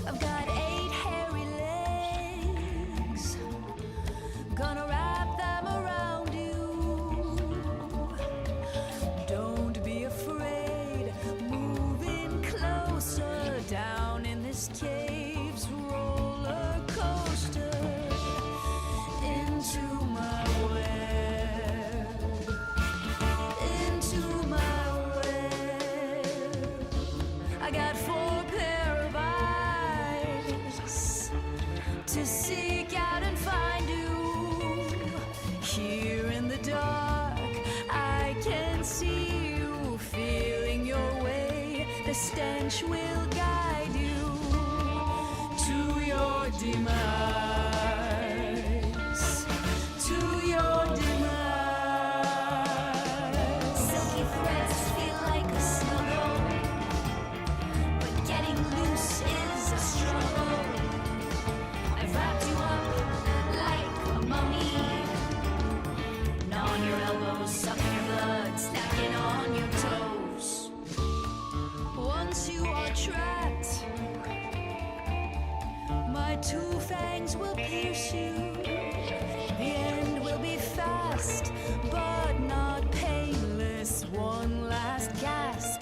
I've got 8 hairy legs, gonna wrap them around you. Don't be afraid, moving closer down in this cave's roller coaster into my web, into my web. I got 4 pair of eyes to seek out and find you. Here in the dark, I can see you feeling your way. The stench will guide you to your demise, to your demise. Silky threads feel like a snuggle, but getting loose is a struggle. I've wrapped you up like a mummy, gnawing your elbows, sucking your blood, snacking on your toes. Once you are trapped, my 2 fangs will pierce you. The end will be fast, but not painless. One last gasp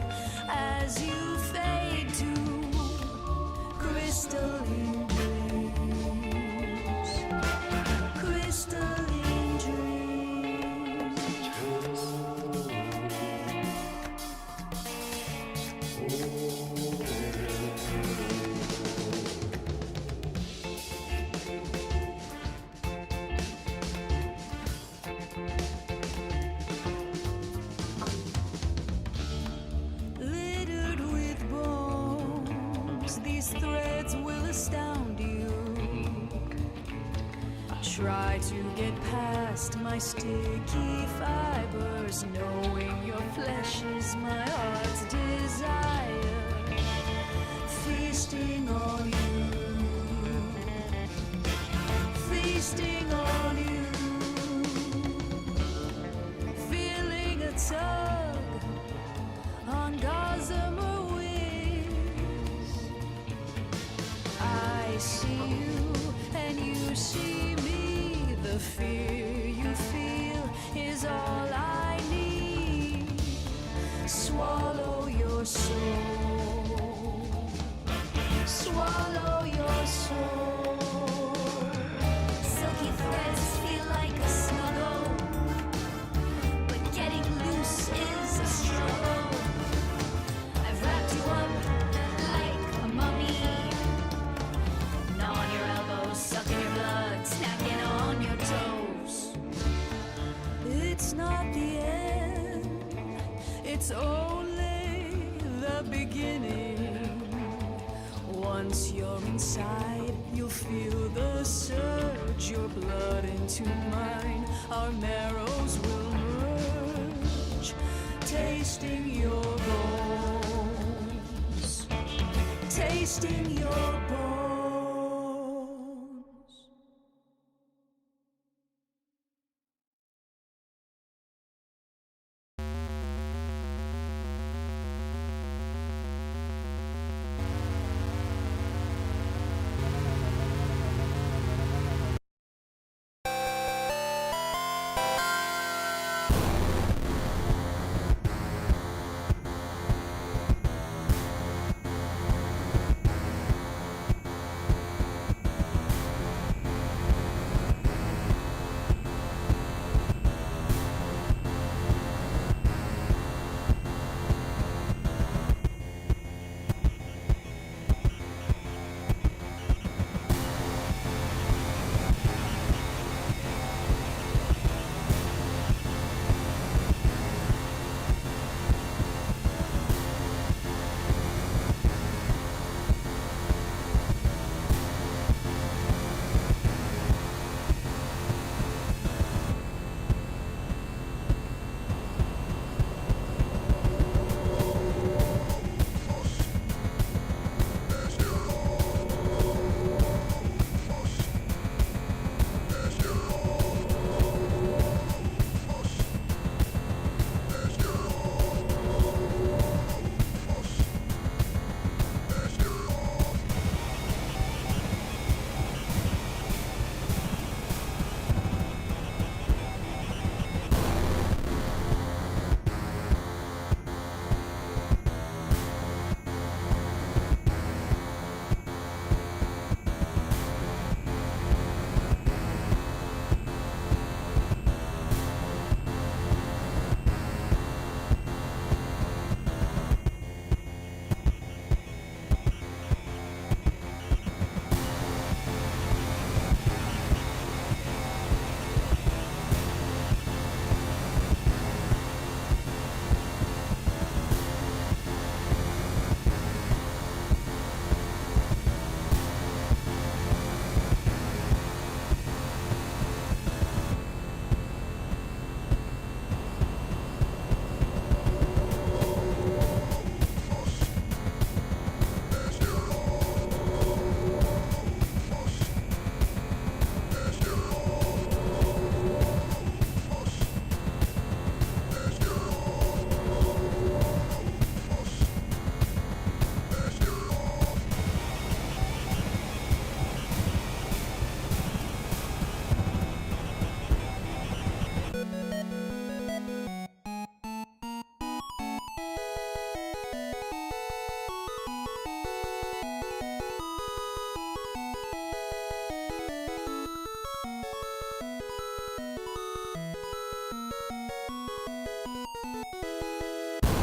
as you fade to crystalline dreams, crystalline dreams. Littered with bones, these threads will astound you. Try to get past my sticky fibers, knowing your flesh is my heart's desire. Feasting on you, feasting on you. Feeling a tug on gossamer wings. I see you and you see me. The fear you feel is all I need. Swallow your soul, swallow your soul. Silky threads feel like a snuggle, but getting loose is a struggle. I've wrapped you up like a mummy, gnawing your elbows, sucking your blood, snacking on your toes. It's not the end, it's only the beginning. Once you're inside, you'll feel the surge, your blood into mine, our marrows will merge, tasting your bones, tasting your bones.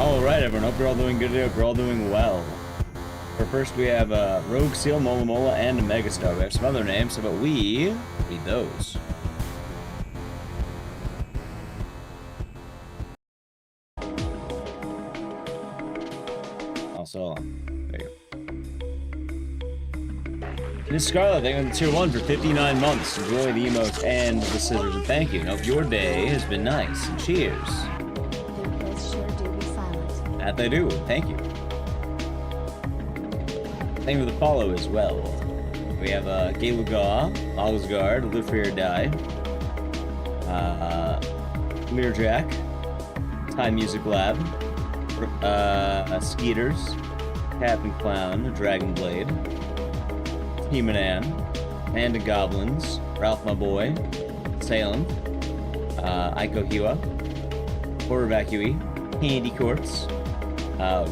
Alright, everyone. Hope you're all doing good today. Hope you're all doing well. For first, we have Rogue Seal, Mola Mola, and Megastar. We have some other names, but we read those. Also, there you go. Miss Scarlet, thank you for tier 1 for 59 months. Enjoy the emotes and the scissors, and thank you. And hope your day has been nice. And cheers. Their pills sure do be silent. That they do. Thank you. Thank you for the follow as well. We have Gay Lugar, Alsgard, Live for Your Die, Learjack, Thai Music Lab, Skeeters, Captain Clown, Dragon Blade, He-Man, Panda Goblins, Ralph My Boy, Salem, Aiko Hiwa, Horror Evacuee, Candy Courts,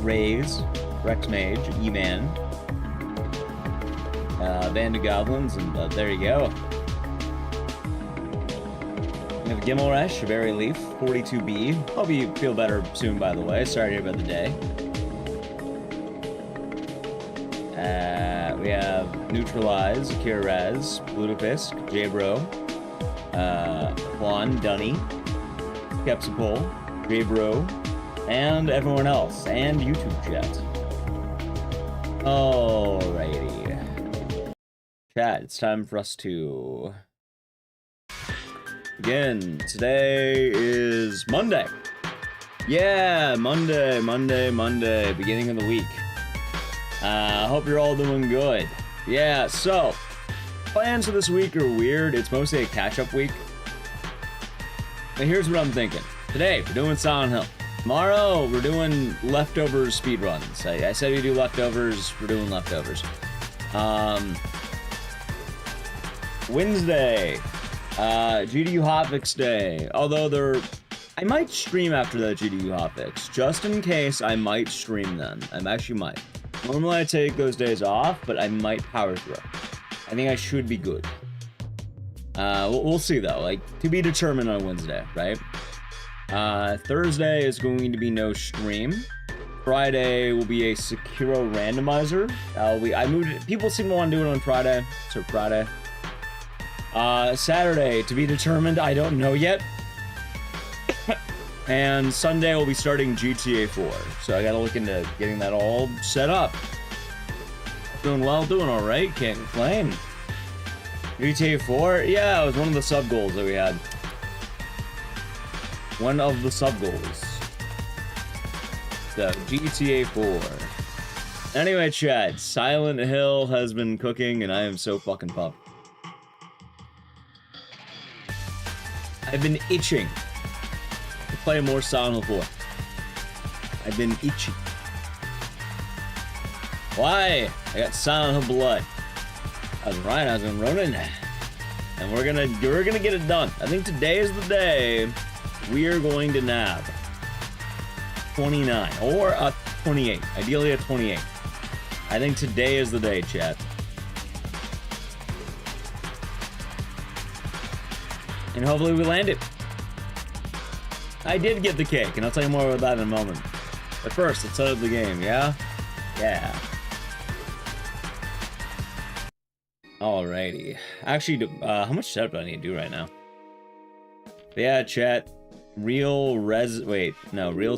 Rays, Rex Mage, E-Man, Band of Goblins, and there you go. We have Gimmelresh, Berry Leaf, 42B. Hope you feel better soon, by the way. Sorry to hear about the day. We have Neutralize, Akira Raz, Ludofisk, J-Bro, Juan, Dunny, Kepsipol, J-Bro, and everyone else, and YouTube chat. Alrighty. Chat, it's time for us to begin. Today is Monday. Yeah, Monday, beginning of the week. Hope you're all doing good. Yeah, so, plans for this week are weird. It's mostly a catch-up week. But here's what I'm thinking. Today, we're doing Silent Hill. Tomorrow, we're doing leftovers speedruns. I said we do leftovers, we're doing leftovers. Wednesday, GDU Hotfix Day. Although I might stream after that GDU Hotfix. Just in case, I might stream then. I actually might. Normally I take those days off, but I might power through. I think I should be good. We'll see though. Like, to be determined on Wednesday, right? Thursday is going to be no stream. Friday will be a Sekiro randomizer. I moved it. People seem to want to do it on Friday, so Friday. Saturday, to be determined, I don't know yet. And Sunday we'll be starting GTA 4. So I gotta look into getting that all set up. Doing well, doing alright, can't complain. GTA 4? Yeah, it was one of the sub goals that we had. One of the sub goals. So, GTA 4. Anyway, chat, Silent Hill has been cooking and I am so fucking pumped. I've been itching to play more Silent Hill 4. I've been itching. Why? I got Silent Hill blood. I was Ryan, I was in Ronin. And we're gonna get it done. I think today is the day we are going to nab 29 or a 28. Ideally a 28. I think today is the day, chat. And hopefully we land it. I did get the cake, and I'll tell you more about that in a moment. But first, let's set up the game, yeah? Yeah. Alrighty. Actually, how much setup do I need to do right now? But yeah, chat. Real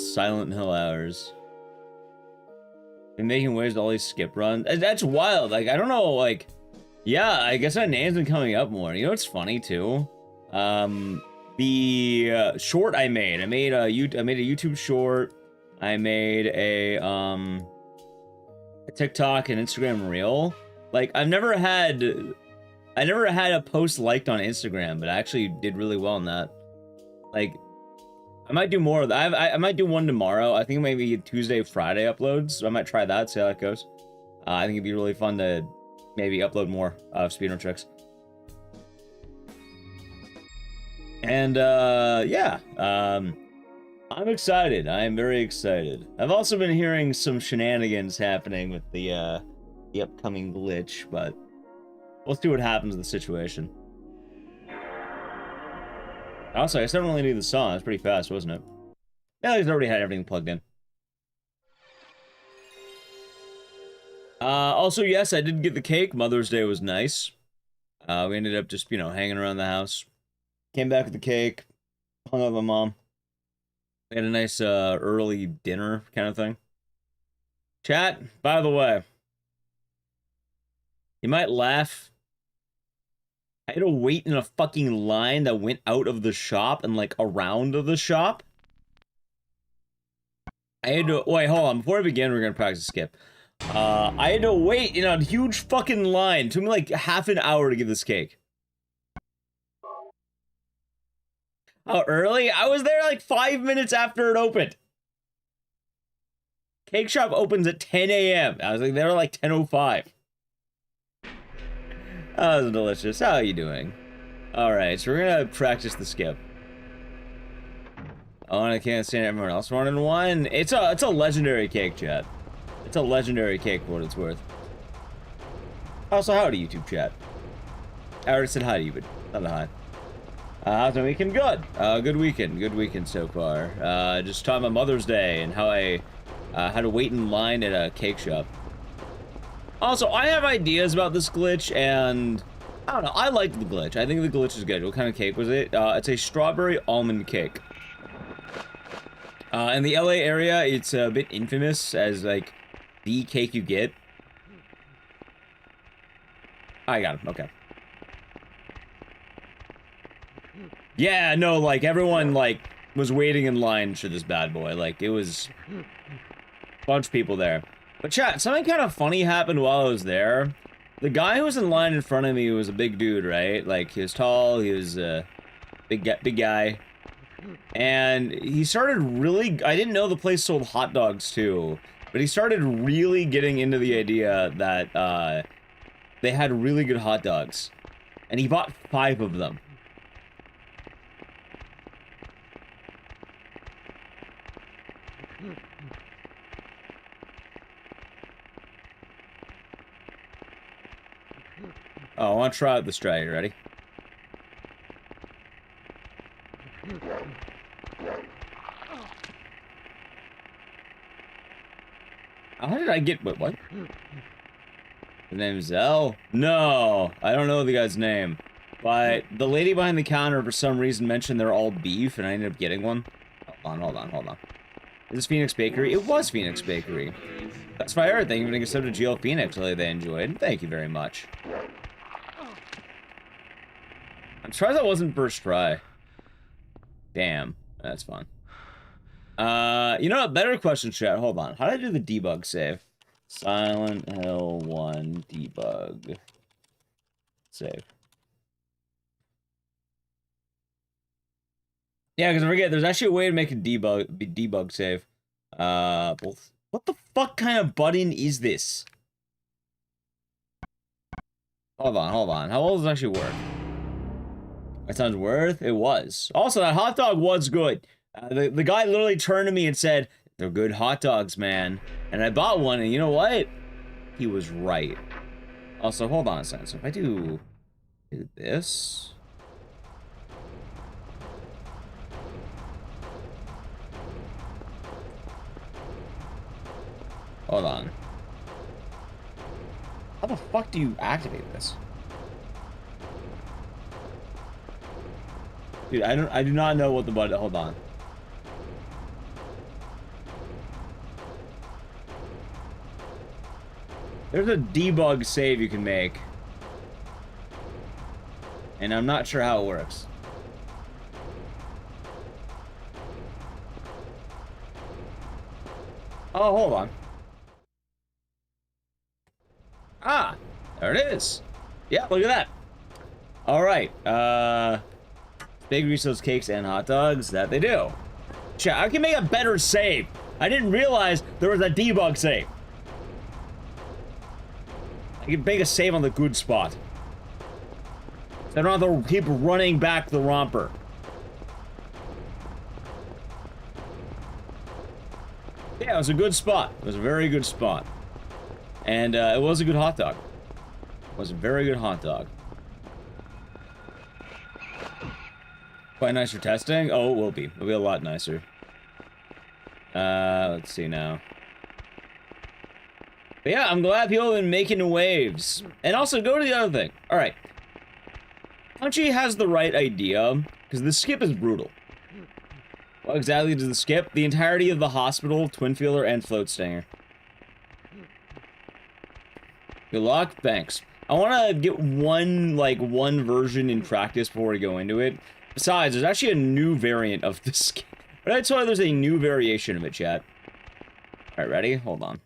Silent Hill hours. Been making waves to all these skip runs. That's wild. Like, I don't know, like... Yeah, I guess my name's been coming up more. You know what's funny, too? The short I made a YouTube short. I made a TikTok and Instagram reel. Like, I never had a post liked on Instagram, but I actually did really well in that. Like, I might do more of that. I might do one tomorrow. I think maybe Tuesday, Friday uploads. So I might try that, see how that goes. I think it'd be really fun to maybe upload more of speedrun tricks. And, yeah, I'm excited. I am very excited. I've also been hearing some shenanigans happening with the upcoming glitch, but we'll see what happens in the situation. Also, I guess I don't really need the song. It's pretty fast, wasn't it? Yeah, he's already had everything plugged in. Also, yes, I did get the cake. Mother's Day was nice. We ended up just, you know, hanging around the house. Came back with the cake. Hung out with my mom. We had a nice, early dinner kind of thing. Chat, by the way, you might laugh. I had to wait in a fucking line that went out of the shop and, like, around the shop. I had to... Wait, hold on. Before I begin, we're gonna practice skip. I had to wait in a huge fucking line. It took me, like, half an hour to get this cake. How early? I was there, like, 5 minutes after it opened. Cake shop opens at 10 a.m. I was, like, there like 10:05. That was delicious. How are you doing? Alright, so we're gonna practice the skip. Oh, and I can't stand everyone else running one. It's a legendary cake, chat. It's a legendary cake for what it's worth. Also, howdy, YouTube chat. I already said hi to you, but not a hi. How's my weekend? Good. Good weekend. Good weekend so far. Just talking about Mother's Day and how I had to wait in line at a cake shop. Also, I have ideas about this glitch, and I don't know. I liked the glitch. I think the glitch is good. What kind of cake was it? It's a strawberry almond cake. In the LA area, it's a bit infamous as, like, the cake you get. I got him. Okay. Yeah, no, like, everyone, like, was waiting in line for this bad boy. Like, it was a bunch of people there. But chat, something kind of funny happened while I was there. The guy who was in line in front of me was a big dude, right? Like, he was tall, he was a big guy. And he started really... I didn't know the place sold hot dogs, too. But he started really getting into the idea that, they had really good hot dogs. And he bought 5 of them. Oh, I want to try out this try. You ready? How did I get... Wait, what? The name's Zell? No, I don't know the guy's name. But the lady behind the counter, for some reason, mentioned they're all beef, and I ended up getting one. Hold on. Is this Phoenix Bakery? It was Phoenix Bakery. That's my everything. Even accepted GL Phoenix, really they enjoyed. Thank you very much. I'm surprised that wasn't first try. Damn, that's fun. You know what? Better question, chat. Hold on. How did I do the debug save? Silent Hill 1 debug save. Yeah, because I forget, there's actually a way to make a debug save. What the fuck kind of button is this? Hold on. How well does it actually work? That sounds worth? It was. Also, that hot dog was good. The guy literally turned to me and said, "They're good hot dogs, man." And I bought one, and you know what? He was right. Also, hold on a second. So if I do this... Hold on. How the fuck do you activate this? Dude, I do not know what the button... Hold on. There's a debug save you can make. And I'm not sure how it works. Oh, hold on. Ah, there it is. Yeah, look at that. All right. Bakery sells cakes and hot dogs. That they do. Chat, I can make a better save. I didn't realize there was a debug save. I can make a save on the good spot. So I don't have to keep running back the romper. Yeah, it was a good spot. It was a very good spot. And it was a good hot dog. It was a very good hot dog. Quite nice for testing? Oh, it will be. It'll be a lot nicer. Let's see now. But yeah, I'm glad people have been making waves. And also, go to the other thing. Alright. Punchy has the right idea, because the skip is brutal. What exactly does the skip? The entirety of the hospital, twin feeler, and float stinger. Good luck. Thanks. I want to get one version in practice before we go into it. Besides, there's actually a new variant of the skip. But I saw there's a new variation of it, chat. Alright, ready? Hold on.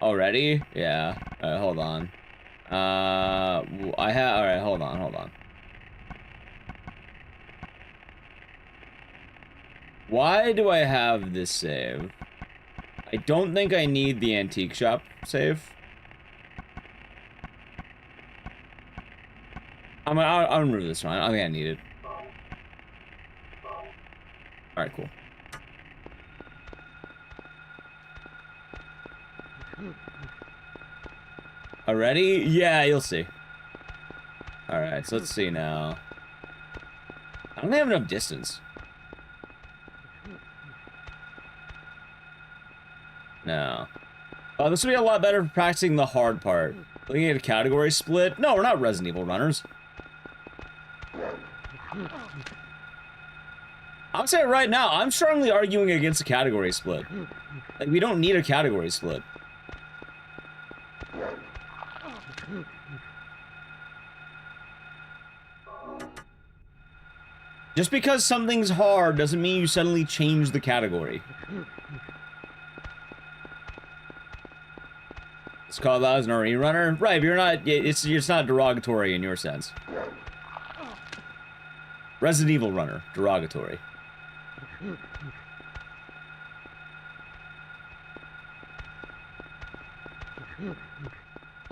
Already? Yeah. Alright, hold on. Alright, hold on. Why do I have this save? I don't think I need the antique shop save. I'll remove this one. I don't think I need it. Alright, cool. Already? Yeah, you'll see. Alright, so let's see now. I don't have enough distance. No. Oh, this would be a lot better for practicing the hard part. Looking at a category split? No, we're not Resident Evil runners. I'll say it right now, I'm strongly arguing against a category split. Like, we don't need a category split. Just because something's hard doesn't mean you suddenly change the category. It's called out as an RE runner? Right, but you're not, it's not derogatory in your sense. Resident Evil runner, derogatory.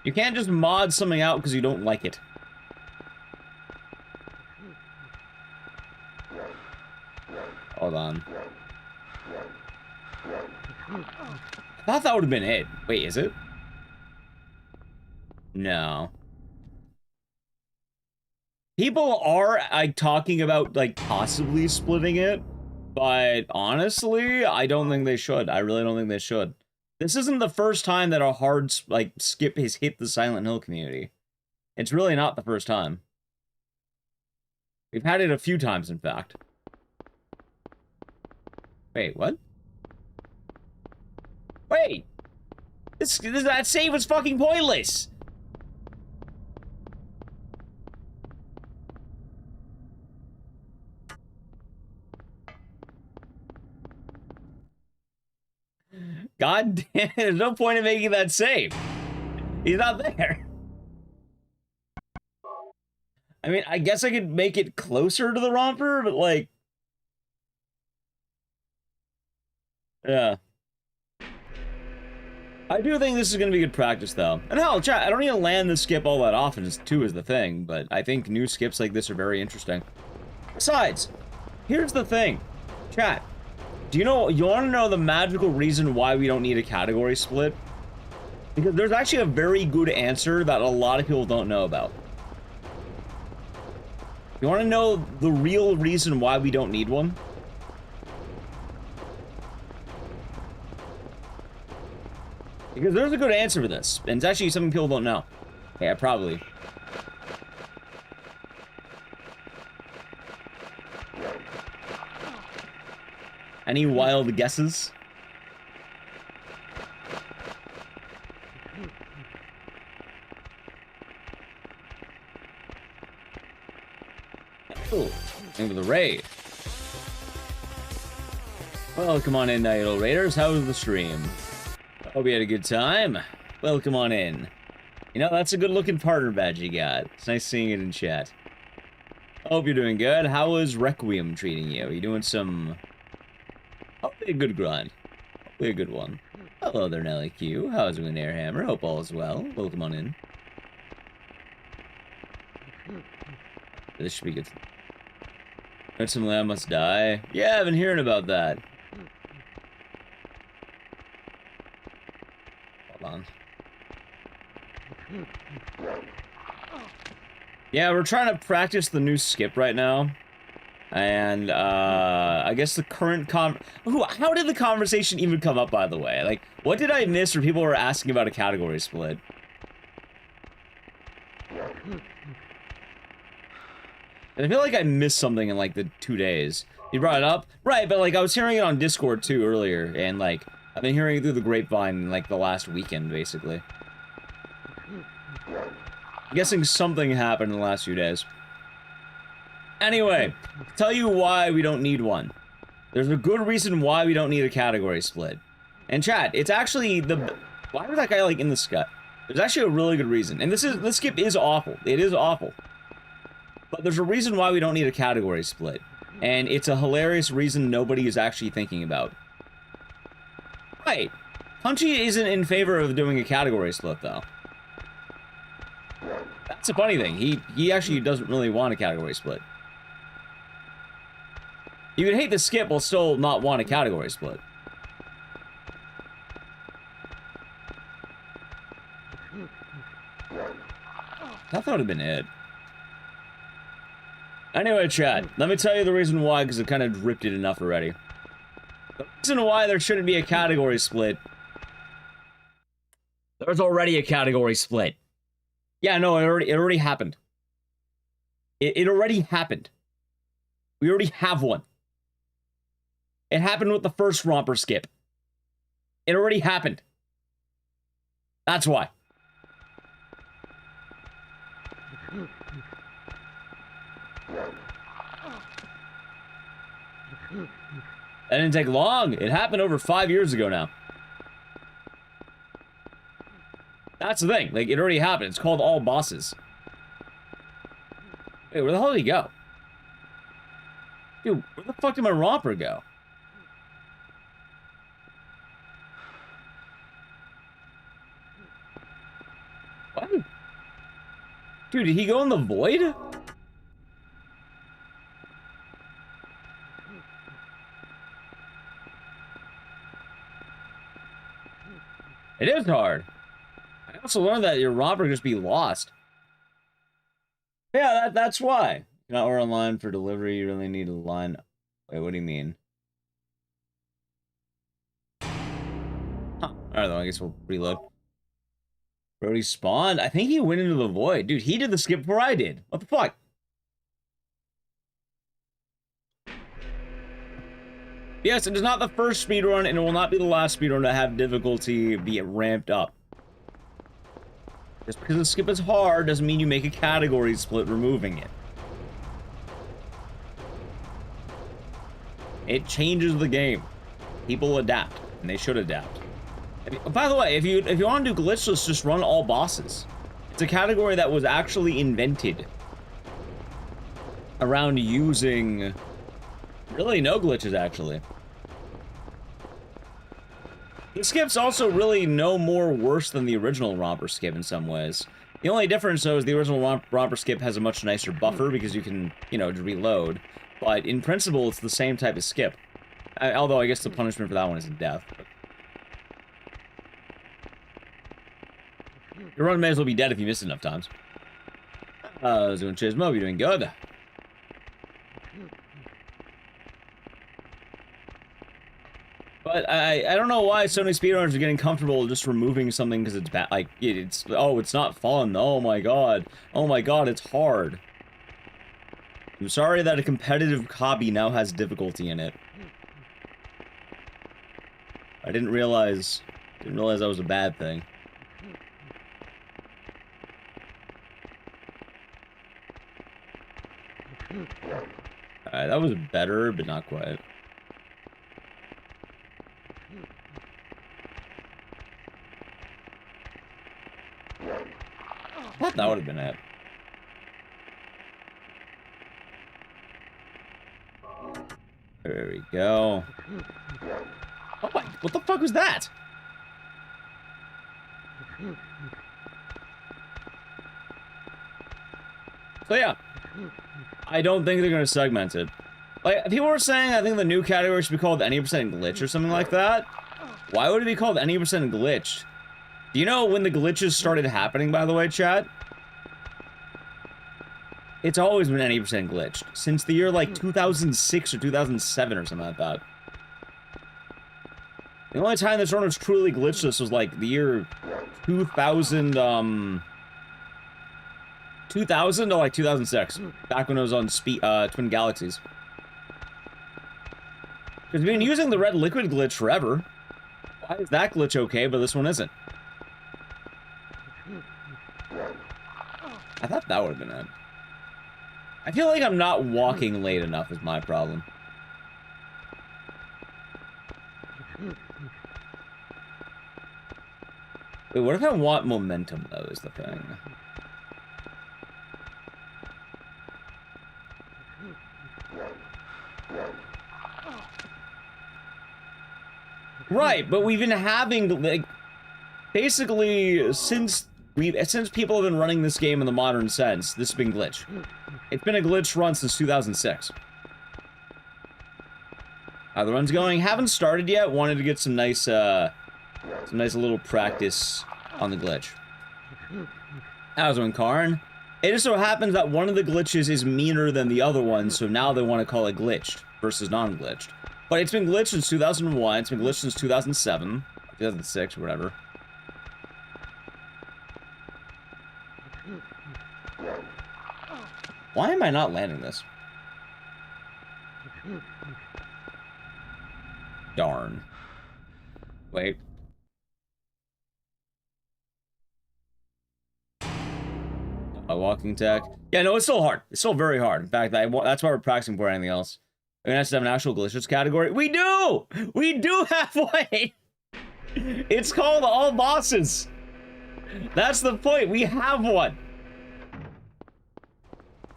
You can't just mod something out because you don't like it. Hold on. I thought that would have been it. Wait, is it? No. People are, like, talking about, like, possibly splitting it, but honestly, I don't think they should. I really don't think they should. This isn't the first time that a hard, like, skip has hit the Silent Hill community. It's really not the first time. We've had it a few times, in fact. Wait, what? Wait! That save was fucking pointless! God damn, there's no point in making that save. He's not there. I mean, I guess I could make it closer to the romper, but like... Yeah. I do think this is going to be good practice, though. And hell, chat, I don't need to land the skip all that often, as 2 is the thing, but I think new skips like this are very interesting. Besides, here's the thing. Chat, you want to know the magical reason why we don't need a category split? Because there's actually a very good answer that a lot of people don't know about. You want to know the real reason why we don't need one? Because there's a good answer for this, and it's actually something people don't know. Yeah, probably. Any wild guesses? Oh, into the raid. Welcome on in, Night Old Raiders. How was the stream? Hope you had a good time. Welcome on in. You know, that's a good looking partner badge you got. It's nice seeing it in chat. Hope you're doing good. How is Requiem treating you? Are you doing some... Hopefully a good grind. Hopefully a good one. Hello there, Nelly Q. How's it going, Airhammer? Hope all is well. Welcome on in. This should be good. Heard some lamb must die. Yeah, I've been hearing about that. Hold on. Yeah, we're trying to practice the new skip right now. And I guess the current how did the conversation even come up, by the way? Like, what did I miss where people were asking about a category split? And I feel like I missed something in like the 2 days. You brought it up? Right, but like I was hearing it on Discord too earlier, and like I've been hearing it through the grapevine in like the last weekend, basically. I'm guessing something happened in the last few days. Anyway, tell you why we don't need one. There's a good reason why we don't need a category split. And chat, it's actually the... Why was that guy, like, in the sky? There's actually a really good reason. And this skip is awful. It is awful. But there's a reason why we don't need a category split. And it's a hilarious reason nobody is actually thinking about. Right. Punchy isn't in favor of doing a category split, though. That's a funny thing. He actually doesn't really want a category split. You would hate the skip while still not want a category split. That would have been it. Anyway, chat, let me tell you the reason why, because I kind of ripped it enough already. The reason why there shouldn't be a category split. There's already a category split. Yeah, no, it already happened. It already happened. We already have one. It happened with the first romper skip. It already happened. That's why. That didn't take long. It happened over 5 years ago now. That's the thing. Like, it already happened. It's called All Bosses. Wait, where the hell did he go? Dude, where the fuck did my romper go? What? Dude, did he go in the void? It is hard. I also learned that your romper can just be lost. Yeah, that's why. You're not order online for delivery, you really need a line. Wait, what do you mean? Huh. Alright, then I guess we'll reload. Brody spawned? I think he went into the void. Dude, he did the skip before I did. What the fuck? Yes, it is not the first speedrun, and it will not be the last speedrun to have difficulty be ramped up. Just because the skip is hard doesn't mean you make a category split removing it. It changes the game. People adapt, and they should adapt. By the way, if you want to do glitchless, just run all bosses. It's a category that was actually invented around using really no glitches, actually. The skip's also really no more worse than the original romper skip in some ways. The only difference, though, is the original romper skip has a much nicer buffer because you can, you know, reload. But in principle, it's the same type of skip. Although I guess the punishment for that one isn't death. Your run may as well be dead if you miss it enough times. I was doing Chismo, you're doing good. But I don't know why so many speedrunners are getting comfortable just removing something because it's bad. Like, it's not fun. Oh my god, it's hard. I'm sorry that a competitive hobby now has difficulty in it. I didn't realize that was a bad thing. Alright, that was better, but not quite. That would have been it. There we go. Oh my, what the fuck was that? So yeah, I don't think they're gonna segment it. Like, people were saying, I think the new category should be called any % glitch or something like that. Why would it be called any % glitch? Do you know when the glitches started happening, by the way, chat? It's always been 80% glitched. Since the year, like, 2006 or 2007 or something like that. The only time this run was truly glitchless was, like, the year 2000, 2000 to, like, 2006. Back when it was on Twin Galaxies. Because we've been using the red liquid glitch forever. Why is that glitch okay, but this one isn't? I thought that would have been it. I feel like I'm not walking late enough is my problem. Wait, what if I want momentum, though, is the thing? Right, but we've been having, like, basically, since people have been running this game in the modern sense, this has been glitch. It's been a glitch run since 2006. How the run's going? Haven't started yet. Wanted to get some nice little practice on the glitch. How's it going, Karn? It just so happens that one of the glitches is meaner than the other one, so now they want to call it glitched versus non-glitched. But it's been glitched since 2001. It's been glitched since 2007, 2006, or whatever. Why am I not landing this? Darn. Wait. A walking tech. Yeah, no, it's still hard. It's still very hard. In fact, that's why we're practicing before anything else. We have to have an actual glitches category. We do! We do have one! It's called All Bosses. That's the point. We have one.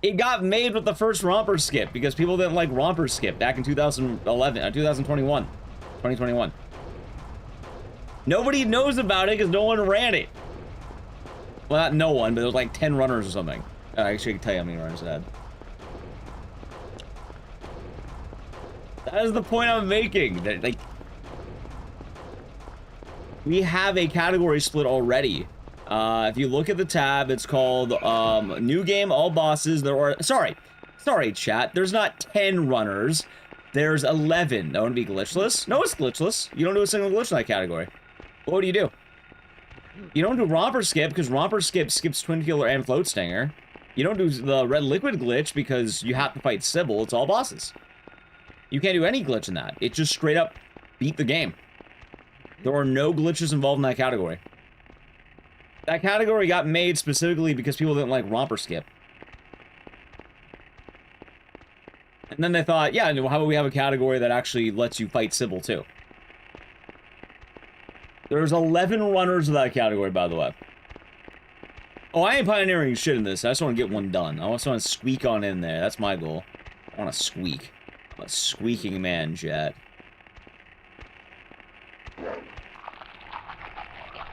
It got made with the first romper skip because people didn't like romper skip back in 2021. Nobody knows about it because no one ran it. Well, not no one, but there was like 10 runners or something. Actually, I can tell you how many runners it had. That is the point I'm making. That, like, we have a category split already. If you look at the tab, it's called New Game, All Bosses. There are sorry, chat. There's not 10 runners. There's 11. That would be glitchless. No, it's glitchless. You don't do a single glitch in that category. What do? You don't do romper skip because romper skip skips Twin Killer and Float Stinger. You don't do the red liquid glitch because you have to fight Sybil. It's all bosses. You can't do any glitch in that. It just straight up beat the game. There are no glitches involved in that category. That category got made specifically because people didn't like romper skip. And then they thought, yeah, how about we have a category that actually lets you fight Sybil too? There's 11 runners of that category, by the way. Oh, I ain't pioneering shit in this. I just want to get one done. I just want to squeak on in there. That's my goal. I want to squeak. I'm a squeaking man, chat.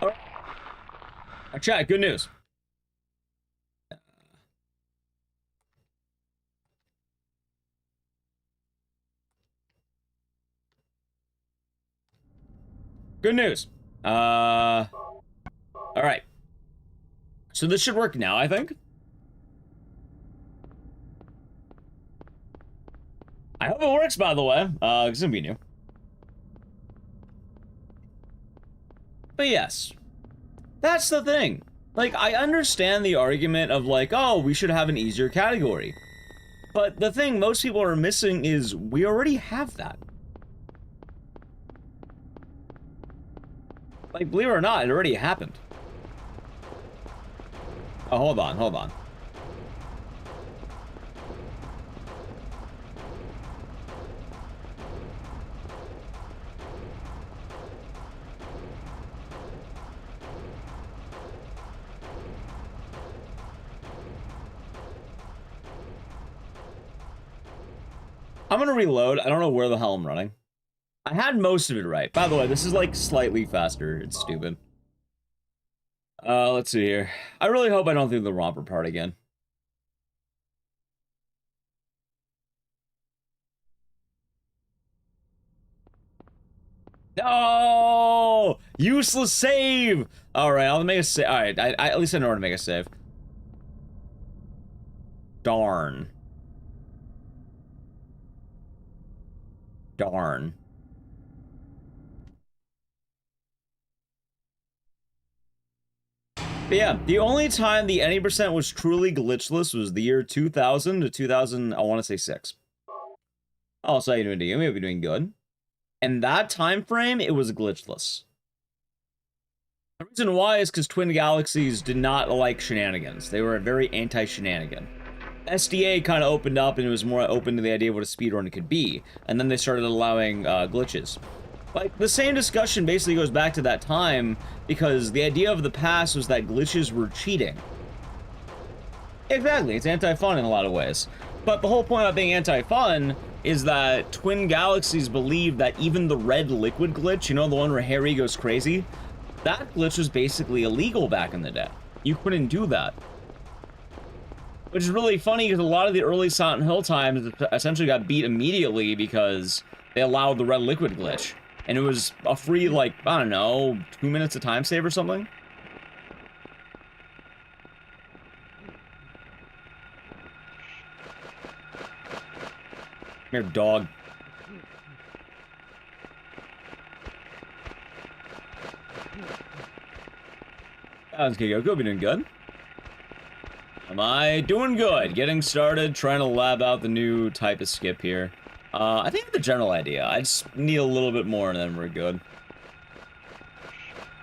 All right, chat, good news. Good news. All right. So this should work now, I think. I hope it works, by the way. It's gonna be new. But yes. That's the thing. Like, I understand the argument of like, oh, we should have an easier category. But the thing most people are missing is we already have that. Like, believe it or not, it already happened. Oh, hold on, hold on. I'm gonna reload. I don't know where the hell I'm running. I had most of it right. By the way, this is like slightly faster. It's stupid. Let's see here. I really hope I don't do the romper part again. No! Useless save! Alright, I'll make a save. Alright, at least I know where to make a save. Darn. Darn. But yeah, the only time the any percent was truly glitchless was the year 2000 to 2000, I want to say 6. Oh, so how you doing, DM? You'll be doing good. And that time frame, it was glitchless. The reason why is because Twin Galaxies did not like shenanigans. They were very anti-shenanigan. SDA kind of opened up and it was more open to the idea of what a speedrun could be. And then they started allowing glitches. Like, the same discussion basically goes back to that time, because the idea of the past was that glitches were cheating. Exactly, it's anti-fun in a lot of ways. But the whole point of being anti-fun is that Twin Galaxies believe that even the red liquid glitch, you know, the one where Harry goes crazy, that glitch was basically illegal back in the day. You couldn't do that. Which is really funny, because a lot of the early Silent Hill times essentially got beat immediately because they allowed the red liquid glitch. And it was a free, like, I don't know, 2 minutes of time save or something. Come here, dog. How's Kiko? Could be doing good. Am I doing good? Getting started, trying to lab out the new type of skip here. I think the general idea. I just need a little bit more and then we're good.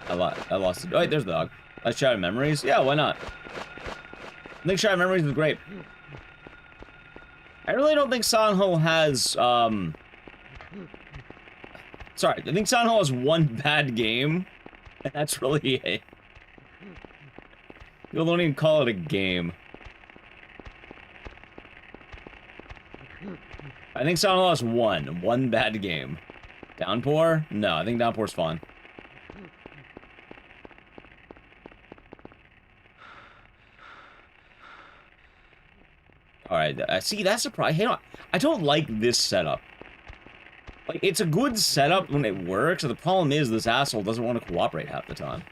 I lost it. Oh, wait, there's the dog. Let's Shattered Memories? Yeah, why not? I think Shattered Memories is great. I really don't think Silent Hill has, sorry, I think Silent Hill has one bad game, and that's really it. People don't even call it a game. I think Silent Hill has one bad game. Downpour? No, I think Downpour's fun. Alright, see, that's a problem. Hey, I don't like this setup. Like, it's a good setup when it works, the problem is this asshole doesn't want to cooperate half the time.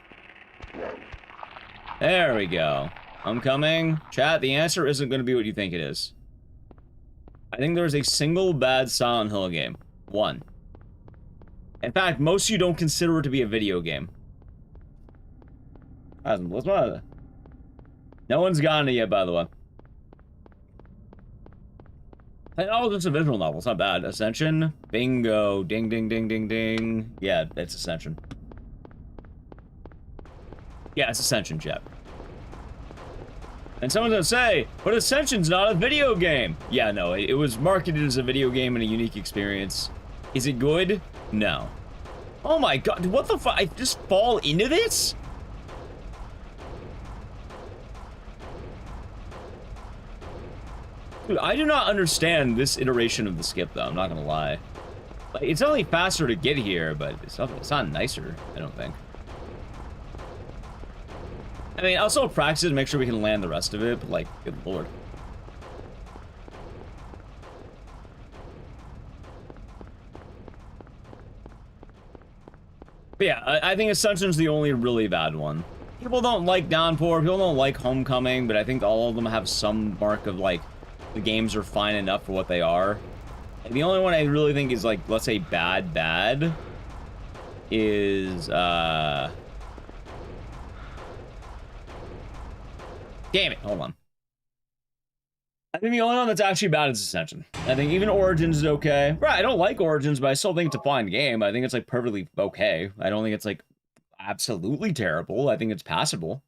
There we go. I'm coming. Chat, the answer isn't going to be what you think it is. I think there's a single bad Silent Hill game. One. In fact, most of you don't consider it to be a video game. No one's gotten it yet, by the way. Oh, it's a visual novel. It's not bad. Ascension. Bingo. Ding, ding, ding, ding, ding. Yeah, it's Ascension. Yeah, it's Ascension, chat. And someone's gonna say, but Ascension's not a video game. Yeah, no, it was marketed as a video game and a unique experience. Is it good? No. Oh my god, what the fuck? I just fall into this? Dude, I do not understand this iteration of the skip, though. I'm not gonna lie. Like, it's only faster to get here, but it's not nicer, I don't think. I mean, I'll still practice it to make sure we can land the rest of it, but, like, good lord. But yeah, I think Ascension's the only really bad one. People don't like Downpour, people don't like Homecoming, but I think all of them have some mark of, like, the games are fine enough for what they are. And the only one I really think is, like, let's say bad is, damn it, hold on. I think the only one that's actually bad is Ascension. I think even Origins is okay. Right, I don't like Origins, but I still think it's a fine game. I think it's, like, perfectly okay. I don't think it's, like, absolutely terrible. I think it's passable.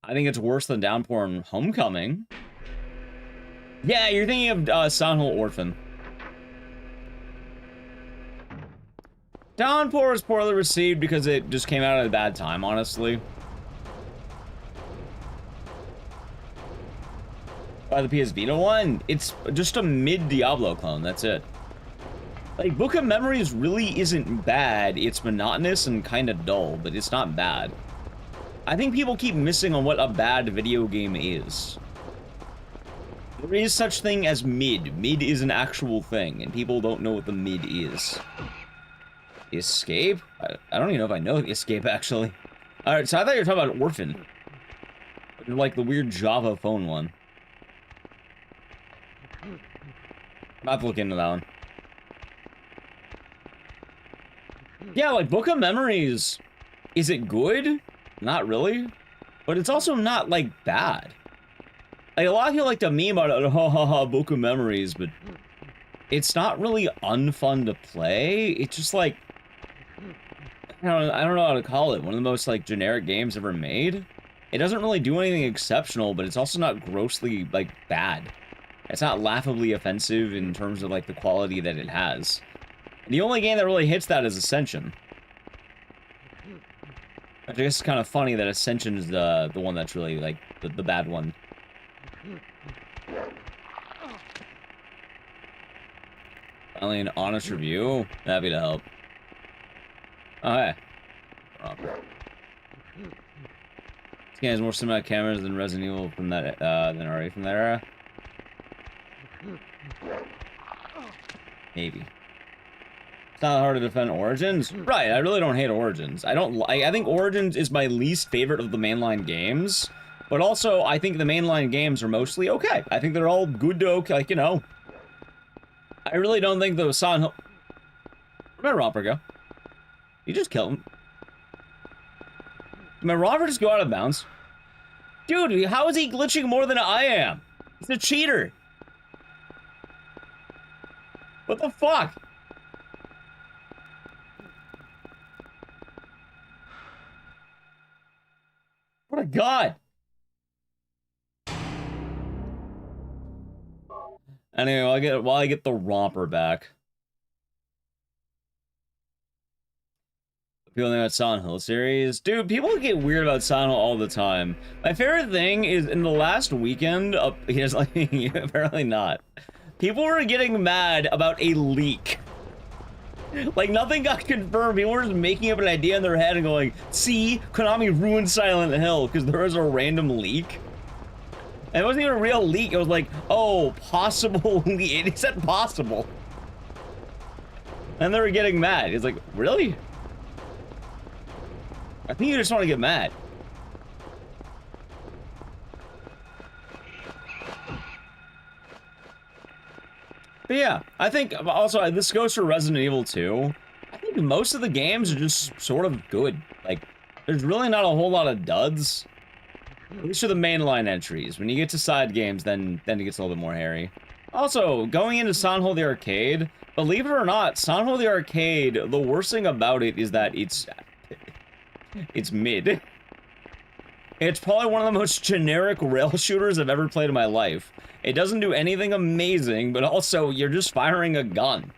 I think it's worse than Downpour and Homecoming. Yeah, you're thinking of Silent Hill Orphan. Downpour is poorly received because it just came out at a bad time, honestly. By the PS Vita one, it's just a mid-Diablo clone, that's it. Like, Book of Memories really isn't bad. It's monotonous and kind of dull, but it's not bad. I think people keep missing on what a bad video game is. There is such thing as mid. Mid is an actual thing, and people don't know what the mid is. Escape? I don't even know if I know Escape, actually. Alright, so I thought you were talking about Orphan. Like the weird Java phone one. I'll have to look into that one. Yeah, like, Book of Memories, is it good? Not really. But it's also not, like, bad. Like, a lot of people like to meme about it, ha ha ha, Book of Memories, but it's not really unfun to play. It's just, like, I don't know how to call it. One of the most, like, generic games ever made. It doesn't really do anything exceptional, but it's also not grossly, like, bad. It's not laughably offensive in terms of, like, the quality that it has. The only game that really hits that is Ascension. I guess it's kind of funny that Ascension is the one that's really, like, the bad one. Finally, an honest review. Happy to help. Oh, hey. This game has more cinematic cameras than Resident Evil from that, than RE from that era. Maybe. It's not hard to defend Origins. Right, I really don't hate Origins. I think Origins is my least favorite of the mainline games. But also, I think the mainline games are mostly okay. I think they're all good to okay, like, you know. I really don't think the Silent Hill... Where'd my romper go? You just killed him. Did my romper just go out of bounds? Dude, how is he glitching more than I am? He's a cheater. What the fuck? What a god. Anyway, while I get the romper back. People think about Silent Hill series. Dude, people get weird about Silent Hill all the time. My favorite thing is in the last weekend, apparently not. People were getting mad about a leak. Like, nothing got confirmed. People were just making up an idea in their head and going, see, Konami ruined Silent Hill because there was a random leak. And it wasn't even a real leak. It was like, oh, possible leak. It said possible. And they were getting mad. It's like, really? I think you just want to get mad. But yeah, I think also this goes for Resident Evil 2. I think most of the games are just sort of good. Like, there's really not a whole lot of duds. At least for the mainline entries. When you get to side games, then it gets a little bit more hairy. Also, going into Silent Hill the Arcade, believe it or not, Silent Hill the Arcade, the worst thing about it is that it's mid. It's probably one of the most generic rail shooters I've ever played in my life. It doesn't do anything amazing, but also you're just firing a gun.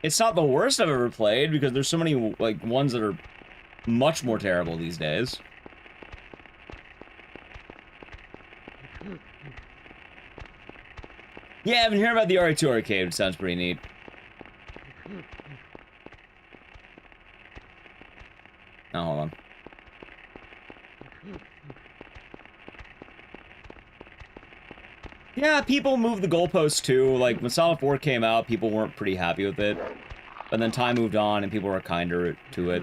It's not the worst I've ever played because there's so many like ones that are much more terrible these days. Yeah, I've been hearing about the RE2 arcade, which sounds pretty neat. Now, hold on. Yeah, people moved the goalposts too. Like, when Silent 4 came out, people weren't pretty happy with it. But then time moved on and people were kinder to it.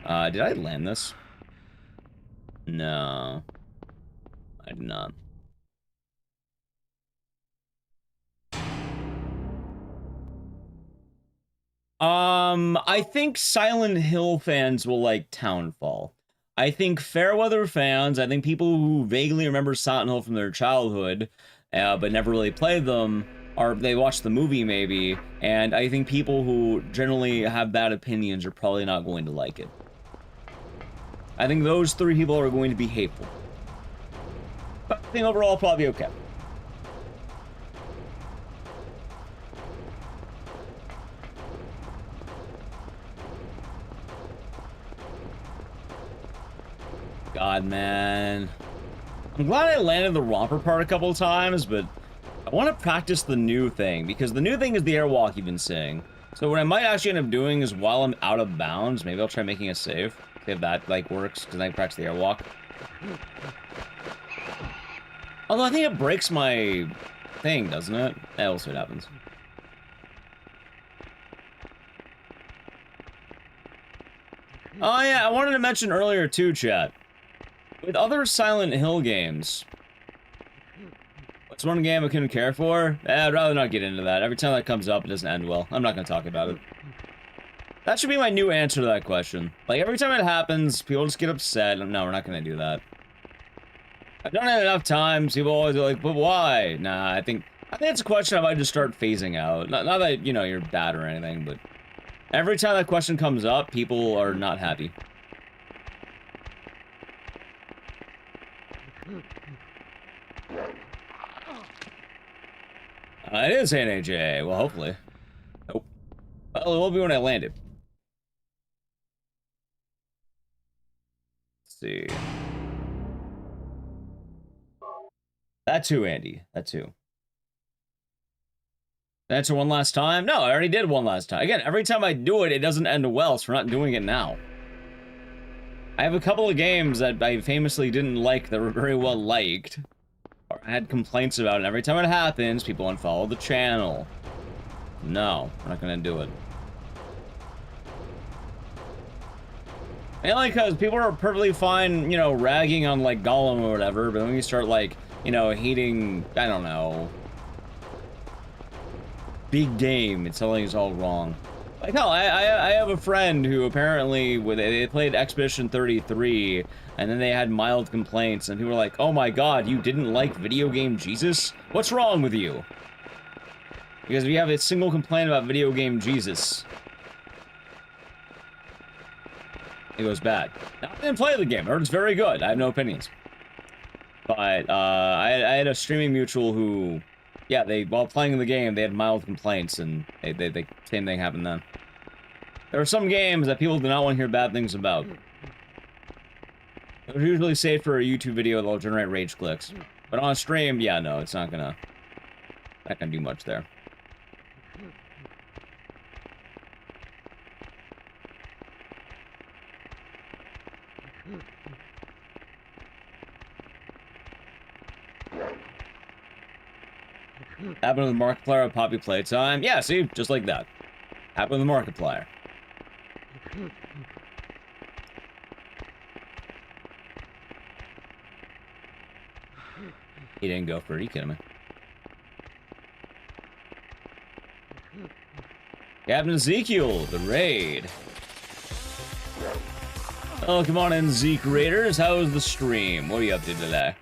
Did I land this? No. I did not. I think Silent Hill fans will like Townfall. I think Fairweather fans, I think people who vaguely remember Silent Hill from their childhood, but never really played them, they watched the movie maybe, and I think people who generally have bad opinions are probably not going to like it. I think those three people are going to be hateful. But I think overall probably okay. God, man. I'm glad I landed the romper part a couple of times, but I want to practice the new thing, because the new thing is the airwalk you've been seeing. So what I might actually end up doing is while I'm out of bounds, maybe I'll try making a save. See if that, like, works, because I can practice the airwalk. Although I think it breaks my thing, doesn't it? Yeah, we'll see what happens. Oh yeah, I wanted to mention earlier too, chat. With other Silent Hill games, What's one game I couldn't care for? I'd rather not get into that. Every time that comes up, it doesn't end well. I'm not gonna talk about it. That should be my new answer to that question. Like, every time it happens, people just get upset. No, we're not gonna do that. I've done it enough times. People always are like, but why? Nah, I think it's a question I might just start phasing out. Not that, you know, you're bad or anything, but every time that question comes up, people are not happy. It is NAJ. Well, hopefully. Nope. Well, it will be when I land it. Let's see. That too, Andy. That too. Answer one last time? No, I already did one last time. Again, every time I do it, it doesn't end well, so we're not doing it now. I have a couple of games that I famously didn't like that were very well liked. Or I had complaints about it. Every time it happens, people unfollow the channel. No, I'm not gonna do it. Mainly because people are perfectly fine, you know, ragging on, like, Gollum or whatever, but when you start, like, you know, hating, I don't know, big game, it's telling us all wrong. Like, hell, I have a friend who apparently, they played Expedition 33, and then they had mild complaints, and people were like, oh my god, you didn't like Video Game Jesus? What's wrong with you? Because we have a single complaint about Video Game Jesus. It goes bad. Now, I didn't play the game. I heard it's very good. I have no opinions. But, I had a streaming mutual who, yeah, while playing the game, they had mild complaints, and they same thing happened then. There are some games that people do not want to hear bad things about. It's usually safe for a YouTube video that'll generate rage clicks. But on stream, yeah, no, it's not gonna do much there. Happened with Markiplier at Poppy Playtime. Yeah, see? Just like that. Happened with Markiplier. He didn't go for it. Are you kidding me? Captain Ezekiel, the raid. Oh, come on in, Zeke Raiders. How was the stream? What are you up to today?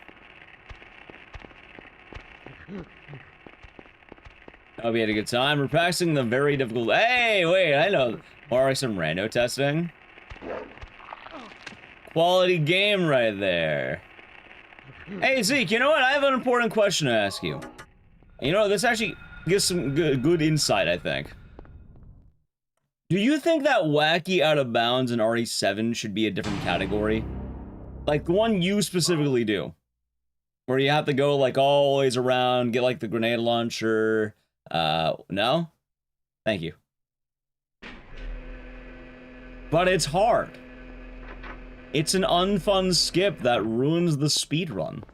Hope you had a good time. We're practicing the very difficult... Hey, wait, I know. Or some rando testing. Quality game right there. Hey, Zeke, you know what? I have an important question to ask you. You know, this actually gives some good insight, I think. Do you think that wacky out of bounds in RE7 should be a different category? Like, the one you specifically do. Where you have to go, like, all the ways around, get, like, the grenade launcher. No? Thank you. But it's hard. It's an unfun skip that ruins the speedrun.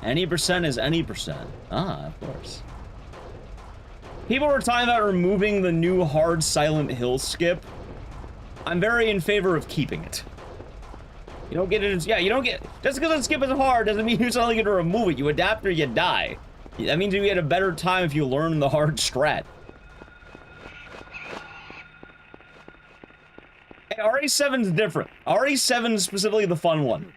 Any percent is any percent. Ah, of course. People were talking about removing the new hard Silent Hill skip. I'm very in favor of keeping it. You don't get it, yeah, you don't get, just because the skip is hard doesn't mean you're suddenly going to remove it. You adapt or you die. That means you get a better time if you learn the hard strat. Hey, RE7's different. RE7 is specifically the fun one.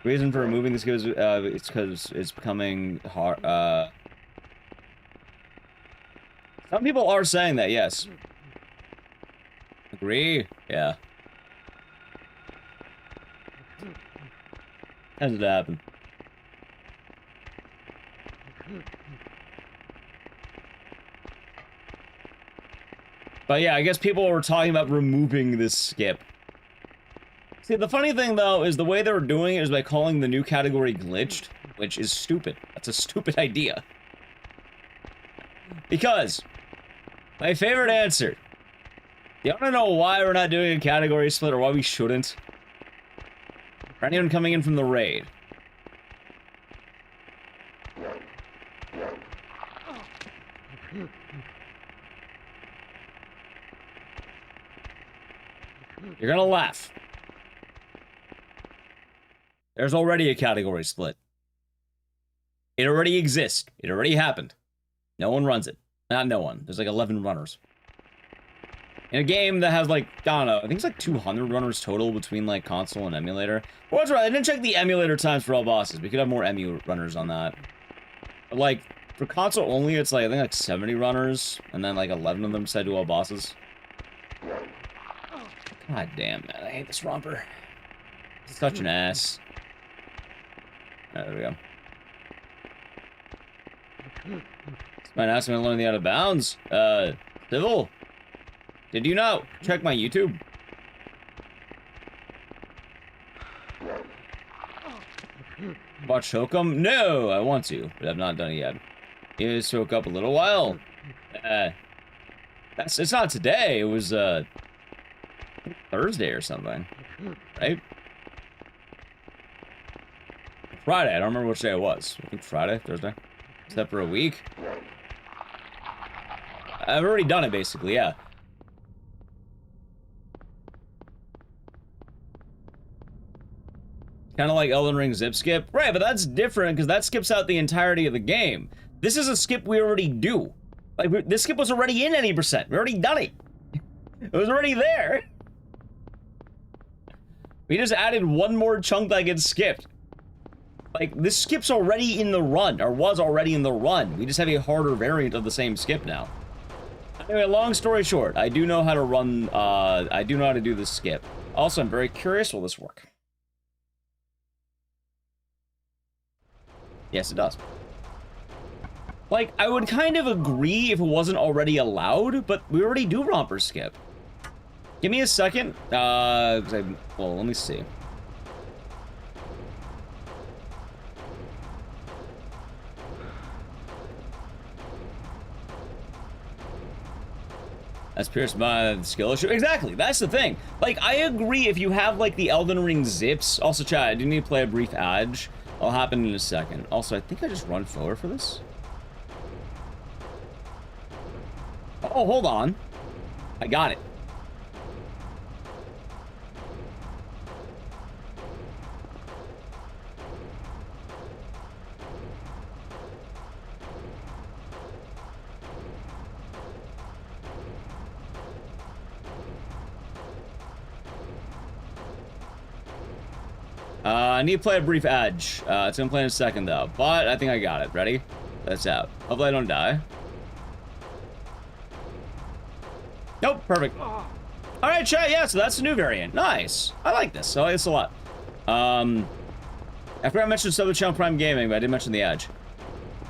Reason for removing this is it's because it's becoming hard. Some people are saying that, yes. Agree? Yeah. How did it happen? But yeah, I guess people were talking about removing this skip. See, the funny thing, though, is the way they were doing it is by calling the new category glitched, which is stupid. That's a stupid idea. Because, my favorite answer. You wanna know why we're not doing a category split, or why we shouldn't? For anyone coming in from the raid. You're gonna laugh. There's already a category split. It already exists. It already happened. No one runs it. Not no one. There's like 11 runners. In a game that has like, I don't know, I think it's like 200 runners total between like console and emulator. Well, that's right, I didn't check the emulator times for all bosses. We could have more emu runners on that. But like, for console only, it's like, I think like 70 runners, and then like 11 of them said to all bosses. God damn, man, I hate this romper. He's such an ass. Alright, there we go. Might ask me to learn the out of bounds. Civil. Did you know? Check my YouTube. Watch Hokum? No, I want to, but I've not done it yet. It soak up a little while. It's not today. It was Thursday or something, right? Friday. I don't remember which day it was. I think Friday, Thursday. Except for a week. I've already done it, basically, yeah. Kind of like Elden Ring zip skip. Right, but that's different because that skips out the entirety of the game. This is a skip we already do. Like, this skip was already in 80%. We already done it. It was already there. We just added one more chunk that gets skipped. Like, this skip's already in the run, or was already in the run. We just have a harder variant of the same skip now. Anyway, long story short, I do know how to run, I do know how to do this skip. Also, I'm very curious, will this work? Yes, it does. Like, I would kind of agree if it wasn't already allowed, but we already do romper skip. Give me a second. Well, let me see. That's pierced by the skill issue. Exactly, that's the thing. Like, I agree if you have, like, the Elden Ring zips. Also, chat, I do need to play a brief edge. I'll happen in a second. Also, I think I just run forward for this. Oh, hold on. I got it. I need to play a brief edge. It's gonna play in a second though, but I think I got it. Ready? That's out. Hopefully I don't die. Nope, perfect. All right, chat. Yeah, so that's the new variant. Nice. I like this. I like this a lot. After I mentioned Southern Channel Prime Gaming, but I didn't mention the edge.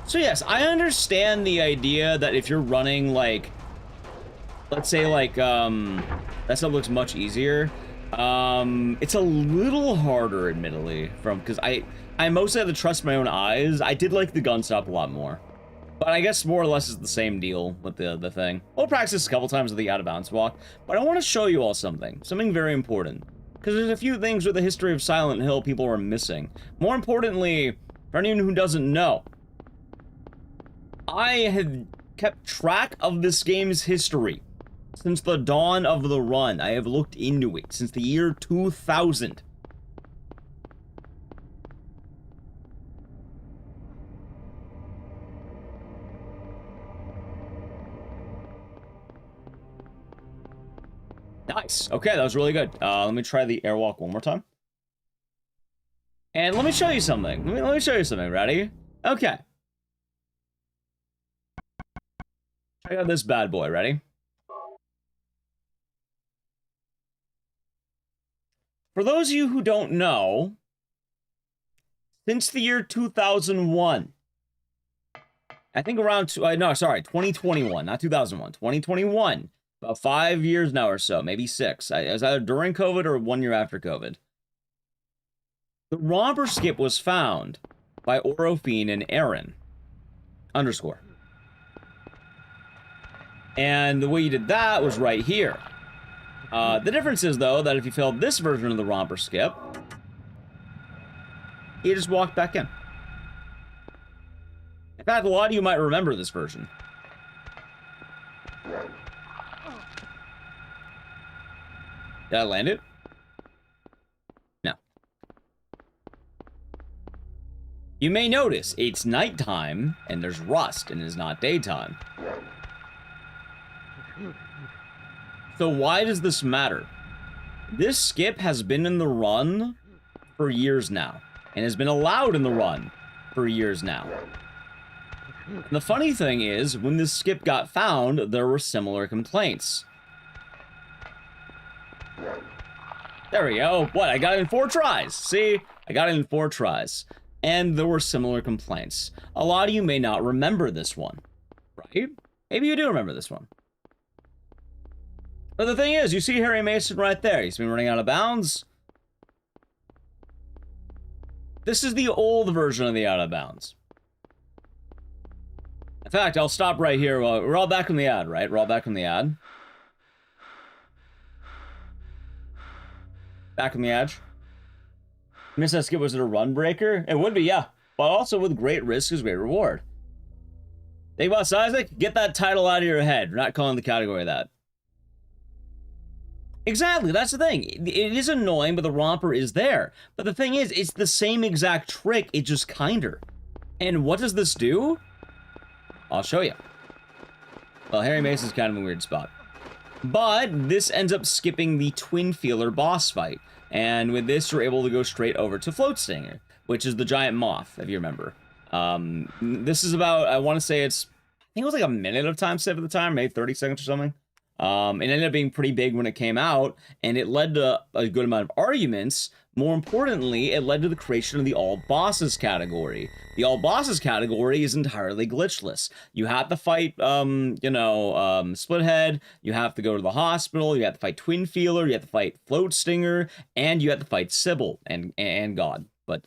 So yes, I understand the idea that if you're running like, let's say like, that stuff looks much easier. It's a little harder, admittedly, because I mostly have to trust my own eyes. I did like the gun stop a lot more. But I guess more or less it's the same deal with the thing. We'll practice a couple times with the out-of-bounds walk, but I want to show you all something very important. Because there's a few things with the history of Silent Hill people are missing. More importantly, for anyone who doesn't know, I have kept track of this game's history since the dawn of the run. I have looked into it since the year 2000. Nice. Okay, that was really good. Let me try the airwalk one more time. And let me show you something. Let me show you something. Ready? Okay. Check out this bad boy. Ready? For those of you who don't know, since the year 2001, I think around, 2021, not 2001, 2021, about 5 years now or so, maybe 6. It was either during COVID or 1 year after COVID. The romper skip was found by Orofine and Aaron _. And the way you did that was right here. The difference is, though, that if you failed this version of the romper skip, you just walked back in. In fact, a lot of you might remember this version. Did I land it? No. You may notice it's nighttime and there's rust and it's not daytime. So why does this matter? This skip has been in the run for years now and has been allowed in the run for years now. And the funny thing is, when this skip got found, there were similar complaints. There we go. What? I got it in 4 tries. See? I got it in 4 tries. And there were similar complaints. A lot of you may not remember this one, right? Maybe you do remember this one. But the thing is, you see Harry Mason right there. He's been running out of bounds. This is the old version of the out of bounds. In fact, I'll stop right here. We're all back from the ad, right? We're all back from the ad. Back from the edge. Miss that skip, was it a run breaker? It would be, yeah. But also with great risk is great reward. Think about Isaac? Get that title out of your head. We're not calling the category that. Exactly, that's the thing. It is annoying, but the romper is there. But the thing is, it's the same exact trick, it's just kinder. And what does this do? I'll show you. Well, Harry Mason's kind of a weird spot. But this ends up skipping the Twin Feeler boss fight. And with this, you're able to go straight over to Float Stinger, which is the giant moth, if you remember. This is about, I want to say I think it was like a minute of time save at the time, maybe 30 seconds or something. It ended up being pretty big when it came out, and it led to a good amount of arguments. More importantly, it led to the creation of the All Bosses category. The All Bosses category is entirely glitchless. You have to fight, Splithead, you have to go to the hospital, you have to fight Twin Feeler, you have to fight Float Stinger, and you have to fight Sybil and God. But,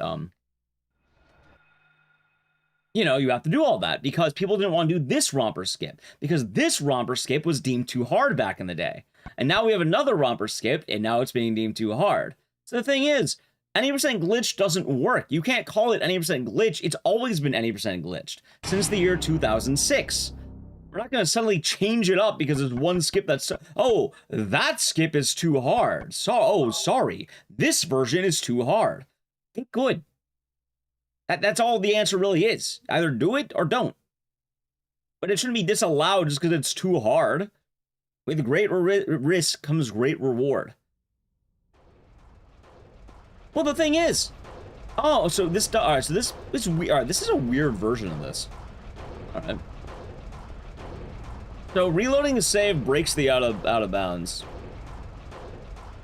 you know, you have to do all that because people didn't want to do this romper skip because this romper skip was deemed too hard back in the day. And now we have another romper skip, and now it's being deemed too hard. So the thing is, any percent glitch doesn't work. You can't call it any percent glitch. It's always been any percent glitched since the year 2006. We're not going to suddenly change it up because there's one skip that's, oh, that skip is too hard. Sorry. This version is too hard. Okay, good. That's all the answer really is. Either do it or don't. But it shouldn't be disallowed just because it's too hard. With great risk comes great reward. Well, the thing is, oh, so this, all right, so this is weird. All right, this is a weird version of this. All right. So reloading the save breaks the out of bounds.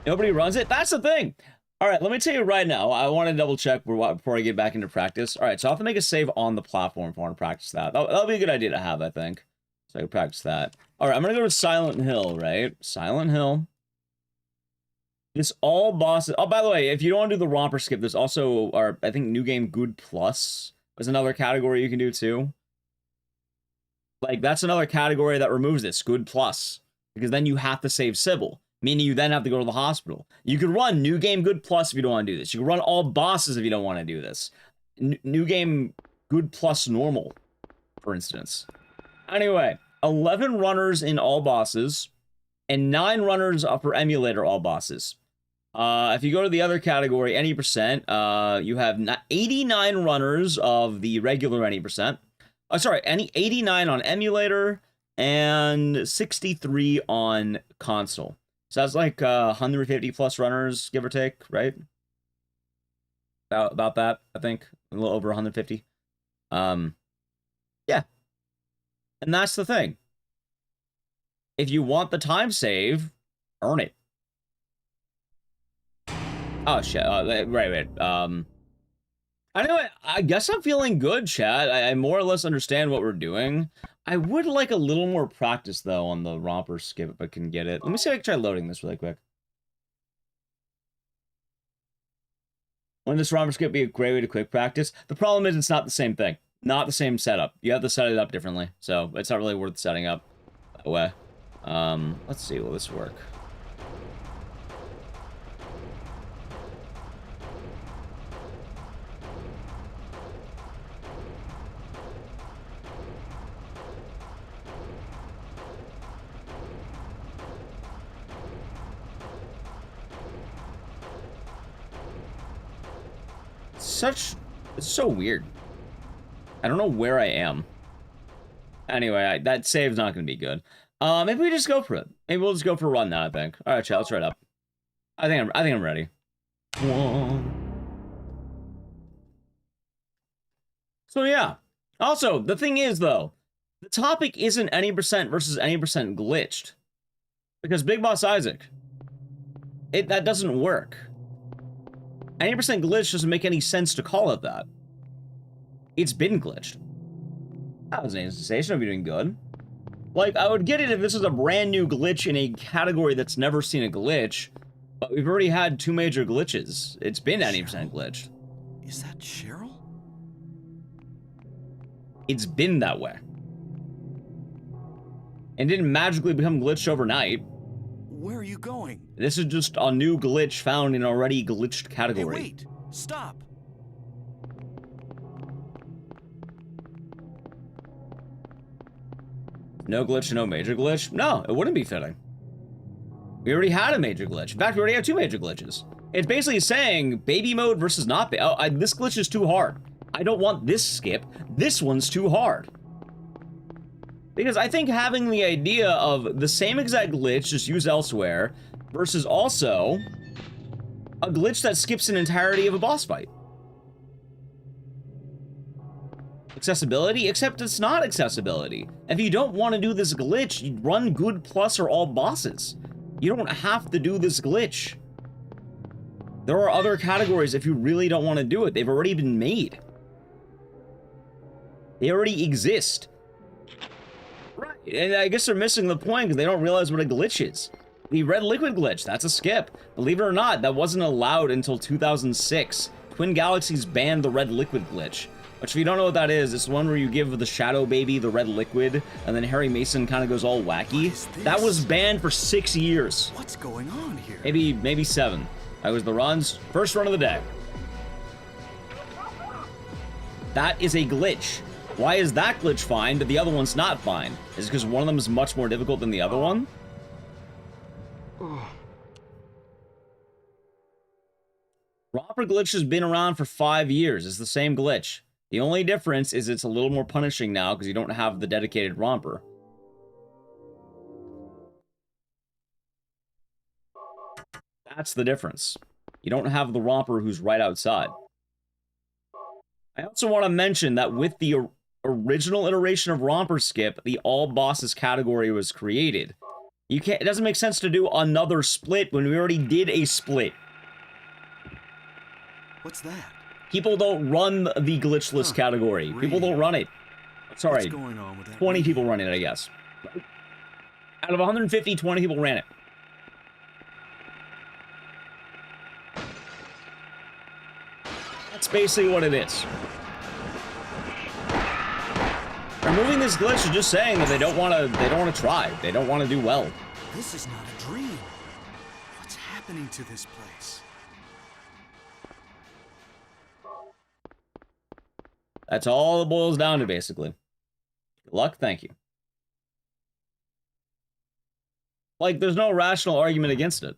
Nobody runs it. That's the thing. All right, let me tell you right now. I want to double check before I get back into practice. All right, so I'll have to make a save on the platform if I want to practice that. That'll be a good idea to have, I think. So I can practice that. All right, I'm gonna go to Silent Hill, right? Silent Hill. This all bosses. Oh, by the way, if you don't want to do the romper skip, there's also, I think, New Game Good Plus is another category you can do too. Like, that's another category that removes this, Good Plus. Because then you have to save Sybil, meaning you then have to go to the hospital. You could run New Game Good Plus if you don't want to do this. You can run all bosses if you don't want to do this. New Game Good Plus Normal, for instance. Anyway, 11 runners in all bosses, and 9 runners for emulator all bosses. If you go to the other category, any percent, you have 89 runners of the regular any percent. Sorry, 89 on emulator and 63 on console. So that's like 150 plus runners, give or take, right? About that, I think. A little over 150. Yeah. And that's the thing. If you want the time save, earn it. Oh, shit. Right. Anyway, I guess I'm feeling good, chat. I more or less understand what we're doing. I would like a little more practice, though, on the romper skip if I can get it. Let me see if I can try loading this really quick. Wouldn't this romper skip be a great way to quick practice? The problem is it's not the same thing. Not the same setup. You have to set it up differently. So it's not really worth setting up that way. Let's see, will this work? It's so weird. I don't know where I am. Anyway, that save's not gonna be good. Maybe we just go for it. Maybe we'll just go for a run now, I think. Alright, chat, let's try it up. I think I'm ready. So yeah. Also, the thing is though, the topic isn't any percent versus any percent glitched. Because Big Boss Isaac, that doesn't work. Any percent glitch doesn't make any sense to call it that. It's been glitched. That was an instantation of you doing good. Like, I would get it if this was a brand new glitch in a category that's never seen a glitch, but we've already had 2 major glitches. It's been 90% glitched. Is that Cheryl? It's been that way. And didn't magically become glitched overnight. Where are you going? This is just a new glitch found in an already glitched category. Hey, wait! Stop! No glitch, no major glitch? No, it wouldn't be fitting. We already had a major glitch. In fact, we already have 2 major glitches. It's basically saying baby mode versus not baby. Oh, this glitch is too hard. I don't want this skip. This one's too hard. Because I think having the idea of the same exact glitch just used elsewhere versus also a glitch that skips an entirety of a boss fight. Accessibility, except it's not accessibility. If you don't want to do this glitch, you run good plus or all bosses. You don't have to do this glitch. There are other categories if you really don't want to do it. They've already been made. They already exist. Right, and I guess they're missing the point because they don't realize what a glitch is. The red liquid glitch, that's a skip. Believe it or not, that wasn't allowed until 2006. Twin Galaxies banned the red liquid glitch. Which, if you don't know what that is, it's the one where you give the Shadow Baby the red liquid, and then Harry Mason kind of goes all wacky. That was banned for 6 years. What's going on here? Maybe 7. That was the runs. First run of the day. That is a glitch. Why is that glitch fine, but the other one's not fine? Is it because one of them is much more difficult than the other one? Romper glitch has been around for 5 years. It's the same glitch. The only difference is it's a little more punishing now because you don't have the dedicated romper. That's the difference. You don't have the romper who's right outside. I also want to mention that with the original iteration of romper skip, the all bosses category was created. It doesn't make sense to do another split when we already did a split. What's that? People don't run the glitchless category. People don't run it. Sorry, What's going on with that 20 radio? people run it, I guess. Out of 150, 20 people ran it. That's basically what it is. Removing this glitch is just saying that they don't want to try. They don't want to do well. This is not a dream. What's happening to this place? That's all it boils down to, basically. Good luck, thank you. Like, there's no rational argument against it.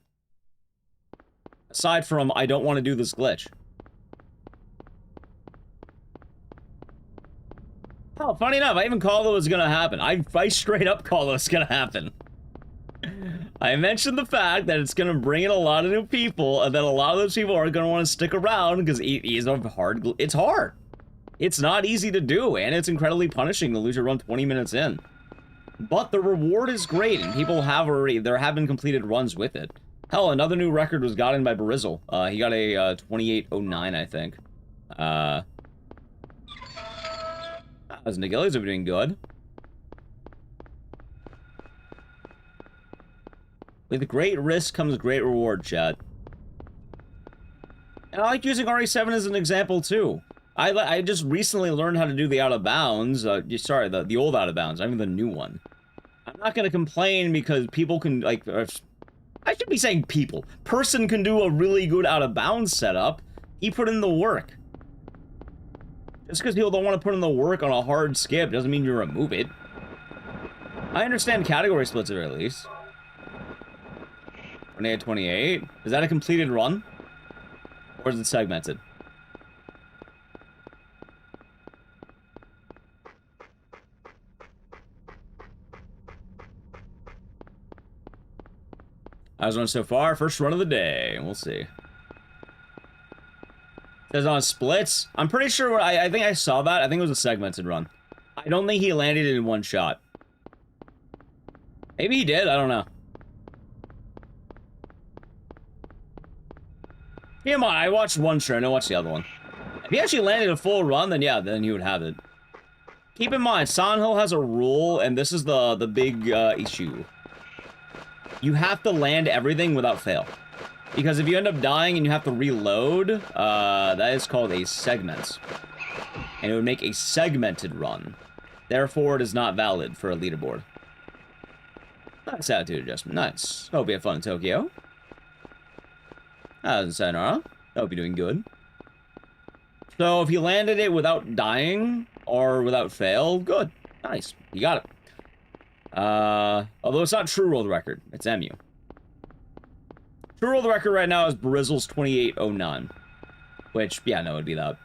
Aside from, I don't want to do this glitch. Oh, funny enough, I even called it was gonna happen. I straight up called it was gonna happen. I mentioned the fact that it's gonna bring in a lot of new people, and that a lot of those people are gonna want to stick around because it's hard. It's not easy to do, and it's incredibly punishing to lose your run 20 minutes in. But the reward is great, and people there have been completed runs with it. Hell, another new record was gotten by Barizzle. He got a 2809, I think. As Nagilli's are doing good. With great risk comes great reward, chat. And I like using RE7 as an example, too. I just recently learned how to do the out of bounds. Sorry, the old out of bounds, I mean the new one. I'm not gonna complain because people can, like, I should be saying people. Person can do a really good out of bounds setup. He put in the work. Just because people don't want to put in the work on a hard skip doesn't mean you remove it. I understand category splits at least. 28, 28. Is that a completed run? Or is it segmented? I was on so far. First run of the day. We'll see. Says on splits. I'm pretty sure. I think I saw that. I think it was a segmented run. I don't think he landed it in one shot. Maybe he did. I don't know. Yeah, I watched one show. I don't watch the other one. If he actually landed a full run, then yeah, then he would have it. Keep in mind, Silent Hill has a rule, and this is the big issue. You have to land everything without fail. Because if you end up dying and you have to reload, that is called a segment. And it would make a segmented run. Therefore, it is not valid for a leaderboard. Nice attitude adjustment. Nice. Hope you have fun in Tokyo. Sayonara. Hope you're doing good. So, if you landed it without dying, or without fail, good. Nice. You got it. Although it's not true world record. It's MU. True world record right now is Brizzle's 2809. Which, yeah, no, it'd be that.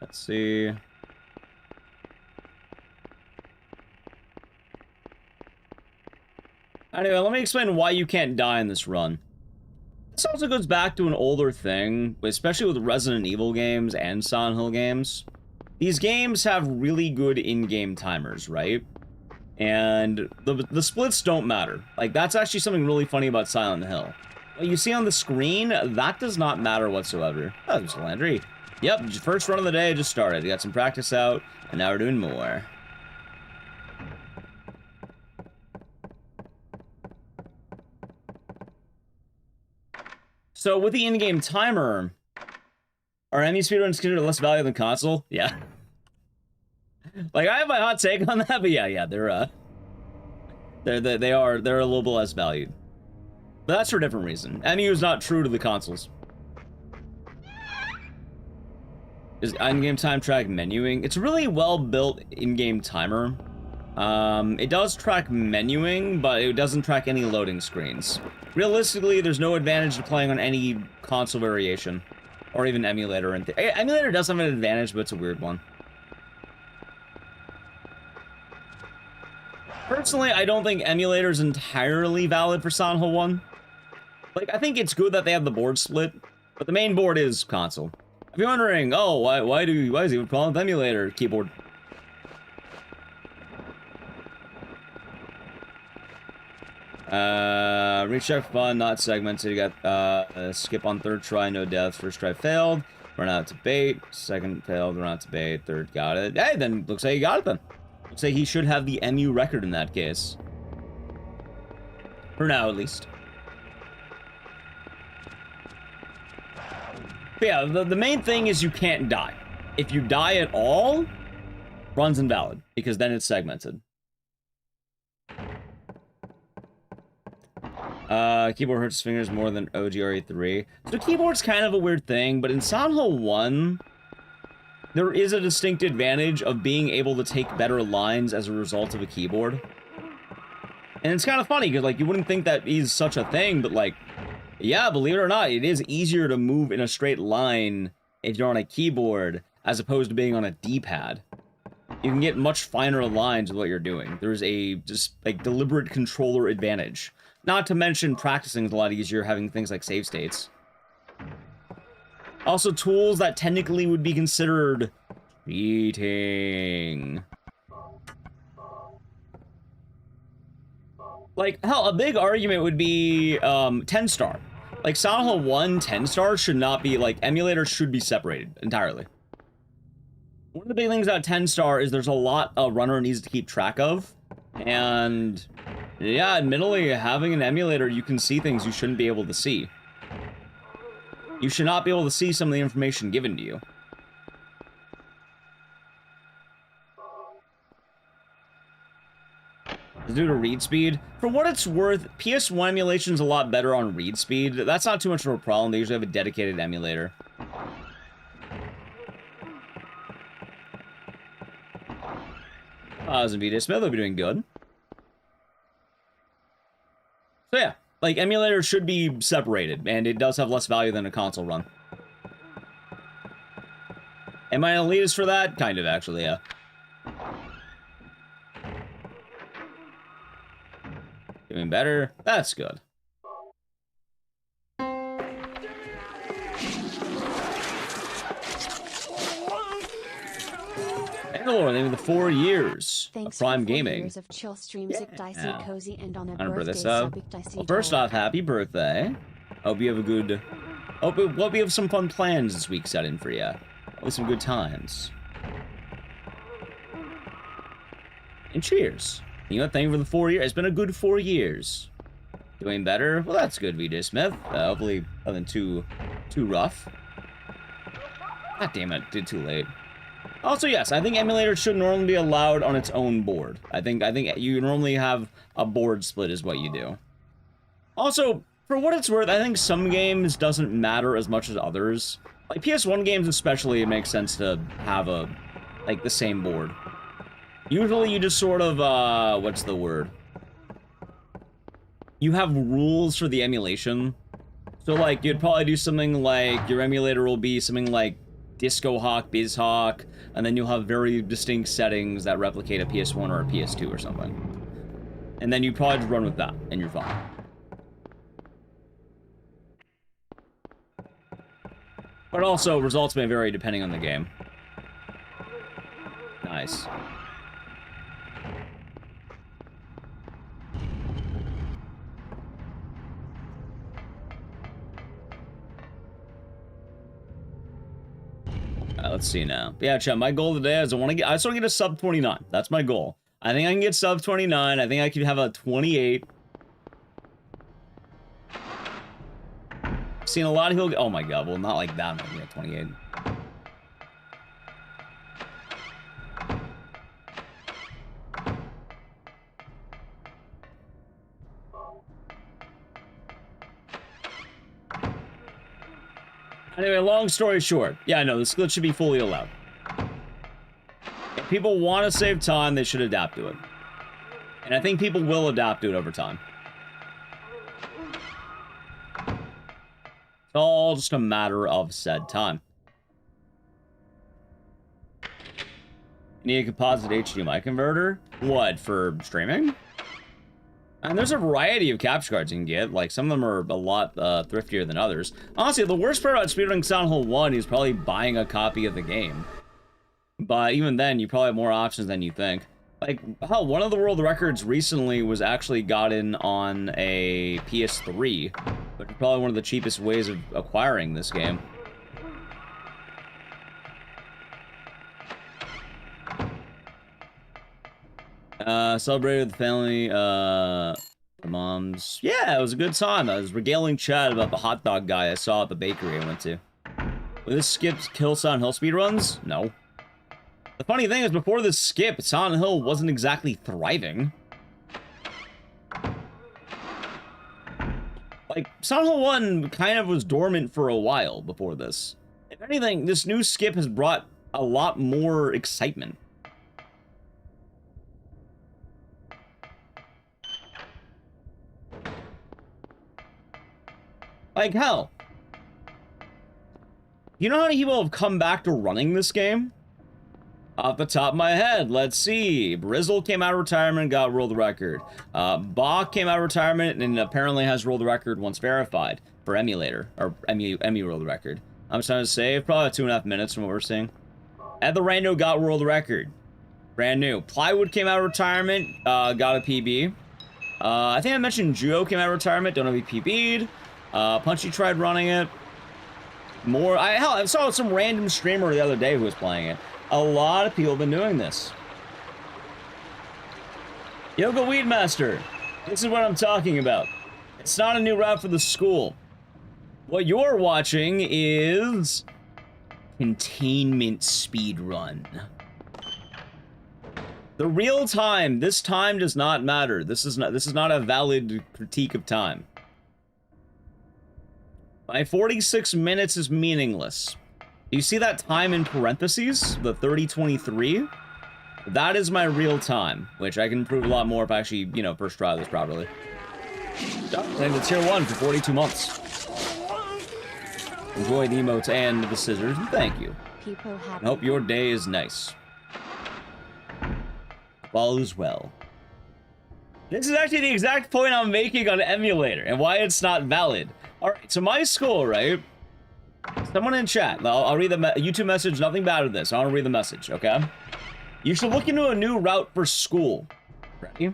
Let's see. Anyway, let me explain why you can't die in this run. This also goes back to an older thing, especially with Resident Evil games and Silent Hill games. These games have really good in-game timers, right? And the splits don't matter. Like, that's actually something really funny about Silent Hill. What you see on the screen, that does not matter whatsoever. Oh, there's Landry. Yep, first run of the day just started. We got some practice out, and now we're doing more. So, with the in-game timer, are MU speedruns considered less valuable than console? Yeah. Like, I have my hot take on that, but yeah, they're a little bit less valued. But that's for a different reason. MU is not true to the consoles. Is in-game time track menuing? It's a really well-built in-game timer. It does track menuing, but it doesn't track any loading screens. Realistically, there's no advantage to playing on any console variation, or even emulator. And emulator does have an advantage, but it's a weird one. Personally, I don't think emulator is entirely valid for Silent Hill 1. Like, I think it's good that they have the board split, but the main board is console. If you're wondering, oh, why is he calling it emulator keyboard? Recheck fun, not segmented. You got skip on third try, no death. First try failed. Run out to bait. Second failed. Run out to bait. Third got it. Hey, then looks like he got it then. Looks like he should have the MU record in that case. For now, at least. But yeah, the main thing is you can't die. If you die at all, run's invalid, because then it's segmented. Keyboard hurts his fingers more than OGRE3. So keyboard's kind of a weird thing, but in Silent Hill 1, there is a distinct advantage of being able to take better lines as a result of a keyboard. And it's kind of funny, because, like, you wouldn't think that is such a thing, but, like, yeah, believe it or not, it is easier to move in a straight line if you're on a keyboard, as opposed to being on a D-pad. You can get much finer lines with what you're doing. There's a, just, like, deliberate controller advantage. Not to mention, practicing is a lot easier, having things like save states. Also, tools that technically would be considered cheating. Like, hell, a big argument would be 10-star. Like, Silent Hill 1 10-star should not be, like, emulators should be separated entirely. One of the big things about 10-star is there's a lot a runner needs to keep track of. And, yeah, admittedly, having an emulator, you can see things you shouldn't be able to see. You should not be able to see some of the information given to you. Due to read speed. For what it's worth, PS1 emulation's a lot better on read speed. That's not too much of a problem. They usually have a dedicated emulator. Ecdycis Smith will be doing good. So yeah, like, emulators should be separated, and it does have less value than a console run. Am I an elitist for that? Kind of, actually, yeah. Doing better. That's good. Hello, name of the 4 years Thanks of Prime for 4 Gaming. years of chill streams, Ecdycis, cozy, and on a On a birthday sub. sub, Ecdycis. Well, first off, happy birthday. Hope you have a good... Hope we have some fun plans this week set in for you. Hope some good times. And cheers. You know, thank you for the 4 years. It's been a good 4 years. Doing better? Well, that's good, VJ Smith. Hopefully nothing too rough. God damn it, did too late. Also, yes, I think emulators should normally be allowed on its own board. I think you normally have a board split is what you do. Also, for what it's worth, I think some games doesn't matter as much as others. Like PS1 games especially, it makes sense to have the same board. Usually you just sort of, what's the word? You have rules for the emulation. So, like, you'd probably do something like, your emulator will be something like Disco Hawk, Biz Hawk, and then you'll have very distinct settings that replicate a PS1 or a PS2 or something. And then you probably just run with that, and you're fine. But also, results may vary depending on the game. Nice. Let's see now. But yeah, chat, my goal today is I just want to get a sub 29. That's my goal. I think I can get sub 29. I think I could have a 28. I've seen a lot of people. Oh my god, well, not like that. I'm at 28. Anyway, long story short. Yeah, no, this glitch should be fully allowed. If people want to save time, they should adapt to it. And I think people will adapt to it over time. It's all just a matter of said time. You need a composite HDMI converter? What, for streaming? And there's a variety of capture cards you can get. Like, some of them are a lot thriftier than others. Honestly, the worst part about speedrunning Silent Hill 1 is probably buying a copy of the game. But even then, you probably have more options than you think. Like, hell, one of the world records recently was actually gotten on a PS3, which is probably one of the cheapest ways of acquiring this game. Celebrated with the family, the moms. Yeah, it was a good time. I was regaling Chad about the hot dog guy I saw at the bakery I went to. Will this skip kill Silent Hill speedruns? No. The funny thing is, before this skip, Silent Hill wasn't exactly thriving. Like, Silent Hill 1 kind of was dormant for a while before this. If anything, this new skip has brought a lot more excitement. Like, hell. You know how many people have come back to running this game? Off the top of my head, let's see. Brizzle came out of retirement and got world record. Bach came out of retirement and apparently has world record once verified for emulator, or Emu world record. I'm trying to save, probably 2.5 minutes from what we're seeing. Ed the Rando got world record. Brand new. Plywood came out of retirement, got a PB. I think I mentioned Juo came out of retirement, don't know if he PB'd. Punchy tried running it. Hell, I saw some random streamer the other day who was playing it. A lot of people have been doing this. Yoga Weedmaster, this is what I'm talking about. It's not a new route for the school. What you're watching is Containment Speedrun. The real time, this time does not matter. This is not a valid critique of time. My 46 minutes is meaningless. You see that time in parentheses? The 30:23? That is my real time, which I can improve a lot more if I actually, you know, first try this properly. And it's tier 1 for 42 months. Enjoy the emotes and the scissors, and thank you. People I happy. hope your day is nice. All is well. This is actually the exact point I'm making on emulator and why it's not valid. Alright, so my school, right? Someone in chat, I'll read the YouTube message, nothing bad with this. I want to read the message, okay? You should look into a new route for school. Ready?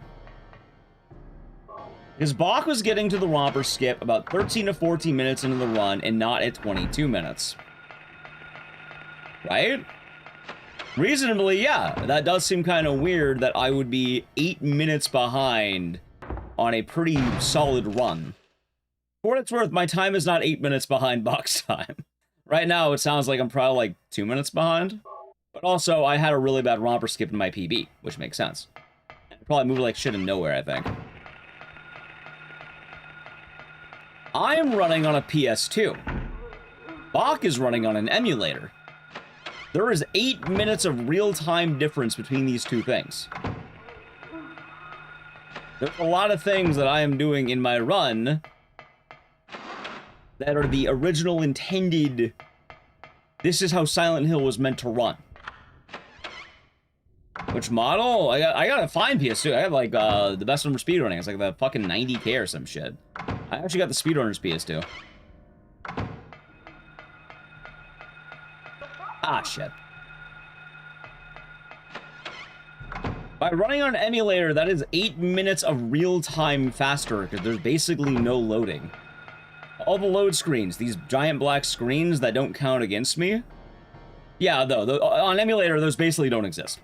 Because Bach was getting to the romper skip about 13 to 14 minutes into the run and not at 22 minutes. Right? Reasonably, yeah. That does seem kind of weird that I would be 8 minutes behind on a pretty solid run. For what it's worth, my time is not 8 minutes behind Bach's time. Right now, it sounds like I'm probably like 2 minutes behind. But also, I had a really bad romper skip in my PB, which makes sense. I probably moved like shit in nowhere, I think. I am running on a PS2. Bach is running on an emulator. There is 8 minutes of real-time difference between these two things. There's a lot of things that I am doing in my run that are the original intended, this is how Silent Hill was meant to run. Which model? I got a fine PS2. I have like the best one for speedrunning. It's like the fucking 90K or some shit. I actually got the speedrunner's PS2. Ah, shit. By running on an emulator, that is 8 minutes of real-time faster, because there's basically no loading. All the load screens, these giant black screens that don't count against me. Yeah, though, on emulator, those basically don't exist.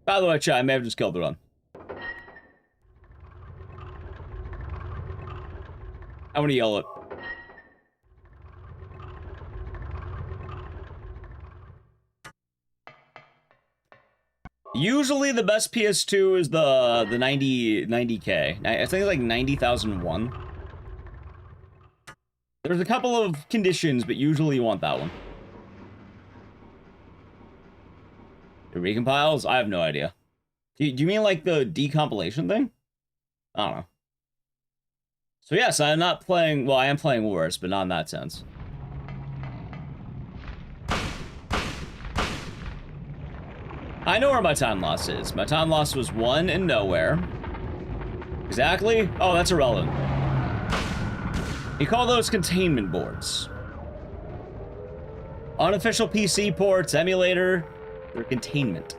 By the way, chat, I may have just killed the run. I want to yell it. Usually the best PS2 is the 90K. I think it's like 90,001. There's a couple of conditions, but usually you want that one. It recompiles? I have no idea. Do you mean like the decompilation thing? I don't know. So yes, I'm not playing, well, I am playing worse, but not in that sense. I know where my time loss is. My time loss was 1 and nowhere. Exactly? Oh, that's irrelevant. You call those containment boards. Unofficial PC ports, emulator, they're containment.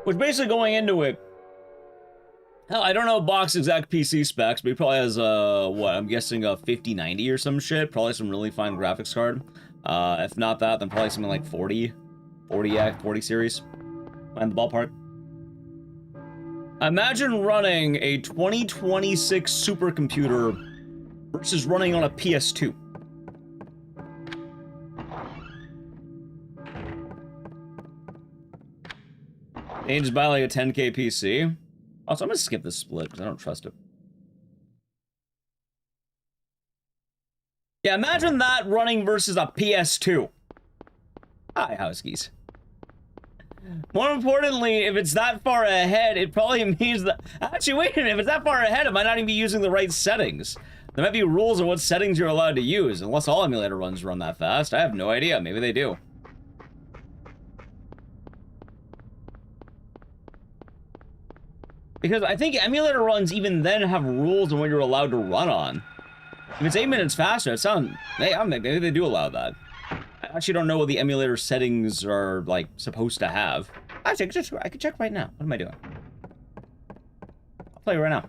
Which basically going into it, hell, I don't know Bach's exact PC specs, but he probably has what, I'm guessing a 5090 or some shit, probably some really fine graphics card. If not that, then probably something like 40 series, in the ballpark. Imagine running a 2026 supercomputer versus running on a PS2. And just buy like a 10K PC. Also, I'm gonna skip this split because I don't trust it. Yeah, imagine that running versus a PS2. Hi, Housekeys. More importantly, if it's that far ahead, it probably means that... Actually, wait a minute. If it's that far ahead, it might not even be using the right settings. There might be rules on what settings you're allowed to use, unless all emulator runs run that fast. I have no idea. Maybe they do. Because I think emulator runs even then have rules on what you're allowed to run on. If it's 8 minutes faster, it sounds... Hey, maybe they do allow that. I actually don't know what the emulator settings are, like, supposed to have. Actually, I could check right now. What am I doing? I'll play right now.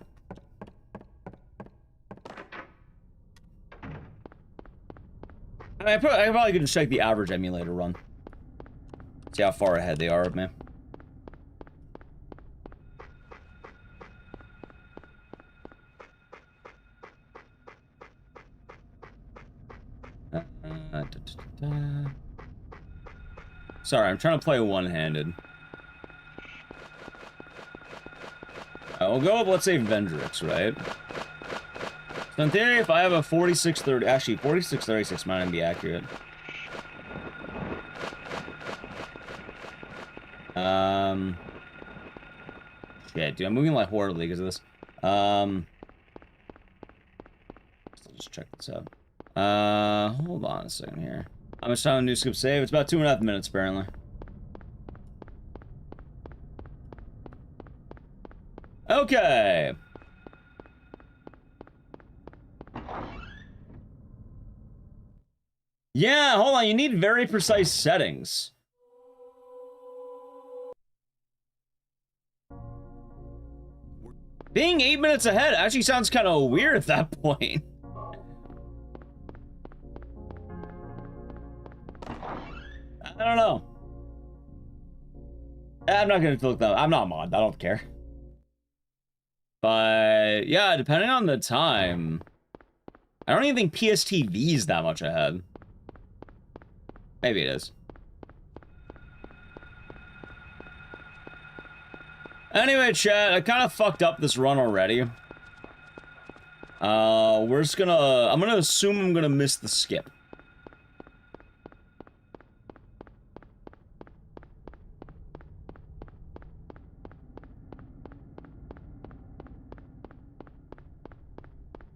I probably could just check the average emulator run. See how far ahead they are of me. Sorry, I'm trying to play one-handed. We'll go with, let's say, Vendrix, right? So in theory, if I have a 4630, actually, 4636 might not be accurate. Shit, dude, I'm moving like horribly because of this. Let's just check this out. Hold on a second here. How much time to skip save? It's about 2.5 minutes, apparently. Okay. Yeah, hold on. You need very precise settings. Being 8 minutes ahead actually sounds kind of weird at that point. I don't know. I'm not gonna look that. I'm not a mod. I don't care. But yeah, depending on the time, I don't even think PSTV is that much ahead. Maybe it is. Anyway, chat, I kind of fucked up this run already. We're just gonna... I'm gonna assume I'm gonna miss the skip.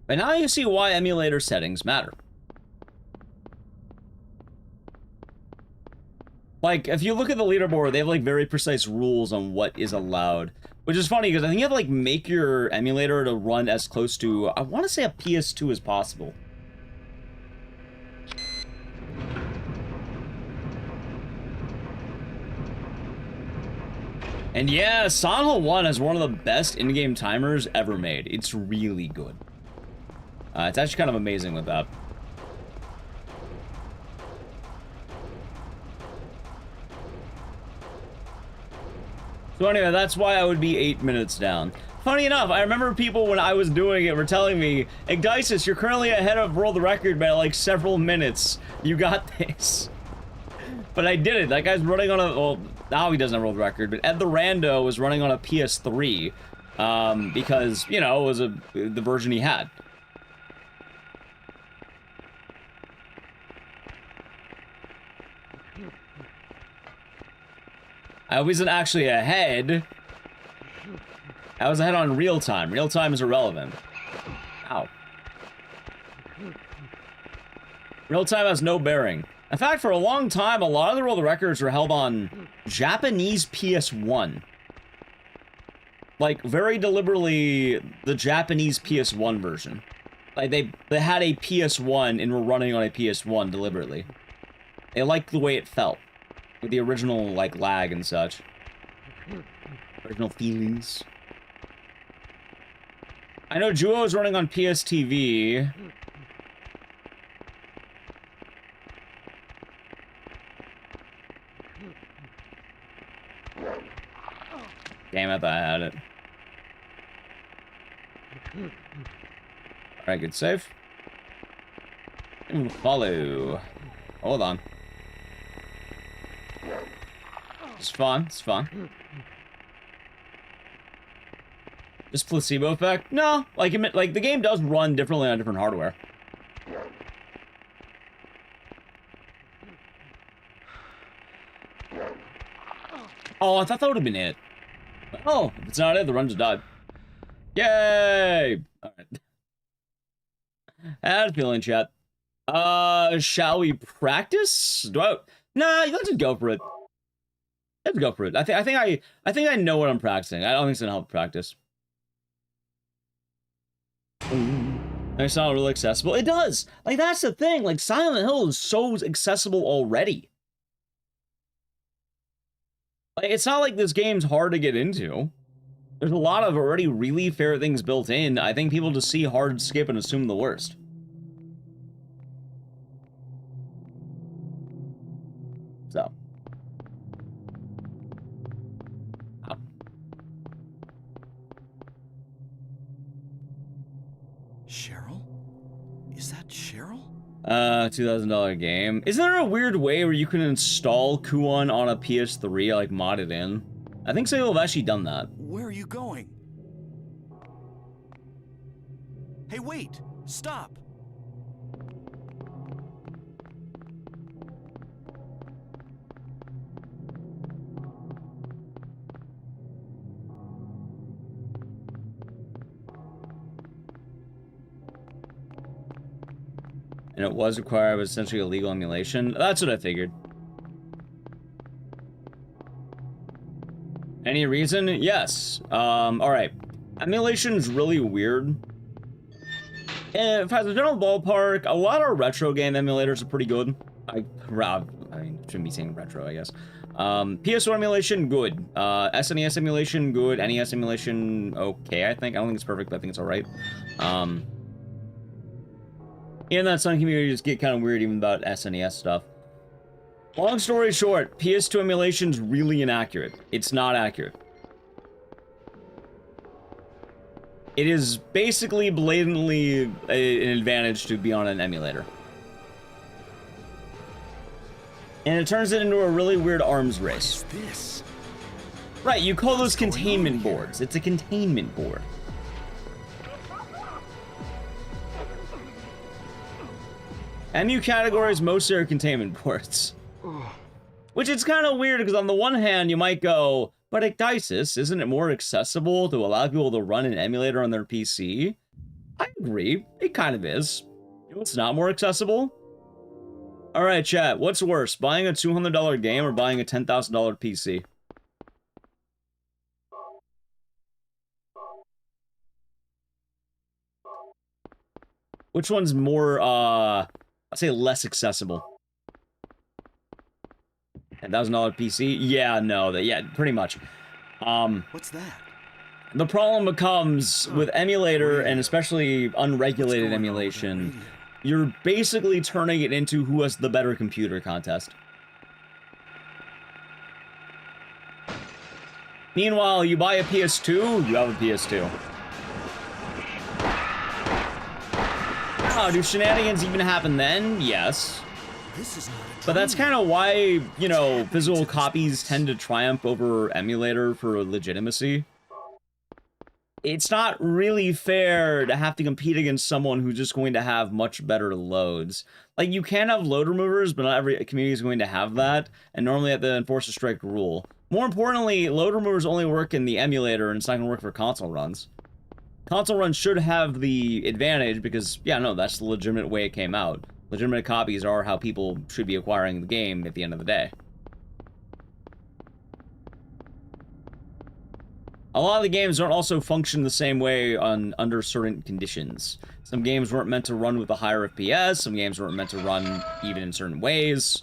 But now you see why emulator settings matter. Like, if you look at the leaderboard, they have, like, very precise rules on what is allowed. Which is funny, because I think you have to, like, make your emulator to run as close to, I want to say, a PS2 as possible. And yeah, Silent Hill 1 has one of the best in-game timers ever made. It's really good. It's actually kind of amazing with that. So anyway, that's why I would be 8 minutes down. Funny enough, I remember people when I was doing it were telling me, Ecdycis, you're currently ahead of world record by like several minutes. You got this. But I did it. That guy's running on a, well, now he doesn't have world record, but Ed the Rando was running on a PS3 because, you know, it was the version he had. I wasn't actually ahead. I was ahead on real time. Real time is irrelevant. Ow. Real time has no bearing. In fact, for a long time, a lot of the world records were held on Japanese PS1. Like, very deliberately, the Japanese PS1 version. Like, they had a PS1 and were running on a PS1 deliberately. They liked the way it felt. With the original, like, lag and such. Original feelings. I know Juo is running on PSTV. Damn it, I had it. Alright, good save. Follow. Hold on. It's fun, it's fun. Just placebo effect? No, like the game does run differently on different hardware. Oh, I thought that would have been it. Oh, if it's not it, the run just died. Yay! Alright. I had a feeling, chat. Shall we practice? Nah, let's just go for it. Let's go for it. I think I know what I'm practicing. I don't think it's gonna help practice. It's not really accessible. It does. Like, that's the thing. Like, Silent Hill is so accessible already. Like, it's not like this game's hard to get into. There's a lot of already really fair things built in. I think people just see hard skip and assume the worst. So. Ow. Cheryl? Is that Cheryl? $2,000 game. Isn't there a weird way where you can install Kuon on a PS3, like mod it in? I think some people have actually done that. Where are you going? Hey, wait! Stop! And it was required, but essentially illegal emulation. That's what I figured. Any reason? Yes. Alright. Emulation is really weird. And as a general ballpark, a lot of retro game emulators are pretty good. I mean, shouldn't be saying retro, I guess. PS1 emulation, good. SNES emulation, good. NES emulation, okay, I think. I don't think it's perfect, but I think it's alright. And that some communities get kind of weird even about SNES stuff. Long story short, PS2 emulation's really inaccurate. It's not accurate. It is basically blatantly an advantage to be on an emulator. And it turns it into a really weird arms race. What is this? Right, you call those containment boards. It's a containment board. MU categories mostly are containment boards. Which is kind of weird, because on the one hand, you might go, but Ecdycis, isn't it more accessible to allow people to run an emulator on their PC? I agree, it kind of is. You know what's not more accessible? Alright, chat, what's worse, buying a $200 game or buying a $10,000 PC? Which one's more, I'd say less accessible? $10,000 PC? Yeah, no, yeah, pretty much. What's that? The problem becomes with emulator, and especially unregulated emulation, you're basically turning it into who has the better computer contest. Meanwhile, you buy a PS2, you have a PS2. Oh, do shenanigans even happen then? Yes. This is not a But that's dream. kind of why, you know, physical copies tend to triumph over emulator for legitimacy. It's not really fair to have to compete against someone who's just going to have much better loads. Like, you can have load removers, but not every community is going to have that, and normally have to enforce a strict rule. More importantly, load removers only work in the emulator, and it's not going to work for console runs. Console runs should have the advantage because, yeah, no, that's the legitimate way it came out. Legitimate copies are how people should be acquiring the game at the end of the day. A lot of the games don't also function the same way under certain conditions. Some games weren't meant to run with a higher FPS, some games weren't meant to run even in certain ways.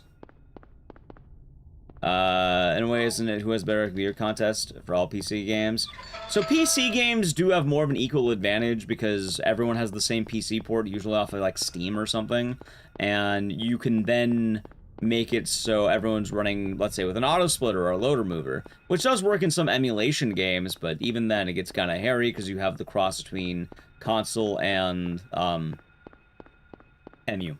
Anyway, isn't it who has better computer contest for all PC games? So PC games do have more of an equal advantage because everyone has the same PC port, usually off of like Steam or something, and you can then make it so everyone's running, let's say, with an auto splitter or a load remover, which does work in some emulation games, but even then it gets kind of hairy because you have the cross between console and MU.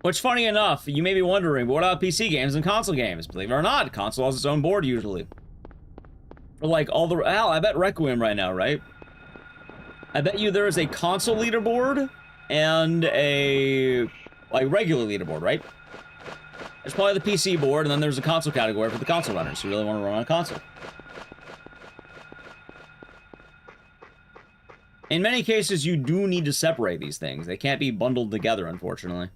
Which, funny enough, you may be wondering, but what about PC games and console games? Believe it or not, console has its own board usually. For like all the... Hell, I bet Requiem right now, right? I bet you there is a console leaderboard and a like regular leaderboard, right? There's probably the PC board, and then there's a console category for the console runners who really want to run on a console. In many cases, you do need to separate these things. They can't be bundled together, unfortunately.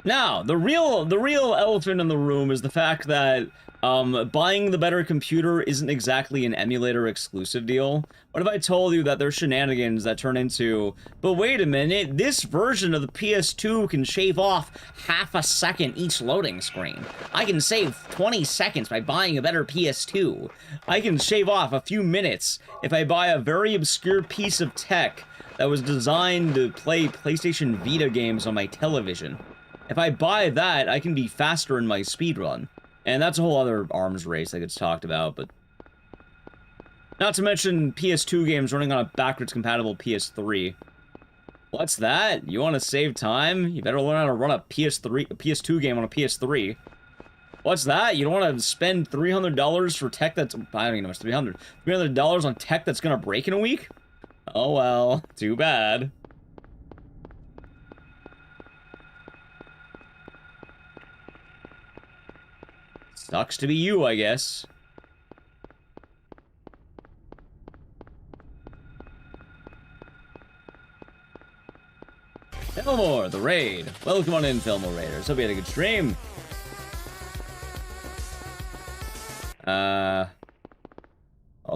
Now, the real elephant in the room is the fact that buying the better computer isn't exactly an emulator exclusive deal. What if I told you that there's shenanigans that turn into, but wait a minute, this version of the PS2 can shave off half a second each loading screen. I can save 20 seconds by buying a better PS2. I can shave off a few minutes if I buy a very obscure piece of tech that was designed to play PlayStation Vita games on my television. If I buy that, I can be faster in my speedrun. And that's a whole other arms race that gets talked about, but... Not to mention PS2 games running on a backwards compatible PS3. What's that? You want to save time? You better learn how to run a PS2 game on a PS3. What's that? You don't want to spend $300 for tech that's... I don't even know what's $300. $300 on tech that's gonna break in a week? Oh well, too bad. Sucks to be you, I guess. Fillmore, the raid. Welcome on in, Fillmore Raiders. Hope you had a good stream. Hold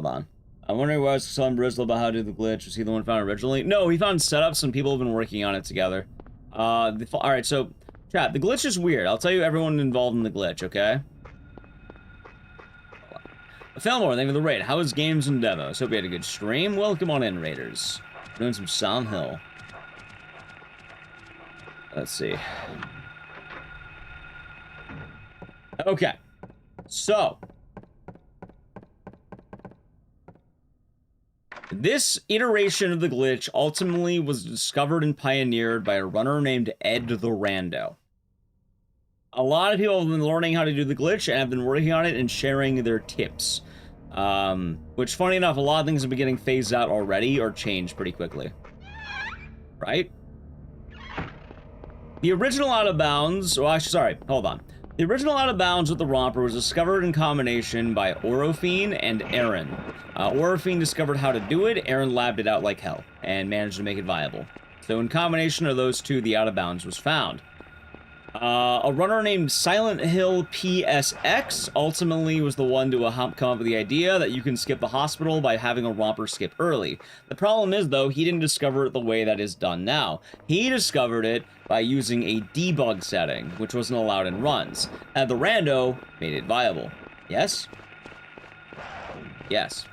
on. I'm wondering why I was telling Brizzle about how to do the glitch. Was he the one found originally? No, he found setups and people have been working on it together. Alright, so, chat, the glitch is weird. I'll tell you everyone involved in the glitch, okay? Fillmore, thank you for the raid. How is games and demos? Hope you had a good stream. Welcome on in, Raiders. Doing some Silent Hill. Let's see. Okay. So. This iteration of the glitch ultimately was discovered and pioneered by a runner named Ed the Rando. A lot of people have been learning how to do the glitch and have been working on it and sharing their tips. Which, funny enough, a lot of things have been getting phased out already or changed pretty quickly. Right? The original Out of Bounds, well, actually, sorry, hold on. The original Out of Bounds with the Romper was discovered in combination by Orofine and Aaron. Orofine discovered how to do it, Aaron labbed it out like hell, and managed to make it viable. So in combination of those two, the Out of Bounds was found. A runner named Silent Hill PSX ultimately was the one to come up with the idea that you can skip the hospital by having a romper skip early. The problem is, though, he didn't discover it the way that is done now. He discovered it by using a debug setting, which wasn't allowed in runs. And the rando made it viable. Yes? Yes.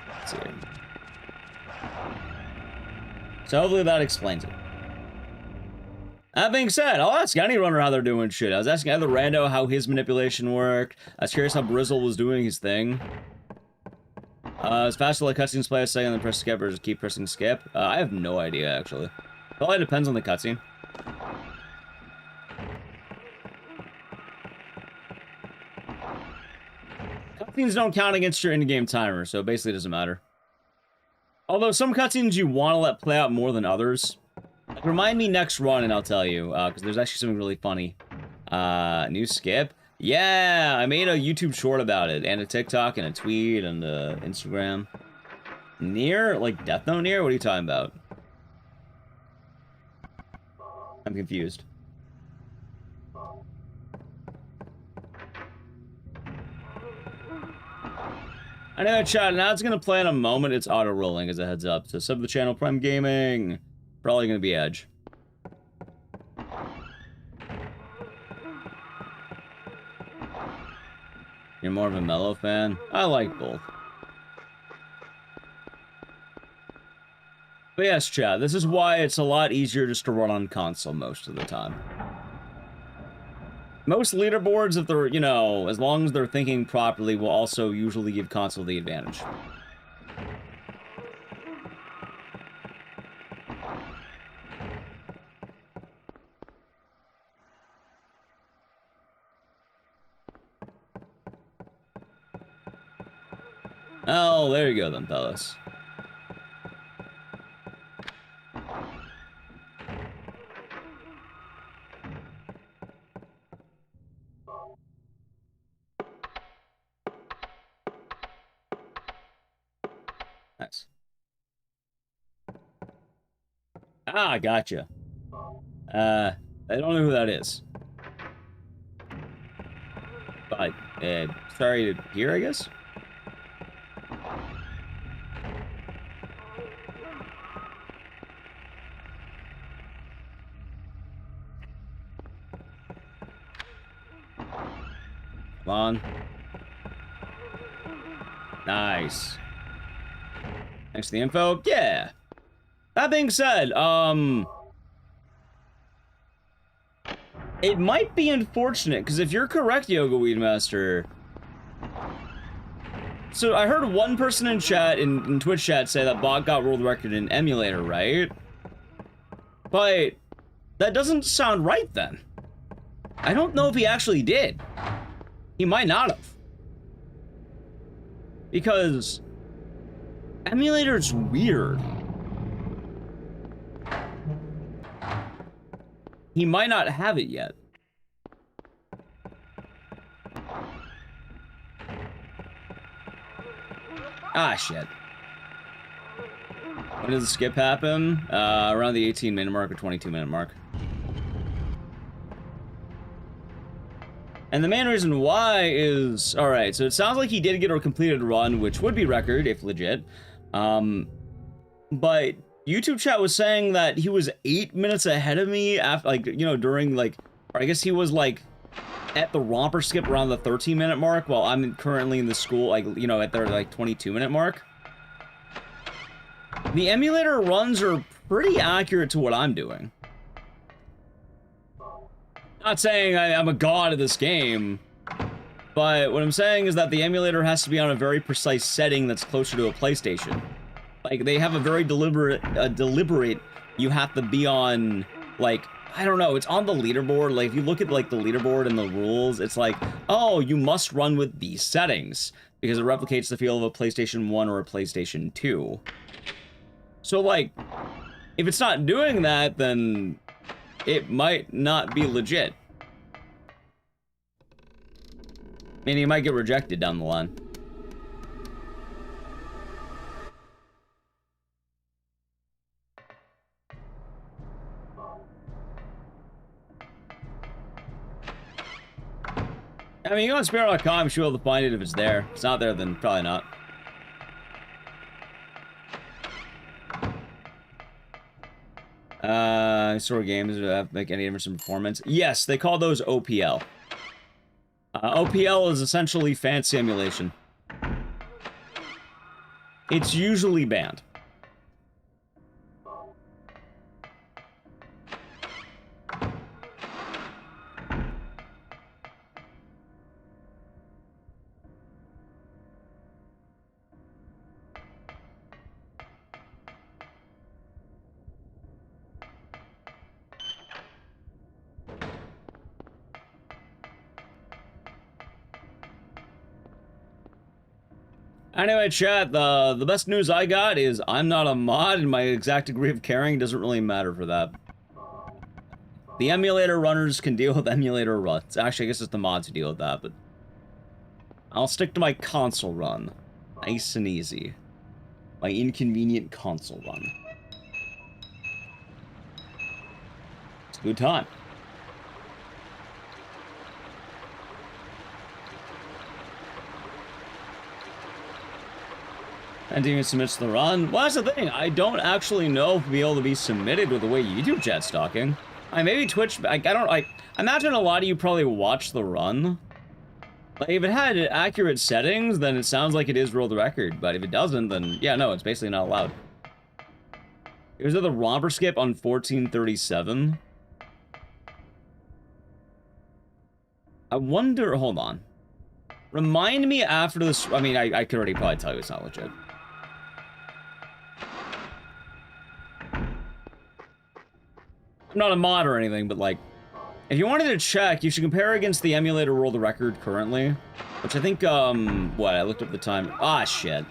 Let's see. So hopefully that explains it. That being said, I'll ask any runner how they're doing shit. I was asking other rando how his manipulation worked. I was curious how Brizzle was doing his thing. It's faster to let cutscenes play a second than press skip or just keep pressing skip. I have no idea, actually. Probably depends on the cutscene. Cutscenes don't count against your in-game timer, so it basically doesn't matter. Although some cutscenes you want to let play out more than others. Like, remind me next run and I'll tell you, because there's actually something really funny. New skip? Yeah, I made a YouTube short about it, and a TikTok, and a tweet, and Instagram. Near? Like Death Note Near? What are you talking about? I'm confused. I know, chat, now it's gonna play in a moment. It's auto-rolling as a heads up. So sub the channel, Prime Gaming. Probably gonna be Edge. You're more of a mellow fan? I like both. But yes, chat, this is why it's a lot easier just to run on console most of the time. Most leaderboards, if they're, you know, as long as they're thinking properly, will also usually give console the advantage. Oh, there you go then, fellas. Nice. Ah, gotcha. I don't know who that is. But, sorry to hear, I guess? Come on. Nice. Thanks for the info. Yeah. That being said, it might be unfortunate, because if you're correct, Yoga Weedmaster. So I heard one person in chat, in Twitch chat, say that Bot got world record in emulator, right? But that doesn't sound right then. I don't know if he actually did. He might not have. Because emulator's weird. he might not have it yet. Ah, shit. When does the skip happen? Around the 18-minute mark or 22-minute mark. And the main reason why is... Alright, so it sounds like he did get a completed run, which would be record, if legit. But YouTube chat was saying that he was 8 minutes ahead of me after, like, you know, during, like... Or I guess he was, like, at the romper skip around the 13-minute mark, while I'm currently in the school, like, you know, at their, like, 22-minute mark. The emulator runs are pretty accurate to what I'm doing. Not saying I'm a god of this game, but what I'm saying is that the emulator has to be on a very precise setting that's closer to a PlayStation. Like, they have a very deliberate, you have to be on, like, I don't know, it's on the leaderboard. Like, if you look at, like, the leaderboard and the rules, it's like, oh, you must run with these settings, because it replicates the feel of a PlayStation 1 or a PlayStation 2. So, like, if it's not doing that, then it might not be legit. Meaning it might get rejected down the line. I mean, you go on Speedruns.com, you should be able to find it if it's there. If it's not there, then probably not. Sort of games that make any difference in performance? Yes, they call those OPL. OPL is essentially fan simulation. It's usually banned. Anyway, chat, the best news I got is I'm not a mod, and my exact degree of caring doesn't really matter for that. The emulator runners can deal with emulator runs. Actually, I guess it's the mods who deal with that, but... I'll stick to my console run. Nice and easy. My inconvenient console run. It's a good time. And even submits the run. Well, that's the thing. I don't actually know if we'll be able to be submitted with the way YouTube chat's talking. Maybe Twitch. I imagine a lot of you probably watch the run. Like, if it had accurate settings, then it sounds like it is world record. But if it doesn't, then yeah, no, it's basically not allowed. Here's the romper skip on 1437. I wonder. Hold on. Remind me after this. I mean, I could already probably tell you it's not legit. I'm not a mod or anything, but like, if you wanted to check, you should compare against the emulator world record currently, which I think, what, I looked up the time. Ah, shit.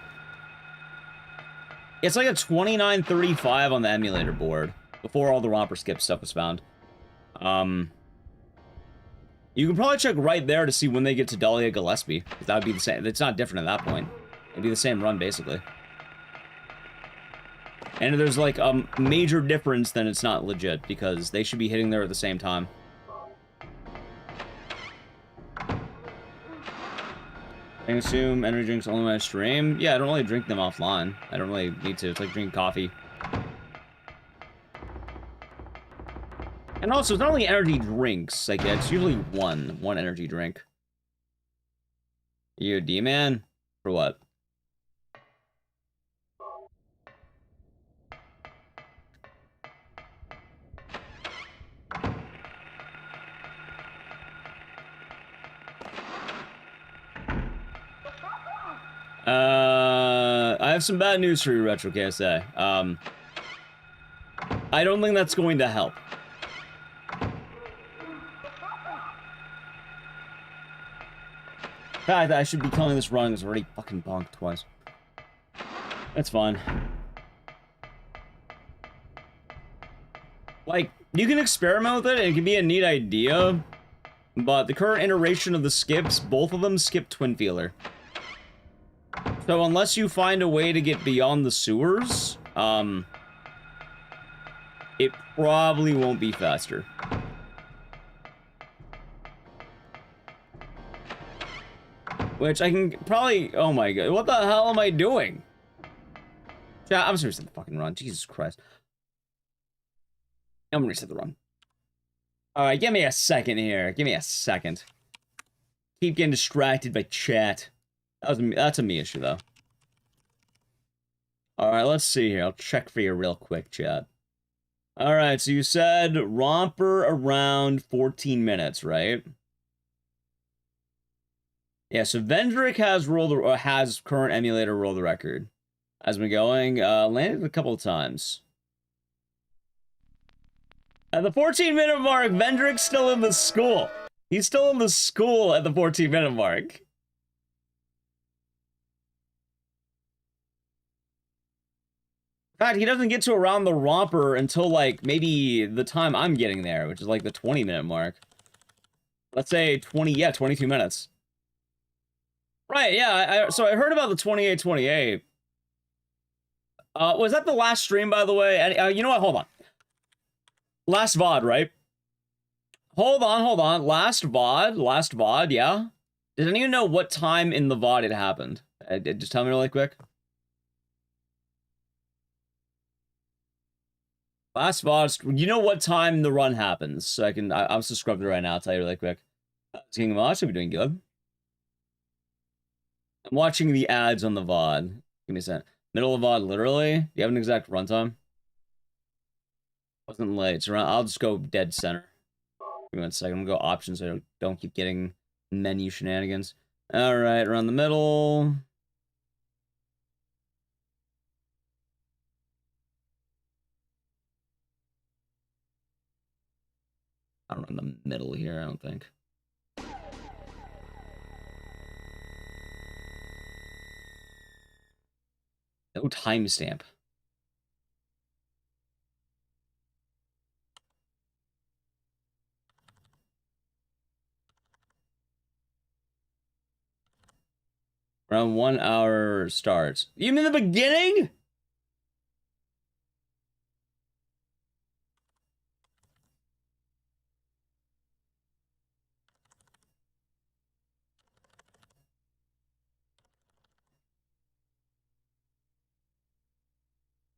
It's like a 29:35 on the emulator board, before all the romper skip stuff was found. You can probably check right there to see when they get to Dahlia Gillespie, because that would be the same. It's not different at that point. It'd be the same run, basically. And if there's, like, a major difference, then it's not legit, because they should be hitting there at the same time. I assume energy drinks only when I stream? Yeah, I don't really drink them offline. I don't really need to. It's like drinking coffee. And also, it's not only energy drinks. Like, it's usually one energy drink. You a D-man? For what? I have some bad news for you, Retro KSA. I don't think that's going to help. In fact, I should be calling this wrong, because I've already fucking bonked twice. That's fine. Like, you can experiment with it, and it can be a neat idea, but the current iteration of the skips, both of them skip Twin Feeler. So unless you find a way to get beyond the sewers, it probably won't be faster. Which I can probably... Oh my god, what the hell am I doing? Chat, I'm seriously the fucking run. Jesus Christ. I'm gonna reset the run. Alright, give me a second here. Give me a second. Keep getting distracted by chat. That's a me issue, though. Alright, let's see here. I'll check for you real quick, chat. Alright, so you said romper around 14 minutes, right? Yeah, so Vendrick has current emulator world record. Has been going, landed a couple of times. At the 14-minute mark, Vendrick's still in the school. He's still in the school at the 14-minute mark. In fact, he doesn't get to around the romper until, like, maybe the time I'm getting there, which is, like, the 20-minute mark. Let's say 22 minutes. Right, yeah, so I heard about the 2828. Was that the last stream, by the way? You know what, hold on. Last VOD, right? Hold on. Last VOD, yeah? Does anyone know what time in the VOD it happened? Just tell me really quick. Last VOD, you know what time the run happens? So I'm subscribed to it right now, I'll tell you really quick. King of Mosh, should be doing good. I'm watching the ads on the VOD. Give me a second. Middle of VOD, literally? Do you have an exact runtime? Wasn't late. It's around. I'll just go dead center. Give me 1 second. I'm gonna go options so I don't keep getting menu shenanigans. Alright, around the middle. I don't know, in the middle here, I don't think. No timestamp. Around 1 hour starts. You mean the beginning?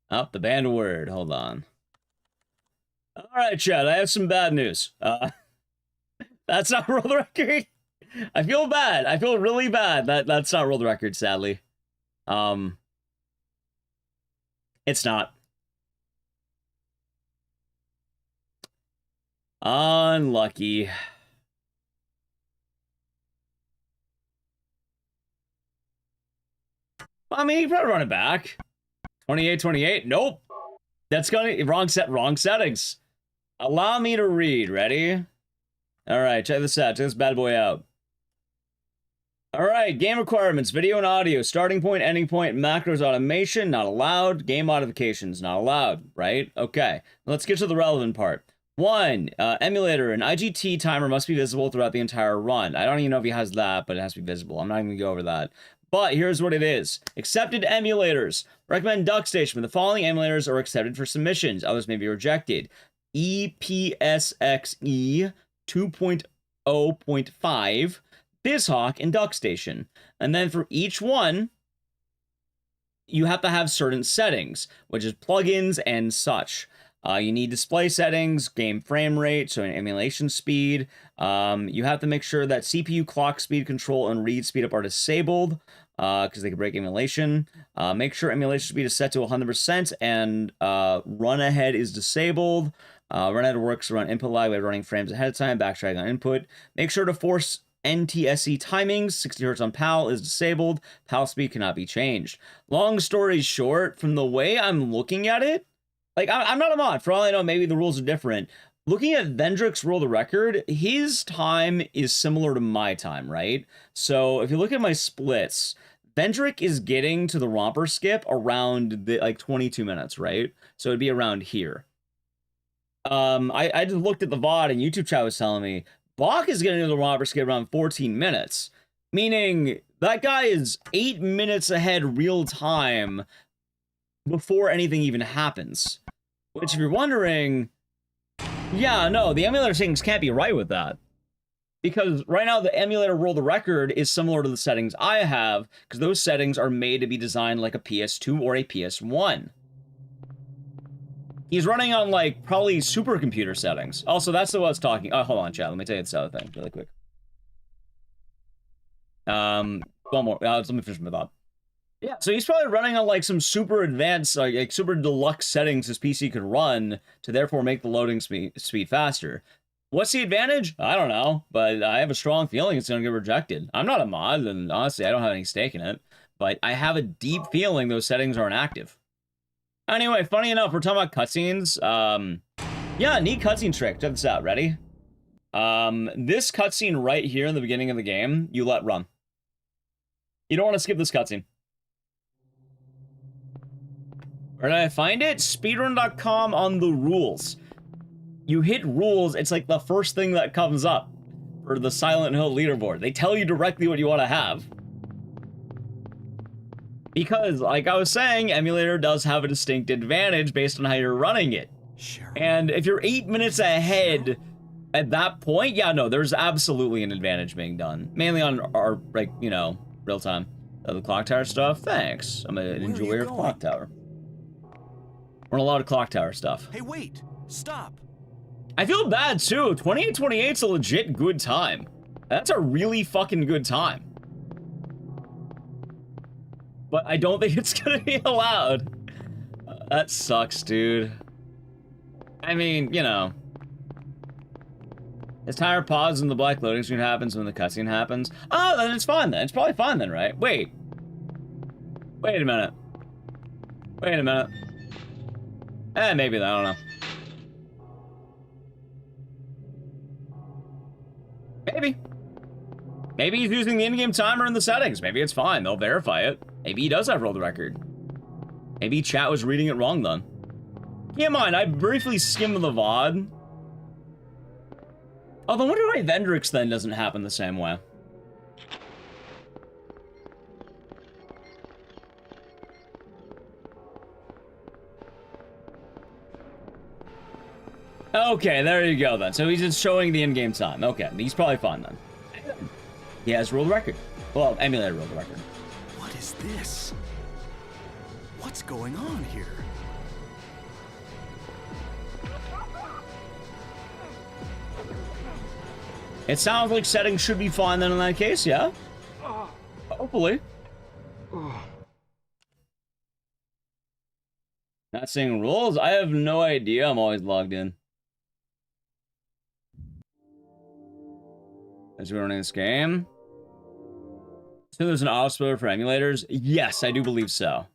Oh, the banned word. Hold on. All right, chat. I have some bad news. That's not world record. I feel bad. I feel really bad. That's not world record, sadly. It's not. Unlucky. I mean, you probably run it back. 28. Nope. That's gonna wrong settings. Allow me to read. Ready? All right, check this out. Check this bad boy out. All right, game requirements, video and audio, starting point, ending point, macros automation, not allowed, game modifications, not allowed, right? Okay, let's get to the relevant part. 1, emulator, an IGT timer must be visible throughout the entire run. I don't even know if he has that, but it has to be visible. I'm not even gonna go over that. But here's what it is. Accepted emulators. Recommend DuckStation. The following emulators are accepted for submissions. Others may be rejected. EPSXE 2.0.5, BizHawk, and DuckStation. And then for each one, you have to have certain settings, which is plugins and such. You need display settings, game frame rate, so an emulation speed. You have to make sure that CPU clock speed control and read speed up are disabled, because they can break emulation. Make sure emulation speed is set to 100% and run ahead is disabled. Run ahead works around input lag by running frames ahead of time, backtracking on input. Make sure to force NTSC timings, 60 Hz on PAL is disabled. PAL speed cannot be changed. Long story short, from the way I'm looking at it, like, I'm not a mod. For all I know, maybe the rules are different. Looking at Vendrick's world record, his time is similar to my time, right? So if you look at my splits, Vendrick is getting to the romper skip around the, like, 22 minutes, right? So it'd be around here. I just looked at the VOD and YouTube chat was telling me Bach is getting to the Robert skid around 14 minutes, meaning that guy is 8 minutes ahead real time before anything even happens. Which, if you're wondering, yeah, no, the emulator settings can't be right with that. Because right now, the emulator world record is similar to the settings I have, because those settings are made to be designed like a PS2 or a PS1. He's running on, like, probably supercomputer settings. Also, that's the one I was talking. Oh, hold on, chat. Let me tell you this other thing really quick. One more. Let me finish my thought. Yeah, so he's probably running on, like, some super advanced, like super deluxe settings his PC could run to therefore make the loading speed faster. What's the advantage? I don't know, but I have a strong feeling it's going to get rejected. I'm not a mod, and honestly, I don't have any stake in it, but I have a deep feeling those settings aren't active. Anyway, funny enough, we're talking about cutscenes. Yeah, neat cutscene trick. Check this out. Ready? This cutscene right here in the beginning of the game, you let run. You don't want to skip this cutscene. Where did I find it? Speedrun.com on the rules. You hit rules, it's like the first thing that comes up for the Silent Hill leaderboard. They tell you directly what you want to have. Because, like I was saying, emulator does have a distinct advantage based on how you're running it. Cheryl. And if you're 8 minutes ahead at that point, yeah, no, there's absolutely an advantage being done. Mainly on our, like, you know, real time. The clock tower stuff, thanks. I'm an enjoyer of clock tower. We're on a lot of clock tower stuff. Hey, wait! Stop! I feel bad, too. 2828's a legit good time. That's a really fucking good time. But I don't think it's gonna be allowed. That sucks, dude. I mean, you know. His tire pauses and the black loading screen happens when the cutscene happens. Oh, then it's fine then. It's probably fine then, right? Wait. Wait a minute. Wait a minute. Maybe, I don't know. Maybe. Maybe he's using the in-game timer in the settings. Maybe it's fine. They'll verify it. Maybe he does have world record. Maybe chat was reading it wrong then. Keep in mind, I briefly skimmed the VOD. Although I wonder why Ecdycis then doesn't happen the same way. Okay, there you go then. So he's just showing the in-game time. Okay, he's probably fine then. He has world record. Well, emulator world record. What is this? What's going on here? It sounds like settings should be fine then in that case, yeah? Hopefully. Not seeing rules? I have no idea. I'm always logged in. As we're running this game. So there's an auto spoiler for emulators? Yes, I do believe so.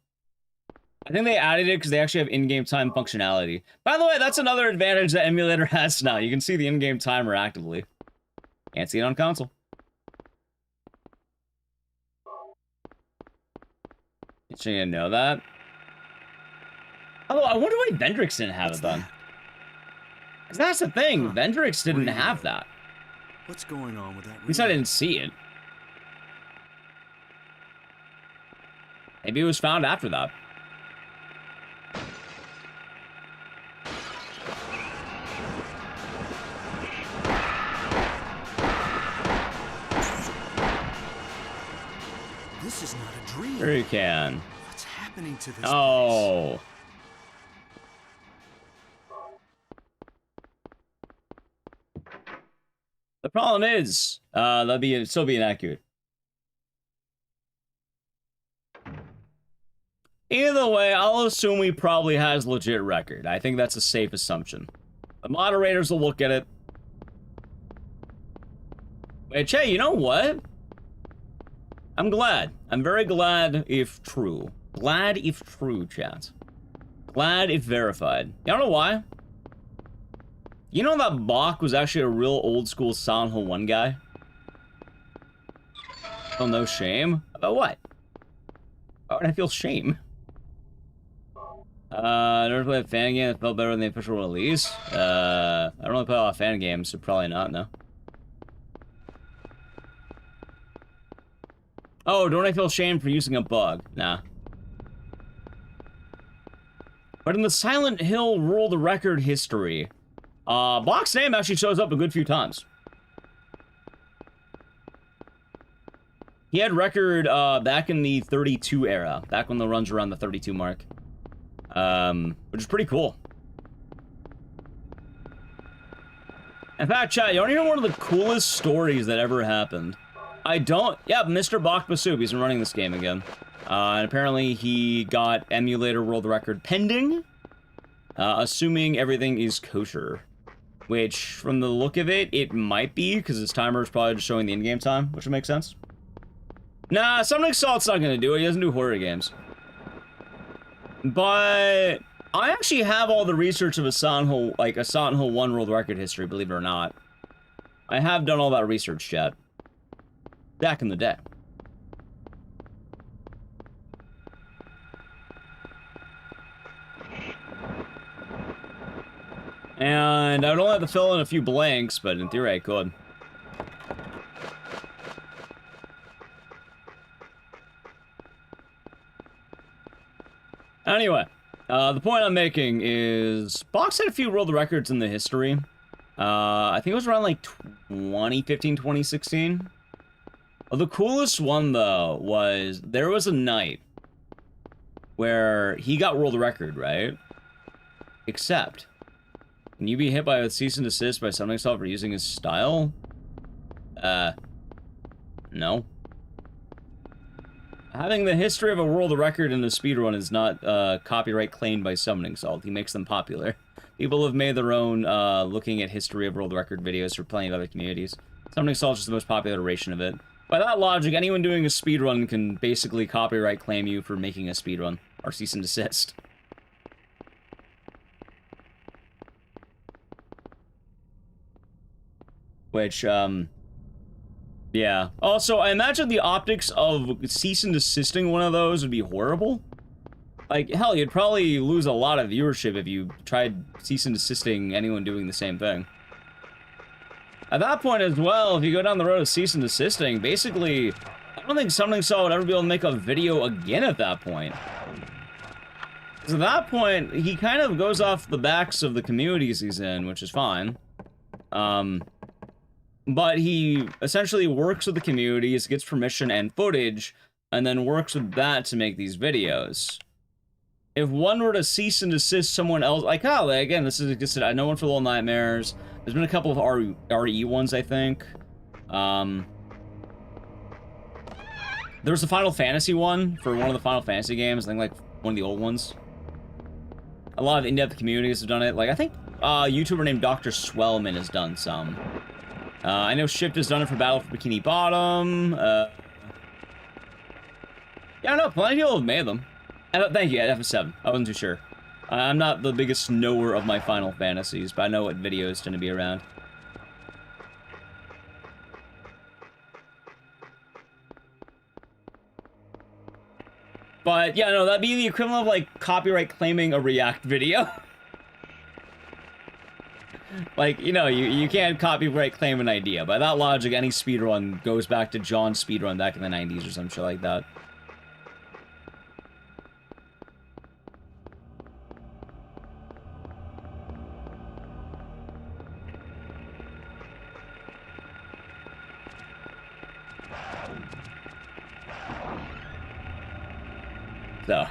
I think they added it because they actually have in-game time functionality. By the way, that's another advantage that emulator has now. You can see the in-game timer actively. Can't see it on console. Interesting to know that. Although, I wonder why Ecdycis didn't have it then. Because that's the thing, Ecdycis didn't have that. What's going on with that? At least I didn't see it. Maybe it was found after that. This is not a dream. Sure you can. What's happening to this place? Oh. The problem is, that'd still be inaccurate. Either way, I'll assume he probably has legit record. I think that's a safe assumption. The moderators will look at it. Wait, Che, you know what? I'm glad. I'm very glad if true. Glad if true, chat. Glad if verified. You don't know why? You know that Bach was actually a real old school Silent Hill 1 guy? Oh, no shame? About what? Why would I feel shame? Never played a fan game that felt better than the official release. I don't really play a lot of fan games, so probably not, no. Oh, don't I feel shame for using a bug? Nah. But in the Silent Hill World Record history, Block's name actually shows up a good few times. He had record back in the 32 era, back when the runs were around the 32 mark. Which is pretty cool. In fact, chat, you want to hear one of the coolest stories that ever happened? I don't... Yeah, Mr. Bach Basub, he's been running this game again. And apparently he got emulator world record pending, assuming everything is kosher. Which, from the look of it, it might be, because his timer is probably just showing the in-game time, which would make sense. Nah, Summoning Salt's not gonna do it. He doesn't do horror games. But I actually have all the research of a Silent Hill 1 world record history, believe it or not. I have done all that research, chat. Back in the day. And I would only have to fill in a few blanks, but in theory I could. Anyway, the point I'm making is Box had a few world records in the history. I think it was around like 2015, 2016. The coolest one, though, was there was a night where he got world record, right? Except, can you be hit by a cease and desist by Summoning Salt for using his style? No. Having the history of a world record in a speedrun is not copyright claimed by Summoning Salt. He makes them popular. People have made their own looking at history of world record videos for plenty of other communities. Summoning Salt is just the most popular iteration of it. By that logic, anyone doing a speedrun can basically copyright claim you for making a speedrun, or cease and desist. Which, yeah. Also, I imagine the optics of cease and desisting one of those would be horrible. Like, hell, you'd probably lose a lot of viewership if you tried cease and desisting anyone doing the same thing. At that point as well, if you go down the road of cease and desisting, basically, I don't think Summoning Salt would ever be able to make a video again at that point. Because at that point, he kind of goes off the backs of the communities he's in, which is fine. But he essentially works with the communities, gets permission and footage, and then works with that to make these videos. If one were to cease and desist someone else, like, oh, again, this is just, I know one for Little Nightmares. There's been a couple of RE ones, I think. There was a Final Fantasy one for one of the Final Fantasy games, I think, like, one of the old ones. A lot of in-depth communities have done it. Like, I think a YouTuber named Dr. Swellman has done some. I know Shift has done it for Battle for Bikini Bottom. Yeah, I know, plenty of people have made them. Thank you, FF7. I wasn't too sure. I'm not the biggest knower of my Final Fantasies, but I know what videos tend to be around. But, yeah, no, that'd be the equivalent of, like, copyright claiming a React video. Like, you know, you can't copyright claim an idea. By that logic, any speedrun goes back to John's speedrun back in the 90s or some shit like that. So.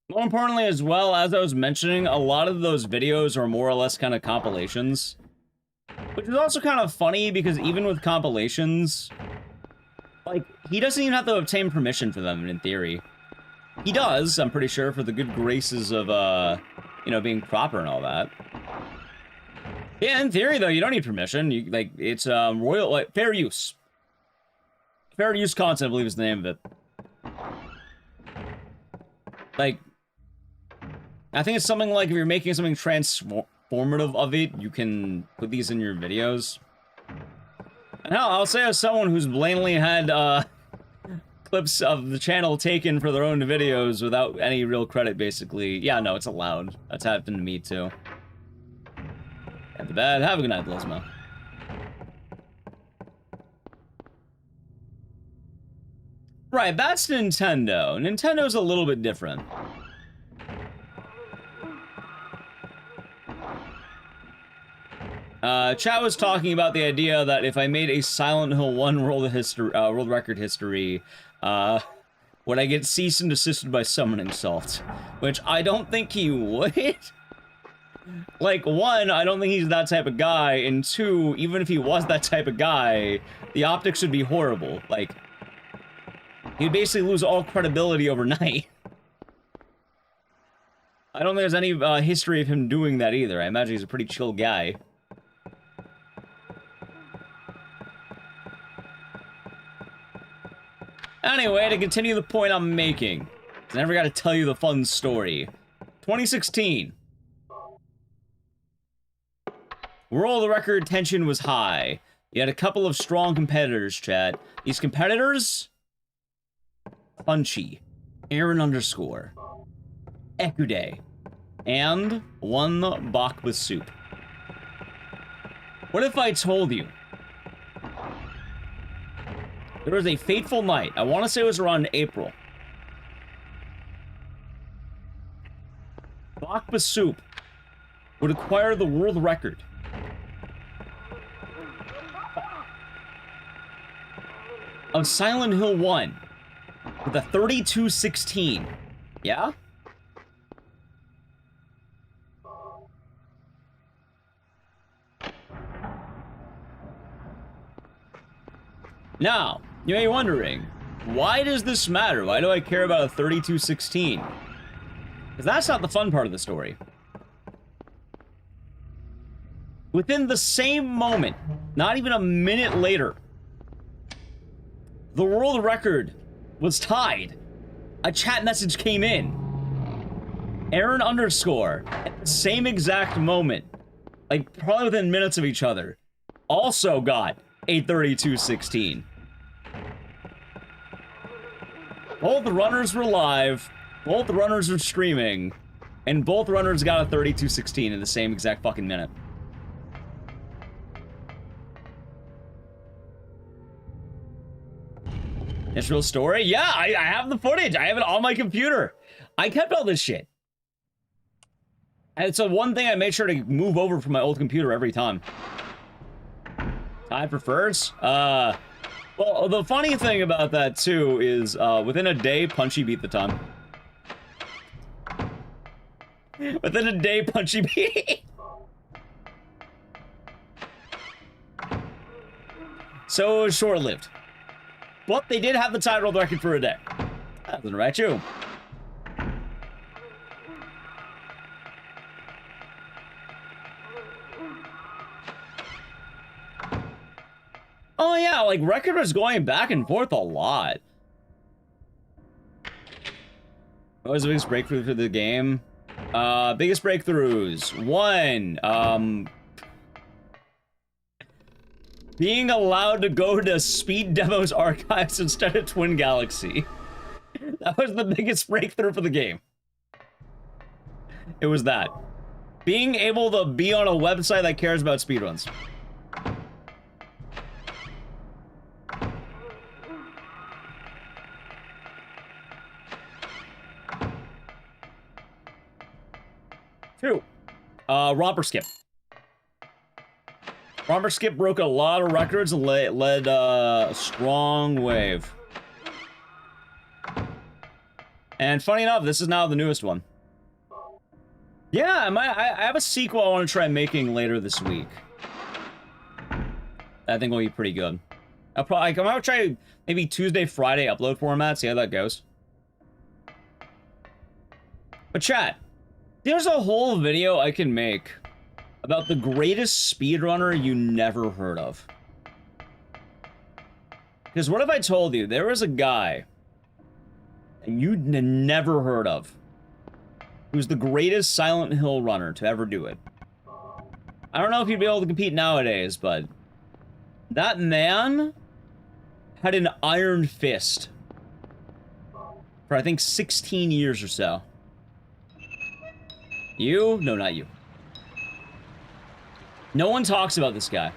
More importantly as well, as I was mentioning, a lot of those videos are more or less kind of compilations. Which is also kind of funny because even with compilations, like, he doesn't even have to obtain permission for them in theory. He does, I'm pretty sure, for the good graces of, you know, being proper and all that. Yeah, in theory, though, you don't need permission. You, like, it's, royal, like, fair use. Fair use content, I believe is the name of it. Like, I think it's something like if you're making something transformative of it, you can put these in your videos. And hell, I'll say as someone who's blatantly had, clips of the channel taken for their own videos without any real credit, basically. Yeah, no, it's allowed. That's happened to me, too. Have the bad. Have a good night, Blizma. Right, that's Nintendo. Nintendo's a little bit different. Chat was talking about the idea that if I made a Silent Hill 1 world record history, would I get cease and desisted by summoning salt? Which I don't think he would. Like, one, I don't think he's that type of guy, and two, even if he was that type of guy, the optics would be horrible. Like, he'd basically lose all credibility overnight. I don't think there's any history of him doing that either. I imagine he's a pretty chill guy. Anyway, to continue the point I'm making, I never got to tell you the fun story. 2016. World record tension was high. You had a couple of strong competitors, chat. These competitors? Punchy, Aaron _, Ecdycis, and one Bach with soup. What if I told you there was a fateful night, I want to say it was around April. Bach with soup would acquire the world record of Silent Hill 1 with a 3216. Yeah? Now, you may be wondering, why does this matter? Why do I care about a 3216? Because that's not the fun part of the story. Within the same moment, not even a minute later, the world record was tied. A chat message came in. Aaron _ at the same exact moment, like probably within minutes of each other, also got a 3216. Both runners were live, both runners were streaming, and both runners got a 3216 in the same exact fucking minute. It's real story? Yeah, I have the footage. I have it on my computer. I kept all this shit. And it's one thing I made sure to move over from my old computer every time. Time prefers? Well, the funny thing about that, too, is within a day, Punchy beat the time. Within a day, Punchy beat. So it was short-lived. But they did have the tie world record for a day. That doesn't right you. Oh yeah, like record was going back and forth a lot. What was the biggest breakthrough for the game? Biggest breakthroughs. One, being allowed to go to Speed Demo's archives instead of Twin Galaxy. That was the biggest breakthrough for the game. It was that. Being able to be on a website that cares about speedruns. Two, Romper Skip. Romper Skip broke a lot of records and led a strong wave. And funny enough, this is now the newest one. Yeah, I have a sequel I want to try making later this week. I think will be pretty good. I'm gonna try maybe Tuesday, Friday upload format, see how that goes. But chat, there's a whole video I can make about the greatest speedrunner you never heard of. Because what if I told you there was a guy and you'd never heard of who's the greatest Silent Hill runner to ever do it? I don't know if you'd be able to compete nowadays, but that man had an iron fist for I think 16 years or so. You? No, not you. No one talks about this guy.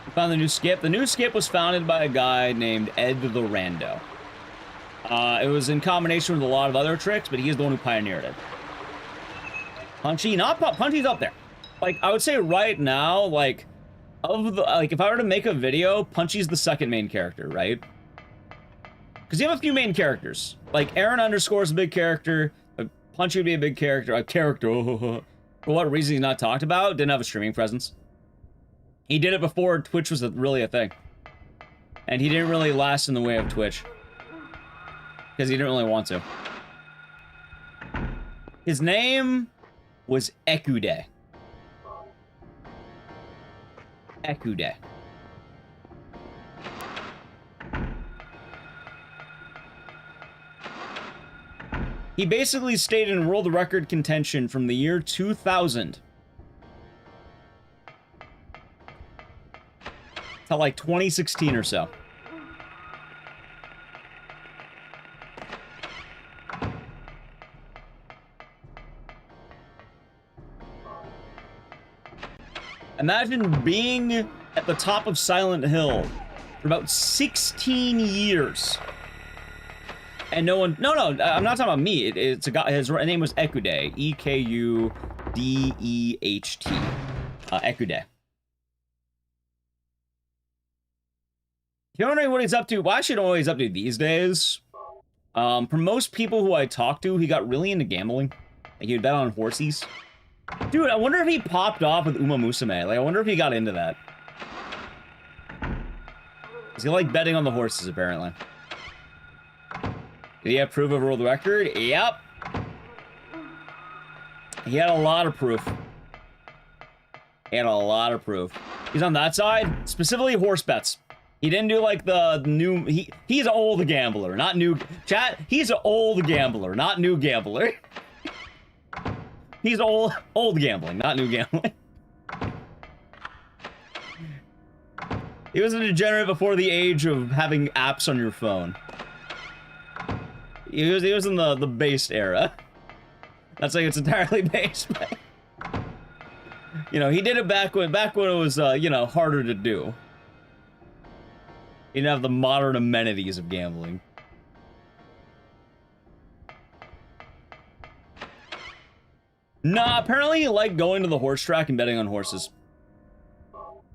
We found the new skip. The new skip was founded by a guy named Ed the Rando. It was in combination with a lot of other tricks, but he's the one who pioneered it. Punchy, not Punchy's up there. Like, I would say right now, like, of the, like, if I were to make a video, Punchy's the second main character, right? Because you have a few main characters. Like, Aaron Underscore's a big character. Punchy would be a big character. For what reason he's not talked about? Didn't have a streaming presence. He did it before Twitch was really a thing. And he didn't really last in the way of Twitch. Because he didn't really want to. His name was Ecdycis. Ecdycis. He basically stayed in world record contention from the year 2000 to like 2016 or so. Imagine being at the top of Silent Hill for about 16 years. And no one... No, I'm not talking about me. It's a guy... His name was Ecdycis. E-K-U-D-E-H-T. Ecdycis. If you're wondering what he's up to... Well, I actually don't know what he's up to these days. For most people who I talk to, he got really into gambling. Like, he would bet on horsies. Dude, I wonder if he popped off with Uma Musume. Like, I wonder if he got into that. Because he liked betting on the horses, apparently. Did he have proof of world record? Yep. He had a lot of proof. He had a lot of proof. He's on that side. Specifically horse bets. He didn't do like the new... He's an old gambler, not new... Chat, he's an old gambler, not new gambler. He's old gambling, not new gambling. He was a degenerate before the age of having apps on your phone. He was in the based era. That's like it's entirely based. But, you know, he did it back when it was you know, harder to do. He didn't have the modern amenities of gambling. Nah, apparently he liked going to the horse track and betting on horses.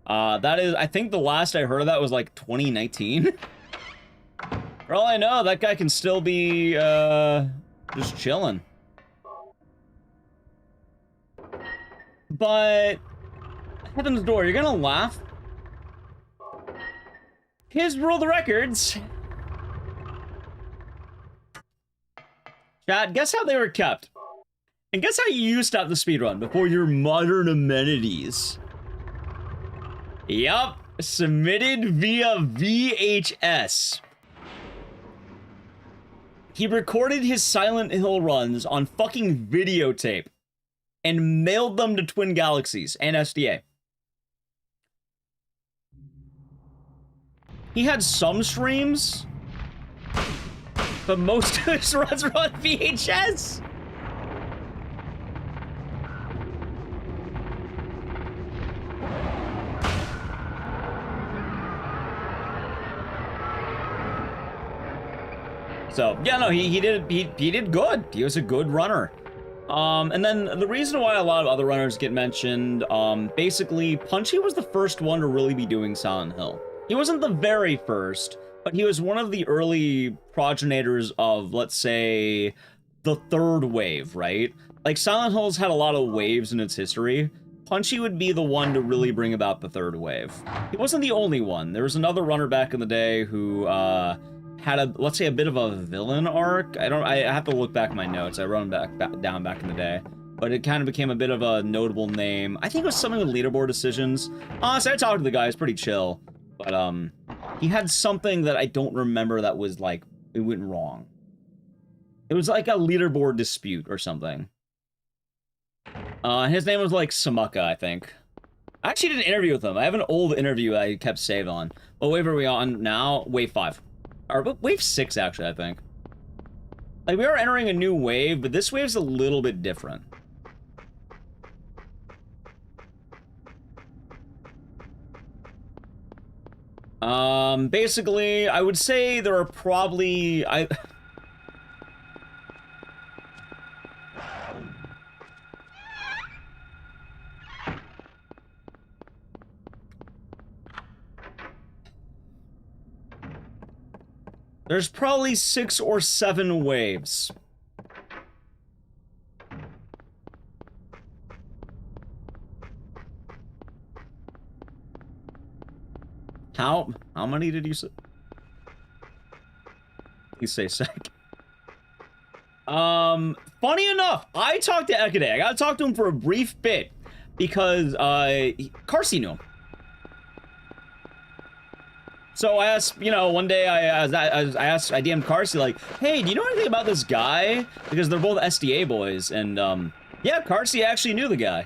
That is, I think the last I heard of that was like 2019. For all I know, that guy can still be, just chilling. But, Heaven's Door, you're gonna laugh. His world records. Chat, guess how they were kept? And guess how you used to have the speedrun before your modern amenities? Yup, submitted via VHS. He recorded his Silent Hill runs on fucking videotape and mailed them to Twin Galaxies and SDA. He had some streams, but most of his runs were on VHS. So yeah, no, he did good. He was a good runner. And then the reason why a lot of other runners get mentioned, basically, Punchy was the first one to really be doing Silent Hill. He wasn't the very first, but he was one of the early progenitors of, let's say, the third wave, right? Like, Silent Hill's had a lot of waves in its history. Punchy would be the one to really bring about the third wave. He wasn't the only one. There was another runner back in the day who, had a, let's say, a bit of a villain arc. I have to look back at my notes. I wrote them down back in the day. But it kind of became a bit of a notable name. I think it was something with leaderboard decisions. Honestly, I talked to the guy. He's pretty chill. But, he had something that I don't remember that was, like, it went wrong. It was like a leaderboard dispute or something. His name was, like, Samuka, I think. I actually did an interview with him. I have an old interview I kept saved on. What wave are we on now? Wave 5. Or wave 6, actually, I think. Like, we are entering a new wave, but this wave's a little bit different. Basically, I would say there are probably... There's probably 6 or 7 waves. How many did you say? You say sec. Funny enough, I talked to Ecdycis. I gotta talk to him for a brief bit because Carsey knew him. So I asked, you know, one day I DM'd Carsey like, hey, do you know anything about this guy? Because they're both SDA boys, and yeah, Carsey actually knew the guy.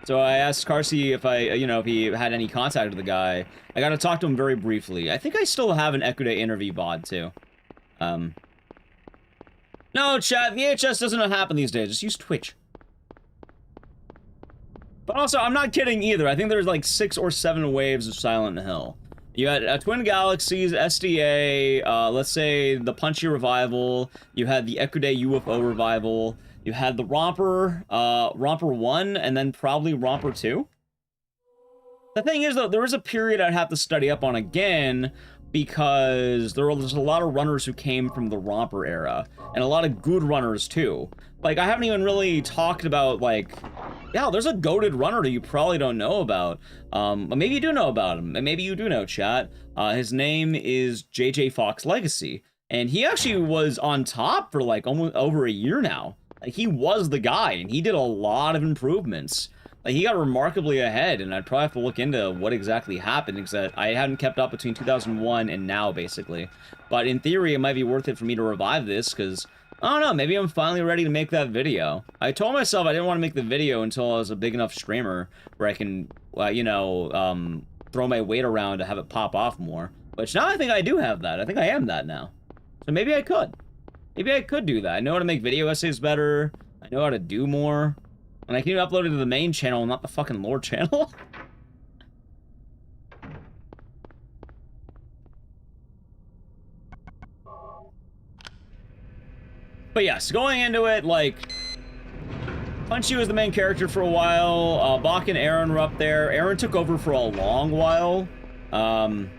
So I asked Carsey if if he had any contact with the guy. I got to talk to him very briefly. I think I still have an Ecdycis interview bod too. No, chat, VHS doesn't happen these days. Just use Twitch. But also, I'm not kidding either. I think there's like 6 or 7 waves of Silent Hill. You had Twin Galaxies, SDA, let's say the Punchy Revival. You had the Ecdycis UFO Revival. You had the Romper, Romper 1, and then probably Romper 2. The thing is, though, there was a period I'd have to study up on again because there's a lot of runners who came from the Romper era, and a lot of good runners, too. Like, I haven't even really talked about, like... Yeah, there's a goated runner that you probably don't know about. Maybe you do know about him, and maybe you do know, chat. His name is JJ Fox Legacy, and he actually was on top for, like, almost over a year now. Like, he was the guy, and he did a lot of improvements. Like, he got remarkably ahead, and I'd probably have to look into what exactly happened, because I hadn't kept up between 2001 and now, basically. But in theory, it might be worth it for me to revive this, because, I don't know, maybe I'm finally ready to make that video. I told myself I didn't want to make the video until I was a big enough streamer where I can, throw my weight around to have it pop off more. Which now I think I do have that. I think I am that now. So maybe I could. Maybe I could do that. I know how to make video essays better. I know how to do more. And I can even upload it to the main channel, not the fucking lore channel. But yes, going into it, like... Punchy was the main character for a while. Bach and Aaron were up there. Aaron took over for a long while. And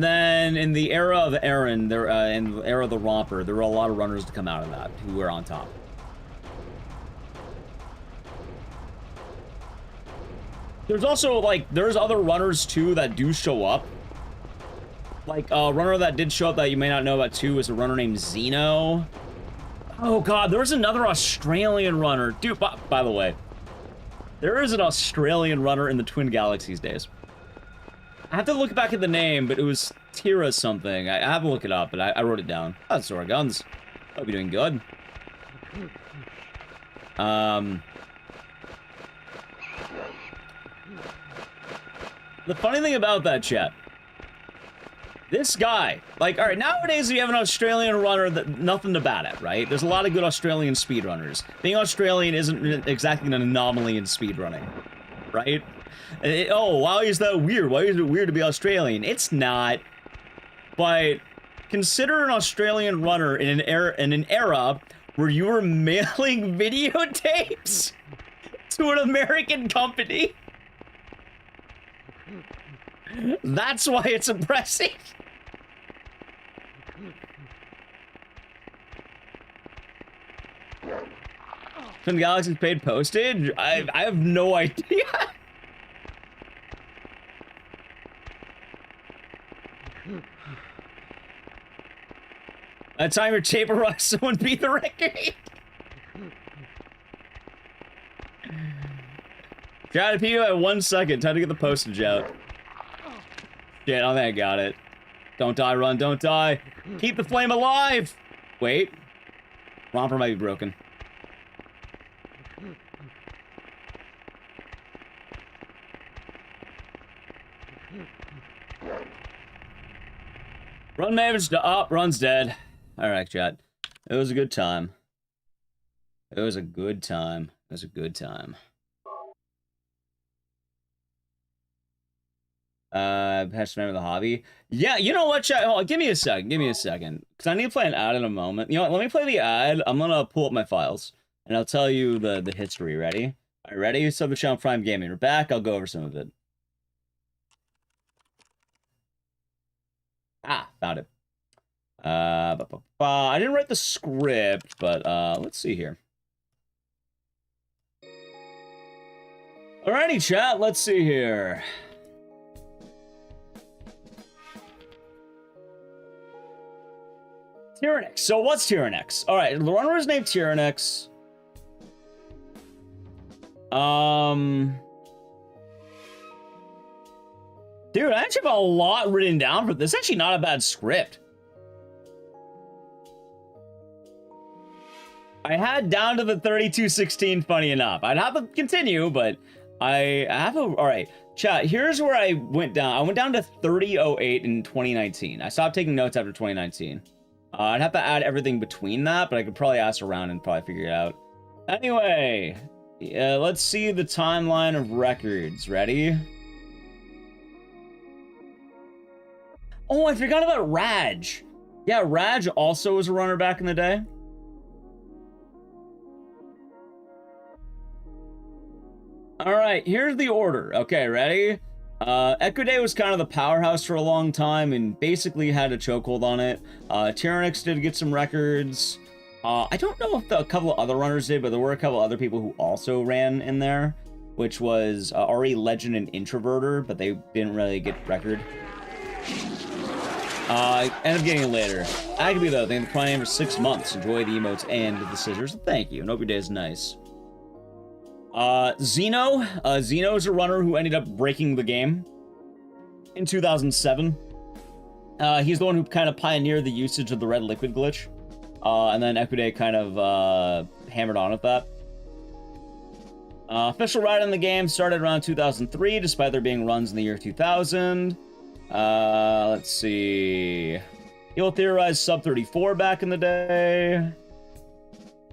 then in the era of Aaron, in the era of the Romper, there were a lot of runners to come out of that who were on top. There's also, like, there's other runners, too, that do show up. Like, a runner that did show up that you may not know about, too, is a runner named Zeno. Oh, God, there was another Australian runner. Dude, by the way, there is an Australian runner in the Twin Galaxies days. I have to look back at the name, but it was Tira something. I have to look it up, but I wrote it down. Oh, that's Sora Guns. Hope you're doing good. The funny thing about that, chat, this guy, like, all right, nowadays we have an Australian runner that nothing to bat at, right? There's a lot of good Australian speedrunners. Being Australian isn't exactly an anomaly in speedrunning, right? Oh, why is that weird? Why is it weird to be Australian? It's not, but consider an Australian runner in an era where you were mailing videotapes to an American company. That's why it's impressive. Twin Galaxies paid postage? I have no idea. That time your tape rush, someone beat the record. Try to peek at 1 second. Time to get the postage out. Shit, I think I got it. Don't die, run, don't die. Keep the flame alive. Wait. Romper might be broken. Run Maven's run's dead. Alright, chat. It was a good time. It was a good time. It was a good time. Patch member of the hobby. Yeah, you know what, chat? Oh, give me a second. Give me a second. Because I need to play an ad in a moment. You know what? Let me play the ad. I'm going to pull up my files. And I'll tell you the history. Ready? All right, ready? Sub the channel Prime Gaming. We're back. I'll go over some of it. Ah, found it. I didn't write the script, but let's see here. Alrighty, chat. Let's see here. Tyrannix. So what's Tyrannix? All right, the runner is named Tyrannix. Dude, I actually have a lot written down for this. It's actually not a bad script. I had down to the 3216, funny enough. I'd have to continue, but I have a... All right, chat, here's where I went down. I went down to 3008 in 2019. I stopped taking notes after 2019. I'd have to add everything between that, but I could probably ask around and probably figure it out. Anyway, let's see the timeline of records. Ready? Oh, I forgot about Raj. Yeah, Raj also was a runner back in the day. All right, here's the order. Okay, ready? Ecdycis was kind of the powerhouse for a long time and basically had a chokehold on it. Tyrannix did get some records. I don't know if a couple of other runners did, but there were a couple other people who also ran in there, which was RE Legend and Introverter, but they didn't really get record. End up getting it later. Agby, though, thank you for playing for 6 months. Enjoy the emotes and the scissors. Thank you, and hope your day is nice. Zeno. Zeno is a runner who ended up breaking the game in 2007. He's the one who kind of pioneered the usage of the red liquid glitch. And then Ecdycis kind of hammered on with that. Official ride in the game started around 2003, despite there being runs in the year 2000. Let's see. He'll theorize sub 34 back in the day.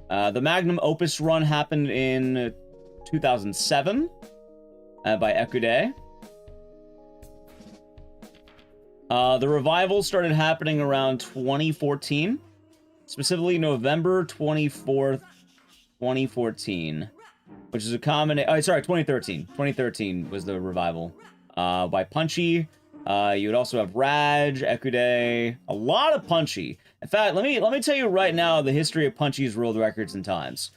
The Magnum Opus run happened in 2007 by Ecdycis. The revival started happening around 2014, specifically November 24th, 2014, which is a combination. Oh, sorry, 2013. 2013 was the revival by Punchy. You would also have Raj, Ecdycis, a lot of Punchy. In fact, let me tell you right now the history of Punchy's world records and times.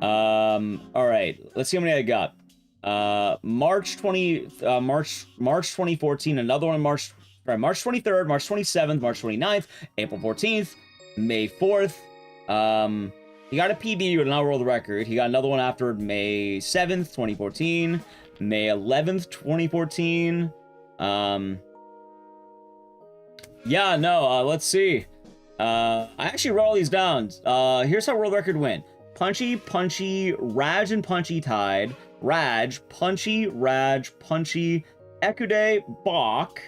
All right, let's see how many I got. March 2014, another one March 23rd, March 27th, March 29th, April 14th, May 4th. He got a PB with another world record. He got another one after May 7th, 2014, May 11th, 2014. Yeah, no, let's see. I actually wrote all these down. Here's how world record went. Punchy, Punchy, Raj and Punchy tied. Raj, Punchy, Ecdycis, Bach,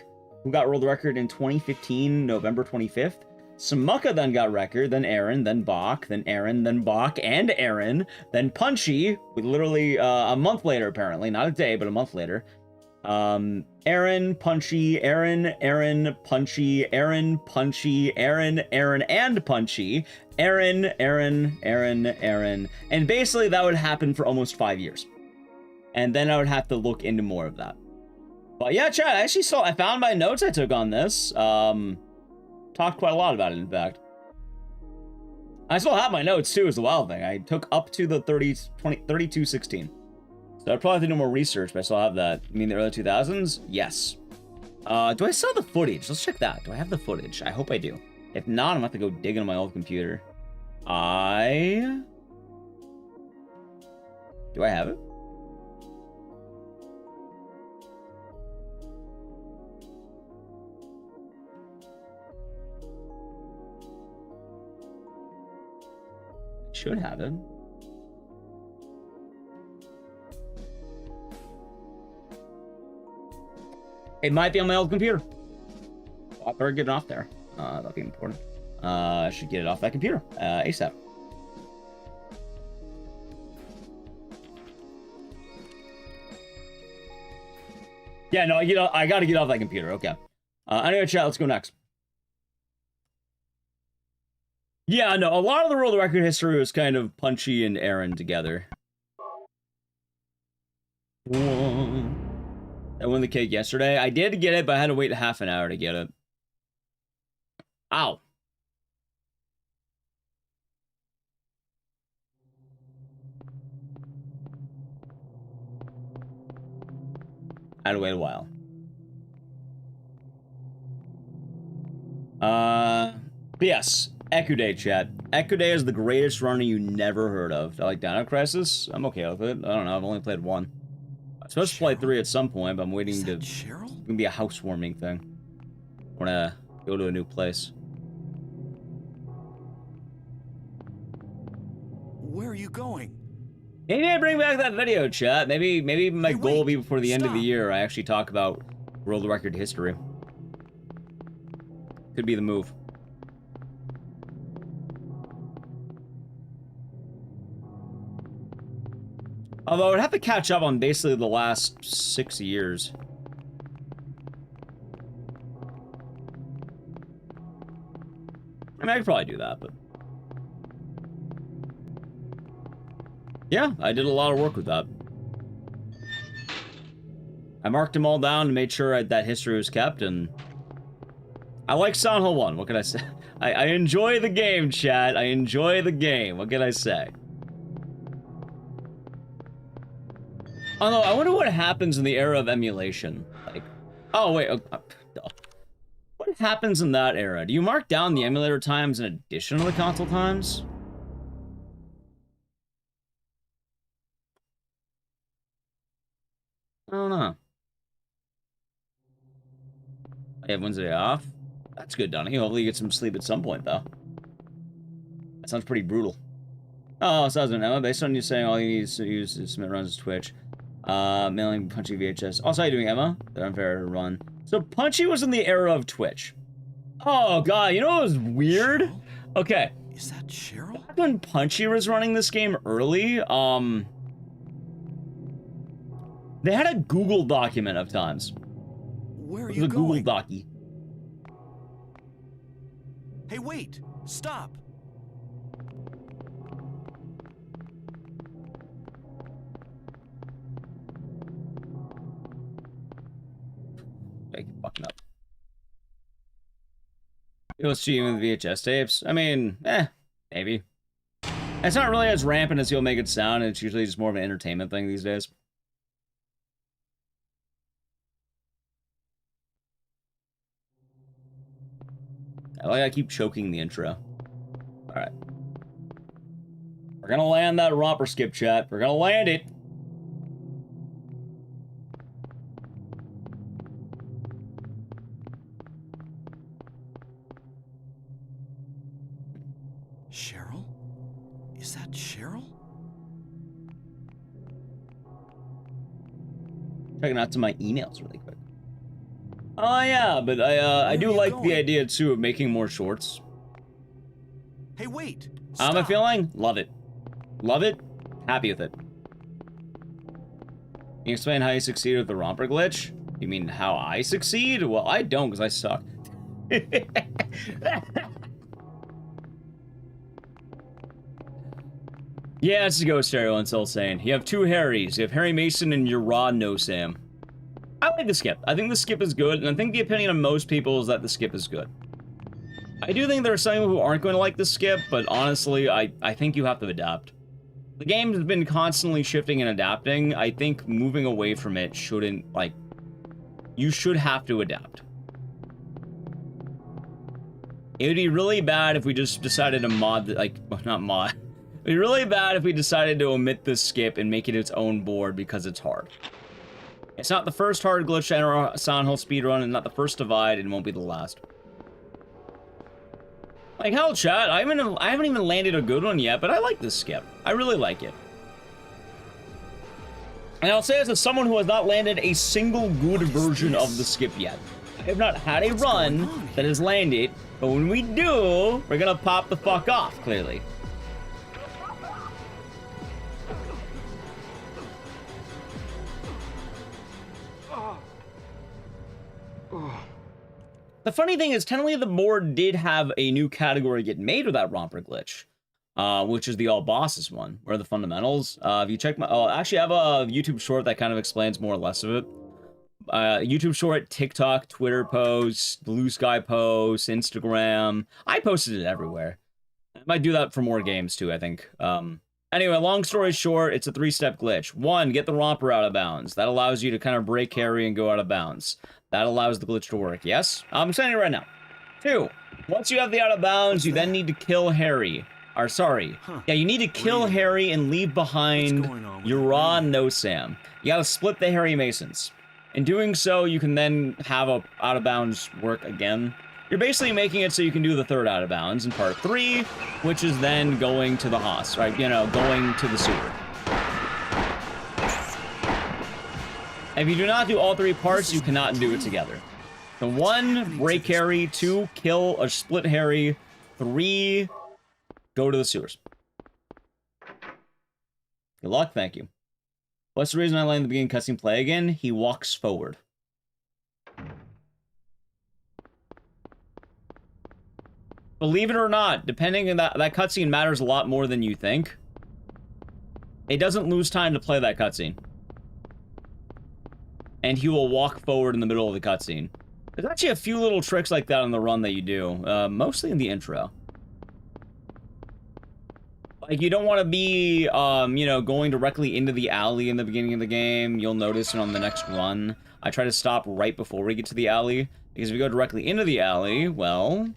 who got world record in 2015, November 25th. Samuka then got record, then Aaron, then Bach, then Aaron, then Bach, and Aaron, then Punchy, with literally a month later, apparently. Not a day, but a month later. Aaron, Punchy, Aaron, Punchy, Aaron, Punchy, Aaron, and Punchy, Aaron, and basically that would happen for almost 5 years. And then I would have to look into more of that. But yeah, chat, I found my notes I took on this. Talked quite a lot about it, in fact. I still have my notes too, is the wild thing. I took up to the 3216. So I'd probably have to do more research, but I still have that. You mean the early 2000s? Yes. Do I still have the footage? Let's check that. Do I have the footage? I hope I do. If not, I'm gonna have to go dig into my old computer. Do I have it? Should have it. It might be on my old computer. I better get it off there. That'll be important. I should get it off that computer ASAP. Yeah, no, I gotta get off that computer. Okay. Anyway, chat, let's go next. Yeah, no, a lot of the world record history was kind of Punchy and Aaron together. I won the cake yesterday. I did get it, but I had to wait half an hour to get it. Ow. I had to wait a while. But yes, Ecdycis, chat. Ecdycis is the greatest runner you never heard of. I like Dino Crisis. I'm okay with it. I don't know. I've only played 1. I'm supposed to play 3 at some point, but I'm waiting to... Cheryl? It's gonna be a housewarming thing. I wanna go to a new place. Where are you going? Maybe I bring back that video, chat. Maybe my Hey, goal will be wait, before the end of the stop. year, I actually talk about world record history. Could be the move. Although I would have to catch up on basically the last 6 years. I mean, I could probably do that, but... Yeah, I did a lot of work with that. I marked them all down and made sure that history was kept, and... I like Silent Hill 1, what can I say? I enjoy the game, chat. I enjoy the game, what can I say? Although, I wonder what happens in the era of emulation. Like, oh, wait. What happens in that era? Do you mark down the emulator times in addition to the console times? I don't know. I have Wednesday off. That's good, Donnie. Hopefully you get some sleep at some point, though. That sounds pretty brutal. Oh, so Emma, based on you saying all you need to use is submit runs to Twitch. Mailing Punchy VHS. Also, how you doing, Emma? They're unfair to run. So Punchy was in the era of Twitch. Oh god, you know what was weird? Cheryl? Okay. Is that Cheryl? Back when Punchy was running this game early, they had a Google document of times. Where are It you was a Google going? docky. Hey, wait! Stop! Like, fucking up. It was cheating with VHS tapes. I mean, maybe. It's not really as rampant as you'll make it sound. It's usually just more of an entertainment thing these days. I keep choking the intro. Alright. We're gonna land that romper skip, chat. We're gonna land it. Cheryl? Is that Cheryl? Checking out to my emails really quick. Oh yeah, but I do are you like the going? idea too of making more shorts. Hey, wait! How am I Stop. feeling? Love it. Love it. Happy with it. Can you explain how you succeed with the romper glitch? You mean how I succeed? Well, I don't because I suck. Yeah, it's a ghost stereo until saying. You have 2 Harrys. You have Harry Mason and your raw no Sam. I like the skip. I think the skip is good, and I think the opinion of most people is that the skip is good. I do think there are some people who aren't going to like the skip, but honestly, I think you have to adapt. The game has been constantly shifting and adapting. I think moving away from it shouldn't, like... You should have to adapt. It would be really bad if we just decided to mod, well, not mod. It would be really bad if we decided to omit the skip and make it its own board because it's hard. It's not the first hard glitch to enter a Silent Hill speedrun, and not the first divide, and won't be the last. Like, hell, chat, I haven't even landed a good one yet, but I like this skip. I really like it. And I'll say this as someone who has not landed a single good version of the skip yet. have not had a run that has landed, but when we do, we're gonna pop the fuck off, clearly. The funny thing is, technically the board did have a new category get made with that romper glitch, which is the all bosses one, or the fundamentals. If you check my, actually I have a YouTube short that kind of explains more or less of it. YouTube short, TikTok, Twitter posts, Blue Sky posts, Instagram. I posted it everywhere. I might do that for more games too, I think. Anyway, long story short, it's a 3-step glitch. 1, get the romper out of bounds. That allows you to kind of break carry and go out of bounds. That allows the glitch to work, yes? I'm saying it right now. 2, once you have the out of bounds, you then need to kill Harry. Or, sorry. Yeah, you need to kill Harry and leave behind your Raw No Sam. You gotta split the Harry Masons. In doing so, you can then have a out of bounds work again. You're basically making it so you can do the 3rd out of bounds in part 3, which is then going to the hoss, right? You know, going to the sewer. If you do not do all 3 parts, you cannot do it together. So 1, break Harry. 2, kill or split Harry. 3, go to the sewers. Good luck, thank you. What's the reason I land the beginning cutscene play again? He walks forward. Believe it or not, depending on that cutscene matters a lot more than you think. It doesn't lose time to play that cutscene. And he will walk forward in the middle of the cutscene. There's actually a few little tricks like that on the run that you do, mostly in the intro. Like, you don't want to be, you know, going directly into the alley in the beginning of the game. You'll notice it on the next run. I try to stop right before we get to the alley, because if you go directly into the alley, well,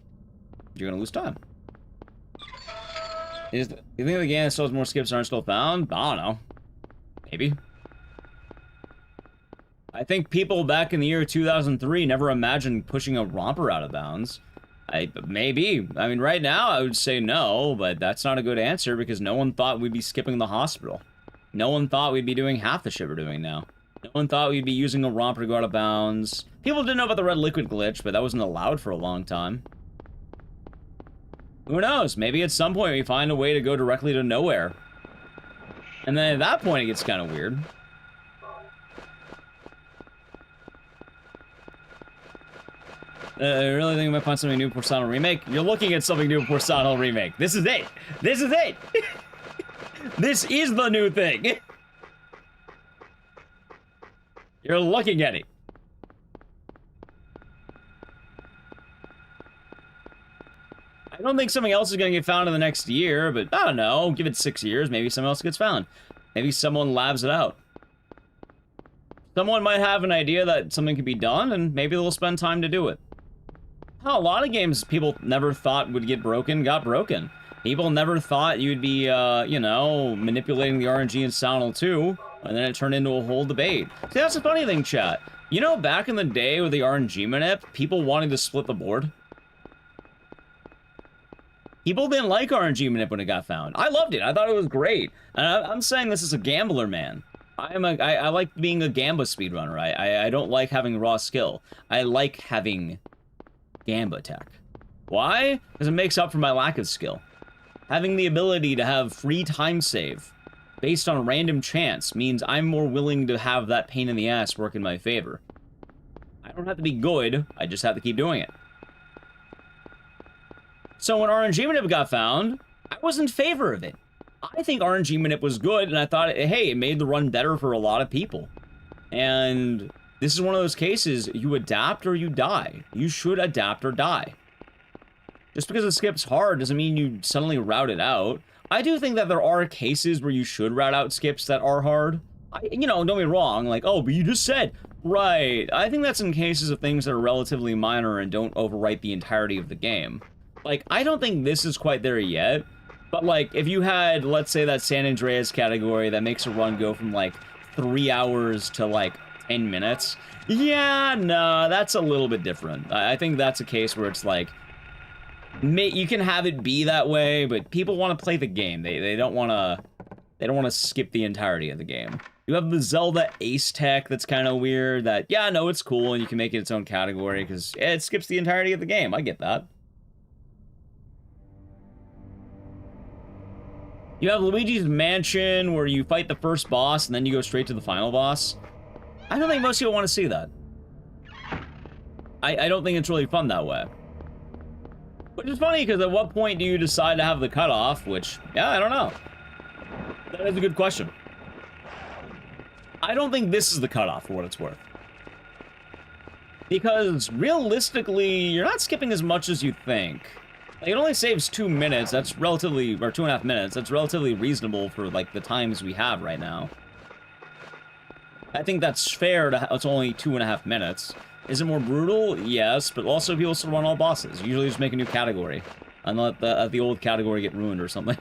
you're gonna lose time. You think the game still has more skips aren't still found? I don't know. Maybe. I think people back in the year 2003 never imagined pushing a romper out of bounds. Maybe. I mean, right now, I would say no, but that's not a good answer because no one thought we'd be skipping the hospital. No one thought we'd be doing half the shit we're doing now. No one thought we'd be using a romper to go out of bounds. People didn't know about the red liquid glitch, but that wasn't allowed for a long time. Who knows? Maybe at some point we find a way to go directly to nowhere. And then at that point, it gets kind of weird. I really think I might find something new for Silent Hill Remake. You're looking at something new for Silent Hill Remake. This is it. This is it. This is the new thing. You're looking at it. I don't think something else is going to get found in the next year, but I don't know. Give it 6 years. Maybe something else gets found. Maybe someone labs it out. Someone might have an idea that something could be done, and maybe they'll spend time to do it. A lot of games people never thought would get broken, got broken. People never thought you'd be, you know, manipulating the RNG in Silent Hill 2, and then it turned into a whole debate. See, that's the funny thing, chat. You know, back in the day with the RNG manip, people wanted to split the board. People didn't like RNG manip when it got found. I loved it. I thought it was great. And I'm saying this as a gambler, man. I like being a Gamba speedrunner. I don't like having raw skill. I like having Gamba tech. Why? Because it makes up for my lack of skill. Having the ability to have free time save based on random chance means I'm more willing to have that pain in the ass work in my favor. I don't have to be good, I just have to keep doing it. So when RNG manip got found, I was in favor of it. I think RNG manip was good, and I thought, hey, it made the run better for a lot of people. And this is one of those cases, you adapt or you die. You should adapt or die. Just because it skips hard doesn't mean you suddenly route it out. I do think that there are cases where you should route out skips that are hard. You know, don't be wrong, like, oh, but you just said. Right, I think that's in cases of things that are relatively minor and don't overwrite the entirety of the game. Like, I don't think this is quite there yet. But, like, if you had, let's say, that San Andreas category that makes a run go from, like, 3 hours to, like, 10 minutes, yeah, no, that's a little bit different. I think that's a case where it's, like, you can have it be that way, but people want to play the game. They don't want to skip the entirety of the game. You have the Zelda Ace Tech that's kind of weird. That, yeah, no, it's cool, and you can make it its own category, because it skips the entirety of the game. I get that. You have Luigi's Mansion, where you fight the first boss, and then you go straight to the final boss. I don't think most people want to see that. I don't think it's really fun that way. Which is funny, because at what point do you decide to have the cutoff? Which, yeah, I don't know. That is a good question. I don't think this is the cutoff for what it's worth. Because, realistically, you're not skipping as much as you think. Like, it only saves 2 minutes, that's relatively, or 2.5 minutes, that's relatively reasonable for, like, the times we have right now. I think that's fair to, it's only 2.5 minutes. Is it more brutal? Yes, but also people still run all bosses. Usually just make a new category. And let the old category get ruined or something.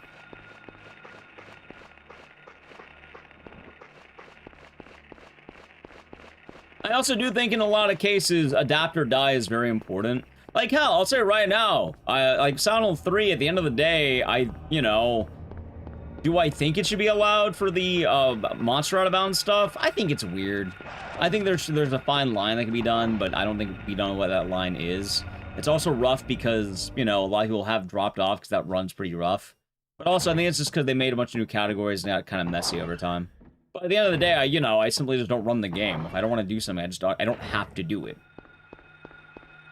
I also do think in a lot of cases, adapt or die is very important. Like, hell, I'll say right now, like, Silent 3, at the end of the day, you know, do I think it should be allowed for the monster out of bounds stuff? I think it's weird. I think there's a fine line that can be done, but I don't think it can be done what that line is. It's also rough because, you know, a lot of people have dropped off because that run's pretty rough. But also, I think it's just because they made a bunch of new categories and got kind of messy over time. But at the end of the day, I simply just don't run the game. If I don't want to do something, I don't have to do it.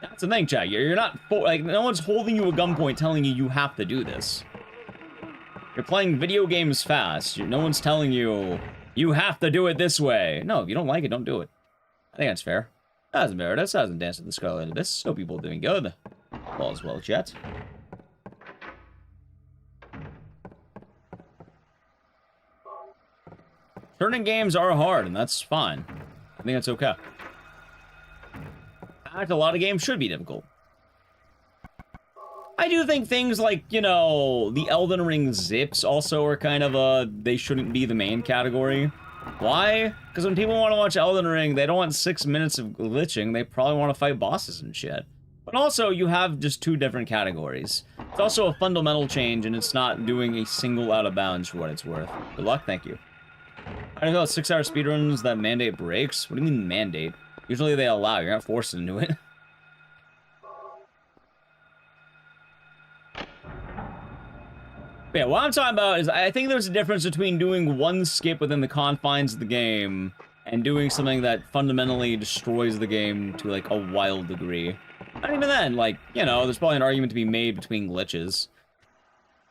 That's the thing, chat. You're not, like, no one's holding you at gunpoint telling you have to do this. You're playing video games fast. No one's telling you, you have to do it this way. No, if you don't like it, don't do it. I think that's fair. That's Meredith. Hasn't danced with the Scarlet Abyss. Hope people are doing good. All is well, chat. Certain games are hard, and that's fine. I think that's okay. In fact, a lot of games should be difficult. I do think things like, you know, the Elden Ring zips also are kind of they shouldn't be the main category. Why? Because when people want to watch Elden Ring, they don't want 6 minutes of glitching. They probably want to fight bosses and shit. But also, you have just 2 different categories. It's also a fundamental change, and it's not doing a single out of bounds for what it's worth. Good luck, thank you. I don't know, 6-hour speedruns that mandate breaks? What do you mean mandate? Usually they allow, you're not forced into it. But yeah, what I'm talking about is I think there's a difference between doing one skip within the confines of the game and doing something that fundamentally destroys the game to, like, a wild degree. Not even then, like, you know, there's probably an argument to be made between glitches.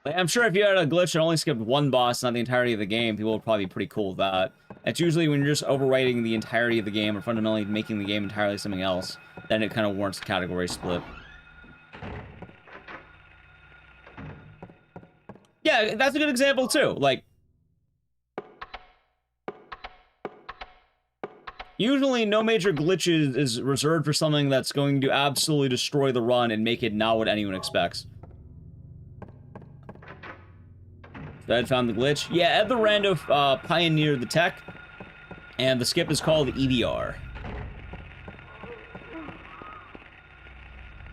Like, I'm sure if you had a glitch and only skipped one boss, not the entirety of the game, people would probably be pretty cool with that. It's usually when you're just overwriting the entirety of the game or fundamentally making the game entirely something else, then it kind of warrants a category split. Yeah, that's a good example too. Like, usually no major glitches is reserved for something that's going to absolutely destroy the run and make it not what anyone expects. Ed found the glitch. Yeah, Ed the Rando pioneered the tech, and the skip is called EDR.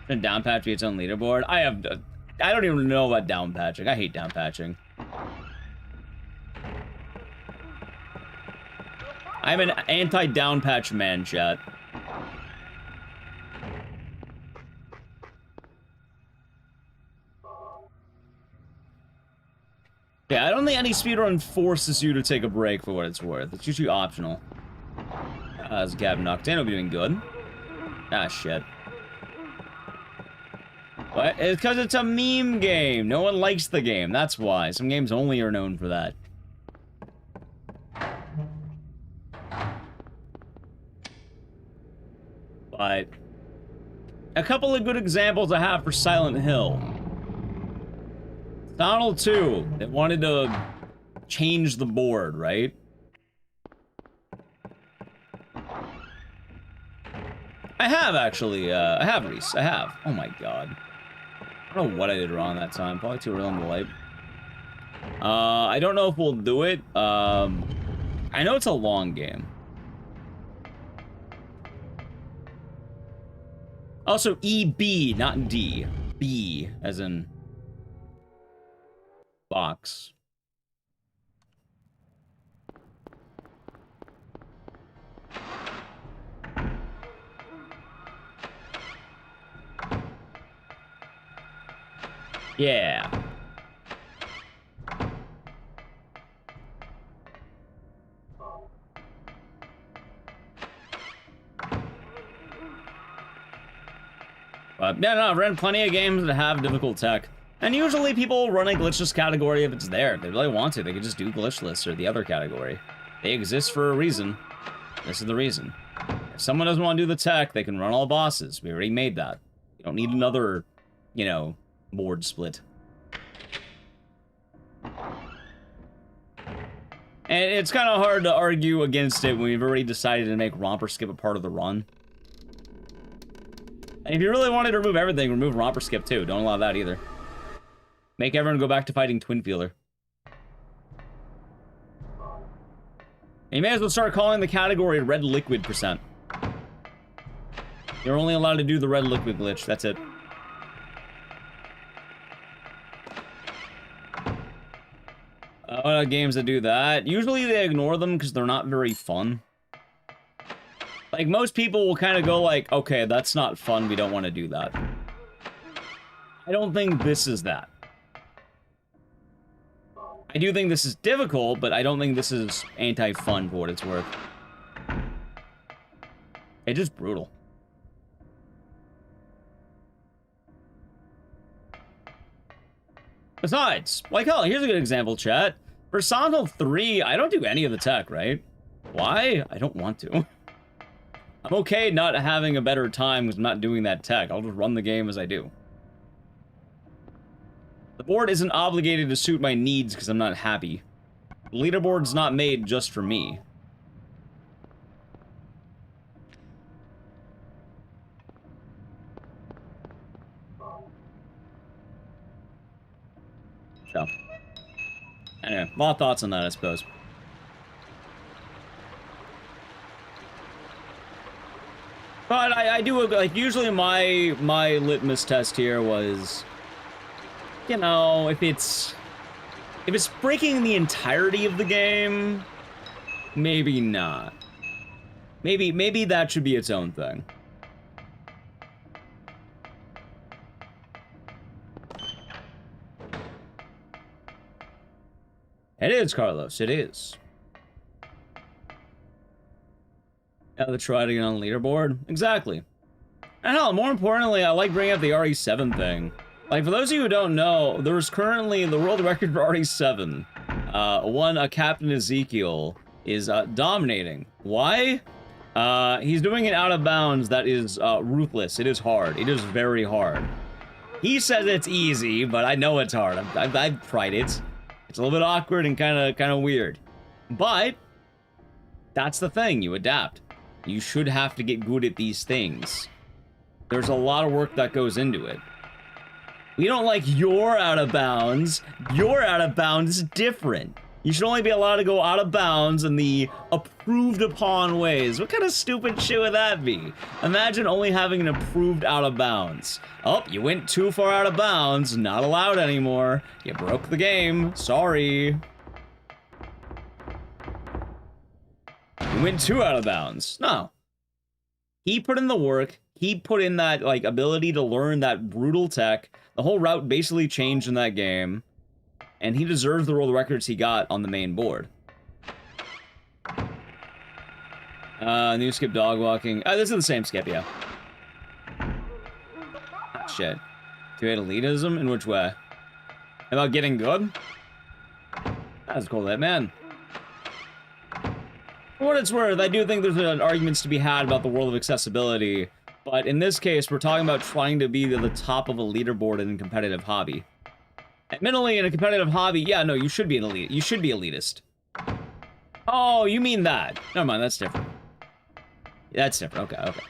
And down patching its own leaderboard. I don't even know about down patching. I hate down patching. I'm an anti-down patch man, chat. Yeah, I don't think any speedrun forces you to take a break for what it's worth. It's usually optional. As Gavin Noctane will be doing good. Ah, shit. What? It's because it's a meme game. No one likes the game. That's why. Some games only are known for that. But a couple of good examples I have for Silent Hill. Donald 2, they wanted to change the board, right? I have, actually. I have, Reese. I have. Oh my god. I don't know what I did wrong that time. Probably too early on the light. I don't know if we'll do it. I know it's a long game. Also, EB, not D. B, as in... box. Yeah. But yeah, no, I've ran plenty of games that have difficult tech. And usually people run a glitchless category if it's there. If they really want to, they can just do glitchless or the other category. They exist for a reason. This is the reason. If someone doesn't want to do the tech, they can run all bosses. We already made that. You don't need another, you know, board split. And it's kind of hard to argue against it when we've already decided to make Romper Skip a part of the run. And if you really wanted to remove everything, remove Romper Skip too. Don't allow that either. Make everyone go back to fighting Twin Feeler. You may as well start calling the category Red Liquid %. You're only allowed to do the Red Liquid glitch. That's it. Games that do that. Usually they ignore them because they're not very fun. Like, most people will kind of go like, okay, that's not fun. We don't want to do that. I don't think this is that. I do think this is difficult, but I don't think this is anti-fun for what it's worth. It's just brutal. Besides, like, hell, here's a good example, chat. For Santal 3, I don't do any of the tech, right? Why? I don't want to. I'm okay not having a better time because I'm not doing that tech. I'll just run the game as I do. The board isn't obligated to suit my needs because I'm not happy. The leaderboard's not made just for me. So. Anyway, a lot of thoughts on that, I suppose. But I do, like, usually my litmus test here was, you know, if it's breaking the entirety of the game, maybe not. Maybe that should be its own thing. It is, Carlos, it is. Yeah, the try to get on the leaderboard. Exactly. And hell, more importantly, I like bringing up the RE7 thing. Like, for those of you who don't know, there's currently the world record for RE7. A Captain Ezekiel is dominating. Why? He's doing it out of bounds that is ruthless. It is hard. It is very hard. He says it's easy, but I know it's hard. I've tried it. It's a little bit awkward and kind of weird. But that's the thing. You adapt. You should have to get good at these things. There's a lot of work that goes into it. We don't like you're out of bounds. You're out of bounds is different. You should only be allowed to go out of bounds in the approved upon ways. What kind of stupid shit would that be? Imagine only having an approved out of bounds. Oh, you went too far out of bounds. Not allowed anymore. You broke the game. Sorry. You went too out of bounds. No. He put in the work. He put in that, like, ability to learn that brutal tech. The whole route basically changed in that game. And he deserves the world records he got on the main board. New skip dog walking. Oh, this is the same skip, yeah. Ah, shit. Do you hate elitism? In which way? About getting good? That's cool, that man. For what it's worth, I do think there's arguments to be had about the world of accessibility. But in this case, we're talking about trying to be the top of a leaderboard in a competitive hobby. Admittedly, in a competitive hobby, yeah, no, you should be an elite. You should be elitist. Oh, you mean that? Never mind, that's different. That's different. Okay, okay.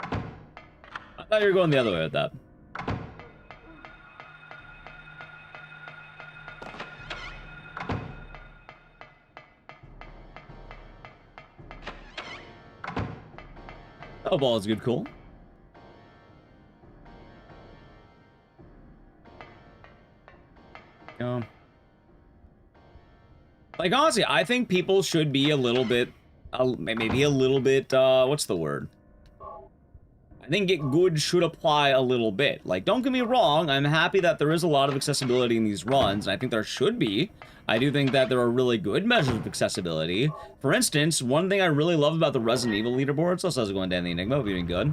I thought you were going the other way with that. Oh, ball is good, cool. Like, honestly, I think people should be a little bit, maybe a little bit, what's the word? I I think Get Good should apply a little bit. Like, don't get me wrong, I'm happy that there is a lot of accessibility in these runs, and I think there should be. I do think that there are really good measures of accessibility. For instance, one thing I really love about the Resident Evil leaderboards, also as going down the Enigma, being good.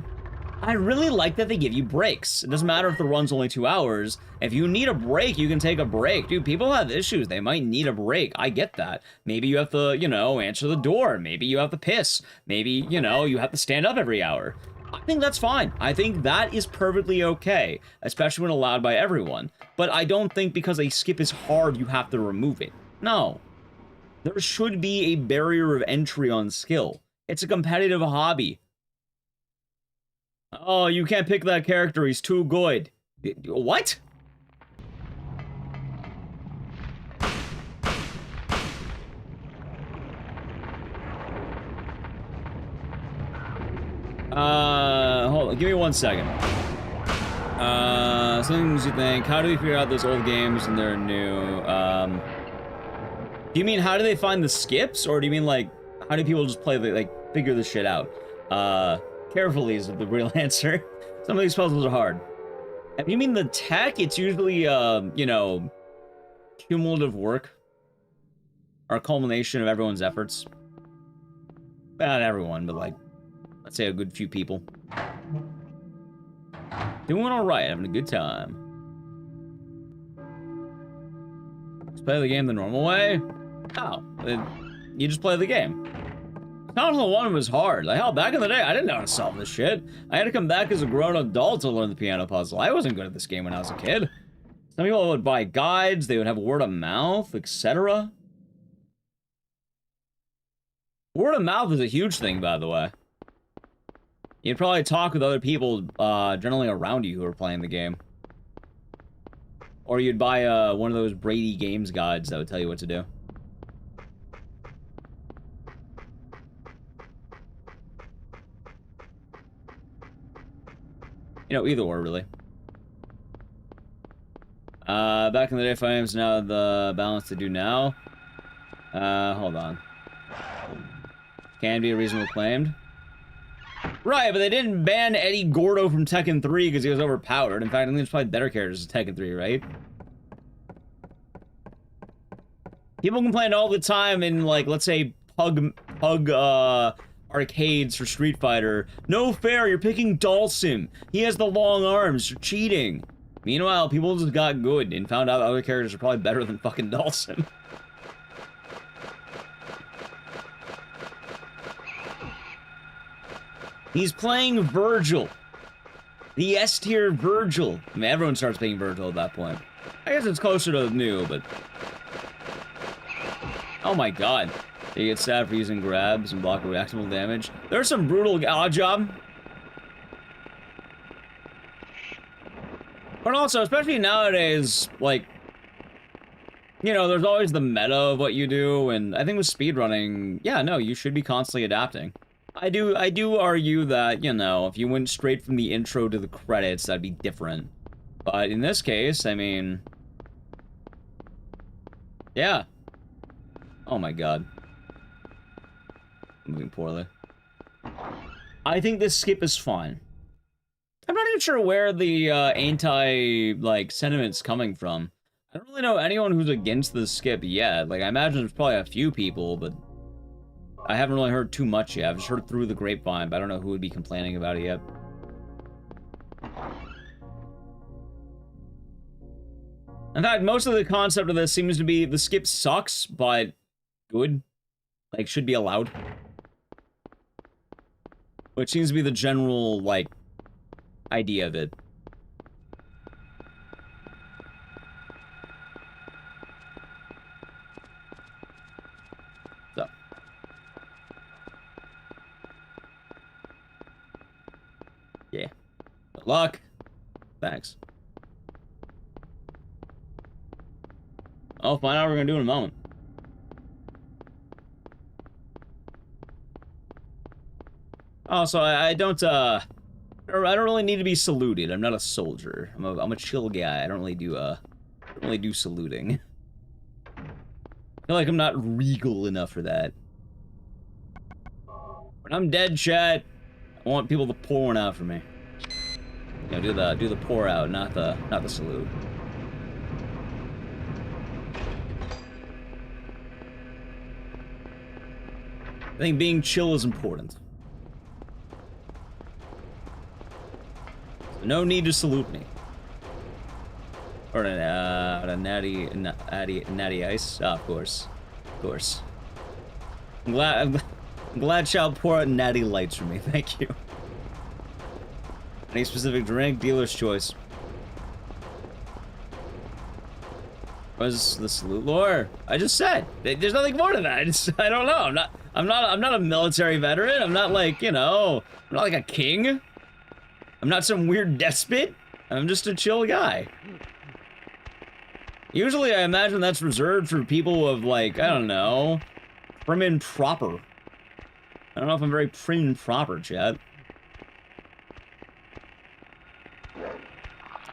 I really like that they give you breaks. It doesn't matter if the run's only 2 hours. If you need a break, you can take a break. Dude, people have issues. They might need a break. I get that. Maybe you have to, you know, answer the door. Maybe you have to piss. Maybe, you know, you have to stand up every hour. I think that's fine. I think that is perfectly okay, especially when allowed by everyone. But I don't think because a skip is hard, you have to remove it. No. There should be a barrier of entry on skill. It's a competitive hobby. Oh, you can't pick that character, he's too good. What? Hold on, give me 1 second. Things you think, how do we figure out those old games and they're new? Do you mean how do they find the skips, or do you mean like, how do people just play, like, figure this shit out? Carefully is the real answer. Some of these puzzles are hard. If you mean the tech, it's usually, you know, cumulative work. Or a culmination of everyone's efforts. Not everyone, but like, let's say a good few people. Doing alright, having a good time. Let's play the game the normal way? Oh, you just play the game. Tunnel 1 was hard. Like, hell, back in the day, I didn't know how to solve this shit. I had to come back as a grown adult to learn the piano puzzle. I wasn't good at this game when I was a kid. Some people would buy guides, they would have word of mouth, etc. Word of mouth is a huge thing, by the way. You'd probably talk with other people, generally around you who are playing the game. Or you'd buy, one of those Brady Games guides that would tell you what to do. You know, either or, really. Back in the day, 5 games, now the balance to do now. Hold on. Can be reasonably claimed. Right, but they didn't ban Eddie Gordo from Tekken 3 because he was overpowered. In fact, I think there's probably better characters in Tekken 3, right? People complain all the time in, like, let's say, Pug arcades for Street Fighter. No fair, you're picking Dhalsim. He has the long arms, you're cheating. Meanwhile, people just got good and found out other characters are probably better than fucking Dhalsim. He's playing Virgil. The S-tier Virgil. I mean, everyone starts playing Virgil at that point. I guess it's closer to new, but... Oh my god. You get stabbed for using grabs and block reactable damage. There's some brutal odd job. But also, especially nowadays, like... You know, there's always the meta of what you do, and I think with speedrunning, yeah, no, you should be constantly adapting. I do argue that, you know, if you went straight from the intro to the credits, that'd be different. But in this case, I mean... Yeah. Oh my god. Moving poorly. I think this skip is fine. I'm not even sure where the anti, sentiment's coming from. I don't really know anyone who's against the skip yet. Like, I imagine there's probably a few people, but... I haven't really heard too much yet. I've just heard through the grapevine, but I don't know who would be complaining about it yet. In fact, most of the concept of this seems to be the skip sucks, but good. Like, should be allowed. Which seems to be the general, like, idea of it. So. Yeah. Good luck. Thanks. I'll find out what we're gonna do in a moment. Also, I don't really need to be saluted. I'm not a soldier. I'm a chill guy. I don't really do saluting. I feel like I'm not regal enough for that. When I'm dead, chat, I want people to pour one out for me. You know, do the pour out, not the salute. I think being chill is important. So no need to salute me. Or a natty ice. Oh, of course. Of course. I'm glad y'all pour out natty lights for me. Thank you. Any specific drink? Dealer's choice. What is the salute lore? I just said. There's nothing more to that. I don't know. I'm not a military veteran. I'm not like, you know, I'm not like a king. I'm not some weird despot. I'm just a chill guy. Usually I imagine that's reserved for people of like, I don't know, prim and proper. I don't know if I'm very prim and proper, chat.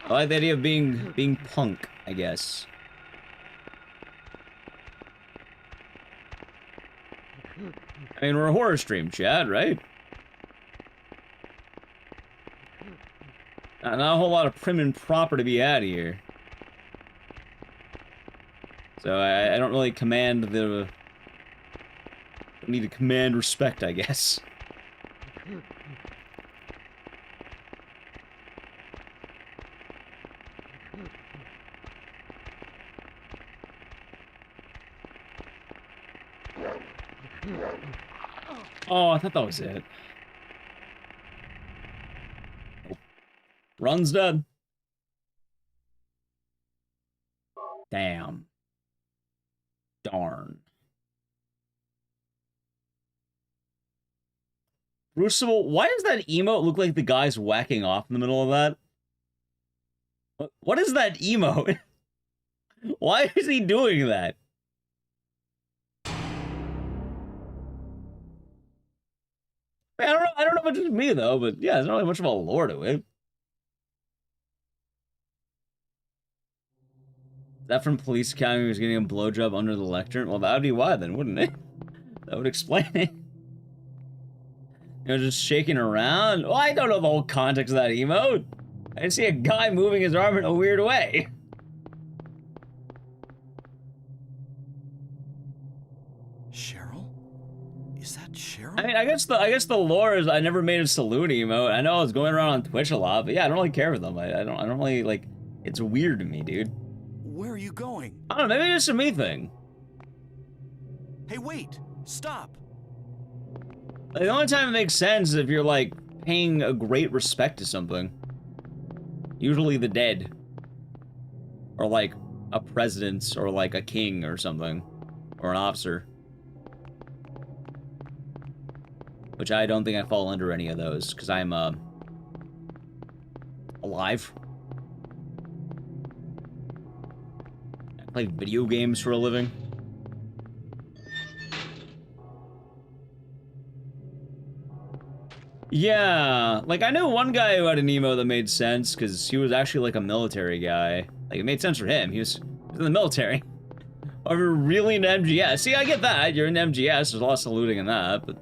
I like the idea of being punk, I guess. I mean, we're a horror stream, chat, right? Not a whole lot of prim and proper to be had here. So I don't really command the... I need to command respect, I guess. Oh, I thought that was it. Oh. Run's dead. Damn. Darn. Crucible, why does that emote look like the guy's whacking off in the middle of that? What is that emote? Why is he doing that? I don't know if it's just me though, but yeah, there's not really much of a lore to it. Is that from Police Academy who's getting a blowjob under the lectern? Well, that would be why then, wouldn't it? That would explain it. You know, just shaking around? Well, I don't know the whole context of that emote. I see a guy moving his arm in a weird way. Cheryl? Is that Cheryl? I mean, I guess the lore is I never made a salute emote. I know I was going around on Twitch a lot, but yeah, I don't really care for them. I don't really like. It's weird to me, dude. Where are you going? I don't know. Maybe it's a me thing. Hey, wait! Stop! Like, the only time it makes sense is if you're like paying a great respect to something. Usually the dead, or like a president, or like a king, or something, or an officer. Which I don't think I fall under any of those, because I'm, alive. I play video games for a living. Yeah, like, I knew one guy who had an emo that made sense, because he was actually, like, a military guy. Like, it made sense for him. He was in the military. Or you're really into MGS. See, I get that. You're in MGS. There's a lot of saluting in that, but...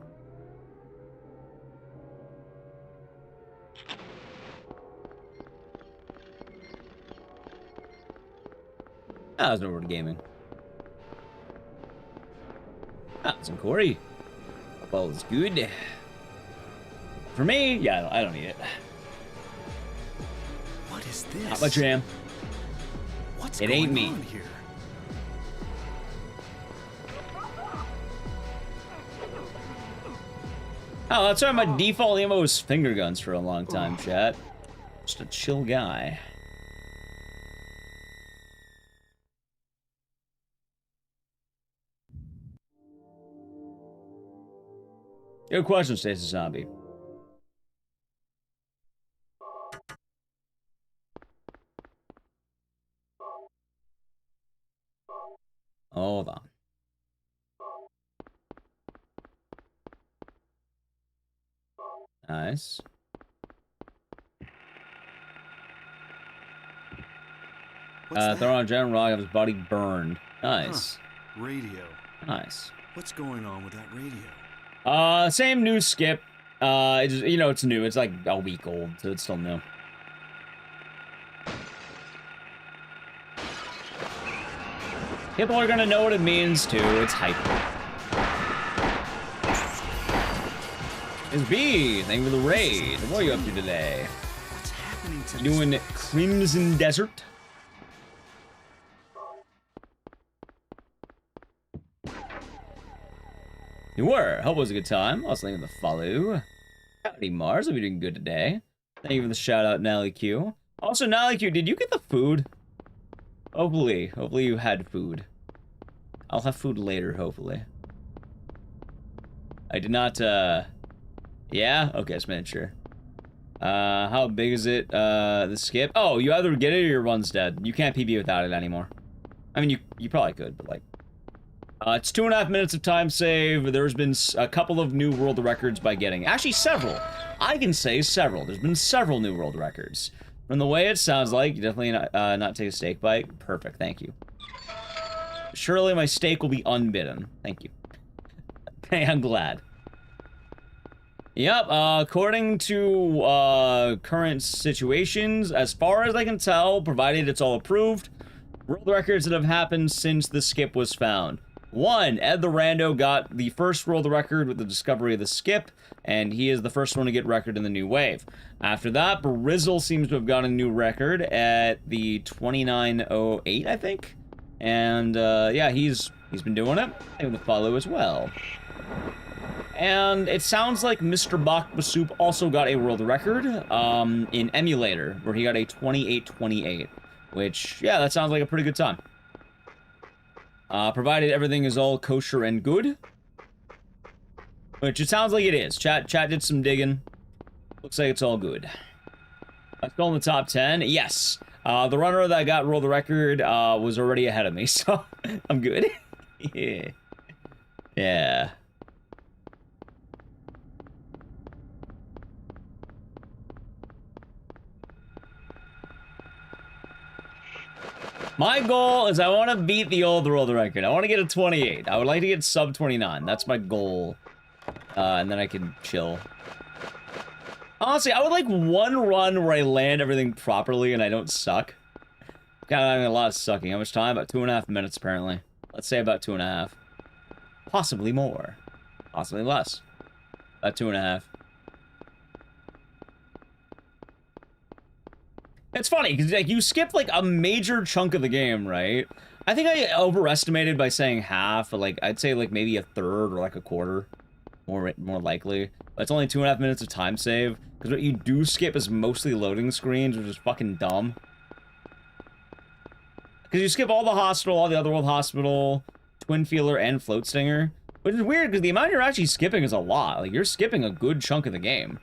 Ah, there's no word gaming. Ah, it's in Corey. Well, it's good. For me, yeah, I don't need it. What is this? Not my jam. What's It going ain't me. on here? Oh, that's why my default ammo was finger guns for a long time, chat. Just a chill guy. Good question, Stasis Zombie. Hold on. Nice. Throw on General Rock, have his body burned. Nice. Huh. Radio. Nice. What's going on with that radio? Same news skip. It's, you know, it's new. It's like a week old, so it's still new. People are gonna know what it means too. It's hype. It's B. Thank you for the raid. What are you up to today? What's happening to You doing Crimson Desert? You were. Hope it was a good time. Also, thank you for the follow. Howdy, Mars. Hope you're doing good today. Thank you for the shout out, Nally Q. Also, Nally Q, did you get the food? Hopefully you had food. I'll have food later, hopefully. I did not, yeah? Okay, just making sure. How big is it, the skip? Oh, you either get it or your run's dead. You can't PB without it anymore. I mean, you probably could, but like... it's 2.5 minutes of time save. There's been a couple of new world records by getting. Actually, several. I can say several. There's been several new world records. From the way it sounds like, you definitely not take a steak bite. Perfect, thank you. Surely my steak will be unbidden. Thank you. Hey, I'm glad. Yep, according to current situations, as far as I can tell, provided it's all approved, world records that have happened since the skip was found. 1, Ed the Rando got the first world record with the discovery of the skip, and he is the first one to get record in the new wave. After that, Brizzle seems to have got a new record at the 2908, I think. And, yeah, he's been doing it. And the follow as well. And it sounds like Mr. Bakbasup also got a world record, in Emulator, where he got a 2828, which, yeah, that sounds like a pretty good time. Provided everything is all kosher and good. Which it sounds like it is. Chat did some digging. Looks like it's all good. Let's go in the top 10. Yes. The runner that got world record was already ahead of me, so I'm good. Yeah. Yeah. My goal is I want to beat the old world record. I want to get a 28. I would like to get sub 29. That's my goal. And then I can chill. Honestly, I would like one run where I land everything properly and I don't suck. Kind of having a lot of sucking. How much time? About 2.5 minutes, apparently. Let's say about 2.5. Possibly more. Possibly less. About 2.5. It's funny, because like, you skip, like, a major chunk of the game, right? I think I overestimated by saying half, but, like, I'd say, like, maybe a third or, like, a quarter. More likely. But it's only 2.5 minutes of time save, because what you do skip is mostly loading screens, which is fucking dumb. Because you skip all the Hospital, all the Otherworld Hospital, Twin Feeler, and Float Stinger. Which is weird, because the amount you're actually skipping is a lot. Like, you're skipping a good chunk of the game.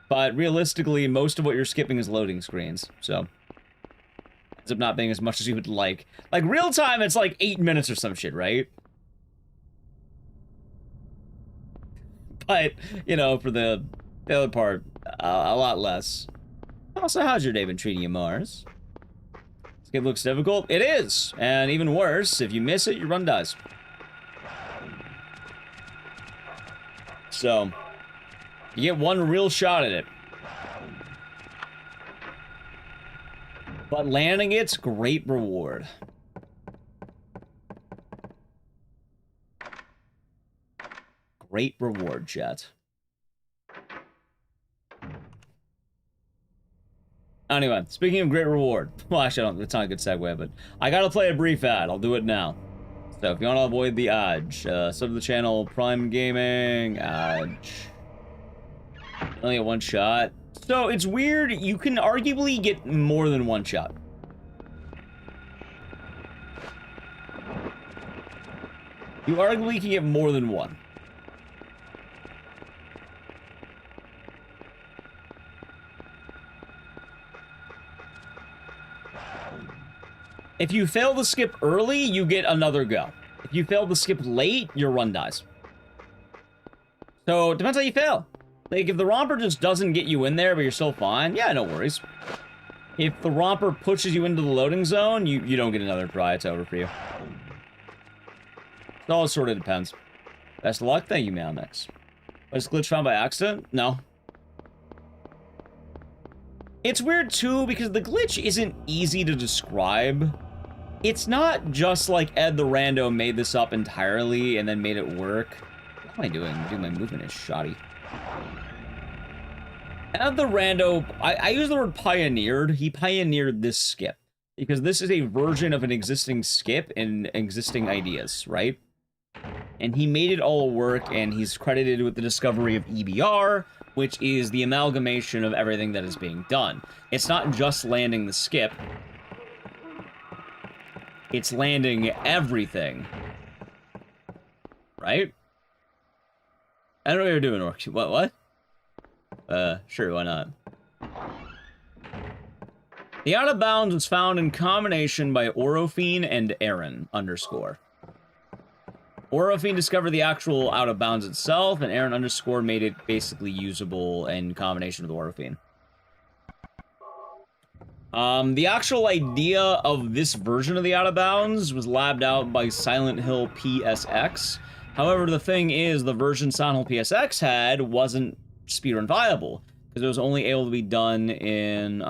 But realistically, most of what you're skipping is loading screens, so... ends up not being as much as you would like. Like, real time, it's like 8 minutes or some shit, right? But, you know, for the other part, a lot less. Also, how's your day been treating you, Mars? Skip looks difficult? It is! And even worse, if you miss it, your run dies. So... you get one real shot at it. But landing it's great reward. Great reward, chat. Anyway, speaking of great reward. Well, actually, I don't, it's not a good segue, but I gotta play a brief ad. I'll do it now. So, if you want to avoid the ad, sub to the channel, Prime Gaming, only a one shot. So, it's weird. You can arguably get more than one shot. You arguably can get more than one. If you fail to skip early, you get another go. If you fail to skip late, your run dies. So, it depends how you fail. Like, if the romper just doesn't get you in there, but you're still fine, yeah, no worries. If the romper pushes you into the loading zone, you don't get another try, it's over for you. It all sort of depends. Best of luck, thank you, Malmix. Was glitch found by accident? No. It's weird, too, because the glitch isn't easy to describe. it's not just like Ed the Rando made this up entirely and then made it work. What am I doing? Dude, my movement is shoddy. Ed the Rando, I use the word pioneered. He pioneered this skip because this is a version of an existing skip and existing ideas, right? And he made it all work, and he's credited with the discovery of EBR, which is the amalgamation of everything that is being done. It's not just landing the skip. It's landing everything. Right? I don't know what you're doing, Orc. What? Sure, why not? The out of bounds was found in combination by Orophine and Aaron _ Orophine discovered the actual out of bounds itself, and Aaron _ made it basically usable in combination with Orophine. The actual idea of this version of the out of bounds was labbed out by Silent Hill PSX. However, the thing is, the version Silent Hill PSX had wasn't speedrun viable, because it was only able to be done in,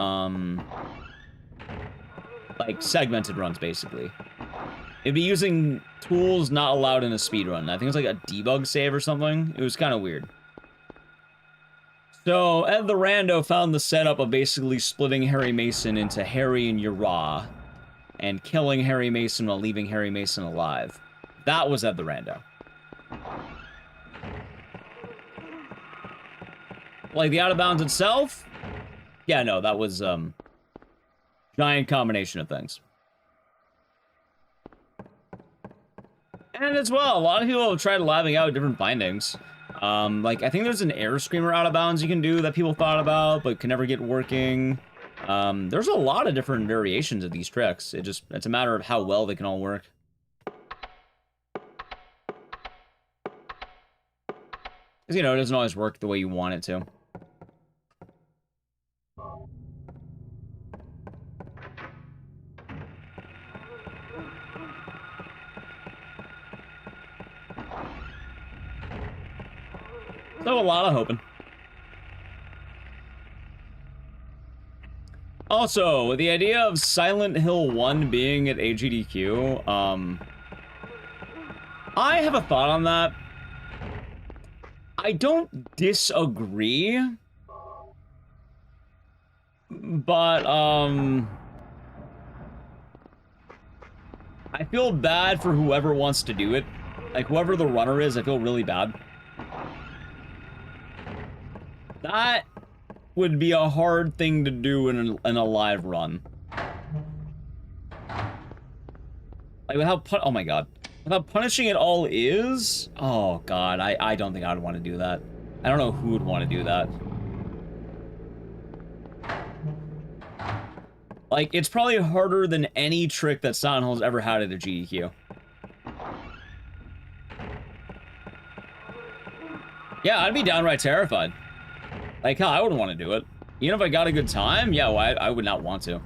like, segmented runs, basically. It'd be using tools not allowed in a speedrun. I think it was like a debug save or something. It was kind of weird. So, Ed the Rando found the setup of basically splitting Harry Mason into Harry and Uriah, and killing Harry Mason while leaving Harry Mason alive. That was Ed the Rando. Like, the out of bounds itself? Yeah, no, that was, giant combination of things. And as well, a lot of people have tried labbing out different bindings. Like, I think there's an air screamer out of bounds you can do that people thought about, but can never get working. There's a lot of different variations of these tricks. It's a matter of how well they can all work. Because, you know, it doesn't always work the way you want it to. So a lot of hoping. Also, the idea of Silent Hill 1 being at AGDQ, I have a thought on that. I don't disagree, but, I feel bad for whoever wants to do it. Like, whoever the runner is, I feel really bad. That would be a hard thing to do in a live run. Like, without oh my god. Without punishing it all is? Oh god, I don't think I would want to do that. I don't know who would want to do that. Like, it's probably harder than any trick that Silent Hill's ever had at a GDQ. Yeah, I'd be downright terrified. Like, hell, I wouldn't want to do it. Even if I got a good time, yeah, well, I would not want to.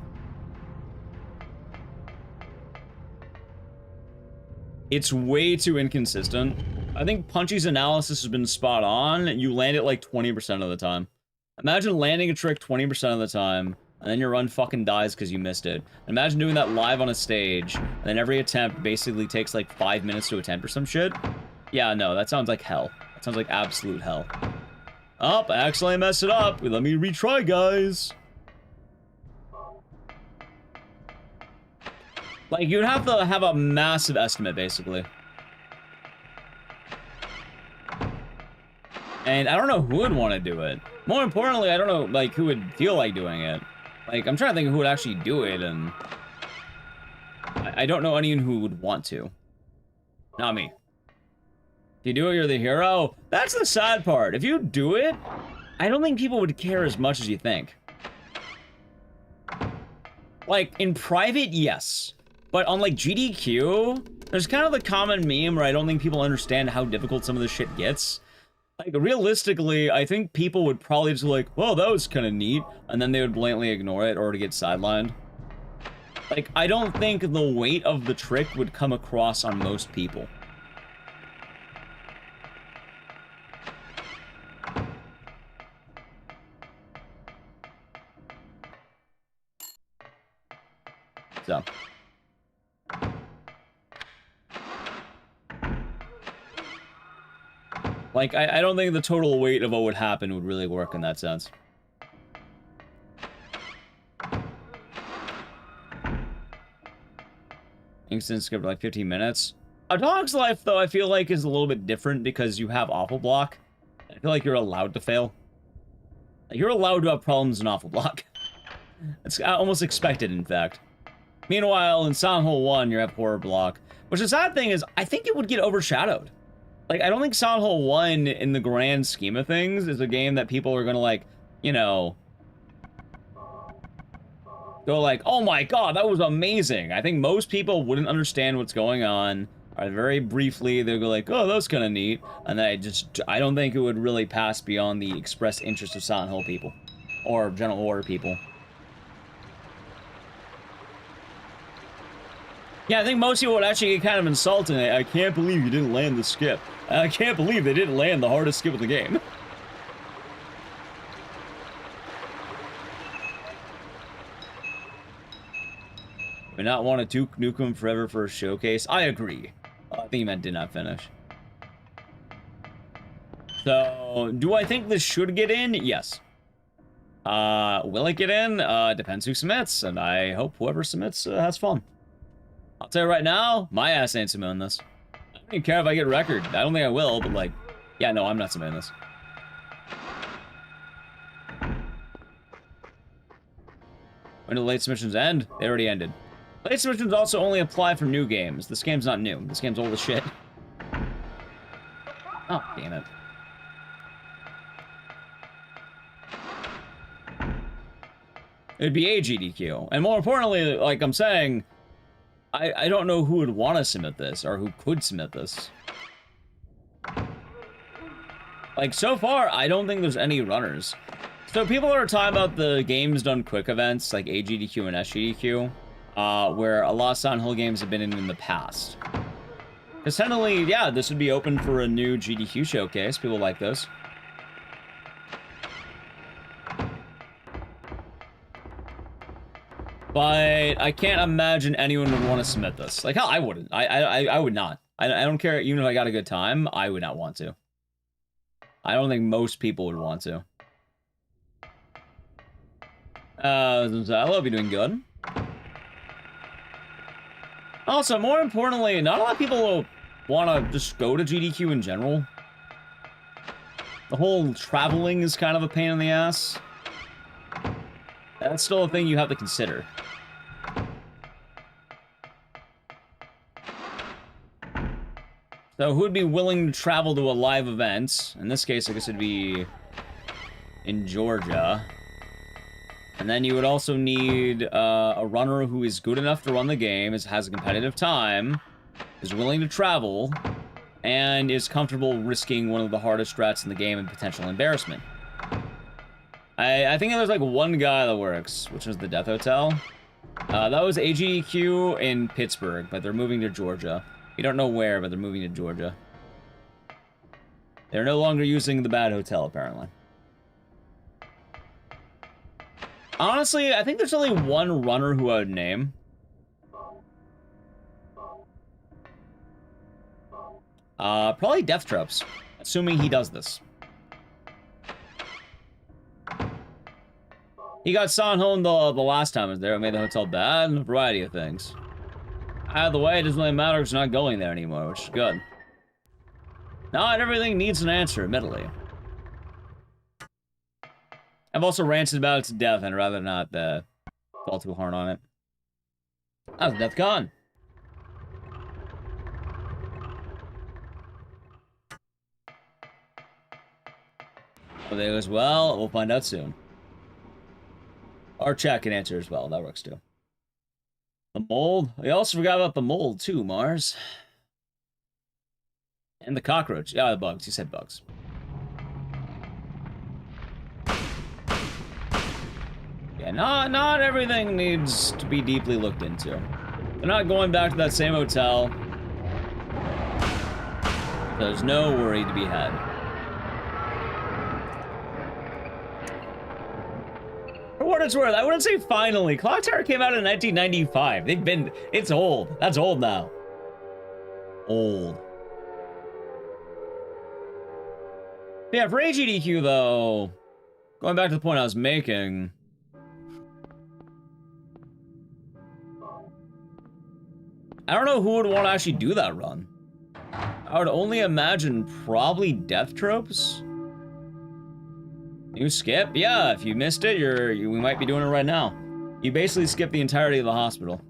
It's way too inconsistent. I think Punchy's analysis has been spot on. You land it like 20% of the time. Imagine landing a trick 20% of the time, and then your run fucking dies because you missed it. Imagine doing that live on a stage, and then every attempt basically takes like 5 minutes to attempt or some shit. Yeah, no, that sounds like hell. That sounds like absolute hell. Oh, I accidentally messed it up. Let me retry, guys. Like, you'd have to have a massive estimate, basically. And I don't know who would want to do it. More importantly, I don't know, like, who would feel like doing it. Like, I'm trying to think of who would actually do it, and I don't know anyone who would want to. Not me. If you do it, you're the hero. That's the sad part. If you do it, I don't think people would care as much as you think. Like, in private, yes. But on, like, GDQ, there's kind of the common meme where I don't think people understand how difficult some of this shit gets. Like, realistically, I think people would probably just be like, well, that was kind of neat, and then they would blatantly ignore it or to get sidelined. Like, I don't think the weight of the trick would come across on most people. So, Like, I don't think the total weight of what would happen would really work in that sense. Instant skip like 15 minutes. A Dog's Life, though, I feel like is a little bit different because you have Awful Block. I feel like you're allowed to fail. Like, you're allowed to have problems in Awful Block. It's almost expected, in fact. Meanwhile, in Silent Hill 1, you have Horror Block. Which the sad thing is, I think it would get overshadowed. Like, I don't think Silent Hill 1, in the grand scheme of things, is a game that people are gonna, like, you know... go like, oh my god, that was amazing. I think most people wouldn't understand what's going on. Or very briefly, they'll go like, oh, that's kind of neat. And I don't think it would really pass beyond the expressed interest of Silent Hill people. Or general horror people. Yeah, I think most people would actually get kind of insulted. I can't believe you didn't land the skip. I can't believe they didn't land the hardest skip of the game. We not want to Duke Nukem Forever for a showcase. I agree. I think you meant did not finish. So, do I think this should get in? Yes. Will it get in? Depends who submits, and I hope whoever submits has fun. I'll tell you right now, my ass ain't submitting this. I don't even care if I get record. I don't think I will, but like, yeah, no, I'm not submitting this. When do the late submissions end? They already ended. Late submissions also only apply for new games. This game's not new. This game's old as shit. Oh, damn it. It'd be a GDQ. And more importantly, like I'm saying, I don't know who would want to submit this, or who could submit this. Like, so far, I don't think there's any runners. So people are talking about the games done quick events, like AGDQ and SGDQ, where a lot of Silent Hill games have been in the past. Because technically, yeah, this would be open for a new GDQ showcase. People like those. But I can't imagine anyone would want to submit this. Like, hell, I wouldn't. I would not. I don't care. Even if I got a good time, I would not want to. I don't think most people would want to. I love you doing good. Also, more importantly, not a lot of people want to just go to GDQ in general. The whole traveling is kind of a pain in the ass. That's still a thing you have to consider. So, who'd be willing to travel to a live event? In this case, I guess it'd be in Georgia. And then you would also need a runner who is good enough to run the game, has a competitive time, is willing to travel, and is comfortable risking one of the hardest strats in the game and potential embarrassment. I think there's like one guy that works, which is the Death Hotel. That was AGDQ in Pittsburgh, but they're moving to Georgia. We don't know where, but they're moving to Georgia. They're no longer using the bad hotel, apparently. Honestly, I think there's only one runner who I would name. Probably Death Tropes, assuming he does this. He got Silent Hill the last time I was there. It made the hotel bad and a variety of things. Out of the way, it doesn't really matter because you're not going there anymore, which is good. Not everything needs an answer, admittedly. I've also ranted about it to death, and I'd rather not fall too hard on it. That was Death Con. Oh, there goes well. We'll find out soon. Our chat can answer as well. That works too. The mold. We also forgot about the mold too, Mars. And the cockroach. Yeah, the bugs. You said bugs. Yeah, not everything needs to be deeply looked into. They're not going back to that same hotel. There's no worry to be had. For what it's worth, I wouldn't say finally. Clock Tower came out in 1995. It's old. That's old now. Old. Yeah, for HEDQ though, going back to the point I was making, I don't know who would want to actually do that run. I would only imagine probably death tropes. You skip? Yeah, if you missed it, we might be doing it right now. You basically skip the entirety of the hospital.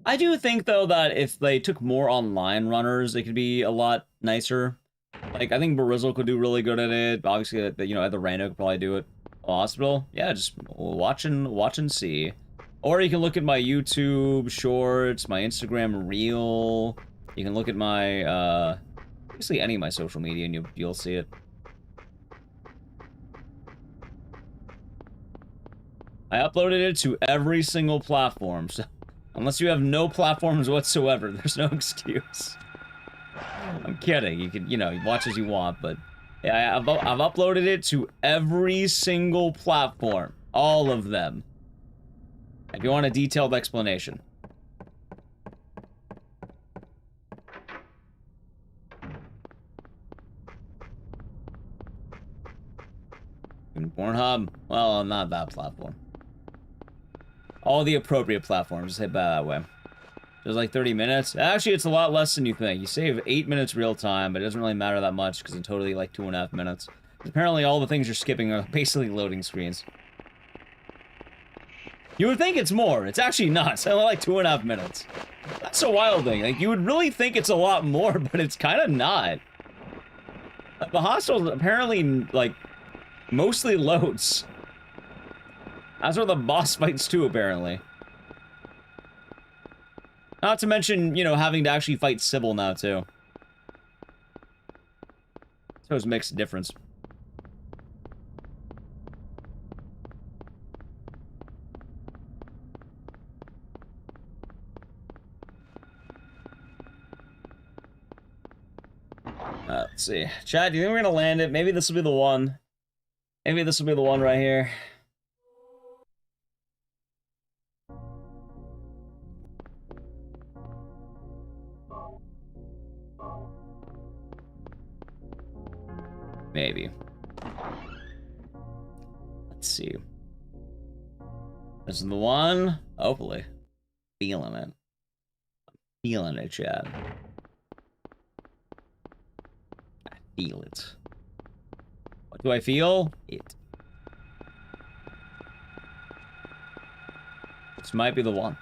I do think, though, that if they took more online runners, it could be a lot nicer. Like, I think Barizzle could do really good at it. Obviously, you know, the Rando could probably do it. Hospital? Yeah, just watch and see. Or you can look at my YouTube shorts, my Instagram reel. You can look at my, basically any of my social media and you'll see it. I uploaded it to every single platform, so unless you have no platforms whatsoever, there's no excuse. I'm kidding. You can, you know, watch as you want, but yeah, I've uploaded it to every single platform. All of them. If you want a detailed explanation. Pornhub? Well, not that platform. All the appropriate platforms, just hit that way. There's like 30 minutes. Actually, it's a lot less than you think. You save 8 minutes real time, but it doesn't really matter that much because it's totally like 2.5 minutes. Apparently, all the things you're skipping are basically loading screens. You would think it's more. It's actually not. It's only like 2.5 minutes. That's a wild thing. Like, you would really think it's a lot more, but it's kind of not. The hostel apparently, like, mostly loads. That's where the boss fights too, apparently. Not to mention, you know, having to actually fight Sybil now, too. So it makes a difference. Let's see. Chad, do you think we're gonna land it? Maybe this will be the one. Maybe this will be the one right here. Maybe. Let's see. This is the one. Hopefully. Feeling it. Feeling it, Chad. I feel it. What do I feel? It. This might be the one.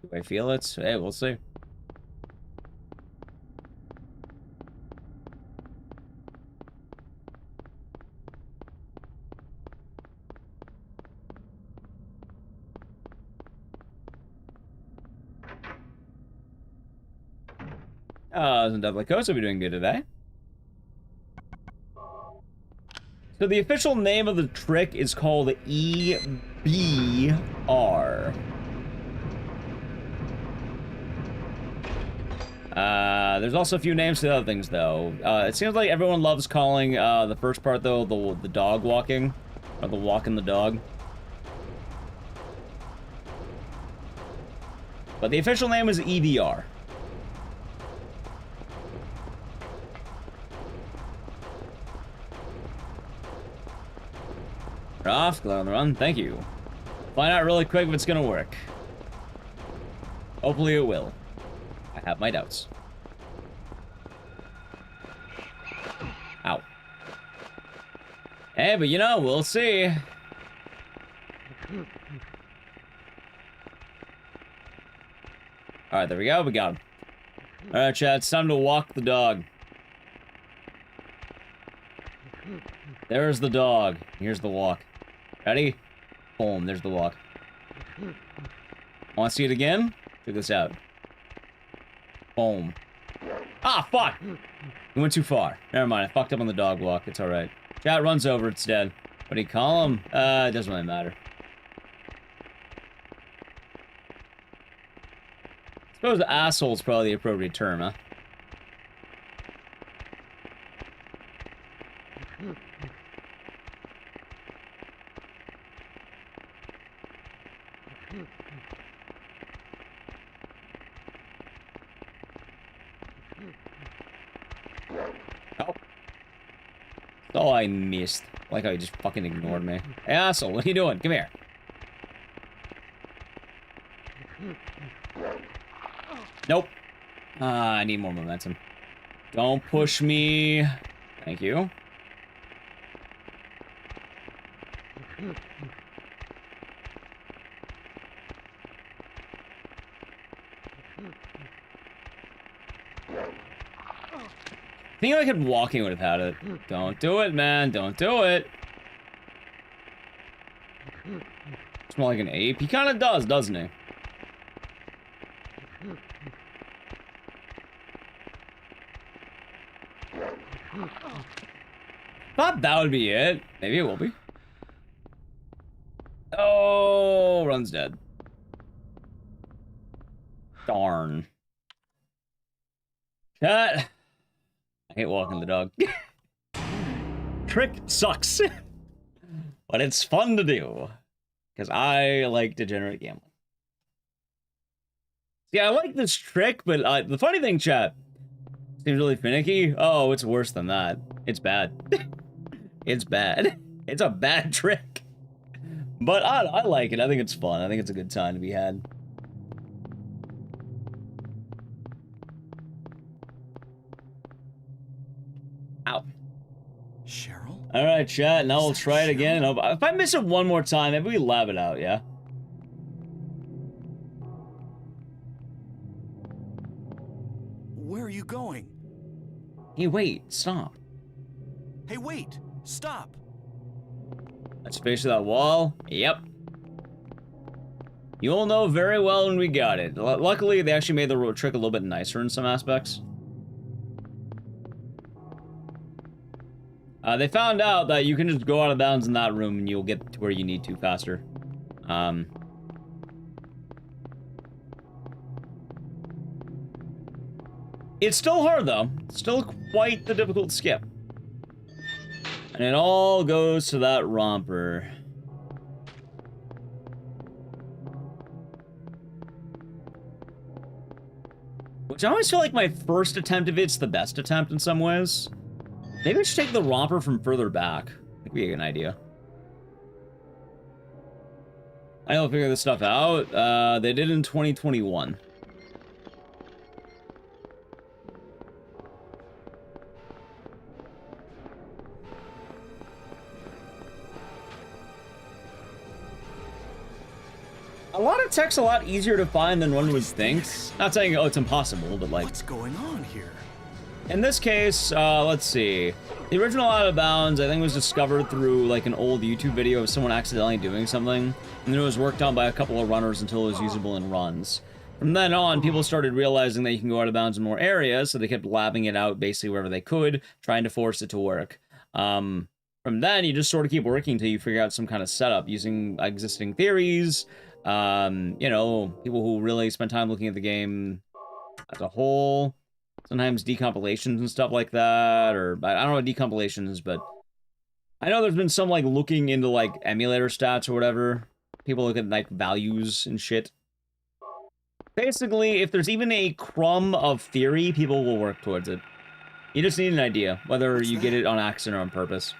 Do I feel it? Hey, we'll see. Isn't Double Coast will be doing good today. So the official name of the trick is called EBR. There's also a few names to the other things, though. It seems like everyone loves calling the first part, though, the dog walking. Or the walking the dog. But the official name is EBR. Off, glad on the run, thank you. Find out really quick if it's gonna work. Hopefully it will. I have my doubts. Ow. Hey, but you know, we'll see. Alright, there we go, we got him. Alright, Chad, it's time to walk the dog. There's the dog. Here's the walk. Ready? Boom, there's the walk. Want to see it again? Check this out. Boom. Ah, fuck! We went too far. Never mind, I fucked up on the dog walk. It's alright. Chat runs over, it's dead. What do you call him? It doesn't really matter. I suppose asshole's probably the appropriate term, huh? Oh. Oh, I missed. Like how he just fucking ignored me. Hey, asshole, what are you doing? Come here. Nope. I need more momentum. Don't push me. Thank you. I think I could walking would have had it. Don't do it, man. Don't do it. It's more like an ape. He kind of does, doesn't he? Thought that would be it. Maybe it will be. Oh, Run's dead. Darn. Cut. I hate walking the dog. Trick sucks. But it's fun to do. Because I like degenerate gambling. Yeah, I like this trick, but the funny thing, chat, seems really finicky. Oh, it's worse than that. It's bad. It's bad. It's a bad trick. But I like it. I think it's fun. I think it's a good time to be had. Ow. Cheryl? Alright, chat. Now we'll try it again. If I miss it one more time, maybe we lab it out, yeah? Where are you going? Hey, wait. Stop. Hey, wait! Stop! Let's face that wall. Yep. You'll know very well when we got it. Luckily, they actually made the trick a little bit nicer in some aspects. They found out that you can just go out of bounds in that room and you'll get to where you need to faster. It's still hard, though. It's still quite the difficult skip. And it all goes to that romper. Which I always feel like my first attempt of it's the best attempt in some ways. Maybe I should take the romper from further back. That could be a good idea. I don't figure this stuff out. They did in 2021. A lot of tech's a lot easier to find than one would think. Not saying, oh, it's impossible, but like... What's going on here? In this case, let's see. The original Out of Bounds, I think, was discovered through, like, an old YouTube video of someone accidentally doing something, and then it was worked on by a couple of runners until it was usable in runs. From then on, people started realizing that you can go out of bounds in more areas, so they kept labbing it out basically wherever they could, trying to force it to work. From then, you just sort of keep working until you figure out some kind of setup using existing theories, you know, people who really spend time looking at the game as a whole. Sometimes decompilations and stuff like that, or I don't know what decompilation is, but I know there's been some, like, looking into, like, emulator stats or whatever. People look at, like, values and shit. Basically, if there's even a crumb of theory, people will work towards it. You just need an idea, whether you get it on accident or on purpose.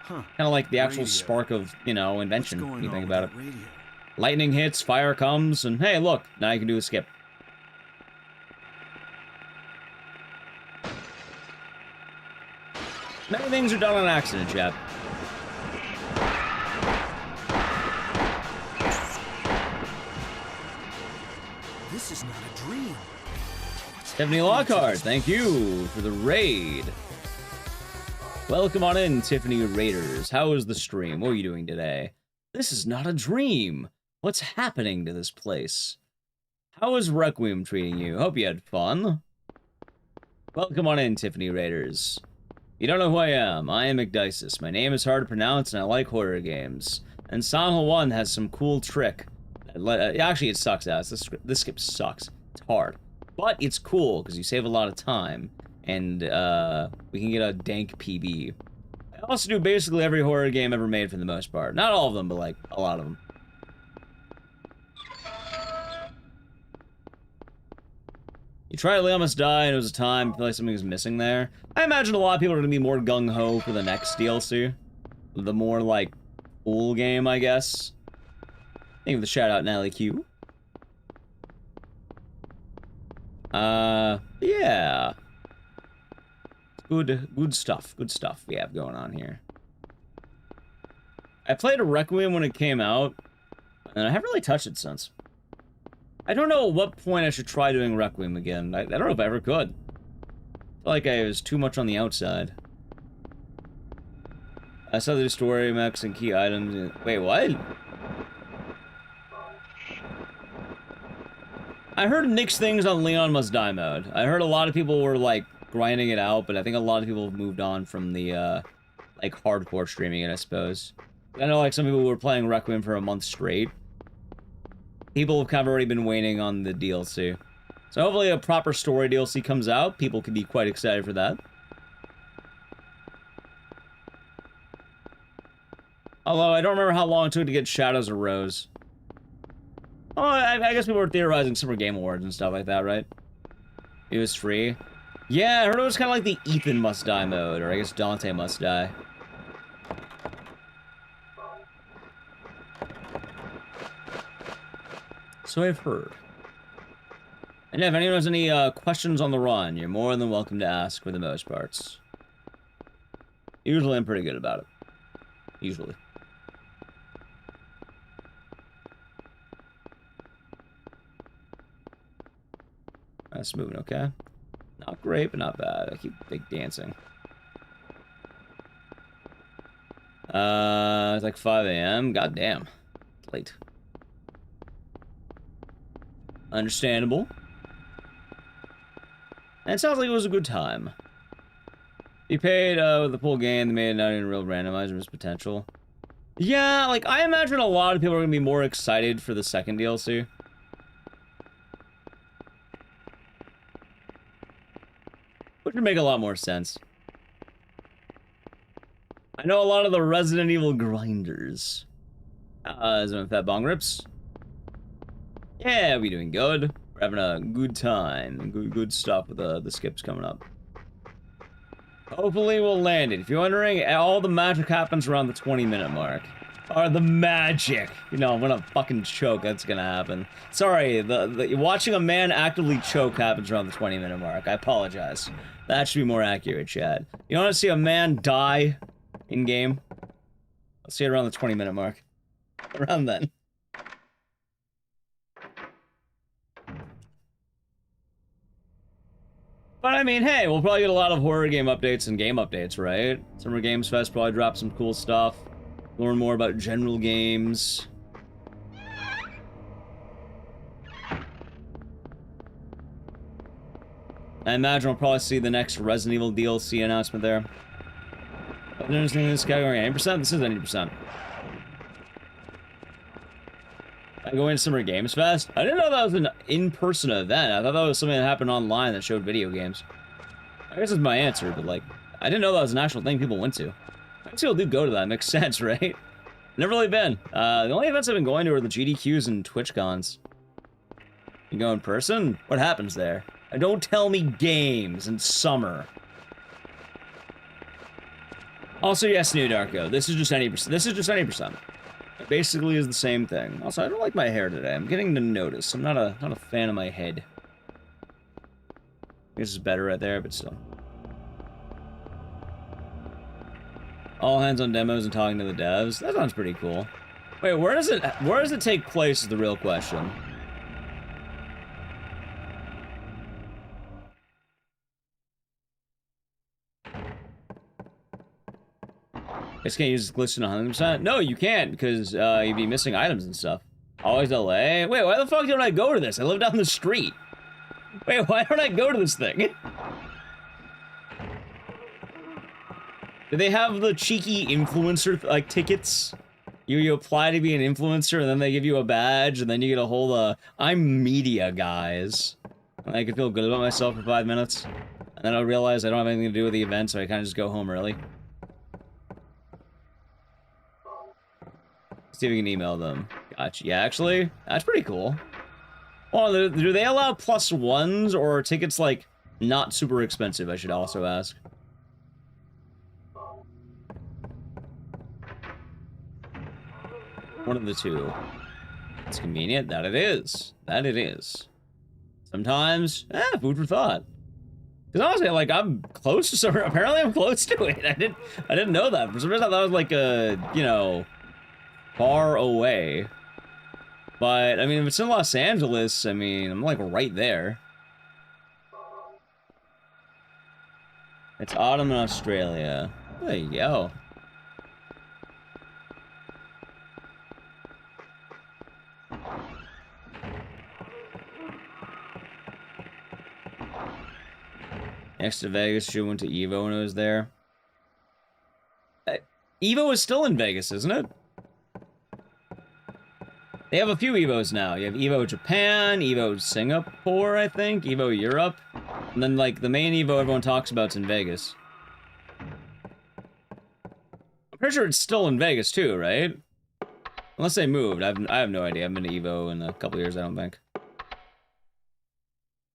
Huh. Kind of like the actual spark of, you know, invention, What's going when you think on about it. with that radio? Lightning hits, fire comes, and hey, look, now you can do a skip. Many things are done on accident, chat. This is not a dream. Tiffany Lockhart, thank you for the raid. Welcome on in, Tiffany Raiders. How is the stream? What are you doing today? This is not a dream. What's happening to this place? How is Requiem treating you? Hope you had fun. Welcome on in, Tiffany Raiders. You don't know who I am Ecdycis. My name is hard to pronounce and I like horror games. And Silent 1 has some cool trick. Actually, it sucks ass. This skip sucks. It's hard. But it's cool, because you save a lot of time. And, we can get a dank PB. I also do basically every horror game ever made for the most part. Not all of them, but, like, a lot of them. You try Leon Must Die, and it was a time, I feel like something was missing there. I imagine a lot of people are gonna be more gung-ho for the next DLC. The more, like, full game, I guess. Thank you for the shout out, Natalie Q. Yeah. Good stuff we have going on here. I played a Requiem when it came out, and I haven't really touched it since. I don't know at what point I should try doing Requiem again. I don't know if I ever could. I feel like I was too much on the outside. I saw the story, mechs, and key items. Wait, what? I heard mixed things on Leon Must Die mode. I heard a lot of people were, like, grinding it out, but I think a lot of people have moved on from the, like, hardcore streaming it, I suppose. I know, like, some people were playing Requiem for a month straight. People have kind of already been waiting on the DLC. So hopefully a proper story DLC comes out. People can be quite excited for that. Although, I don't remember how long it took to get Shadows of Rose. Oh, I guess people were theorizing Summer Game Awards and stuff like that, right? It was free. Yeah, I heard it was kind of like the Ethan Must Die mode, or I guess Dante Must Die. So I've heard. And if anyone has any questions on the run, you're more than welcome to ask for the most parts. Usually I'm pretty good about it. Usually. That's moving okay. Not great, but not bad. I keep big dancing. It's like 5 a.m. God damn. It's late. Understandable. And it sounds like it was a good time. You paid with the full game, they made it not even real randomizer was potential. Yeah, like, I imagine a lot of people are going to be more excited for the second DLC. Which would make a lot more sense. I know a lot of the Resident Evil grinders. Is it Fat Bong Rips? Yeah, we doing good. We're having a good time. Good stuff with the skips coming up. Hopefully we'll land it. If you're wondering, all the magic happens around the 20-minute mark. Or the magic. You know, I'm gonna fucking choke. That's gonna happen. Sorry, watching a man actively choke happens around the 20-minute mark. I apologize. That should be more accurate, Chad. You want to see a man die in-game? Let's see it around the 20-minute mark. Around then. But I mean, hey, we'll probably get a lot of horror game updates and game updates, right? Summer Games Fest probably drop some cool stuff. Learn more about general games. I imagine we'll probably see the next Resident Evil DLC announcement there. I've never seen this category 80%. This is 80%. I go into Summer Games Fest. I didn't know that was an in-person event. I thought that was something that happened online that showed video games. I guess that's my answer, but like, I didn't know that was an actual thing people went to. I guess people do go to that. It makes sense, right? Never really been. The only events I've been going to are the GDQs and TwitchCons. You go in person? What happens there? Don't tell me games in summer. Also, yes, New Darko. This is just 80%. This is just 80%. It basically is the same thing. Also, I don't like my hair today. I'm getting to notice. I'm not a fan of my head. This is better right there, but still. All hands on demos and talking to the devs. That sounds pretty cool. Wait, where does it take place is the real question. I just can't use this glitch in 100%? No, you can't, because you'd be missing items and stuff. Always LA. Wait, why the fuck don't I go to this? I live down the street. Wait, why don't I go to this thing? Do they have the cheeky influencer, like, tickets? You apply to be an influencer, and then they give you a badge, and then you get a whole, I'm media, guys. And I can feel good about myself for 5 minutes. And then I realize I don't have anything to do with the event, so I kind of just go home early. See if we can email them. Gotcha. Yeah, actually, that's pretty cool. Well, do they allow +1s or are tickets, like, not super expensive, I should also ask. One of the two. It's convenient, that it is. That it is. Sometimes, food for thought. Because honestly, like, I'm close to somewhere. Apparently I'm close to it. I didn't know that. For some reason I thought it was like you know, far away. But, I mean, if it's in Los Angeles, I mean, I'm like right there. It's autumn in Australia. There you go. Next to Vegas, she went to Evo when it was there. Evo is still in Vegas, isn't it? They have a few Evos now. You have Evo Japan, Evo Singapore, I think, Evo Europe. And then, like, the main Evo everyone talks about is in Vegas. I'm pretty sure it's still in Vegas, too, right? Unless they moved. I have no idea. I haven't been to Evo in a couple years, I don't think.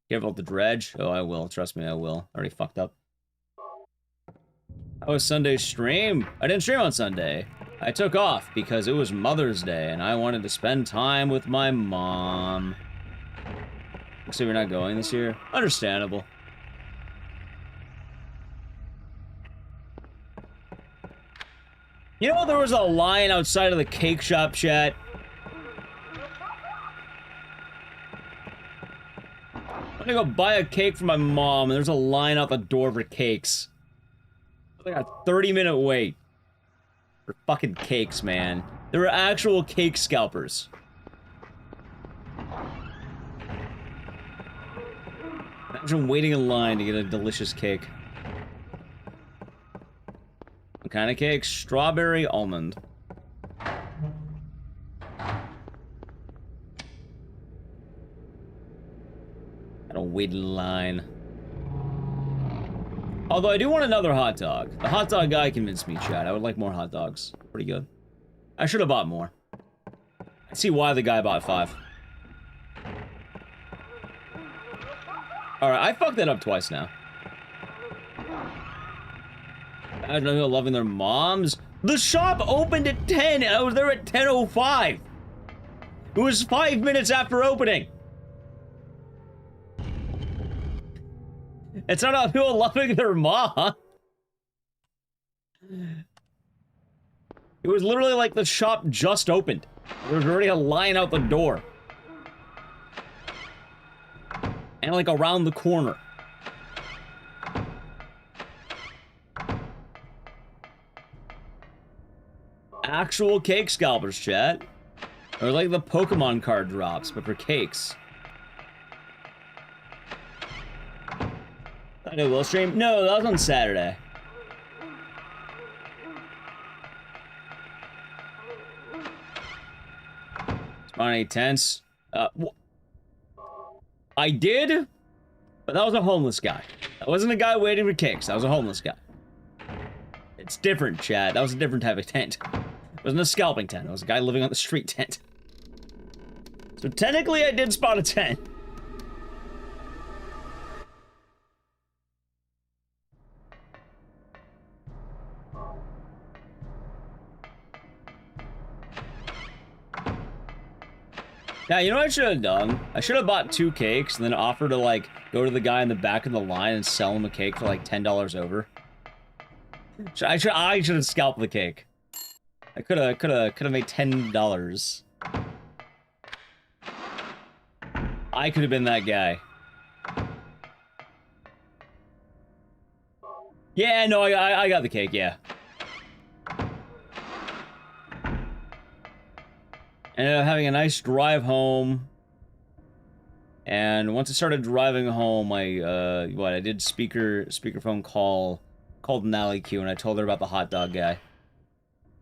Careful with the dredge. Oh, I will. Trust me, I will. I already fucked up. How was Sunday's stream? I didn't stream on Sunday. I took off because it was Mother's Day and I wanted to spend time with my mom. So you're not going this year? Understandable. You know, there was a line outside of the cake shop, chat. I'm gonna go buy a cake for my mom, and there's a line out the door for cakes. It's like a 30-minute wait. For fucking cakes, man. There were actual cake scalpers. Imagine waiting in line to get a delicious cake. What kind of cake? Strawberry almond. I don't wait in line. Although I do want another hot dog. The hot dog guy convinced me, chat. I would like more hot dogs. Pretty good. I should have bought more. I see why the guy bought 5. Alright, I fucked that up twice now. Imagine people loving their moms. The shop opened at 10 and I was there at 10:05. It was 5 minutes after opening. It's not about people loving their mom. It was literally like the shop just opened. There was already a line out the door. And like around the corner. Actual cake scalpers, chat. Or like the Pokemon card drops, but for cakes. I know we'll stream. No, that was on Saturday. Spawning tense. I did, but that was a homeless guy. That wasn't a guy waiting for cakes. That was a homeless guy. It's different, chat. That was a different type of tent. It wasn't a scalping tent. It was a guy living on the street tent. So technically, I did spot a tent. Yeah, you know what I should have done? I should have bought 2 cakes and then offered to, like, go to the guy in the back of the line and sell him a cake for, like, $10 over. I should have scalped the cake. I could have made $10. I could have been that guy. Yeah, no, I got the cake, yeah. Ended up having a nice drive home. And once I started driving home, I did speakerphone called Nally Q, and I told her about the hot dog guy.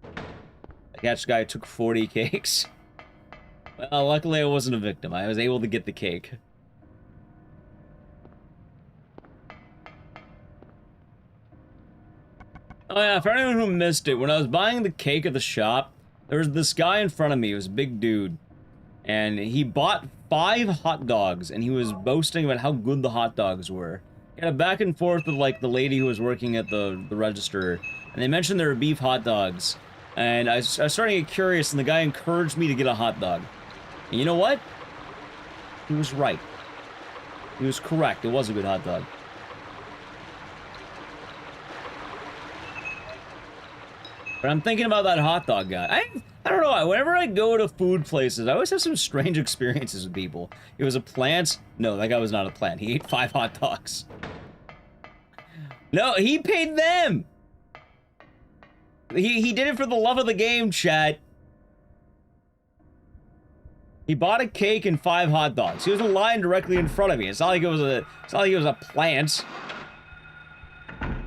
The catch guy took 40 cakes. Well, luckily I wasn't a victim. I was able to get the cake. Oh yeah, for anyone who missed it, when I was buying the cake at the shop, there was this guy in front of me. He was a big dude. And he bought 5 hot dogs, and he was boasting about how good the hot dogs were. He had a back and forth with, like, the lady who was working at the register, and they mentioned there were beef hot dogs. And I was starting to get curious, and the guy encouraged me to get a hot dog. And you know what? He was right. He was correct. It was a good hot dog. But I'm thinking about that hot dog guy. I don't know. Whenever I go to food places, I always have some strange experiences with people. It was a plant. No, that guy was not a plant. He ate 5 hot dogs. No, he paid them. He did it for the love of the game, chat. He bought a cake and 5 hot dogs. He was in line directly in front of me. It's not like it was a plant.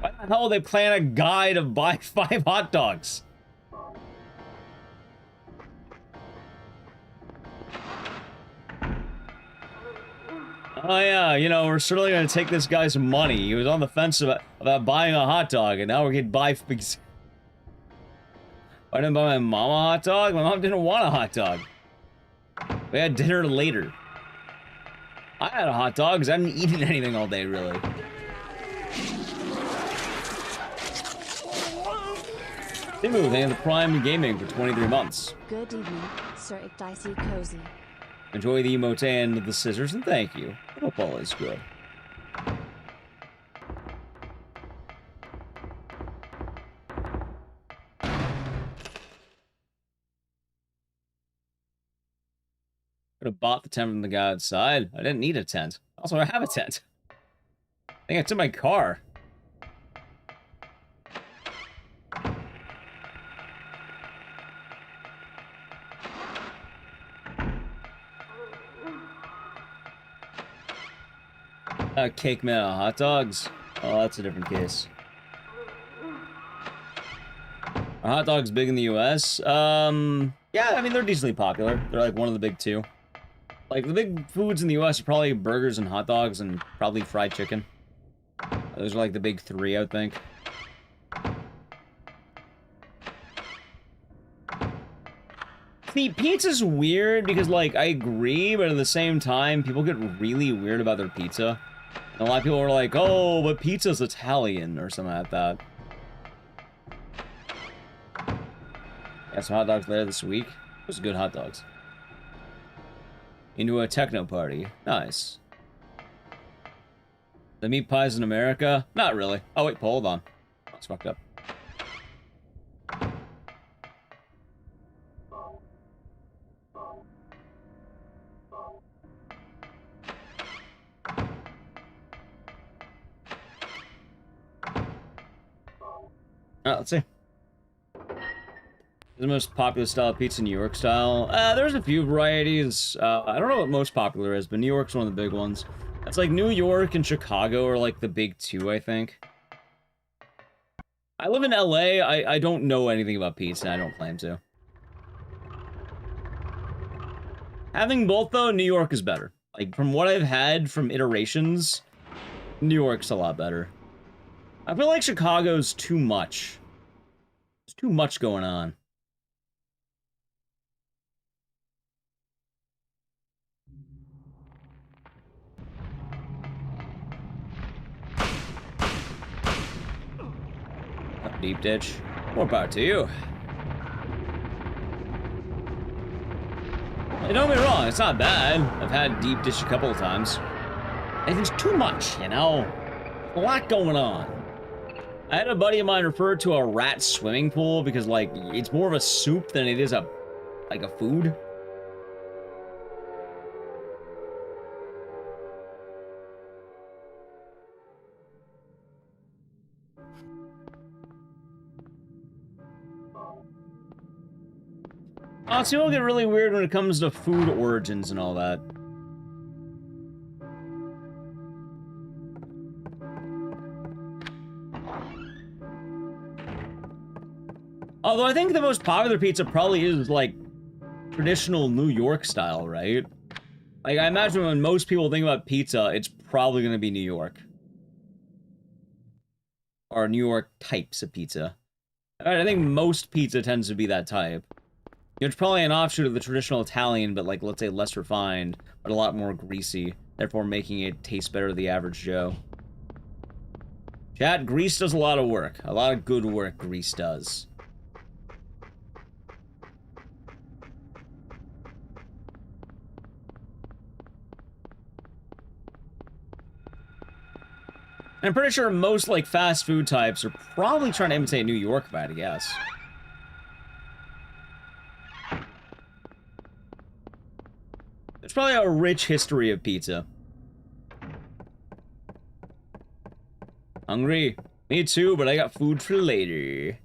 Why the hell would they plan a guy to buy 5 hot dogs? Oh yeah, you know, we're certainly gonna take this guy's money. He was on the fence about buying a hot dog, and now we're gonna buy... I didn't buy my mom a hot dog? My mom didn't want a hot dog. We had dinner later. I had a hot dog because I hadn't eaten anything all day, really. Timu, thank you for Prime Gaming for 23 months. Good evening, Sir Ecdycis Cozy. Enjoy the emote and the scissors, and thank you. I hope all is good. Could have bought the tent from the guy outside. I didn't need a tent. Also, I have a tent. I think it's in my car. Cake man hot dogs. Oh, that's a different case. Are hot dogs big in the US? Yeah, I mean, they're decently popular. They're like one of the big 2. Like, the big foods in the US are probably burgers and hot dogs and probably fried chicken. Those are like the big 3, I would think. See, pizza's weird because, like, I agree, but at the same time, people get really weird about their pizza. And a lot of people are like, oh, but pizza's Italian or something like that. Got some hot dogs later this week. Those are good hot dogs. Into a techno party. Nice. The meat pies in America? Not really. Oh, wait, hold on. That's fucked up. Let's see. The most popular style of pizza, New York style. There's a few varieties. I don't know what most popular is, but New York's one of the big ones. It's like New York and Chicago are like the big 2, I think. I live in LA. I don't know anything about pizza, and I don't claim to. Having both, though, New York is better. Like, from what I've had from iterations, New York's a lot better. I feel like Chicago's too much. There's too much going on. Deep ditch. More power to you. Hey, don't get me wrong, it's not bad. I've had deep dish a couple of times. And it's too much, you know? A lot going on. I had a buddy of mine refer to a rat swimming pool because, like, it's more of a soup than it is a food. Honestly, people get really weird when it comes to food origins and all that. Although I think the most popular pizza probably is, like, traditional New York style, right? Like, I imagine when most people think about pizza, it's probably gonna be New York. Or New York types of pizza. I think most pizza tends to be that type. It's probably an offshoot of the traditional Italian, but like, let's say less refined, but a lot more greasy, therefore making it taste better to the average Joe. Chat, grease does a lot of work. A lot of good work grease does. And I'm pretty sure most, like, fast food types are probably trying to imitate New York, if I had to guess. There's probably a rich history of pizza. Hungry? Me too, but I got food for later.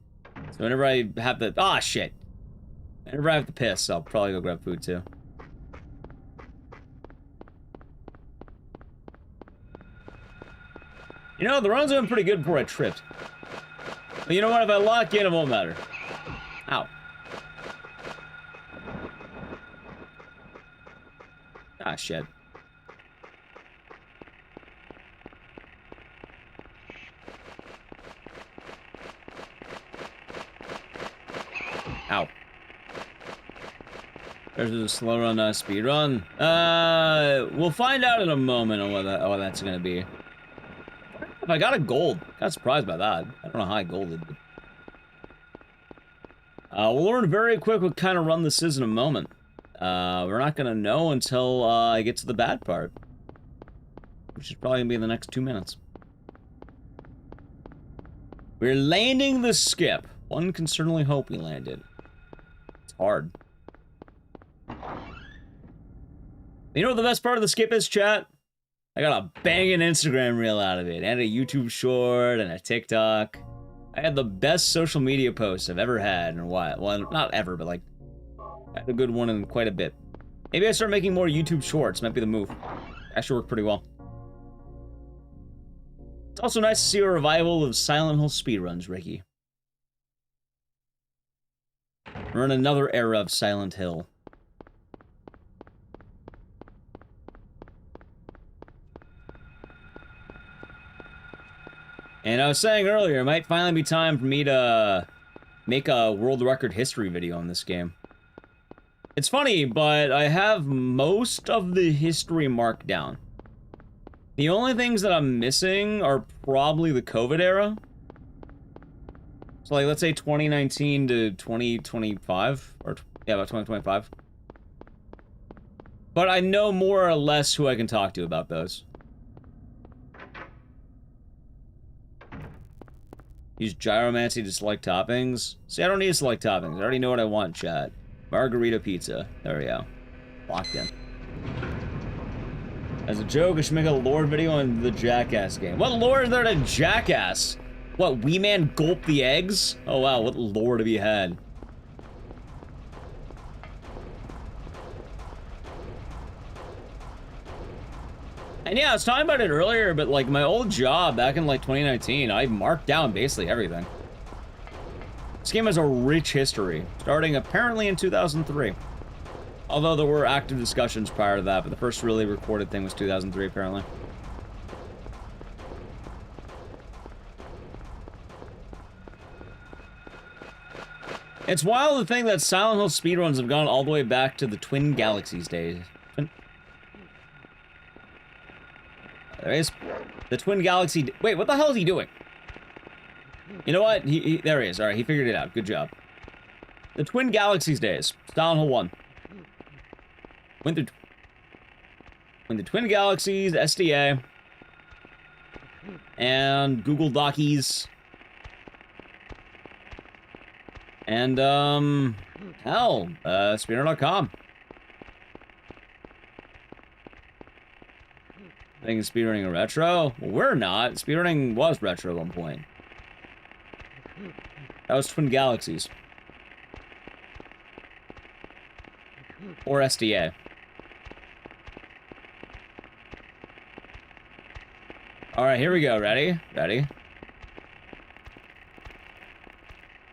So whenever I have the... Ah, shit. Whenever I have to piss, I'll probably go grab food too. You know, the run's been pretty good before I tripped. But you know what? If I lock in, it won't matter. Ow. Ah, shit. Ow. There's a slow run, speed run. We'll find out in a moment on what that's gonna be. If I got a gold, got surprised by that. I don't know how I golded. But... we'll learn very quick what kind of run this is in a moment. We're not gonna know until I get to the bad part, which is probably gonna be in the next 2 minutes. We're landing the skip. One can certainly hope we land it. It's hard. You know what the best part of the skip is, chat? I got a banging Instagram reel out of it, and a YouTube short, and a TikTok. I had the best social media posts I've ever had in a while. Well, not ever, but like, I had a good one in quite a bit. Maybe I start making more YouTube shorts, might be the move. Actually worked pretty well. It's also nice to see a revival of Silent Hill speedruns, Ricky. We're in another era of Silent Hill. And I was saying earlier, it might finally be time for me to make a world record history video on this game. It's funny, but I have most of the history marked down. The only things that I'm missing are probably the COVID era. So like, let's say 2019 to 2025, or yeah, about 2025. But I know more or less who I can talk to about those. Use gyromancy to select toppings. See, I don't need to select toppings. I already know what I want, chat. Margarita pizza. There we go. Locked in. As a joke, I should make a lore video on the Jackass game. What lore is there to Jackass? What, Wee Man gulp the eggs? Oh wow, what lore to be had. And yeah, I was talking about it earlier, but like my old job back in like 2019, I marked down basically everything. This game has a rich history, starting apparently in 2003. Although there were active discussions prior to that, but the first really recorded thing was 2003 apparently. It's wild to think that Silent Hill speedruns have gone all the way back to the Twin Galaxies days. There is the Twin Galaxy. Wait, what the hell is he doing? You know what? There he is. All right, he figured it out. Good job. The Twin Galaxies days. Silent Hill 1. When the Twin Galaxies, SDA, and Google Dockies, and hell, Speedrun.com. I think speedrunning a retro? Well, we're not. Speedrunning was retro at one point. That was Twin Galaxies. Or SDA. Alright, here we go. Ready? Ready?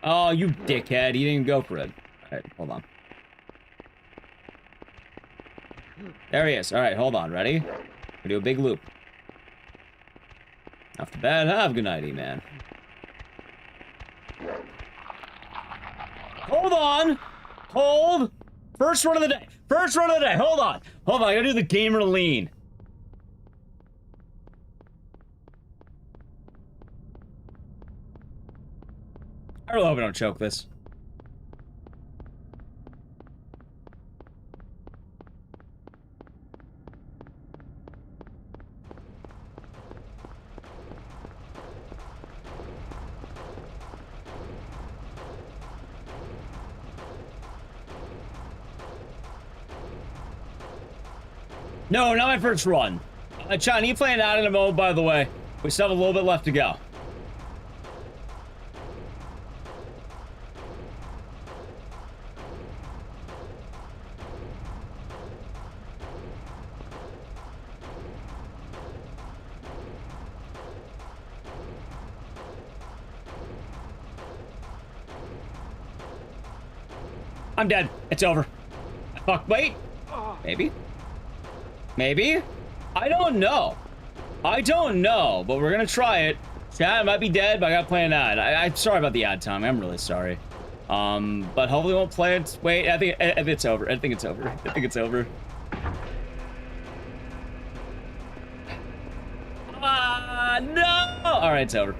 Oh, you dickhead. You didn't go for it. Alright, hold on. There he is. Alright, hold on. Ready? We do a big loop. Off the bat, have a good night, man. Hold on! Hold. First run of the day. First run of the day. Hold on. Hold on. I gotta do the gamer lean. I really hope I don't choke this. No, not my first run. John, you playing out in a mode, by the way. We still have a little bit left to go. I'm dead. It's over. Fuck, wait. Maybe? Maybe? I don't know. I don't know, but we're gonna try it. Chat, I might be dead, but I gotta play an ad. I'm sorry about the ad time. I'm really sorry. But hopefully we won't play it. Wait, I think it's over. I think it's over. I think it's over. No! Alright, it's over.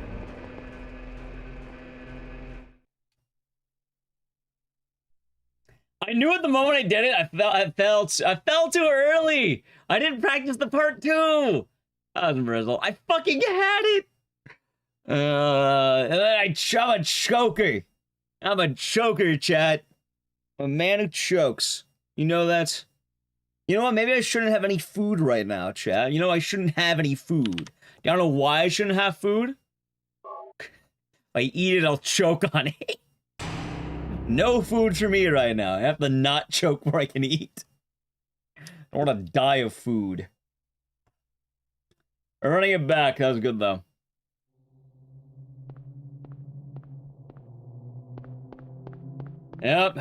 I knew at the moment I did it, I fell too early. I didn't practice the part 2. That was Brizzle. I fucking had it. And then I'm a choker. I'm a choker, chat. I'm a man who chokes. You know that? You know what? Maybe I shouldn't have any food right now, chat. You know, I shouldn't have any food. You don't know why I shouldn't have food? If I eat it, I'll choke on it. No food for me right now. I have to not choke where I can eat. I don't want to die of food. I'm running it back. That was good, though. Yep.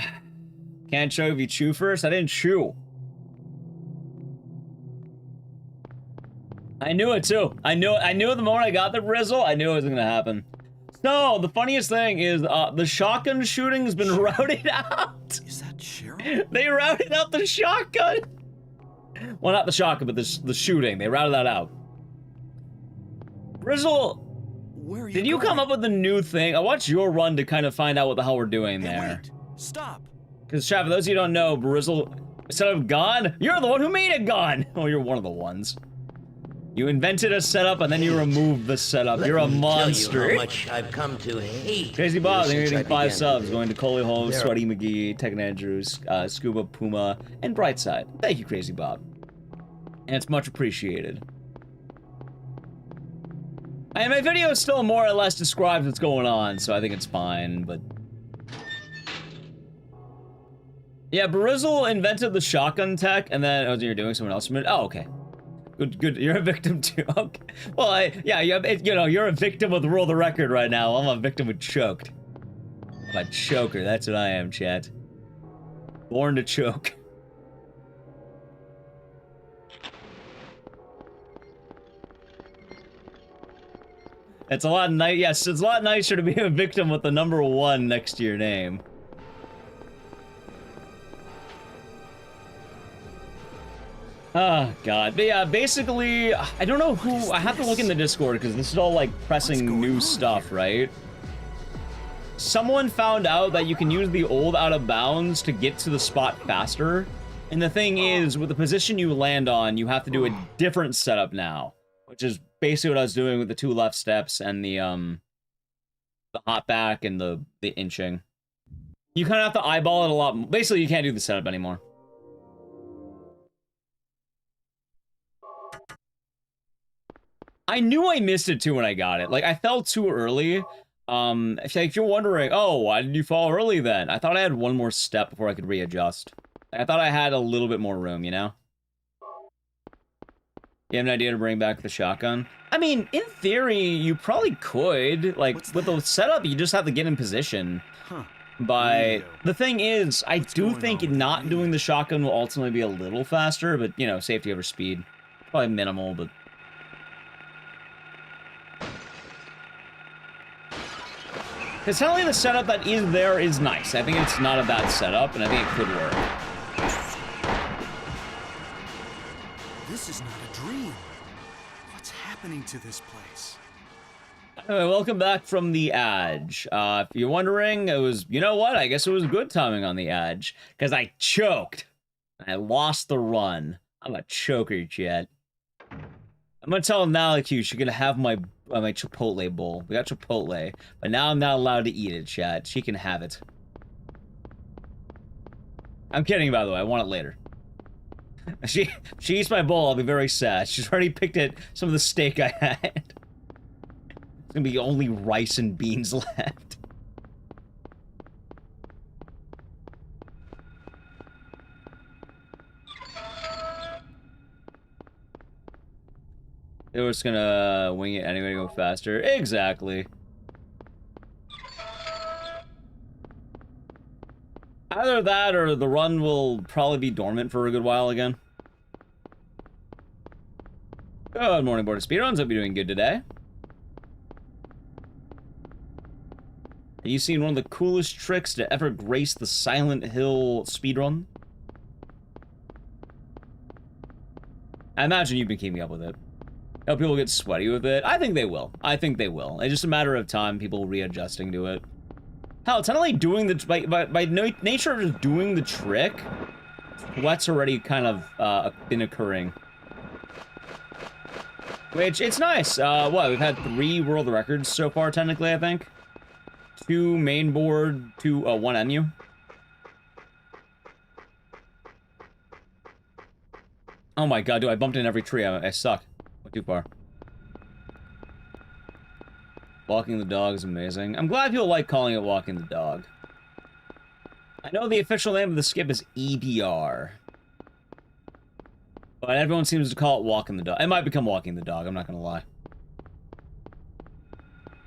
Can't choke if you chew first. I didn't chew. I knew it, too. I knew at the moment I got the Brizzle, I knew it was going to happen. No, the funniest thing is the shotgun shooting has been routed out. Is that Cheryl? They routed out the shotgun. Well, not the shotgun, but the shooting. They routed that out. Brizzle, Where are you did you going? come up with a new thing? I watched your run to kind of find out what the hell we're doing Hey, there. wait. Stop. Because, chat, for those of you who don't know, Brizzle set up a gun. You're the one who made a gun. Oh, you're one of the ones. You invented a setup and then you removed the setup. You're a monster. Tell you how much I've come to hate. Crazy Bob, you you're since getting I 5 began subs. to Going to Coley Holmes, There- Sweaty McGee, Tekken Andrews, Scuba Puma, and Brightside. Thank you, Crazy Bob. And it's much appreciated. And my video still more or less describes what's going on, so I think it's fine, but... Yeah, Brizzle invented the shotgun tech, and then... Oh, you're doing someone else from it? Oh, okay. Good. You're a victim too. Okay. Well, you're a victim of the world of record right now. I'm a victim with choked. I'm a choker. That's what I am, chat. Born to choke. It's a lot yes, it's a lot nicer to be a victim with the number 1 next to your name. Oh, God. But yeah, basically, I don't know who... I have to look in the Discord, because this is all, like, pressing new stuff, right? Someone found out that you can use the old out of bounds to get to the spot faster. And the thing is, with the position you land on, you have to do a different setup now. Which is basically what I was doing with the 2 left steps and the hop back and the inching. You kind of have to eyeball it a lot. Basically, you can't do the setup anymore. I knew I missed it too when I got it. Like, I fell too early. If you're wondering, oh, why did you fall early then? I thought I had one more step before I could readjust. I thought I had a little bit more room, you know? You have an idea to bring back the shotgun? I mean, in theory, you probably could. Like, with the setup, you just have to get in position. Huh. But the thing is, I do think not doing the shotgun will ultimately be a little faster, but, you know, safety over speed. Probably minimal, but... Because telling the setup that is there is nice. I think it's not a bad setup, and I think it could work. This is not a dream. What's happening to this place? Anyway, welcome back from the Edge. If you're wondering, it was, you know what? I guess it was good timing on the Edge. Because I choked. I lost the run. I'm a choker, chat. I'm gonna tell Ecdycis she's gonna have my Chipotle bowl. We got Chipotle, but now I'm not allowed to eat it, chat. She can have it. I'm kidding, by the way. I want it later. She eats my bowl, I'll be very sad. She's already picked at some of the steak I had. It's gonna be only rice and beans left. They were just gonna wing it anyway to go faster. Exactly. Either that or the run will probably be dormant for a good while again. Good morning, board of speedruns. Hope you're doing good today. Have you seen one of the coolest tricks to ever grace the Silent Hill speedrun? I imagine you've been keeping up with it. I hope people get sweaty with it. I think they will. I think they will. It's just a matter of time, people readjusting to it. Hell, it's not only doing the... By nature of just doing the trick, sweat's already kind of been occurring. Which, it's nice. What, we've had 3 world records so far, technically, I think. 2 main board, 1 MU. Oh my god, dude, I bumped in every tree. I suck. Went too far. Walking the dog is amazing. I'm glad people like calling it walking the dog. I know the official name of the skip is EBR. But everyone seems to call it walking the dog. It might become walking the dog, I'm not gonna lie.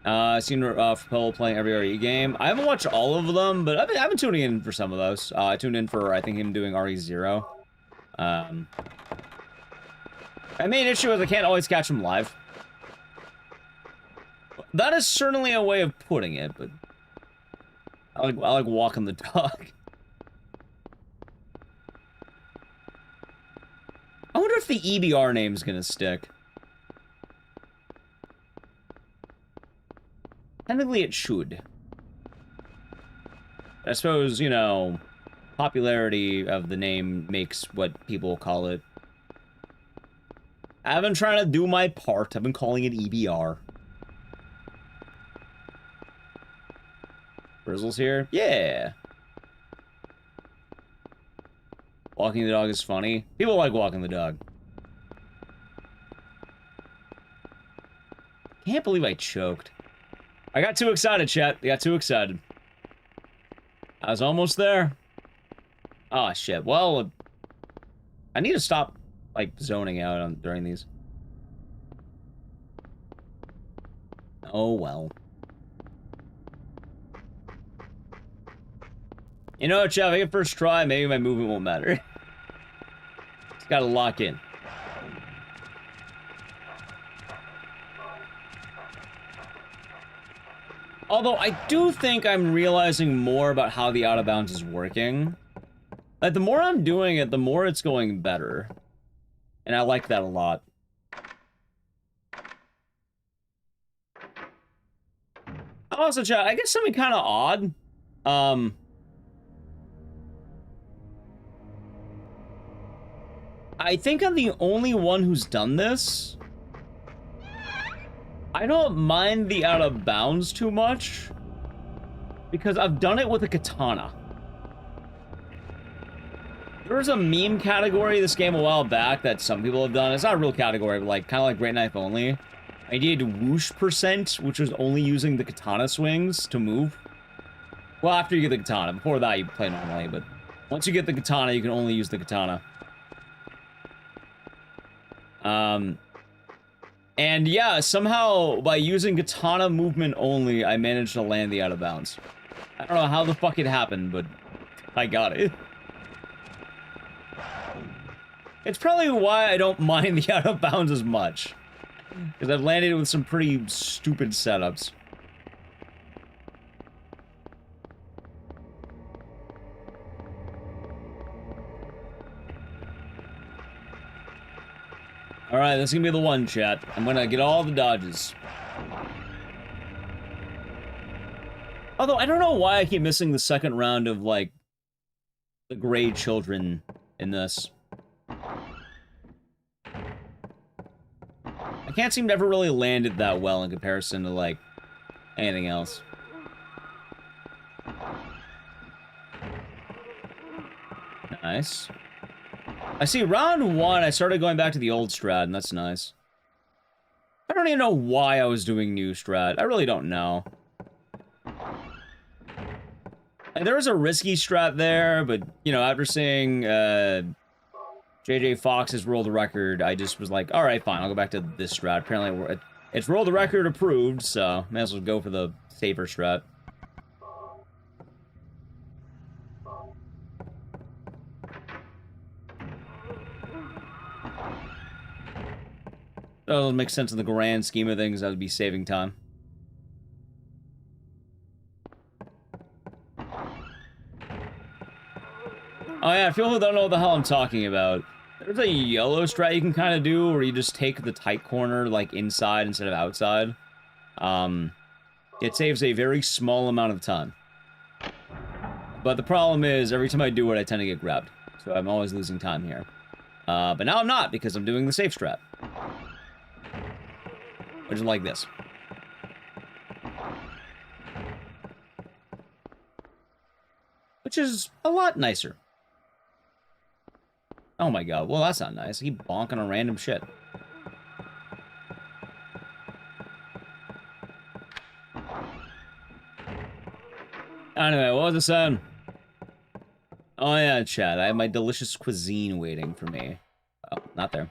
I've seen Propel playing every RE game. I haven't watched all of them, but I've been tuning in for some of those. I tuned in for, I think, him doing RE0. My main issue is I can't always catch him live. That is certainly a way of putting it, but I like walking the dog. I wonder if the EBR name's gonna stick. Technically it should. I suppose, you know, popularity of the name makes what people call it. I've been trying to do my part. I've been calling it EBR. Brizzle's here? Yeah. Walking the dog is funny. People like walking the dog. Can't believe I choked. I got too excited, chat. I got too excited. I was almost there. Oh, shit. Well, I need to stop, like, zoning out during these. Oh, well. You know what, chat? If I get first try, maybe my movement won't matter. It's gotta lock in. Although, I do think I'm realizing more about how the out of bounds is working. Like, the more I'm doing it, the more it's going better. And I like that a lot. Also, chat, I guess something kind of odd. I think I'm the only one who's done this. I don't mind the out of bounds too much, because I've done it with a katana. There was a meme category of this game a while back that some people have done. It's not a real category, but like kind of like Great Knife only. I did whoosh %, which was only using the katana swings to move. Well, after you get the katana. Before that, you play normally, but once you get the katana, you can only use the katana. And yeah, somehow, by using katana movement only, I managed to land the out of bounds. I don't know how the fuck it happened, but I got it. It's probably why I don't mind the out of bounds as much. Because I've landed it with some pretty stupid setups. Alright, this is gonna be the one, chat. I'm gonna get all the dodges. Although, I don't know why I keep missing the second round of, like, the gray children in this. I can't seem to ever really land it that well in comparison to, like, anything else. Nice. I see, round 1, I started going back to the old strat, and that's nice. I don't even know why I was doing new strat. I really don't know. Like, there was a risky strat there, but, you know, after seeing, JJ Fox's world record, I just was like, alright, fine, I'll go back to this strat. Apparently, it's world record approved, so may as well go for the safer strat. That would make sense in the grand scheme of things. I would be saving time. Oh yeah, if people don't know what the hell I'm talking about, there's a yellow strat you can kind of do where you just take the tight corner, like, inside instead of outside. It saves a very small amount of time. But the problem is, every time I do it, I tend to get grabbed. So I'm always losing time here. But now I'm not, because I'm doing the safe strat. Which is like this. Which is a lot nicer. Oh my god, well that's not nice. I keep bonking on random shit. Anyway, what was I saying? Oh yeah, chat, I have my delicious cuisine waiting for me. Oh, not there.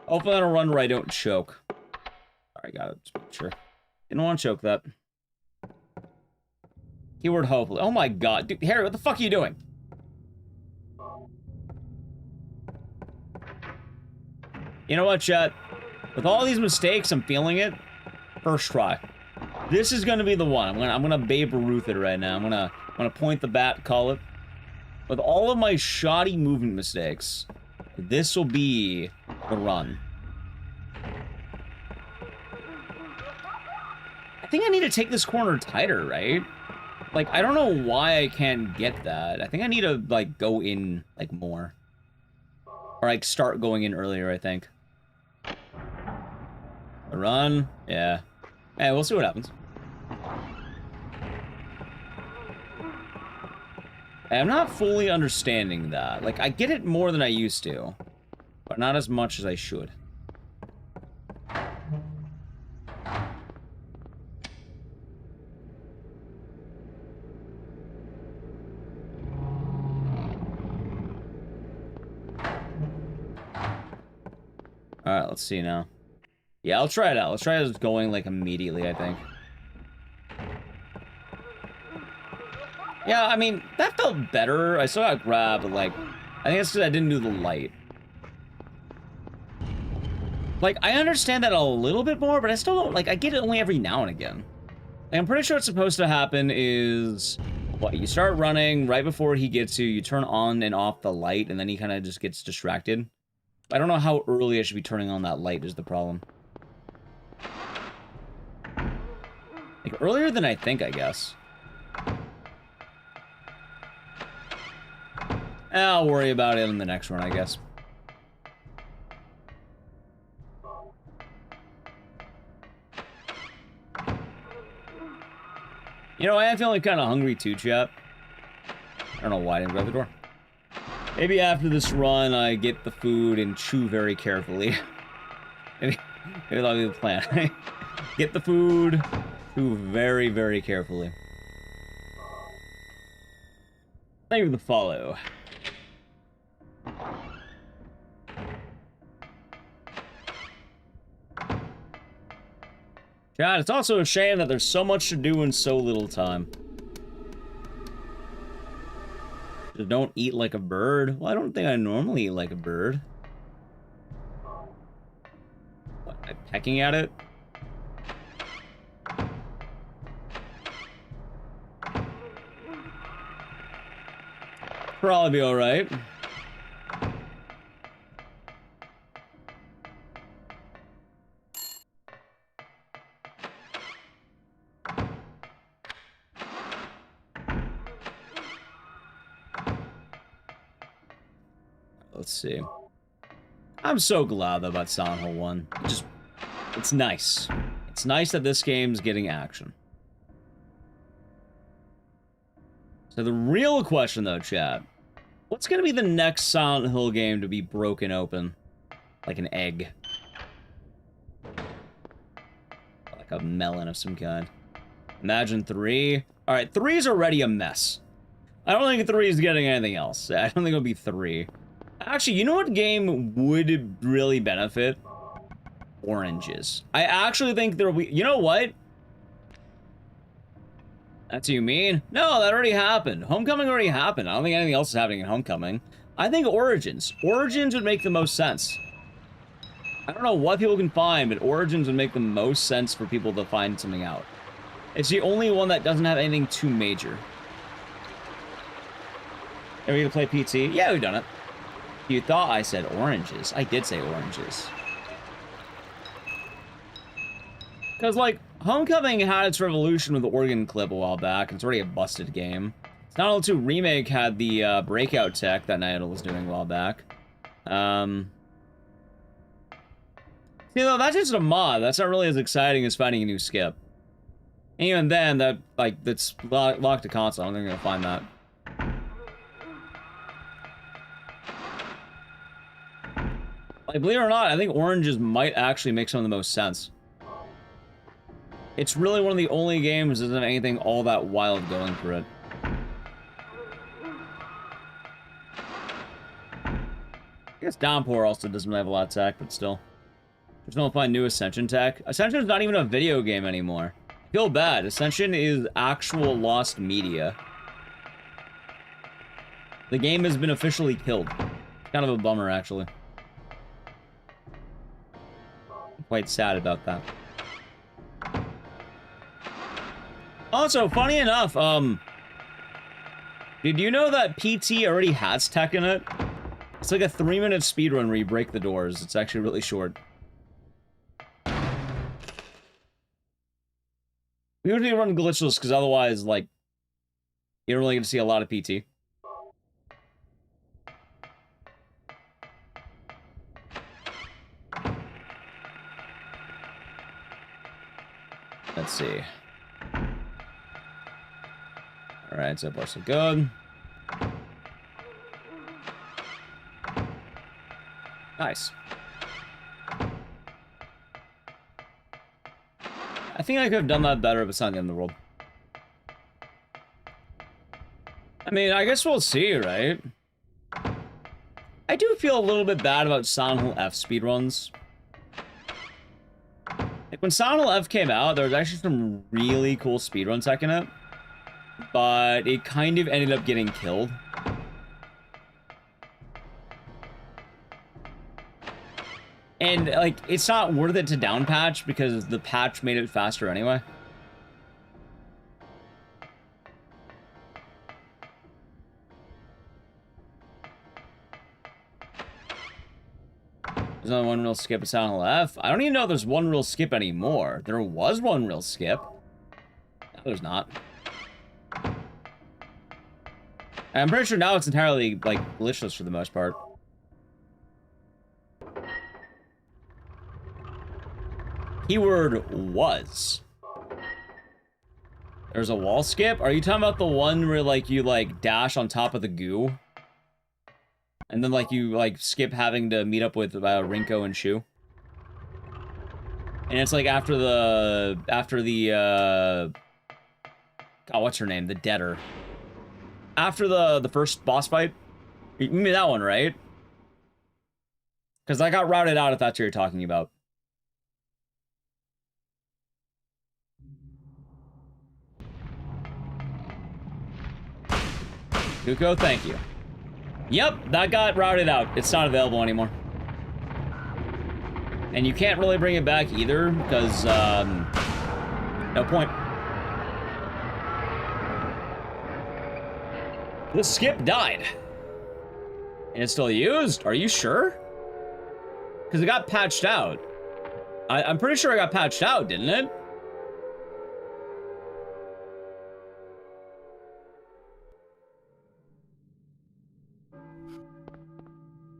Hopefully on a run where I don't choke. I got it, just make sure. Didn't want to choke that. Keyword hopefully. Oh my god, dude, Harry, what the fuck are you doing? You know what, chat? With all these mistakes, I'm feeling it. First try. This is gonna be the one. I'm gonna Babe Ruth it right now. I'm gonna point the bat, call it. With all of my shoddy movement mistakes, this will be the run. I think I need to take this corner tighter, right? Like, I don't know why I can't get that. I think I need to, like, go in, like, more. Or, like, start going in earlier, I think. A run? Yeah. Hey, we'll see what happens. I'm not fully understanding that. Like, I get it more than I used to. But not as much as I should. Alright, let's see now. Yeah, I'll try it out. Let's try it going, like, immediately, I think. Yeah, I mean, that felt better. I still got grabbed, but, like, I think it's because I didn't do the light. Like, I understand that a little bit more, but I still don't, like, I get it only every now and again. And I'm pretty sure what's supposed to happen is, what, you start running, right before he gets you turn on and off the light, and then he kind of just gets distracted. I don't know how early I should be turning on that light is the problem. Like, earlier than I think, I guess. I'll worry about it in the next run, I guess. You know, I am feeling kind of hungry too, chat. I don't know why I didn't grab the door. Maybe after this run, I get the food and chew very carefully. maybe that'll be the plan. Get the food, chew very, very carefully. Thank you for the follow. God, it's also a shame that there's so much to do in so little time. Just don't eat like a bird. Well, I don't think I normally eat like a bird. What, am I pecking at it? Probably be alright. let's see. I'm so glad though about Silent Hill 1. It's nice. It's nice that this game's getting action. So the real question though, chat, what's gonna be the next Silent Hill game to be broken open? Like an egg. Like a melon of some kind. Imagine 3. Alright, 3 is already a mess. I don't think 3 is getting anything else. I don't think it'll be 3. Actually, you know what game would really benefit? Oranges. I actually think there'll be... You know what? That's what you mean? No, that already happened. Homecoming already happened. I don't think anything else is happening in Homecoming. I think Origins. Origins would make the most sense. I don't know what people can find, but Origins would make the most sense for people to find something out. It's the only one that doesn't have anything too major. Are we gonna play PT? Yeah, we've done it. You thought I said oranges. I did say oranges. Because, like, Homecoming had its revolution with the organ clip a while back, and it's already a busted game. Silent Hill 2 Remake had the breakout tech that Night Idol was doing a while back. You know, that's just a mod. That's not really as exciting as finding a new skip. And even then, that's locked to console. I don't think you're gonna find that. Like, believe it or not, I think oranges might actually make some of the most sense. It's really one of the only games that doesn't have anything all that wild going for it. I guess Downpour also doesn't really have a lot of tech, but still. There's no find new Ascension tech. Ascension's not even a video game anymore. I feel bad. Ascension is actual lost media. The game has been officially killed. It's kind of a bummer, actually. I'm quite sad about that. Also, funny enough, did you know that PT already has tech in it? It's like a 3-minute speedrun where you break the doors. It's actually really short. We usually run glitchless because otherwise, like, you don't really get to see a lot of PT. Let's see. Alright, so far so good. Nice. I think I could have done that better, but it's not the end of the world. I mean, I guess we'll see, right? I do feel a little bit bad about Silent Hill F speedruns. Like, when Silent Hill F came out, there was actually some really cool speedrun tech in it. But it kind of ended up getting killed. And, like, it's not worth it to down patch because the patch made it faster anyway. There's only one real skip at Silent Hill F. I don't even know if there's one real skip anymore. There was one real skip. No, there's not. I'm pretty sure now it's entirely, like, glitchless for the most part. Keyword was. There's a wall skip? Are you talking about the one where, like, you, like, dash on top of the goo? And then, like, you, like, skip having to meet up with Rinko and Shu? And it's, like, after the, God, what's her name? The Deader. After the first boss fight? You mean that one, right? Because I got routed out if that's what you're talking about. Kuko, thank you. Yep, that got routed out. It's not available anymore. And you can't really bring it back either, because, no point. The skip died. And it's still used? Are you sure? Because it got patched out. I'm pretty sure it got patched out, didn't it?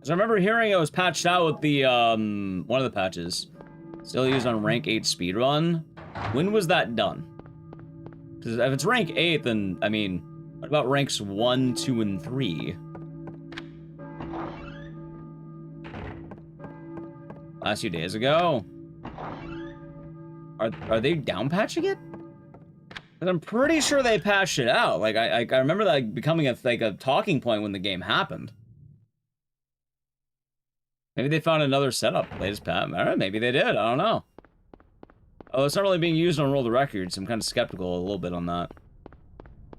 So I remember hearing it was patched out with the, one of the patches. Still used on rank 8 speedrun. When was that done? Because if it's rank 8, then, I mean, what about ranks 1, 2, and 3? Last few days ago? Are they down patching it? Because I'm pretty sure they patched it out. Like, I remember that becoming a talking point when the game happened. Maybe they found another setup. Latest patch. Alright, maybe they did. I don't know. Oh, it's not really being used on Roll the Record, so I'm kind of skeptical a little bit on that.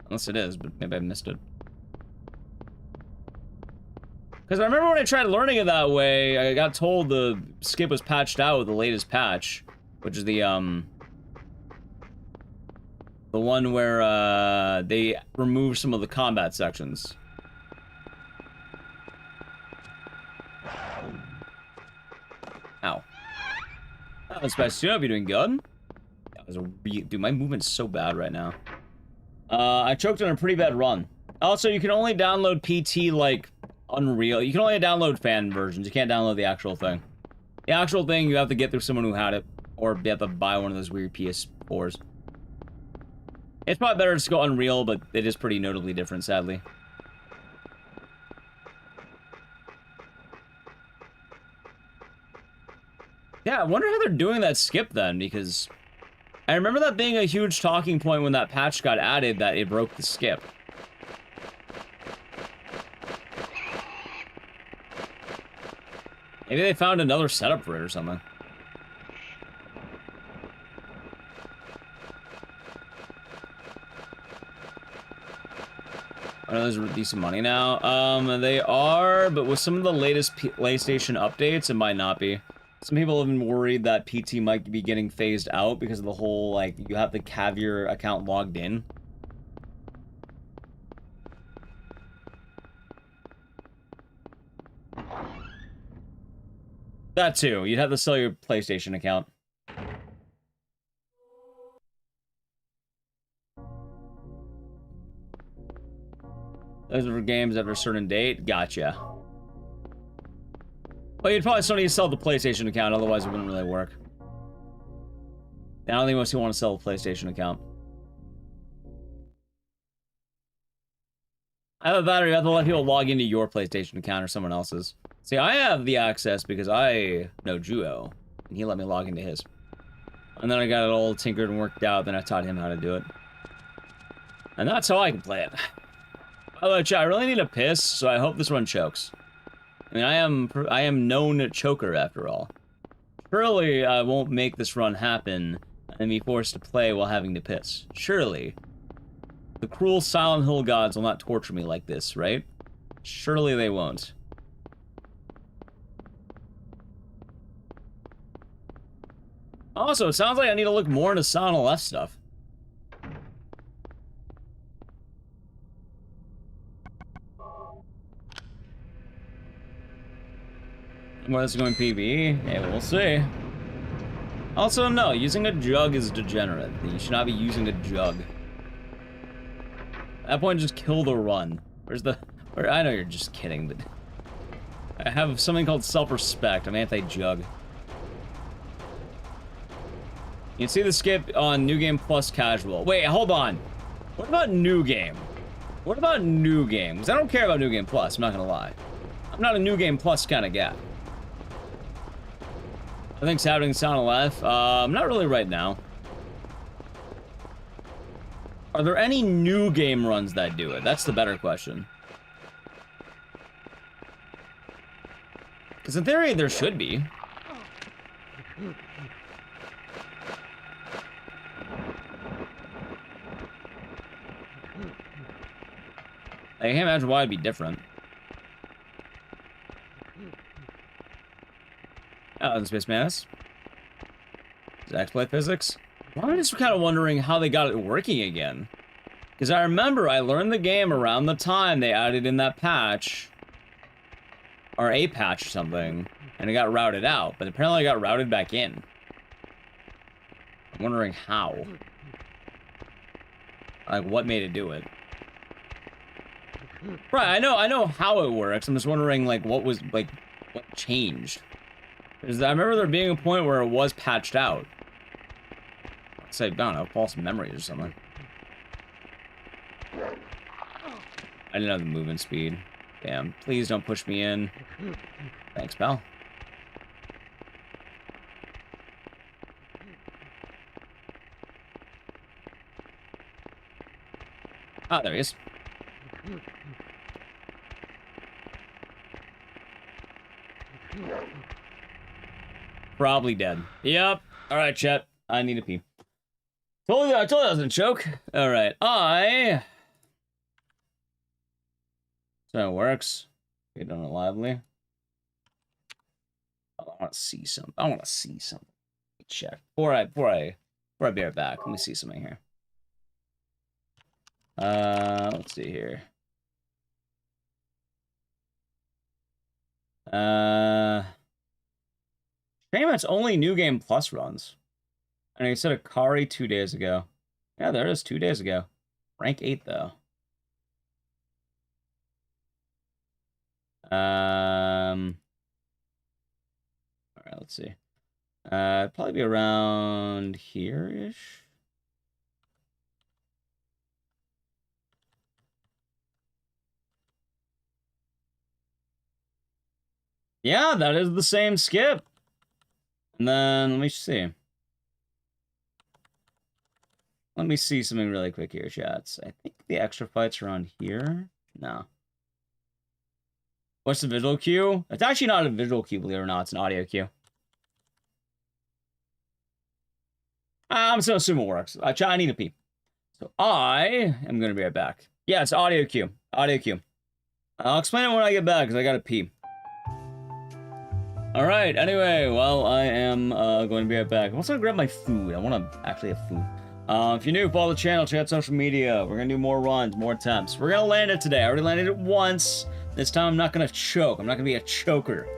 Unless it is, but maybe I missed it. Because I remember when I tried learning it that way, I got told the skip was patched out with the latest patch. Which is the one where, they removed some of the combat sections. Ow. That was best. You know, you're doing good. That was a dude, my movement's so bad right now. I choked on a pretty bad run. Also, you can only download PT, like, Unreal. You can only download fan versions. You can't download the actual thing. The actual thing, you have to get through someone who had it. Or you have to buy one of those weird PS4s. It's probably better to go Unreal, but it is pretty notably different, sadly. Yeah, I wonder how they're doing that skip then, because I remember that being a huge talking point when that patch got added, that it broke the skip. Maybe they found another setup for it or something. Are those decent money now? They are, but with some of the latest PlayStation updates, it might not be. Some people have been worried that PT might be getting phased out because of the whole, like, you have to have your account logged in. That too. You'd have to sell your PlayStation account. Those are for games after a certain date? Gotcha. Well, you'd probably still need to sell the PlayStation account, otherwise it wouldn't really work. I don't think most people want to sell a PlayStation account. Either that or you have to let people log into your PlayStation account or someone else's. See, I have the access because I know Juo, and he let me log into his. And then I got it all tinkered and worked out, then I taught him how to do it. And that's how I can play it. By the way, chat, I really need a piss, so I hope this one chokes. I mean, I am known choker after all. Surely I won't make this run happen and be forced to play while having to piss. Surely. The cruel Silent Hill gods will not torture me like this, right? Surely they won't. Also, it sounds like I need to look more into Sound Left stuff. Where this is going PvE? Yeah, we'll see. Also, no, using a jug is degenerate. You should not be using a jug. At that point, just kill the run. Where's the... I know you're just kidding, but... I have something called self-respect. I'm anti-jug. You can see the skip on New Game Plus Casual. Wait, hold on. What about New Game? What about New Game? Because I don't care about New Game Plus, I'm not gonna lie. I'm not a New Game Plus kind of guy. I think it's happening in Sound Left. Not really right now. Are there any new game runs that do it? That's the better question. Because in theory, there should be. I can't imagine why it'd be different. Oh, the Space Madness. Does exploit physics? Well, I'm just kind of wondering how they got it working again. Because I remember I learned the game around the time they added in that patch. Or a patch or something. And it got routed out. But apparently it got routed back in. I'm wondering how. Like, what made it do it? Right, I know how it works. I'm just wondering, like, what changed? Because I remember there being a point where it was patched out. Let's say, I don't know, false memories or something. I didn't have the movement speed. Damn, please don't push me in. Thanks, pal. Ah, there he is. Probably dead. Yep. All right, chat. I need a pee. I told you I wasn't a joke. All right. So it works. Get on it lively. Oh, I want to see something. I want to see something. Check. Before I be right back. Let me see something here. Let's see here. Pretty only New Game Plus runs. And he said Akari 2 days ago. Yeah, there it is, 2 days ago. Rank 8 though. Alright, let's see. Probably be around here-ish. Yeah, that is the same skip. And then, let me see. Let me see something really quick here, chats. I think the extra fight's around here. No. What's the visual cue? It's actually not a visual cue, believe it or not. It's an audio cue. I'm just gonna assume it works. I need a pee. So I am gonna be right back. Yeah, it's audio cue. Audio cue. I'll explain it when I get back, because I gotta pee. Alright, anyway, well, I am going to be right back. I'm also gonna grab my food. I want to actually have food. If you're new, follow the channel, check out social media. We're gonna do more runs, more attempts. We're gonna land it today. I already landed it once. This time I'm not gonna choke. I'm not gonna be a choker.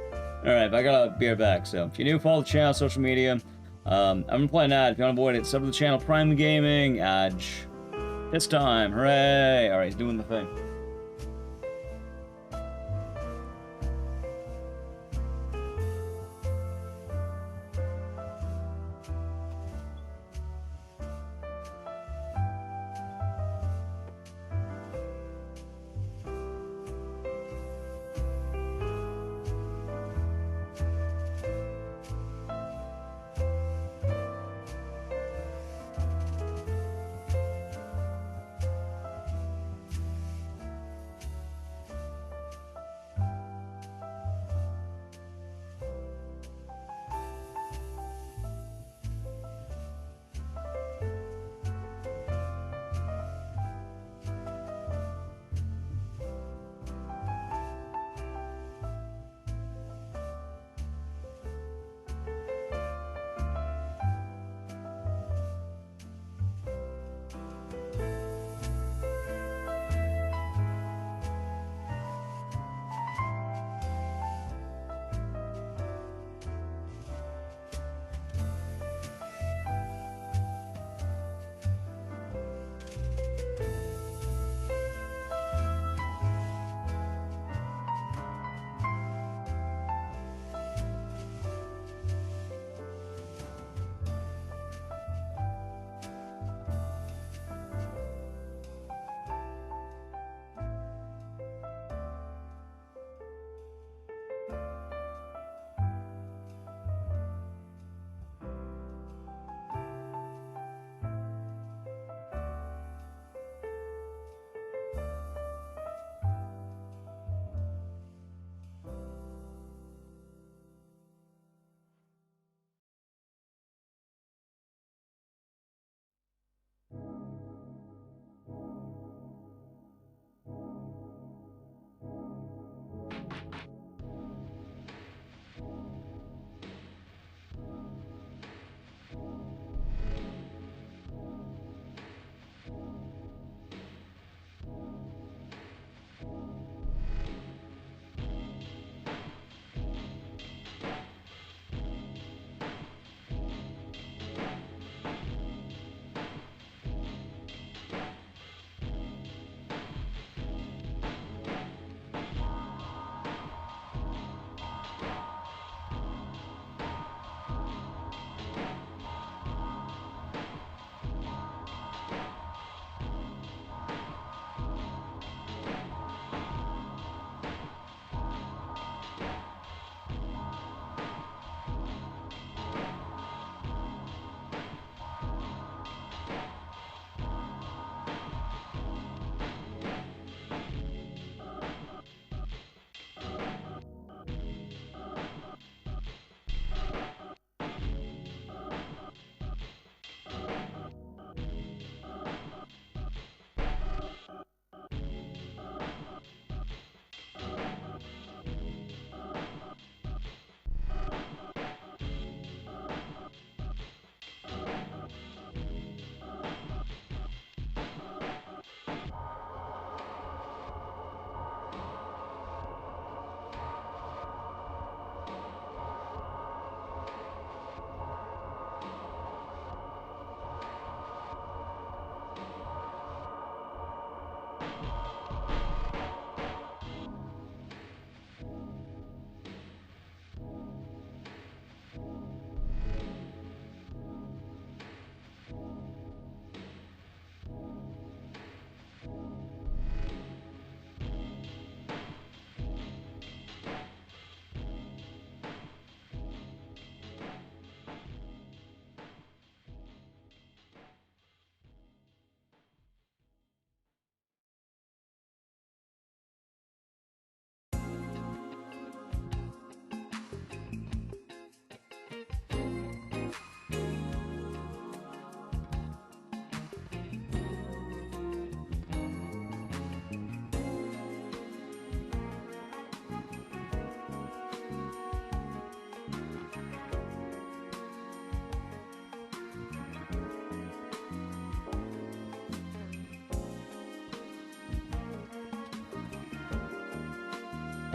Alright, but I gotta be right back. So if you're new, follow the channel, social media. I'm gonna play an ad. If you want to avoid it, sub to the channel, Prime Gaming, Edge. This time, hooray! Alright, he's doing the thing.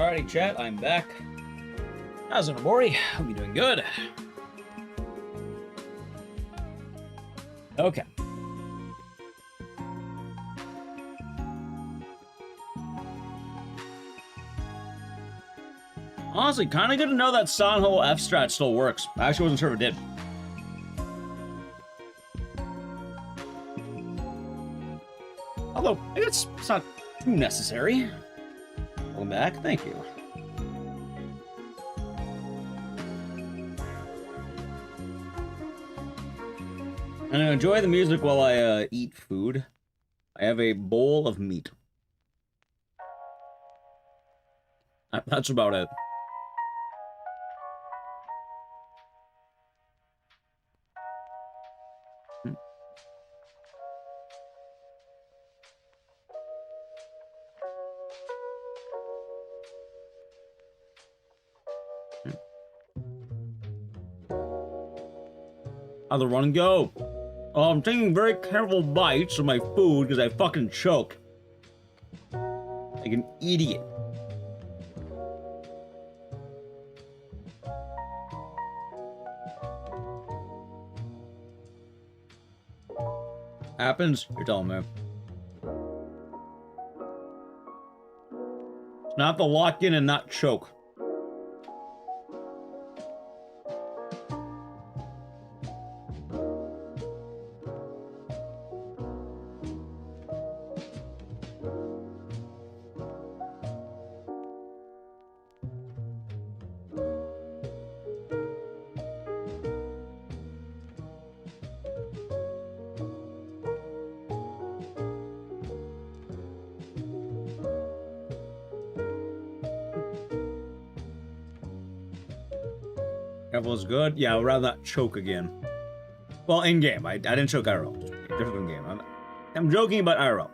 Alrighty, chat, I'm back. How's it, Mori? Hope you're doing good. Okay. Honestly, kind of good to know that Sanho F strat still works. I actually wasn't sure if it did. Although, it's not too necessary. Welcome back, thank you. I'm gonna enjoy the music while I eat food. I have a bowl of meat. That's about it. How'd the run go? Oh, I'm taking very careful bites of my food because I fucking choke. Like an idiot. Happens? You're telling me. It's not the lock in and not choke. Careful is good. Yeah, I'd rather not choke again. Well, in game, I didn't choke IRL. Different in game. I'm joking about IRL.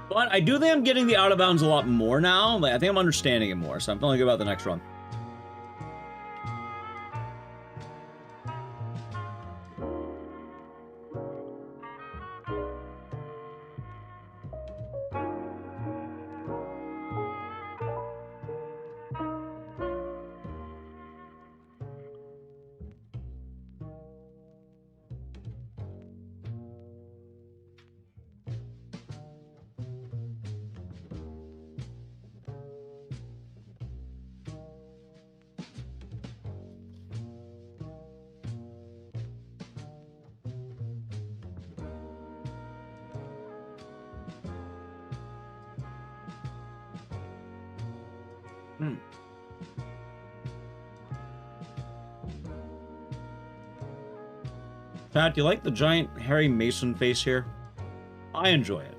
But I do think I'm getting the out of bounds a lot more now. Like, I think I'm understanding it more, so I'm feeling good about the next run. Pat, do you like the giant Harry Mason face here? I enjoy it.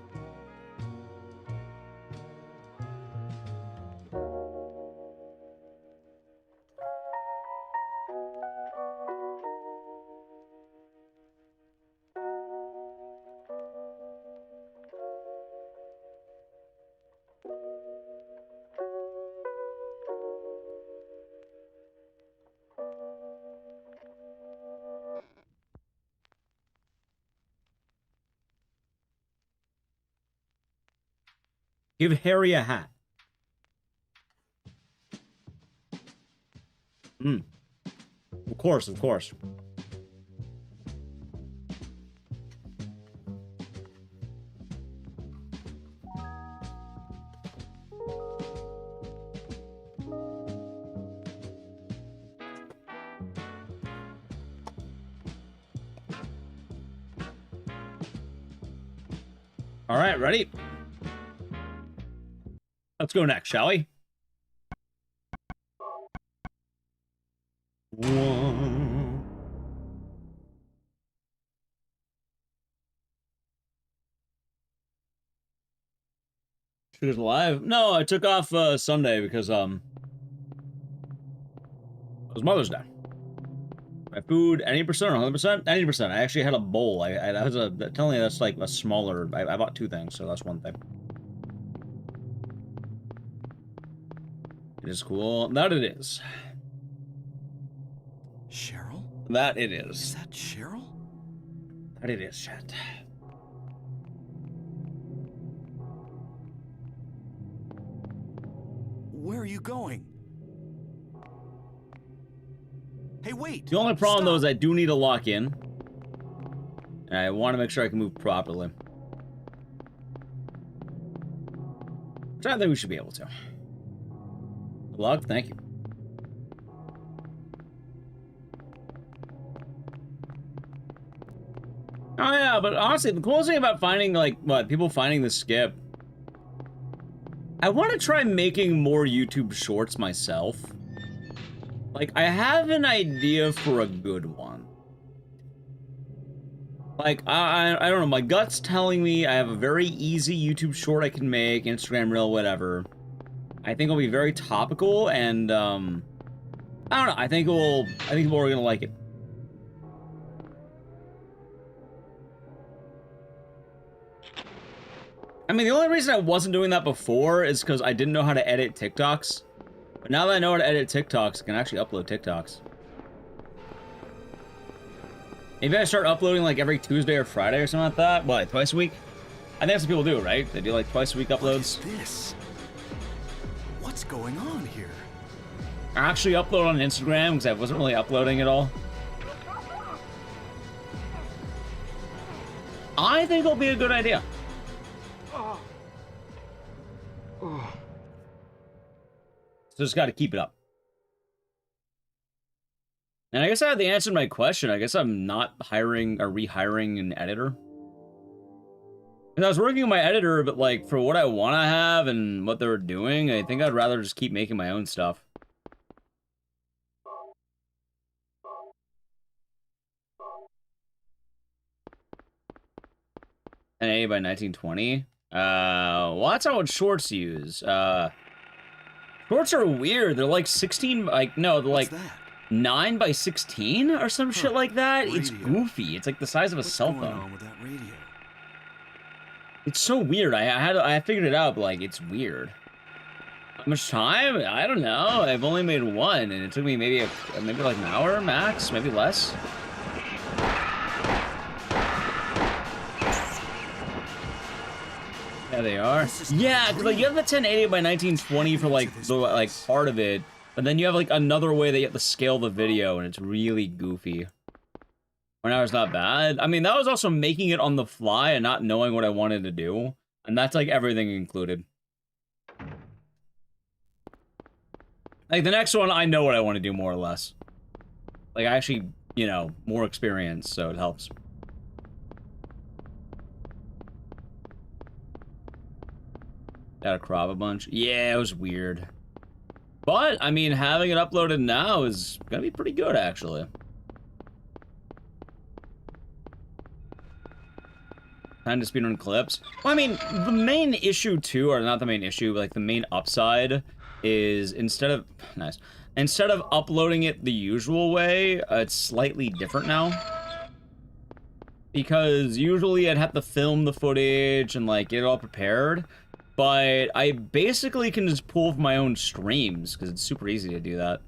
Give Harry a hat. Of course, of course. All right, ready? Let's go next, shall we? One. She was alive? No, I took off Sunday because it was Mother's Day. My food, 80% or 100%? 90%. I actually had a bowl. That was telling you that's like a smaller. I bought two things, so that's one thing. It is cool. That it is. Cheryl? That it Is is. that Cheryl? That it is, chat. Where are you going? Hey, wait! The only problem, though, is Stop. I do need to lock in. And I want to make sure I can move properly. Which I think we should be able to. Good luck, thank you. Oh yeah, but honestly, the coolest thing about finding, like, people finding the skip, I want to try making more YouTube shorts myself. Like, I have an idea for a good one. Like, I don't know, my gut's telling me I have a very easy YouTube short I can make, Instagram reel, whatever. I think it'll be very topical, and, I don't know, I think people are gonna like it. I mean, the only reason I wasn't doing that before is because I didn't know how to edit TikToks. But now that I know how to edit TikToks, I can actually upload TikToks. Maybe I start uploading like every Tuesday or Friday or something like that. What, twice a week? I think that's what people do, right? They do like twice a week uploads. What is this? What's going on here? I actually upload on Instagram because I wasn't really uploading at all. I think it'll be a good idea. So just got to keep it up. And I guess I have the answer to my question. I guess I'm not hiring or rehiring an editor. Because I was working with my editor, but like for what I want to have and what they're doing, I think I'd rather just keep making my own stuff. An A by 1920. Well, that's not what shorts use. Shorts are weird. They're like 16, like, no, they're like 9 by 16 or some shit like that. It's goofy. It's like the size of a cell phone. What's going on with that radio? It's so weird. I figured it out, but like, it's weird. How much time? I don't know. I've only made one, and it took me maybe like an hour max, maybe less. Yeah, they are. Yeah, because like you have the 1080 by 1920 for like the part of it, but then you have like another way that you have to scale the video, and it's really goofy. 1 hour's not bad. I mean, that was also making it on the fly and not knowing what I wanted to do, and that's like everything included. Like the next one, I know what I want to do more or less. Like I actually, you know, more experience, so it helps. Gotta crop a bunch. Yeah, it was weird. But, I mean, having it uploaded now is gonna be pretty good, actually. Time to speedrun clips. Well, I mean, the main issue, too, or not the main issue, but, like, the main upside is instead of uploading it the usual way, it's slightly different now. Because usually I'd have to film the footage and, like, get it all prepared. But I basically can just pull from my own streams, because it's super easy to do that.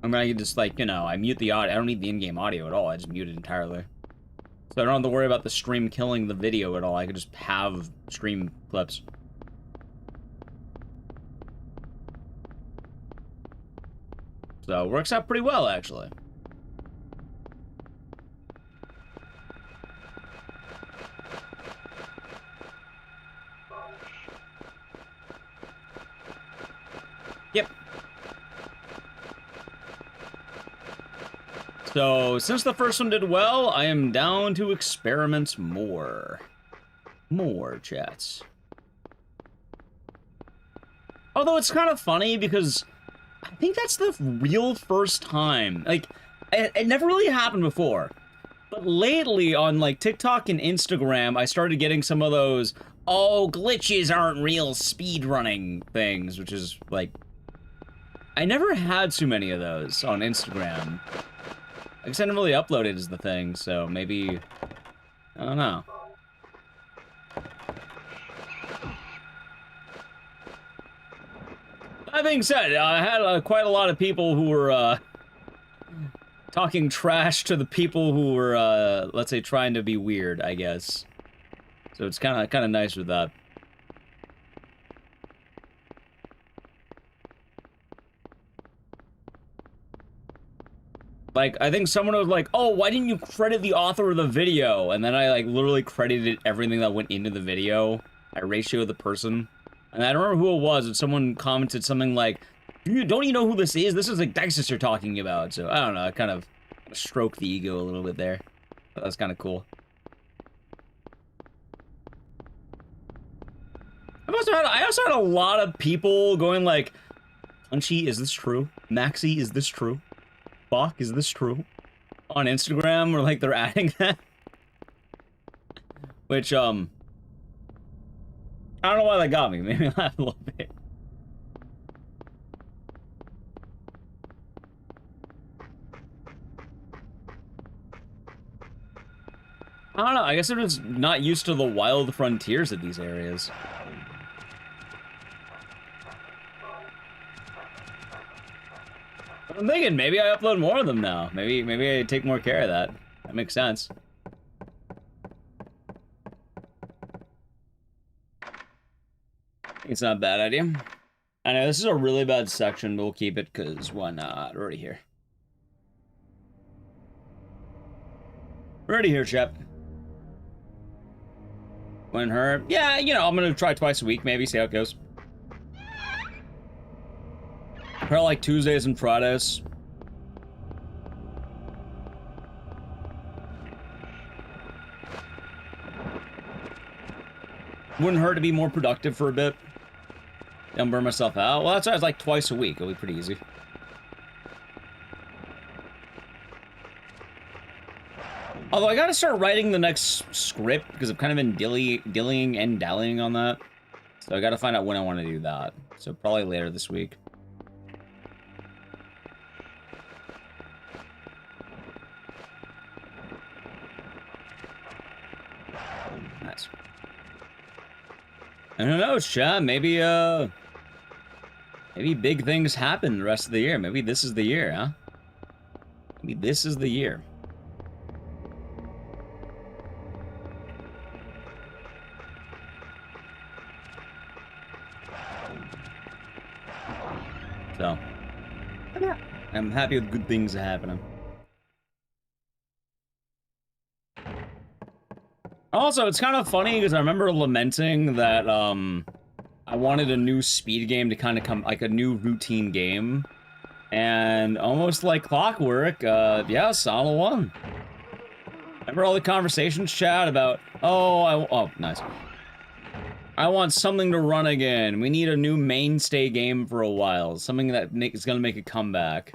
I mean, I can just, like, you know, I mute the audio. I don't need the in-game audio at all. I just mute it entirely. So I don't have to worry about the stream killing the video at all. I can just have stream clips. So it works out pretty well, actually. Yep. So, since the first one did well, I am down to experiment more. More, chats. Although it's kind of funny because I think that's the real first time. Like, it never really happened before. But lately on, like, TikTok and Instagram, I started getting some of those, oh, glitches aren't real speedrunning things, which is, like, I never had too many of those on Instagram. I guess I didn't really upload it as the thing, so maybe, I don't know. That being said, I had quite a lot of people who were talking trash to the people who were, let's say, trying to be weird, I guess. So it's kind of nice with that. Like, I think someone was like, oh, why didn't you credit the author of the video? And then I, like, literally credited everything that went into the video. I ratioed the person. And I don't remember who it was, but someone commented something like, don't you know who this is? This is Ecdycis you're talking about. So, I don't know, I kind of stroked the ego a little bit there. But that's kind of cool. I also had a lot of people going like, Punchy, is this true? Maxi, is this true? Fuck, is this true? On Instagram, or like they're adding that. Which, I don't know why that got me. Made me laugh a little bit. I don't know, I guess I'm just not used to the wild frontiers of these areas. I'm thinking maybe I upload more of them now. Maybe I take more care of that. That makes sense. It's not a bad idea. I know this is a really bad section, but we'll keep it because why not? We're already here. We're already here, chap. When her, yeah, you know, I'm gonna try twice a week, maybe see how it goes. Probably like Tuesdays and Fridays. Wouldn't hurt to be more productive for a bit. Don't burn myself out. Well, that's why it's like twice a week. It'll be pretty easy. Although I gotta start writing the next script because I've kind of been dillying and dallying on that. So I gotta find out when I want to do that. So probably later this week. Nice. I don't know, chat. Maybe maybe big things happen the rest of the year. Maybe this is the year, huh? Maybe this is the year. So, I'm happy with good things happening. Also, it's kind of funny because I remember lamenting that I wanted a new speed game to kind of come, like a new routine game, and almost like clockwork, yeah, Sala won. Remember all the conversations, chat, about, oh, nice. I want something to run again. We need a new mainstay game for a while, something that is gonna make a comeback.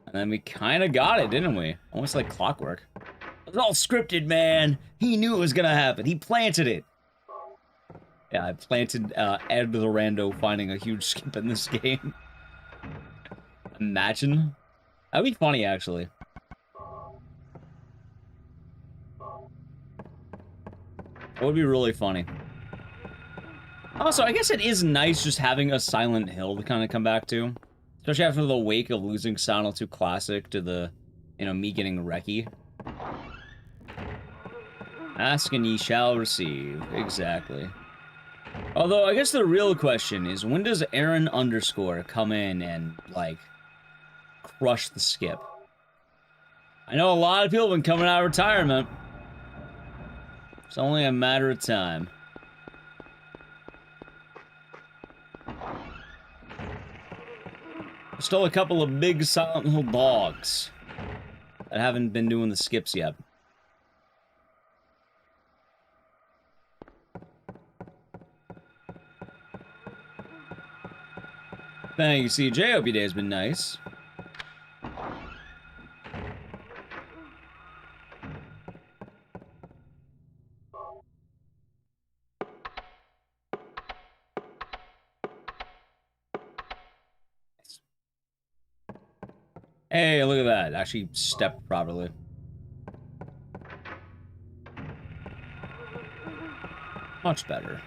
And then we kind of got it, didn't we? Almost like clockwork. It was all scripted, man. He knew it was gonna happen. He planted it. Yeah, I planted Ed the Rando finding a huge skip in this game. Imagine. That'd be funny, actually. That would be really funny. Also, I guess it is nice just having a Silent Hill to kind of come back to. Especially after the wake of losing Silent 2 Classic to the, you know, me getting wrecky. Ask and ye shall receive. Exactly. Although, I guess the real question is, when does Aaron _ come in and, like, crush the skip? I know a lot of people have been coming out of retirement. It's only a matter of time. Still a couple of big Silent Hill dogs that haven't been doing the skips yet. Thank you, CJ. Hope your day has been nice. Hey, look at that. Actually stepped properly. Much better.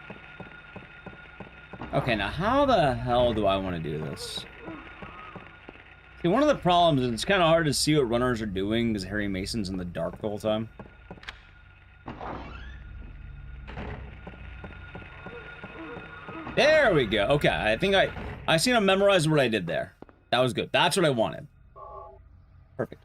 Okay, now how the hell do I want to do this? See, one of the problems is it's kind of hard to see what runners are doing because Harry Mason's in the dark the whole time. There we go. Okay, I think I seem to memorize what I did there. That was good. That's what I wanted. Perfect.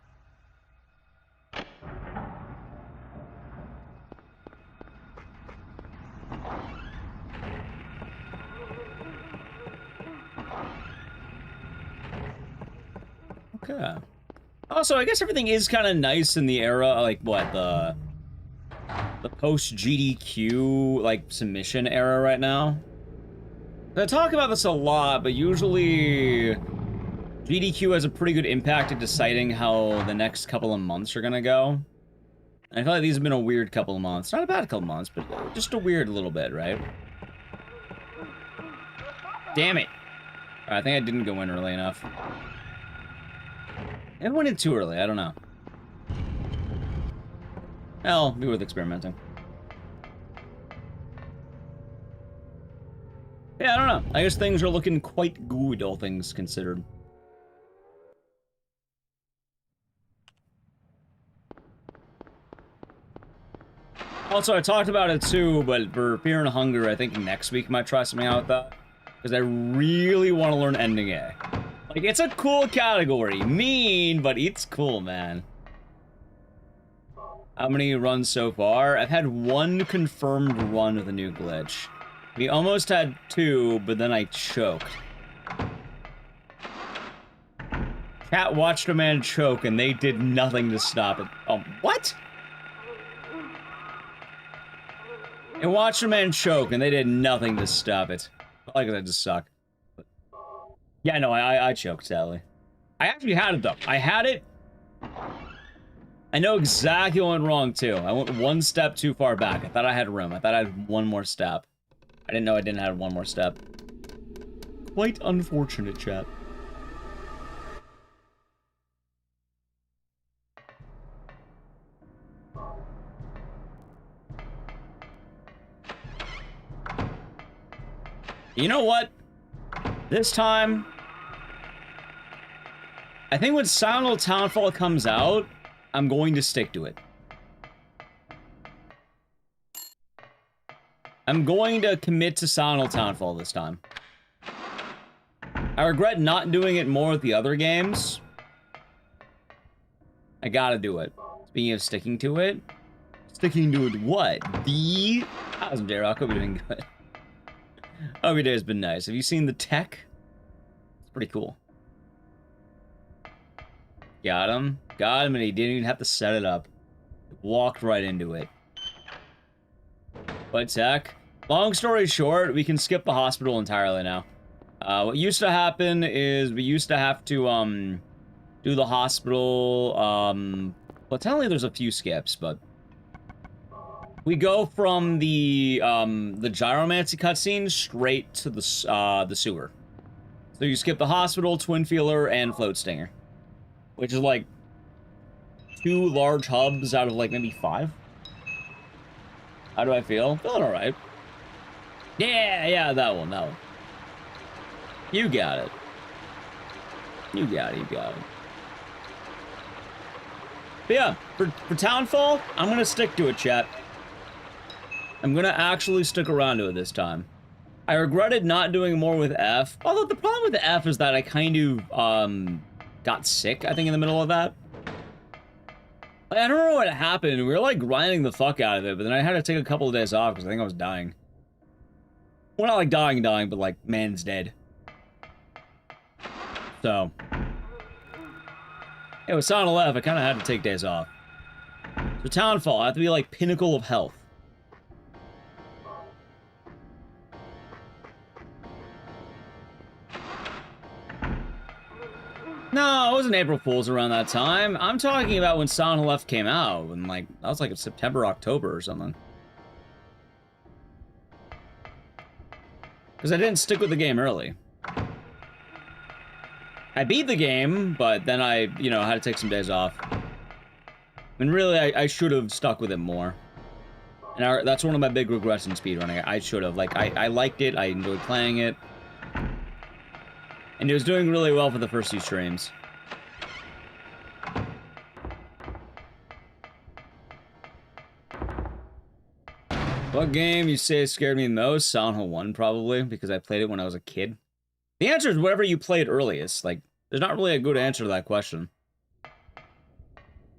Okay. Also, I guess everything is kind of nice in the era, like, what, the post-GDQ, like, submission era right now? I talk about this a lot, but usually GDQ has a pretty good impact at deciding how the next couple of months are gonna go. And I feel like these have been a weird couple of months. Not a bad couple of months, but just a weird little bit, right? Damn it! I think I didn't go in early enough. I went in too early, I don't know. Hell, be worth experimenting. Yeah, I don't know. I guess things are looking quite good, all things considered. Also, I talked about it too, but for Fear and Hunger, I think next week might try something out with that. Because I really want to learn Ending A. Like, it's a cool category. Mean, but it's cool, man. How many runs so far? I've had one confirmed run with a new glitch. We almost had 2, but then I choked. Chat watched a man choke, and they did nothing to stop it. Oh, what? They watched a man choke, and they did nothing to stop it. Like I just suck. But yeah, no, I choked, sadly. I actually had it, though. I had it. I know exactly what went wrong, too. I went one step too far back. I thought I had room. I thought I had one more step. I didn't know I didn't have one more step. Quite unfortunate, chat. You know what? This time, I think when Silent Hill Townfall comes out, I'm going to stick to it. I'm going to commit to Silent Hill Townfall this time. I regret not doing it more with the other games. I gotta do it. Speaking of sticking to it. Sticking to it what? How's J-Rock? Hope you're doing good. Hope your day has been nice. Have you seen the tech? It's pretty cool. Got him. Got him, and he didn't even have to set it up. Walked right into it. What tech? Long story short, we can skip the hospital entirely now. What used to happen is we used to have to, do the hospital, well, technically there's a few skips, but we go from the gyromancy cutscene straight to the sewer. So you skip the hospital, twin feeler, and float stinger, which is like 2 large hubs out of like maybe 5. How do I feel? Feeling all right. Yeah, that one. You got it. You got it. But yeah, for Townfall, I'm gonna stick to it, chat. I'm gonna actually stick around to it this time. I regretted not doing more with F. Although the problem with the F is that I kind of, got sick, I think, in the middle of that. Like, I don't know what happened. We were, like, grinding the fuck out of it, but then I had to take a couple of days off because I think I was dying. Well, not like dying, but like, man's dead. So. Yeah, with Silent Hill F, I kind of had to take days off. So Townfall, I have to be, like, pinnacle of health. No, it wasn't April Fool's around that time. I'm talking about when Silent Hill F came out, and like, that was like in September, October or something. Because I didn't stick with the game early. I beat the game, but then I, you know, had to take some days off. And really, I should have stuck with it more. And that's one of my big regrets in speedrunning. I should have. Like, I liked it, I enjoyed playing it. And it was doing really well for the first 2 streams. What game you say scared me the most? Silent Hill 1, probably, because I played it when I was a kid. The answer is whatever you played earliest. Like, there's not really a good answer to that question.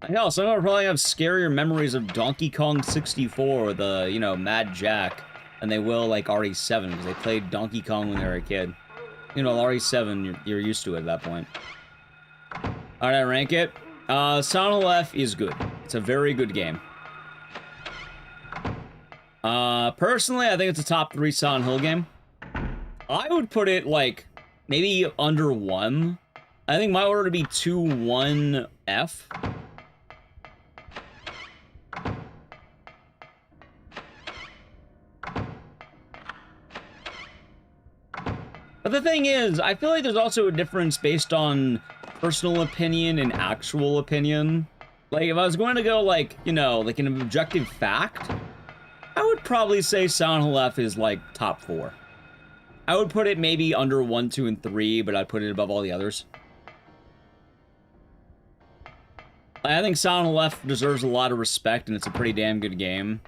Hell, some people probably have scarier memories of Donkey Kong 64 or the, you know, Mad Jack than they will, like, RE7, because they played Donkey Kong when they were a kid. You know, RE7, you're used to it at that point. Alright, I rank it. Silent Hill F is good. It's a very good game. Personally, I think it's a top 3 Silent Hill game. I would put it, like, maybe under 1. I think my order would be 2, 1, F. But the thing is, I feel like there's also a difference based on personal opinion and actual opinion. Like, if I was going to go, like, you know, like an objective fact, I would probably say Silent Hill F is, like, top 4. I would put it maybe under 1, 2, and 3, but I'd put it above all the others. I think Silent Hill F deserves a lot of respect, and it's a pretty damn good game.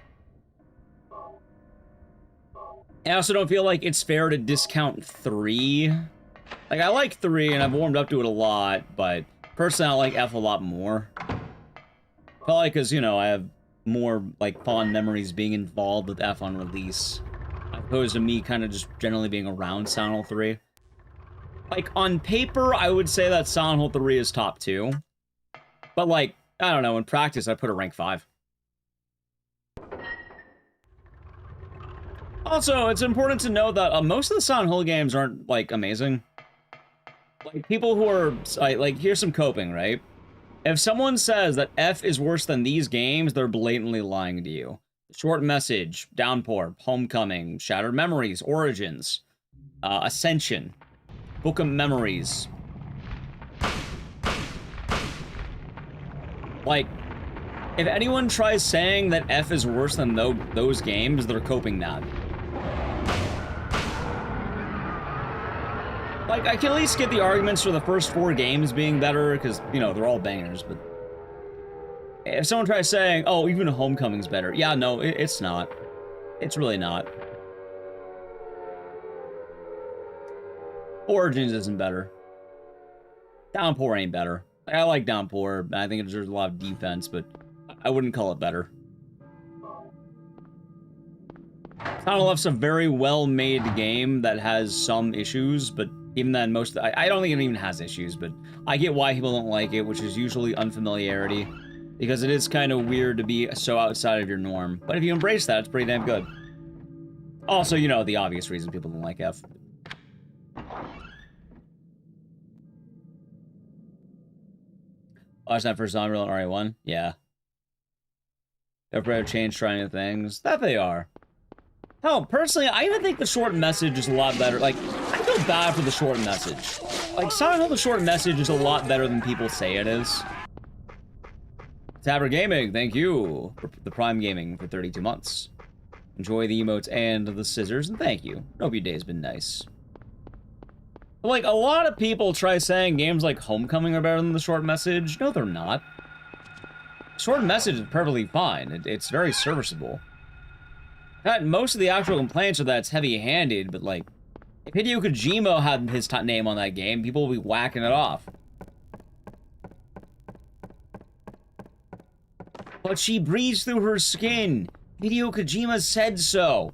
I also don't feel like it's fair to discount 3. Like, I like 3, and I've warmed up to it a lot, but personally, I like F a lot more. Probably because, you know, I have more, like, fond memories being involved with F on release, as opposed to me kind of just generally being around Silent Hill 3. Like, on paper, I would say that Silent Hill 3 is top 2. But, like, I don't know, in practice, I put it rank 5. Also, it's important to know that most of the Silent Hill games aren't, like, amazing. Like, people who are, like, here's some coping, right? If someone says that F is worse than these games, they're blatantly lying to you. Short Message, Downpour, Homecoming, Shattered Memories, Origins, Ascension, Book of Memories. Like, if anyone tries saying that F is worse than those games, they're coping that. Like, I can at least get the arguments for the first 4 games being better, because, you know, they're all bangers, but if someone tries saying, oh, even Homecoming's better, yeah, no, it's not. It's really not. Origins isn't better. Downpour ain't better. I like Downpour, I think it deserves a lot of defense, but I wouldn't call it better. Silent Hill F's a very well-made game that has some issues, but even then, I don't think it even has issues, but I get why people don't like it, which is usually unfamiliarity, because it is kind of weird to be so outside of your norm. But if you embrace that, it's pretty damn good. Also, you know, the obvious reason people don't like F. Watch that for Zombie and RA1? Yeah. They're prepared to change, try new things. That they are. Hell, personally, I even think the short message is a lot better. Like, I feel bad for the short message. Like, Silent Hill, the short message is a lot better than people say it is. Tabber Gaming, thank you for the Prime Gaming for 32 months. Enjoy the emotes and the scissors, and thank you. Hope your day's been nice. But, like, a lot of people try saying games like Homecoming are better than the short message. No, they're not. Short message is perfectly fine. It's very serviceable. Most of the actual complaints are that it's heavy-handed, but, like, if Hideo Kojima had his name on that game, people would be whacking it off. But she breathes through her skin. Hideo Kojima said so.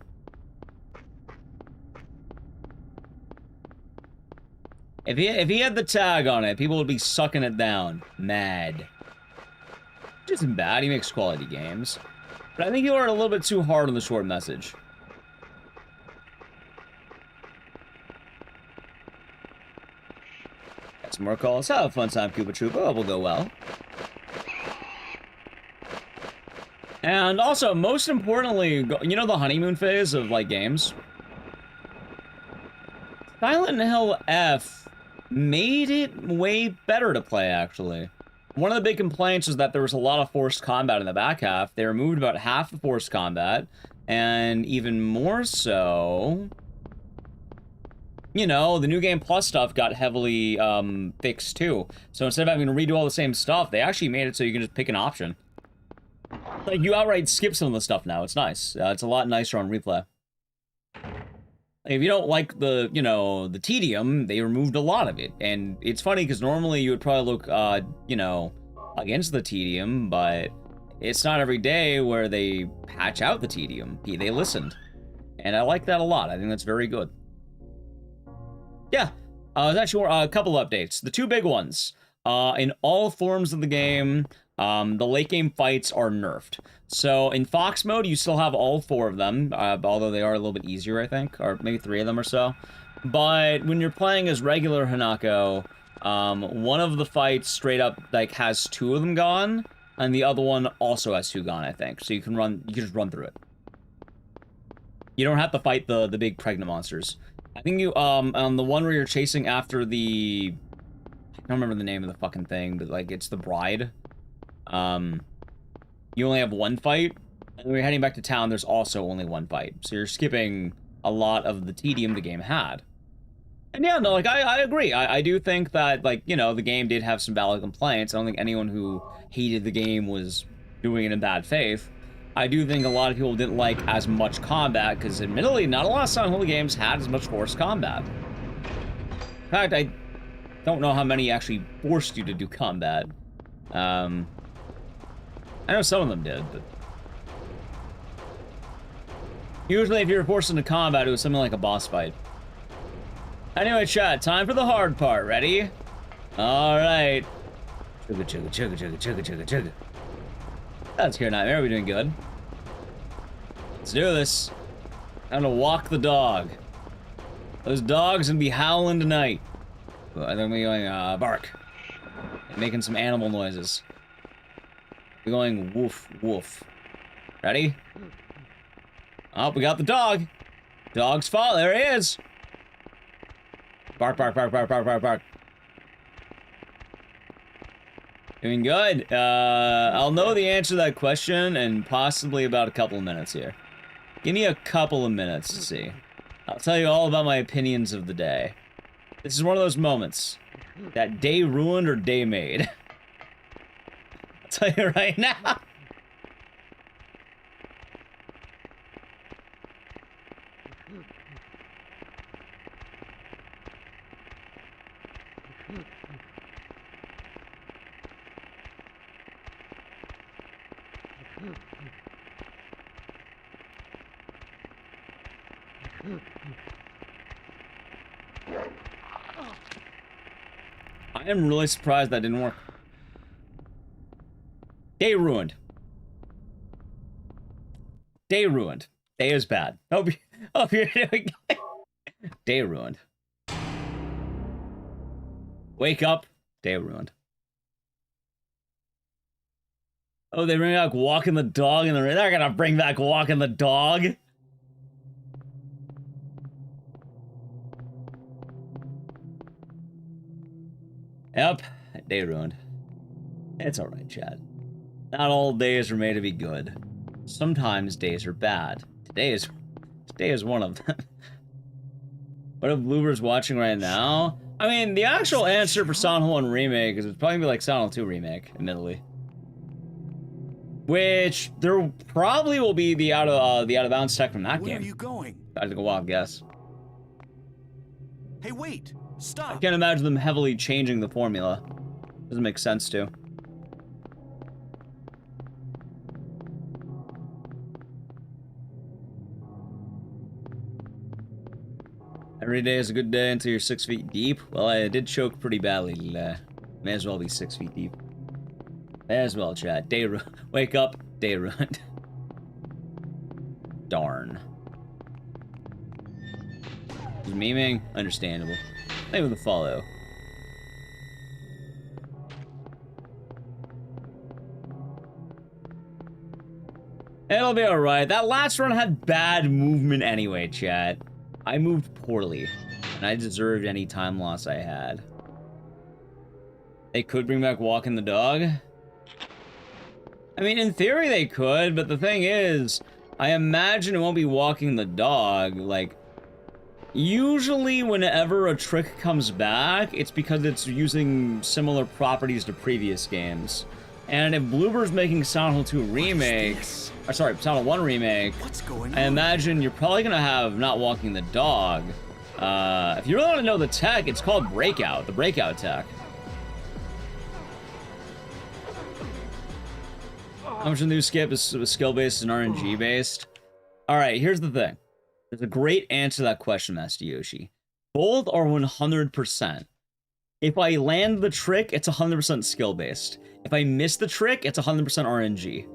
If he had the tag on it, people would be sucking it down. Mad. Which isn't bad, he makes quality games. But I think you are a little bit too hard on the short message. Got some more calls. Have a fun time, Koopa Troopa. It will go well. And also, most importantly, you know the honeymoon phase of, like, games? Silent Hill F made it way better to play, actually. One of the big complaints was that there was a lot of forced combat in the back half. They removed about half the forced combat, and even more so, you know, the New Game Plus stuff got heavily fixed too. So instead of having to redo all the same stuff, they actually made it so you can just pick an option. Like, you outright skip some of the stuff now. It's nice. It's a lot nicer on replay. If you don't like the, you know, the tedium, they removed a lot of it. And it's funny because normally you would probably look, you know, against the tedium, but it's not every day where they patch out the tedium. They listened. And I like that a lot. I think that's very good. Yeah, there's actually a couple updates. The two big ones. In all forms of the game, the late game fights are nerfed. So in Fox mode, you still have all 4 of them, although they are a little bit easier, I think, or maybe 3 of them or so. But when you're playing as regular Hanako, one of the fights straight up like has 2 of them gone, and the other one also has 2 gone, I think. So you can just run through it. You don't have to fight the big pregnant monsters. I think you on the one where you're chasing after the, I don't remember the name of the fucking thing, but like it's the bride. You only have 1 fight, and when you're heading back to town, there's also only 1 fight. So you're skipping a lot of the tedium the game had. And yeah, no, like, I agree. I do think that, like, you know, the game did have some valid complaints. I don't think anyone who hated the game was doing it in bad faith. I do think a lot of people didn't like as much combat, because admittedly, not a lot of Silent Hill games had as much forced combat. In fact, I don't know how many actually forced you to do combat. I know some of them did, but usually if you were forced into combat, it was something like a boss fight. Anyway, chat, time for the hard part. Ready? Alright. Chugga, chugga, chugga, chugga, chugga, chugga, chugga. That's Scare Nightmare. We're doing good. Let's do this. I'm gonna walk the dog. Those dogs gonna be howling tonight. They're gonna be going, bark. And making some animal noises. We're going woof, woof. Ready? Oh, we got the dog. Dog's fault. There he is. Bark, bark, bark, bark, bark, bark, bark. Doing good. I'll know the answer to that question in possibly about a couple of minutes here. Give me a couple of minutes to see. I'll tell you all about my opinions of the day. This is one of those moments. That day ruined or day made. I'll tell you right now. I am really surprised that didn't work. Day ruined. Day ruined. Day is bad. Hope you're doing good. Day ruined. Wake up. Day ruined. Oh, they bring back walking the dog, and they're gonna bring back walking the dog. Yep, day ruined. It's alright, Chad. Not all days are made to be good. Sometimes days are bad. Today is one of them. What if Bloober's watching right now? I mean, the actual answer for Silent Hill 1 Remake is it'd probably be like Silent Hill 2 Remake, admittedly. Which there probably will be the out of bounds tech from that game. Where are you going? I'd take a wild guess. Hey, wait! Stop! I can't imagine them heavily changing the formula. Doesn't make sense to. Every day is a good day until you're 6 feet deep. Well, I did choke pretty badly. May as well be 6 feet deep. May as well, chat. Day ruined. Wake up. Day ruined. Darn. Just memeing? Understandable. Maybe with a follow. It'll be alright. That last run had bad movement anyway, chat. I moved poorly, and I deserved any time loss I had. They could bring back walking the dog. I mean, in theory they could, but the thing is, I imagine it won't be walking the dog. Like, usually whenever a trick comes back, it's because it's using similar properties to previous games. And if Bloober's making Silent Hill 2 remakes, or sorry, Silent Hill 1 remake, What's going on? I imagine you're probably gonna have Not Walking the Dog. If you really want to know the tech, it's called Breakout, the Breakout tech. How much of the new skip is skill-based and RNG-based? Alright, here's the thing. There's a great answer to that question, Master Yoshi. Both are 100%. If I land the trick, it's 100% skill-based. If I miss the trick, it's 100% RNG.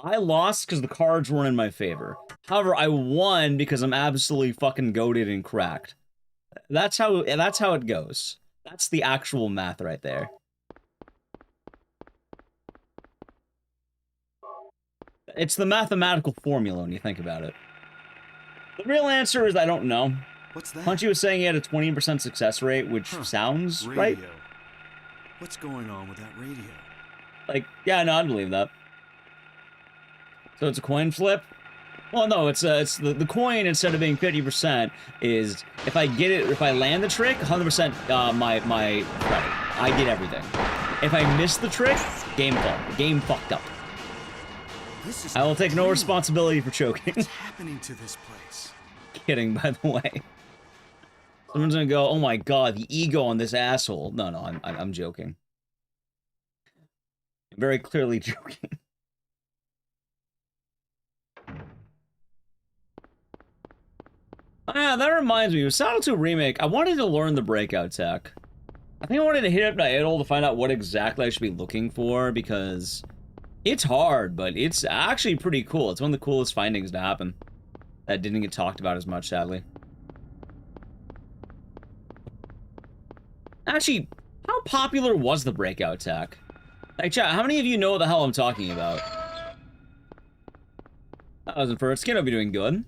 I lost because the cards weren't in my favor. However, I won because I'm absolutely fucking goated and cracked. That's how it goes. That's the actual math right there. It's the mathematical formula when you think about it. The real answer is I don't know. What's that? Punchy was saying he had a 20% success rate, which sounds radio. right. What's going on with that radio? Like, yeah, no, I'd believe that. So it's a coin flip? Well, no, it's the coin, instead of being 50%, is if I get it, if I land the trick, 100% my credit. I did everything. If I miss the trick, game fucked up. This is I will not take a no dream. responsibility for choking. What's happening to this place? Kidding, by the way. Someone's gonna go, oh my god, the ego on this asshole. No, I'm joking. I'm very clearly joking. Oh, yeah, that reminds me, with Silent Hill 2 Remake, I wanted to learn the breakout tech. I think I wanted to hit up Idol to find out what exactly I should be looking for, because it's hard, but it's actually pretty cool. It's one of the coolest findings to happen. That didn't get talked about as much, sadly. Actually, how popular was the breakout tech? Like, chat, how many of you know what the hell I'm talking about? That wasn't for skin, I'll be doing good.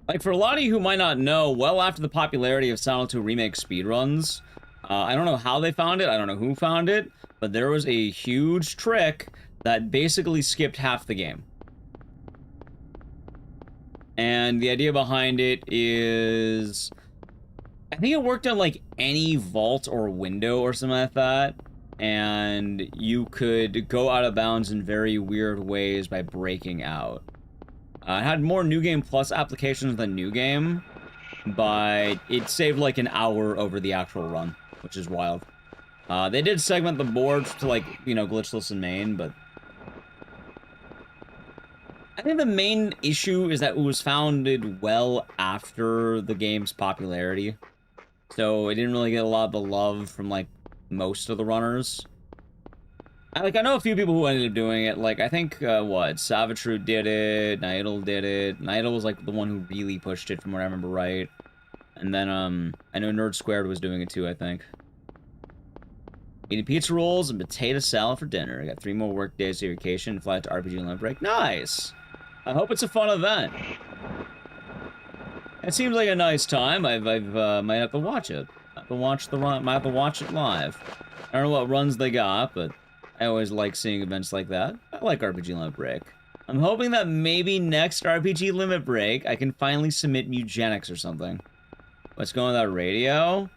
Like, for a lot of you who might not know, well after the popularity of Silent Hill Remake speedruns, I don't know how they found it, I don't know who found it, but there was a huge trick that basically skipped half the game. And the idea behind it is, I think it worked on like any vault or window or something like that, and you could go out of bounds in very weird ways by breaking out. It had more New Game Plus applications than New Game, but it saved like an hour over the actual run, which is wild. They did segment the board to like, you know, glitchless and main, but I think the main issue is that it was founded well after the game's popularity. So it didn't really get a lot of the love from like most of the runners. I know a few people who ended up doing it. Like, I think, Savitru did it, Nidal did it. Nidal was, like, the one who really pushed it, from what I remember right. And then, I know Nerd Squared was doing it too, I think. Eating pizza rolls and potato salad for dinner. I got 3 more work days of vacation and fly out to RPG Limit Break. Nice! I hope it's a fun event. It seems like a nice time. Might have to watch it. Might have to watch it live. I don't know what runs they got, but I always like seeing events like that. I like RPG Limit Break. I'm hoping that maybe next RPG Limit Break, I can finally submit eugenics or something. What's going on with that radio?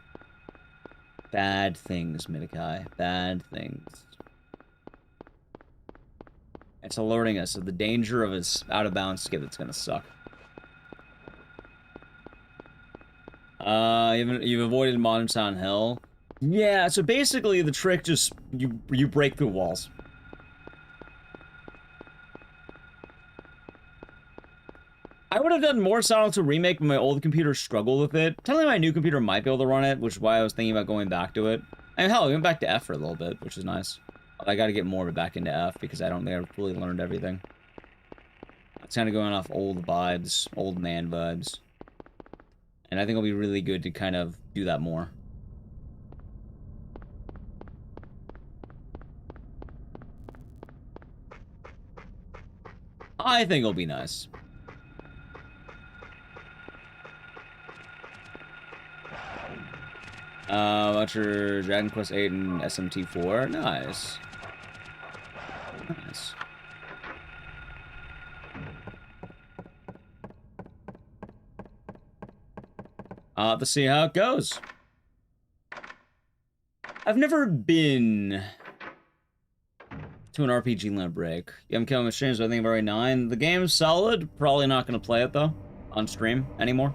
Bad things, Midakai. Bad things. It's alerting us of the danger of his out-of-bounds skip that's gonna suck. You've avoided Modern Silent Hill. Yeah, so basically the trick just, you break through walls. I would have done more Silent Hill Remake, but my old computer struggled with it. Telling my new computer might be able to run it, which is why I was thinking about going back to it. And hell, I went back to F for a little bit, which is nice. I gotta get more of it back into F, because I don't think I've really learned everything. It's kind of going off old vibes, old man vibes. And I think it'll be really good to kind of do that more. I think it'll be nice. What's your Dragon Quest 8 and SMT4? Nice. Nice. I'll have to see how it goes. I've never been to an RPG Land break. Yeah, I'm killing the streams, but I think of RE9. The game's solid. Probably not going to play it, though, on stream anymore.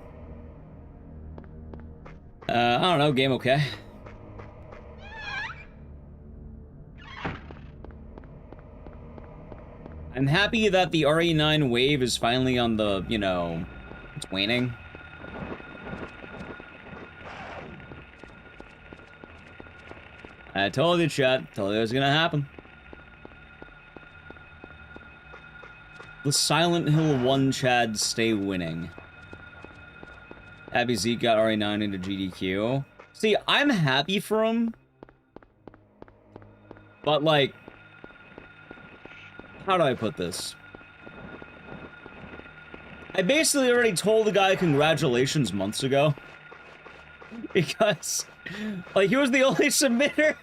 I don't know. Game okay. I'm happy that the RE9 wave is finally on the, you know, it's waning. I told you, chat. Told you it was gonna happen. The Silent Hill 1 Chads stay winning. Abby Zeke got RE9 into GDQ. See, I'm happy for him. But, like, how do I put this? I basically already told the guy congratulations months ago. Because, like, he was the only submitter.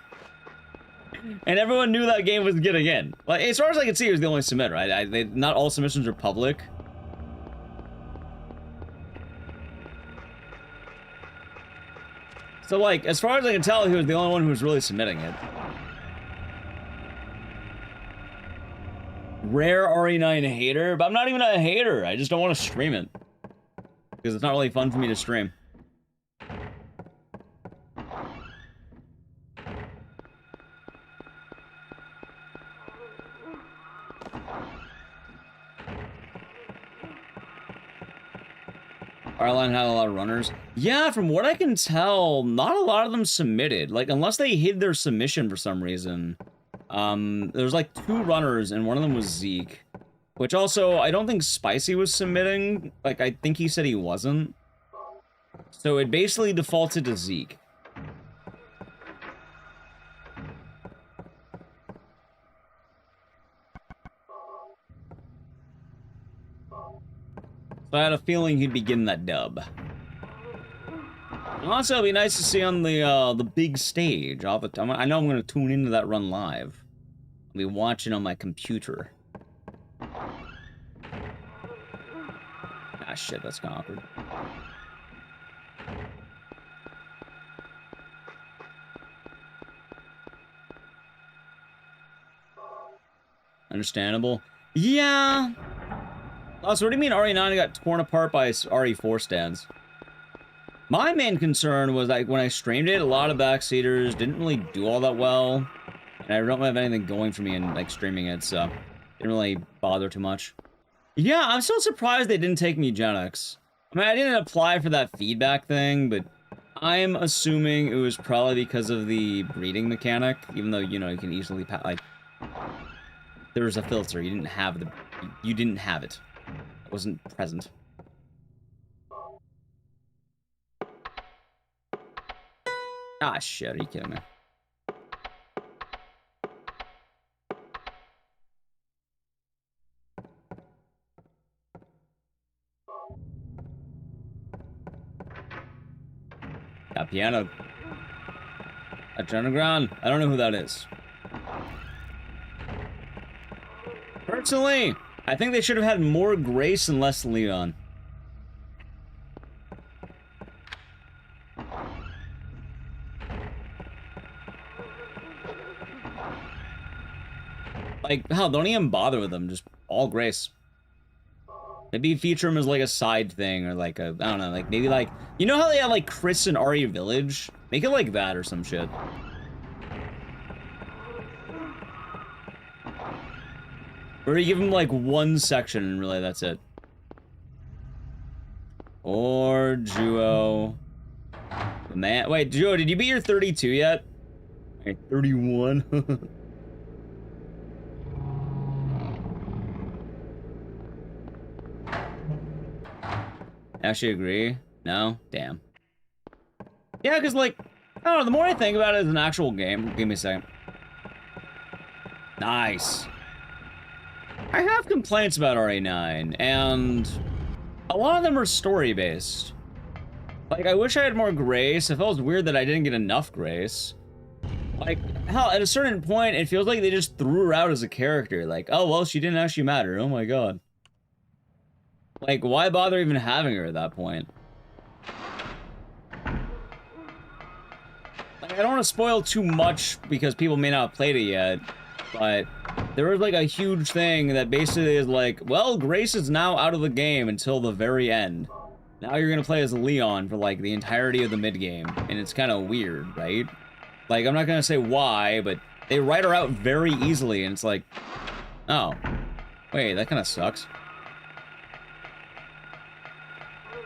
And everyone knew that game was getting in. Like, as far as I can see, he was the only submitter, right? Not all submissions are public. So, like, as far as I can tell, he was the only one who was really submitting it. Rare RE9 hater, but I'm not even a hater. I just don't want to stream it. Because it's not really fun for me to stream. Arline had a lot of runners. Yeah, from what I can tell, not a lot of them submitted. Like, unless they hid their submission for some reason. There's like 2 runners, and one of them was Zeke. Which also, I don't think Spicy was submitting. Like, I think he said he wasn't. So it basically defaulted to Zeke. So I had a feeling he'd be getting that dub. Also, it'd be nice to see on the big stage all the time. I know I'm gonna tune into that run live. I'll be watching on my computer. Ah, shit, that's kind of awkward. Understandable. Yeah. Also, what do you mean RE9 got torn apart by RE4 stands? My main concern was, like, when I streamed it, a lot of backseaters didn't really do all that well. And I don't have anything going for me in, like, streaming it, so didn't really bother too much. Yeah, I'm still surprised they didn't take me eugenics. I mean, I didn't apply for that feedback thing, but I'm assuming it was probably because of the breeding mechanic, even though, you know, you can easily, like, there was a filter. You didn't have it. It wasn't present. Ah, shit, are you kidding me? Got piano. At Underground? I don't know who that is. Personally, I think they should have had more Grace and less Leon. Like, hell, don't even bother with them. Just all Grace. Maybe feature him as, like, a side thing, or, like, a, I don't know, like, maybe, like, you know how they have, like, Chris and RE Village? Make it like that or some shit. Or you give him, like, one section, and really, that's it. Or Juo. Man, wait, Juo, did you beat your 32 yet? Okay, 31. Actually agree? No? Damn. Yeah, because, like, I don't know, the more I think about it as an actual game... Give me a second. Nice. I have complaints about RE9, and a lot of them are story-based. Like, I wish I had more Grace. It feels weird that I didn't get enough Grace. Like, hell, at a certain point, it feels like they just threw her out as a character. Like, oh, well, she didn't actually matter. Oh my god. Like, why bother even having her at that point? Like, I don't want to spoil too much because people may not have played it yet, but there was like a huge thing that basically is like, well, Grace is now out of the game until the very end. Now you're gonna play as Leon for like the entirety of the mid-game, and it's kind of weird, right? Like, I'm not gonna say why, but they write her out very easily, and it's like, oh, wait, that kind of sucks.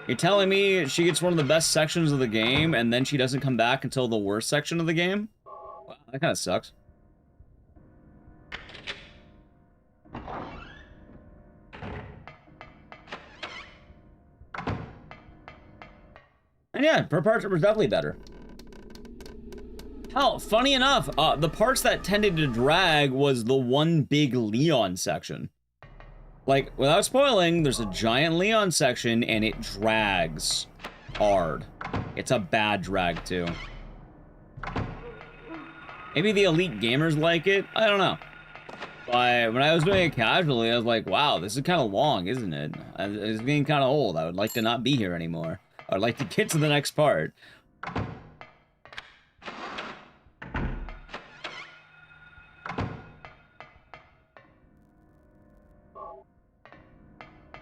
You're telling me she gets one of the best sections of the game, and then she doesn't come back until the worst section of the game? Wow, that kind of sucks. And yeah, her parts was definitely better. Hell, funny enough, the parts that tended to drag was the one big Leon section. Like, without spoiling, there's a giant Leon section, and it drags hard. It's a bad drag, too. Maybe the elite gamers like it? I don't know. But when I was doing it casually, I was like, wow, this is kind of long, isn't it? It's getting kind of old. I would like to not be here anymore. I would like to get to the next part.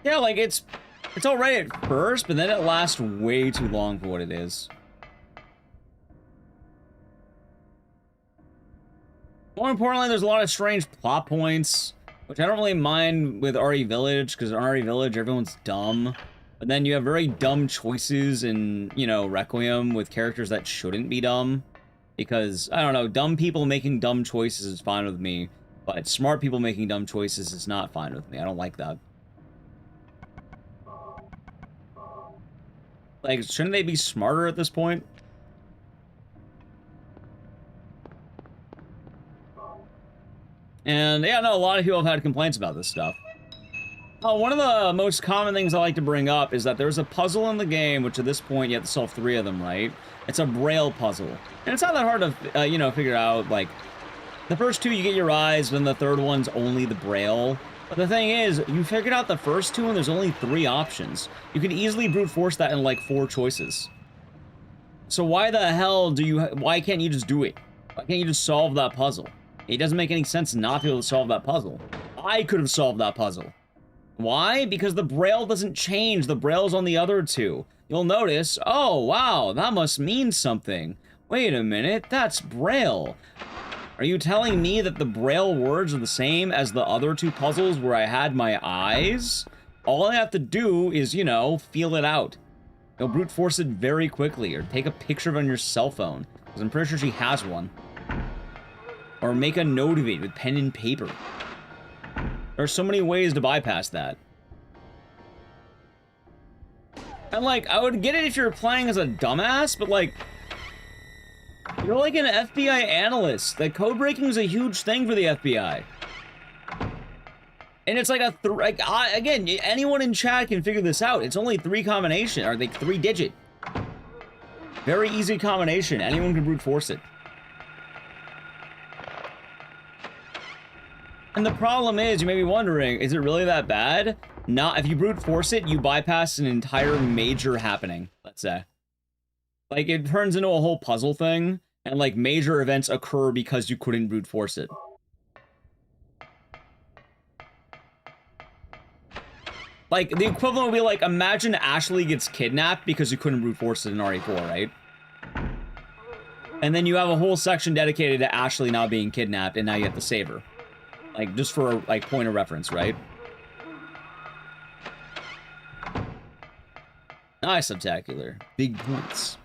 Yeah, like, it's alright at first, but then it lasts way too long for what it is. More importantly, there's a lot of strange plot points, which I don't really mind with RE Village, because in RE Village, everyone's dumb. But then you have very dumb choices in, you know, Requiem with characters that shouldn't be dumb. Because, I don't know, dumb people making dumb choices is fine with me, but smart people making dumb choices is not fine with me. I don't like that. Like, shouldn't they be smarter at this point? And, yeah, no, a lot of people have had complaints about this stuff. One of the most common things I like to bring up is that there's a puzzle in the game, which at this point you have to solve 3 of them, right? It's a Braille puzzle. And it's not that hard to, you know, figure out, like, the first 2 you get your eyes, then the 3rd one's only the Braille. But the thing is, you figured out the first 2 and there's only 3 options. You could easily brute force that in, like, 4 choices. So why the hell why can't you just do it? Why can't you just solve that puzzle? It doesn't make any sense not to be able to solve that puzzle. I could have solved that puzzle. Why? Because the Braille doesn't change. The Braille's on the other 2. You'll notice, oh, wow, that must mean something. Wait a minute, that's Braille. Are you telling me that the Braille words are the same as the other 2 puzzles where I had my eyes? All I have to do is, you know, feel it out. You'll brute force it very quickly, or take a picture of it on your cell phone, because I'm pretty sure she has one. Or make a note of it with pen and paper. There are so many ways to bypass that. And, like, I would get it if you're playing as a dumbass, but, like, you're like an FBI analyst. Like, code breaking is a huge thing for the FBI. And it's like again, anyone in chat can figure this out. It's only 3 combination, or like 3 digit. Very easy combination. Anyone can brute force it. And the problem is, you may be wondering, is it really that bad? Not, if you brute force it, you bypass an entire major happening, let's say. Like, it turns into a whole puzzle thing, and, like, major events occur because you couldn't brute force it. Like, the equivalent would be, like, imagine Ashley gets kidnapped because you couldn't brute force it in RE4, right? And then you have a whole section dedicated to Ashley now being kidnapped, and now you have to save her. Like, just for, like, point of reference, right? Nice, Spectacular. Big points.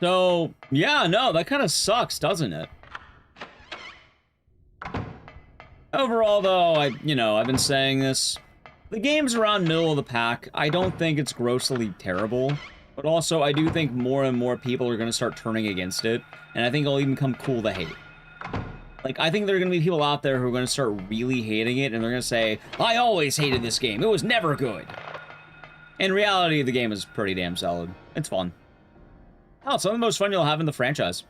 So, yeah, no, that kind of sucks, doesn't it? Overall, though, I've been saying this. The game's around middle of the pack. I don't think it's grossly terrible. But also, I do think more and more people are going to start turning against it. And I think it'll even become cool to hate. Like, I think there are going to be people out there who are going to start really hating it, and they're going to say, I always hated this game. It was never good. In reality, the game is pretty damn solid. It's fun. Oh, it's some of the most fun you'll have in the franchise.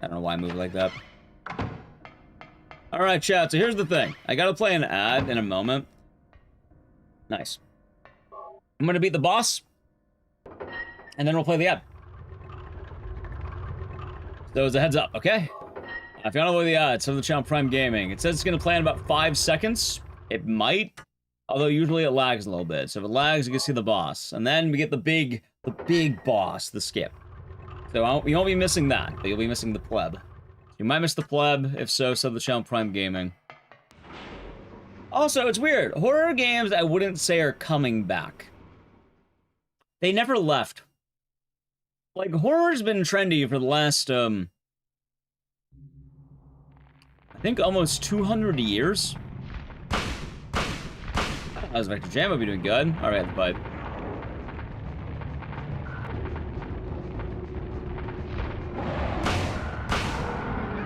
I don't know why I moved like that. Alright, chat, so here's the thing. I gotta play an ad in a moment. Nice. I'm gonna beat the boss, and then we'll play the ad. So as a heads up, okay? If you want to play the ad, it's on the channel Prime Gaming. It says it's gonna play in about 5 seconds. It might, although usually it lags a little bit. So if it lags, you can see the boss. And then we get the big boss, the skip. So you won't be missing that, but you'll be missing the pleb. You might miss the pleb. If so, sub the channel Prime Gaming. Also, it's weird. Horror games, I wouldn't say are coming back. They never left. Like, horror's been trendy for the last, I think almost 200 years. I was Vector Jam would be doing good. Alright, the fight.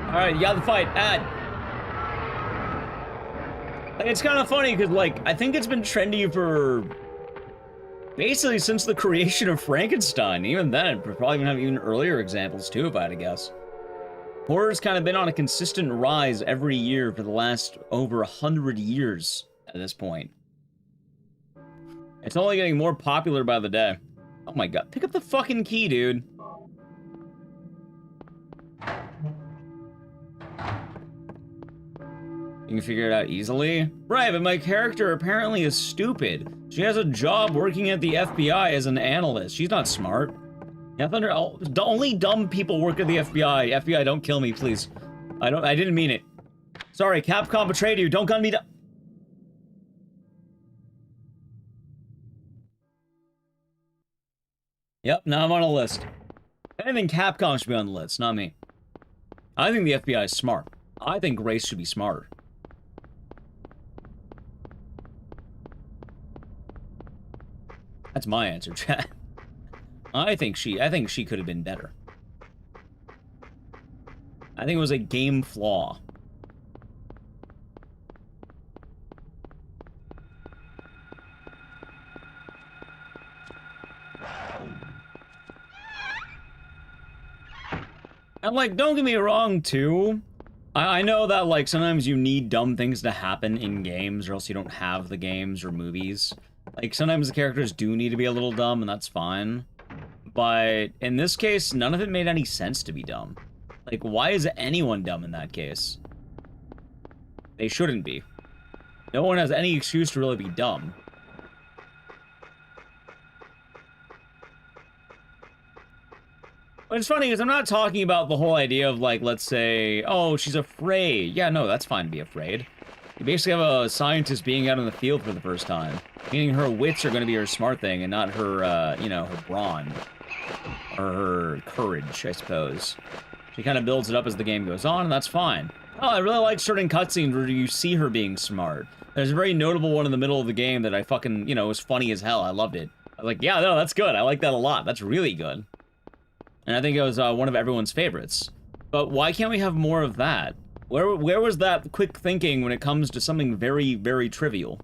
Alright, you got the fight. Ad. Like, it's kind of funny, because, like, I think it's been trendy for basically since the creation of Frankenstein. Even then, we're probably gonna have even earlier examples, too, if I had to guess. Horror's kind of been on a consistent rise every year for the last over 100 years at this point. It's only getting more popular by the day. Oh my god, pick up the fucking key, dude. You can figure it out easily? Right, but my character apparently is stupid. She has a job working at the FBI as an analyst. She's not smart. Yeah, Thunder, only dumb people work at the FBI. FBI, don't kill me, please. I didn't mean it. Sorry, Capcom betrayed you. Don't gun me down. Yep, now I'm on a list. I think Capcom should be on the list, not me. I think the FBI is smart. I think Grace should be smarter. That's my answer, chat. I think she could have been better. I think it was a game flaw. And, like, don't get me wrong, too. I know that, like, sometimes you need dumb things to happen in games, or else you don't have the games or movies. Like, sometimes the characters do need to be a little dumb, and that's fine. But in this case, none of it made any sense to be dumb. Like, why is anyone dumb in that case? They shouldn't be. No one has any excuse to really be dumb. But it's funny, because I'm not talking about the whole idea of, like, let's say, oh, she's afraid. Yeah, no, that's fine to be afraid. You basically have a scientist being out in the field for the first time. Meaning her wits are going to be her smart thing, and not her, you know, her brawn. Or her courage, I suppose. She kind of builds it up as the game goes on, and that's fine. Oh, I really like certain cutscenes where you see her being smart. There's a very notable one in the middle of the game that I fucking, you know, was funny as hell. I loved it. I was like, yeah, no, that's good. I like that a lot. That's really good. And I think it was one of everyone's favorites. But why can't we have more of that? Where was that quick thinking when it comes to something very, very trivial?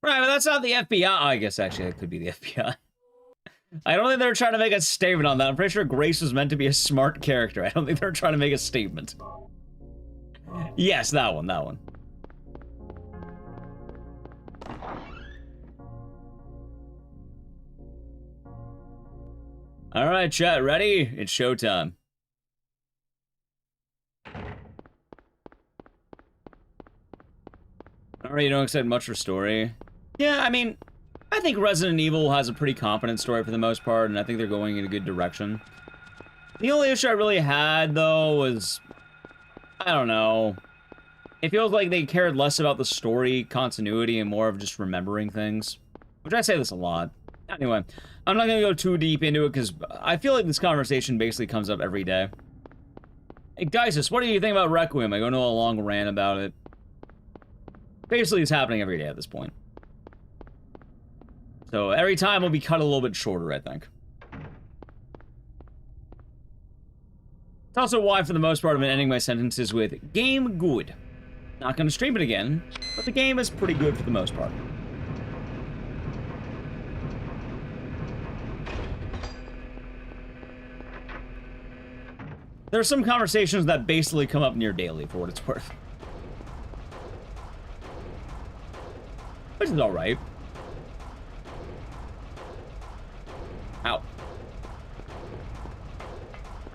Right, but that's not the FBI. I guess, actually, it could be the FBI. I don't think they were trying to make a statement on that. I'm pretty sure Grace was meant to be a smart character. I don't think they were trying to make a statement. Yes, that one, that one. Alright, chat, ready? It's showtime. Alright, you don't expect much for story. Yeah, I mean, I think Resident Evil has a pretty competent story for the most part, and I think they're going in a good direction. The only issue I really had, though, was... I don't know. It feels like they cared less about the story continuity and more of just remembering things. Which I say this a lot. Anyway, I'm not going to go too deep into it, because I feel like this conversation basically comes up every day. Ecdycis, what do you think about Requiem? I go into a long rant about it. Basically, it's happening every day at this point. So every time will be cut a little bit shorter, I think. It's also why, for the most part, I've been ending my sentences with, game good. Not going to stream it again, but the game is pretty good for the most part. There's some conversations that basically come up near daily, for what it's worth. Which is alright. Ow.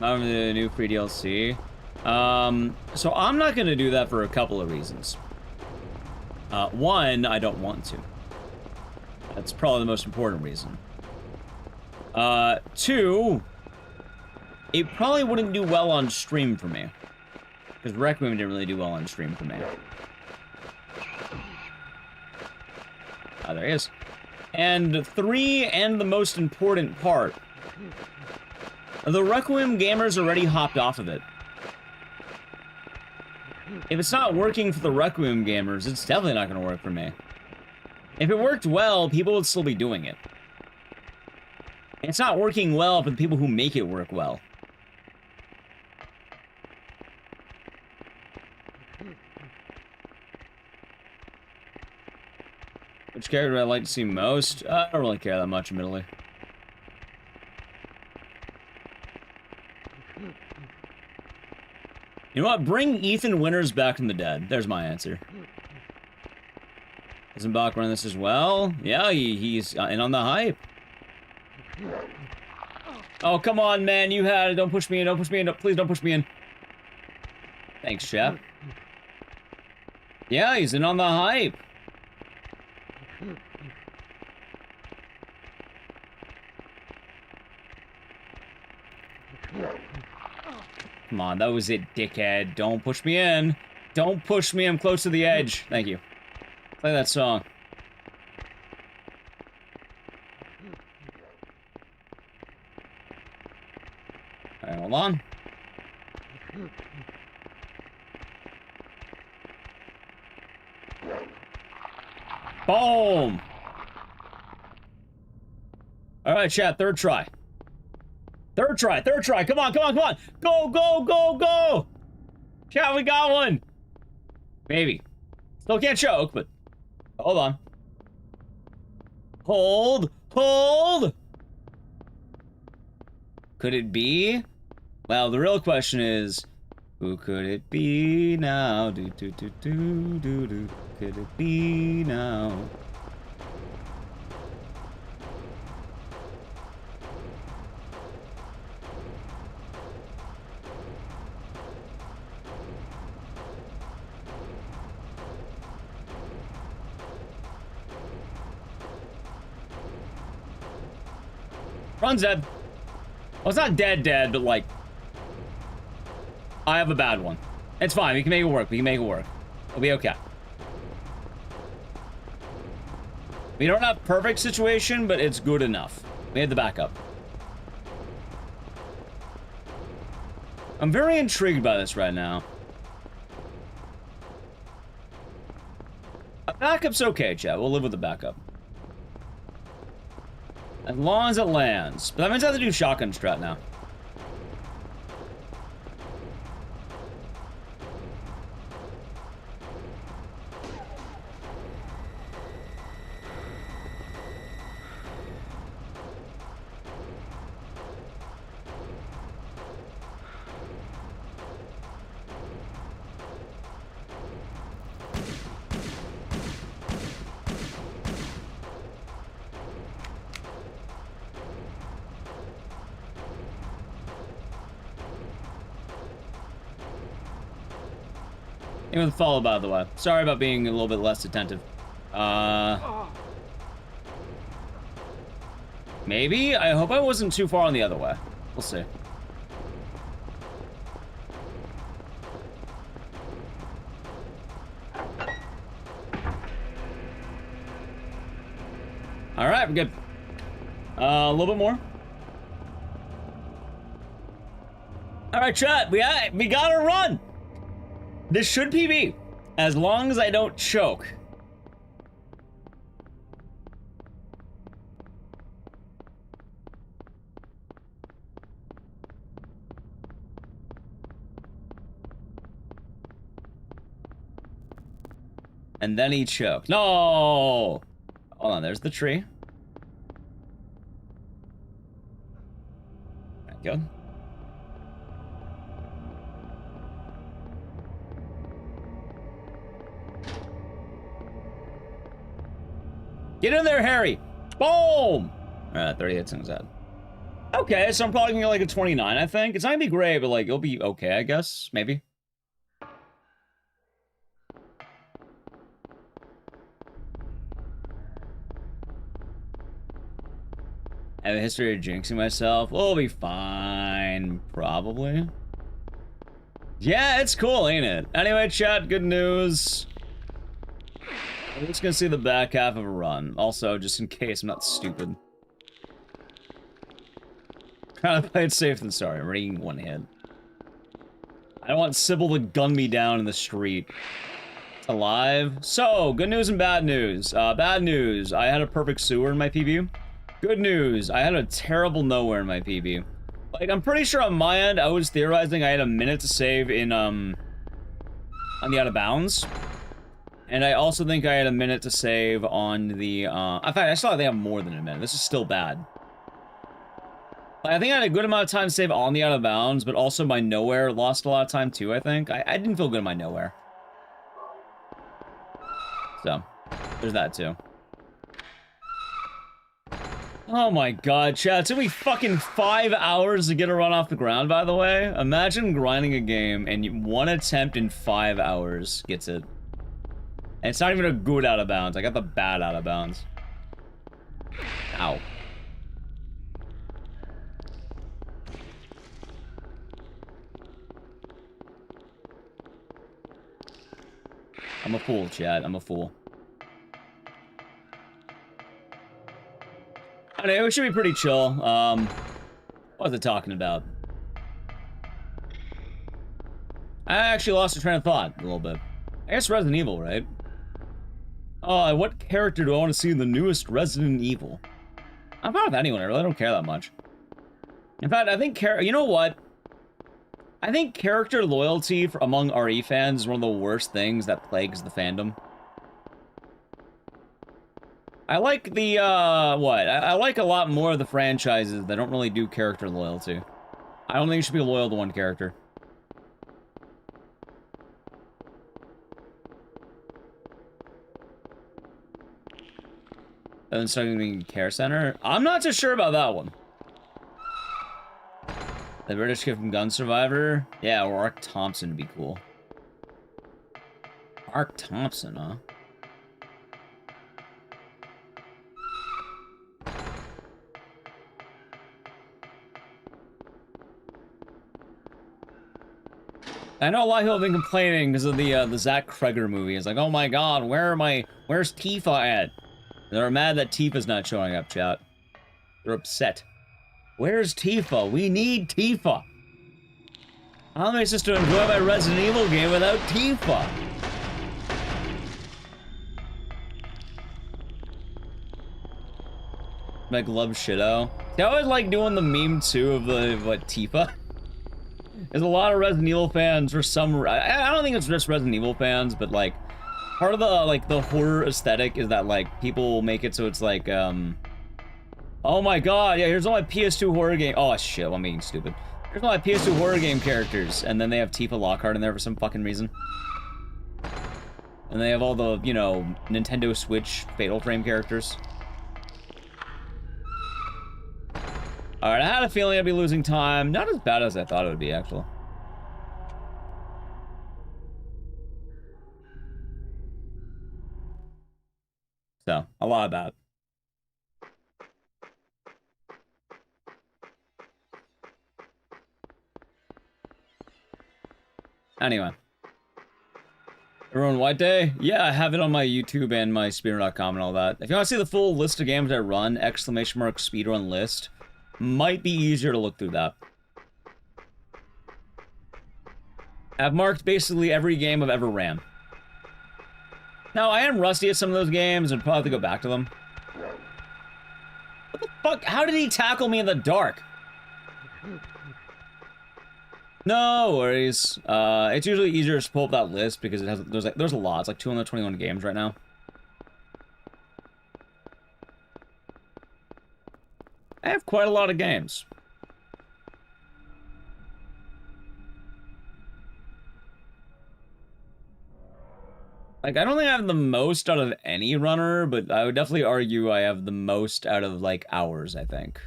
Over the new free DLC. So I'm not gonna do that for a couple of reasons. One, I don't want to. That's probably the most important reason. Two, it probably wouldn't do well on stream for me. Because Requiem didn't really do well on stream for me. Ah, there he is. And three, and the most important part, the Requiem gamers already hopped off of it. If it's not working for the Requiem gamers, it's definitely not going to work for me. If it worked well, people would still be doing it. It's not working well for the people who make it work well. Which character do I like to see most? I don't really care that much, admittedly. You know what? Bring Ethan Winters back from the dead. There's my answer. Isn't Bach running this as well? Yeah, he's in on the hype. Oh, come on, man. You had it. Don't push me in. Don't push me in. Please don't push me in. Thanks, chap. Yeah, he's in on the hype. Come on, that was it, dickhead. Don't push me in. Don't push me. I'm close to the edge. Thank you. Play that song. Alright, hold on. Boom! Alright, chat, third try. Third try, third try. Come on, come on, come on. Go, go, go, go. Chat, we got one. Maybe. Still can't choke, but hold on. Hold, hold. Could it be? Well, the real question is, who could it be now? Do, do, do, do, do, do. Could it be now? Run's dead. Well, it's not dead, but like, I have a bad one. It's fine. We can make it work. We can make it work. It'll be okay. We don't have perfect situation, but it's good enough. We had the backup. I'm very intrigued by this right now. A backup's okay, chat. We'll live with the backup. As long as it lands. But that means I have to do shotgun strat now. Thank you for the follow, by the way. Sorry about being a little bit less attentive. Maybe? I hope I wasn't too far on the other way. We'll see. Alright, we're good. A little bit more. Alright, chat, we gotta run! This should PB, as long as I don't choke. And then he choked. No! Hold on, there's the tree. There you go. Get in there, Harry! Boom! 30 hits in his head. Okay, so I'm probably gonna get like a 29, I think. It's not gonna be great, but like, it'll be okay, I guess. Maybe. I have a history of jinxing myself. We'll be fine, probably. Yeah, it's cool, ain't it? Anyway, chat, good news. I'm just gonna see the back half of a run. Also, just in case I'm not stupid. Kind of play it safe than sorry. I'm reading one hit. I don't want Sybil to gun me down in the street. Alive. So, good news and bad news. Bad news, I had a perfect sewer in my PB. Good news, I had a terrible nowhere in my PB. Like, I'm pretty sure on my end, I was theorizing I had a minute to save in, on the out of bounds. And I also think I had a minute to save on the, in fact, I still think I have more than a minute. This is still bad. Like, I think I had a good amount of time to save on the out of bounds, but also my nowhere lost a lot of time too, I think. I didn't feel good in my nowhere. So, there's that too. Oh my god, chat, it took me fucking 5 hours to get a run off the ground, by the way. Imagine grinding a game and one attempt in 5 hours gets it. And it's not even a good out of bounds. I got the bad out of bounds. Ow. I'm a fool, chat. I'm a fool. Anyway, it should be pretty chill. What was it talking about? I actually lost a train of thought a little bit. I guess Resident Evil, right? What character do I want to see in the newest Resident Evil? I'm fine with anyone. I really don't care that much. In fact, I think you know what? I think character loyalty among RE fans is one of the worst things that plagues the fandom. I like the, I like a lot more of the franchises that don't really do character loyalty. I don't think you should be loyal to one character. And then starting Care Center? I'm not so sure about that one. The British kid from Gun Survivor? Yeah, or Ark Thompson would be cool. Ark Thompson, huh? I know a lot of people have been complaining because of the Zach Kreger movie. It's like, oh my god, where's Tifa at? They're mad that Tifa's not showing up, chat. They're upset. Where's Tifa? We need Tifa. How am I supposed to enjoy my Resident Evil game without Tifa? Like, love shitto. See, I always like doing the meme too of Tifa. There's a lot of Resident Evil fans for some. I don't think it's just Resident Evil fans, but like part of the horror aesthetic is that like people make it so it's like oh my god, yeah, here's all my PS2 horror game. Oh shit, I'm being stupid. Here's all my PS2 horror game characters, and then they have Tifa Lockhart in there for some fucking reason. And they have all the, you know, Nintendo Switch Fatal Frame characters. Alright, I had a feeling I'd be losing time. Not as bad as I thought it would be, actually. So, a lot of that. Anyway. Everyone, White Day? Yeah, I have it on my YouTube and my Speedrun.com and all that. If you want to see the full list of games I run, ! Speedrun list, might be easier to look through that. I've marked basically every game I've ever ran. Now, I am rusty at some of those games and probably have to go back to them. What the fuck? How did he tackle me in the dark? No worries. It's usually easier to pull up that list because it has there's a lot. It's like 221 games right now. I have quite a lot of games. Like, I don't think I have the most out of any runner, but I would definitely argue I have the most out of, like, hours, I think.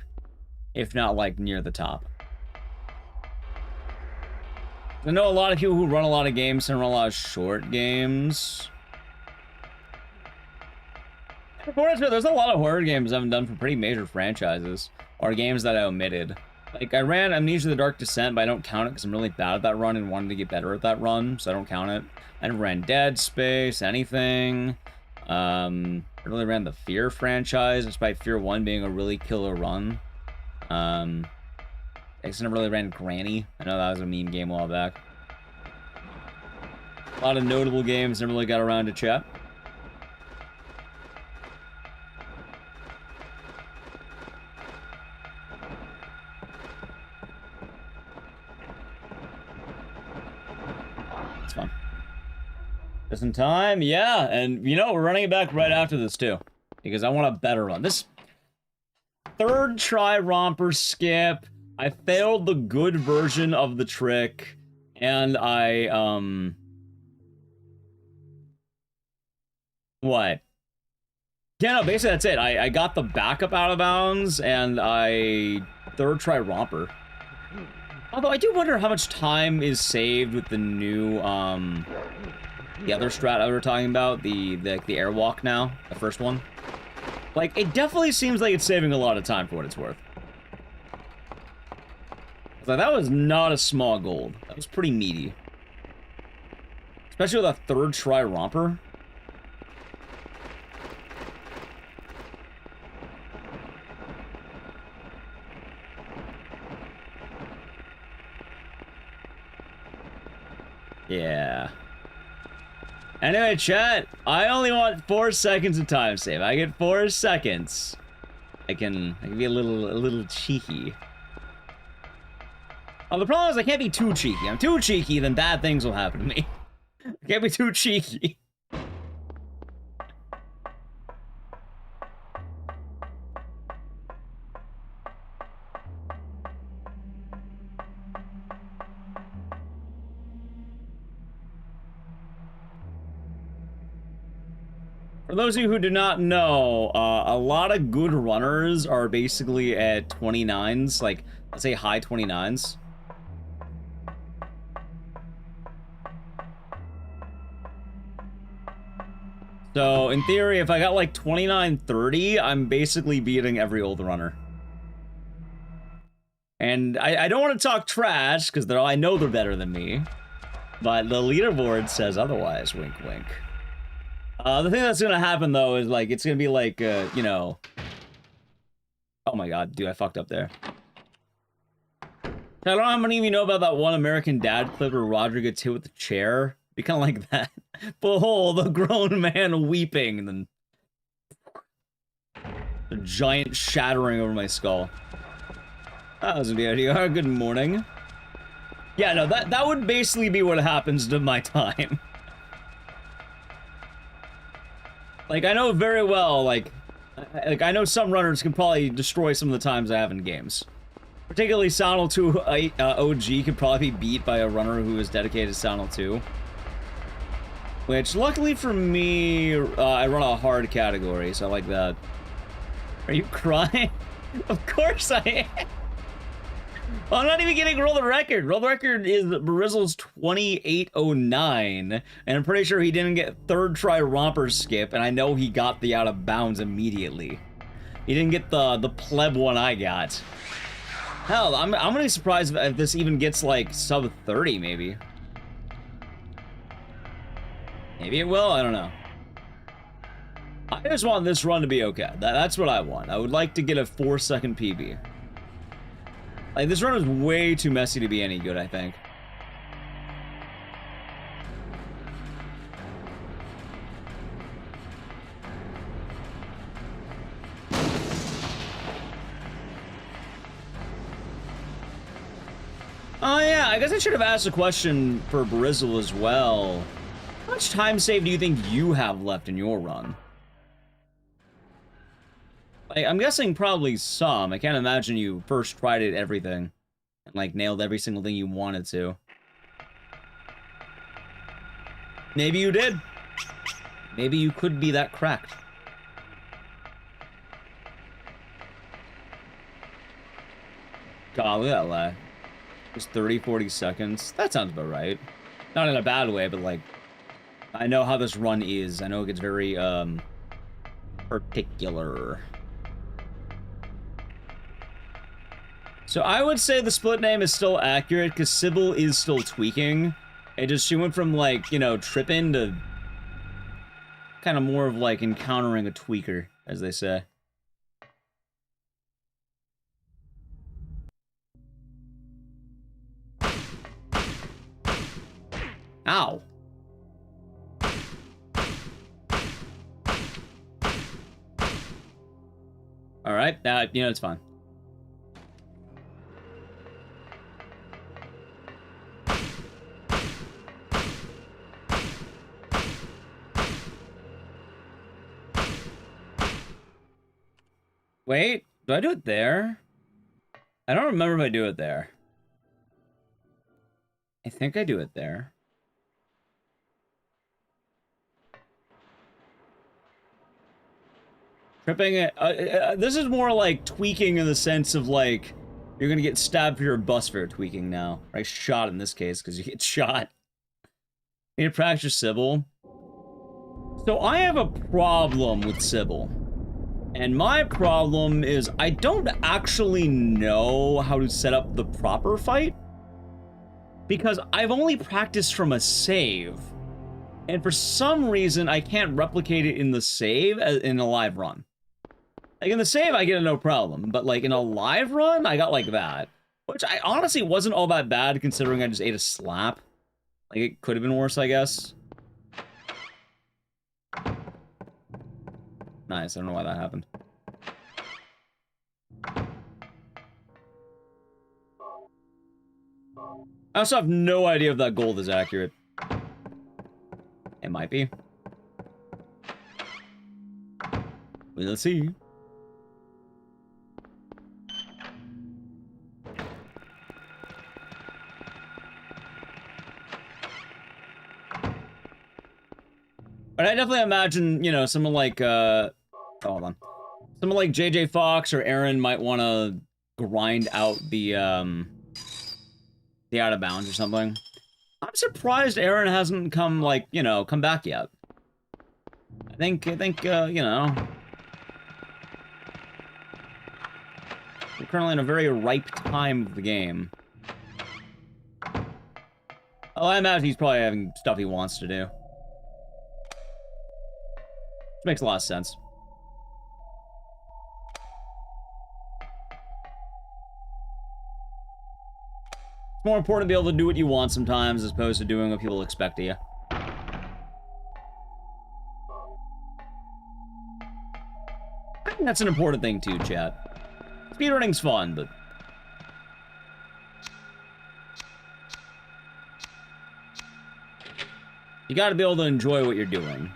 If not, like, near the top. I know a lot of people who run a lot of games and run a lot of short games. There's a lot of horror games I haven't done for pretty major franchises, or games that I omitted. Like, I ran Amnesia the Dark Descent, but I don't count it because I'm really bad at that run and wanted to get better at that run, so I don't count it. I never ran Dead Space, anything. I really ran the Fear franchise, despite Fear 1 being a really killer run. I guess I never really ran Granny. I know that was a meme game a while back. A lot of notable games never really got around to chat. It's fun. Just in time, yeah, and you know, we're running it back right after this too, because I want a better run. This third try romper skip, I failed the good version of the trick, and what? Yeah, no, basically that's it. I got the backup out of bounds, and I third try romper. Although I do wonder how much time is saved with the new, the other strat I was talking about, the airwalk now, the first one. Like, it definitely seems like it's saving a lot of time for what it's worth. Like, that was not a small gold. That was pretty meaty. Especially with a third try romper. Yeah. Anyway, chat, I only want 4 seconds of time save. I get 4 seconds. I can be a little cheeky. Oh, the problem is I can't be too cheeky. I'm too cheeky, then bad things will happen to me. I can't be too cheeky. For those of you who do not know, a lot of good runners are basically at 29s, like, let's say high 29s. So, in theory, if I got like 29-30, I'm basically beating every old runner. And I don't want to talk trash, because I know they're better than me. But the leaderboard says otherwise, wink wink. The thing that's gonna happen, though, is, like, it's gonna be like, you know... Oh my god, dude, I fucked up there. I don't know how many of you know about that one American Dad clip where Roger gets hit with the chair. Be kind of like that. Behold, the grown man weeping, and then... a giant shattering over my skull. That was the idea. Good morning. Yeah, no, that would basically be what happens to my time. Like, I know very well, like, I know some runners can probably destroy some of the times I have in games. Particularly Soundle 2 OG could probably be beat by a runner who is dedicated to Soundle 2. Which, luckily for me, I run a hard category, so I like that. Are you crying? Of course I am! Well, I'm not even getting Roll the Record. Roll the Record is Brizzle's 2809, and I'm pretty sure he didn't get third try romper skip, and I know he got the out of bounds immediately. He didn't get the pleb one I got. Hell, I'm gonna be surprised if this even gets, like, sub 30, maybe. Maybe it will, I don't know. I just want this run to be okay. That's what I want. I would like to get a 4-second PB. Like, this run is way too messy to be any good, I think. Oh yeah, I guess I should have asked a question for Brizzle as well. How much time save do you think you have left in your run? Like, I'm guessing probably some. I can't imagine you first tried it everything and, like, nailed every single thing you wanted to. Maybe you did. Maybe you could be that cracked. God, look at that lag. Just 30, 40 seconds. That sounds about right. Not in a bad way, but like, I know how this run is. I know it gets very, particular. So I would say the split name is still accurate, because Sybil is still tweaking. It just, she went from, like, you know, tripping to kind of more of, like, encountering a tweaker, as they say. Ow. Alright, you know, it's fine. Wait, do I do it there? I don't remember if I do it there. I think I do it there. Tripping it. This is more like tweaking in the sense of like you're gonna get stabbed for your bus fare tweaking now, right? Shot in this case because you get shot. Need to practice Sybil. So I have a problem with Sybil, and my problem is I don't actually know how to set up the proper fight because I've only practiced from a save, and for some reason I can't replicate it in the save in a live run. Like, in the save, I get it no problem, but, like, in a live run, I got like that. Which I honestly wasn't all that bad, considering I just ate a slap. Like, it could have been worse, I guess. Nice, I don't know why that happened. I also have no idea if that gold is accurate. It might be. We'll see. But I definitely imagine, you know, someone like, hold on. Someone like JJ Fox or Aaron might want to grind out the out of bounds or something. I'm surprised Aaron hasn't come, like, you know, come back yet. I think, you know, we're currently in a very ripe time of the game. Oh, I imagine he's probably having stuff he wants to do. Which makes a lot of sense. It's more important to be able to do what you want sometimes as opposed to doing what people expect of you. I think that's an important thing too, chat. Speedrunning's fun, but you gotta be able to enjoy what you're doing.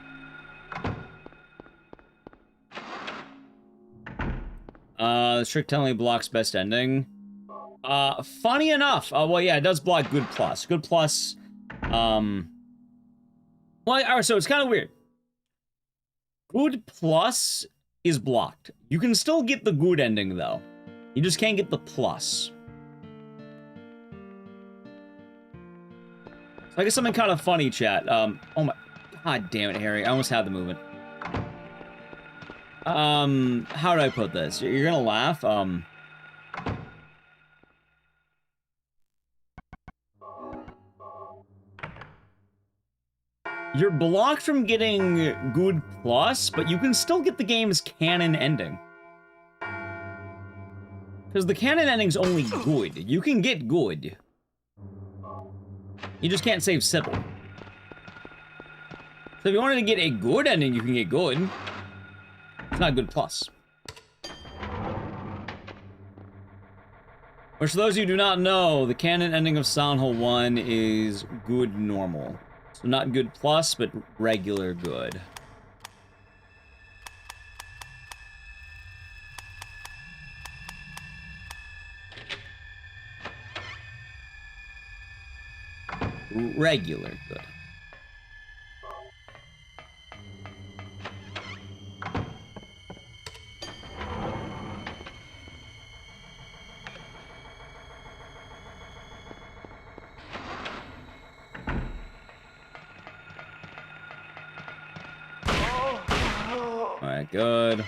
Strict telling blocks best ending. Funny enough, well, yeah, it does block good plus. Good plus, well, alright, so it's kind of weird. Good plus is blocked. You can still get the good ending, though. You just can't get the plus. So I guess something kind of funny, chat. Oh my, god damn it, Harry. I almost had the movement. How do I put this? You're gonna laugh, you're blocked from getting good plus, but you can still get the game's canon ending. Because the canon ending's only good. You can get good. You just can't save Sybil. So if you wanted to get a good ending, you can get good. It's not good plus. Which, for those of you who do not know, the canon ending of Silent Hill 1 is good normal. So not good plus, but regular good. Regular good. Alright, good.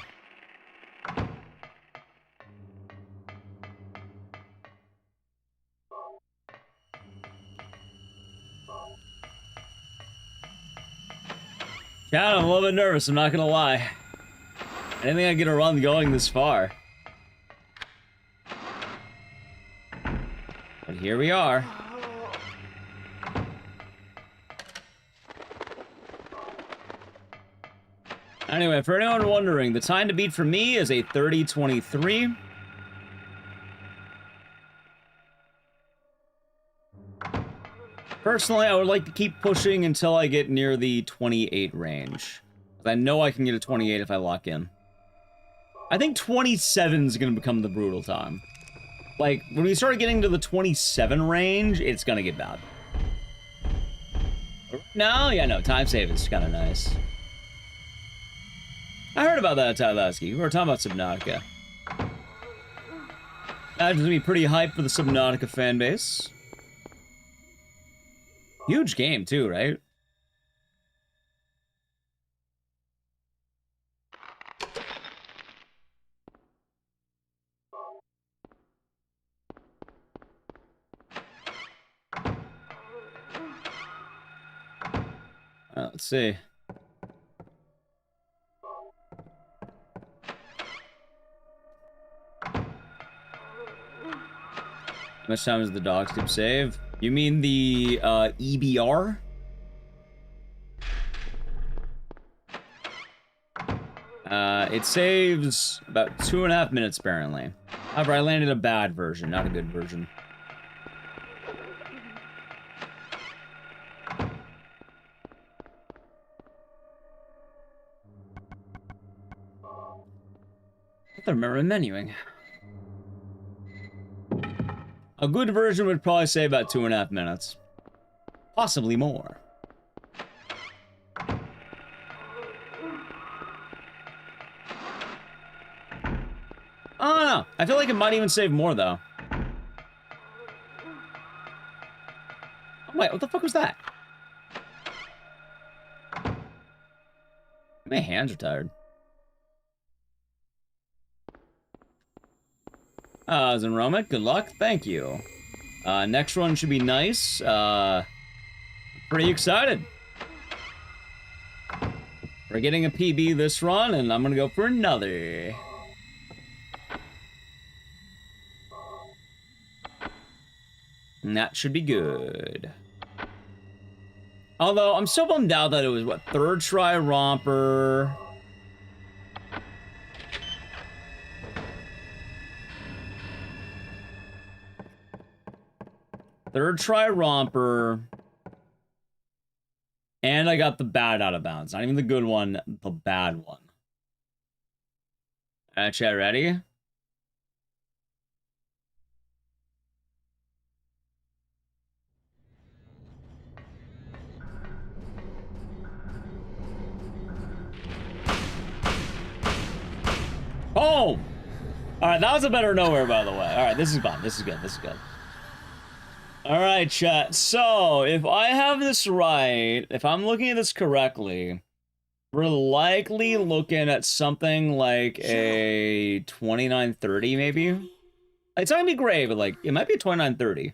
Chat, I'm a little bit nervous, I'm not gonna lie. I didn't think I'd get a run going this far. But here we are. Anyway, for anyone wondering, the time to beat for me is a 30:23. Personally, I would like to keep pushing until I get near the 28 range. I know I can get a 28 if I lock in. I think 27 is going to become the brutal time. Like, when we start getting to the 27 range, it's going to get bad. No, yeah, no, time save is kind of nice. I heard about that, Tyleski. We were talking about Subnautica. That's going to be pretty hyped for the Subnautica fanbase. Huge game, too, right? Let's see. How much time does the dog skip save? You mean the EBR? It saves about 2.5 minutes, apparently. However, I landed a bad version, not a good version. I remember menuing. A good version would probably say about 2.5 minutes. Possibly more. I don't know. I feel like it might even save more, though. Oh, wait, what the fuck was that? My hands are tired. Zenromic, good luck. Thank you. Next run should be nice. Pretty excited. We're getting a PB this run, and I'm gonna go for another. And that should be good. Although, I'm so bummed out that it was, what, third try romper. Third try romper. And I got the bad out of bounds. Not even the good one, the bad one. Alright, chat, ready? Oh! Alright, that was a better nowhere, by the way. Alright, this is fun. This is good. This is good. Alright, chat. So, if I have this right, if I'm looking at this correctly, we're likely looking at something like a 29:30, maybe? It's not gonna be great, but like, it might be a 29:30.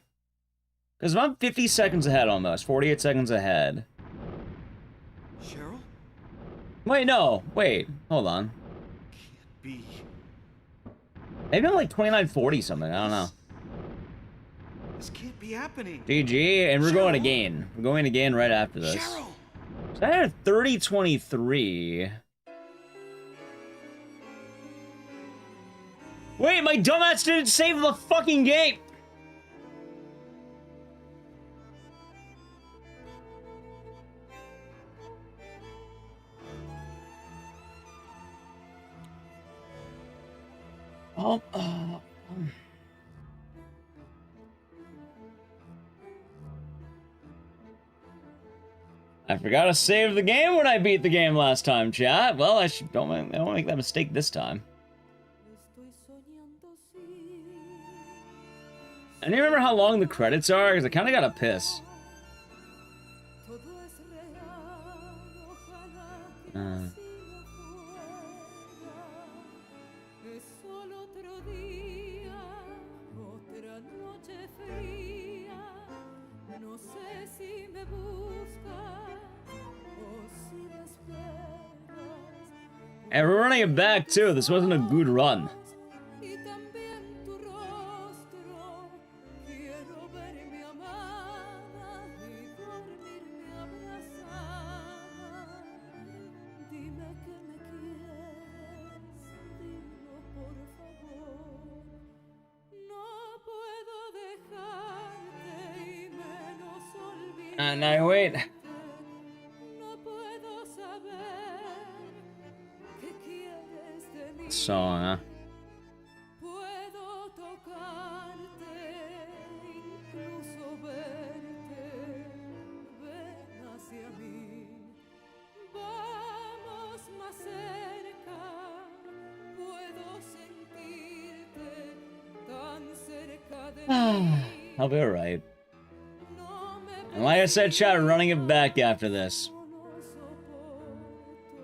Because I'm 50 seconds ahead almost, 48 seconds ahead. Cheryl? Wait, no. Wait, hold on. Can't be. Maybe I'm like 29:40 something, I don't know. This can't be happening. GG, and we're going Cheryl? again. We're going again right after this. Cheryl! So I had a 30:23. Wait, my dumbass didn't save the fucking game! Oh, I forgot to save the game when I beat the game last time, chat. Well, I don't make that mistake this time. I don't remember how long the credits are, because I kind of got a piss. And we're running it back too. This wasn't a good run. Y también tu rostro. Quiero ver mi amada y dormirme abrazada. Dime que me quieres, dilo por favor. No puedo dejarte y menos olvidarte. Now wait. No puedo saber qué quieres de mí. Song, huh? Puedo tocarte, incluso verte. Ven hacia mí. Vamos más cerca. Puedo sentirte tan cerca de mí. I'll be alright. No me And like I said, chat, running it back after this. no soporto.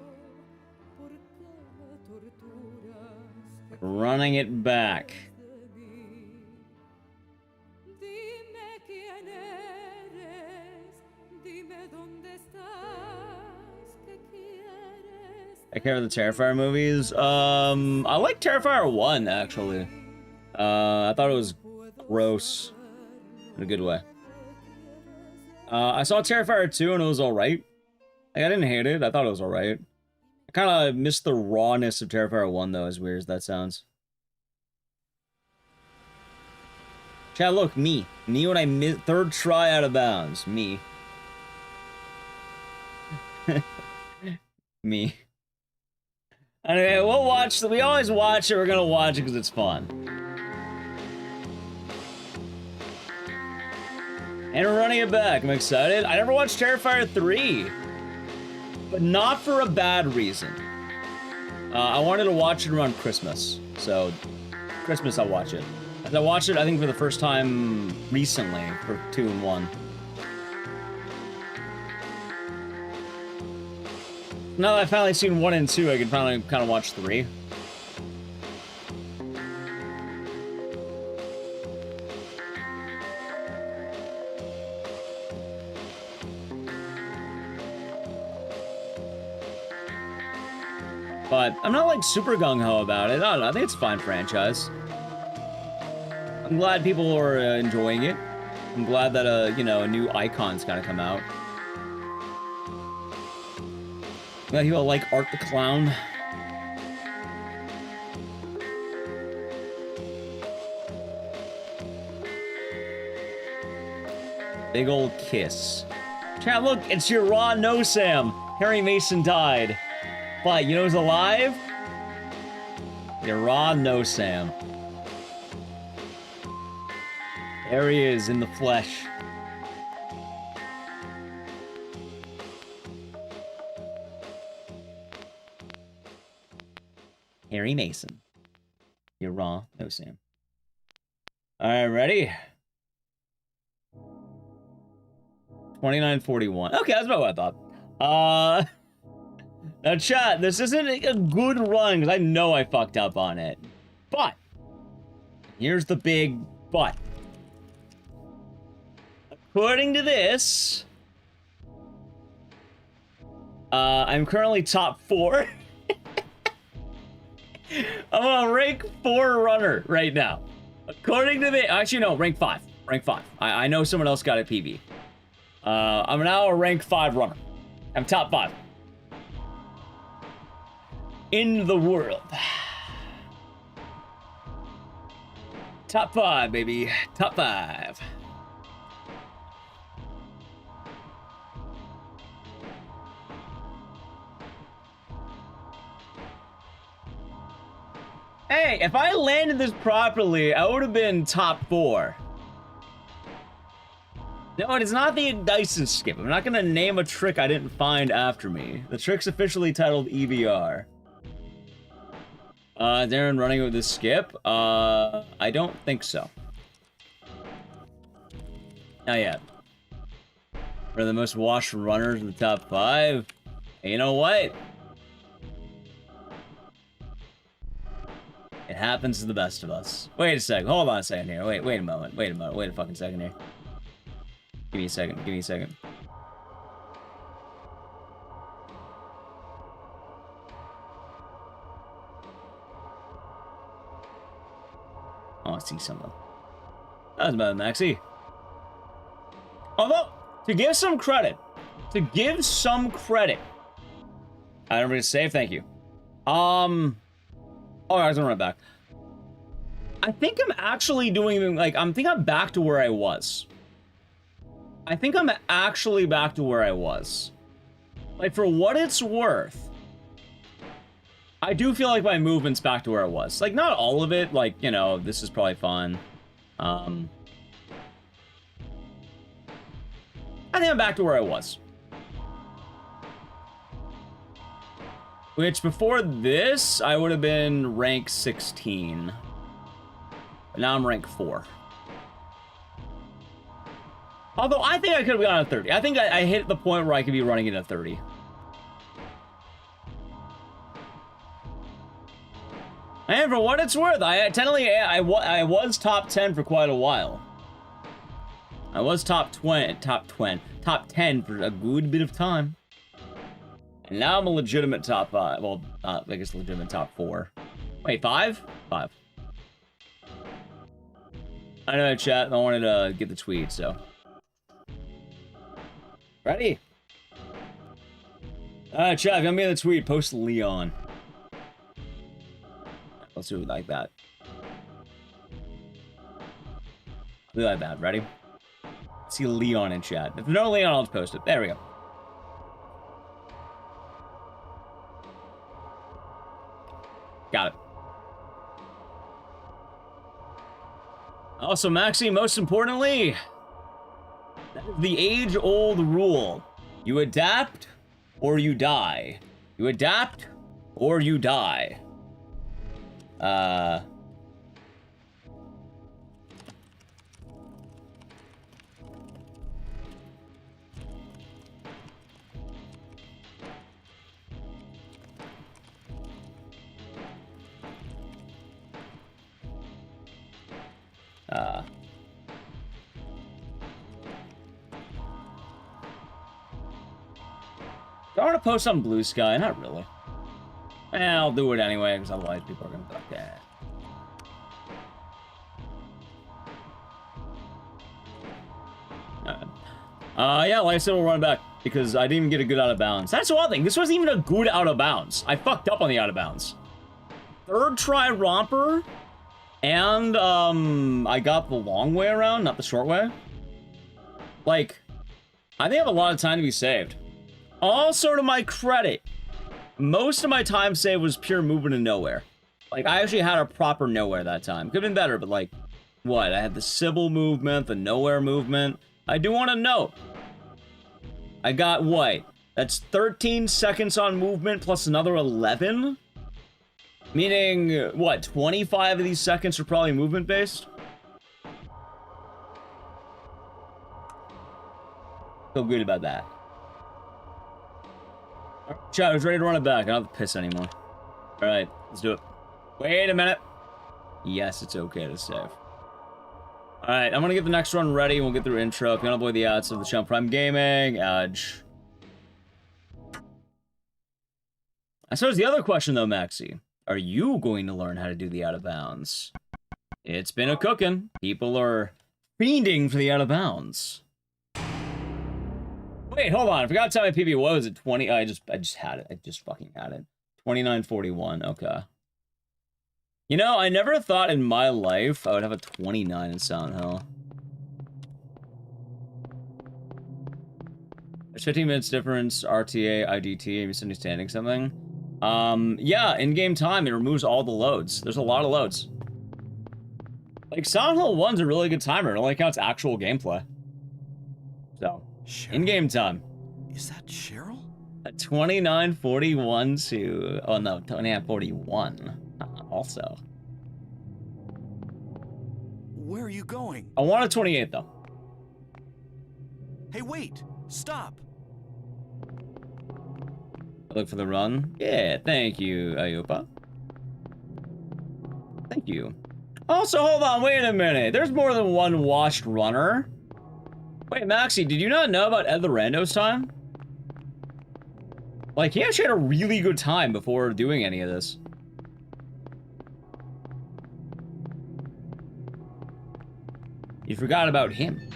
¿Por qué me torturas? Running it back. Dime quién eres, dime dónde estás, qué quieres. I care for the Terrifier movies. I like Terrifier 1, actually. I thought it was gross. In a good way. I saw Terrifier 2 and it was alright. Like, I didn't hate it, I thought it was alright. I kinda missed the rawness of Terrifier 1 though, as weird as that sounds. Chat, look, me. Me when I missed third try out of bounds. Me. Me. Anyway, we'll watch. We always watch it. We're gonna watch it because it's fun. And we're running it back. I'm excited. I never watched Terrifier 3. But not for a bad reason. I wanted to watch it around Christmas. So, Christmas I'll watch it. I watched it, I think, for the first time recently for 2 and 1. Now that I've finally seen 1 and 2, I can finally kind of watch 3. But I'm not like super gung-ho about it. I don't know, I think it's a fine franchise. I'm glad people are enjoying it. I'm glad that, you know, a new icon's kind of come out. Glad people like Art the Clown. Big old kiss. Chat, look, it's your raw no Sam. Harry Mason died. But you know who's alive? Your raw no Sam. There he is in the flesh. Harry Mason. You're raw, no Sam. Alright, ready? 2941. Okay, that's about what I thought. Now chat, this isn't a good run, because I know I fucked up on it. But, here's the big but. According to this, I'm currently top 4. I'm a rank 4 runner right now. According to the, actually no, rank 5. Rank 5. I know someone else got a PB. I'm now a rank 5 runner. I'm top 5. In the world. Top 5, baby. Top 5. Hey, if I landed this properly, I would have been top 4. No, it is not the Ecdycis skip. I'm not gonna name a trick I didn't find after me. The trick's officially titled EVR. Darren running with this skip? I don't think so. Not yet. We're the most watched runners in the top 5. And you know what? It happens to the best of us. Wait a second. Hold on a second here. Wait a moment. Wait a fucking second here. Give me a second. Give me a second. I want to see something. That was better than Maxi. Although, to give some credit, I'm gonna save, thank you. Oh, I was gonna run it back. I think I'm actually doing, like, I think I'm back to where I was. Like, for what it's worth, I do feel like my movement's back to where it was. Like, not all of it, like, you know, this is probably fun. I think I'm back to where I was. Which, before this, I would have been rank 16. But now I'm rank 4. Although, I think I could have gotten a 30. I think I hit the point where I could be running in a 30. And for what it's worth, I was top 10 for quite a while. I was top 10 for a good bit of time. And now I'm a legitimate top 5. Well, I guess legitimate top 4. Wait, 5? 5. I know, chat. I wanted to get the tweet, so. Ready? Alright, chat. If you're gonna be in the tweet, post Leon. Let's do it like that. Do it like that. Ready? See Leon in chat. If there's no Leon, I'll just post it. There we go. Got it. Also, Maxi, most importantly, that is the age-old rule. You adapt, or you die. You adapt, or you die. Do I want to post on Blue Sky? Not really. I'll do it anyway, because otherwise people are going to be like, yeah. Yeah, like I said, we'll run it back, because I didn't even get a good out of bounds. That's the one thing. This wasn't even a good out of bounds. I fucked up on the out of bounds. Third try romper, and, I got the long way around, not the short way. Like, I think I have a lot of time to be saved. Also, to my credit, most of my time saved was pure movement in nowhere. Like, I actually had a proper nowhere that time. Could have been better, but like, what? I had the Sybil movement, the nowhere movement. I do want to note, I got what? That's 13 seconds on movement plus another 11? Meaning, what, 25 of these seconds are probably movement-based? Feel good about that. Chat, I was ready to run it back. I don't have to piss anymore. Alright, let's do it. Wait a minute. Yes, it's okay to save. Alright, I'm gonna get the next run ready. We'll get through intro. If you wanna avoid the ads of the channel Prime Gaming, Edge. I suppose the other question, though, Maxi. Are you going to learn how to do the out of bounds? It's been a cooking. People are fiending for the out of bounds. Wait, hold on. I forgot to tell my PB. What was it? 20? I just had it. I just fucking had it. 2941. Okay. You know, I never thought in my life I would have a 29 in Silent Hill. There's 15 minutes difference. RTA, IDT. Misunderstanding something. Yeah, in-game time, it removes all the loads. There's a lot of loads. Like, Silent Hill 1's a really good timer. It only counts actual gameplay. So, in-game time. Is that Cheryl? At 2941 to... Oh, no, 2941. Also. Where are you going? I want a 28, though. Hey, wait! Stop! Look for the run. Yeah, thank you, Ayupa. Thank you. Also, hold on, wait a minute. There's more than one washed runner. Wait, Maxi, did you not know about Ed the Rando's time? Like, he actually had a really good time before doing any of this. You forgot about him.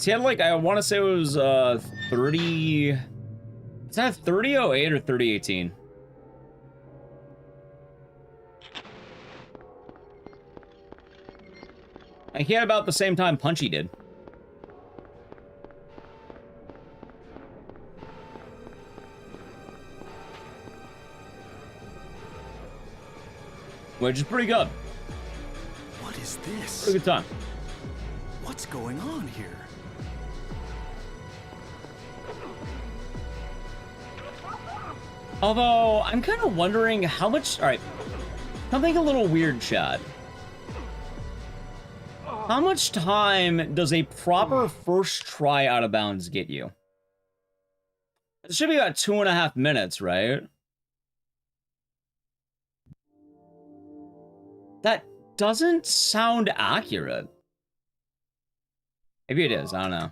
He had like, I want to say it was 30. Is that 3008 or 3018? And he had about the same time Punchy did. Which is pretty good. What is this? Pretty good time. What's going on here? Although, I'm kind of wondering how much... Alright. Something a little weird, Chad. How much time does a proper first try out of bounds get you? It should be about 2.5 minutes, right? That doesn't sound accurate. Maybe it is, I don't know.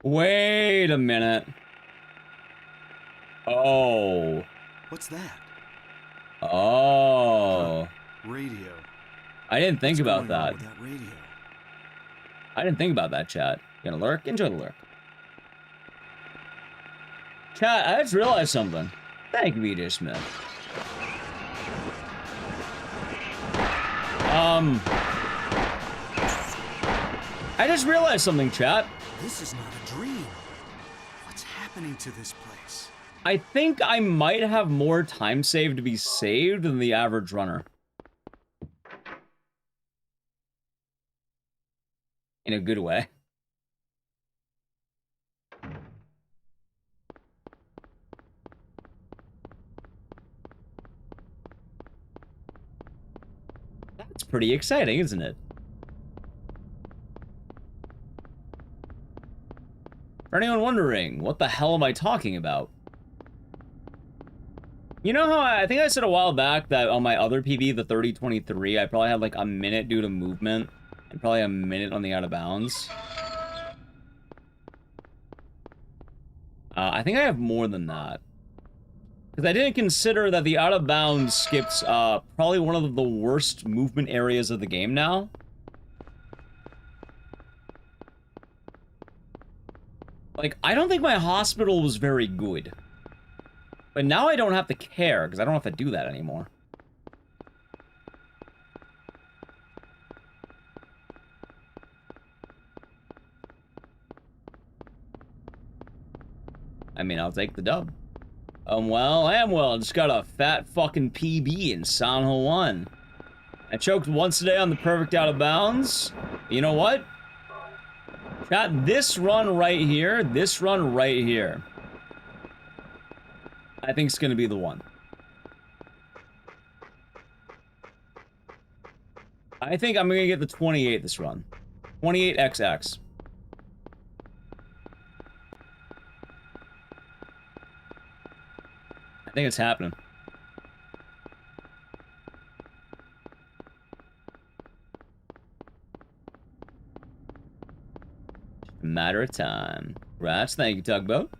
Wait a minute. Oh. What's that? Oh. Radio. I didn't think What's about going on that. with that radio? I didn't think about that, chat. You gonna lurk? Enjoy the lurk. Chat, I just realized something. Thank you, BJ Smith. I just realized something, chat. This is not a dream. What's happening to this place? I think I might have more time saved to be saved than the average runner. In a good way. That's pretty exciting, isn't it? For anyone wondering, what the hell am I talking about? You know how I think I said a while back that on my other PB, the 3023, I probably had like a minute due to movement and probably a minute on the out of bounds. I think I have more than that. Because I didn't consider that the out of bounds skips probably one of the worst movement areas of the game now. Like, I don't think my hospital was very good. But now I don't have to care, because I don't have to do that anymore. I mean, I'll take the dub. Well, I am well. Just got a fat fucking PB in Sanho 1. I choked once today on the perfect out of bounds. You know what? Got this run right here, I think it's gonna be the one. I think I'm gonna get the 28 this run. 28XX. I think it's happening. Matter of time. Rats, thank you, Tugboat.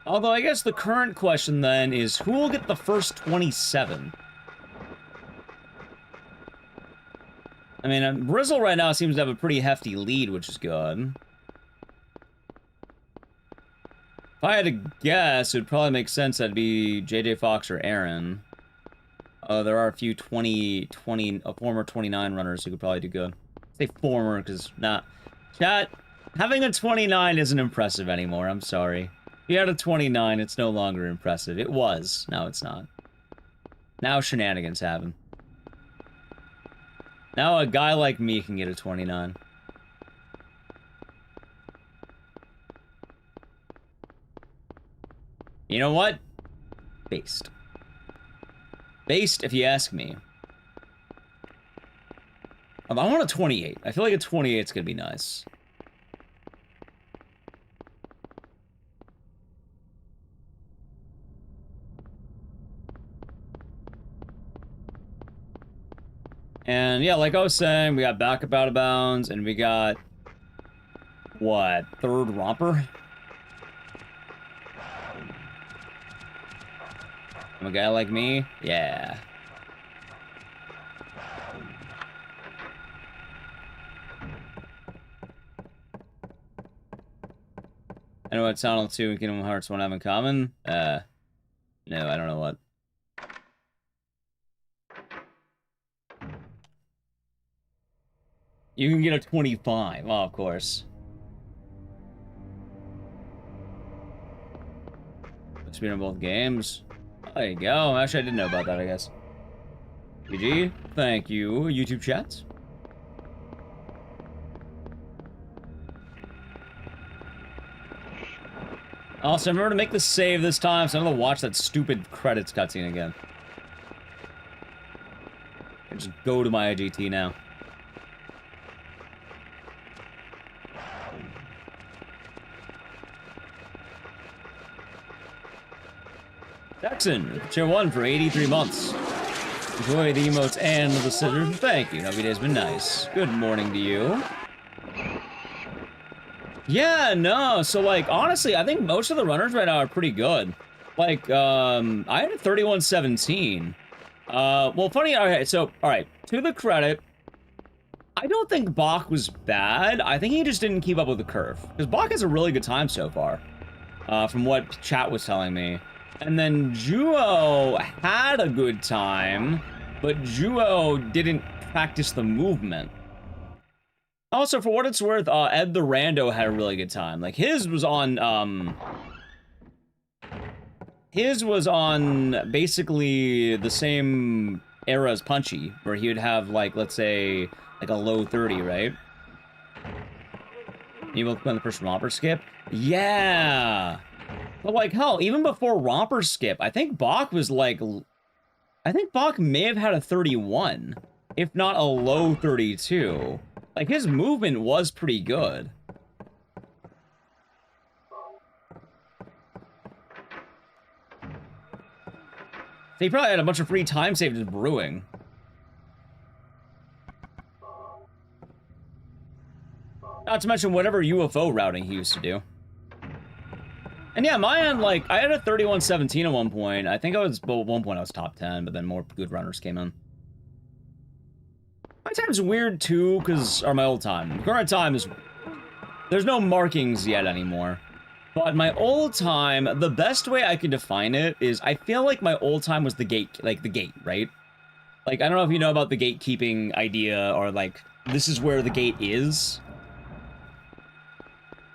Although, I guess the current question then is, who will get the first 27? I mean, Brizzle right now seems to have a pretty hefty lead, which is good. If I had to guess, it would probably make sense that'd be JJ Fox or Aaron. There are a few former 29 runners who could probably do good. I say former, because, nah. Chat, having a 29 isn't impressive anymore, I'm sorry. If you had a 29, it's no longer impressive. It was. Now it's not. Now shenanigans happen. Now a guy like me can get a 29. You know what? Based. Based, if you ask me. I want a 28. I feel like a 28 is gonna be nice. And yeah, like I was saying, we got backup out of bounds, and we got what, third romper? I'm a guy like me? Yeah. I know what Silent 2 and Kingdom Hearts 1 have in common. No, I don't know what. You can get a 25. Well, of course. Speed on both games. There you go. Actually, I didn't know about that, I guess. GG. Thank you, YouTube chat. Also, remember to make the save this time, so I'm gonna watch that stupid credits cutscene again. I just go to my IGT now. Jackson, tier 1 for 83 months. Enjoy the emotes and the scissors. Thank you. Every day's been nice. Good morning to you. Yeah, no, so like, honestly, I think most of the runners right now are pretty good. Like, I had a 31-17. Well, funny, okay, so, alright, to the credit, I don't think Bach was bad. I think he just didn't keep up with the curve. Because Bach has a really good time so far, from what chat was telling me. And then Juo had a good time, but Juo didn't practice the movement. Also, for what it's worth, Ed the Rando had a really good time. Like, his was on basically the same era as Punchy, where he would have, like, let's say, like a low 30, right? You both play the first romper skip? Yeah! But, like, hell, even before romper skip, I think Bach was, like... I think Bach may have had a 31, if not a low 32. Like, his movement was pretty good. He probably had a bunch of free time saved just brewing. Not to mention whatever UFO routing he used to do. And yeah, my end, like, I had a 31-17 at one point. I think I was, well, at one point I was top 10, but then more good runners came in. My time's weird too, because, or my old time. Current time is, there's no markings yet anymore. But my old time, the best way I can define it is, I feel like my old time was the gate, like the gate, right? Like, I don't know if you know about the gatekeeping idea, or like, this is where the gate is.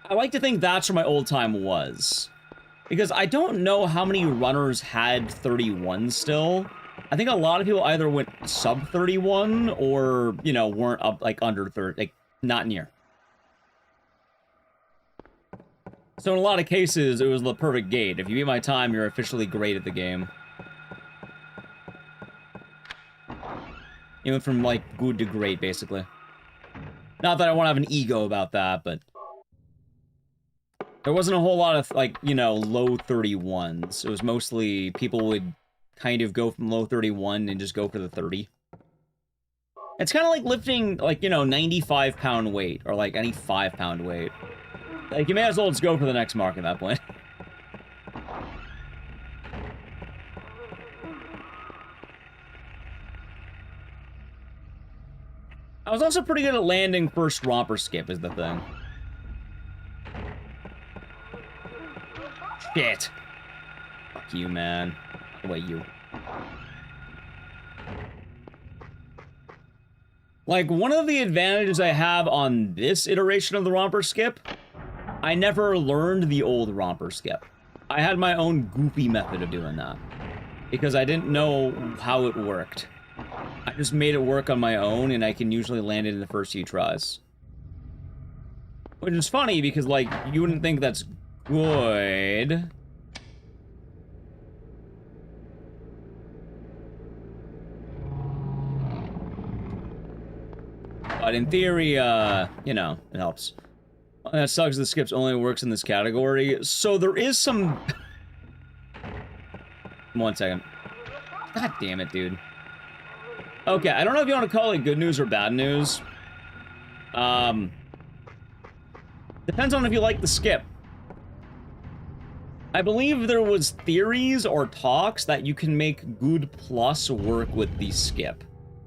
I like to think that's where my old time was. Because I don't know how many runners had 31 still. I think a lot of people either went sub 31 or, you know, weren't up, like, under 30, like, not near. So in a lot of cases, it was the perfect gate. If you beat my time, you're officially great at the game. You went from, like, good to great, basically. Not that I want to have an ego about that, but... there wasn't a whole lot of, like, you know, low 31s. It was mostly people would kind of go from low 31 and just go for the 30. It's kind of like lifting, like, you know, 95-pound weight, or, like, any 5-pound weight. Like, you may as well just go for the next mark at that point. I was also pretty good at landing first romper skip, is the thing. Shit. Fuck you, man. Wait, you. Like, one of the advantages I have on this iteration of the romper skip, I never learned the old romper skip. I had my own goofy method of doing that. Because I didn't know how it worked. I just made it work on my own, and I can usually land it in the first few tries. Which is funny, because, like, you wouldn't think that's good. But in theory, you know, it helps. That sucks, the skips only works in this category. So there is some... 1 second. God damn it, dude. Okay, I don't know if you want to call it good news or bad news. Depends on if you like the skip. I believe there was theories or talks that you can make good plus work with the skip.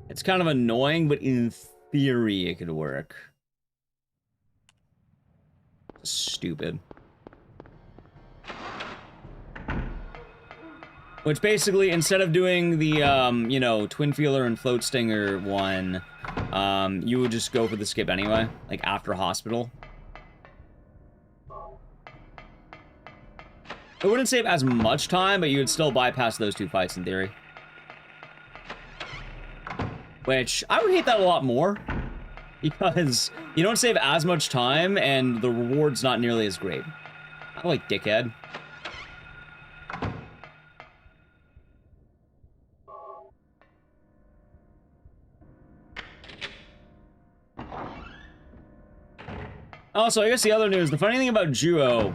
It's kind of annoying, but in theory it could work. Stupid. Which basically, instead of doing the, you know, Twin Feeler and Float Stinger one, you would just go for the skip anyway, like after hospital. It wouldn't save as much time, but you would still bypass those 2 fights in theory. Which, I would hate that a lot more. Because you don't save as much time, and the reward's not nearly as great. I like dickhead. Also, I guess the other news, the funny thing about Juo...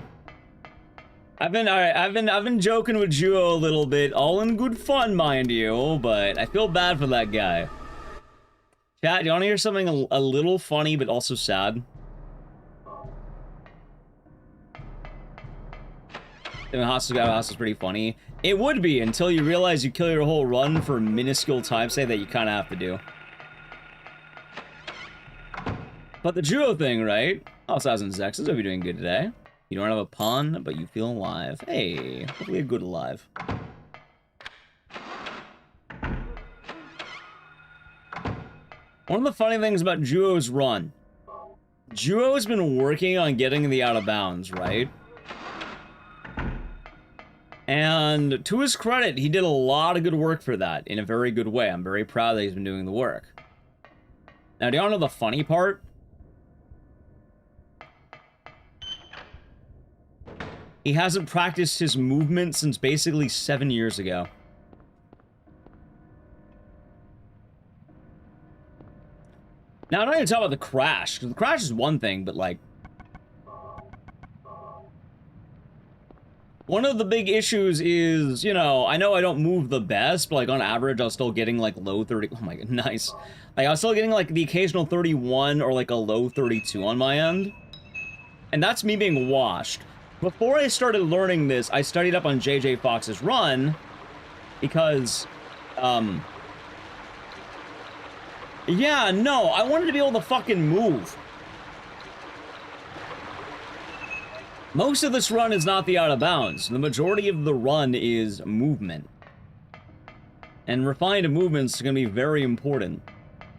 I've been joking with Juo a little bit, all in good fun, mind you, but I feel bad for that guy. Chat, do you want to hear something a little funny, but also sad? Hostile pretty funny. It would be, until you realize you kill your whole run for a minuscule time save that you kind of have to do. But the Juo thing, right? Oh, Thousand Zexes, hope you're doing good today. You don't have a pun, but you feel alive. Hey, hopefully you're good alive. One of the funny things about Juo's run. Juo's been working on getting the out of bounds, right? And to his credit, he did a lot of good work for that in a very good way. I'm very proud that he's been doing the work. Now, do y'all know the funny part? He hasn't practiced his movement since basically 7 years ago. Now, I'm not going to talk about the crash, because the crash is one thing, but, like... One of the big issues is, you know, I know I don't move the best, but, like, on average, I was still getting, like, low 30... Oh my god, nice. Like, I was still getting, like, the occasional 31 or, like, a low 32 on my end. And that's me being washed. Before I started learning this, I studied up on JJ Fox's run, because, yeah, no, I wanted to be able to fucking move. Most of this run is not the out of bounds. The majority of the run is movement. And refined movements is going to be very important.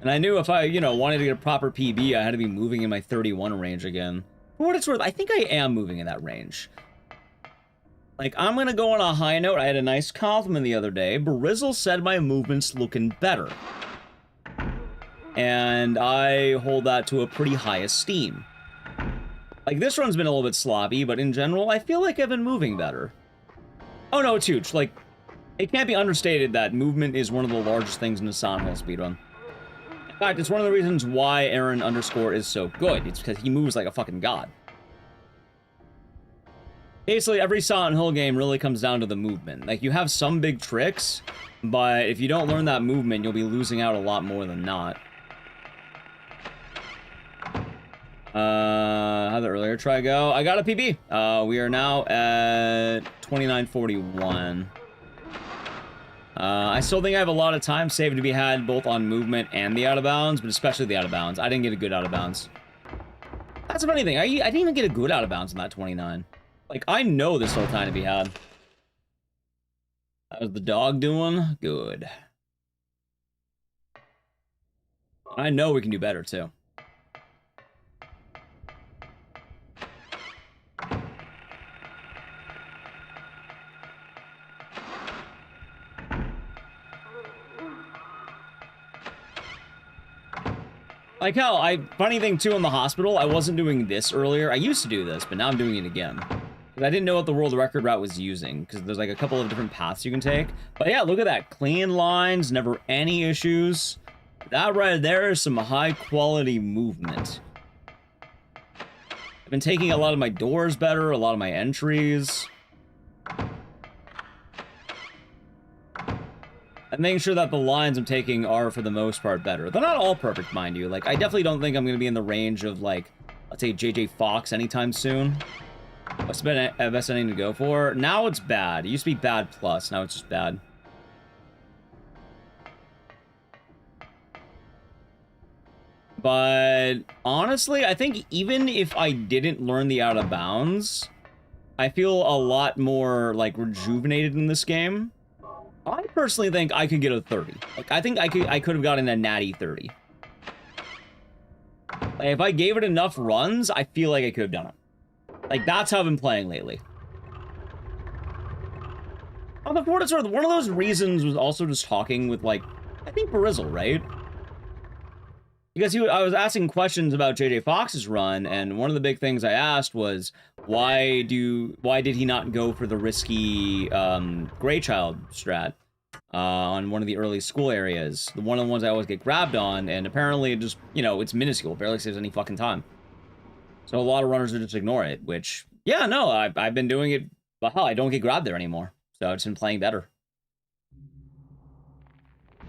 And I knew if I, you know, wanted to get a proper PB, I had to be moving in my 31 range again. For what it's worth, I think I am moving in that range. Like, I'm gonna go on a high note. I had a nice compliment the other day. Barizzle said my movement's looking better. And I hold that to a pretty high esteem. Like, this run's been a little bit sloppy, but in general, I feel like I've been moving better. Oh no, it's huge. Like, it can't be understated that movement is one of the largest things in the Silent Hill speedrun. In fact, it's one of the reasons why Aaron _ is so good. It's because he moves like a fucking god. Basically, every Silent Hill game really comes down to the movement. Like, you have some big tricks, but if you don't learn that movement, you'll be losing out a lot more than not. How'd the earlier try go? I got a PB. We are now at 29:41. I still think I have a lot of time saved to be had both on movement and the out of bounds, but especially the out of bounds. I didn't get a good out of bounds. That's a funny thing. I didn't even get a good out of bounds in that 29. Like, I know there's still time to be had. How's the dog doing? Good. I know we can do better, too. Like how, funny thing too in the hospital, I wasn't doing this earlier. I used to do this, but now I'm doing it again. Because I didn't know what the world record route was using, because there's like a couple of different paths you can take. But yeah, look at that. Clean lines, never any issues. That right there is some high-quality movement. I've been taking a lot of my doors better, a lot of my entries. I'm making sure that the lines I'm taking are, for the most part, better. They're not all perfect, mind you. Like, I definitely don't think I'm going to be in the range of, like, let's say JJ Fox anytime soon. What's the best ending to go for? Now it's bad. It used to be bad plus. Now it's just bad. But honestly, I think even if I didn't learn the out of bounds, I feel a lot more, like, rejuvenated in this game. I personally think I could get a 30. Like, I think I could have gotten a natty 30. Like, if I gave it enough runs, I feel like I could have done it. Like, that's how I've been playing lately. On the board, it's sort of one of those reasons was also just talking with, like, I think Barizzle, right? Because I was asking questions about JJ Fox's run, and one of the big things I asked was, why did he not go for the risky Gray Child strat on one of the early school areas? One of the ones I always get grabbed on, and apparently it just, you know, it's minuscule, barely saves any fucking time. So a lot of runners would just ignore it, which, yeah, no, I've been doing it, but hell, I don't get grabbed there anymore. So I've just been playing better.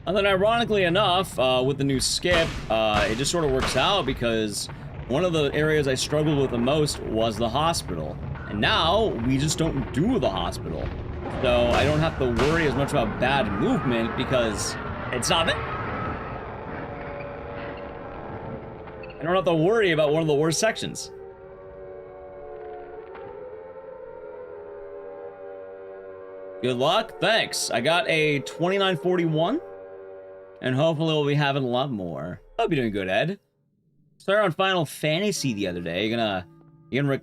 And then ironically enough, with the new skip, it just sort of works out because one of the areas I struggled with the most was the hospital. And now, we just don't do the hospital. So I don't have to worry as much about bad movement because it's not there. I don't have to worry about one of the worst sections. Good luck, thanks. I got a 2941. And hopefully we'll be having a lot more. Hope you're doing good, Ed. Started on Final Fantasy the other day. You're gonna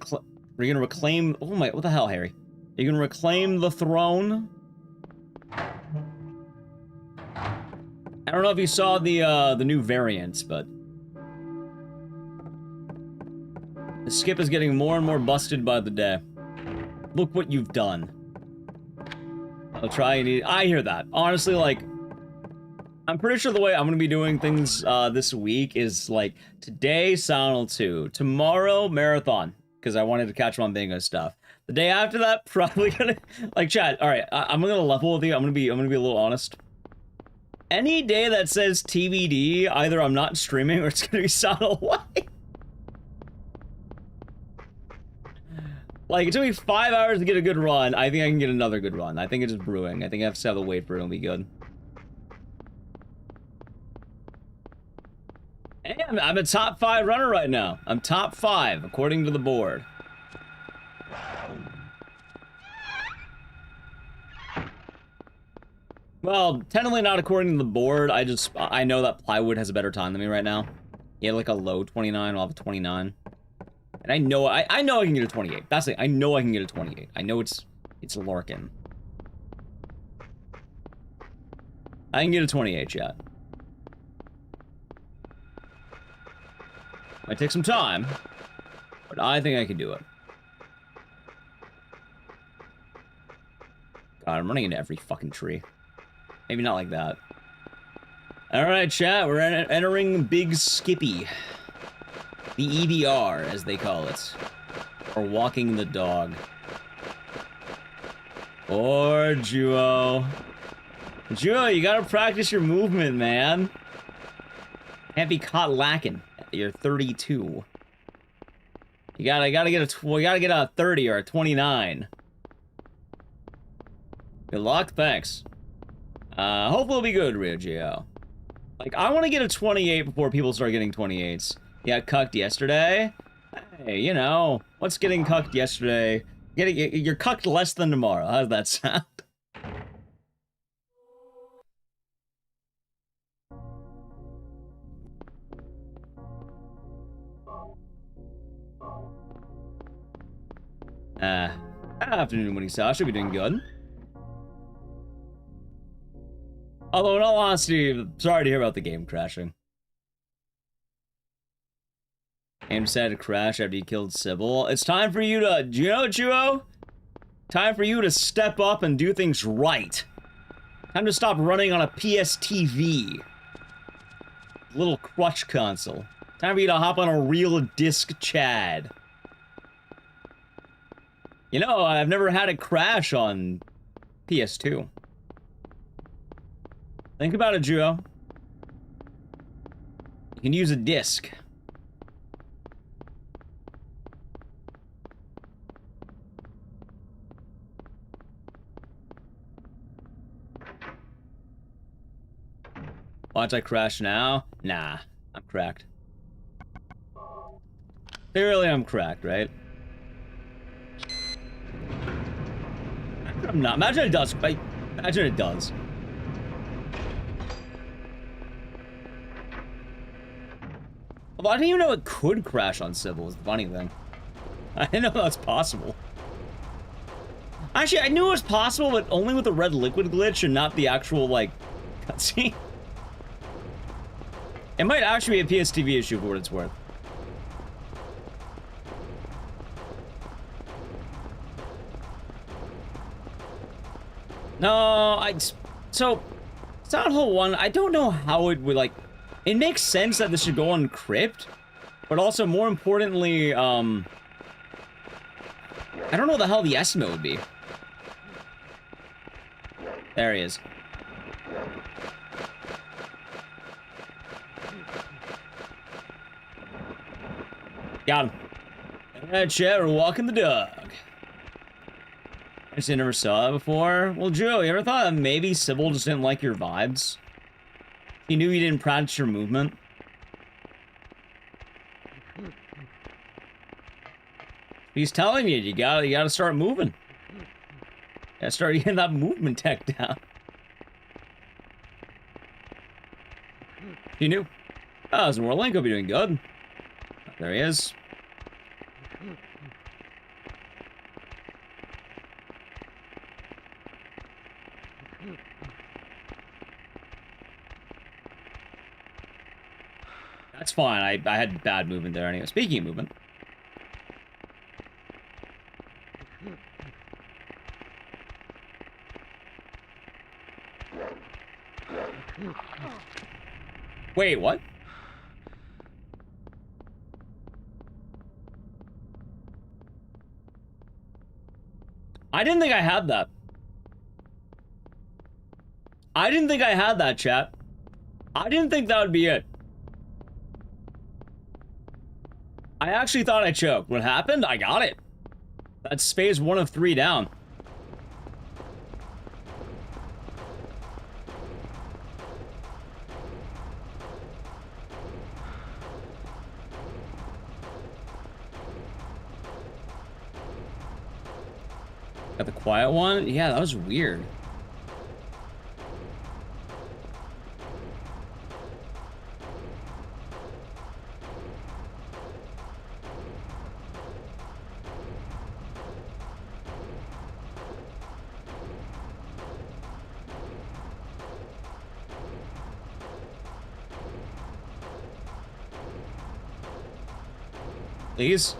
reclaim. Oh my! What the hell, Harry? You're gonna reclaim the throne. I don't know if you saw the new variants, but the skip is getting more and more busted by the day. Look what you've done. I'll try and I hear that. Honestly, like, I'm pretty sure the way I'm going to be doing things this week is, like, today, Silent 2. Tomorrow, Marathon, because I wanted to catch on bingo stuff. The day after that, probably gonna, like, chat, alright, I'm gonna level with you, I'm gonna be a little honest. Any day that says TBD, either I'm not streaming or it's gonna be Silent White. Like, it took me 5 hours to get a good run. I think I can get another good run. I think it's just brewing. I think I have to have to wait for it to be good. And I'm a top 5 runner right now. I'm top 5, according to the board. Well, technically not according to the board. I know that Plywood has a better time than me right now. He had like a low 29, I'll have a 29. And I know I can get a 28. That's it. I know I can get a 28. I know it's Larkin. I can get a 28 yet. Might take some time, but I think I can do it. God, I'm running into every fucking tree. Maybe not like that. Alright, chat, we're entering Big Skippy. The EBR, as they call it. Or walking the dog. Or Duo. Duo, you gotta practice your movement, man. Can't be caught lacking. You're 32. You gotta get a 30 or a 29. Good luck, thanks. Hopefully it'll be good, Rio Geo. Like, I want to get a 28 before people start getting 28s. Yeah, cucked yesterday. Hey, you know, what's getting cucked yesterday? You're cucked less than tomorrow. How does that sound? Afternoon, Winnie Saw. Should be doing good. Although, in all honesty, sorry to hear about the game crashing. Game decided to crash after you killed Sybil. It's time for you to, do you know, Chuo? Time for you to step up and do things right. Time to stop running on a PSTV. little crutch console. Time for you to hop on a real disc, Chad. You know, I've never had it crash on PS2. Think about it, Juo. You can use a disc. Watch I crash now? Nah, I'm cracked. Clearly I'm cracked, right? I'm not. Imagine it does. Imagine it does. Although I didn't even know it could crash on Civil, is the funny thing. I didn't know that's possible. Actually, I knew it was possible, but only with the red liquid glitch and not the actual, like, cutscene. It might actually be a PSTV issue for what it's worth. No, so, Silent Hill 1, I don't know how it would, like, it makes sense that this should go on Crypt, but also, more importantly, I don't know what the hell the estimate would be. There he is. Got him. Alright, Chet, we're walking the dog. I just never saw that before. Well, Joe, you ever thought that maybe Sybil just didn't like your vibes? He knew you didn't practice your movement? He's telling you, you gotta start moving. You gotta start getting that movement tech down. He knew. Oh, Zwarlink will be doing good. There he is. That's fine. I had bad movement there anyway. Speaking of movement. Wait, what? I didn't think I had that. I didn't think I had that, chat. I didn't think that would be it. I actually thought I choked. What happened? I got it. That's phase 1 of 3 down. Got the quiet one? Yeah, that was weird. Please?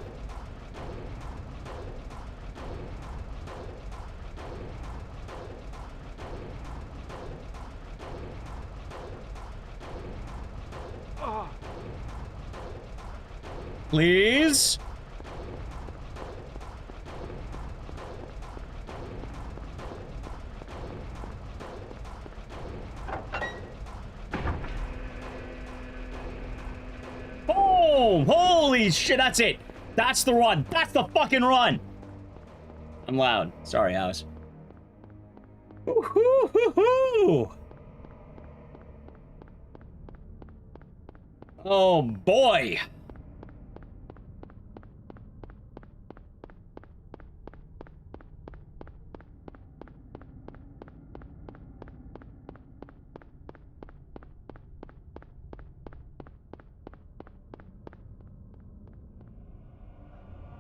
Please? Boom! Holy shit, that's it! That's the run! That's the fucking run! I'm loud. Sorry, House. Woo-hoo-hoo-hoo! Oh, boy!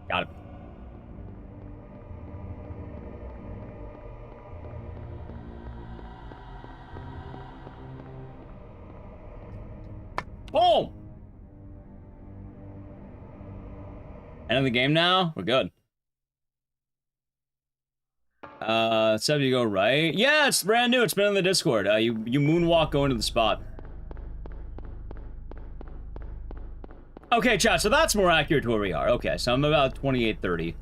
Got it. Boom! End of the game now? We're good. So you go right? Yeah, it's brand new. It's been in the Discord. You moonwalk going to the spot. Okay, chat, so that's more accurate to where we are. Okay, so I'm about 28:30.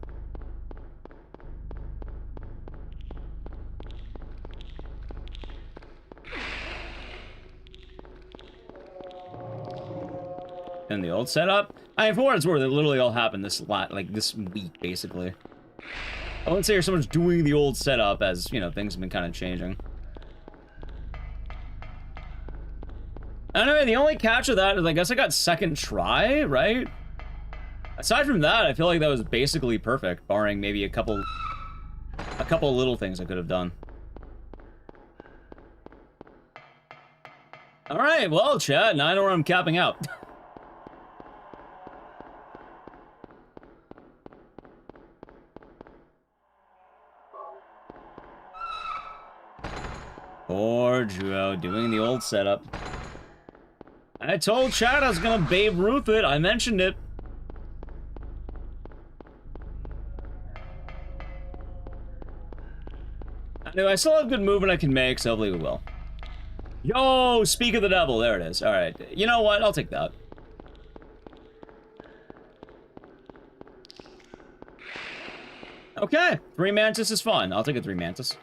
And the old setup? I mean, for what it's worth, it literally all happened this this week, basically. I wouldn't say there's so much doing the old setup as, you know, things have been kind of changing. Anyway, the only catch of that is I guess I got second try, right? Aside from that, I feel like that was basically perfect, barring maybe a couple little things I could have done. Alright, well, chat, now I know where I'm capping out. Poor Joe, doing the old setup. I told chat I was gonna Babe Ruth it. I mentioned it. Anyway, I still have good movement I can make, so hopefully we will. Yo, speak of the devil. There it is. All right. You know what? I'll take that. Okay. 3 Mantis is fun. I'll take a 3 Mantis.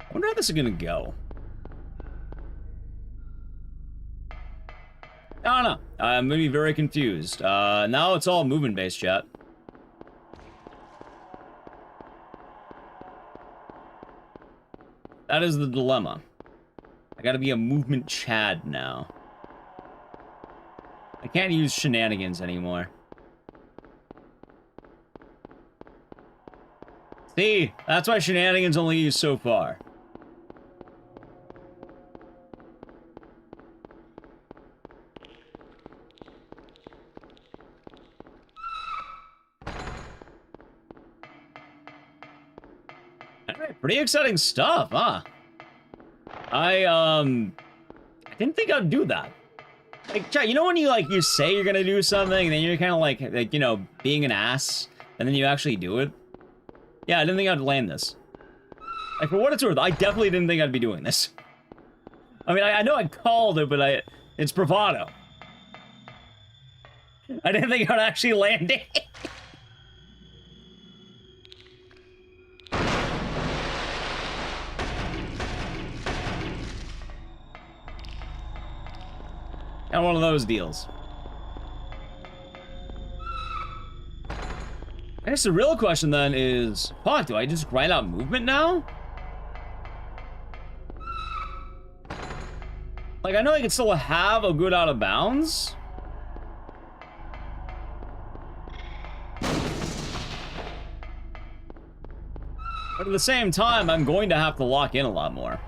I wonder how this is gonna go. I don't know. I'm gonna be very confused. Now it's all movement-based, chat. That is the dilemma. I gotta be a movement Chad now. I can't use shenanigans anymore. See, that's why shenanigans only use so far. Alright, pretty exciting stuff, huh? I didn't think I'd do that. Like, chat, you know when you say you're gonna do something, and then you're kind of like, you know, being an ass, and then you actually do it? Yeah, I didn't think I'd land this. Like, for what it's worth, I definitely didn't think I'd be doing this. I mean, I know I called it, but it's bravado. I didn't think I'd actually land it. Got one of those deals. I guess the real question then is, fuck, do I just grind out movement now? Like, I know I can still have a good out of bounds. But at the same time, I'm going to have to lock in a lot more.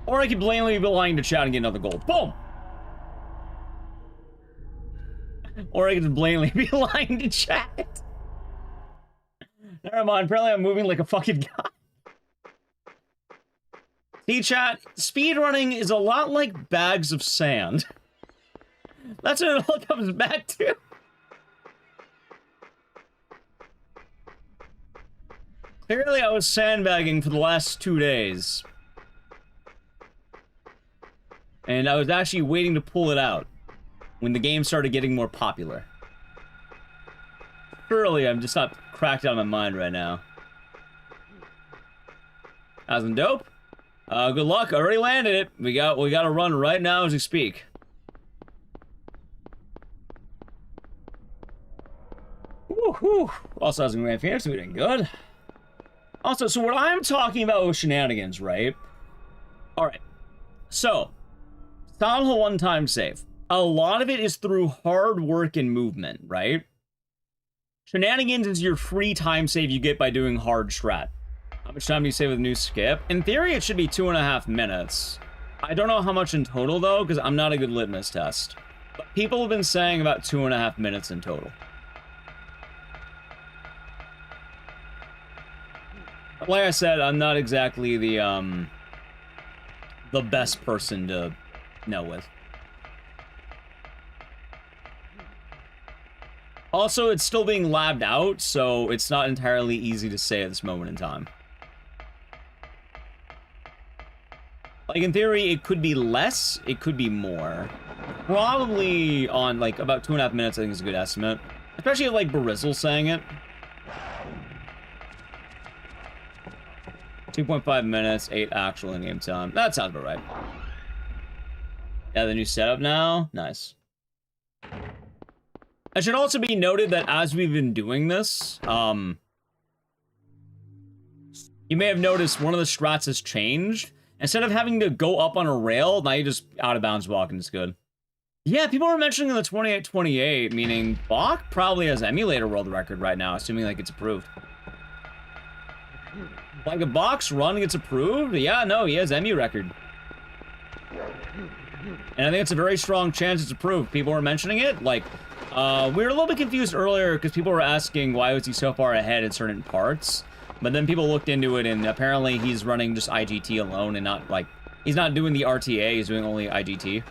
Or I could blatantly be lying to chat and get another goal. Boom! Or I could just blatantly be lying to chat. Never mind, apparently I'm moving like a fucking guy. See, chat, speedrunning is a lot like bags of sand. That's what it all comes back to. Clearly I was sandbagging for the last 2 days. And I was actually waiting to pull it out when the game started getting more popular. Surely I'm just not cracked out of my mind right now. Hasn't dope? Good luck. I already landed it. We got to run right now as we speak. Woohoo! Also has a Grand Phoenix, we're doing good. Also, so what I'm talking about with shenanigans, right? Alright. So, Silent Hill one-time save. A lot of it is through hard work and movement, right? Shenanigans is your free time save you get by doing hard strat. How much time do you save with new skip? In theory, it should be 2.5 minutes. I don't know how much in total, though, because I'm not a good litmus test. But people have been saying about 2.5 minutes in total. But like I said, I'm not exactly the best person to know with. Also, it's still being labbed out, so it's not entirely easy to say at this moment in time. Like, in theory, it could be less, it could be more. Probably on, like, about 2.5 minutes, I think is a good estimate. Especially if, like, Barizzle's saying it. 2.5 minutes, 8 actual in-game time. That sounds about right. Yeah, the new setup now? Nice. It should also be noted that as we've been doing this, you may have noticed one of the strats has changed. Instead of having to go up on a rail, now you just out of bounds walk and it's good. Yeah, people were mentioning the 2828, meaning Bach probably has emulator world record right now, assuming like it's approved. Like a Bach's run gets approved? Yeah, no, he has EMU record. And I think it's a very strong chance it's approved. People were mentioning it, like, we were a little bit confused earlier because people were asking why was he so far ahead in certain parts. But then people looked into it, and apparently he's running just IGT alone and not, like, he's not doing the RTA, he's doing only IGT.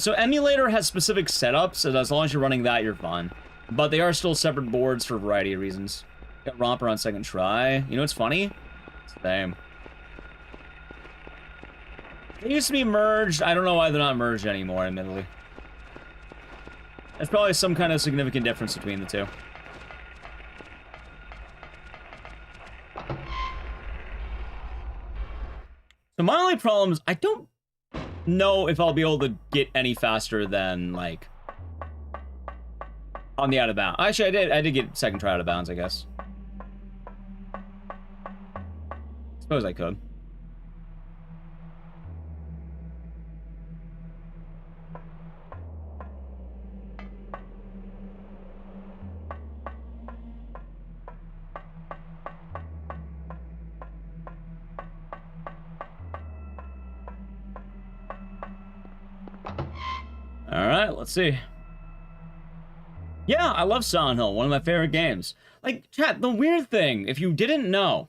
So emulator has specific setups, so as long as you're running that, you're fine. But they are still separate boards for a variety of reasons. Got Romper on second try. You know what's funny? Same. They used to be merged. I don't know why they're not merged anymore, admittedly. There's probably some kind of significant difference between the two. So my only problem is I don't know if I'll be able to get any faster than, like, on the out of bounds. Actually, I did get second try out of bounds, I guess. Suppose I could. Alright, let's see. Yeah, I love Silent Hill, one of my favorite games. Like, chat, the weird thing, if you didn't know,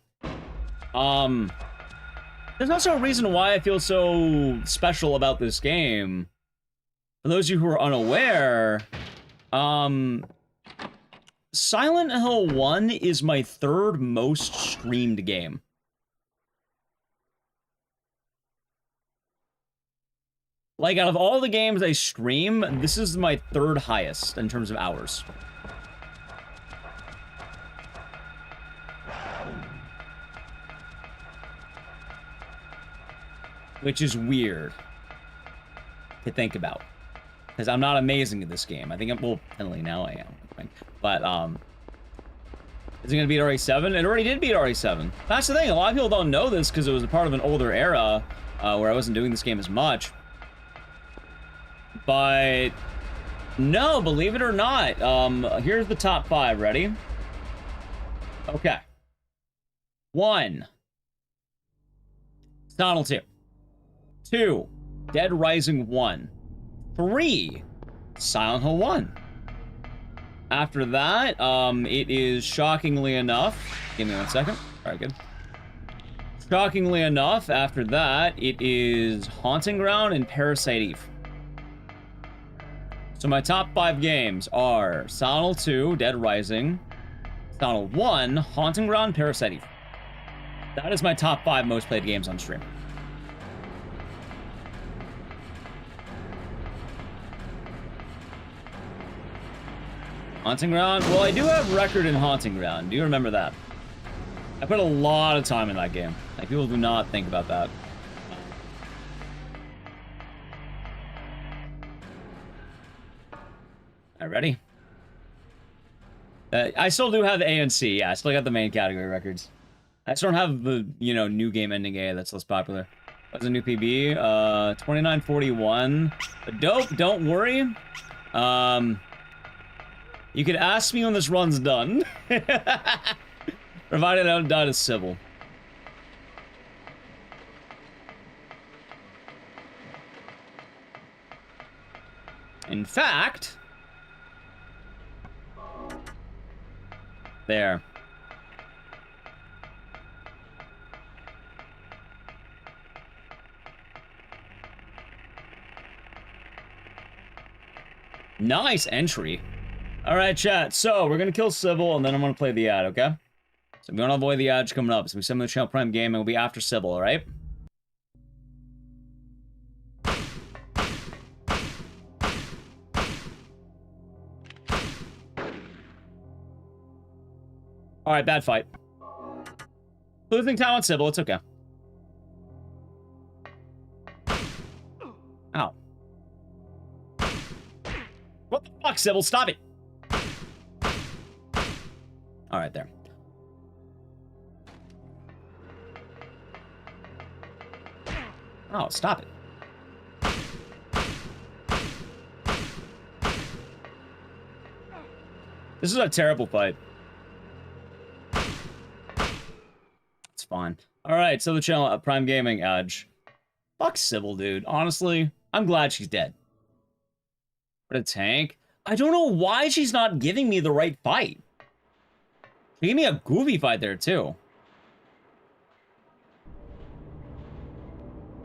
there's also a reason why I feel so special about this game. For those of you who are unaware, Silent Hill 1 is my third most streamed game. Like, out of all the games I stream, this is my third highest in terms of hours. Which is weird to think about. Because I'm not amazing at this game. I think I'm, well, penalty now I am. But, is it going to beat RE7? It already did beat RE7. That's the thing, a lot of people don't know this because it was a part of an older era where I wasn't doing this game as much. But no, believe it or not, here's the top 5. Ready? Okay. 1. Silent Hill 2. 2. Dead Rising 1. 3. Silent Hill 1. After that, it is shockingly enough. Give me 1 second. All right, good. Shockingly enough, after that, it is Haunting Ground and Parasite Eve. So my top 5 games are Silent Hill 2, Dead Rising, Silent Hill 1, Haunting Ground, Parasite Eve. That is my top 5 most played games on stream. Haunting Ground? Well, I do have record in Haunting Ground. Do you remember that? I put a lot of time in that game. Like, people do not think about that. All right, ready? I still do have A and C. Yeah, I still got the main category records. I just don't have the, you know, new game ending A that's less popular. What's a new PB? 2941. Dope, don't worry. You could ask me when this run's done. Provided I don't die to civil. In fact... There. Nice entry. All right, chat. So we're gonna kill Sybil, and then I'm gonna play the ad. Okay. So I'm gonna avoid the ads coming up. So we send the channel Prime Game, and we'll be after Sybil. All right. All right, bad fight. Losing time on Sybil. It's okay. Ow. What the fuck, Sybil? Stop it. All right, there. Oh, stop it. This is a terrible fight. It's fine. All right, so the channel, Prime Gaming, Edge. Fuck Sybil, dude. Honestly, I'm glad she's dead. What a tank. I don't know why she's not giving me the right fight. She gave me a goofy fight there, too.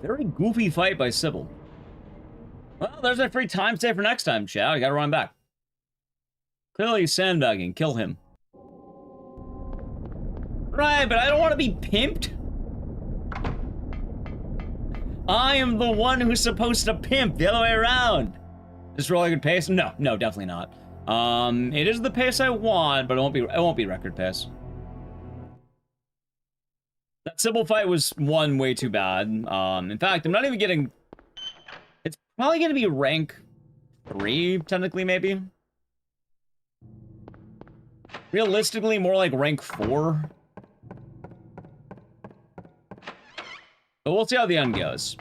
Very goofy fight by Sybil. Well, there's a free time save for next time, chat. I gotta run back. Clearly he's sandbagging. Kill him. Right, but I don't want to be pimped. I am the one who's supposed to pimp, the other way around. Is this really good pace? No, definitely not. It is the pace I want, but it won't be record pace. That Sybil fight was one way too bad. In fact, I'm not even getting... It's probably going to be rank 3, technically, maybe. Realistically, more like rank 4. But we'll see how the end goes.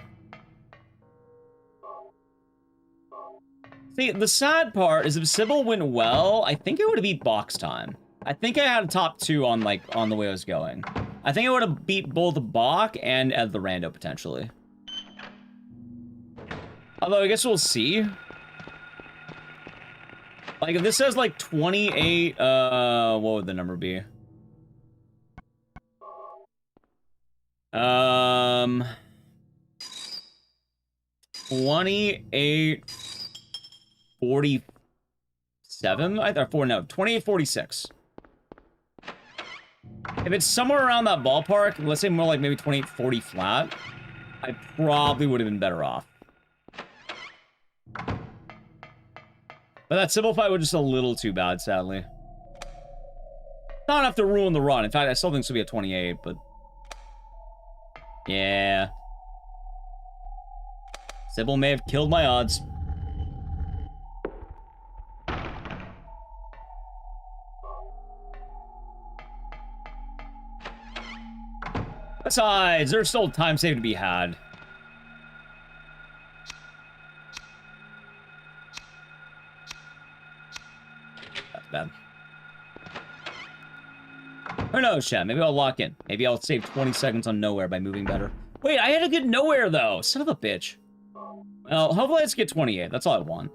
See, the sad part is if Sybil went well, I think it would have beat box time. I think I had a top 2 on the way I was going. I think I would have beat both Bach and Ed the Rando, potentially. Although, I guess we'll see. Like, if this says, like, 28, what would the number be? 2847? Or 2846. If it's somewhere around that ballpark, let's say more like maybe 2840 flat, I probably would have been better off. But that Sybil fight was just a little too bad, sadly. Not enough to ruin the run. In fact, I still think this will be a 28, but... Yeah. Sybil may have killed my odds. Besides, there's still time save to be had. That's bad. Who knows, chat? Maybe I'll lock in. Maybe I'll save 20 seconds on nowhere by moving better. Wait, I had a good nowhere, though. Son of a bitch. Well, hopefully let's get 28. That's all I want.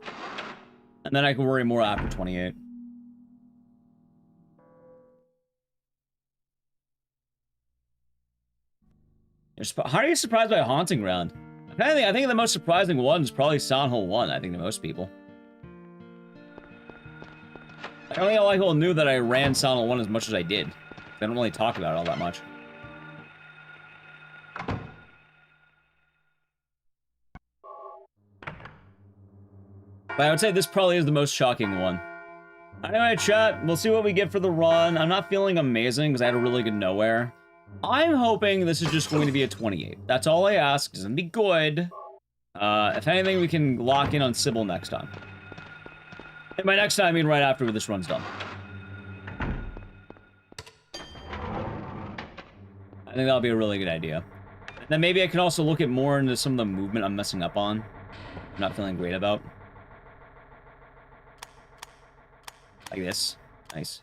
And then I can worry more after 28. How are you surprised by a Haunting Ground? I think the most surprising one is probably Silent Hill 1, I think, to most people. I don't think a lot of people knew that I ran Silent Hill 1 as much as I did. They don't really talk about it all that much. But I would say this probably is the most shocking one. Anyway, chat, we'll see what we get for the run. I'm not feeling amazing because I had a really good nowhere. I'm hoping this is just going to be a 28. That's all I ask. It's going to be good. If anything, we can lock in on Sybil next time. And by next time, I mean right after this run's done. I think that'll be a really good idea. And then maybe I can also look at more into some of the movement I'm messing up on. I'm not feeling great about. Like this. Nice.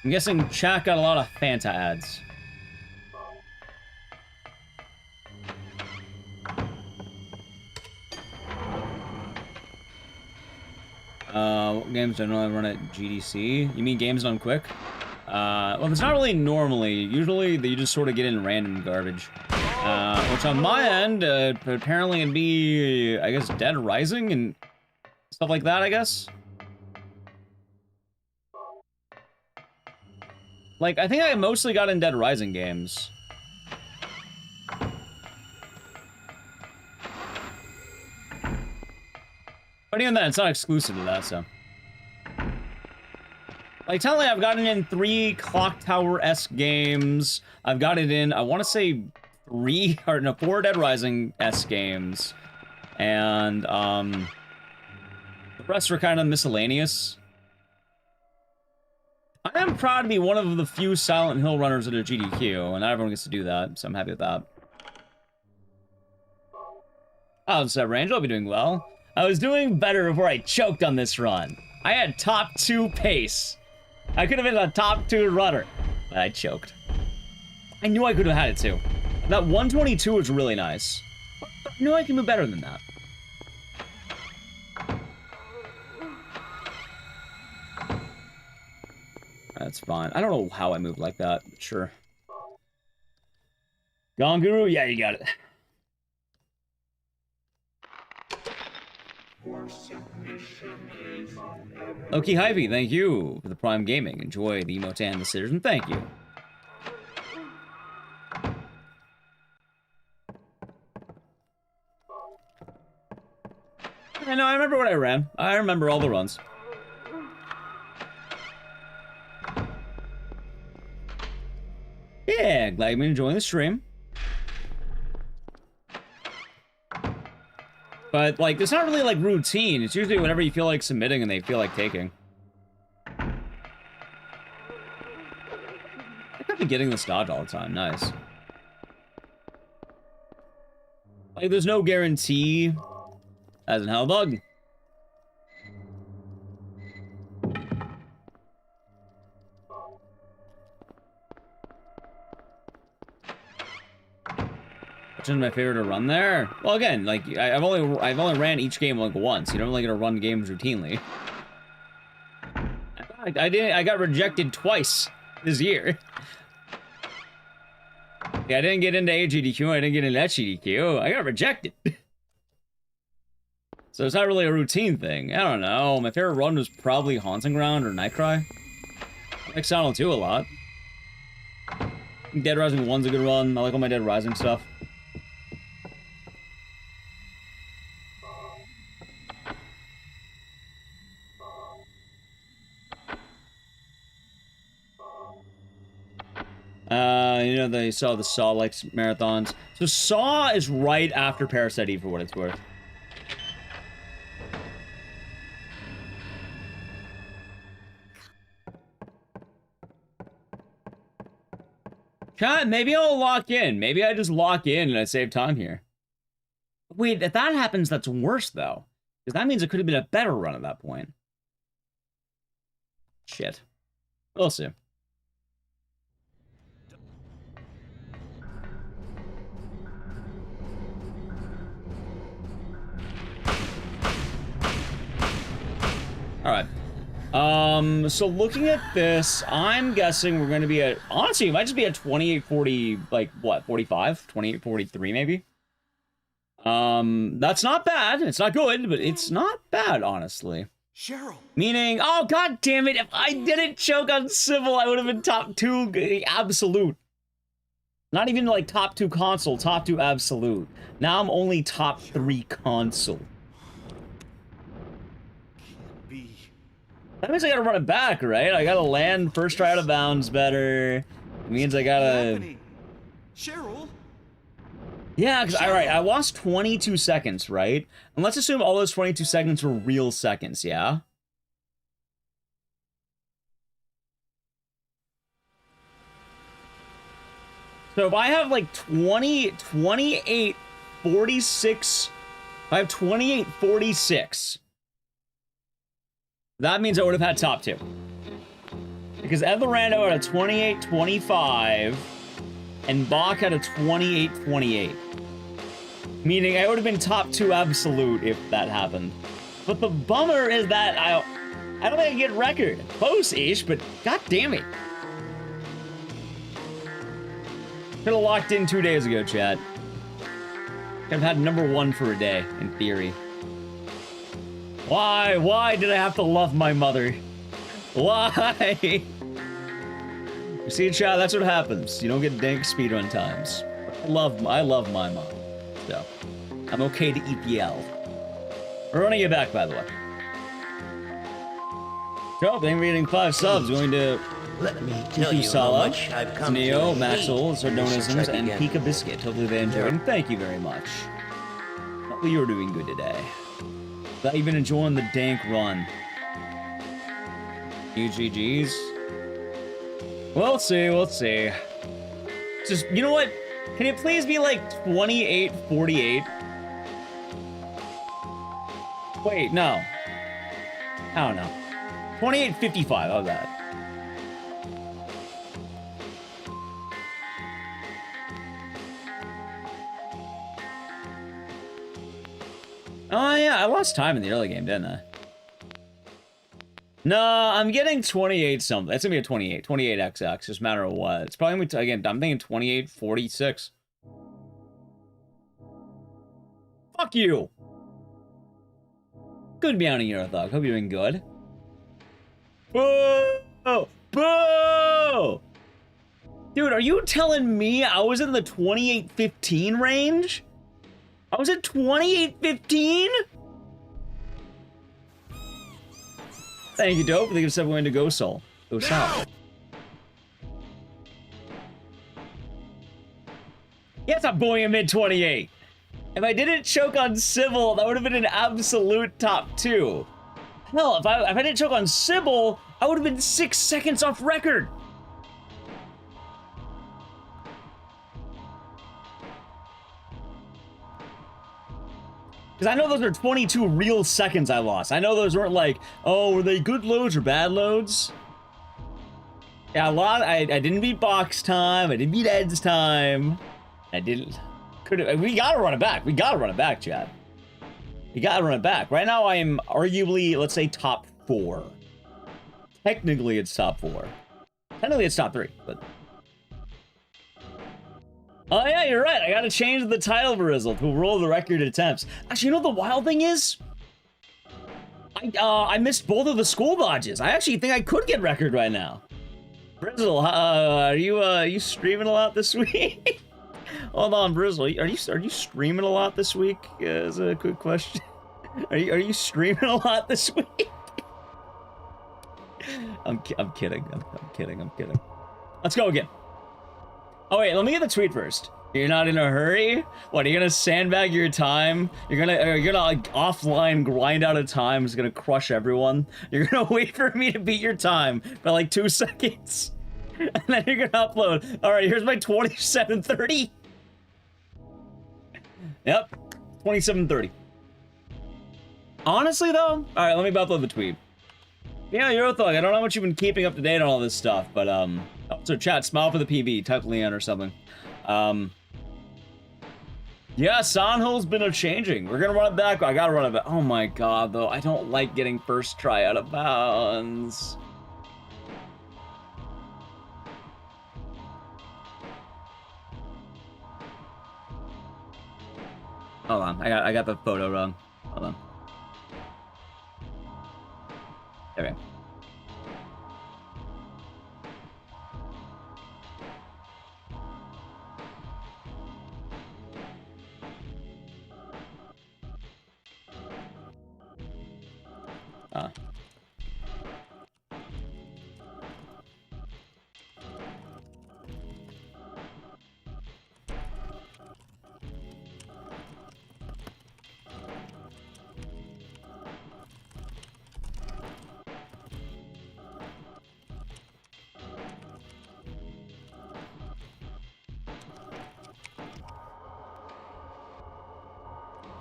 I'm guessing chat got a lot of Fanta ads. What games do I normally run at GDC? You mean games done quick? Well, it's not really normally. Usually, you just sort of get in random garbage. Which on my end, apparently it'd be, I guess, Dead Rising and stuff like that, I guess. Like, I think I mostly got in Dead Rising games. But even then, it's not exclusive to that, so. Like, technically, I've gotten in 3 Clock Tower-esque games. I've got it in, I want to say, 4 Dead Rising-esque games. And, the rest are kind of miscellaneous. I am proud to be one of the few Silent Hill runners at a GDQ, and not everyone gets to do that, so I'm happy with that. Oh, what's up, Rangel? I'll be doing well. I was doing better before I choked on this run. I had top 2 pace. I could have been a top 2 runner, but I choked. I knew I could have had it too. That 122 was really nice. But I knew I can do better than that. That's fine. I don't know how I moved like that. Sure. Gone Guru? Yeah, you got it. Okie Hypey, thank you for the Prime Gaming. Enjoy the emote and the scissors, and thank you. I know, I remember what I ran. I remember all the runs. Yeah, glad you've been enjoying the stream. But, like, it's not really, like, routine. It's usually whenever you feel like submitting and they feel like taking. I could be getting this dodge all the time. Nice. Like, there's no guarantee. As in hell bug. Which is my favorite to run there? Well, again, like I've only ran each game like once. You don't really get to run games routinely. I got rejected twice this year. Yeah, I didn't get into AGDQ. I didn't get into HGDQ. I got rejected. So it's not really a routine thing. I don't know. My favorite run was probably Haunting Ground or Nightcry. I like Silent 2 a lot. Dead Rising 1's a good run. I like all my Dead Rising stuff. You know, they saw the Saw like marathons. So Saw is right after Parasite Eve for what it's worth. Chat, maybe I'll lock in. Maybe I just lock in and I save time here. Wait, if that happens, that's worse though. Because that means it could have been a better run at that point. Shit. We'll see. Alright. So looking at this, I'm guessing we're gonna be at, honestly, it might just be at 2840, like, what, 45? 2843, maybe? That's not bad. It's not good, but it's not bad, honestly. Cheryl! Meaning, oh, god damn it, if I didn't choke on Civil, I would have been top 2 absolute. Not even, like, top 2 console, top 2 absolute. Now I'm only top 3 console. That means I gotta run it back, right? I gotta land first try out of bounds better. It means I gotta... Cheryl? Yeah, because, alright, I lost 22 seconds, right? And let's assume all those 22 seconds were real seconds, yeah? So if I have, like, 28, 46... If I have 28, 46... That means I would have had top 2. Because Ethelrando had a 28-25, and Bach had a 28-28. Meaning I would have been top 2 absolute if that happened. But the bummer is that I don't think I get record. Close-ish, but god damn it. Could have locked in 2 days ago, chat. I've had #1 for a day, in theory. Why did I have to love my mother? Why? You see, chat, that's what happens. You don't get dank speedrun times. I love my mom, so I'm okay to eat the L. We're running it back, by the way. So, thank you for getting 5 subs. Going to Let me tell you how Sala, much I've come Neo, to Maxwell, hate this Sardonisms, trek and again. Pika Biscuit. Hopefully they enjoyed, and thank you very much. Hopefully you're doing good today. Glad you've been enjoying the dank run. UGGs. We'll see. Just, you know what? Can it please be like 28-48? Wait, no. I don't know. 28-55, how's that? Oh yeah, I lost time in the early game, didn't I? No, I'm getting 28 something. It's gonna be a 28 XX, just matter of what. It's probably gonna be, again, I'm thinking 28-46. Fuck you! Good bounty hero thug. Hope you're doing good. Boo! Boo! Dude, are you telling me I was in the 28-15 range? I was at 28-15? Thank you, Dope. I think it's going to Go Soul. Go Soul. Yes, I'm going in mid-28. If I didn't choke on Sybil, that would have been an absolute top 2. Hell, if I didn't choke on Sybil, I would have been 6 seconds off record. Because I know those are 22 real seconds I lost. I know those weren't like, oh, were they good loads or bad loads? Yeah, I didn't beat box time. I didn't beat Ed's time. I didn't. We gotta run it back. We gotta run it back, Chad. We gotta run it back. Right now, I am arguably, let's say, top 4. Technically, it's top 4. Technically, it's top 3, but. Oh yeah, you're right. I gotta change the title for Rizzle to roll the record attempts. Actually, you know what the wild thing is? I missed both of the school dodges. I actually think I could get record right now. Brizzle, are you streaming a lot this week? Hold on, Brizzle. Are you streaming a lot this week? Is a quick question. Are you streaming a lot this week? I'm kidding. I'm kidding. Let's go again. Oh wait, let me get the tweet first. You're not in a hurry? What, are you gonna sandbag your time? You're gonna like offline grind out a time, it's gonna crush everyone? You're gonna wait for me to beat your time by like 2 seconds? And then you're gonna upload. Alright, here's my 27:30. Yep, 27:30. Honestly though, alright, let me upload the tweet. Yeah, Eurothug, I don't know how much you've been keeping up to date on all this stuff, but so chat, smile for the PB, type Leon or something. Yeah, Sanho's been a-changing. We're gonna run it back. I gotta run it back. Oh my god, though. I don't like getting first try out of bounds. Hold on. I got the photo wrong. Hold on. There we go.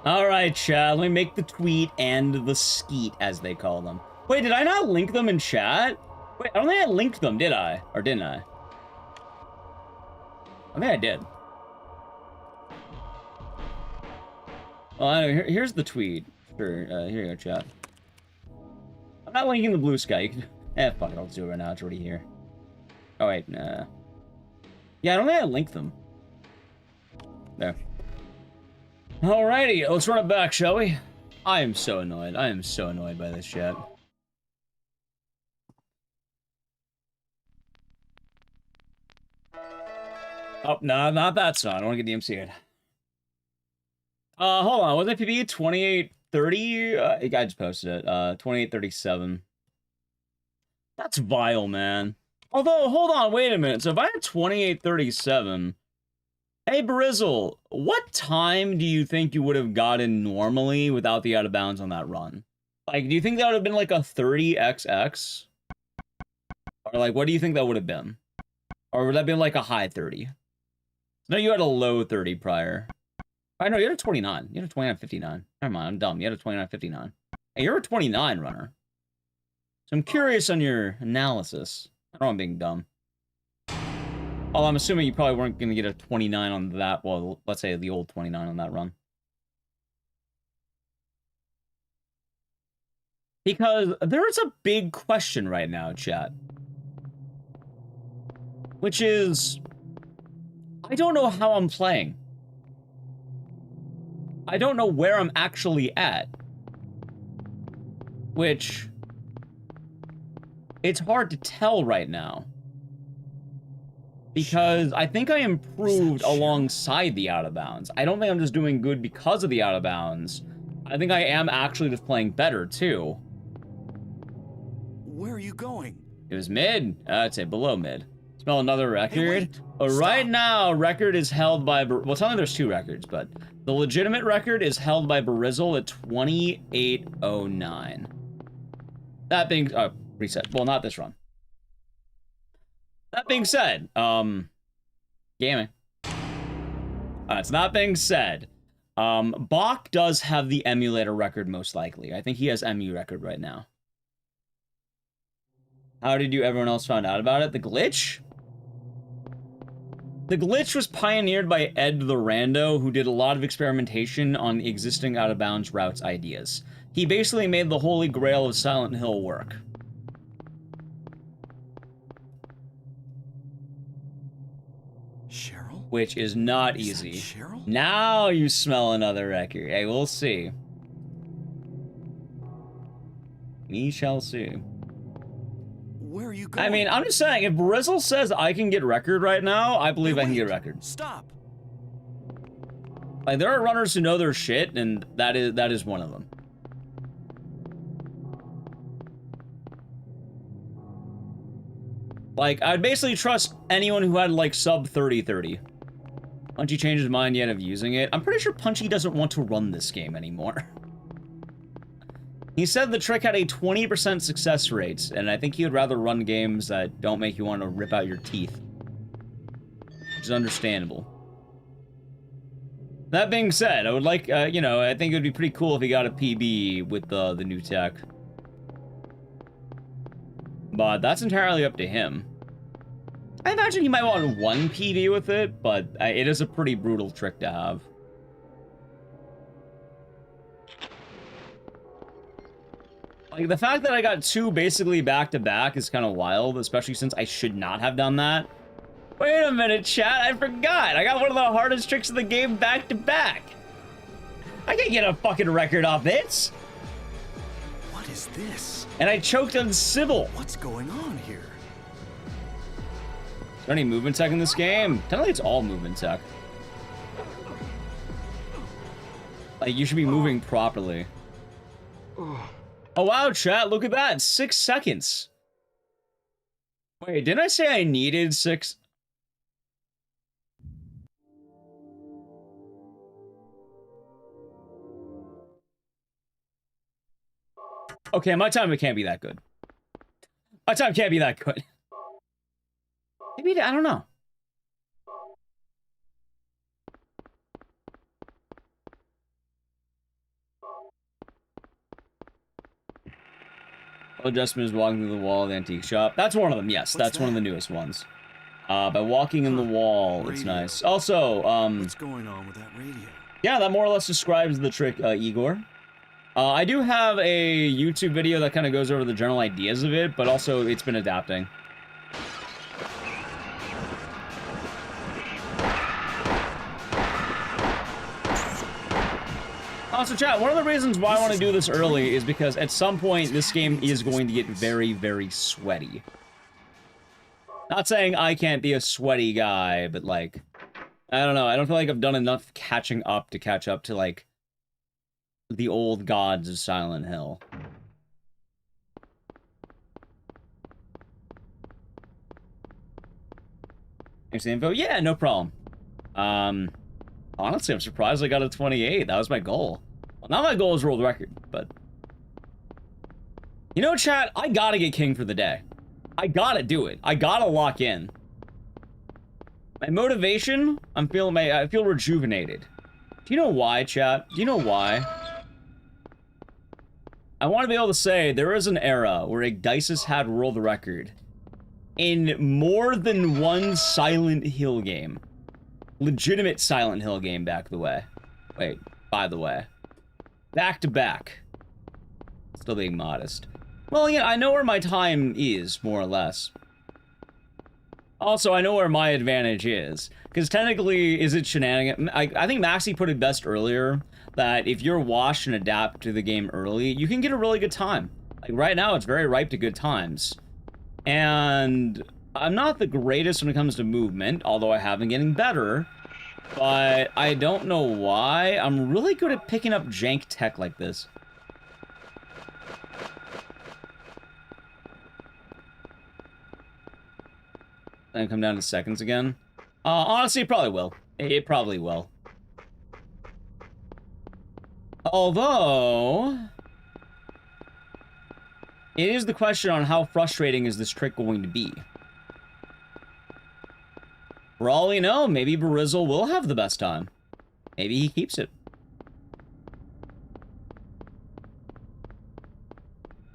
Alright, chat, let me make the tweet and the skeet, as they call them. Wait, did I not link them in chat? Wait, I don't think I linked them, did I? Or didn't I? I think I did. Well, anyway, here's the tweet. Sure, here you go, chat. I'm not linking the blue sky. You can... fuck it, I'll do it right now. It's already here. Oh, wait, nah. Yeah, I don't think I linked them. There. Alrighty, let's run it back, shall we? I am so annoyed. I am so annoyed by this shit. Oh, no, not that song. I don't want to get DMC'd. Hold on. Was it PB? 2830? I just posted it. 2837. That's vile, man. Although, hold on, wait a minute. So if I had 2837... Hey, Brizzle, what time do you think you would have gotten normally without the out of bounds on that run? Like, do you think that would have been like a 30XX? Or like, what do you think that would have been? Or would that have been like a high 30? No, you had a low 30 prior. I know, you had a 29. You had a 29.59. Never mind, I'm dumb. You had a 29.59. Hey, you're a 29 runner. So I'm curious on your analysis. I know I'm being dumb. Oh, I'm assuming you probably weren't going to get a 29 on that. Well, let's say the old 29 on that run. Because there is a big question right now, chat. Which is... I don't know how I'm playing. I don't know where I'm actually at. Which... It's hard to tell right now. Because I think I improved alongside the out of bounds. I don't think I'm just doing good because of the out of bounds. I think I am actually just playing better, too. Where are you going? It was mid. I'd say below mid. Smell another record. Hey, wait. Right now, record is held by... Well, tell me there's 2 records, but... The legitimate record is held by Brizzle at 2809. That being... reset. Well, not this run. That being said, gaming. It's not being said. Bach does have the emulator record most likely. I think he has MU record right now. How did everyone else find out about it? The glitch? The glitch was pioneered by Ed the Rando, who did a lot of experimentation on existing out-of-bounds routes ideas. He basically made the holy grail of Silent Hill work. Cheryl? Which is not Is easy. that Cheryl? Now you smell another record. Hey, we'll see. We shall see. Where are you going? I mean, I'm just saying, if Brizzle says I can get record right now, I believe I can get Wait. record. Stop. Like, there are runners who know their shit, and that is one of them. Like, I'd basically trust anyone who had, like, sub 30-30. Punchy changed his mind yet of using it. I'm pretty sure Punchy doesn't want to run this game anymore. He said the trick had a 20% success rate, and I think he would rather run games that don't make you want to rip out your teeth. Which is understandable. That being said, I would like, you know, I think it would be pretty cool if he got a PB with the new tech. But that's entirely up to him. I imagine he might want 1 PB with it, but it is a pretty brutal trick to have. Like, the fact that I got 2 basically back-to-back is kind of wild, especially since I should not have done that. Wait a minute, chat, I forgot! I got one of the hardest tricks in the game back-to-back! I can't get a fucking record off this! What is this? And I choked on Sybil! What's going on here? Is there any movement tech in this game? Technically, it's all movement tech. Like, you should be moving properly. Oh, wow, chat, look at that. 6 seconds. Wait, didn't I say I needed 6? Okay, my time can't be that good. My time can't be that good. Maybe, I don't know. Adjustment is walking through the wall of the antique shop. That's one of them, yes. That's one of the newest ones. By walking in the wall, it's nice. Also, What's going on with that radio? yeah, that more or less describes the trick, Igor. I do have a YouTube video that kind of goes over the general ideas of it, but also it's been adapting. Also, chat, one of the reasons why I want to do this early is because at some point this game is going to get very, very sweaty. Not saying I can't be a sweaty guy, but like, I don't know. I don't feel like I've done enough catching up to catch up to like the old gods of Silent Hill. Here's the info. Yeah, no problem. Honestly, I'm surprised I got a 28. That was my goal. Well, not my goal is world record, but... You know, chat, I gotta get king for the day. I gotta do it. I gotta lock in. My motivation, I feel rejuvenated. Do you know why, chat? Do you know why? I want to be able to say there is an era where Ecdycis had world record in more than one Silent Hill game. Legitimate Silent Hill game, by the way. Back to back. Still being modest. Well, yeah, I know where my time is, more or less. Also, I know where my advantage is. Because technically, is it shenanigan? I think Maxi put it best earlier, that if you're washed and adapt to the game early, you can get a really good time. Like, right now, it's very ripe to good times. And I'm not the greatest when it comes to movement, although I have been getting better. But I don't know why. I'm really good at picking up jank tech like this. And come down to seconds again. Honestly, it probably will. It probably will. Although... it is the question on how frustrating is this trick going to be. For all we know, maybe Barizzle will have the best time. Maybe he keeps it.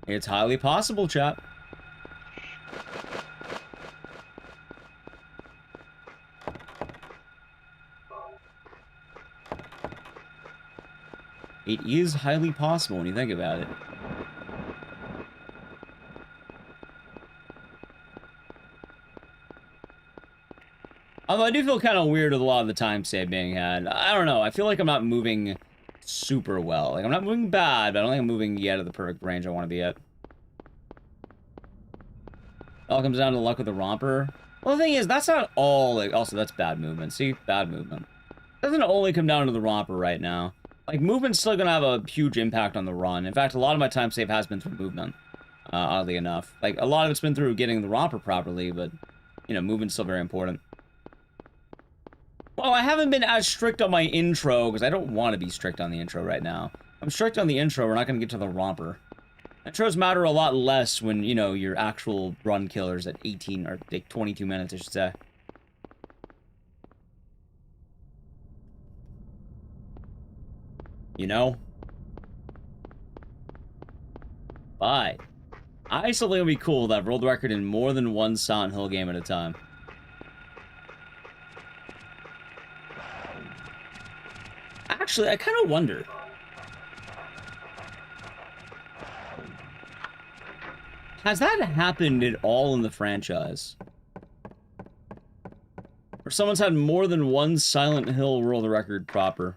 It's highly possible, chat. It is highly possible when you think about it. Although I do feel kind of weird with a lot of the time save being had. I don't know. I feel like I'm not moving super well. Like, I'm not moving bad, but I don't think I'm moving yet at the perfect range I want to be at. It all comes down to luck with the romper. Well, the thing is, that's not all... like, also, that's bad movement. See? Bad movement. It doesn't only come down to the romper right now. Like, movement's still gonna have a huge impact on the run. In fact, a lot of my time save has been through movement. Oddly enough. Like, a lot of it's been through getting the romper properly, but, you know, movement's still very important. Well, I haven't been as strict on my intro, because I don't want to be strict on the intro right now. I'm strict on the intro, we're not going to get to the romper. Intros matter a lot less when, you know, your actual run killer's at 18, or like 22 minutes, I should say. You know? But I still think it would be cool to have world record in more than one Silent Hill game at a time. Actually, I kind of wonder. Has that happened at all in the franchise? Or someone's had more than one Silent Hill world record proper?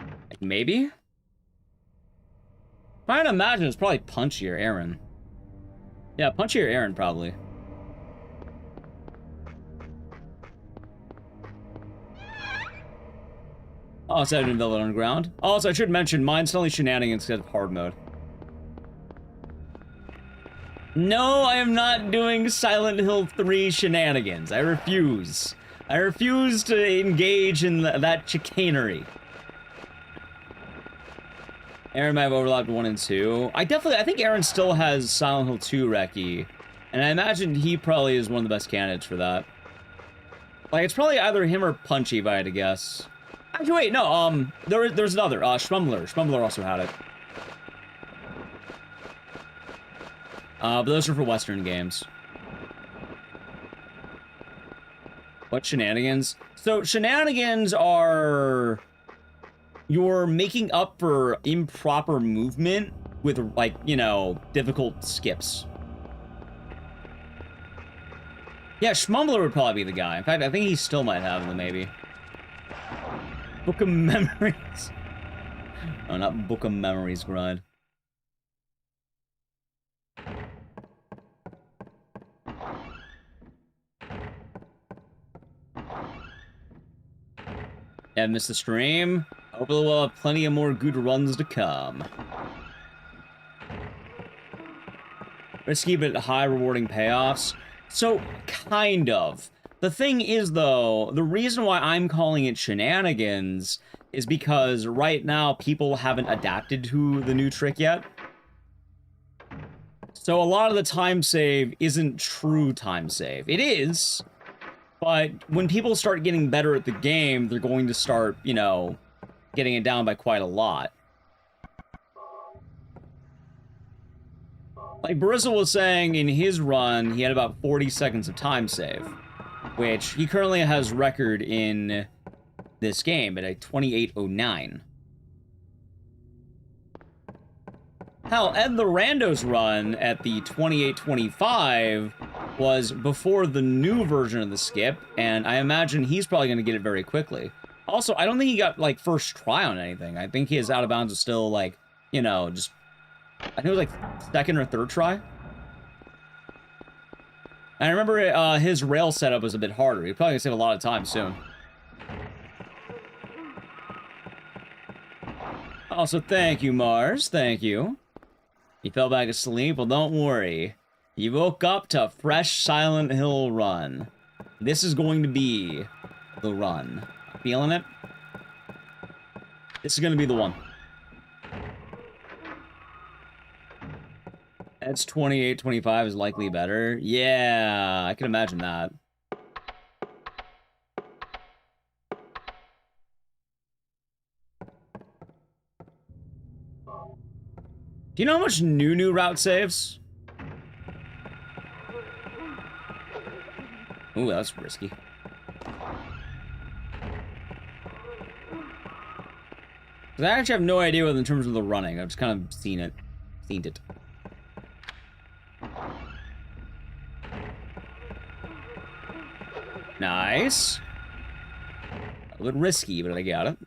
Like, maybe? Trying to imagine it's probably Punchy or Aaron. Yeah, Punchy or Aaron, probably. Oh, so I didn't build it underground. Also, I should mention, mine's only shenanigans instead of hard mode. No, I am not doing Silent Hill 3 shenanigans. I refuse. I refuse to engage in that chicanery. Aaron might have overlapped 1 and 2. I think Aaron still has Silent Hill 2 recce. And I imagine he probably is one of the best candidates for that. Like, it's probably either him or Punchy, if I had to guess. Actually, wait, no, there's another, Schmumbler. Schmumbler also had it. But those are for Western games. What shenanigans? So, shenanigans are... you're making up for improper movement with, like, you know, difficult skips. Yeah, Schmumbler would probably be the guy. In fact, I think he still might have them, maybe. Book of Memories. Oh, not Book of Memories grind. Yeah, missed the stream. Hopefully we'll have plenty of more good runs to come. Risky but high rewarding payoffs. So, kind of. The thing is, though, the reason why I'm calling it shenanigans is because right now people haven't adapted to the new trick yet. So a lot of the time save isn't true time save. It is, but when people start getting better at the game, they're going to start, you know, getting it down by quite a lot. Like Brizzle was saying in his run, he had about 40 seconds of time save, which he currently has record in this game at a 28:09. Hell, Ed the Rando's run at the 28:25 was before the new version of the skip, and I imagine he's probably going to get it very quickly. Also, I don't think he got, like, first try on anything. I think his out of bounds is still, like, you know, just... I think it was, like, second or third try. And I remember his rail setup was a bit harder. He's probably going to save a lot of time soon. Also, thank you, Mars. Thank you. He fell back asleep? Well, don't worry. He woke up to a fresh Silent Hill run. This is going to be the run. Feeling it? This is going to be the one. Ed's 28:25 is likely better. Yeah, I can imagine that. Do you know how much new route saves? Ooh, that's risky. I actually have no idea what in terms of the running. I've just kind of seen it. Nice. A bit risky, but I got it.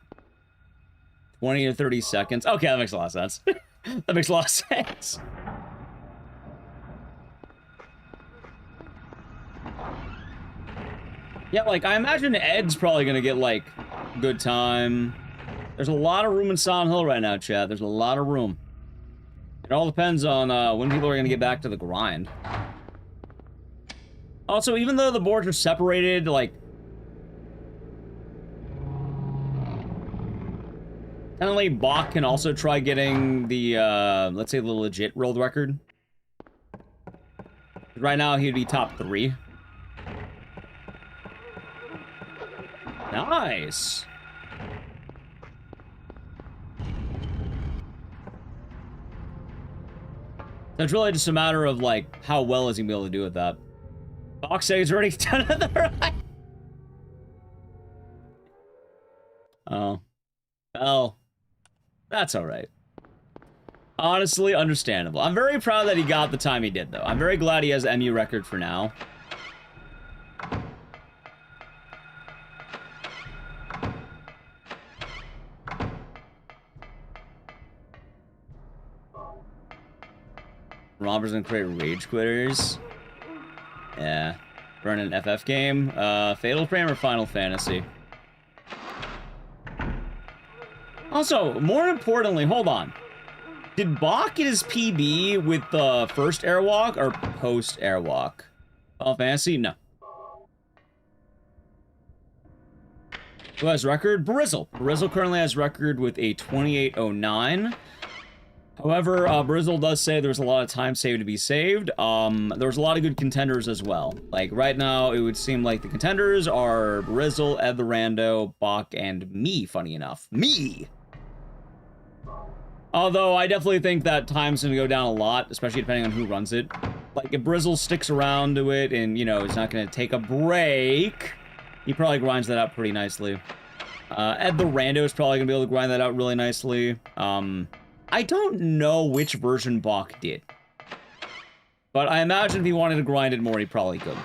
20 to 30 seconds. Okay, that makes a lot of sense. That makes a lot of sense. Yeah, like, I imagine Ed's probably gonna get, like, good time. There's a lot of room in Silent Hill right now, chat. There's a lot of room. It all depends on when people are gonna get back to the grind. Also, even though the boards are separated, like... Technically, Bach can also try getting the, let's say, the legit world record. Right now, he'd be top 3. Nice! So it's really just a matter of, like, how well is he going to be able to do with that. Bach says he's already done it the right. Oh. Well, that's alright. Honestly, understandable. I'm very proud that he got the time he did, though. I'm very glad he has an MU record for now. Robbers gonna create rage quitters. Yeah. Run an FF game. Fatal Frame or Final Fantasy? Also, more importantly, hold on. Did Bach get his PB with the first airwalk or post airwalk? Final Fantasy? No. Who has record? Brizzle. Brizzle currently has record with a 28:09. However, Brizzle does say there's a lot of time saved to be saved. There's a lot of good contenders as well. Like, right now, it would seem like the contenders are Brizzle, Ed the Rando, Bach, and me, funny enough. Me! Although, I definitely think that time's gonna go down a lot, especially depending on who runs it. Like, if Brizzle sticks around to it and, you know, is not gonna take a break, he probably grinds that out pretty nicely. Ed the Rando is probably gonna be able to grind that out really nicely. I don't know which version Bach did. But I imagine if he wanted to grind it more, he probably could.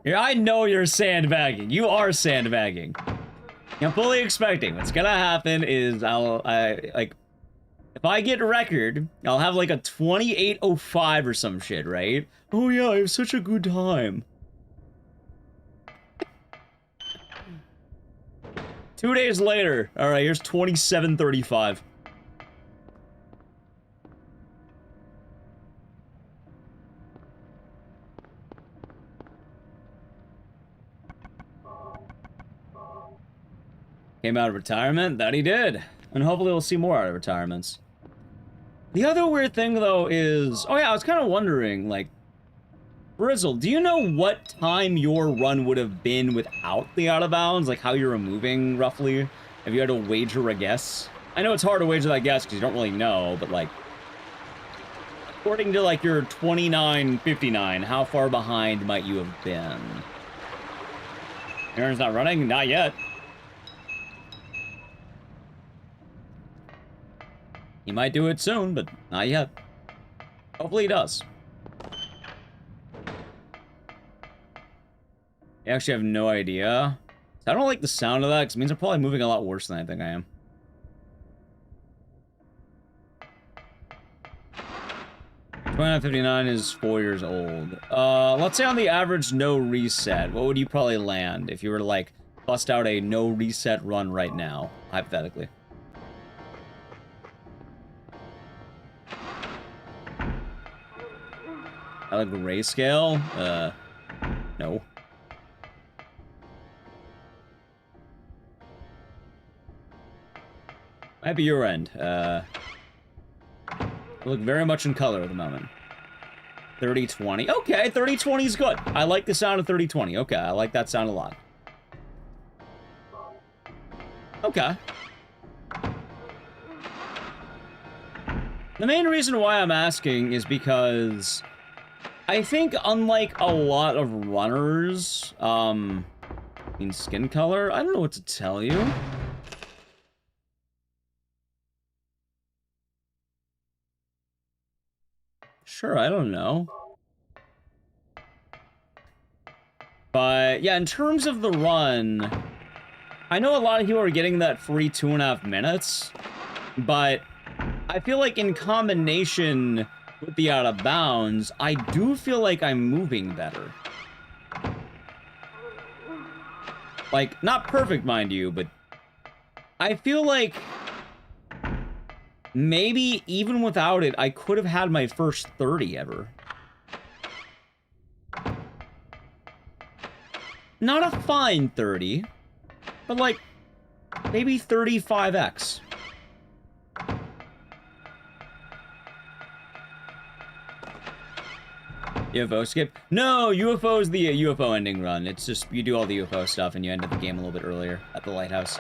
Yeah, I know you're sandbagging. You are sandbagging. I'm fully expecting. What's gonna happen is if I get a record, I'll have like a 28:05 or some shit, right? Oh yeah, I have such a good time. 2 days later, all right, here's 27:35. Came out of retirement? That he did. And hopefully we'll see more out of retirements. The other weird thing, though, is... Oh, yeah, I was kind of wondering, like... Brizzle, do you know what time your run would have been without the out of bounds? Like, how you were moving, roughly? If you had to wager a guess? I know it's hard to wager that guess because you don't really know, but, like... According to, like, your 29:59, how far behind might you have been? Aaron's not running? Not yet. He might do it soon, but not yet. Hopefully he does. I actually have no idea. I don't like the sound of that, because it means I'm probably moving a lot worse than I think I am. $29.59 is 4 years old. Let's say on the average no reset, what would you probably land if you were to, like, bust out a no reset run right now, hypothetically? I like grayscale? No. Might be your end. I look very much in color at the moment. 30-20. Okay, 30-20 is good. I like the sound of 30-20. Okay, I like that sound a lot. Okay. The main reason why I'm asking is because... I think, unlike a lot of runners, in skin color, I don't know what to tell you. Sure, I don't know. But, yeah, in terms of the run, I know a lot of people are getting that free 2.5 minutes, but I feel like in combination... with the out of bounds, I do feel like I'm moving better. Like, not perfect, mind you, but I feel like maybe even without it, I could have had my first 30 ever. Not a fine 30, but like maybe 35x. UFO skip? No, UFO is the UFO ending run. It's just, you do all the UFO stuff and you end up the game a little bit earlier at the lighthouse.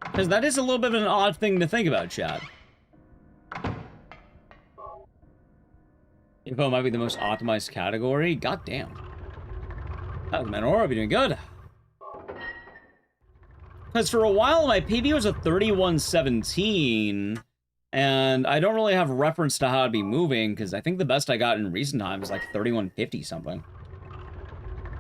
Because that is a little bit of an odd thing to think about, chat. Info might be the most optimized category. God damn. That was Manora, be doing good. Because for a while, my PB was a 31:17, and I don't really have reference to how I'd be moving, because I think the best I got in recent times is like 31:50 something.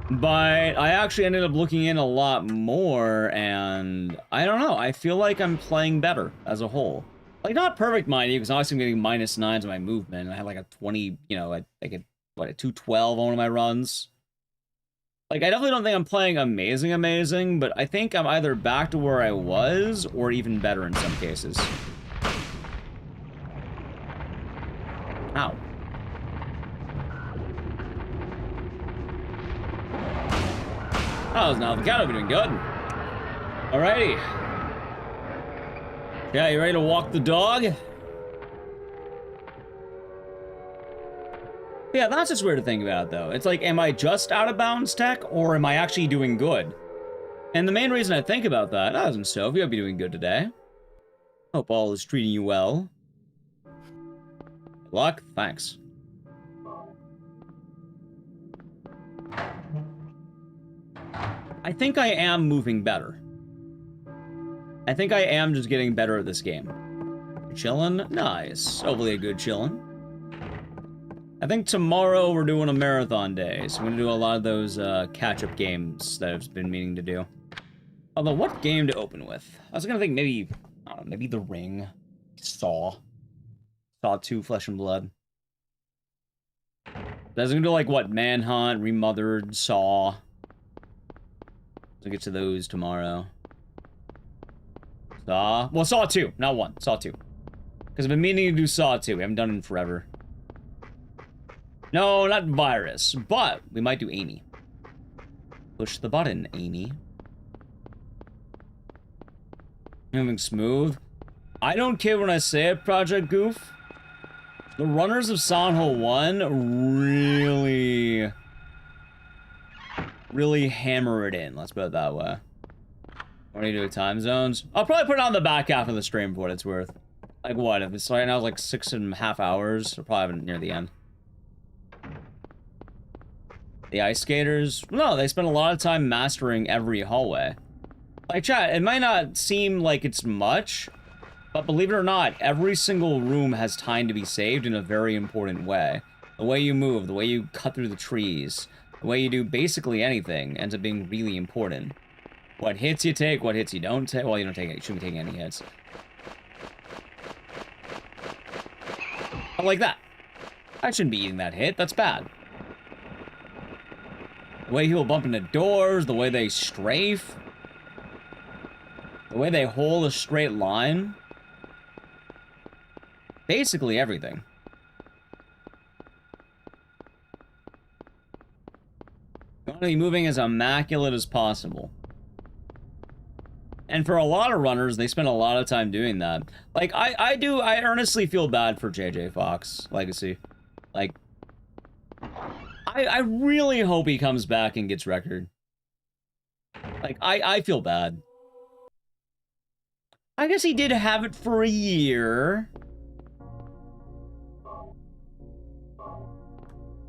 But I actually ended up looking in a lot more, and I don't know, I feel like I'm playing better as a whole. Like, not perfect, mind you, because obviously I'm getting -9s on my movement, and I had like a 20, you know, like a 212 on one of my runs. Like, I definitely don't think I'm playing amazing, but I think I'm either back to where I was, or even better in some cases. Ow. Oh, now the cat will be doing good. Alrighty. Yeah, you ready to walk the dog? Yeah, that's just weird to think about, though. It's like, am I just out of bounds tech, or am I actually doing good? And the main reason I think about that, and Stove, you hope you're doing good today. Hope all is treating you well. Good luck. Thanks. I think I am moving better. I think I am just getting better at this game. Chillin'? Nice. Hopefully a good chillin'. I think tomorrow we're doing a marathon day, so I'm gonna do a lot of those catch-up games that I've been meaning to do. Although, what game to open with? I was gonna think maybe, I don't know, maybe The Ring. Saw 2, Flesh and Blood. I was gonna do like, what, Manhunt, Remothered, Saw. We'll get to those tomorrow. Well, Saw 2, not 1. Saw 2. Because I've been meaning to do Saw 2. We haven't done it in forever. No, not Virus. But we might do Amy. Push the button, Amy. Moving smooth. I don't care when I say it, Project Goof. The runners of Silent Hill 1 really hammer it in. Let's put it that way. What do you do with time zones? I'll probably put it on the back half of the stream for what it's worth. Like what? If it's right now, it's like 6.5 hours. We'll probably have it near the end. The ice skaters? No, they spend a lot of time mastering every hallway. Like, chat, it might not seem like it's much, but believe it or not, every single room has time to be saved in a very important way. The way you move, the way you cut through the trees, the way you do basically anything ends up being really important. What hits you take, what hits you don't take. Well, you don't take it. You shouldn't be taking any hits. I like that. I shouldn't be eating that hit. That's bad. The way people bump into doors, the way they strafe, the way they hold a straight line. Basically everything. You want to be moving as immaculate as possible. And for a lot of runners, they spend a lot of time doing that. Like, I earnestly feel bad for JJ Fox Legacy. Like, I really hope he comes back and gets record. Like, I feel bad. I guess he did have it for a year.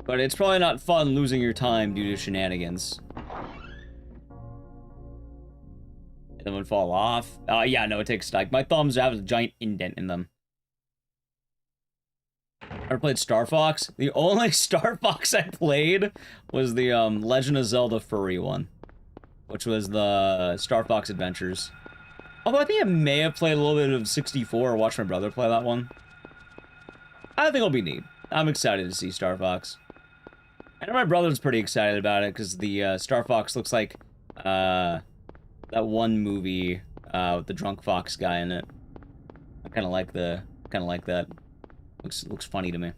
But it's probably not fun losing your time due to shenanigans. Then would fall off. Yeah, no, it takes like my thumbs have a giant indent in them. Ever played Star Fox? The only Star Fox I played was the Legend of Zelda furry one, which was the Star Fox Adventures. Although I think I may have played a little bit of 64 or watched my brother play that one. I think it'll be neat. I'm excited to see Star Fox. I know my brother's pretty excited about it because the Star Fox looks like that one movie with the drunk fox guy in it. I kind of like that. Looks funny to me.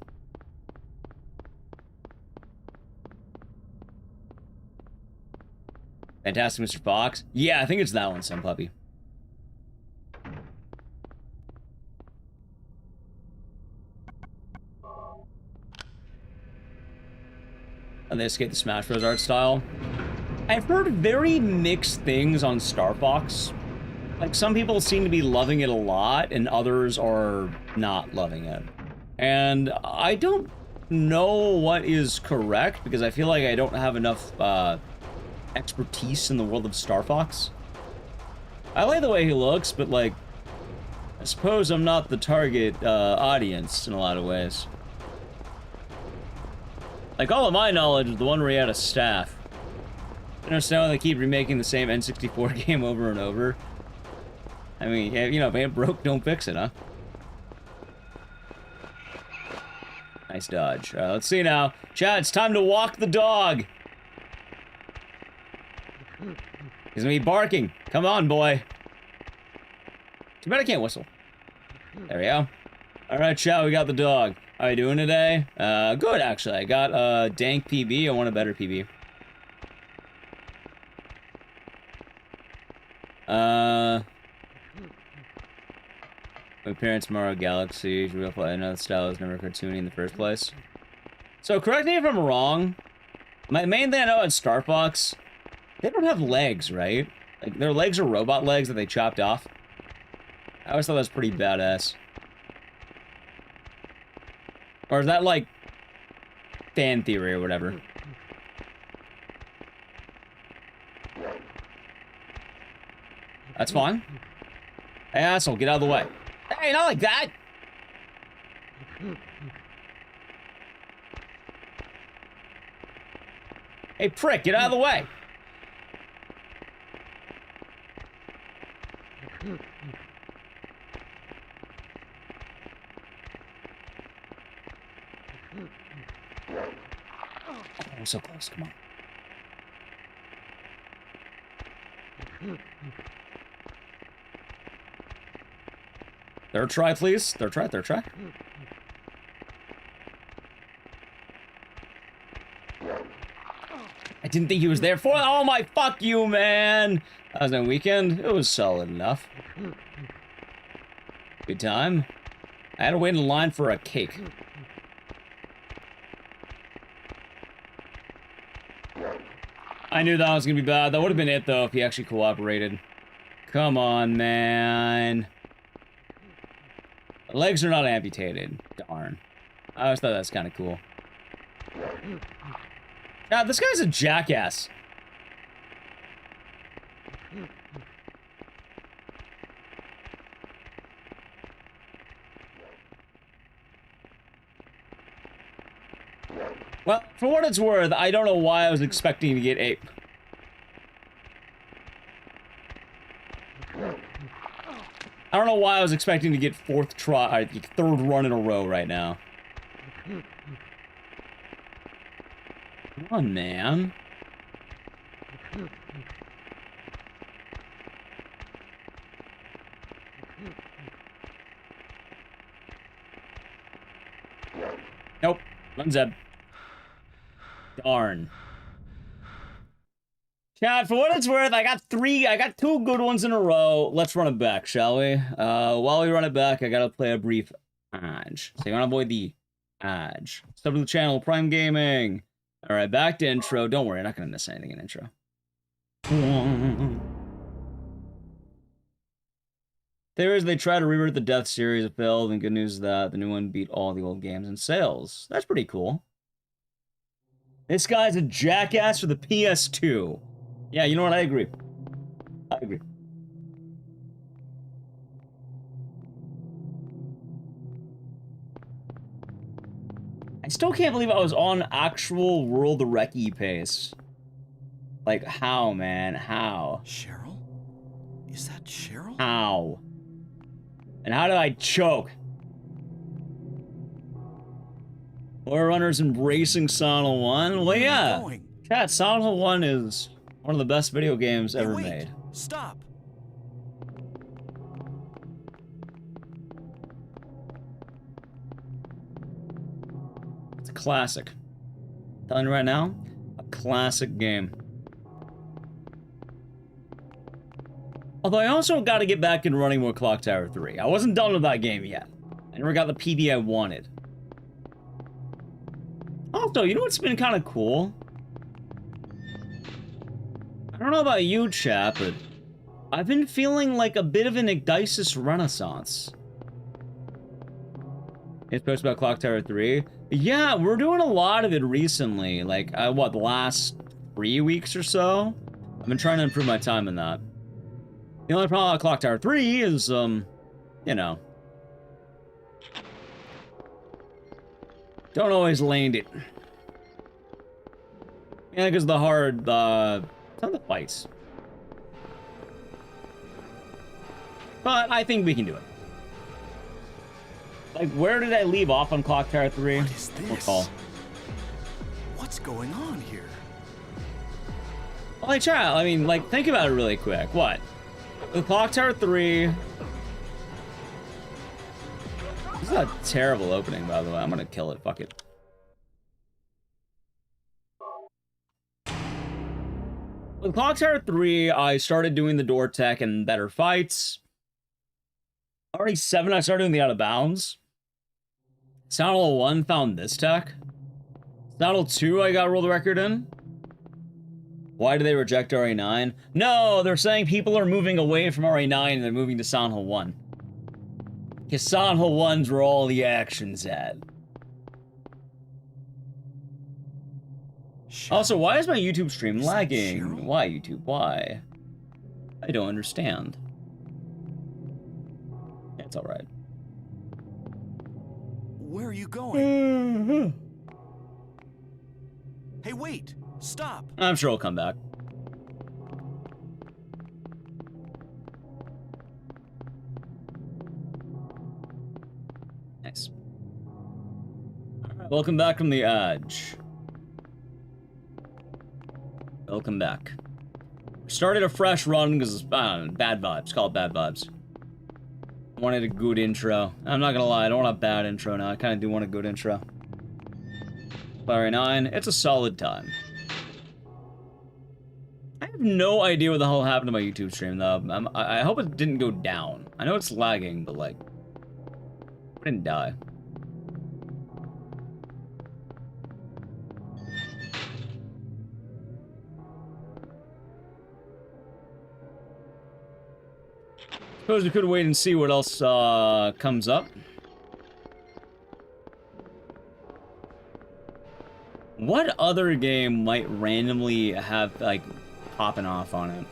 Fantastic Mr. Fox? Yeah, I think it's that one, Sun Puppy. And they escaped the Smash Bros. Art style. I've heard very mixed things on Star Fox. Like, some people seem to be loving it a lot, and others are not loving it. And I don't know what is correct, because I feel like I don't have enough expertise in the world of Star Fox. I like the way he looks, but, like, I suppose I'm not the target audience in a lot of ways. Like, all of my knowledge is the one where he had a staff. I understand why they keep remaking the same N64 game over and over. I mean, you know, if it ain't broke, don't fix it, huh? Nice dodge. Let's see now. Chad, it's time to walk the dog. He's gonna be barking. Come on, boy. Too bad I can't whistle. There we go. Alright, Chad, we got the dog. How you doing today? Good, actually. I got a dank PB. I want a better PB. My parents' Mario Galaxy. I know the style was never cartoony in the first place. So, correct me if I'm wrong. My main thing I know about Star Fox, they don't have legs, right? Like, their legs are robot legs that they chopped off. I always thought that was pretty badass. Or is that like fan theory or whatever? That's fine. Hey, asshole, get out of the way. Hey, not like that! Hey, prick, get out of the way! Oh, I'm so close, come on. Third try, please. Third try, third try. I didn't think he was there for. Oh my, fuck you, man. That was my weekend. It was solid enough. Good time. I had to wait in line for a cake. I knew that was gonna be bad. That would have been it, though, if he actually cooperated. Come on, man. Legs are not amputated. Darn. I always thought that's kind of cool. God, this guy's a jackass. Well, for what it's worth, I don't know why I was expecting to get ape. I don't know why I was expecting to get fourth try, third run in a row right now. Come on, man. Nope. Run Zeb. Darn. Chat, for what it's worth, I got two good ones in a row. Let's run it back, shall we? While we run it back, I gotta play a brief ad. So you wanna avoid the ad. Sub to the channel, Prime Gaming. Alright, back to intro. Don't worry, I'm not gonna miss anything in intro. Theory is they try to revert the Death series, it failed, and good news is that the new one beat all the old games in sales. That's pretty cool. This guy's a jackass for the PS2. Yeah, you know what? I agree. I agree. I still can't believe I was on actual World of Recce pace. Like, how, man? How? Cheryl? Is that Cheryl? How? And how did I choke? Horror Runners embracing Silent 1? Well, yeah. Chat, Silent 1 is one of the best video games ever made. Stop. It's a classic. I'm telling you right now, a classic game. Although I also got to get back in running more Clock Tower 3. I wasn't done with that game yet. I never got the PB I wanted. Also, you know what's been kind of cool? I don't know about you, chat, but I've been feeling like a bit of an Ecdycis renaissance. It's posted about Clock Tower 3. Yeah, we're doing a lot of it recently. Like, what, the last 3 weeks or so? I've been trying to improve my time in that. The only problem with Clock Tower 3 is, you know, don't always land it. Yeah, because the hard, it's not the fights. But I think we can do it. Like, where did I leave off on Clock Tower 3? What is this? Recall. What's going on here? Well, like, child, I mean, like, think about it really quick. What? With Clock Tower 3... This is a terrible opening, by the way. I'm gonna kill it. Fuck it. With Clock Tower 3, I started doing the door tech and better fights. Already 7, I started doing the out of bounds. Saddle 1 found this tech. Saddle 2, I got world record in. Why do they reject RA9? No, they're saying people are moving away from RA9 and they're moving to Silent Hill 1. Because Silent Hill 1's where all the action's at. Also, why is my YouTube stream Is that lagging? Cheryl? Why, YouTube? Why? I don't understand. It's alright. Where are you going? Hey, wait! Stop! I'm sure I'll come back. Nice. Alright, welcome back from the Edge. Welcome back. We started a fresh run because it's bad vibes. Call it bad vibes. Wanted a good intro. I'm not gonna lie, I don't want a bad intro now. I kind of do want a good intro. Larry 9, it's a solid time. I have no idea what the hell happened to my YouTube stream, though. I hope it didn't go down. I know it's lagging, but, like, I didn't die. Suppose we could wait and see what else comes up. What other game might randomly have, like, popping off on it?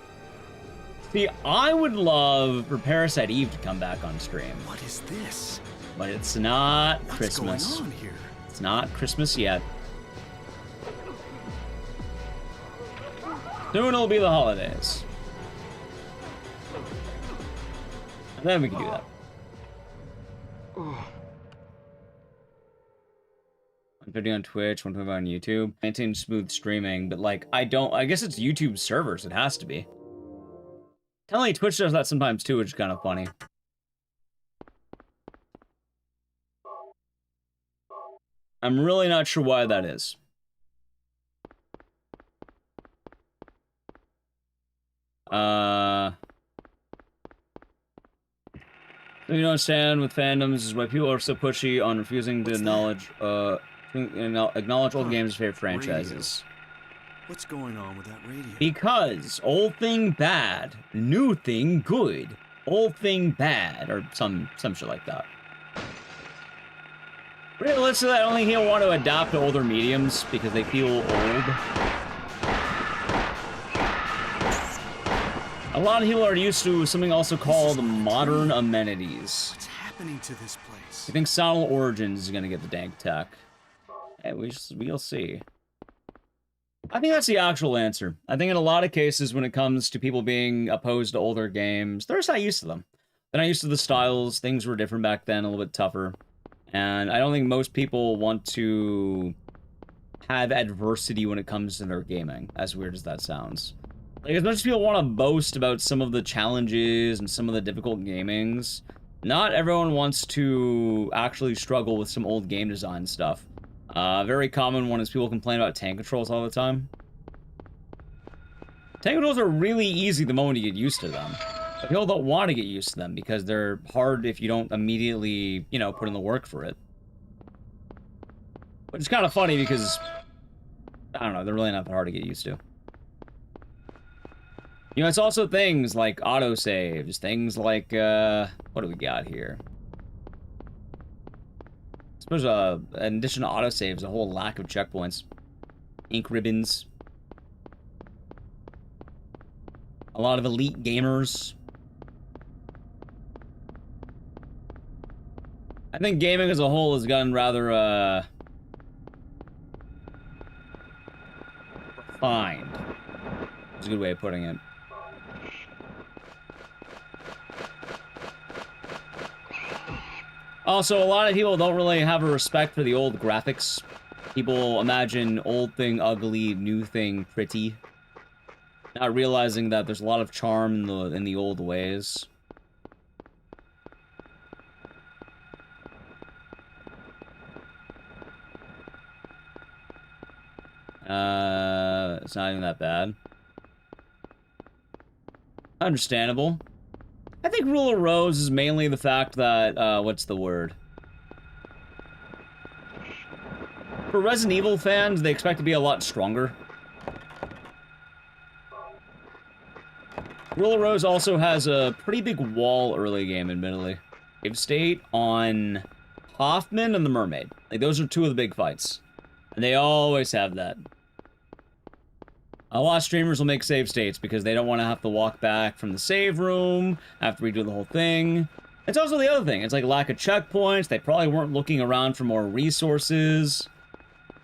See, I would love for Parasite Eve to come back on stream. What is this? But it's not What's Christmas. going on here? It's not Christmas yet. Soon it'll be the holidays. And then we can do that. 150 on Twitch, 125 on YouTube. Maintain smooth streaming, but like, I guess it's YouTube servers, it has to be. Telling you, Twitch does that sometimes too, which is kind of funny. I'm really not sure why that is. You don't understand with fandoms is why people are so pushy on refusing to acknowledge old games as favorite franchises. What's going on with that radio? Because old thing bad, new thing good. Old thing bad, or some shit like that. Realistically, I don't think he'll want to adapt to older mediums because they feel old. A lot of people are used to something also called modern amenities. What's happening to this place? I think Sonal Origins is gonna get the dank tech. Hey, we'll see. I think that's the actual answer. I think in a lot of cases when it comes to people being opposed to older games, they're just not used to them. They're not used to the styles, things were different back then, a little bit tougher. And I don't think most people want to have adversity when it comes to their gaming, as weird as that sounds. Like, as much as people want to boast about some of the challenges and some of the difficult gamings, not everyone wants to actually struggle with some old game design stuff. Very common one is people complain about tank controls all the time. Tank controls are really easy the moment you get used to them. But people don't want to get used to them because they're hard if you don't immediately, you know, put in the work for it. Which is kind of funny because, I don't know, they're really not that hard to get used to. You know, it's also things like autosaves, things like, what do we got here? I suppose, in addition to autosaves, a whole lack of checkpoints. Ink ribbons. A lot of elite gamers. I think gaming as a whole has gotten rather, refined. That's a good way of putting it. Also, a lot of people don't really have a respect for the old graphics. People imagine old thing ugly, new thing pretty. Not realizing that there's a lot of charm in the old ways. It's not even that bad. Understandable. I think Rule of Rose is mainly the fact that, what's the word? For Resident Evil fans, they expect to be a lot stronger. Rule of Rose also has a pretty big wall early game, admittedly. Cave State on Hoffman and the Mermaid. Like, those are two of the big fights. And they always have that. A lot of streamers will make save states because they don't want to have to walk back from the save room, have to redo the whole thing. It's also the other thing. It's like lack of checkpoints. They probably weren't looking around for more resources.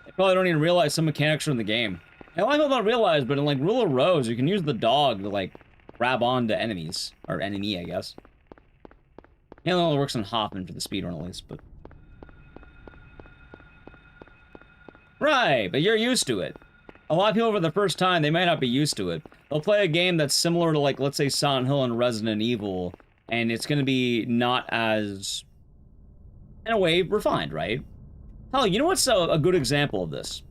They probably don't even realize some mechanics are in the game. And a lot of people don't realize, but in like Rule of Rose, you can use the dog to like grab on to enemies. Or enemy, I guess. It only works on Hoffman for the speedrun at least, but... Right, but you're used to it. A lot of people for the first time, they might not be used to it. They'll play a game that's similar to, like, let's say Silent Hill and Resident Evil, and it's gonna be not as, in a way, refined, right? Hell, you know what's a good example of this?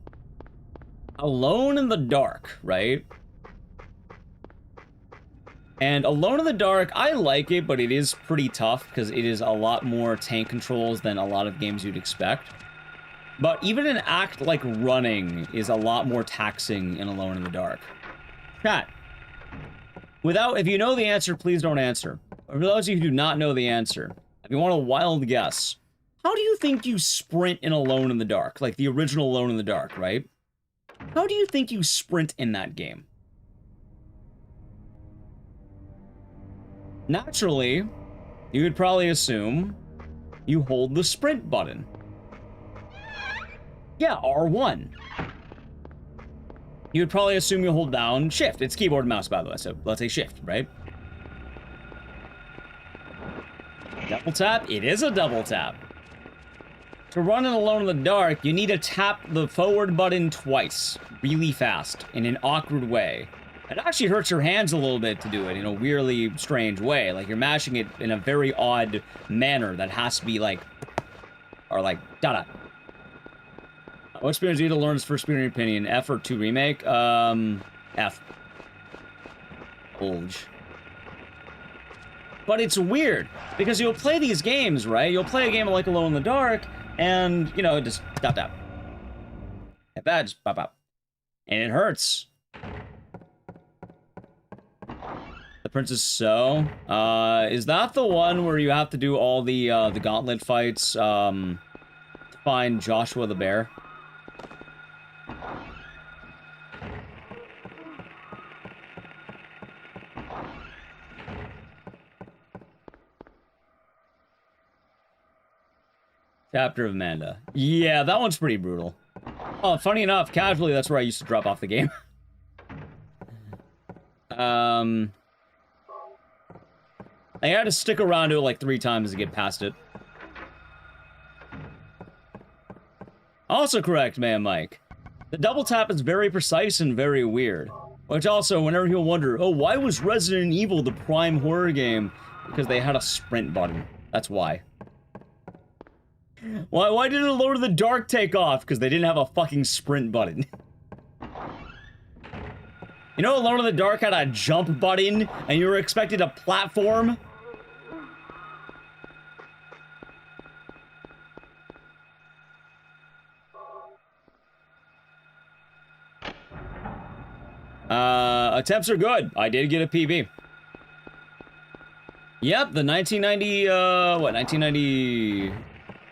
Alone in the Dark, right? And Alone in the Dark, I like it, but it is pretty tough, because it is a lot more tank controls than a lot of games you'd expect. But even an act like running is a lot more taxing in Alone in the Dark. Chat. If you know the answer, please don't answer. For those of you who do not know the answer, if you want a wild guess, how do you think you sprint in Alone in the Dark? Like the original Alone in the Dark, right? How do you think you sprint in that game? Naturally, you would probably assume you hold the sprint button. Yeah, R1. You would probably assume you hold down shift. It's keyboard and mouse, by the way, so let's say shift, right? Double tap? It is a double tap. To run in Alone in the Dark, you need to tap the forward button twice, really fast, in an awkward way. It actually hurts your hands a little bit to do it in a weirdly strange way. Like, you're mashing it in a very odd manner that has to be like... Or like, da-da. What experience do you need to learn for speedrun opinion? F or 2 remake? F. Bulge. But it's weird, because you'll play these games, right? You'll play a game like Alone in the Dark, and, you know, just tap. Hit that, just pop. And it hurts. The Princess So. Is that the one where you have to do all the gauntlet fights, to find Joshua the Bear? Chapter of Amanda. Yeah, that one's pretty brutal. Oh, funny enough, casually, that's where I used to drop off the game. I had to stick around to it like 3 times to get past it. Also correct, man, Mike. The double tap is very precise and very weird. Which also, whenever people wonder, oh, why was Resident Evil the prime horror game? Because they had a sprint button. That's why. Why didn't Alone in the Dark take off? Because they didn't have a fucking sprint button. You know Alone in the Dark had a jump button, and you were expected to platform? Attempts are good. I did get a PB. Yep, the 1990, 1990...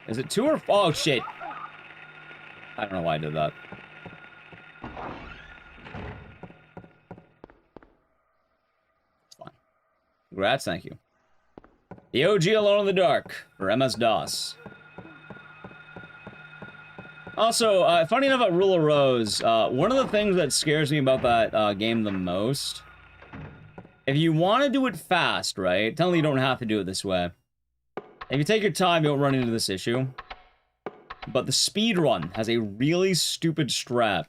Is it 2 or... Oh, shit. I don't know why I did that. It's fine. Congrats, thank you. The OG Alone in the Dark for MS-DOS. Also, funny enough about Rule of Rose, one of the things that scares me about that game the most, if you want to do it fast, right? Tell me you don't have to do it this way. If you take your time, you won't run into this issue. But the speedrun has a really stupid strat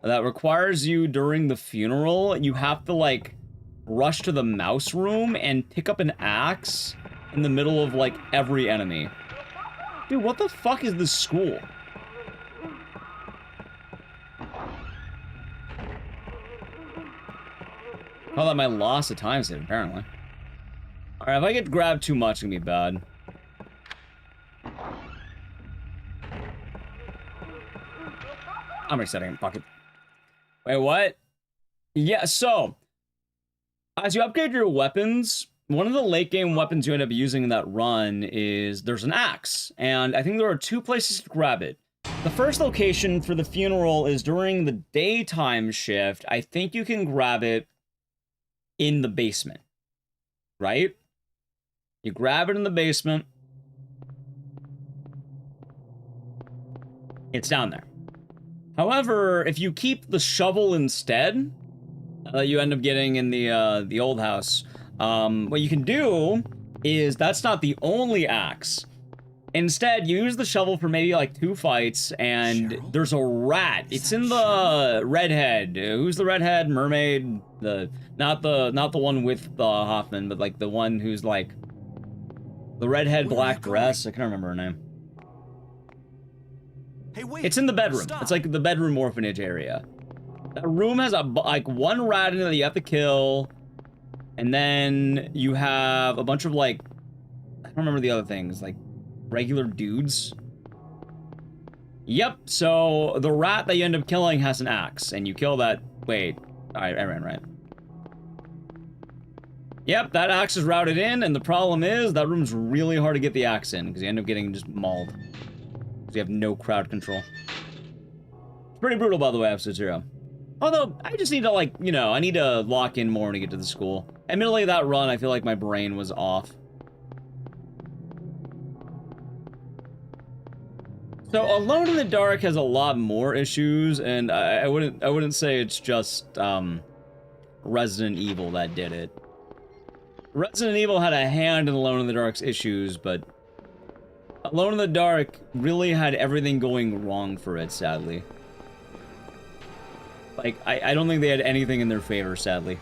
that requires you, during the funeral, you have to, like, rush to the mouse room and pick up an axe in the middle of, like, every enemy. Dude, what the fuck is this school? Oh, that might loss at times, apparently. Alright, if I get grabbed too much, it's gonna be bad. I'm resetting. Fuck it. Wait, what? Yeah, so... As you upgrade your weapons, one of the late game weapons you end up using in that run is... There's an axe. And I think there are 2 places to grab it. The first location for the funeral is during the daytime shift. I think you can grab it in the basement, right? You grab it in the basement. It's down there. However, if you keep the shovel instead, you end up getting in the old house. What you can do is, that's not the only axe. Instead, you use the shovel for maybe like 2 fights, and Cheryl? there's a rat. It's in the redhead. Who's the redhead? Mermaid? Not the one with Hoffman, but like the one who's like the redhead, Where are you black going? dress. I can't remember her name. Hey, wait. It's in the bedroom. Stop. It's like the bedroom orphanage area. That room has like one rat in it that you have to kill, and then you have a bunch of like, I don't remember the other things, like regular dudes. Yep. So the rat that you end up killing has an axe, and you kill that. Wait. All right, I ran right. Yep, that axe is routed in, and the problem is that room's really hard to get the axe in because you end up getting just mauled. You have no crowd control. It's pretty brutal, by the way, episode 0. Although, I just need to, like, you know, I need to lock in more to get to the school. Admittedly, that run, I feel like my brain was off. So, Alone in the Dark has a lot more issues, and I wouldn't say it's just, Resident Evil that did it. Resident Evil had a hand in Alone in the Dark's issues, but Alone in the Dark really had everything going wrong for it, sadly. Like, I don't think they had anything in their favor, sadly.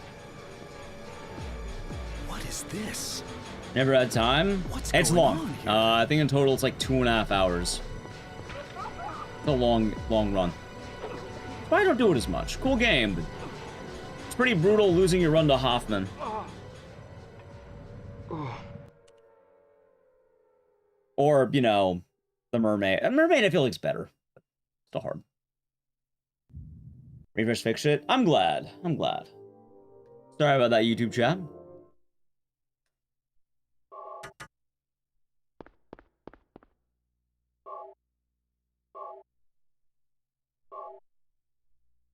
What is this? Never had time? What's It's going long. on here? I think in total it's like 2.5 hours. It's a long run. But I don't do it as much. Cool game, but it's pretty brutal losing your run to Hoffman. Or, you know, the mermaid. Mermaid I feel like is better. Still hard. Refresh fix it. I'm glad. I'm glad. Sorry about that, YouTube chat.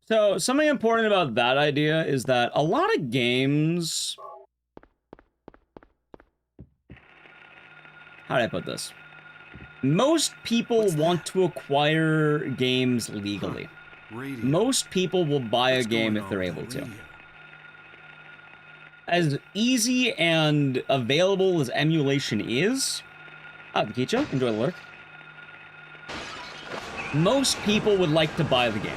So, something important about that idea is that a lot of games... How do I put this? Most people want to acquire games legally. Radio. Most people will buy a What's game going if on they're with able that to. radio? As easy and available as emulation is... Ah, Ecdycis, enjoy the lurk. Most people would like to buy the game.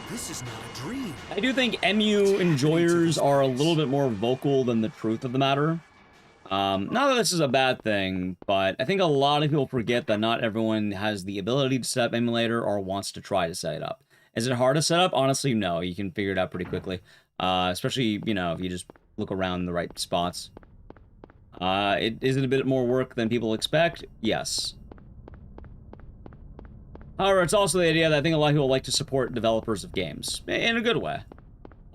This is not a dream. I do think MU enjoyers are a little bit more vocal than the truth of the matter. Not that this is a bad thing, but I think a lot of people forget that not everyone has the ability to set up emulator or wants to try to set it up. Is it hard to set up? Honestly, no. You can figure it out pretty quickly. Especially, you know, if you just look around the right spots. Is it a bit more work than people expect? Yes. However, it's also the idea that I think a lot of people like to support developers of games in a good way.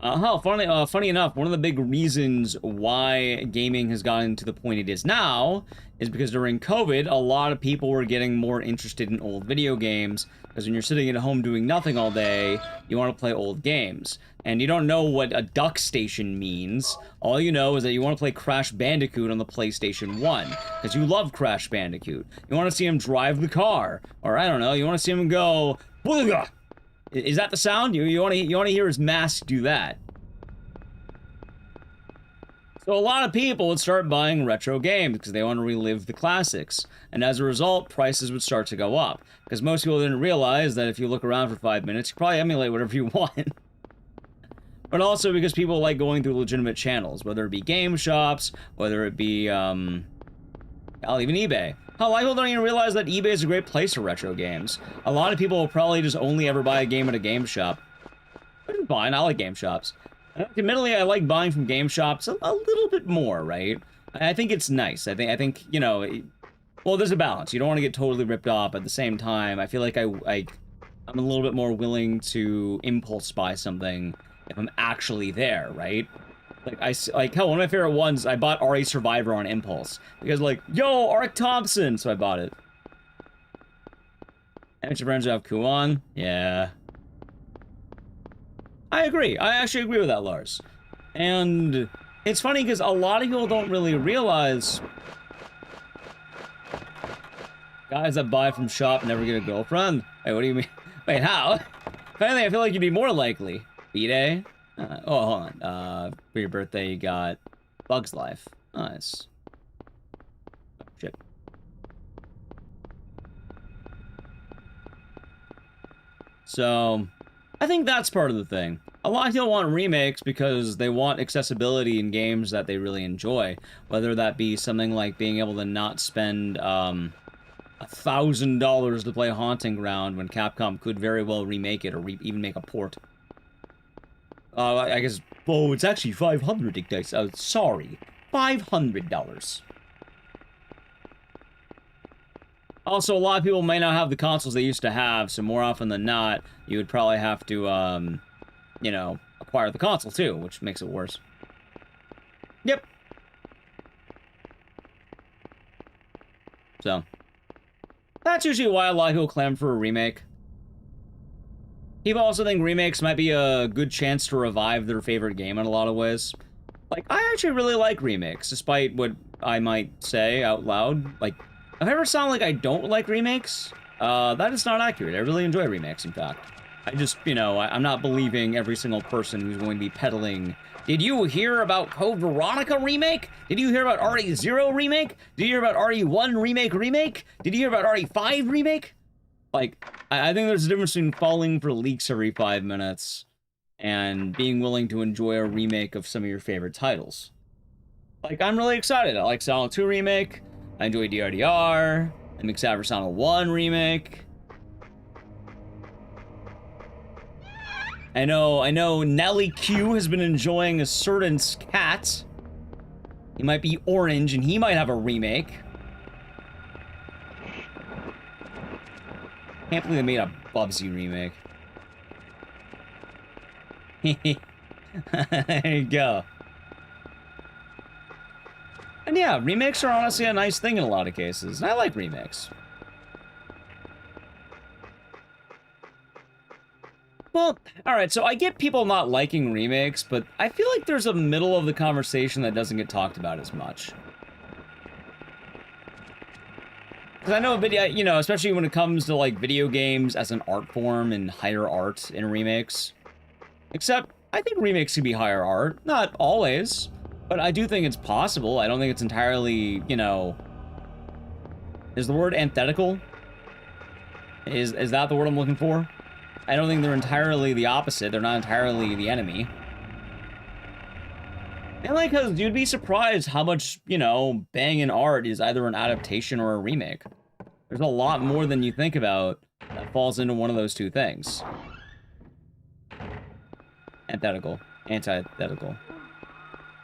Funny enough, one of the big reasons why gaming has gotten to the point it is now is because during COVID, a lot of people were getting more interested in old video games, because when you're sitting at home doing nothing all day, you want to play old games. And you don't know what a duck station means. All you know is that you want to play Crash Bandicoot on the PlayStation 1, because you love Crash Bandicoot. You want to see him drive the car, or I don't know, you want to see him go, Booga! Is that the sound? You want to hear his mask do that. So a lot of people would start buying retro games because they want to relive the classics. And as a result, prices would start to go up. Because most people didn't realize that if you look around for 5 minutes, you probably emulate whatever you want. But also because people like going through legitimate channels, whether it be game shops, whether it be, even eBay. Hell, a lot of people don't even realize that eBay is a great place for retro games. A lot of people will probably just only ever buy a game at a game shop. Which is fine, I like game shops. Admittedly, I like buying from game shops a little bit more, right? I think it's nice. I think you know, well, there's a balance. You don't want to get totally ripped off. At the same time, I feel like I'm a little bit more willing to impulse buy something if I'm actually there, right? Like hell, one of my favorite ones, I bought RE Survivor on impulse. Because like, yo, Ark Thompson! So I bought it. Amateur friends have Kuon? Yeah. I agree. I actually agree with that, Lars. And it's funny because a lot of people don't really realize guys that buy from shop never get a girlfriend. Wait, what do you mean? Wait, how? If anything, I feel like you'd be more likely. B-Day? Oh, hold on. For your birthday, you got Bug's Life. Nice. Oh, shit. So, I think that's part of the thing. A lot of people want remakes because they want accessibility in games that they really enjoy. Whether that be something like being able to not spend, $1,000 to play Haunting Ground when Capcom could very well remake it or even make a port. I guess, oh, it's actually 500 Ecdycis. Oh, sorry. $500. Also, a lot of people may not have the consoles they used to have, so more often than not, you would probably have to, you know, acquire the console too, which makes it worse. Yep. So, that's usually why a lot of people clamor for a remake. People also think remakes might be a good chance to revive their favorite game in a lot of ways. Like, I actually really like remakes, despite what I might say out loud. Like, if I ever sound like I don't like remakes, that is not accurate. I really enjoy remakes, in fact. I just, you know, I'm not believing every single person who's going to be peddling, did you hear about Code Veronica remake? Did you hear about RE0 remake? Did you hear about RE1 remake? Did you hear about RE5 remake? Like, I think there's a difference between falling for leaks every 5 minutes and being willing to enjoy a remake of some of your favorite titles. Like, I'm really excited. I like Silent 2 remake. I enjoy DRDR. I'm excited for Silent 1 remake. I know Nelly Q has been enjoying a certain cat. He might be orange and he might have a remake. Can't believe they made a Bubsy remake. There you go. And yeah, remakes are honestly a nice thing in a lot of cases. And I like remakes. Well, alright, so I get people not liking remakes, but I feel like there's a middle of the conversation that doesn't get talked about as much. Because I know video, you know, especially when it comes to like video games as an art form and higher art in remakes. Except, I think remakes can be higher art. Not always, but I do think it's possible. I don't think it's entirely, you know... Is the word antithetical? Is that the word I'm looking for? I don't think they're entirely the opposite. They're not entirely the enemy. And like, cause you'd be surprised how much, you know, banging art is either an adaptation or a remake. There's a lot more than you think about that falls into one of those two things. Antithetical. Antithetical.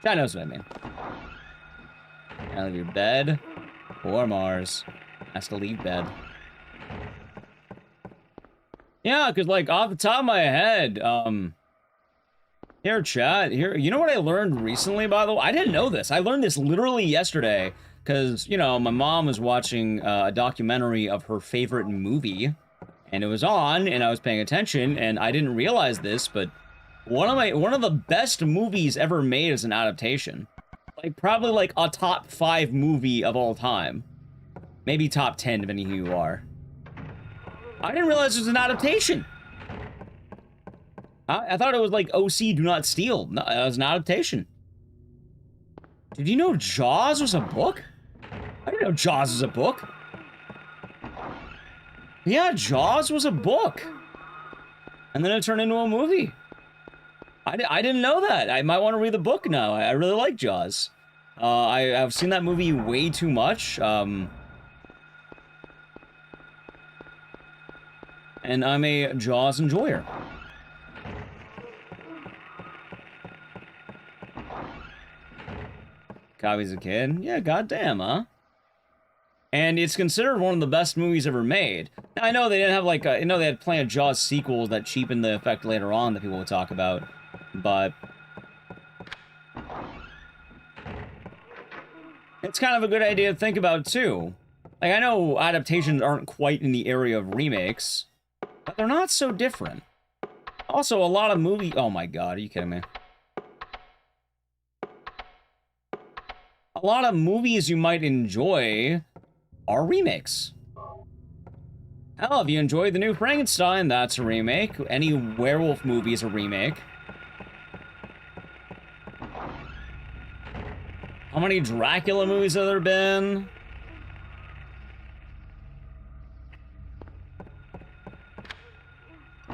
Chad knows what I mean. Out of your bed. Or Mars. Has to leave bed. Yeah, because, like, off the top of my head, here, chat, here, you know what I learned recently, by the way? I didn't know this. I learned this literally yesterday, because, you know, my mom was watching a documentary of her favorite movie, and it was on, and I was paying attention, and I didn't realize this, but one of the best movies ever made is an adaptation. Like, probably, like, a top 5 movie of all time. Maybe top 10, depending who you are. I didn't realize it was an adaptation. I thought it was like OC Do Not Steal. No, it was an adaptation. Did you know Jaws was a book? I didn't know Jaws was a book. Yeah, Jaws was a book. And then it turned into a movie. I didn't know that. I might want to read the book now. I really like Jaws. I've seen that movie way too much. And I'm a Jaws enjoyer. Cobby's a kid? Yeah, goddamn, huh? And it's considered one of the best movies ever made. Now, I know they didn't have, like, I know they had plenty of Jaws sequels that cheapened the effect later on that people would talk about, but... It's kind of a good idea to think about, too. Like, I know adaptations aren't quite in the area of remakes, but they're not so different. Also, a lot of movies... Oh my god, are you kidding me? A lot of movies you might enjoy are remakes. Hell, if you enjoyed the new Frankenstein, that's a remake. Any werewolf movie is a remake. How many Dracula movies have there been?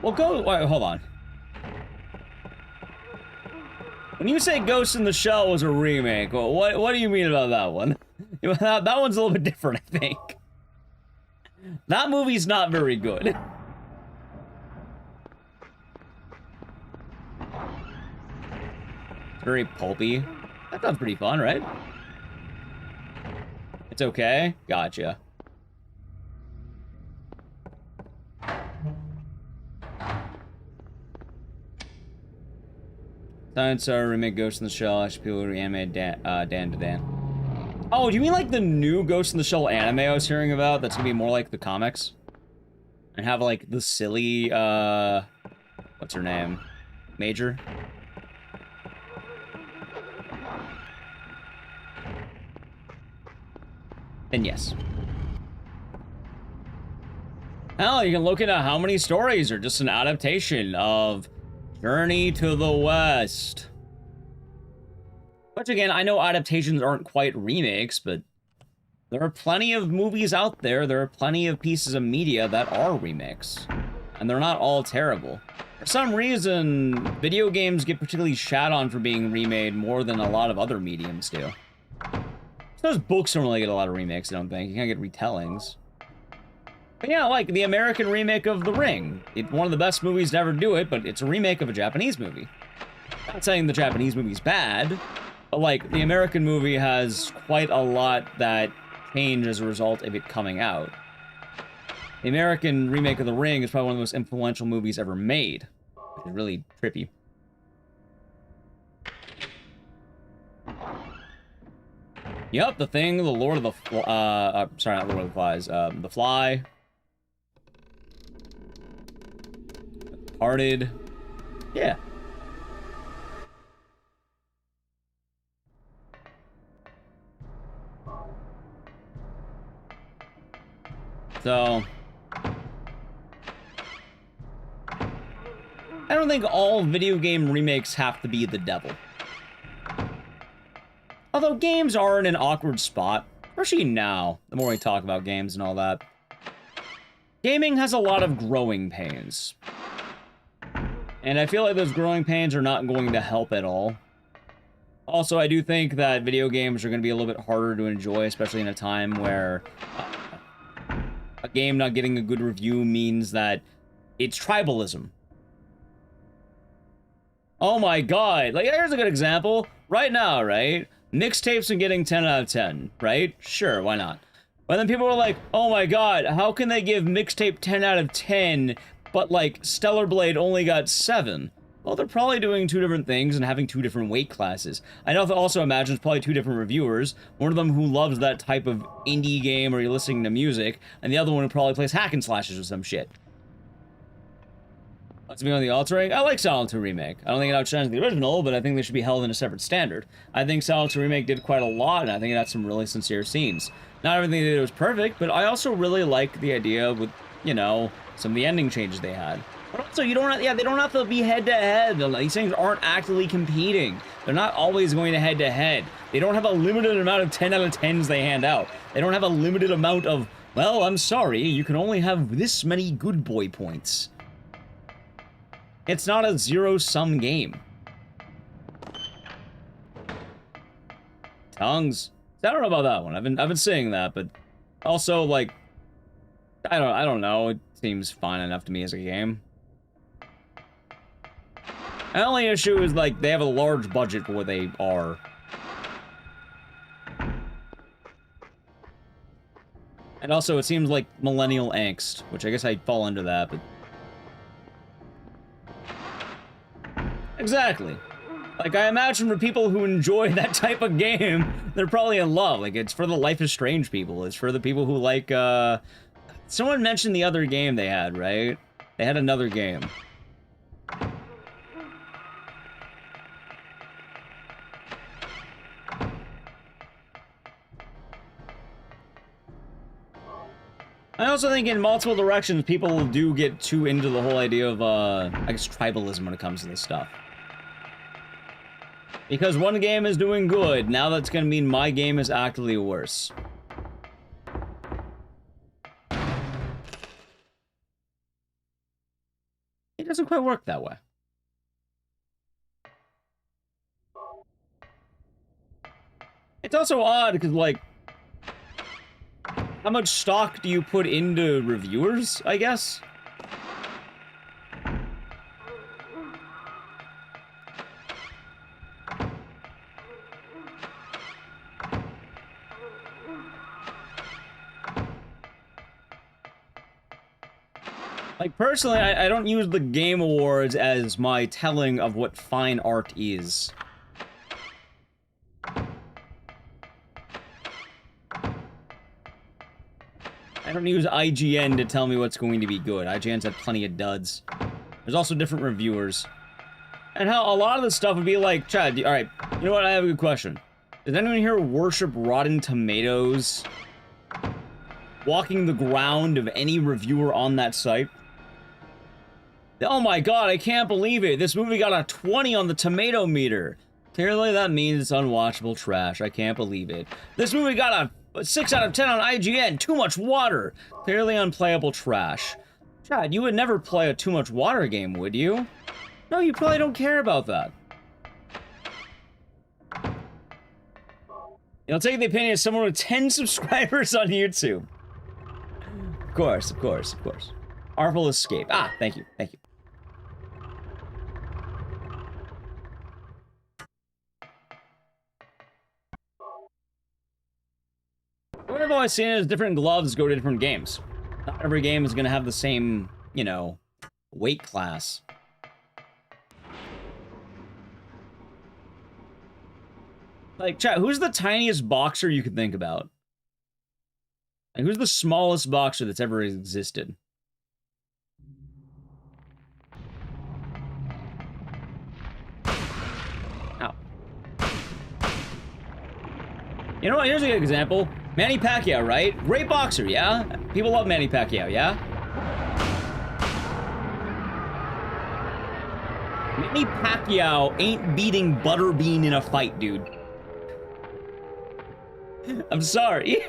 Well, wait, hold on. When you say Ghost in the Shell was a remake, well, what do you mean about that one? That one's a little bit different, I think. That movie's not very good. It's very pulpy. That sounds pretty fun, right? It's okay? Gotcha. Science remake Ghost in the Shell. Actually, people who reanimate Dan to Dan. Oh, do you mean like the new Ghost in the Shell anime I was hearing about? That's gonna be more like the comics? And have like the silly, what's her name? Major? Then yes. Hell, you can look into how many stories are just an adaptation of Journey to the West. Which again, I know adaptations aren't quite remakes, but there are plenty of movies out there, there are plenty of pieces of media that are remakes. And they're not all terrible. For some reason, video games get particularly shat on for being remade more than a lot of other mediums do. Those books don't really get a lot of remakes, I don't think. You can't get retellings. But yeah, like the American remake of The Ring. It's one of the best movies to ever do it, but it's a remake of a Japanese movie. I'm not saying the Japanese movie's bad, but like the American movie has quite a lot that changed as a result of it coming out. The American remake of The Ring is probably one of the most influential movies ever made, which is really trippy. Yep, The Thing, The Lord of the sorry, not Lord of the Flies, The Fly. Departed. Yeah. So, I don't think all video game remakes have to be the devil. Although games are in an awkward spot, especially now, the more we talk about games and all that. Gaming has a lot of growing pains. And I feel like those growing pains are not going to help at all. Also, I do think that video games are going to be a little bit harder to enjoy, especially in a time where a game not getting a good review means that it's tribalism. Oh my god, like here's a good example. Right now, right? Mixtapes are getting 10 out of 10, right? Sure, why not? But then people were like, oh my god, how can they give Mixtape 10 out of 10, but like Stellar Blade only got 7? Well, they're probably doing two different things and having two different weight classes. I know that also imagines probably two different reviewers. One of them who loves that type of indie game or you're listening to music, and the other one who probably plays hack and slashes or some shit. Let's be on the altering. I like Silent Hill Remake. I don't think it outshines the original, but I think they should be held in a separate standard. I think Silent Hill Remake did quite a lot, and I think it had some really sincere scenes. Not everything they did was perfect, but I also really like the idea with, you know, some of the ending changes they had. But also, you don't have, they don't have to be head-to-head. These things aren't actively competing. They're not always going to head-to-head. They don't have a limited amount of 10 out of 10s they hand out. They don't have a limited amount of, well, I'm sorry, you can only have this many good boy points. It's not a zero-sum game. Tongues. I don't know about that one. I've been saying that, but also like I don't know. It seems fine enough to me as a game. The only issue is like they have a large budget for what they are. And also it seems like millennial angst, which I guess I fall under that, but exactly. Like, I imagine for people who enjoy that type of game, they're probably in love. Like, it's for the Life is Strange people. It's for the people who like, someone mentioned the other game they had, right? They had another game. I also think in multiple directions, people do get too into the whole idea of, I guess, tribalism when it comes to this stuff. Because one game is doing good, now that's gonna mean my game is actively worse. It doesn't quite work that way. It's also odd, because, like, how much stock do you put into reviewers, I guess? Like, personally, I don't use the Game Awards as my telling of what fine art is. I don't use IGN to tell me what's going to be good. IGN's had plenty of duds. There's also different reviewers. And how a lot of this stuff would be like, Chad, alright, you know what, I have a good question. Does anyone here worship Rotten Tomatoes? Walking the ground of any reviewer on that site? Oh my god, I can't believe it. This movie got a 20 on the tomato meter. Clearly that means it's unwatchable trash. I can't believe it. This movie got a 6 out of 10 on IGN. Too much water. Clearly unplayable trash. Chad, you would never play a too much water game, would you? No, you probably don't care about that. You'll take the opinion of someone with 10 subscribers on YouTube. Of course, of course, of course. Artful Escape. Ah, thank you, thank you. What I've always seen is different gloves go to different games. Not every game is gonna have the same, you know, weight class. Like, chat, who's the tiniest boxer you could think about? Like, who's the smallest boxer that's ever existed? Ow. You know what? Here's a good example. Manny Pacquiao, right? Great boxer, yeah? People love Manny Pacquiao, yeah? Manny Pacquiao ain't beating Butterbean in a fight, dude. I'm sorry.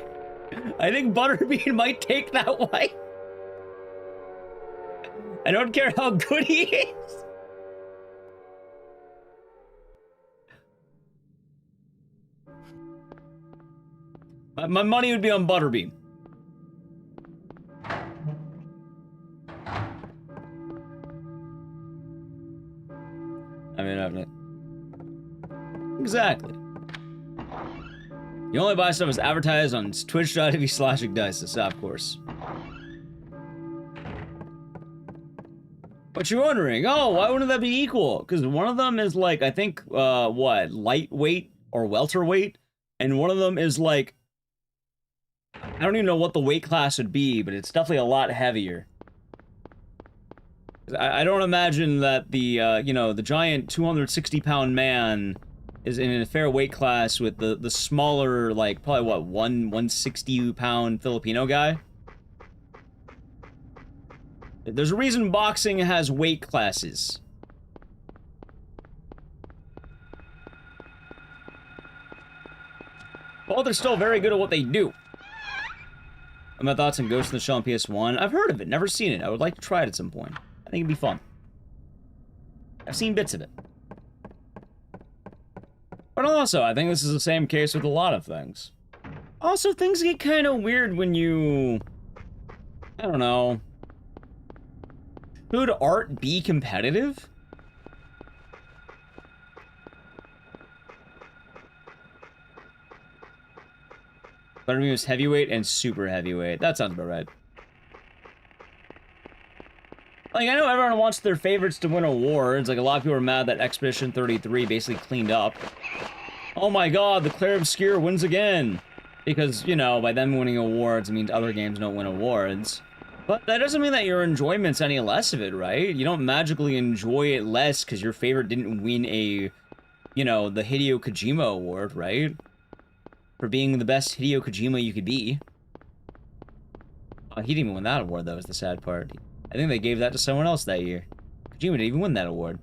I think Butterbean might take that way. I don't care how good he is. My money would be on Butterbean. I mean, exactly. You only buy stuff that's advertised on twitch.tv/Ecdycis, of course. But you're wondering, oh, why wouldn't that be equal? Because one of them is like, I think, what, lightweight or welterweight? And one of them is like, I don't even know what the weight class would be, but it's definitely a lot heavier. I don't imagine that the, you know, the giant 260-pound man is in a fair weight class with the smaller, like, probably, what, 160-pound Filipino guy? There's a reason boxing has weight classes. Well, they're still very good at what they do. And my thoughts on Ghost in the Shell on PS1. I've heard of it, never seen it. I would like to try it at some point. I think it'd be fun. I've seen bits of it. But also, I think this is the same case with a lot of things. Also, things get kind of weird when you... I don't know. Could art be competitive? Butterbean was heavyweight and super heavyweight. That sounds about right. Like, I know everyone wants their favorites to win awards. Like, a lot of people are mad that Expedition 33 basically cleaned up. Oh my god, the Clair Obscure wins again! Because, you know, by them winning awards, it means other games don't win awards. But that doesn't mean that your enjoyment's any less of it, right? You don't magically enjoy it less because your favorite didn't win a, you know, the Hideo Kojima Award, right? For being the best Hideo Kojima you could be. Oh, he didn't even win that award, though, is the sad part. I think they gave that to someone else that year. Kojima didn't even win that award.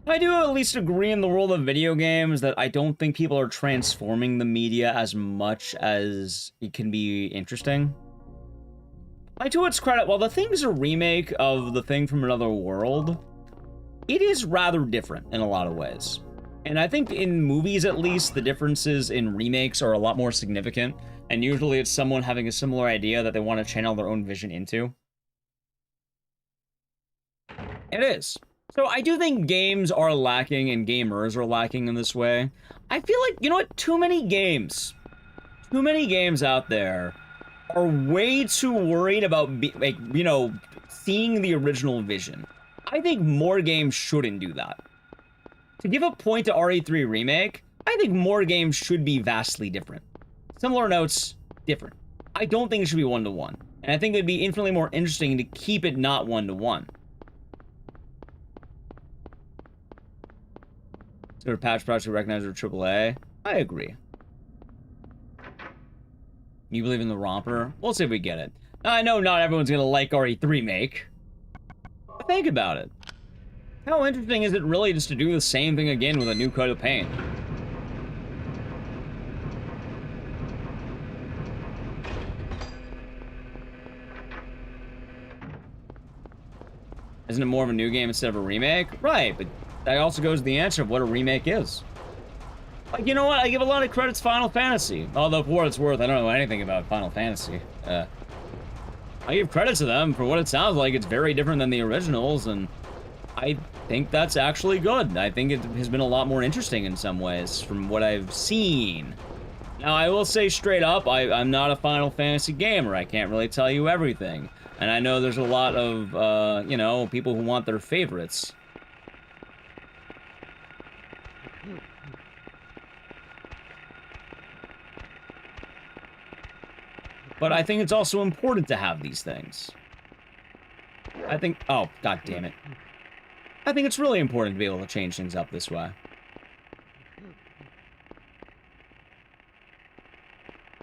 I do at least agree in the world of video games that I don't think people are transforming the media as much as it can be interesting. Like, to its credit, while The Thing's a remake of The Thing from Another World, it is rather different in a lot of ways. And I think in movies, at least, the differences in remakes are a lot more significant, and usually it's someone having a similar idea that they want to channel their own vision into. It is. So I do think games are lacking and gamers are lacking in this way. I feel like, you know what, too many games out there are way too worried about, like, you know, seeing the original vision. I think more games shouldn't do that. To give a point to RE3 Remake, I think more games should be vastly different. Similar notes, different. I don't think it should be one-to-one. And I think it'd be infinitely more interesting to keep it not one-to-one. So patch project recognized as AAA? I agree. You believe in the romper? We'll see if we get it. I know not everyone's gonna like RE3 Remake. But think about it. How interesting is it really just to do the same thing again with a new coat of paint? Isn't it more of a new game instead of a remake? Right, but that also goes to the answer of what a remake is. Like, you know what? I give a lot of credit to Final Fantasy. Although, for what it's worth, I don't know anything about Final Fantasy. I give credit to them for what it sounds like. It's very different than the originals, and I think that's actually good. I think it has been a lot more interesting in some ways from what I've seen. Now, I will say straight up, I'm not a Final Fantasy gamer. I can't really tell you everything. And I know there's a lot of, you know, people who want their favorites. But I think it's also important to have these things. I think... Oh, god damn it. I think it's really important to be able to change things up this way.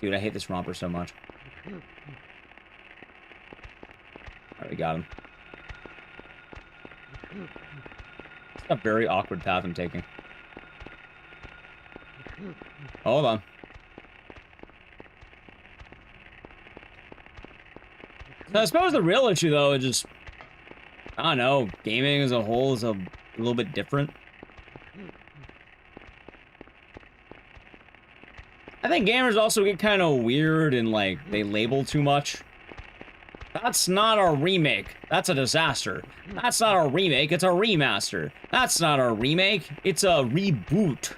Dude, I hate this romper so much. Alright, we got him. It's a very awkward path I'm taking. Hold on. So I suppose the real issue, though, is just... I don't know, gaming as a whole is a little bit different. I think gamers also get kind of weird and, like, they label too much. That's not our remake. That's a disaster. That's not our remake. It's a remaster. That's not our remake. It's a reboot.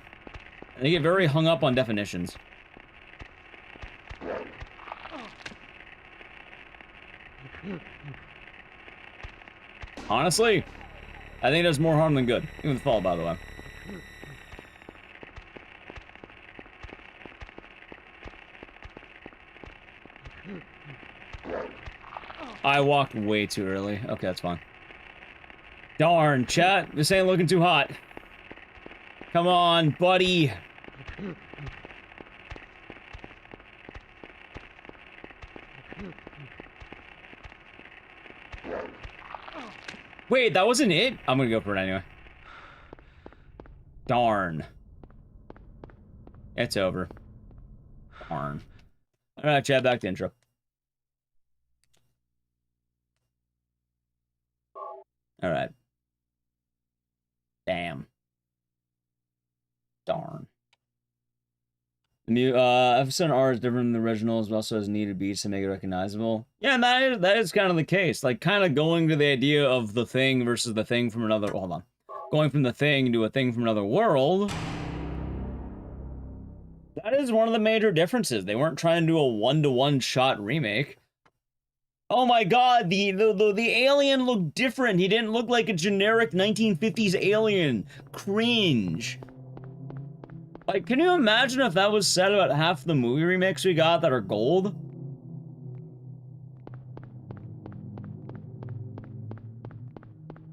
And they get very hung up on definitions. Honestly, I think there's more harm than good. Even the fall, by the way. I walked way too early. Okay, that's fine. Darn, chat. This ain't looking too hot. Come on, buddy. Wait, that wasn't it? I'm gonna go for it anyway. Darn. It's over. Darn. Alright, chat, back to intro. Alright. Damn. Darn. The new episode R is different than the originals, but also has needed beats to make it recognizable. Yeah, and that is kind of the case. Like, kind of going to the idea of the thing versus the thing from another... Hold on. Going from the thing to a thing from another world That is one of the major differences. They weren't trying to do a one-to-one shot remake. Oh my god, the alien looked different. He didn't look like a generic 1950s alien. Cringe. Like, can you imagine if that was said about half the movie remakes we got that are gold?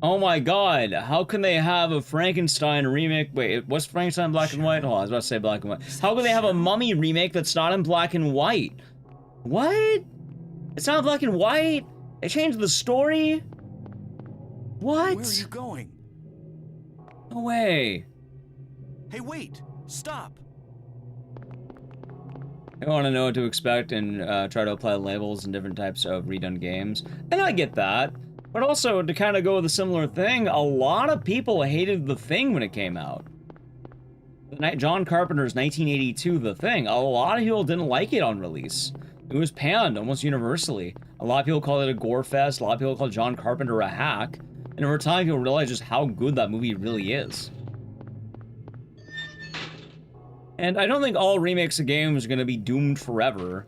Oh my god, how can they have a Frankenstein remake? Wait, was Frankenstein black and white? Oh, I was about to say black and white. How can they have a Mummy remake that's not in black and white? What? It's not black and white? They changed the story? What? Where are you going? No way. Hey, wait! Stop! I want to know what to expect and try to apply labels in different types of redone games. And I get that. But also, to kind of go with a similar thing, a lot of people hated The Thing when it came out. John Carpenter's 1982 The Thing, a lot of people didn't like it on release. It was panned almost universally. A lot of people called it a gore fest, a lot of people called John Carpenter a hack, and over time people realized just how good that movie really is. And I don't think all remakes of games are going to be doomed forever,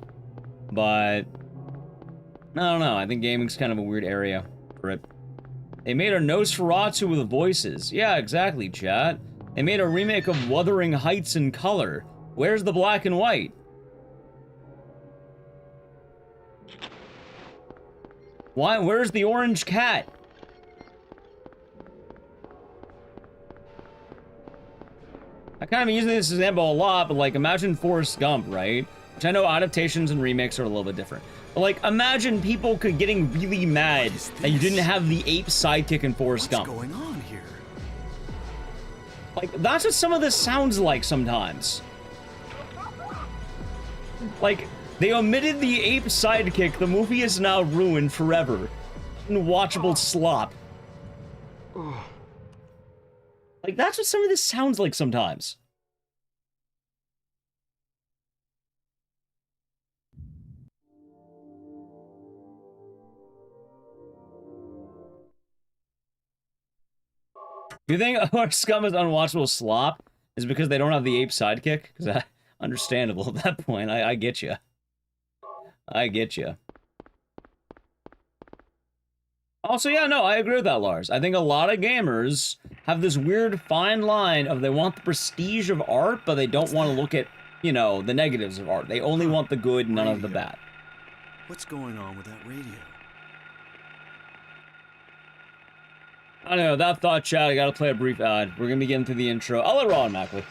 but I don't know, I think gaming's kind of a weird area for it. They made a Nosferatu with voices. Yeah, exactly, chat. They made a remake of Wuthering Heights in color. Where's the black and white? Why? Where's the orange cat? I kind of using this example a lot, but like imagine Forrest Gump, right? Which I know adaptations and remakes are a little bit different. But like imagine people getting really mad that you didn't have the ape sidekick in Forrest Gump. What's going on here? Like that's what some of this sounds like sometimes. Like they omitted the ape sidekick. The movie is now ruined forever. Unwatchable slop. Like, that's what some of this sounds like sometimes. You think our Scum is unwatchable slop is because they don't have the ape sidekick? Because understandable at that point. I get you. I get you. Also, yeah, no, I agree with that, Lars. I think a lot of gamers have this weird fine line of they want the prestige of art, but they don't want to look at, you know, the negatives of art. They only want the good, none of the bad. What's going on with that radio? I don't know, that thought, chat, I gotta play a brief ad. We're gonna be getting through the intro. I'll let Ron Mackley.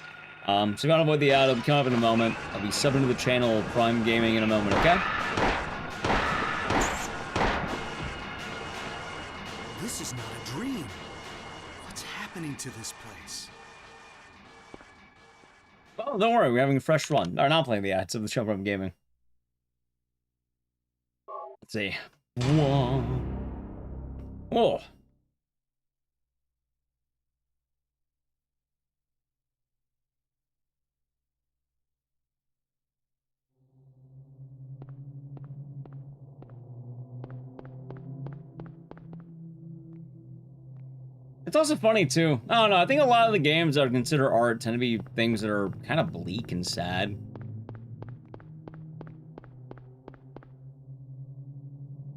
So if you want to avoid the ad, it'll be coming up in a moment. I'll be subbing to the channel Prime Gaming in a moment, okay? This is not a dream. What's happening to this place? Well, don't worry, we're having a fresh run. Or not playing the ads of the show Prime Gaming. Let's see. Whoa. Whoa. It's also funny, too. I don't know, I think a lot of the games that are considered art tend to be things that are kind of bleak and sad.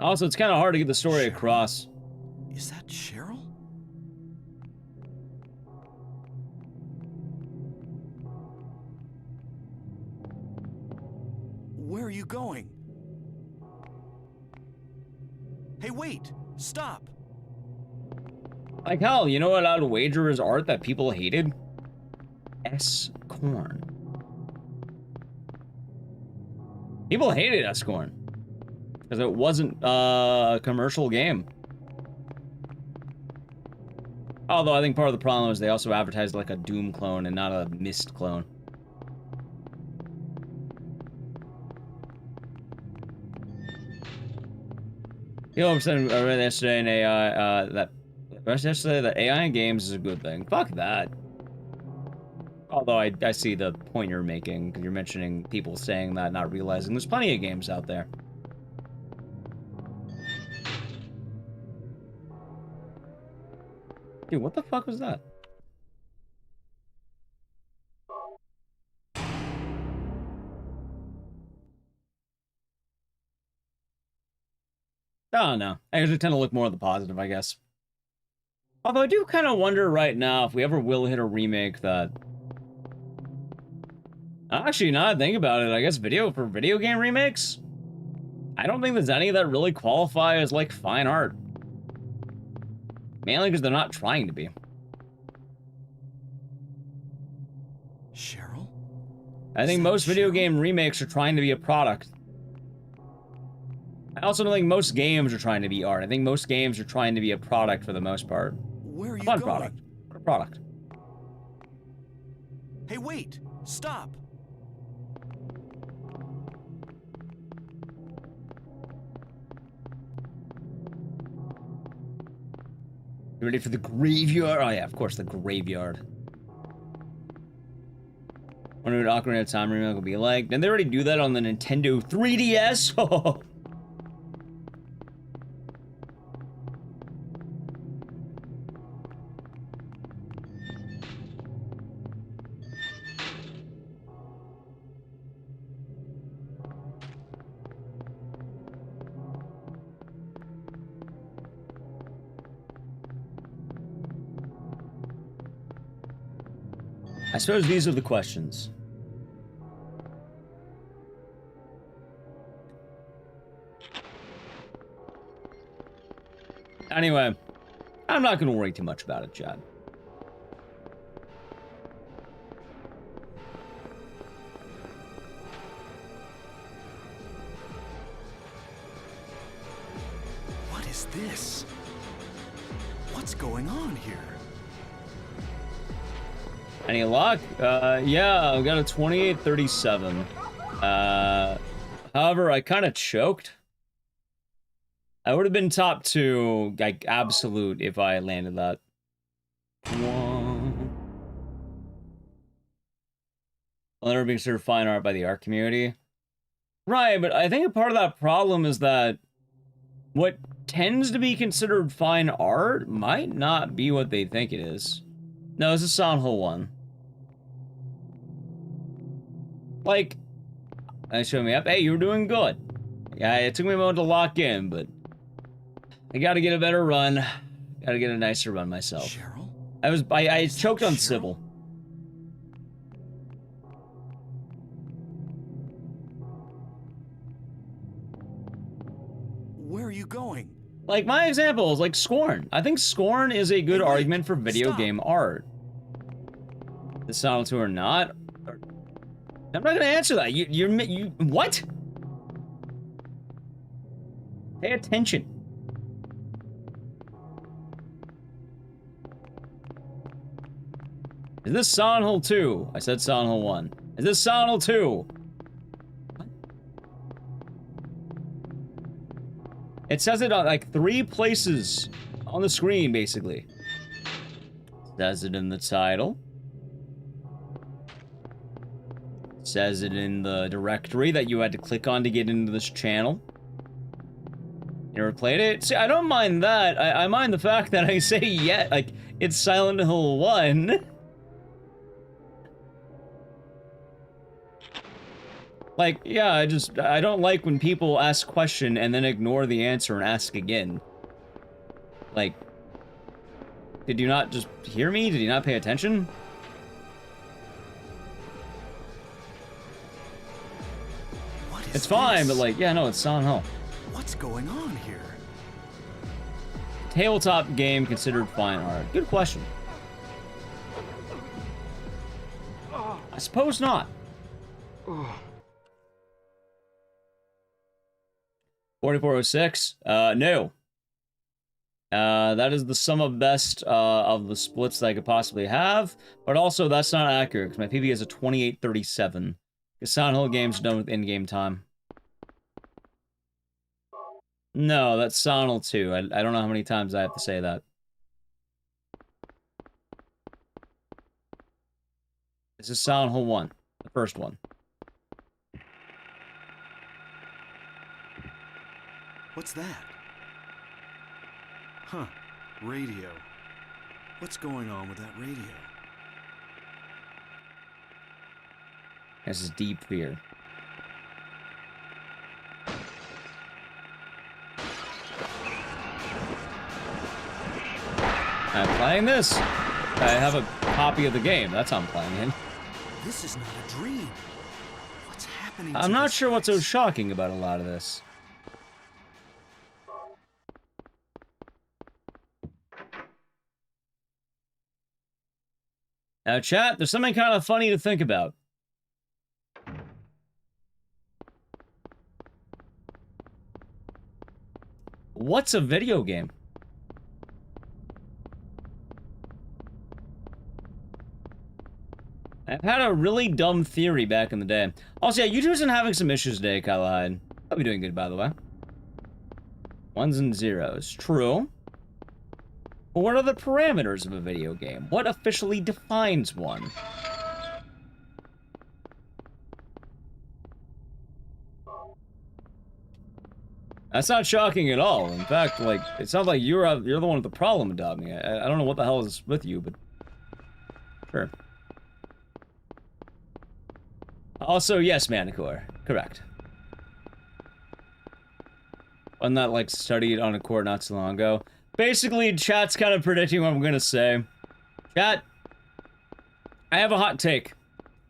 Also, it's kind of hard to get the story across. Is that Cheryl? Where are you going? Hey, wait! Stop! Like hell, you know what I'd wager is art that people hated? S-Corn. People hated S-Corn. Because it wasn't a commercial game. Although I think part of the problem is they also advertised like a Doom clone and not a Myst clone. You know what I'm saying? I read yesterday in AI that AI in games is a good thing. Fuck that. Although I see the point you're making, because you're mentioning people saying that, not realizing there's plenty of games out there. Dude, what the fuck was that? don't know. I usually tend to look more at the positive, I guess. Although I do kind of wonder right now if we ever will hit a remake that... Actually, now that I think about it, I guess video game remakes? I don't think there's any that really qualify as, like, fine art. Mainly because they're not trying to be. Cheryl? I think most video game remakes are trying to be a product. I also don't think most games are trying to be art. I think most games are trying to be a product for the most part. Where are you A fun going? product. What a product. Hey, wait! Stop! You ready for the graveyard? Oh yeah, of course, the graveyard. Wonder what Ocarina of Time remake will be like. Didn't they already do that on the Nintendo 3DS? I suppose these are the questions. Anyway, I'm not gonna worry too much about it, Chad. What is this? What's going on here? Any luck? Yeah, I've got a 2837. However, I kind of choked. I would have been top 2, like, absolute, if I landed that. One. Will never be considered fine art by the art community. Right, but I think a part of that problem is that what tends to be considered fine art might not be what they think it is. No, this is Silent Hill 1. Like, they showed me up. Hey, you were doing good. Yeah, it took me a moment to lock in, but I gotta get a better run. Gotta get a nicer run myself. Cheryl? I choked on Sybil. Where are you going? Like, my example is like Scorn. I think Scorn is a good Hey, wait, argument for video stop. game art. The Silent 2 or not? I'm not gonna answer that. You what? Pay attention. Is this Silent Hill 2? I said Silent Hill 1. Is this Silent Hill 2? What? It says it on like 3 places on the screen, basically. Says it in the title. Says it in the directory that you had to click on to get into this channel. You ever played it? See, I don't mind that. I mind the fact that I say, yeah, like, it's Silent Hill 1. Like, yeah, I don't like when people ask a question and then ignore the answer and ask again. Like, did you not just hear me? Did you not pay attention? What is It's fine, this? but like, yeah, no, it's Silent Hill. What's going on here? Tabletop game considered fine art. Good question. I suppose not. 4406? No. That is the sum of best of the splits that I could possibly have, but also that's not accurate because my PB is a 2837. Because Silent Hill games are done with in-game time. No, that's Silent Hill 2. I don't know how many times I have to say that. This is Silent Hill 1, the first one. What's that? Huh. Radio. What's going on with that radio? This is Deep Fear. I'm playing this. I have a copy of the game. That's how I'm playing it. This is not a dream. What's happening? I'm not sure what's so shocking about a lot of this. Now, chat, there's something kind of funny to think about. What's a video game? I've had a really dumb theory back in the day. Also, yeah, YouTube's been having some issues today, Kyle Hyde. I'll be doing good, by the way. Ones and zeros. True. But what are the parameters of a video game? What officially defines one? That's not shocking at all. In fact, like, it sounds like you're the one with the problem, Dogme. I don't know what the hell is with you, but sure. Also, yes, Manicore. Correct. Wasn't that, like, studied on a court not so long ago? Basically, chat's kind of predicting what I'm gonna say. Chat, I have a hot take.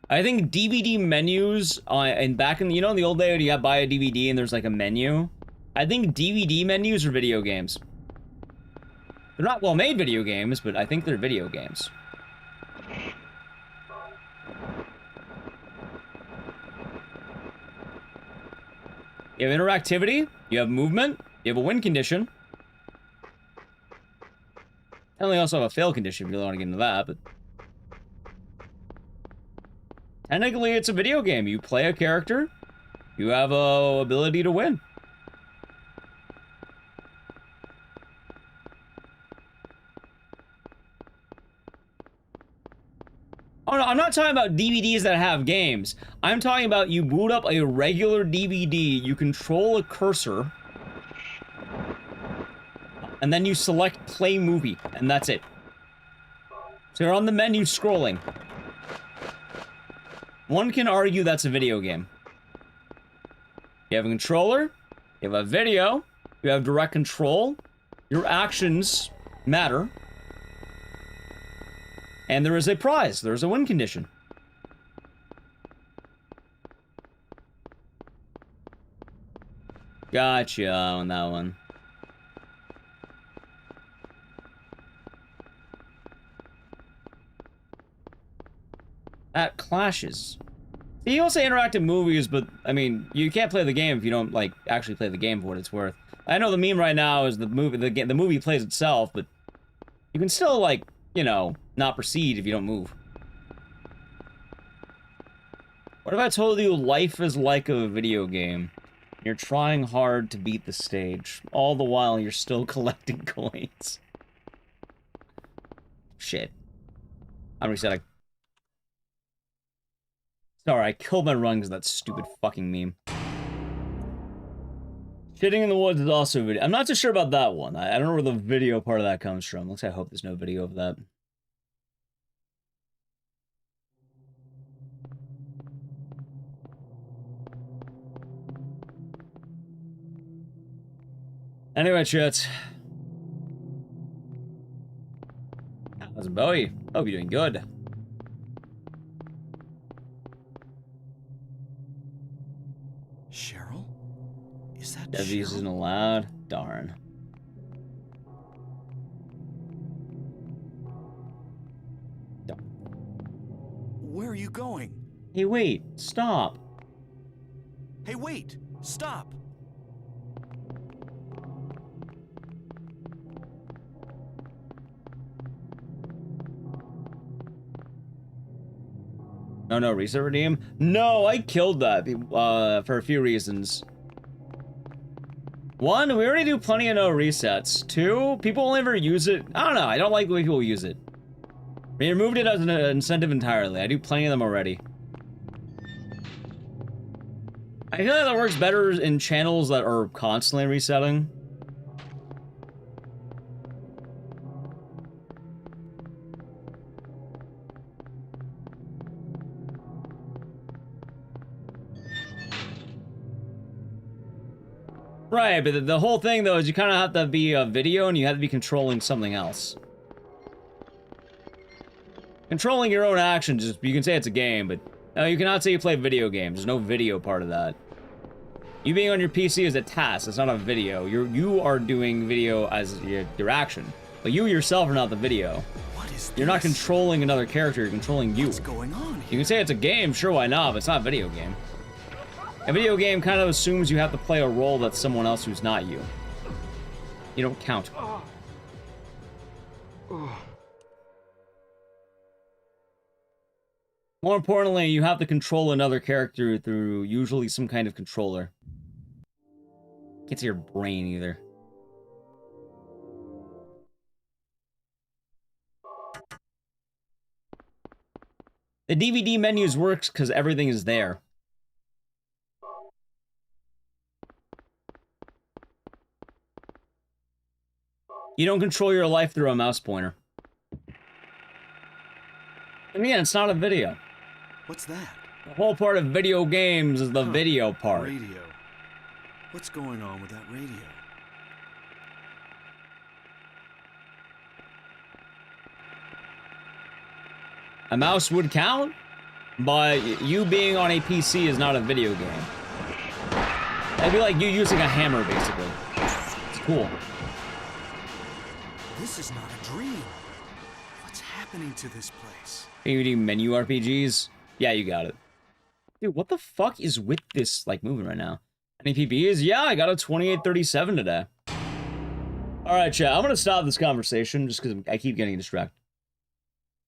I think DVD menus, and back in, you know, in the old day when you got buy a DVD and there's, like, a menu? I think DVD menus are video games. They're not well-made video games, but I think they're video games. You have interactivity, you have movement, you have a win condition. And they also have a fail condition if you don't want to get into that, but... technically, it's a video game. You play a character, you have a ability to win. Oh no, I'm not talking about DVDs that have games. I'm talking about you boot up a regular DVD, you control a cursor, and then you select play movie, and that's it. So you're on the menu scrolling. One can argue that's a video game. You have a controller, you have a video, you have direct control, your actions matter, and there is a prize, there's a win condition. Gotcha on that one. That clashes. See, you all say interactive movies, but, I mean, you can't play the game if you don't, like, actually play the game for what it's worth. I know the meme right now is the movie plays itself, but you can still, like, you know, not proceed if you don't move. What if I told you life is like a video game? You're trying hard to beat the stage. All the while, you're still collecting coins. Shit. I'm resetting. Sorry, I killed my run because of that stupid fucking meme. Shitting in the woods is also a video. I'm not too sure about that one. I don't know where the video part of that comes from. Looks like I hope there's no video of that. Anyway, chat. How's it, Bowie? Hope you're doing good. Cheryl? Is that Devies Cheryl? isn't allowed? Darn. Where are you going? Hey, wait. Stop. Hey, wait! Stop! No, no, reset redeem? No, I killed that for a few reasons. One, we already do plenty of no resets. Two, people only ever use it. I don't know, I don't like the way people use it. We removed it as an incentive entirely. I do plenty of them already. I feel like that works better in channels that are constantly resetting. Right, but the whole thing, though, is you kind of have to be a video and you have to be controlling something else. Controlling your own actions, you can say it's a game, but you cannot say you play video games. There's no video part of that. You being on your PC is a task. It's not a video. You are doing video as your action, but you yourself are not the video. What is this? You're not controlling another character. You're controlling you. What's going on You here? can say it's a game, sure, why not? But it's not a video game. A video game kind of assumes you have to play a role that's someone else who's not you. You don't count. More importantly, you have to control another character through usually some kind of controller. Can't see your brain either. The DVD menus works because everything is there. You don't control your life through a mouse pointer. And again, it's not a video. What's that? The whole part of video games is the video part. Radio. What's going on with that radio? A mouse would count, but you being on a PC is not a video game. It'd be like you using a hammer, basically. It's cool. This is not a dream. What's happening to this place? DVD menu RPGs? Yeah, you got it. Dude, what the fuck is with this, like, moving right now? Any PBs? Yeah, I got a 2837 today. Alright, chat, I'm gonna stop this conversation just because I keep getting distracted.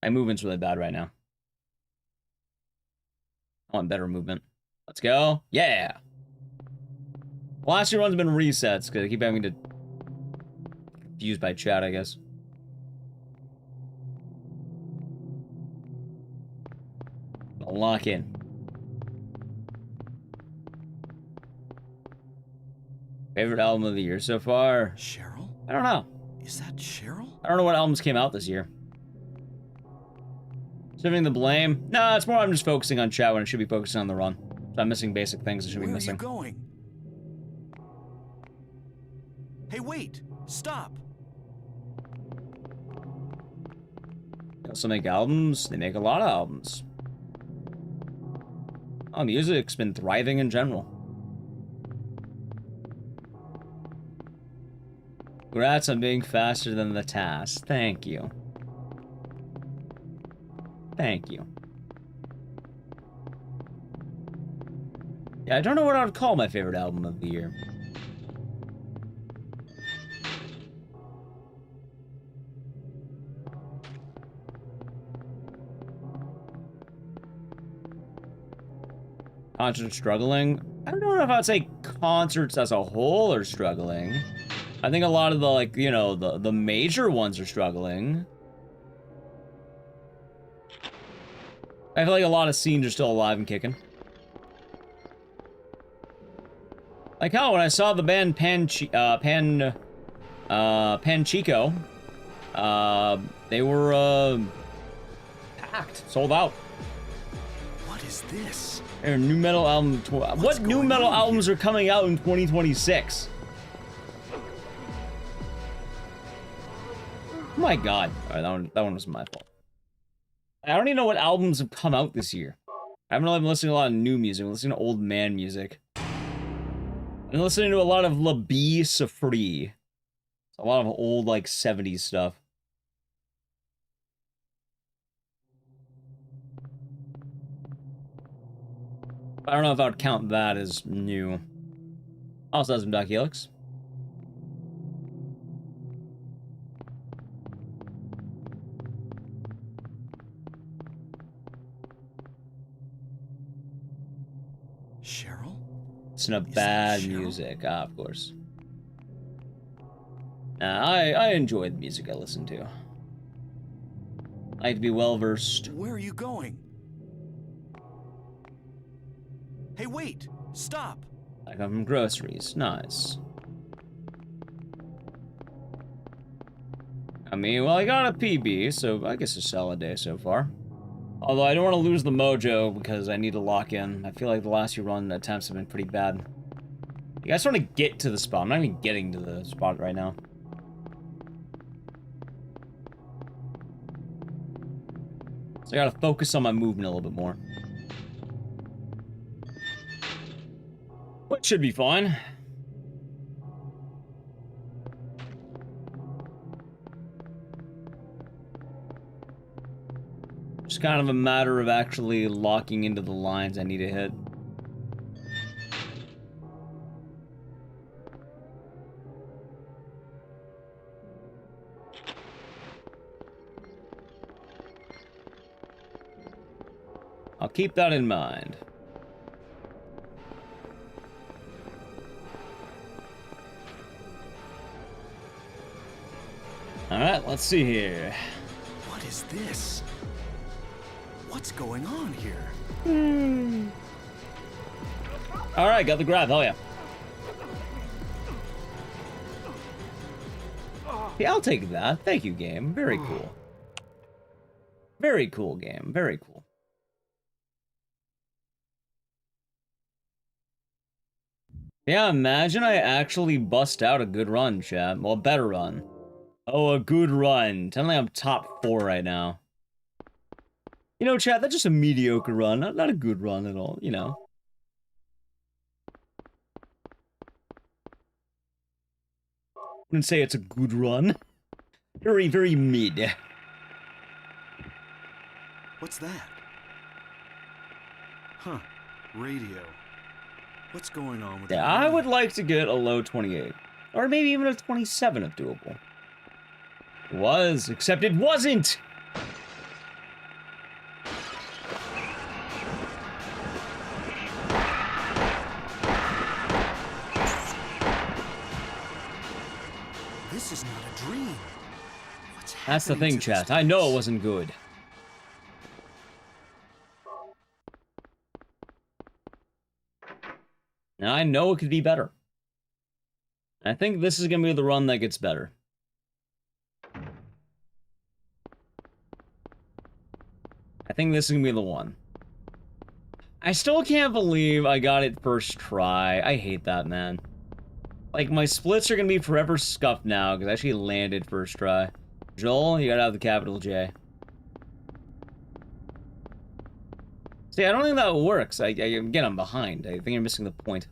My movement's really bad right now. I want better movement. Let's go. Yeah! Last year one's been resets because I keep having to... confused by chat, I guess. I'll lock in. Favorite album of the year so far? Cheryl? I don't know. Is that Cheryl? I don't know what albums came out this year. Shifting the blame? No, it's more I'm just focusing on chat when I should be focusing on the run. So I'm missing basic things I should be Where missing. are you going? Hey, wait! Stop! They also make albums. They make a lot of albums. Oh, music's been thriving in general. Congrats on being faster than the task. Thank you. Thank you. Yeah, I don't know what I would call my favorite album of the year. Concerts struggling? I don't know if I'd say concerts as a whole are struggling. I think a lot of the, like, you know, the major ones are struggling. I feel like a lot of scenes are still alive and kicking. Like how when I saw the band Panchico, they were packed, sold out. What is this? Their new metal album. What new going metal on albums here? are coming out in 2026? Oh my god! All right, that one was my fault. I don't even know what albums have come out this year. I haven't really been listening to a lot of new music. I'm listening to old man music. I'm listening to a lot of La Bee Safri. A lot of old, like, 70s stuff. I don't know if I would count that as new. Also has some Doc Helix. Cheryl? It's not Is that bad Cheryl? music, of course. I enjoy the music I listen to. I like to be well versed. Where are you going? Hey, wait! Stop! I come from groceries. Nice. I mean, well, I got a PB, so I guess a solid day so far. Although I don't want to lose the mojo because I need to lock in. I feel like the last few run attempts have been pretty bad. You guys want to get to the spot. I'm not even getting to the spot right now. So I gotta focus on my movement a little bit more. Which should be fine. Just kind of a matter of actually locking into the lines I need to hit. I'll keep that in mind. Alright, let's see here. What is this? What's going on here? Alright, got the grab, hell yeah. Yeah, I'll take that. Thank you, game. Very cool. Very cool game. Very cool. Yeah, imagine I actually bust out a good run, chat. Well, a better run. Oh, a good run. Technically, I'm top 4 right now. You know, chat, that's just a mediocre run. Not a good run at all, you know. Wouldn't say it's a good run. Very, very mid. What's that? Huh. Radio. What's going on with Yeah, the I radio? would like to get a low 28. Or maybe even a 27 if doable. It was, except it wasn't! This is not a dream. What's That's the happening thing, to this chat. I know it place? wasn't good. And I know it could be better. I think this is going to be the run that gets better. I think this is going to be the one. I still can't believe I got it first try. I hate that, man. Like, my splits are going to be forever scuffed now, because I actually landed first try. Joel, you gotta have the capital J. See, I don't think that works. Again, I'm behind. I think you're missing the point.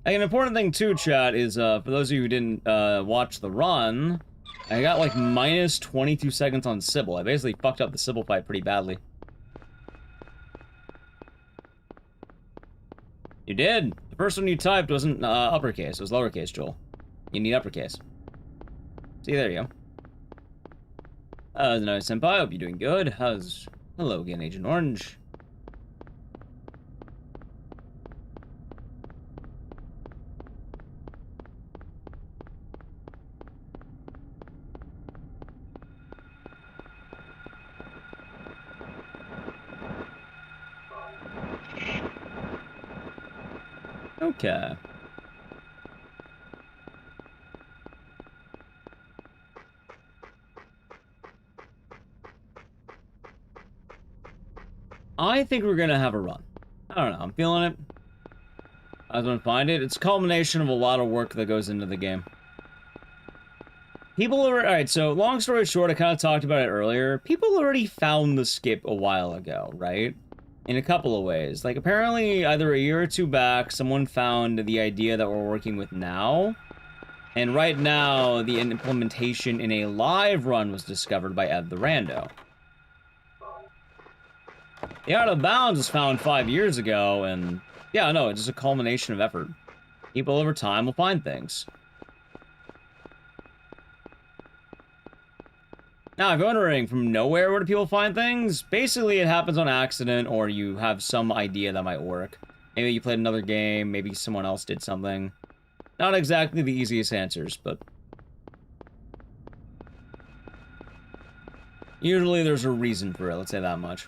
Like, an important thing too, chat, is for those of you who didn't watch the run, I got like minus 22 seconds on Sybil. I basically fucked up the Sybil fight pretty badly. You did. The first one you typed wasn't uppercase. It was lowercase, Joel. You need uppercase. See, there you go. Nice, senpai. Hope you're doing good. Hello again, Agent Orange. Okay. I think we're gonna have a run. I don't know, I'm feeling it. I was gonna find it. It's a culmination of a lot of work that goes into the game. People are... Alright, so long story short, I kind of talked about it earlier. People already found the skip a while ago, right? In a couple of ways. Like, apparently, either a year or two back, someone found the idea that we're working with now. And right now, the implementation in a live run was discovered by Ed the Rando. The Art of Bounds was found 5 years ago, and yeah, no, it's just a culmination of effort. People over time will find things. Now, if you're wondering, from nowhere, where do people find things? Basically, it happens on accident, or you have some idea that might work. Maybe you played another game, maybe someone else did something. Not exactly the easiest answers, but... usually there's a reason for it, let's say that much.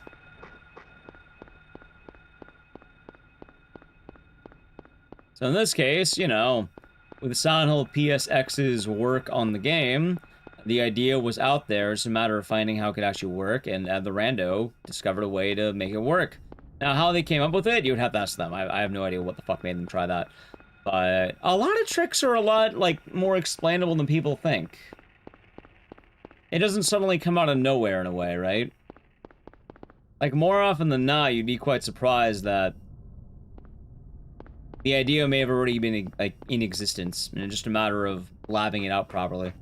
So in this case, you know, with Silent Hill PSX's work on the game, the idea was out there. It's a matter of finding how it could actually work, and the Rando discovered a way to make it work. Now, how they came up with it, you would have to ask them. I have no idea what the fuck made them try that. But a lot of tricks are a lot, like, more explainable than people think. It doesn't suddenly come out of nowhere in a way, right? Like, more often than not, you'd be quite surprised that the idea may have already been, like, in existence, and it's just a matter of blabbing it out properly.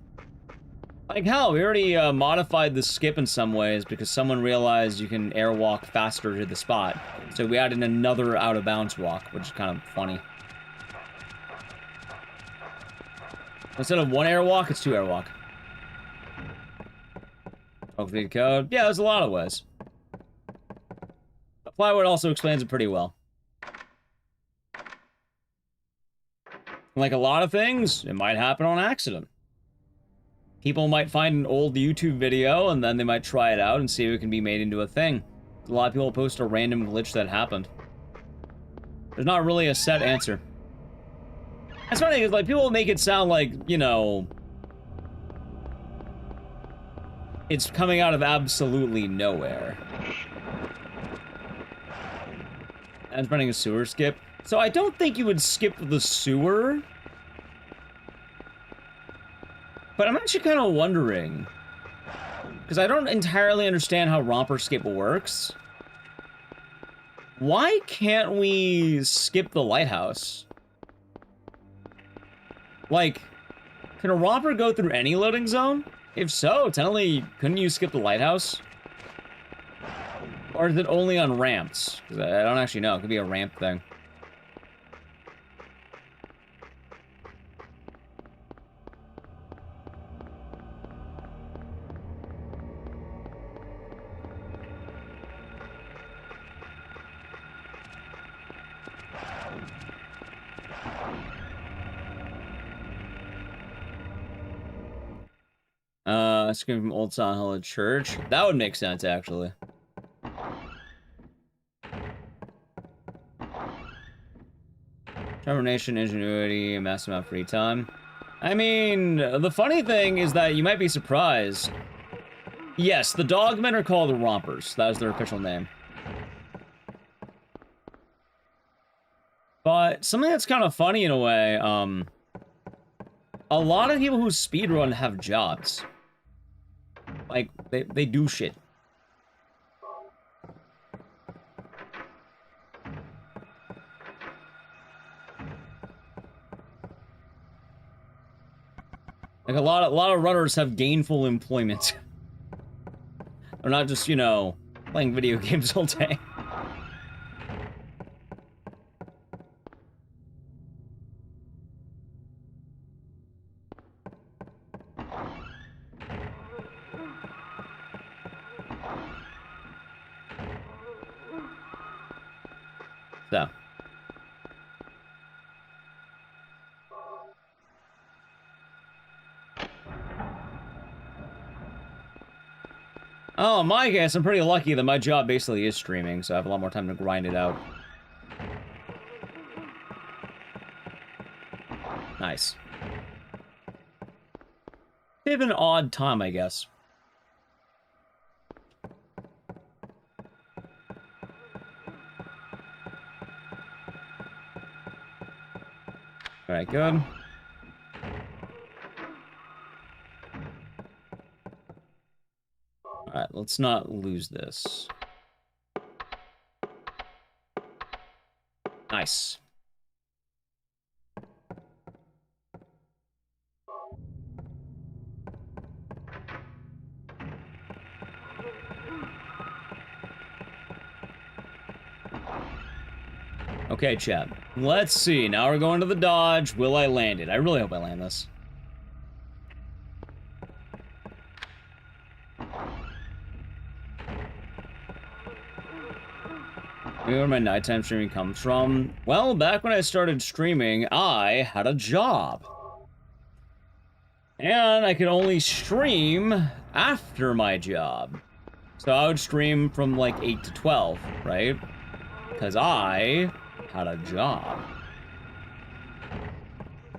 Like, hell, we already modified the skip in some ways because someone realized you can airwalk faster to the spot. So we added another out-of-bounds walk, which is kind of funny. Instead of one airwalk, it's two airwalk. Complete code. Yeah, there's a lot of ways. Plywood also explains it pretty well. Like a lot of things, it might happen on accident. People might find an old YouTube video, and then they might try it out and see if it can be made into a thing. A lot of people post a random glitch that happened. There's not really a set answer. That's funny, because, like, people make it sound like, you know, it's coming out of absolutely nowhere. And running a sewer skip. So I don't think you would skip the sewer. But I'm actually kind of wondering, because I don't entirely understand how romper skip works. Why can't we skip the lighthouse? Like, can a romper go through any loading zone? If so, technically, couldn't you skip the lighthouse? Or is it only on ramps? Because I don't actually know. It could be a ramp thing. Screaming from Old Silent Hill Church. That would make sense, actually. Determination, ingenuity, massive amount of free time. I mean, the funny thing is that you might be surprised. Yes, the dogmen are called the Rompers. That is their official name. But something that's kind of funny in a way, a lot of people who speedrun have jobs. Like, they do shit. Like, a lot of runners have gainful employment. They're not just, you know, playing video games all day. So. Oh, in my case, I'm pretty lucky that my job basically is streaming, so I have a lot more time to grind it out. Nice. Bit of an odd time, I guess. Alright, good. Alright, let's not lose this. Nice. Okay, chat. Let's see. Now we're going to the dodge. Will I land it? I really hope I land this. Where my nighttime streaming comes from? Well, back when I started streaming, I had a job. And I could only stream after my job. So I would stream from like 8 to 12, right? Because I had a job.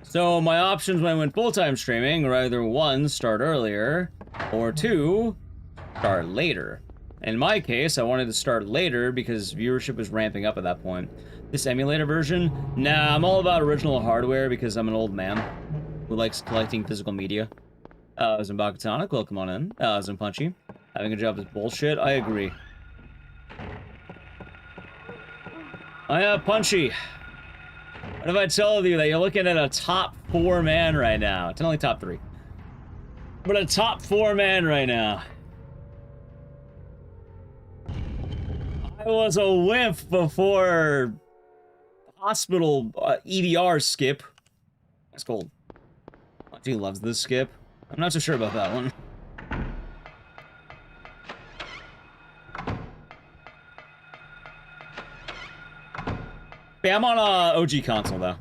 So my options when I went full-time streaming were either 1, start earlier, or 2, start later. In my case, I wanted to start later because viewership was ramping up at that point. This emulator version? Nah, I'm all about original hardware because I'm an old man who likes collecting physical media. Zimbakatonic, welcome on in. Zimpunchy, having a job is bullshit. I agree. Punchy. What if I tell you that you're looking at a top 4 man right now? It's only top 3. But a top 4 man right now. I was a wimp before hospital EDR skip. That's cool. He loves this skip. I'm not so sure about that one. Yeah, I'm on OG console though.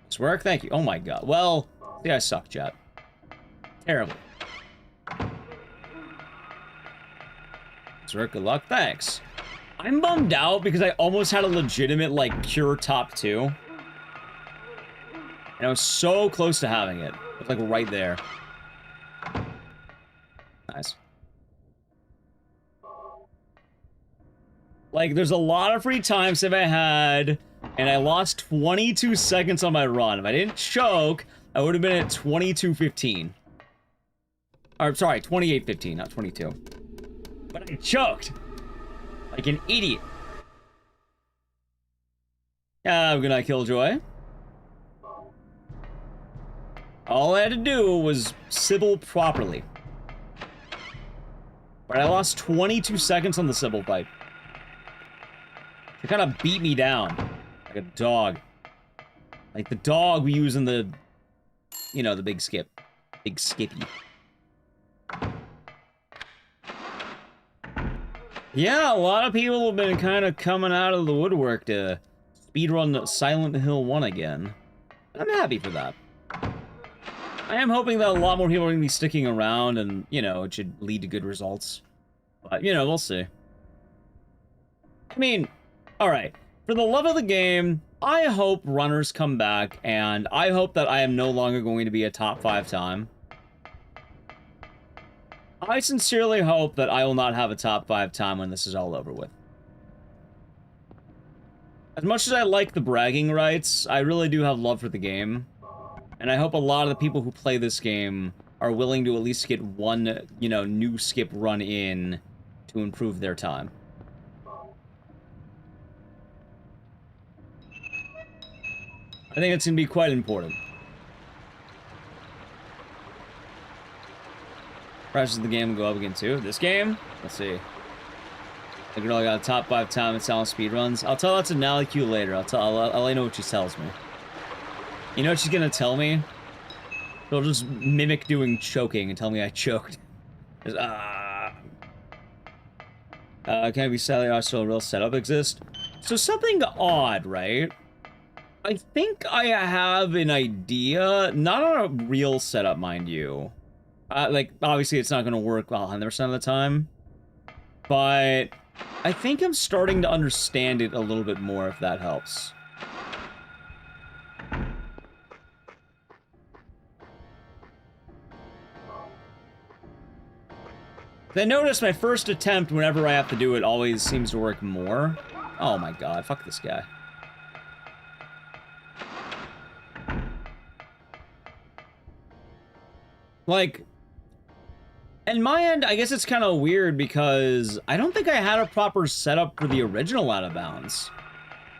This work? Thank you. Oh my god. Well, see, I suck, chat. Terrible. This work. Good luck. Thanks. I'm bummed out because I almost had a legitimate, like, pure top 2. And I was so close to having it. It was, like, right there. Nice. Like, there's a lot of free time save I had, and I lost 22 seconds on my run. If I didn't choke, I would have been at 22:15. Or, sorry, 28:15, not 22. But I choked. Like an idiot. Yeah, good night, Killjoy. All I had to do was Sybil properly. But I lost 22 seconds on the Sybil fight. She kind of beat me down. Like a dog. Like the dog we use in the... You know, the big skip. Big skippy. Yeah, a lot of people have been kind of coming out of the woodwork to speedrun Silent Hill 1 again. I'm happy for that. I am hoping that a lot more people are going to be sticking around and, you know, it should lead to good results. But, you know, we'll see. I mean, alright. For the love of the game, I hope runners come back, and I hope that I am no longer going to be a top 5 time. I sincerely hope that I will not have a top 5 time when this is all over with. As much as I like the bragging rights, I really do have love for the game. And I hope a lot of the people who play this game are willing to at least get one, you know, new skip run in to improve their time. I think it's going to be quite important. Prices of the game will go up again too. This game? Let's see. The girl got a top 5 time at selling speedruns. I'll tell that to Nally Q later. I'll let you know what she tells me. You know what she's gonna tell me? She'll just mimic doing choking and tell me I choked. Just, can I be sadly also a real setup exist? So something odd, right? I think I have an idea, not on a real setup, mind you. Like, obviously it's not gonna work 100% of the time, but I think I'm starting to understand it a little bit more, if that helps. I notice my first attempt, whenever I have to do it, always seems to work more. Oh my god, fuck this guy. Like, in my end, I guess it's kind of weird because I don't think I had a proper setup for the original Out of Bounds.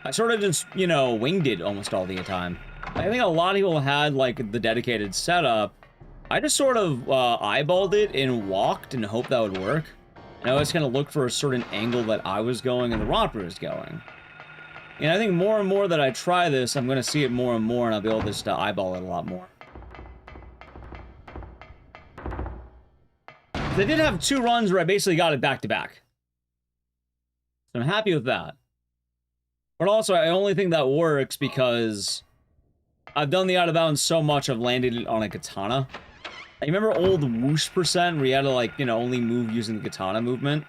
I sort of just, you know, winged it almost all the time. I think a lot of people had, like, the dedicated setup. I just sort of eyeballed it and walked and hoped that would work. And I always kind of looked for a certain angle that I was going and the romper was going. And I think more and more that I try this, I'm going to see it more and more, and I'll be able to just eyeball it a lot more. They did have 2 runs where I basically got it back-to-back. So I'm happy with that. But also, I only think that works because I've done the Out of Bounds so much, I've landed it on a katana. I remember old whoosh percent where you had to, like, you know, only move using the katana movement?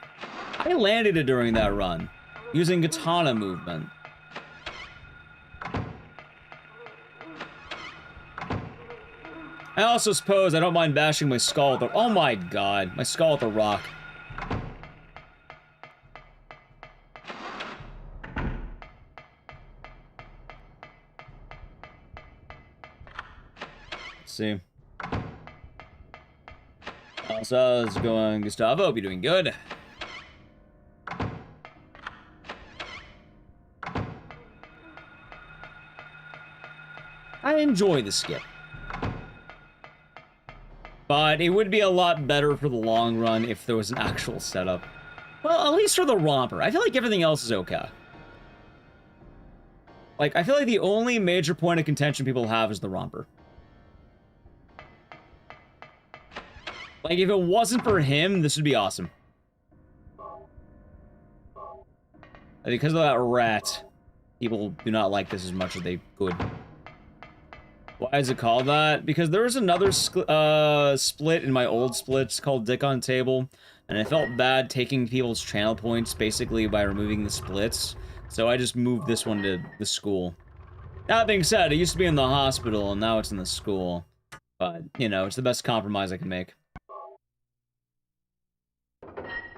I landed it during that run, using katana movement. I also suppose I don't mind bashing my skull at the... Oh my god, my skull at the rock. see. So how's it going, Gustavo? Hope you're doing good. I enjoy the skip. But it would be a lot better for the long run if there was an actual setup. Well, at least for the romper. I feel like everything else is okay. Like, I feel like the only major point of contention people have is the romper. Like, if it wasn't for him, this would be awesome. Because of that rat, people do not like this as much as they could. Why is it called that? Because there was another split in my old splits called Dick on Table, and I felt bad taking people's channel points basically by removing the splits, so I just moved this one to the school. That being said, it used to be in the hospital, and now it's in the school. But, you know, it's the best compromise I can make.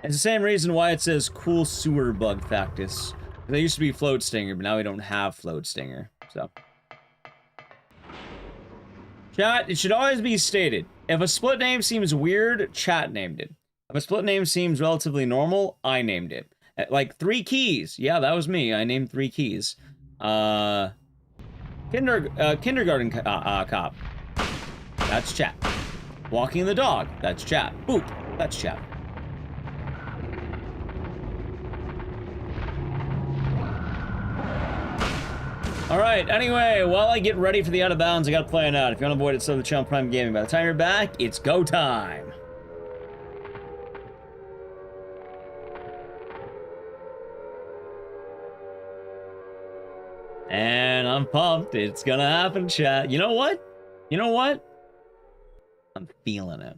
It's the same reason why it says Cool Sewer Bug Factus. There used to be Float Stinger, but now we don't have Float Stinger, so... Chat, it should always be stated, if a split name seems weird, chat named it. If a split name seems relatively normal, I named it. Like, 3 keys. Yeah, that was me. I named 3 keys. Kindergarten cop. That's chat. Walking the dog. That's chat. Boop. That's chat. Alright, anyway, while I get ready for the out of bounds, I gotta play it out. If you want to avoid it, sub the channel Prime Gaming. By the time you're back, it's go time! And I'm pumped. It's gonna happen, chat. You know what? You know what? I'm feeling it.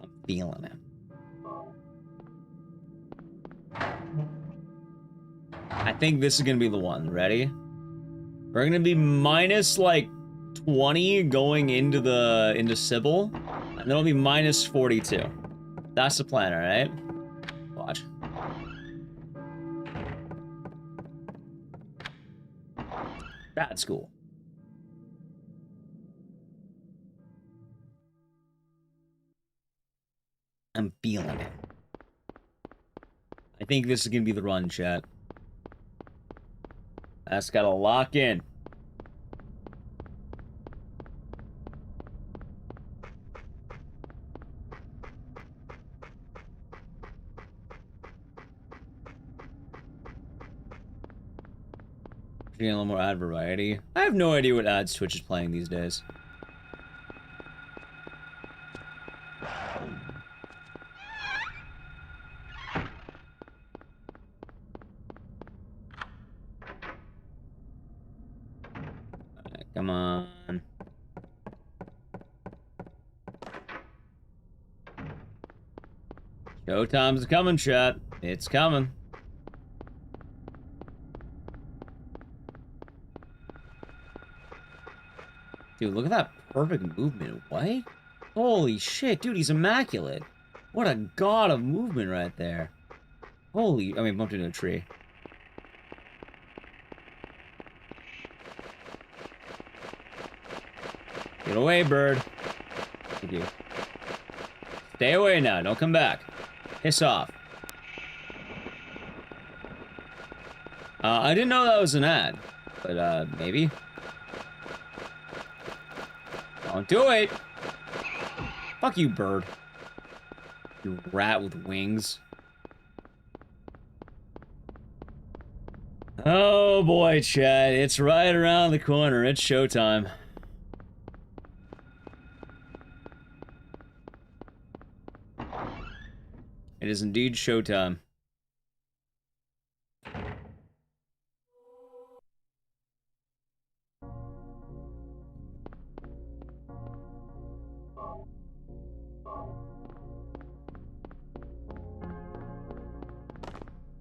I'm feeling it. I think this is gonna be the one. Ready? We're gonna be minus like 20 going into Sybil, and then it'll be minus 42. That's the plan, alright? Watch. Bad school. I'm feeling it. I think this is gonna be the run, chat. That's gotta lock in. Getting a little more ad variety. I have no idea what ads Twitch is playing these days. Come on. Showtime's coming, chat. It's coming. Dude, look at that perfect movement. What? Holy shit, dude, he's immaculate. What a god of movement right there. Holy, I mean, bumped into a tree. Get away, bird. Thank you. Stay away now. Don't come back. Piss off. I didn't know that was an ad, but maybe. Don't do it. Fuck you, bird. You rat with wings. Oh boy, Chad. It's right around the corner. It's showtime. It is indeed showtime.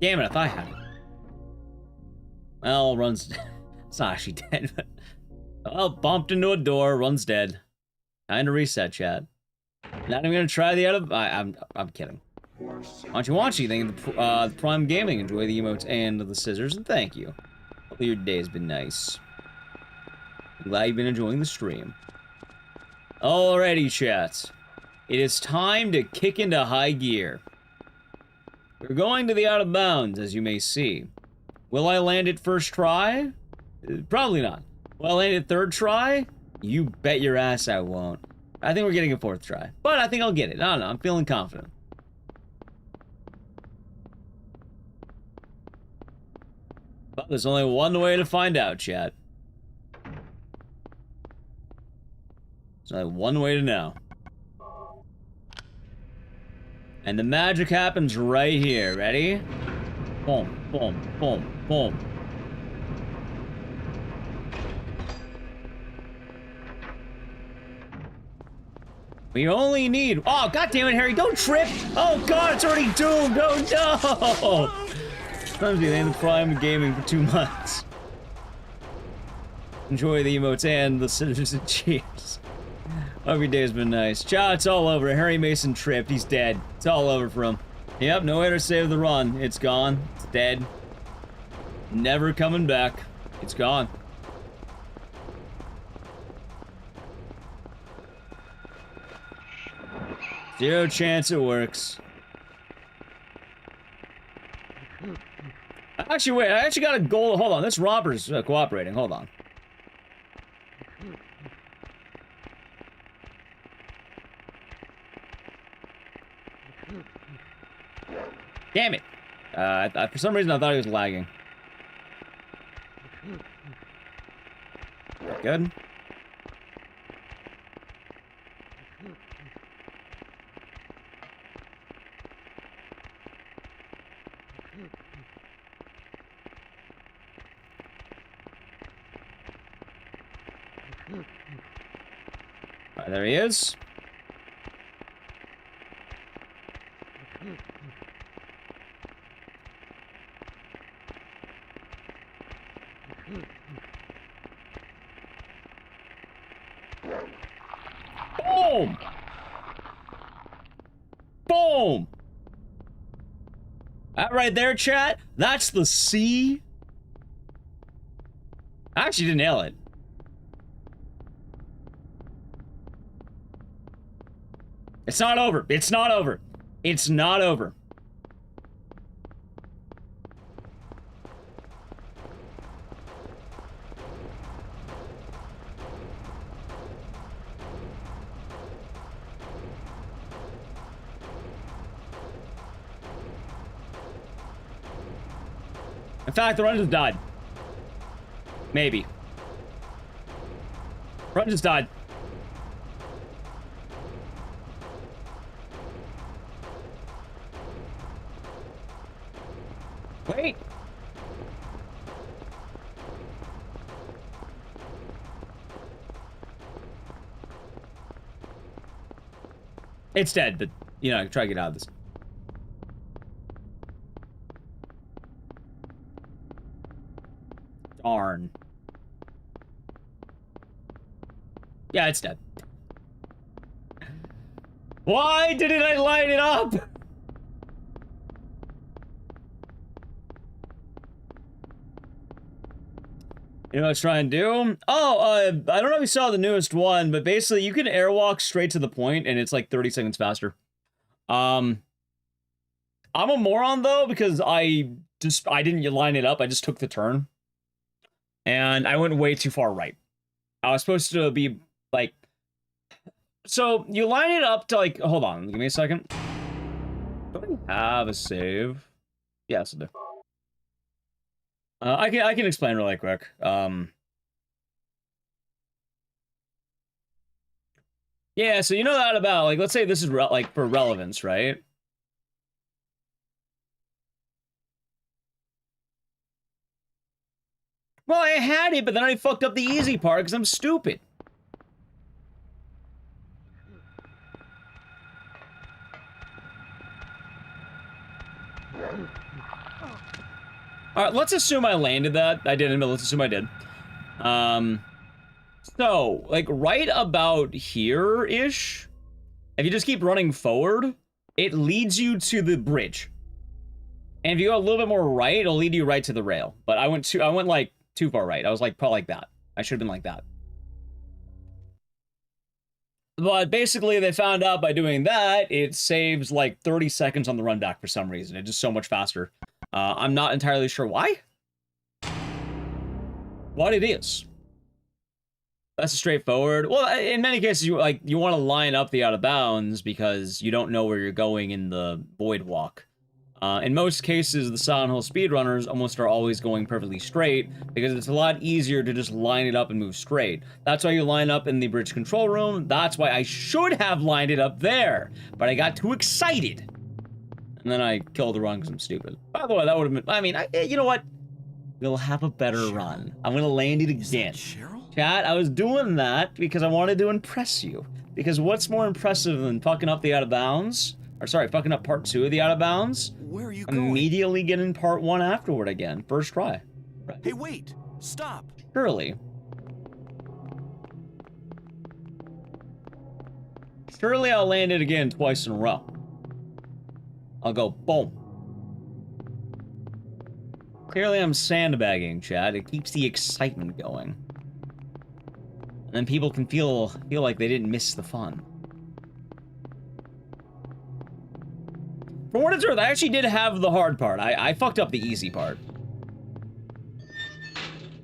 Damn it, if I had it. Well, runs... It's not actually dead, but... Well, bumped into a door, runs dead. Time to reset, chat. Not even gonna try the other... I'm kidding. Wanchy, thank you the Prime Gaming. Enjoy the emotes and the scissors, and thank you. Hopefully your day has been nice. Glad you've been enjoying the stream. Alrighty, chat. It is time to kick into high gear. We're going to the out of bounds, as you may see. Will I land it first try? Probably not. Will I land it third try? You bet your ass I won't. I think we're getting a fourth try. But I think I'll get it. I don't know. I'm feeling confident. But there's only one way to find out, chat. There's only one way to know. And the magic happens right here. Ready? Boom, boom, boom, boom. We only need... Oh, God damn it, Harry, don't trip! Oh, God, it's already doomed! Oh, no! Sometimes you land the prime in gaming for 2 months. Enjoy the emotes and the scissors and cheers. Hope your day's been nice. Ciao, it's all over. Harry Mason tripped. He's dead. It's all over for him. Yep, no way to save the run. It's gone. It's dead. Never coming back. It's gone. Zero chance it works. Actually, wait. I actually got a goal. Hold on. This robber's cooperating. Hold on. Damn it. For some reason, I thought he was lagging. Good. Alright, there he is. Boom! Boom! That right there, chat, that's the C. I actually didn't nail it. It's not over. It's not over. It's not over. In fact, the run just died. Maybe. Run just died. Wait. It's dead, but, you know, I can try to get out of this. Darn. Yeah, it's dead. Why didn't I light it up? You know what I was trying to do? Oh, I don't know if you saw the newest one, but basically you can airwalk straight to the point and it's like 30 seconds faster. I'm a moron though, because I didn't line it up, I just took the turn. And I went way too far right. I was supposed to be like, so you line it up to like, hold on, give me a second. Do I have a save? Yes, I do. I can explain really quick. Yeah, so you know that about, like, let's say this is like for relevance, right? Well, I had it, but then I fucked up the easy part because I'm stupid. Alright, let's assume I landed that. I didn't, but let's assume I did. So, like, right about here-ish, if you just keep running forward, it leads you to the bridge. And if you go a little bit more right, it'll lead you right to the rail. But I went like, too far right. I was, like, probably like that. I should have been like that. But basically, they found out by doing that, it saves like 30 seconds on the run back for some reason. It's just so much faster. I'm not entirely sure why. What it is. That's straightforward. Well, in many cases, you want to line up the out of bounds because you don't know where you're going in the void walk. In most cases, the Silent Hill speedrunners almost are always going perfectly straight because it's a lot easier to just line it up and move straight. That's why you line up in the bridge control room. That's why I should have lined it up there, but I got too excited. And then I killed the run because I'm stupid. By the way, that would have been, I mean, you know what? We'll have a better run. I'm gonna land it again. Chat, I was doing that because I wanted to impress you. Because what's more impressive than fucking up the out of bounds? Or sorry, fucking up part 2 of the out of bounds? Where are you going? Immediately getting part 1 afterward again. First try. Right. Hey, wait! Stop! Surely. Surely I'll land it again twice in a row. I'll go boom. Clearly I'm sandbagging, Chad. It keeps the excitement going. And then people can feel like they didn't miss the fun. For what it's worth, I actually did have the hard part. I fucked up the easy part.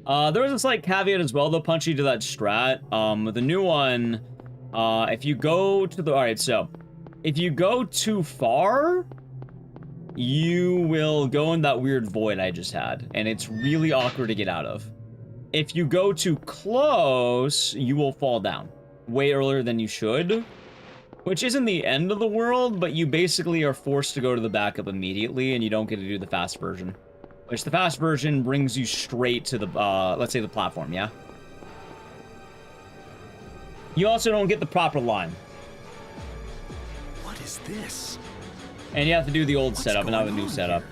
There was a slight caveat as well, though, Punchy, to that strat. The new one, if you go to the... Alright, so, if you go too far, you will go in that weird void I just had, and it's really awkward to get out of. If you go too close, you will fall down way earlier than you should. Which isn't the end of the world, but you basically are forced to go to the backup immediately, and you don't get to do the fast version. Which the fast version brings you straight to the, let's say the platform, yeah? You also don't get the proper line. What is this? And you have to do the old setup and not the new setup.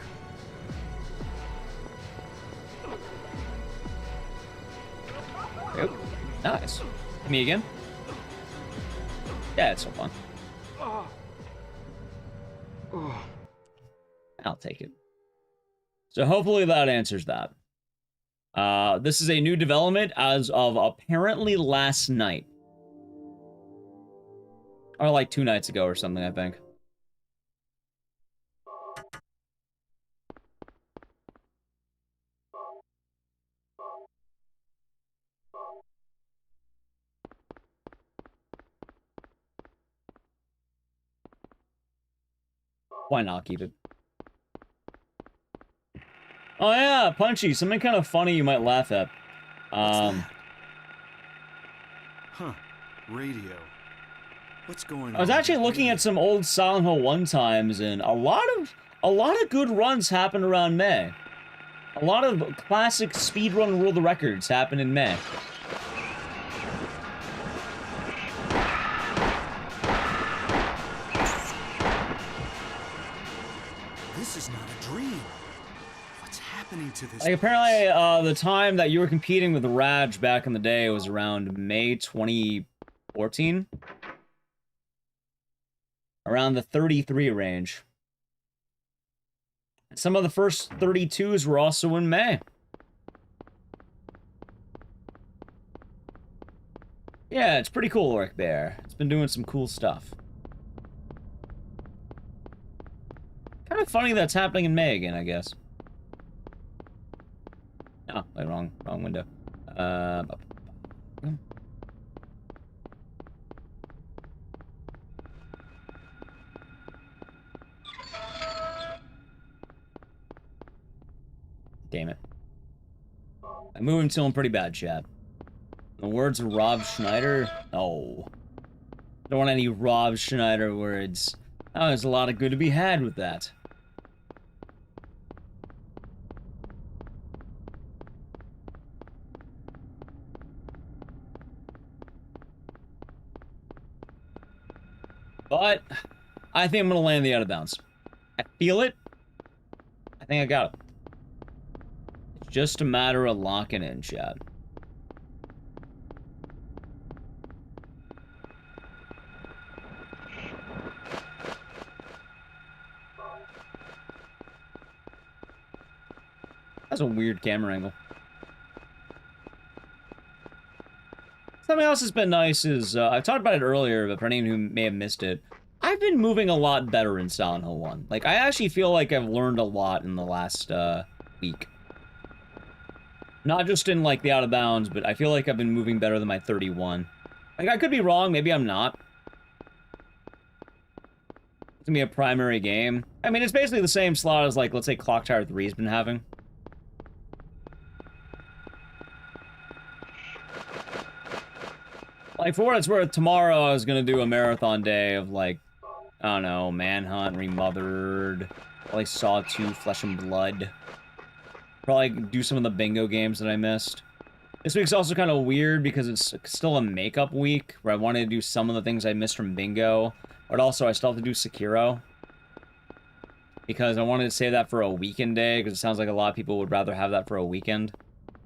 Oop. Nice. Me again? Yeah, it's so fun. I'll take it. So hopefully that answers that. This is a new development as of apparently last night. Or like 2 nights ago or something, I think. Why not keep it? Oh yeah, Punchy, something kind of funny you might laugh at. Huh. Radio. What's going on? I was actually looking at some old Silent Hill 1 times, and a lot of good runs happened around May. A lot of classic speedrun world records happened in May. This is not a dream. What's happening to this? Like, apparently, the time that you were competing with Raj back in the day was around May 2014. Around the 33 range. Some of the first 32s were also in May. Yeah, it's pretty cool work there. It's been doing some cool stuff. Kind of funny that's happening in May again, I guess. Oh, wait, wrong window. Damn it. I'm moving to him pretty bad, chat. The words of Rob Schneider? No. Don't want any Rob Schneider words. Oh, there's a lot of good to be had with that. But I think I'm gonna land the out of bounds. I feel it. I think I got it. It's just a matter of locking in, Chad. That's a weird camera angle. Something else that's been nice is, I talked about it earlier, but for anyone who may have missed it, I've been moving a lot better in Silent Hill 1. Like, I actually feel like I've learned a lot in the last, week. Not just in, like, the out of bounds, but I feel like I've been moving better than my 31. Like, I could be wrong, maybe I'm not. It's gonna be a primary game. I mean, it's basically the same slot as, like, let's say Clock Tower 3's been having. Like, for what it's worth, tomorrow I was gonna do a marathon day of, like, I don't know, Manhunt, Remothered, probably Saw 2, Flesh and Blood. Probably do some of the bingo games that I missed. This week's also kind of weird because it's still a makeup week, where I wanted to do some of the things I missed from bingo, but also I still have to do Sekiro. Because I wanted to save that for a weekend day, because it sounds like a lot of people would rather have that for a weekend.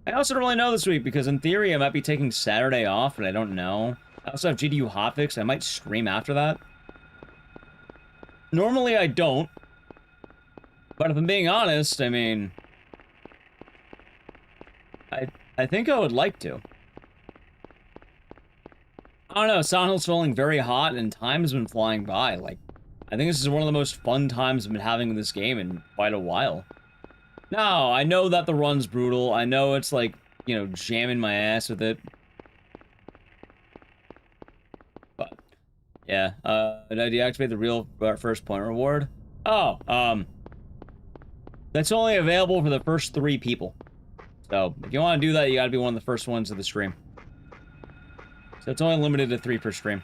I also don't really know this week, because in theory I might be taking Saturday off, but I don't know. I also have GDU hotfix, I might stream after that. Normally I don't. But if I'm being honest, I mean... I think I would like to. I don't know, Silent Hill's feeling very hot, and time has been flying by. Like, I think this is one of the most fun times I've been having in this game in quite a while. Now, I know that the run's brutal. I know it's like, you know, jamming my ass with it. But, yeah, did I deactivate the real first point reward? Oh, that's only available for the first 3 people. So, if you want to do that, you gotta be one of the first ones of the stream. So it's only limited to 3 per stream.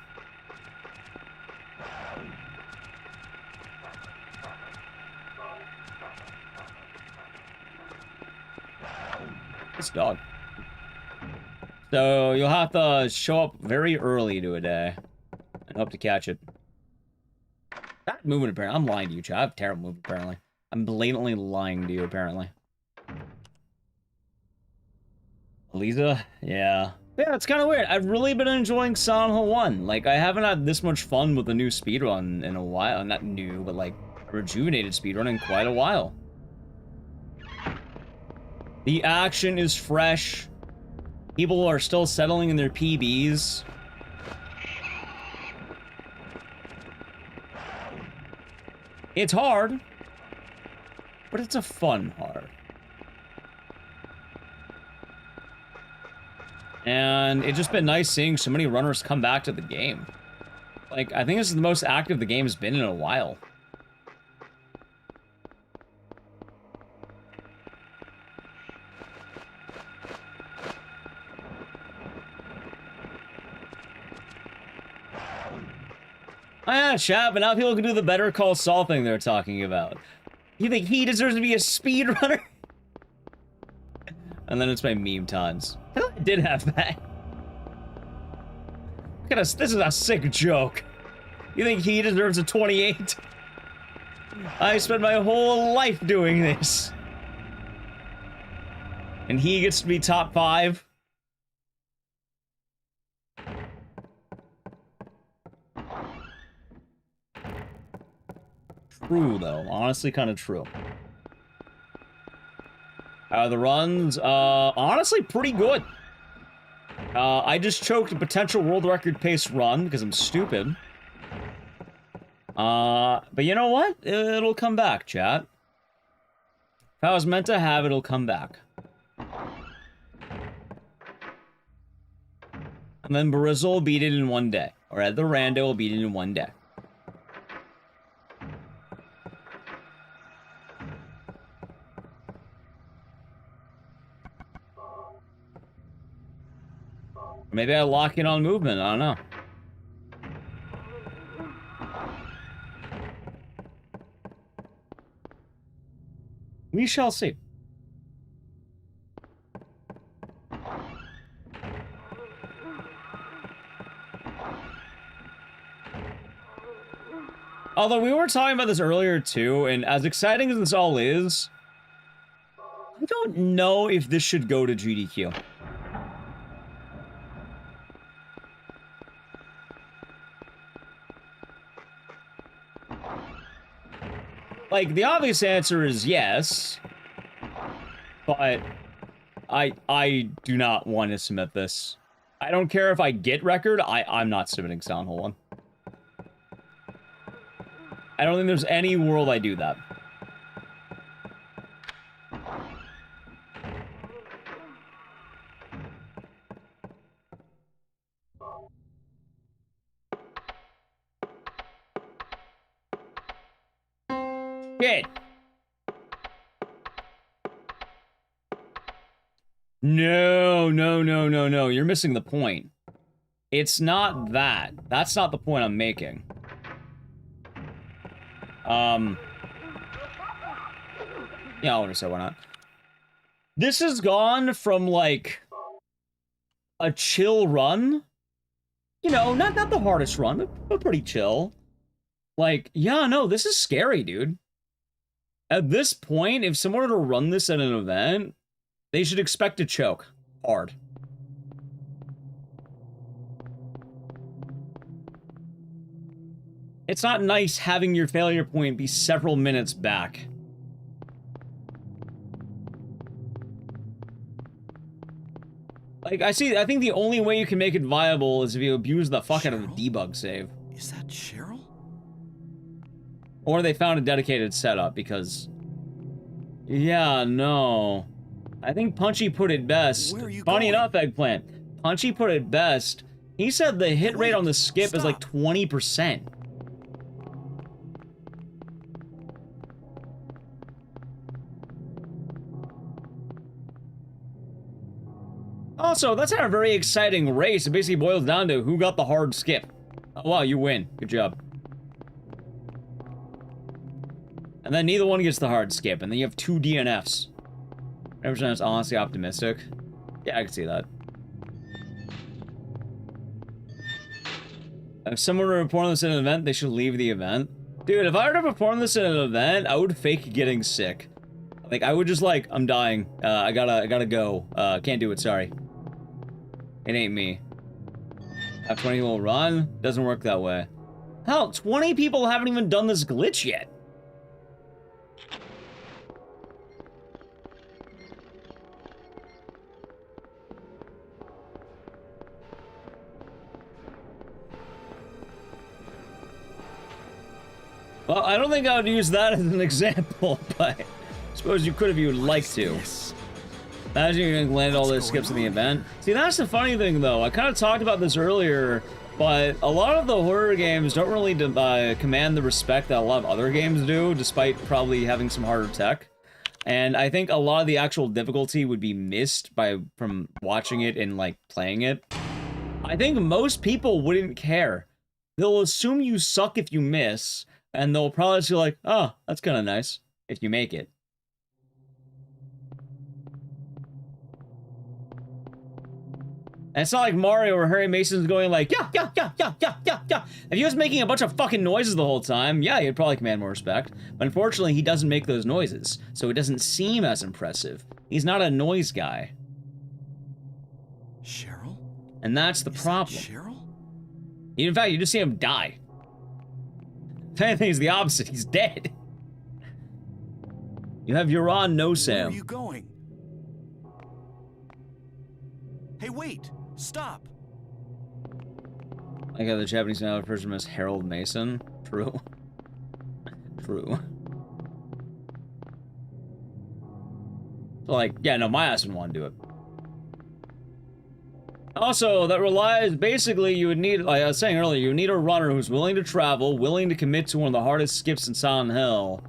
This dog. So you'll have to show up very early to a day and hope to catch it. That movement, apparently. I'm lying to you, Chad. I have terrible movement, apparently. I'm blatantly lying to you, apparently. Lisa? Yeah. Yeah, it's kind of weird. I've really been enjoying Silent Hill 1. Like, I haven't had this much fun with a new speedrun in a while. Not new, but, like, a rejuvenated speedrun in quite a while. The action is fresh. People are still settling in their PBs. It's hard, but it's a fun hard. And it's just been nice seeing so many runners come back to the game. Like, I think this is the most active the game has been in a while. Oh yeah, chat, but now people can do the Better Call Saul thing they're talking about. You think he deserves to be a speedrunner? And then it's my meme times. I did have that. Look at us, this is a sick joke. You think he deserves a 28? I spent my whole life doing this. And he gets to be top 5? True, though. Honestly, kind of true. The runs, honestly, pretty good. I just choked a potential world record pace run because I'm stupid. But you know what? It'll come back, chat. If I was meant to have it, it'll come back. And then Barizal will beat it in 1 day. Or Ed the Rando will beat it in 1 day. Maybe I lock in on movement, I don't know. We shall see. Although we were talking about this earlier too, and as exciting as this all is, I don't know if this should go to GDQ. Like, the obvious answer is yes, but I do not want to submit this. I don't care if I get record. I'm not submitting sound. Hold on. I don't think there's any world I do that. Shit. No, no, no, no, no. You're missing the point. It's not that. That's not the point I'm making. Yeah, I'll just say why not. This has gone from, like, a chill run. You know, not the hardest run, but pretty chill. Like, yeah, no, this is scary, dude. At this point, if someone were to run this at an event, they should expect to choke hard. It's not nice having your failure point be several minutes back. Like, I think the only way you can make it viable is if you abuse the fuck out of a debug save. Is that Cheryl? Or they found a dedicated setup, because... Yeah, no. I think Punchy put it best. Where are you Funny going? enough, Eggplant. Punchy put it best. He said the hit rate on the skip is like 20%. Also, that's not a very exciting race. It basically boils down to who got the hard skip. Oh, wow, you win. Good job. And then neither one gets the hard skip, and then you have 2 DNFs. Every time it's honestly optimistic. Yeah, I can see that. If someone were to perform this in an event, they should leave the event. Dude, if I were to perform this in an event, I would fake getting sick. Like, I would just like, I'm dying. I gotta go. Can't do it, sorry. It ain't me. Have 20 people run? Doesn't work that way. Hell, 20 people haven't even done this glitch yet. Well, I don't think I would use that as an example, but I suppose you could if you would like to. Imagine you can land all those skips in the event. See, that's the funny thing, though. I kind of talked about this earlier, but a lot of the horror games don't really command the respect that a lot of other games do, despite probably having some harder tech. And I think a lot of the actual difficulty would be missed from watching it and, like, playing it. I think most people wouldn't care. They'll assume you suck if you miss, and they'll probably just be like, oh, that's kind of nice, if you make it. And it's not like Mario or Harry Mason's going like, yeah, yeah, yeah, yeah, yeah, yeah, yeah. If he was making a bunch of fucking noises the whole time, yeah, he'd probably command more respect. But unfortunately, he doesn't make those noises, so it doesn't seem as impressive. He's not a noise guy. Cheryl? And that's the problem. Cheryl? In fact, you just see him die. If anything, it's the opposite. He's dead. You have Euron no Where Sam. are you going? Hey, wait! Stop! I got the Japanese now person as Harold Mason. True. True. So, like, yeah, no, my ass wouldn't want to do it. Also, that relies, basically, you would need, like I was saying earlier, you would need a runner who's willing to travel, willing to commit to one of the hardest skips in Silent Hill,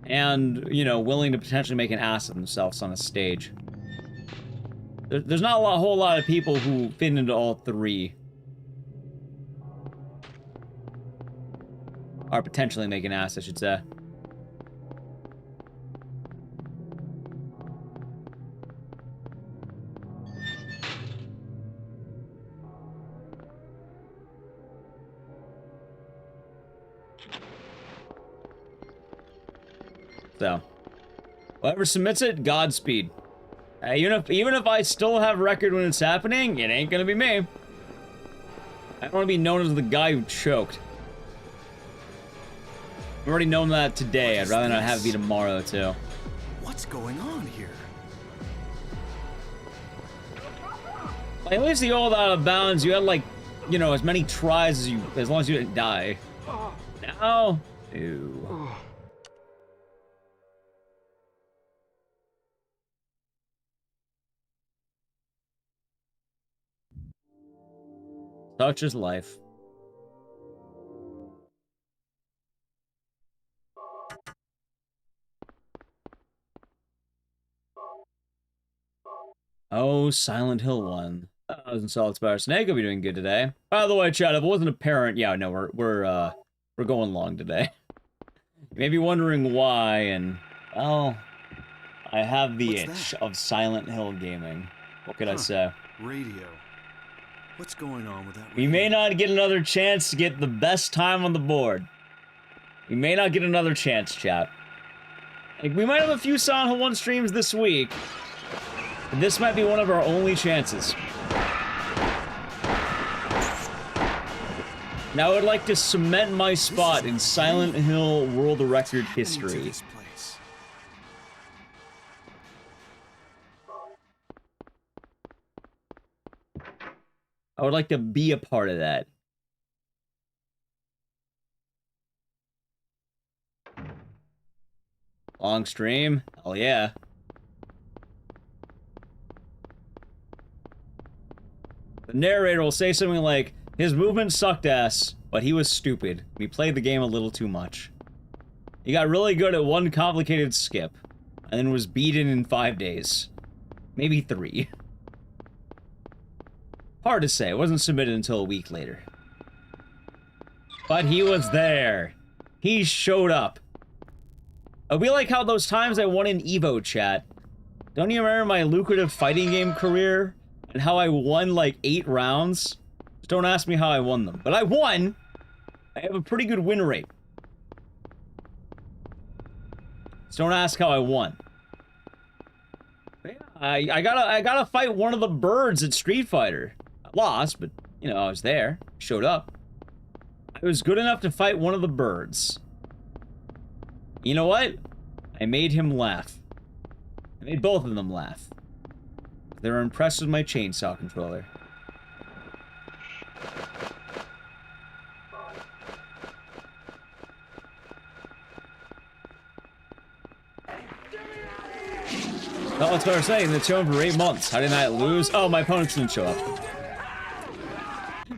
and, you know, willing to potentially make an ass of themselves on a stage. There's not a whole lot of people who fit into all three. Or potentially make an ass, I should say. So, whoever submits it, Godspeed. Even if I still have record when it's happening, it ain't gonna be me. I don't want to be known as the guy who choked. I've already known that today. I'd rather not have it be tomorrow, too. What's going on here? At least the old Out of Bounds, you had like, you know, as many tries as long as you didn't die. Now, ew. Such is life. Oh, Silent Hill 1. I was in Solid Spire Snake. I'll be doing good today. By the way, chat, if it wasn't apparent, yeah, no, we're going long today. You may be wondering why, and well, I have the itch of Silent Hill gaming. What could I say? Radio. What's going on with that? We may not get another chance to get the best time on the board. We may not get another chance, chat. Like, we might have a few Silent Hill 1 streams this week. And this might be one of our only chances. Now I would like to cement my spot in Silent Hill World Record history. I would like to be a part of that. Long stream? Hell yeah. The narrator will say something like, his movement sucked ass, but he was stupid. He played the game a little too much. He got really good at one complicated skip, and then was beaten in 5 days. Maybe 3. Hard to say, it wasn't submitted until a week later. But he was there. He showed up. It'll be like how those times I won in Evo, chat. Don't you remember my lucrative fighting game career? And how I won like 8 rounds? Just don't ask me how I won them. But I won! I have a pretty good win rate. Just don't ask how I won. But yeah, I gotta fight one of the birds at Street Fighter. I lost, but, you know, I was there. Showed up. I was good enough to fight one of the birds. You know what? I made him laugh. I made both of them laugh. They were impressed with my chainsaw controller. Oh, that's what I was saying. They're showing for 8 months. How did I lose? Oh, my opponents didn't show up.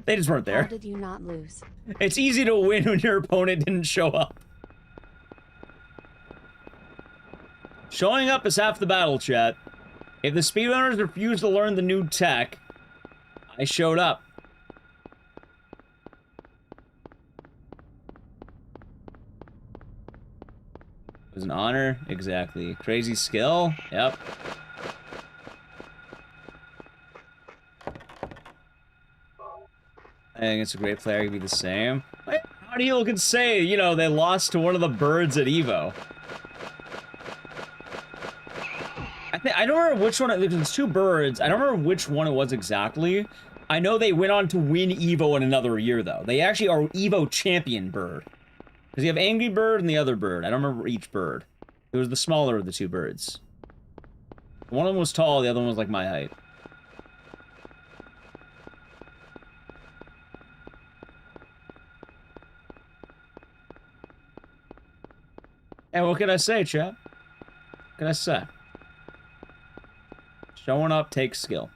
They just weren't there. How did you not lose? It's easy to win when your opponent didn't show up. Showing up is half the battle, chat. If the speedrunners refused to learn the new tech, I showed up. It was an honor, exactly. Crazy skill, yep. I think it's a great player to be the same. How do you can say, you know, they lost to one of the birds at Evo? I don't remember which one, there's 2 birds. I don't remember which one it was exactly. I know they went on to win Evo in another year, though. They actually are Evo champion bird. Because you have Angry Bird and the other bird. I don't remember each bird. It was the smaller of the 2 birds. One of them was tall, the other one was like my height. And what can I say, chap? What can I say? Showing up takes skill.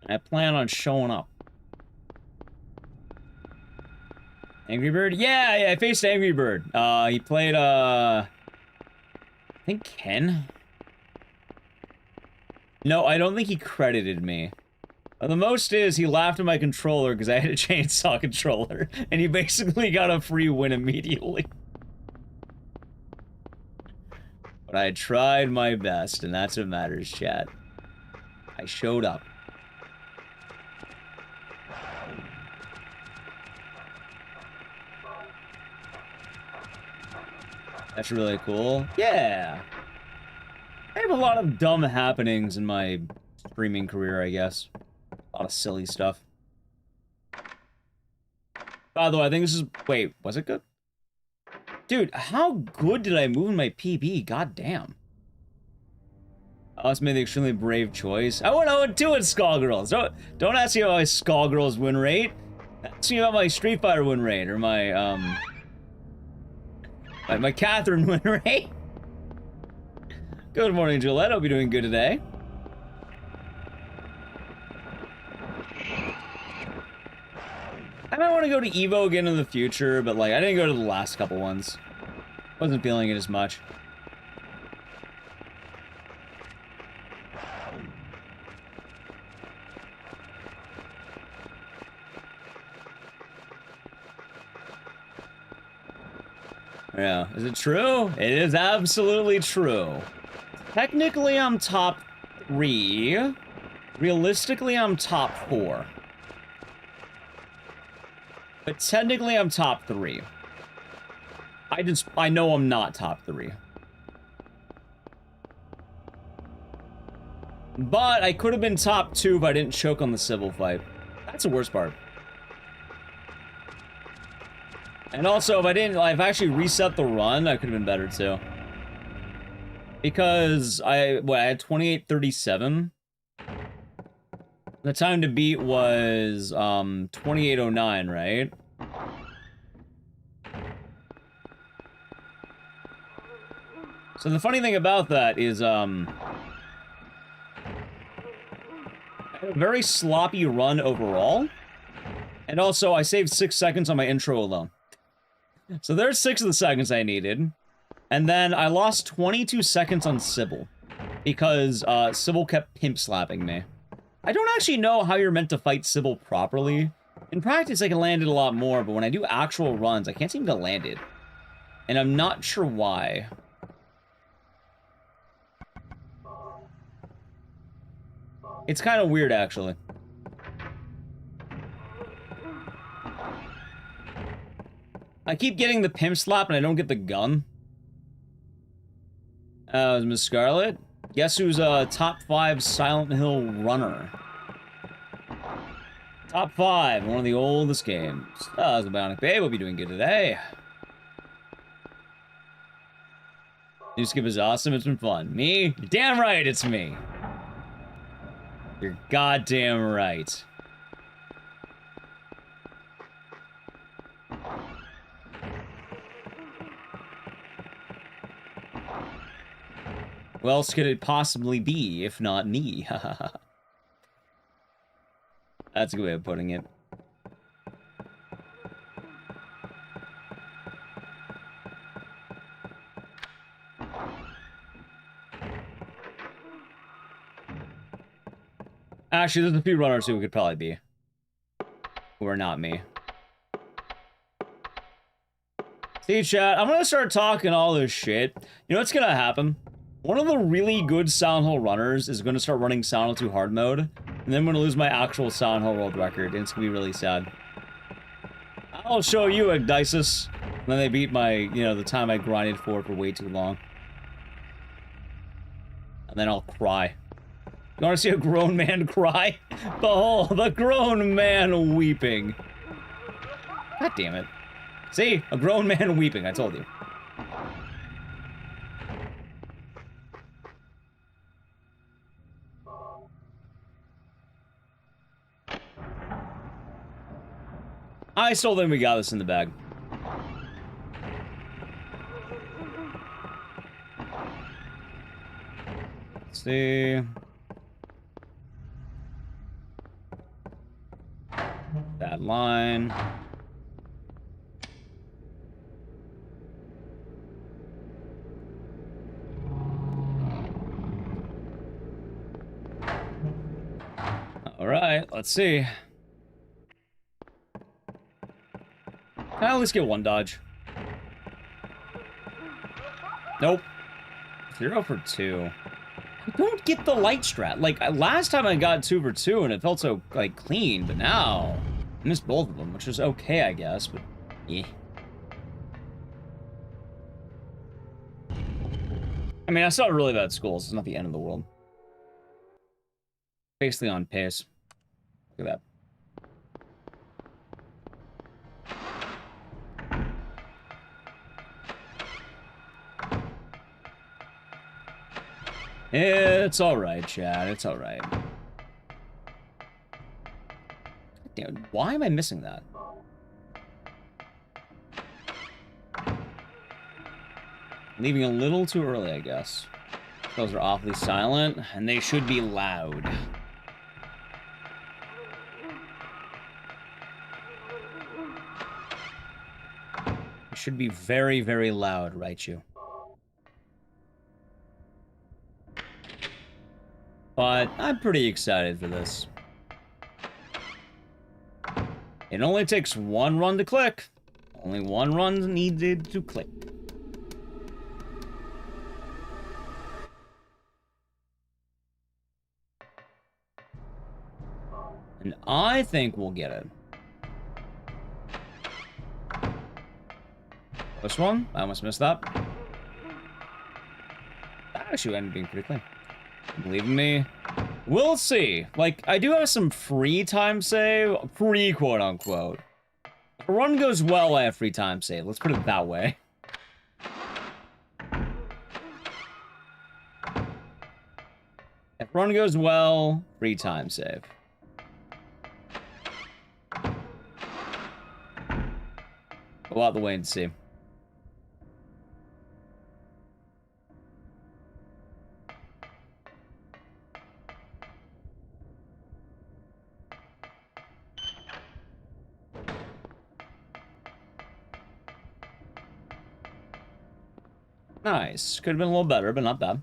I plan on showing up. Angry Bird? Yeah, I faced Angry Bird. He played, I think Ken? No, I don't think he credited me. The most is, he laughed at my controller because I had a chainsaw controller, and he basically got a free win immediately. But I tried my best, and that's what matters, chat. I showed up. That's really cool. Yeah. I have a lot of dumb happenings in my streaming career, I guess. A lot of silly stuff. By the way, I think this is... Wait, was it good? Dude, how good did I move in my PB? God damn. Us made the extremely brave choice. I went 0-2 at Skullgirls. Don't ask me about my Skullgirls win rate. Ask me about my Street Fighter win rate or my my Catherine win rate. Good morning, Gillette. Hope you're doing good today. I might want to go to Evo again in the future, but like I didn't go to the last couple ones. Wasn't feeling it as much. Yeah, is it true? It is absolutely true. Technically, I'm top 3. Realistically, I'm top 4. But technically, I'm top 3. I know I'm not top 3. But I could have been top 2 if I didn't choke on the civil fight. That's the worst part. And also, if I've actually reset the run, I could have been better too. Because I had 28:37. The time to beat was 28:09, right? So the funny thing about that is I had a very sloppy run overall. And also I saved 6 seconds on my intro alone. So there's 6 of the seconds I needed. And then I lost 22 seconds on Sybil. Because Sybil kept pimp slapping me. I don't actually know how you're meant to fight Sybil properly. In practice, I can land it a lot more, but when I do actual runs, I can't seem to land it. And I'm not sure why. It's kind of weird, actually. I keep getting the pimp slap and I don't get the gun. Miss Scarlet? Guess who's a top 5 Silent Hill runner? Top 5, one of the oldest games. Oh, it's a Bionic Babe. We'll be doing good today. New skip is awesome. It's been fun. Me? You're damn right it's me. You're goddamn right. Who else could it possibly be, if not me? That's a good way of putting it. Actually, there's a few runners who could probably be. Who are not me. See, chat, I'm gonna start talking all this shit. You know what's gonna happen? One of the really good Silent Hill runners is gonna start running Silent Hill 2 hard mode, and then I'm gonna lose my actual Silent Hill world record, and it's gonna be really sad. I'll show you, Ecdycis. And then they beat my, you know, the time I grinded for way too long. And then I'll cry. You wanna see a grown man cry? Behold, the grown man weeping. God damn it. See? A grown man weeping, I told you. I still think we got this in the bag. Let's see. That line. All right, let's see. Can I at least get one dodge? Nope. 0 for 2. I don't get the light strat. Like, last time I got 2 for 2 and it felt so, like, clean, but now I missed both of them, which is okay, I guess, but yeah. I mean, I still have really bad schools. It's not the end of the world. Basically on pace. Look at that. It's alright, Chad. It's alright. Damn, why am I missing that? Leaving a little too early, I guess. Those are awfully silent, and they should be loud. It should be very, very loud, right, you? But I'm pretty excited for this. It only takes one run to click. Only one run needed to click. And I think we'll get it. This one? I almost missed that. That actually ended up being pretty clean. Believe me? We'll see. Like, I do have some free time save. Free, quote unquote. If a run goes well, I have free time save. Let's put it that way. If a run goes well, free time save. We'll have to wait and see. Nice. Could have been a little better, but not bad.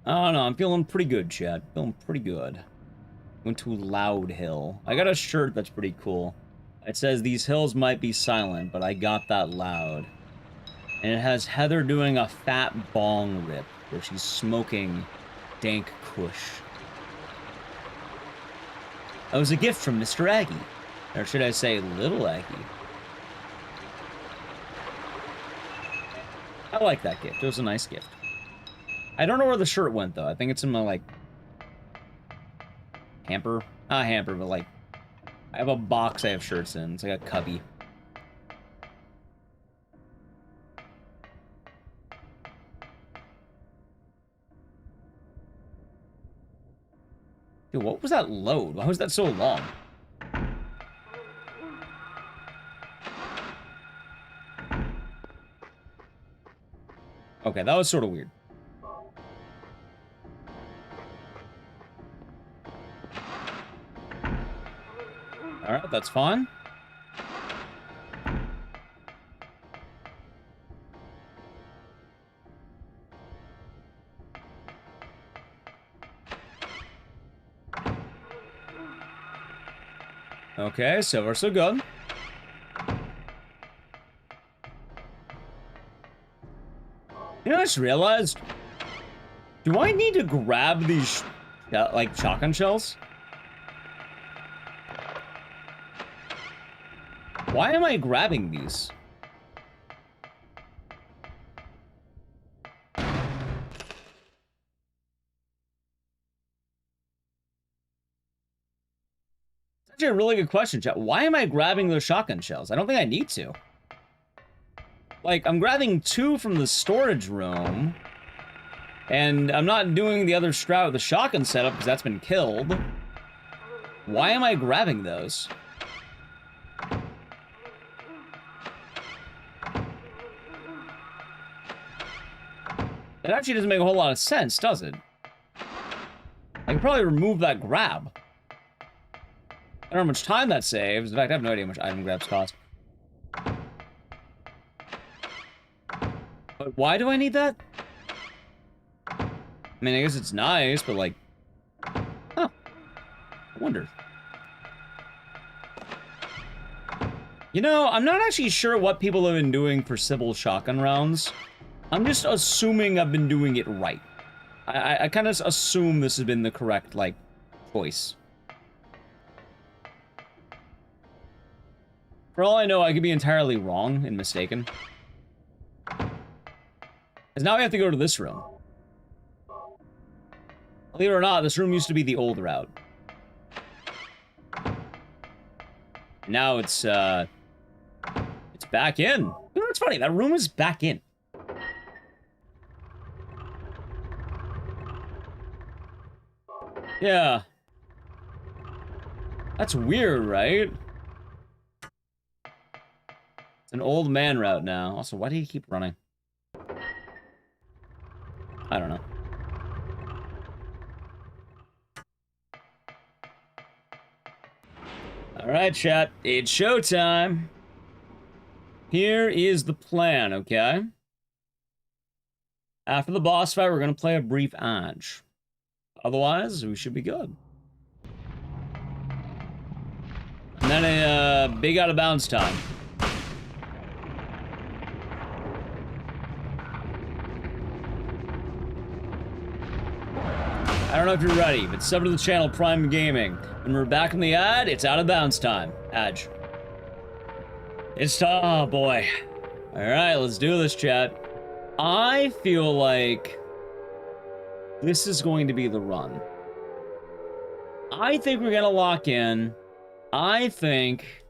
I don't know. I'm feeling pretty good, Chad. Feeling pretty good. Went to Loud Hill. I got a shirt that's pretty cool. It says, "These hills might be silent, but I got that loud." And it has Heather doing a fat bong rip, where she's smoking dank kush. That was a gift from Mr. Aggie. Or should I say, Little Aggie. I like that gift. It was a nice gift. I don't know where the shirt went, though. I think it's in my, like, hamper. Not hamper, but, like, I have a box I have shirts in. It's like a cubby. Dude, what was that load? Why was that so long? Okay, that was sort of weird. Alright, that's fine. Okay, so far so good. You know, I just realized, do I need to grab these, like, shotgun shells? Why am I grabbing these? That's actually a really good question, chat. Why am I grabbing those shotgun shells? I don't think I need to. Like, I'm grabbing 2 from the storage room, and I'm not doing the other strat with the shotgun setup because that's been killed. Why am I grabbing those? It actually doesn't make a whole lot of sense, does it? I can probably remove that grab. I don't know how much time that saves. In fact, I have no idea how much item grabs cost. But why do I need that? I mean, I guess it's nice, but like... Huh. I wonder. You know, I'm not actually sure what people have been doing for Sybil shotgun rounds. I'm just assuming I've been doing it right. I kind of assume this has been the correct, like, choice. For all I know, I could be entirely wrong and mistaken. Because now we have to go to this room. Believe it or not, this room used to be the old route. Now it's back in. Ooh, that's funny. That room is back in. Yeah. That's weird, right? It's an old man route now. Also, why do you keep running? I don't know. Alright, chat. It's showtime. Here is the plan, okay? After the boss fight, we're gonna play a brief Edge. Otherwise, we should be good. And then a big out of bounds time. I don't know if you're ready, but sub to the channel Prime Gaming. When we're back in the ad, it's out of bounds time. Edge. It's time, oh boy. Alright, let's do this, chat. I feel like this is going to be the run. I think we're gonna lock in. I think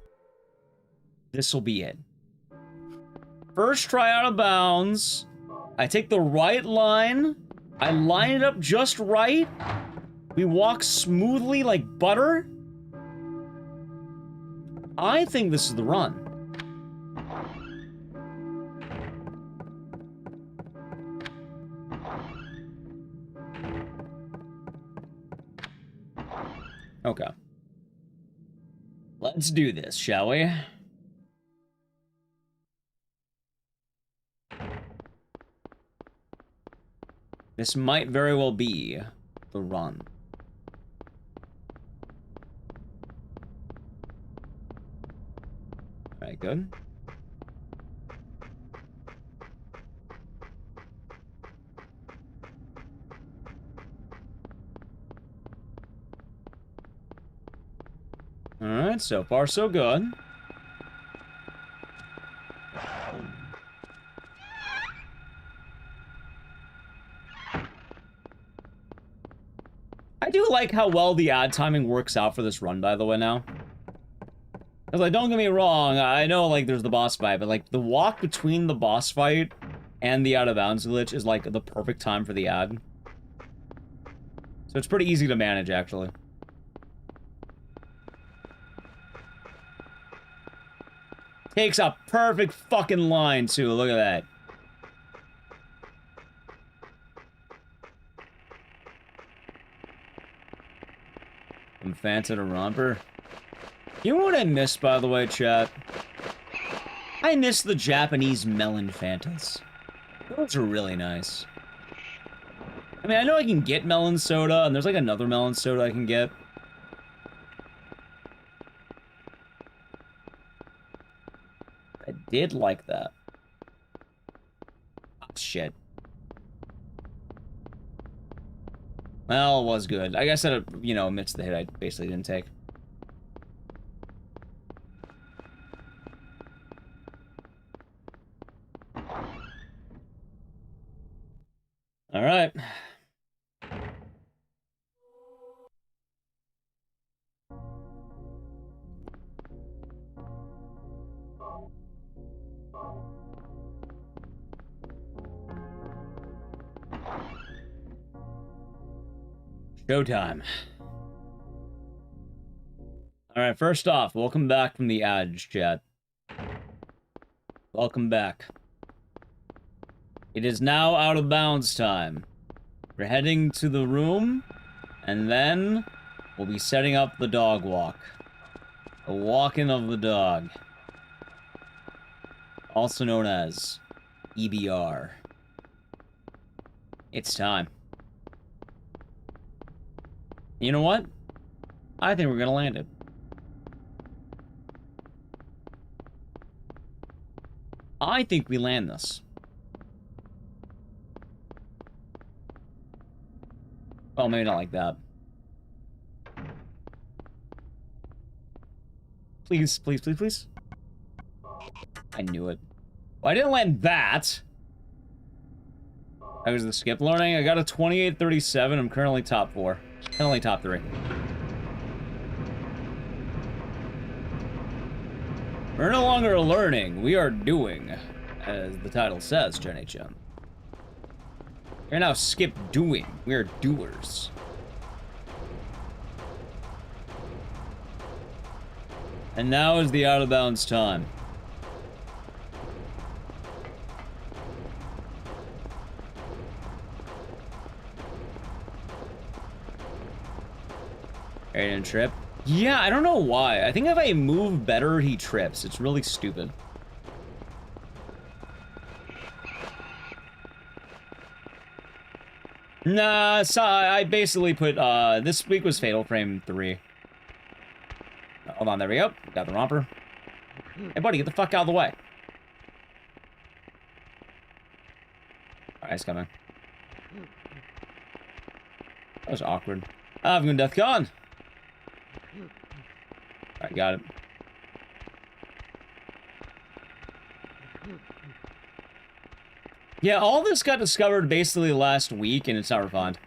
this will be it. First try out of bounds. I take the right line. I line it up just right. We walk smoothly like butter. I think this is the run. Okay. Let's do this, shall we? This might very well be the run. Alright, good. Alright, so far so good. I do like how well the ad timing works out for this run, by the way, now. Because, like, don't get me wrong, I know, like, there's the boss fight, but, like, the walk between the boss fight and the out-of-bounds glitch is, like, the perfect time for the ad. So it's pretty easy to manage, actually. Takes a perfect fucking line, too. Look at that. From Fanta to Romper. You know what I miss, by the way, chat? I miss the Japanese melon Fantas. Those are really nice. I mean, I know I can get melon soda, and there's like another melon soda I can get. I did like that. Oh, shit. Well, it was good. I guess that, you know, amidst the hit, I basically didn't take. All right. Showtime. Alright, first off, welcome back from the Edge, chat. Welcome back. It is now out of bounds time. We're heading to the room, and then we'll be setting up the dog walk. The walking of the dog. Also known as EBR. It's time. You know what? I think we're gonna land it. I think we land this. Oh, maybe not like that. Please, please, please, please. I knew it. Well, I didn't land that. I was the skip learning. I got a 2837. I'm currently top 4. Currently top 3. We're no longer learning, we are doing, as the title says, Jenny-chan. We're now skip doing, we are doers. And now is the out of bounds time. Aiden trip. Yeah, I don't know why. I think if I move better, he trips. It's really stupid. Nah, so I basically put, this week was Fatal Frame 3. Hold on, there we go. Got the romper. Hey, buddy, get the fuck out of the way. Alright, he's coming. That was awkward. I've gone Death Con. Alright, got it. Yeah, all this got discovered basically last week, and it's not refined.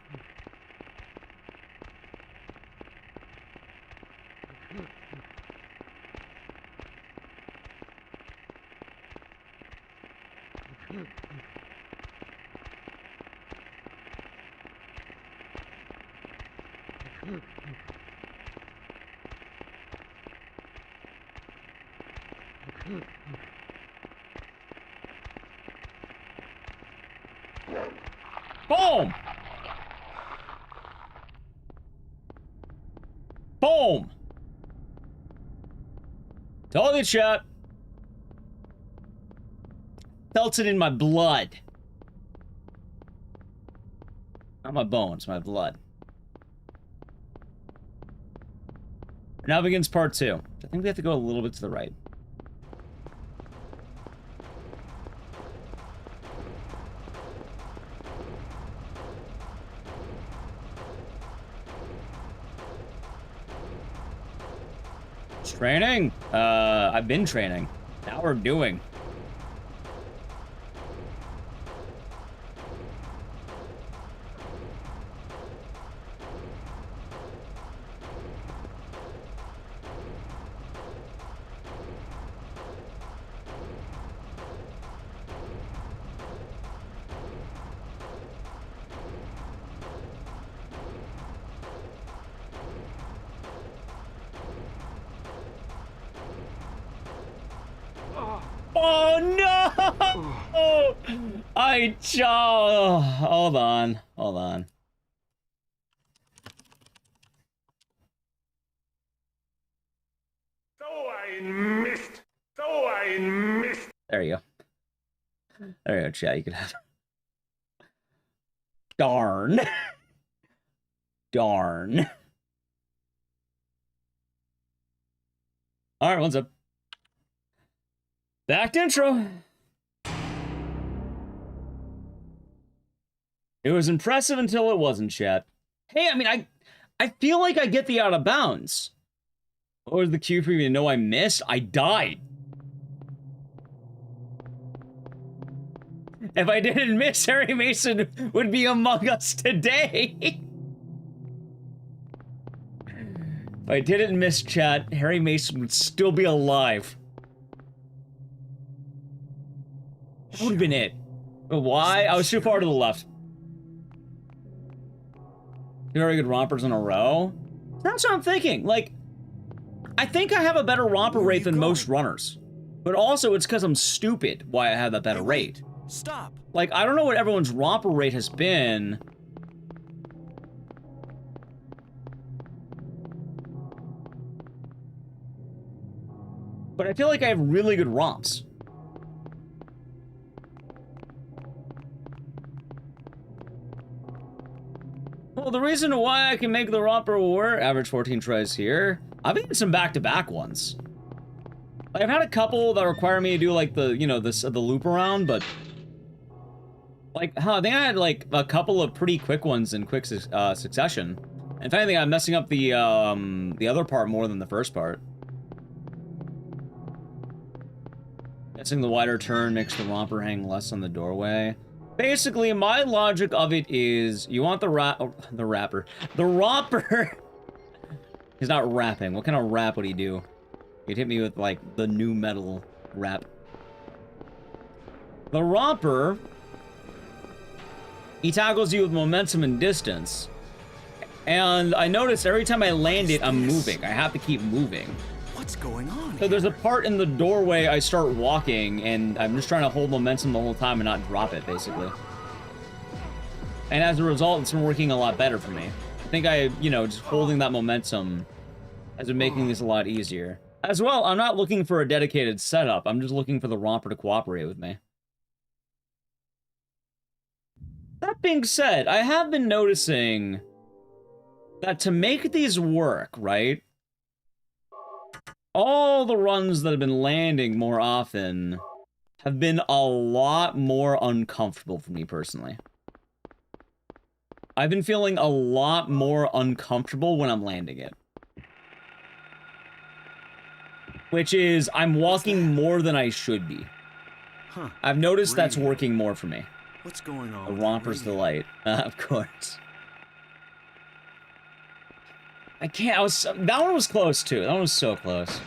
Boom! Boom! Told you, chat. Felt it in my blood. Not my bones, my blood. Now begins part 2. I think we have to go a little bit to the right. Training? I've been training. Now we're doing. Oh no! Hold on. Hold on. So I missed. There you go. There you go, chat. You can have. Darn. Darn. Alright, what's up? Back to intro. It was impressive until it wasn't, chat. Hey, I mean, I feel like I get the out of bounds. What was the cue for me to know I missed? I died. If I didn't miss, Harry Mason would be among us today. If I didn't miss, chat, Harry Mason would still be alive. That would have been it. But why? I was too far to the left. Two very good rompers in a row? That's what I'm thinking. Like, I think I have a better romper rate than most runners. But also, it's because I'm stupid why I have that better rate. Stop. Like, I don't know what everyone's romper rate has been. But I feel like I have really good romps. Well, the reason why I can make the romper work, average 14 tries here, I've had some back-to-back ones. Like, I've had a couple that require me to do, like, the, you know, the loop around, but... Like, I think I had, like, a couple of pretty quick ones in quick succession. If anything, I'm messing up the other part more than the first part. Guessing the wider turn makes the romper hang less on the doorway. Basically, my logic of it is, you want the romper. He's not rapping. What kind of rap would he do? It hit me with, like, the new metal rap. The romper, he tackles you with momentum and distance. And I noticed every time I land it, I'm moving. I have to keep moving. What's going on So there's a here? part in the doorway I start walking, and I'm just trying to hold momentum the whole time and not drop it, basically. And as a result, it's been working a lot better for me. I think just holding that momentum has been making this a lot easier. As well, I'm not looking for a dedicated setup. I'm just looking for the romper to cooperate with me. That being said, I have been noticing that to make these work, right? All the runs that have been landing more often have been a lot more uncomfortable for me personally. I've been feeling a lot more uncomfortable when I'm landing it. Which is, I'm walking more than I should be. Huh. I've noticed that's Radio. working more for me. What's going on? A with romper's radio? delight. Of course. I can't, that one was close too. That one was so close.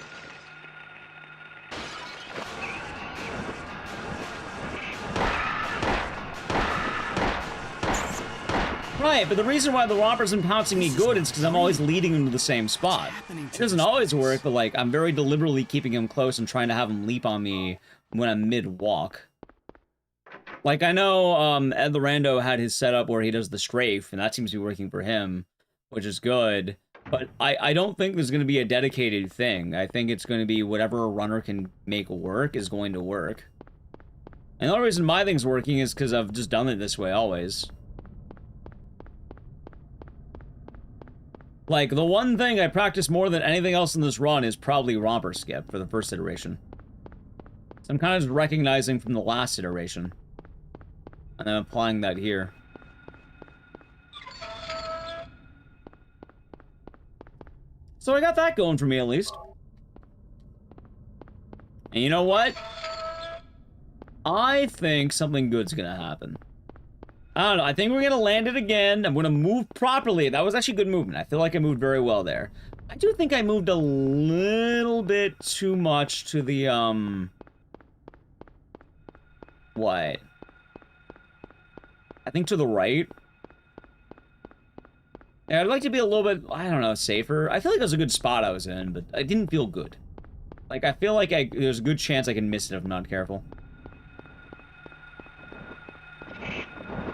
Right, but the reason why the romper's been pouncing me good is because I'm always leading him to the same spot. happening to It doesn't this always place? work, but like, I'm very deliberately keeping him close and trying to have him leap on me when I'm mid-walk. Like, I know Ed the Rando had his setup where he does the strafe, and that seems to be working for him, which is good. But I don't think there's going to be a dedicated thing. I think it's going to be whatever a runner can make work is going to work. And the only reason my thing's working is because I've just done it this way always. Like, the one thing I practice more than anything else in this run is probably romper skip for the first iteration. So I'm kind of just recognizing from the last iteration. And I'm applying that here. So I got that going for me, at least. And you know what? I think something good's gonna happen. I don't know, I think we're gonna land it again. I'm gonna move properly. That was actually good movement. I feel like I moved very well there. I do think I moved a little bit too much to the, what? I think to the right. Yeah, I'd like to be a little bit, I don't know, safer. I feel like it was a good spot I was in, but I didn't feel good. Like, I feel like there's a good chance I can miss it if I'm not careful.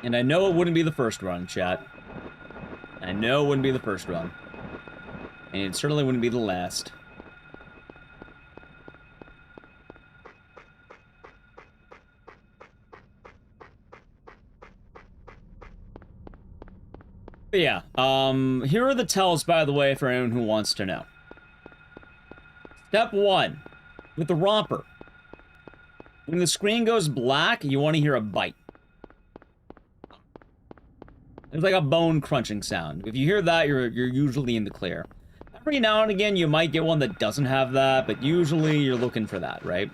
And I know it wouldn't be the first run, chat. I know it wouldn't be the first run. And it certainly wouldn't be the last. But yeah, here are the tells, by the way, for anyone who wants to know. Step 1, with the romper. When the screen goes black, you want to hear a bite. It's like a bone crunching sound. If you hear that, you're usually in the clear. Every now and again, you might get one that doesn't have that, but usually you're looking for that, right?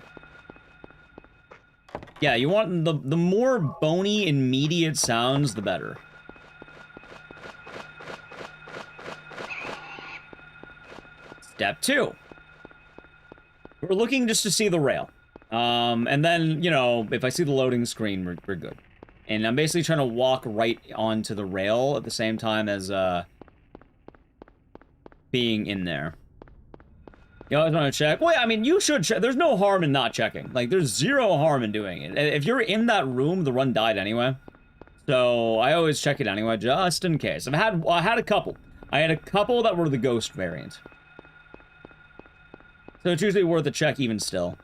Yeah, you want the more bony, immediate sounds, the better. Step 2. We're looking just to see the rail. And then, you know, if I see the loading screen, we're good. And I'm basically trying to walk right onto the rail at the same time as, being in there. You always want to check? Well, I mean, you should check. There's no harm in not checking. Like, there's zero harm in doing it. If you're in that room, the run died anyway. So, I always check it anyway, just in case. I had a couple. I had a couple that were the ghost variant. So it's usually worth a check even still.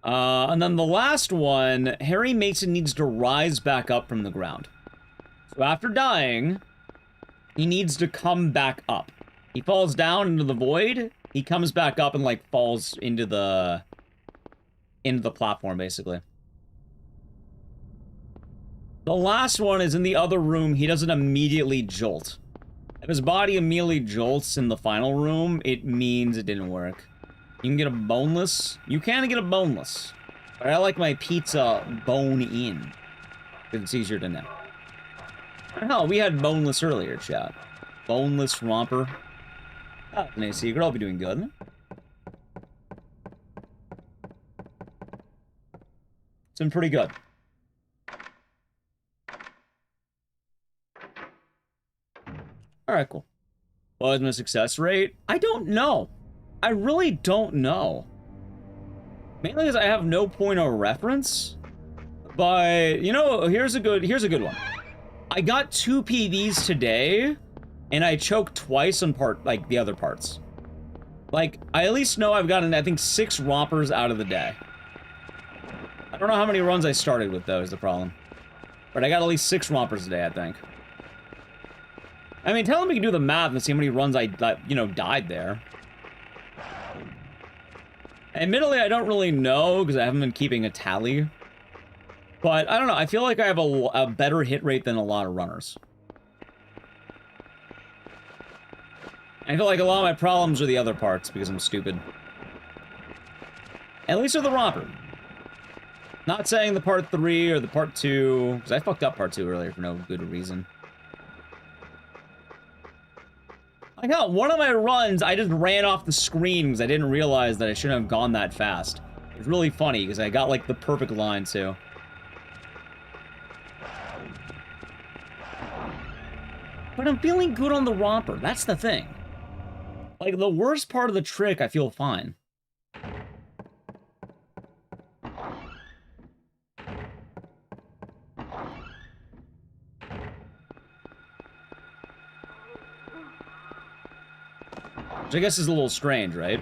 And then the last one, Harry Mason needs to rise back up from the ground. So after dying, he needs to come back up. He falls down into the void, he comes back up and, like, falls into the platform, basically. The last one is in the other room, he doesn't immediately jolt. If his body immediately jolts in the final room, it means it didn't work. You can get a boneless. You can get a boneless. But I like my pizza bone in. Because it's easier to know. Hell, we had boneless earlier, chat. Boneless romper. Ah, an AC girl, I'll be doing good. It's been pretty good. Alright, cool. What was my success rate? I don't know. I really don't know. Mainly because I have no point of reference. But, you know, here's a good one. I got 2 PVs today, and I choked twice on the other parts. Like, I at least know I've gotten, I think, 6 rompers out of the day. I don't know how many runs I started with, though, is the problem. But I got at least 6 rompers today, I think. I mean, tell them we can do the math and see how many runs I, you know, died there. Admittedly, I don't really know, because I haven't been keeping a tally. But, I don't know, I feel like I have a better hit rate than a lot of runners. I feel like a lot of my problems are the other parts, because I'm stupid. At least with the romper. Not saying the part 3 or the part 2, because I fucked up part 2 earlier for no good reason. I got one of my runs, I just ran off the screen because I didn't realize that I shouldn't have gone that fast. It's really funny because I got like the perfect line too. But I'm feeling good on the romper, that's the thing. Like the worst part of the trick, I feel fine. Which I guess is a little strange, right?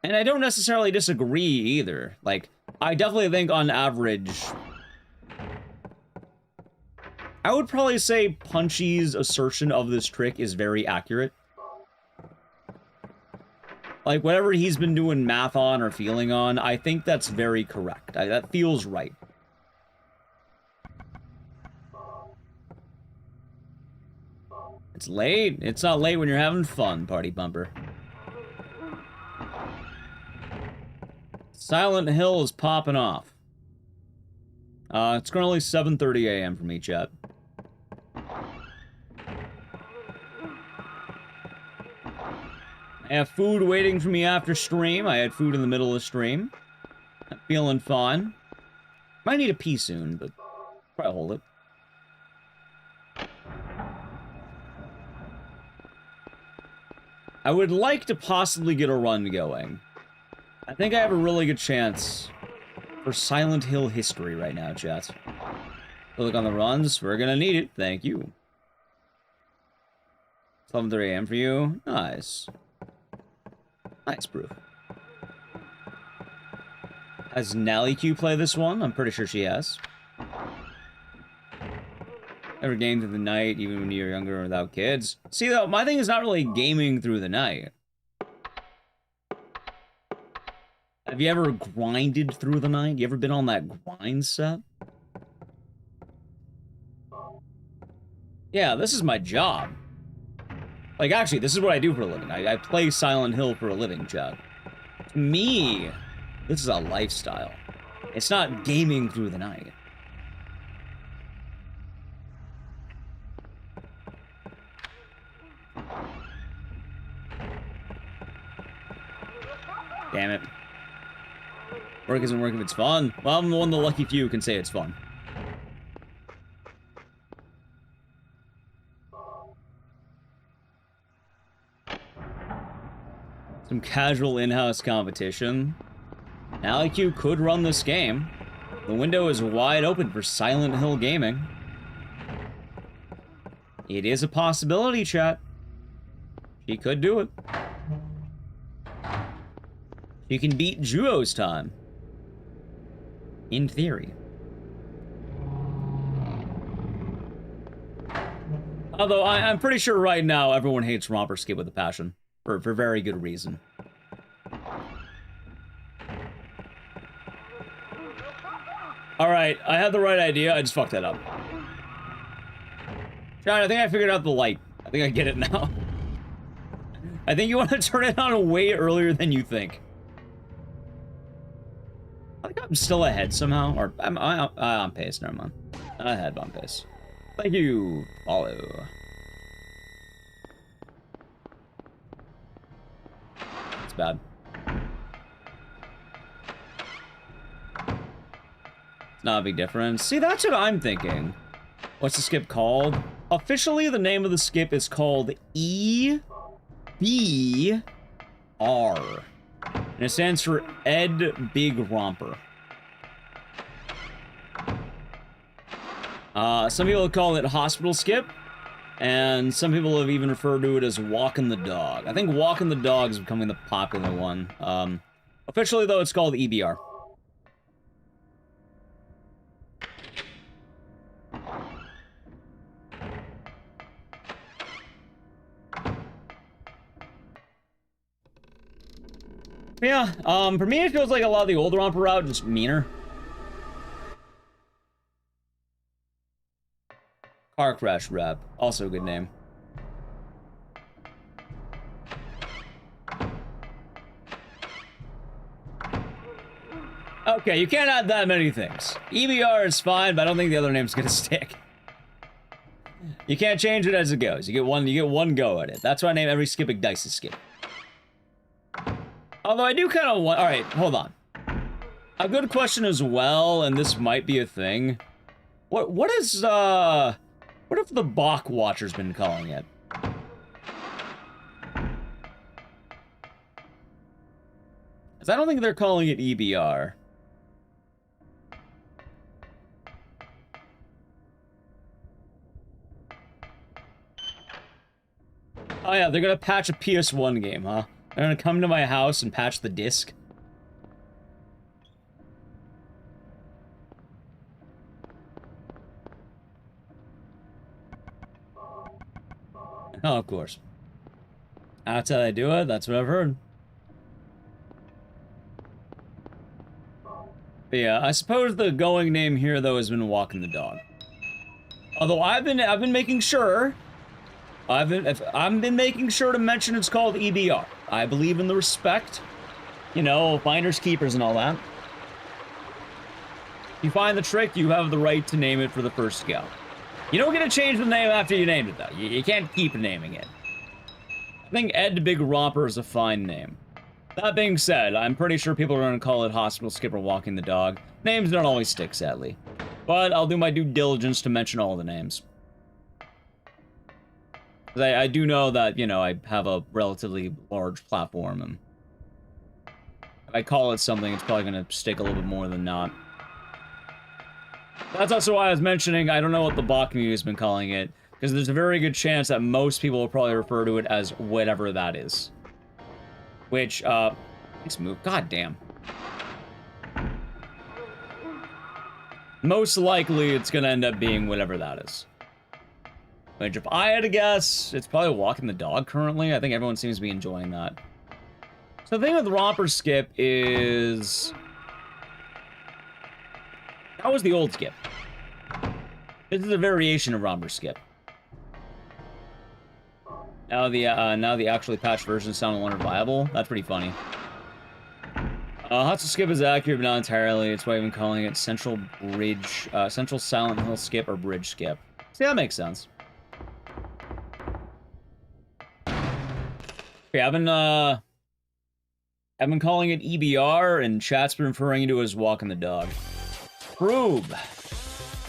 And I don't necessarily disagree either. Like, I definitely think on average, I would probably say Punchy's assertion of this trick is very accurate. Like, whatever he's been doing math on or feeling on, I think that's very correct. That feels right. It's late. It's not late when you're having fun, Party Bumper. Silent Hill is popping off. It's currently 7:30 a.m. for me, chat. I have food waiting for me after stream. I had food in the middle of the stream. I'm feeling fine. Might need a pee soon, but probably hold it. I would like to possibly get a run going. I think I have a really good chance for Silent Hill history right now, chat. Look on the runs. We're gonna need it. Thank you. 11:30 a.m. for you. Nice. Nice, bro. Has Nally Q play this one? I'm pretty sure she has. Ever gamed through the night, even when you were younger without kids? See, though, my thing is not really gaming through the night. Have you ever grinded through the night? You ever been on that grind set? Yeah, this is my job. Like, actually, this is what I do for a living. I play Silent Hill for a living, chat. To me, this is a lifestyle. It's not gaming through the night. Damn it. Work isn't work if it's fun. Well, I'm one of the lucky few who can say it's fun. Some casual in-house competition. AliQ could run this game. The window is wide open for Silent Hill gaming. It is a possibility, chat. She could do it. She can beat Juo's time. In theory. Although, I'm pretty sure right now everyone hates Romper Skip with a passion. For very good reason. Alright, I had the right idea, I just fucked that up. John, I think I figured out the light. I think I get it now. I think you want to turn it on way earlier than you think. I think I'm still ahead somehow, or I'm on pace. Never mind. Not ahead, but on pace. Thank you, follow. It's bad. It's not a big difference. See, that's what I'm thinking. What's the skip called? Officially, the name of the skip is called EBR. And it stands for Ed Big Romper. Some people call it Hospital Skip, and some people have even referred to it as Walking the Dog. I think Walking the Dog is becoming the popular one. Officially, though, it's called EBR. Yeah, for me, it feels like a lot of the older Romper route, just meaner. Car Crash Rep, also a good name. Okay, you can't add that many things. EBR is fine, but I don't think the other name's gonna stick. You can't change it as it goes. You get one go at it. That's why I name every skip Ecdycis skip. Although I do kind of want... Alright, hold on. A good question as well, and this might be a thing. What is, what have the Bach Watchers been calling it? Because I don't think they're calling it EBR. Oh yeah, they're gonna patch a PS1 game, huh? They're gonna come to my house and patch the disc. Oh, of course. That's how they do it. That's what I've heard. But yeah, I suppose the going name here though has been Walking the Dog. Although I've been making sure. I've been making sure to mention it's called EBR. I believe in the respect. You know, finders keepers and all that. If you find the trick, you have the right to name it for the first go. You don't get to change the name after you named it, though. You can't keep naming it. I think Ed Big Romper is a fine name. That being said, I'm pretty sure people are going to call it Hospital Skip or Walking the Dog. Names don't always stick, sadly. But I'll do my due diligence to mention all the names. I do know that, you know, I have a relatively large platform, and if I call it something, it's probably going to stick a little bit more than not. That's also why I was mentioning, I don't know what the bot community has been calling it, because there's a very good chance that most people will probably refer to it as whatever that is. Which, let's move. God damn. Most likely, it's going to end up being whatever that is. Which, if I had to guess, it's probably Walking the Dog currently. I think everyone seems to be enjoying that. So the thing with Romper Skip is... that was the old skip. This is a variation of Romper Skip. Now the actually patched version sound no longer viable. That's pretty funny. Hostile Skip is accurate, but not entirely. It's why I've been calling it Central Silent Hill Skip or Bridge Skip. See, that makes sense. Okay, I've been calling it EBR, and chat's been referring to it as Walking the Dog. Froob.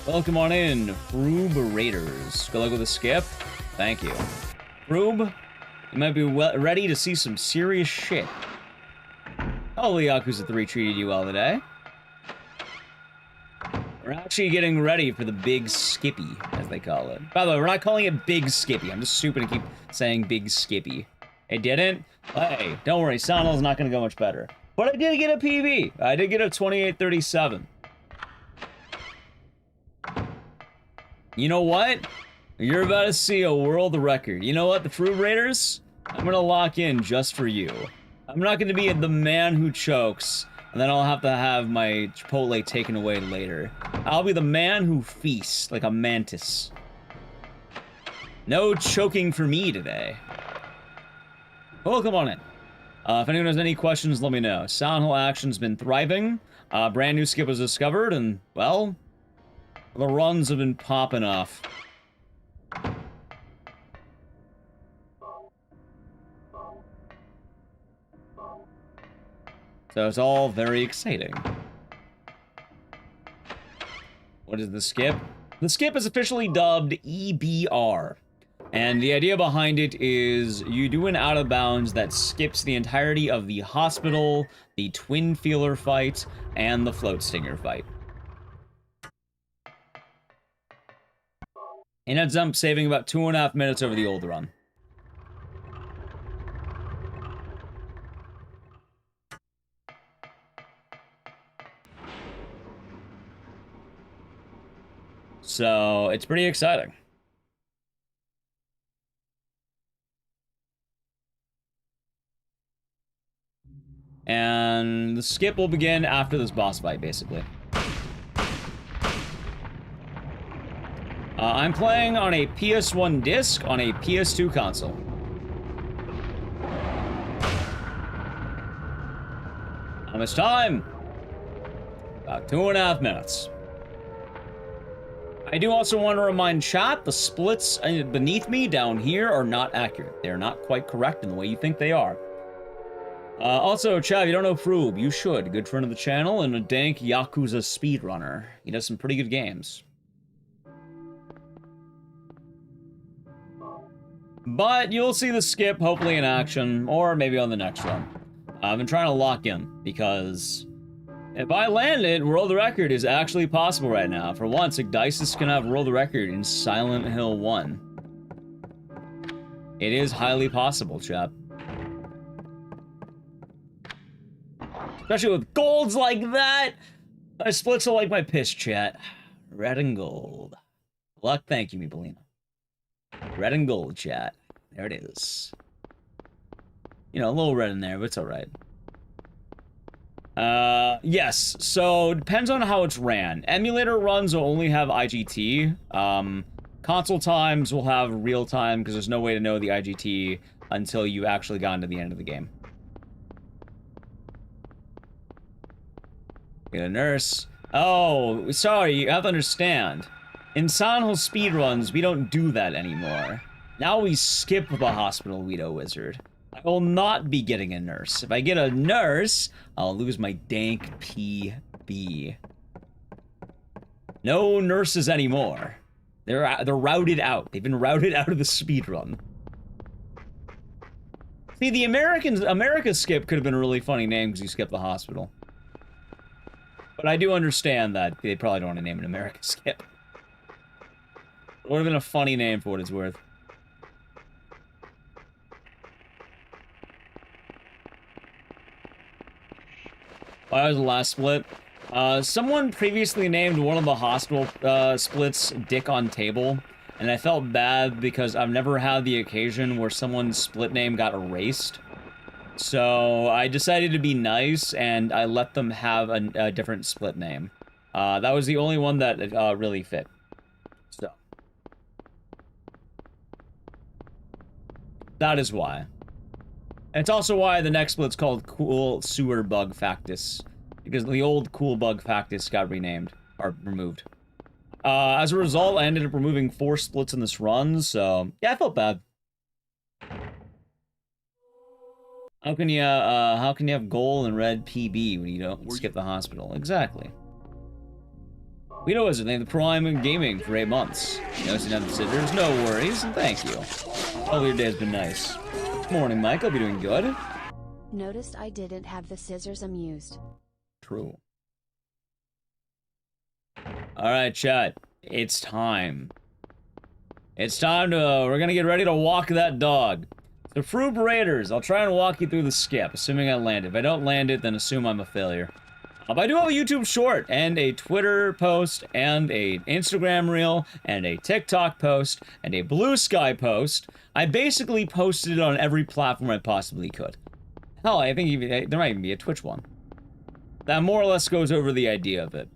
Welcome on in, Froob Raiders. Good luck with the skip. Thank you. Froob, you might be ready to see some serious shit. Hopefully Yakuza 3 treated you well today. We're actually getting ready for the Big Skippy, as they call it. By the way, we're not calling it Big Skippy. I'm just stupid to keep saying Big Skippy. It didn't? Hey, don't worry, Sonal's not going to go much better. But I did get a PB. I did get a 2837. You know what? You're about to see a world record. You know what, the Fruit Raiders? I'm going to lock in just for you. I'm not going to be the man who chokes, and then I'll have to have my Chipotle taken away later. I'll be the man who feasts like a mantis. No choking for me today. Oh, come on in. If anyone has any questions, let me know. Sound Hill action's been thriving. Brand new skip was discovered, and, well, the runs have been popping off. So it's all very exciting. What is the skip? The skip is officially dubbed EBR. And the idea behind it is you do an out of bounds that skips the entirety of the hospital, the twin feeler fight, and the float stinger fight. It ends up saving about 2.5 minutes over the old run. So, it's pretty exciting. And the skip will begin after this boss fight, basically. I'm playing on a PS1 disc on a PS2 console. How much time? About 2.5 minutes. I do also want to remind chat, the splits beneath me down here are not accurate. They're not quite correct in the way you think they are. Also, chat, if you don't know Froob, you should. Good friend of the channel and a dank Yakuza speedrunner. He does some pretty good games. But you'll see the skip, hopefully in action, or maybe on the next run. I've been trying to lock in, because if I land it, world record is actually possible right now. For once, Ecdycis can have world record in Silent Hill 1. It is highly possible, chap. Especially with golds like that! I splits are like my piss, chat. Red and gold. Luck, thank you, Mibelina. Red and gold, chat. There it is. You know, a little red in there, but it's alright. Yes, so depends on how it's ran. Emulator runs will only have IGT. Console times will have real time, because there's no way to know the IGT until you actually got to the end of the game. Get a nurse. Oh, sorry, you have to understand. In Silent Hill speedruns, we don't do that anymore. Now we skip the hospital Weedo Wizard. I will not be getting a nurse. If I get a nurse, I'll lose my dank PB. No nurses anymore. They're routed out. They've been routed out of the speedrun. See, the America skip could have been a really funny name because you skipped the hospital. But I do understand that they probably don't want to name an America skip. It would have been a funny name for what it's worth. Why was the last split? Someone previously named one of the hospital splits Dick on Table, and I felt bad because I've never had the occasion where someone's split name got erased. So I decided to be nice, and I let them have a different split name. That was the only one that really fit. So. That is why. And it's also why the next split's called Cool Sewer Bug Factus. Because the old Cool Bug Factus got renamed. Or removed. As a result, I ended up removing 4 splits in this run, so... yeah, I felt bad. How can you have gold and red PB when you don't skip the hospital? Exactly. Weedo Wizard, named the Prime in Gaming for 8 months. Noticing that the scissors, no worries, and thank you. All your day has been nice. Morning, Mike. Hope you're doing good. Noticed I didn't have the scissors amused. True. Alright, chat. It's time. It's time to... we're gonna get ready to walk that dog. So, Froob Raiders, I'll try and walk you through the skip, assuming I land it. If I don't land it, then assume I'm a failure. But I do have a YouTube short, and a Twitter post, and a Instagram reel, and a TikTok post, and a Blue Sky post. I basically posted it on every platform I possibly could. Hell, I think even, there might even be a Twitch one. That more or less goes over the idea of it.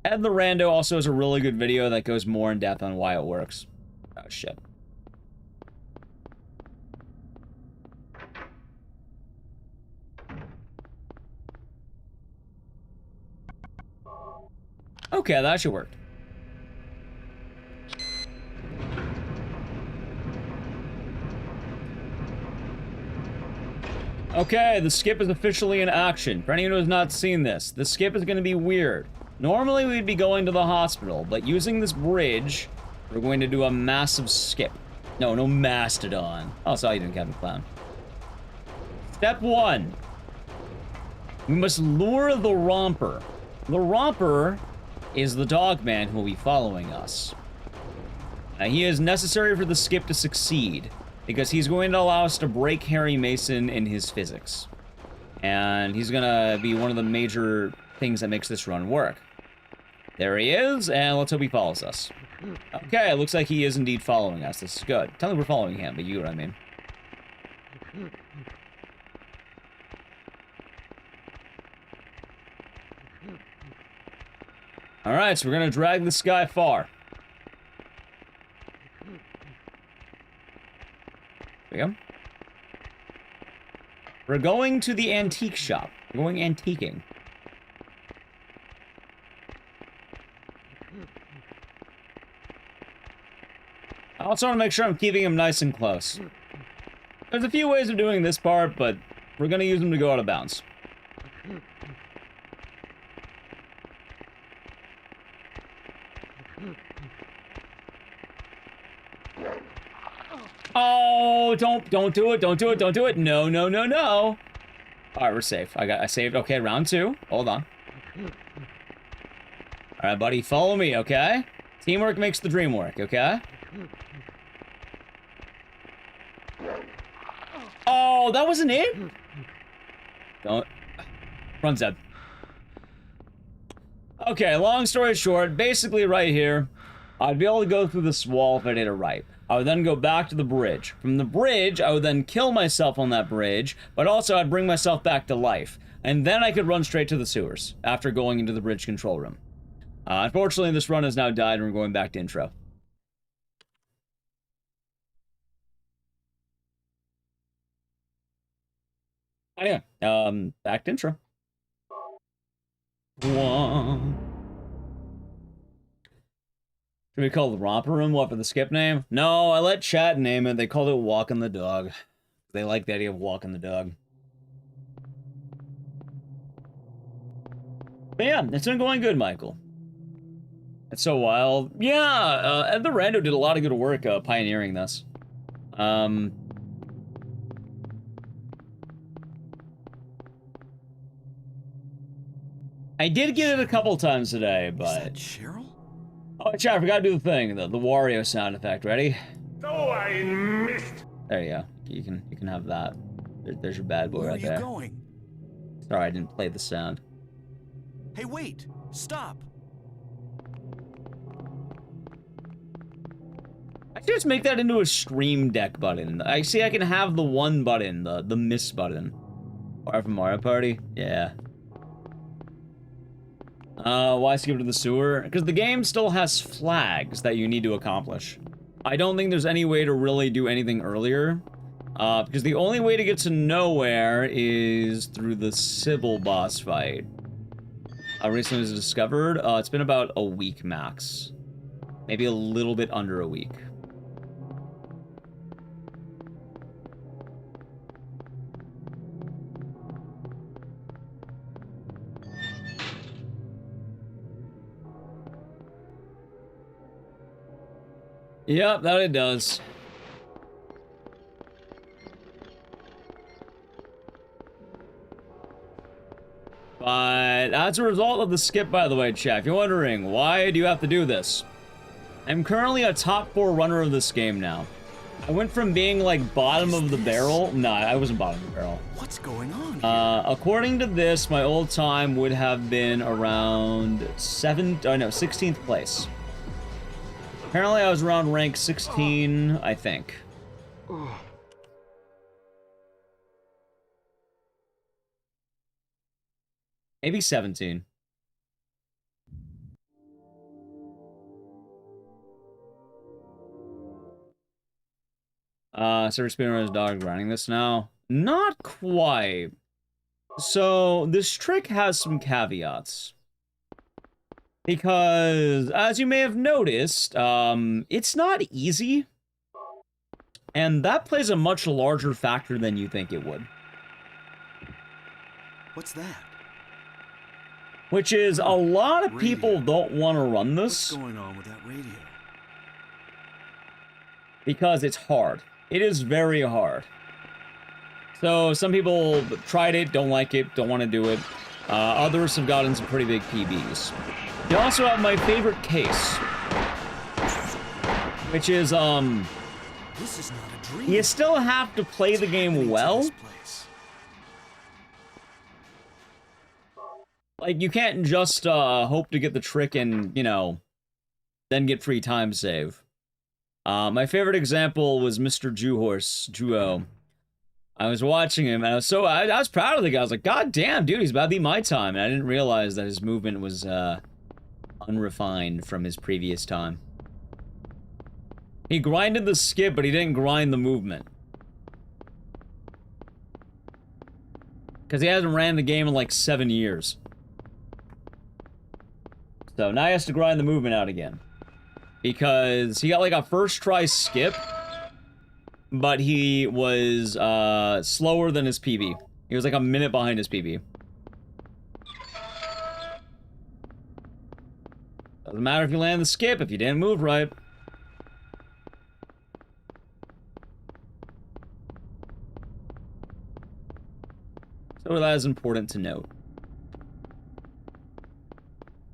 Ed the Rando also has a really good video that goes more in depth on why it works. Oh, shit. Okay, that should work. Okay, the skip is officially in action. For anyone who has not seen this, the skip is going to be weird. Normally we'd be going to the hospital, but using this bridge, we're going to do a massive skip. No, no mastodon. Oh, sorry, you didn't, Captain Clown. Step 1. We must lure the romper. The romper is the dog man who will be following us. Now, he is necessary for the skip to succeed, because he's going to allow us to break Harry Mason in his physics. And he's gonna be one of the major things that makes this run work. There he is, and let's hope he follows us. Okay, it looks like he is indeed following us. This is good. Tell me we're following him, but you know what I mean. Alright, so we're gonna drag this guy far. There we go. We're going to the antique shop. We're going antiquing. I also want to make sure I'm keeping him nice and close. There's a few ways of doing this part, but we're gonna use them to go out of bounds. Oh, don't do it, don't do it, don't do it. No, no, no, no. Alright, we're safe. I saved. Okay, round 2. Hold on. Alright, buddy, follow me, okay? Teamwork makes the dream work, okay? Oh, that wasn't it? Don't. Run, Zeb. Okay, long story short, basically right here, I'd be able to go through this wall if I did it right. I would then go back to the bridge. From the bridge, I would then kill myself on that bridge, but also I'd bring myself back to life. And then I could run straight to the sewers, after going into the bridge control room. Unfortunately, this run has now died, and we're going back to intro. Anyway, back to intro. Should we call the romper room what for the skip name? No, I let chat name it. They called it walking the dog. They like the idea of walking the dog. But yeah, it's been going good, Michael. It's so wild. Yeah, Ed the Rando did a lot of good work pioneering this. I did get it a couple times today, but... Is that Cheryl? Oh, chat, I forgot to do the thing, the Wario sound effect. Ready? Oh, I missed. There you go. You can have that. There's your bad boy Where right are you there. going? Sorry, I didn't play the sound. Hey, wait! Stop! I should just make that into a stream deck button. I see I can have the one button, the miss button. Or from Mario Party? Yeah. Why skip to the sewer? Because the game still has flags that you need to accomplish. I don't think there's any way to really do anything earlier. Because the only way to get to nowhere is through the Sybil boss fight. Recently was discovered. It's been about a week max. Maybe a little bit under a week. Yep, that it does. But as a result of the skip, by the way, chat, if you're wondering, why do you have to do this? I'm currently a top 4 runner of this game now. I went from being like bottom of the barrel. No, I wasn't bottom of the barrel. What's going on here? According to this, my old time would have been around 16th place. Apparently I was around rank 16, I think. Maybe 17. So Speedruns dog running this now? Not quite. So this trick has some caveats. Because, as you may have noticed, it's not easy. And that plays a much larger factor than you think it would. What's that? Which is, a lot of people don't want to run this. What's going on with that radio? Because it's hard. It is very hard. So, some people tried it, don't like it, don't want to do it. Others have gotten some pretty big PBs. You also have my favorite case. Which is, This is not a dream. you still have to play the game well. Like, you can't just, hope to get the trick and, you know, then get free time save. My favorite example was Mr. Juho. I was watching him, and I was proud of the guy. I was like, God damn, dude, he's about to beat my time. And I didn't realize that his movement was, unrefined from his previous time. He grinded the skip, but he didn't grind the movement. Because he hasn't ran the game in like 7 years. So now he has to grind the movement out again. Because he got like a first try skip, but he was slower than his PB. He was like a minute behind his PB. Doesn't matter if you land the skip if you didn't move right. So that is important to note.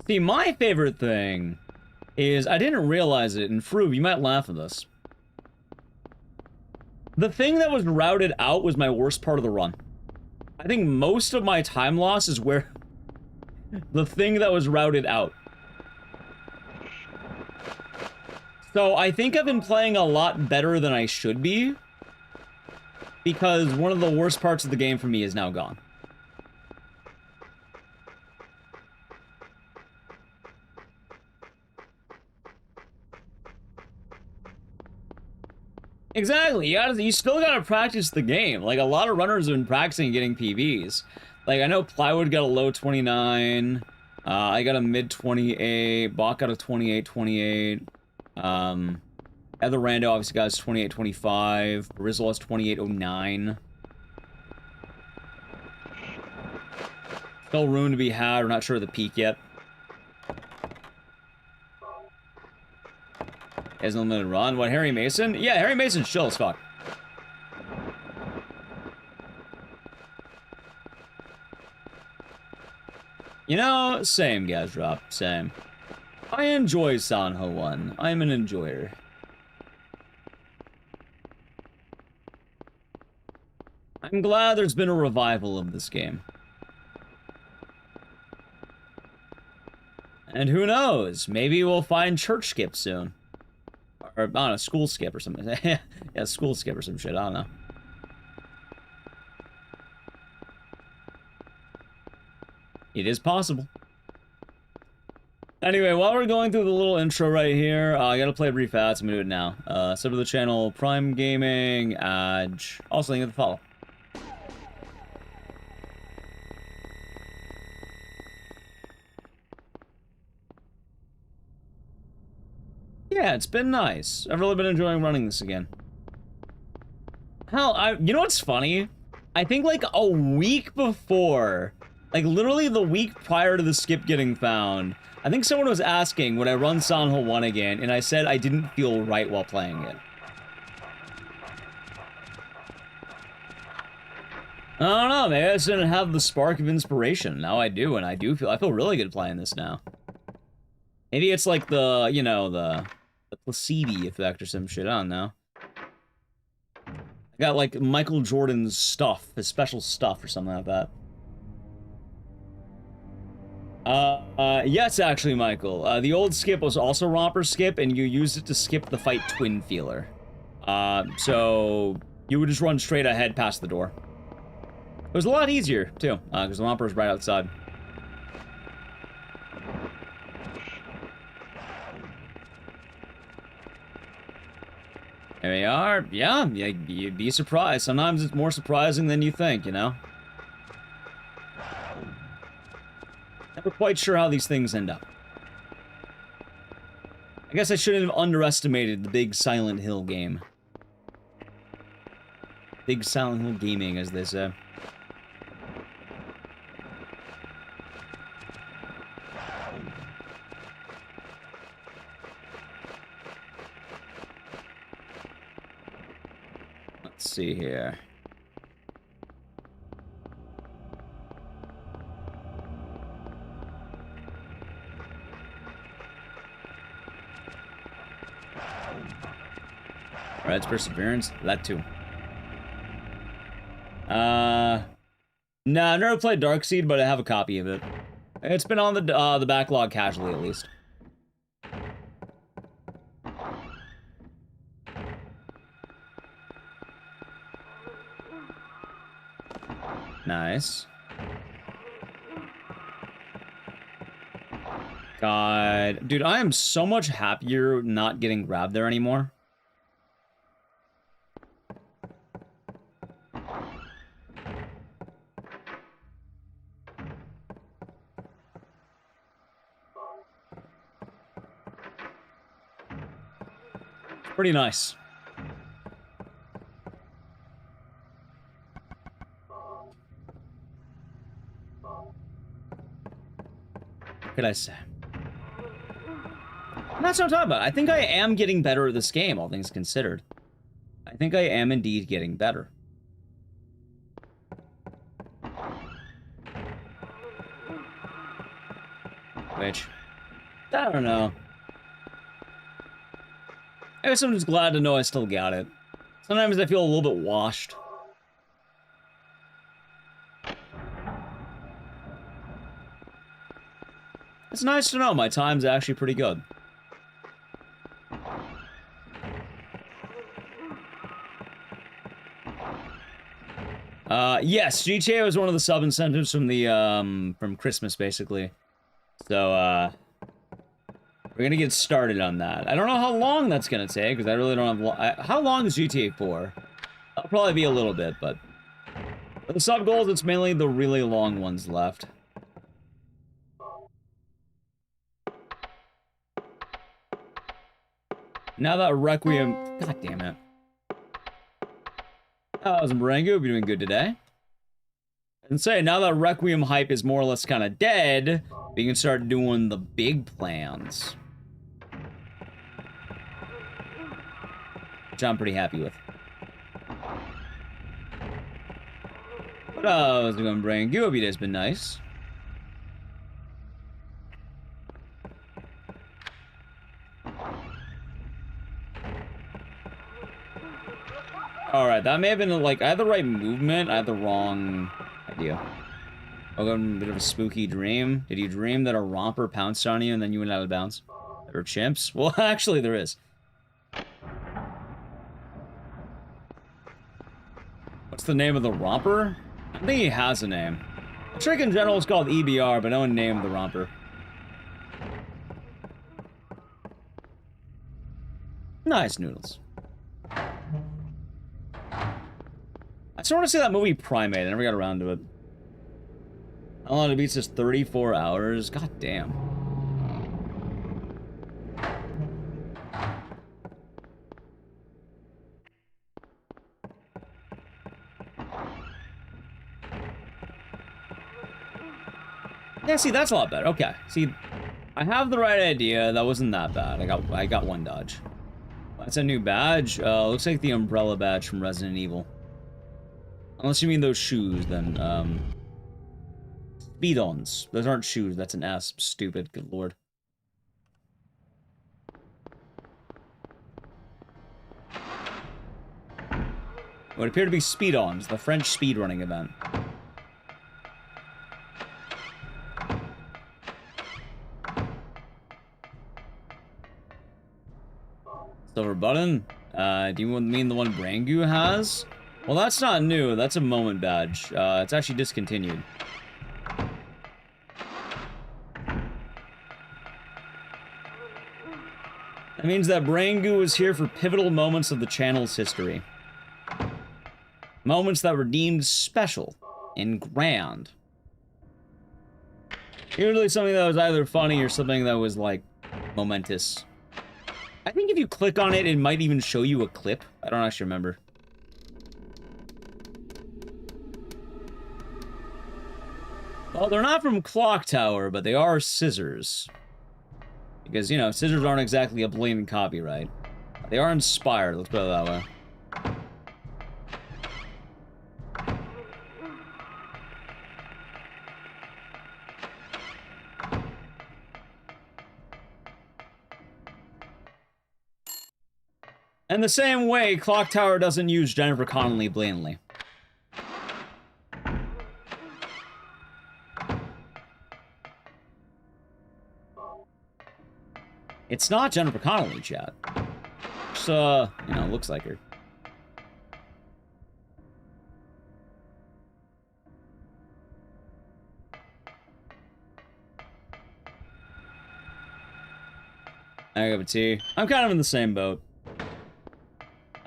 See, my favorite thing is, I didn't realize it, and Froob, you might laugh at this. The thing that was routed out was my worst part of the run. I think most of my time loss is where the thing that was routed out. So I think I've been playing a lot better than I should be, because one of the worst parts of the game for me is now gone. Exactly, you still gotta practice the game. Like, a lot of runners have been practicing getting PBs. Like, I know Plywood got a low 29, I got a mid 28, Bach got a 28-28, Other Rando obviously got his 28-25, Rizzle has 28-09. Still room to be had, we're not sure of the peak yet. Has an unlimited run. What, Harry Mason? Yeah, Harry Mason's chill as fuck. You know, same, Gazdrop, same. I enjoy Sanho 1. I'm an enjoyer. I'm glad there's been a revival of this game. And who knows, maybe we'll find church skip soon. Or, I don't know, school skip or something. Yeah, school skip or some shit, I don't know. It is possible. Anyway, while we're going through the little intro right here, I gotta play a brief ad, so I'm gonna do it now. Sub to the channel, Prime Gaming, also link in the follow. Yeah, it's been nice. I've really been enjoying running this again. Hell, you know what's funny? I think like a week before, like literally the week prior to the skip getting found, I think someone was asking would I run Sanho 1 again, and I said I didn't feel right while playing it. I don't know, maybe I just didn't have the spark of inspiration. Now I do, and I feel really good playing this now. Maybe it's like the, you know, the placebo effect or some shit, I don't know. I got like Michael Jordan's stuff, his special stuff or something like that. Yes, actually, Michael. The old skip was also Romper skip, and you used it to skip the fight Twin Feeler. So you would just run straight ahead past the door. It was a lot easier, too, because the Romper is right outside. There we are. Yeah, you'd be surprised. Sometimes it's more surprising than you think, you know? Never quite sure how these things end up. I guess I shouldn't have underestimated the big Silent Hill game. Big Silent Hill gaming, as they say. Let's see here. Right, it's Perseverance. That too. Nah, I've never played Darkseid, but I have a copy of it. It's been on the backlog casually, at least. Nice. God. Dude, I am so much happier not getting grabbed there anymore. Pretty nice. What could I say? That's what I'm talking about. I think I am getting better at this game, all things considered. I think I am indeed getting better. Which, I don't know. I guess I'm just glad to know I still got it. Sometimes I feel a little bit washed. It's nice to know my time's actually pretty good. Yes, GTA was one of the sub incentives from the from Christmas, basically. So we're gonna get started on that. I don't know how long that's gonna take, because I really don't have how long is GTA 4? That'll probably be a little bit, but for the sub goals, it's mainly the really long ones left. Now that Requiem, god damn it. How's Marengo? Be doing good today. And say, now that Requiem hype is more or less kind of dead, we can start doing the big plans. Which I'm pretty happy with. What else is going to bring? Gooby has been nice. Alright, that may have been, like, I had the right movement, I had the wrong idea. I got a bit of a spooky dream. Did you dream that a romper pounced on you and then you went out of bounds? There are chimps? Well, actually, there is. What's the name of the romper? I think he has a name. The trick in general is called EBR, but no one named the romper. Nice noodles. I still want to see that movie Primate. I never got around to it. How long it beats this? 34 hours? God damn. Yeah, see, that's a lot better. Okay. See, I have the right idea. That wasn't that bad. I got one dodge. That's a new badge. Looks like the umbrella badge from Resident Evil. Unless you mean those shoes, then, Speed-ons. Those aren't shoes, that's an S. Stupid, good lord. What appear to be Speed-ons, the French speedrunning event. Silver button? Do you mean the one Brangu has? Well, that's not new. That's a moment badge. It's actually discontinued. That means that Brangu is here for pivotal moments of the channel's history. Moments that were deemed special and grand. Usually something that was either funny or something that was, like, momentous. I think if you click on it, it might even show you a clip. I don't actually remember. Well, they're not from Clock Tower, but they are scissors. Because, you know, scissors aren't exactly a blatant copyright. They are inspired, let's put it that way. And the same way, Clock Tower doesn't use Jennifer Connelly blatantly. It's not Jennifer Connelly, chat. It's, you know, looks like her. I have a tea. I'm kind of in the same boat.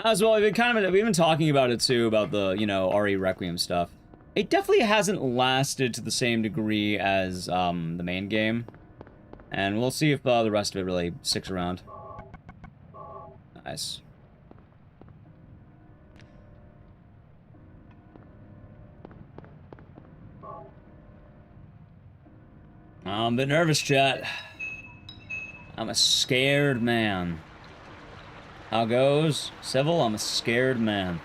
As well, we've been talking about it too, about the, you know, RE Requiem stuff. It definitely hasn't lasted to the same degree as, the main game. And we'll see if the rest of it really sticks around. Nice. I'm a bit nervous, chat. I'm a scared man. How goes? Civil, I'm a scared man.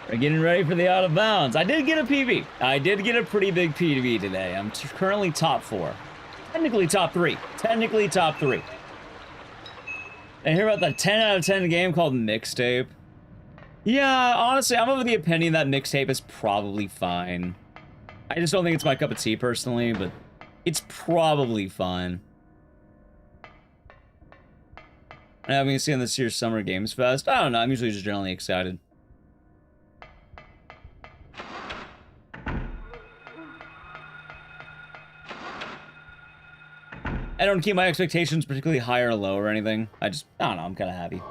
We're getting ready for the out of bounds. I did get a PB. I did get a pretty big PB today. I'm currently top 4. Technically top 3. Technically top 3. And hear about that 10 out of 10 game called Mixtape? Yeah, honestly, I'm of the opinion that Mixtape is probably fine. I just don't think it's my cup of tea personally, but it's probably fine. And having seen this year's Summer Games Fest, I don't know, I'm usually just generally excited. I don't keep my expectations particularly high or low or anything. I don't know, I'm kind of happy.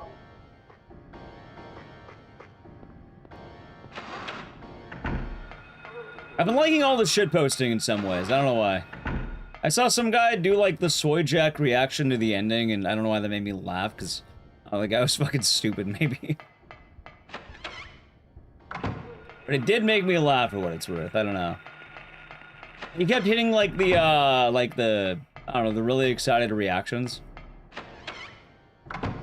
I've been liking all the shitposting in some ways, I don't know why. I saw some guy do, like, the Soy Jack reaction to the ending, and I don't know why that made me laugh, because the guy was fucking stupid, maybe. But it did make me laugh for what it's worth, I don't know. He kept hitting, like, I don't know, the really excited reactions. I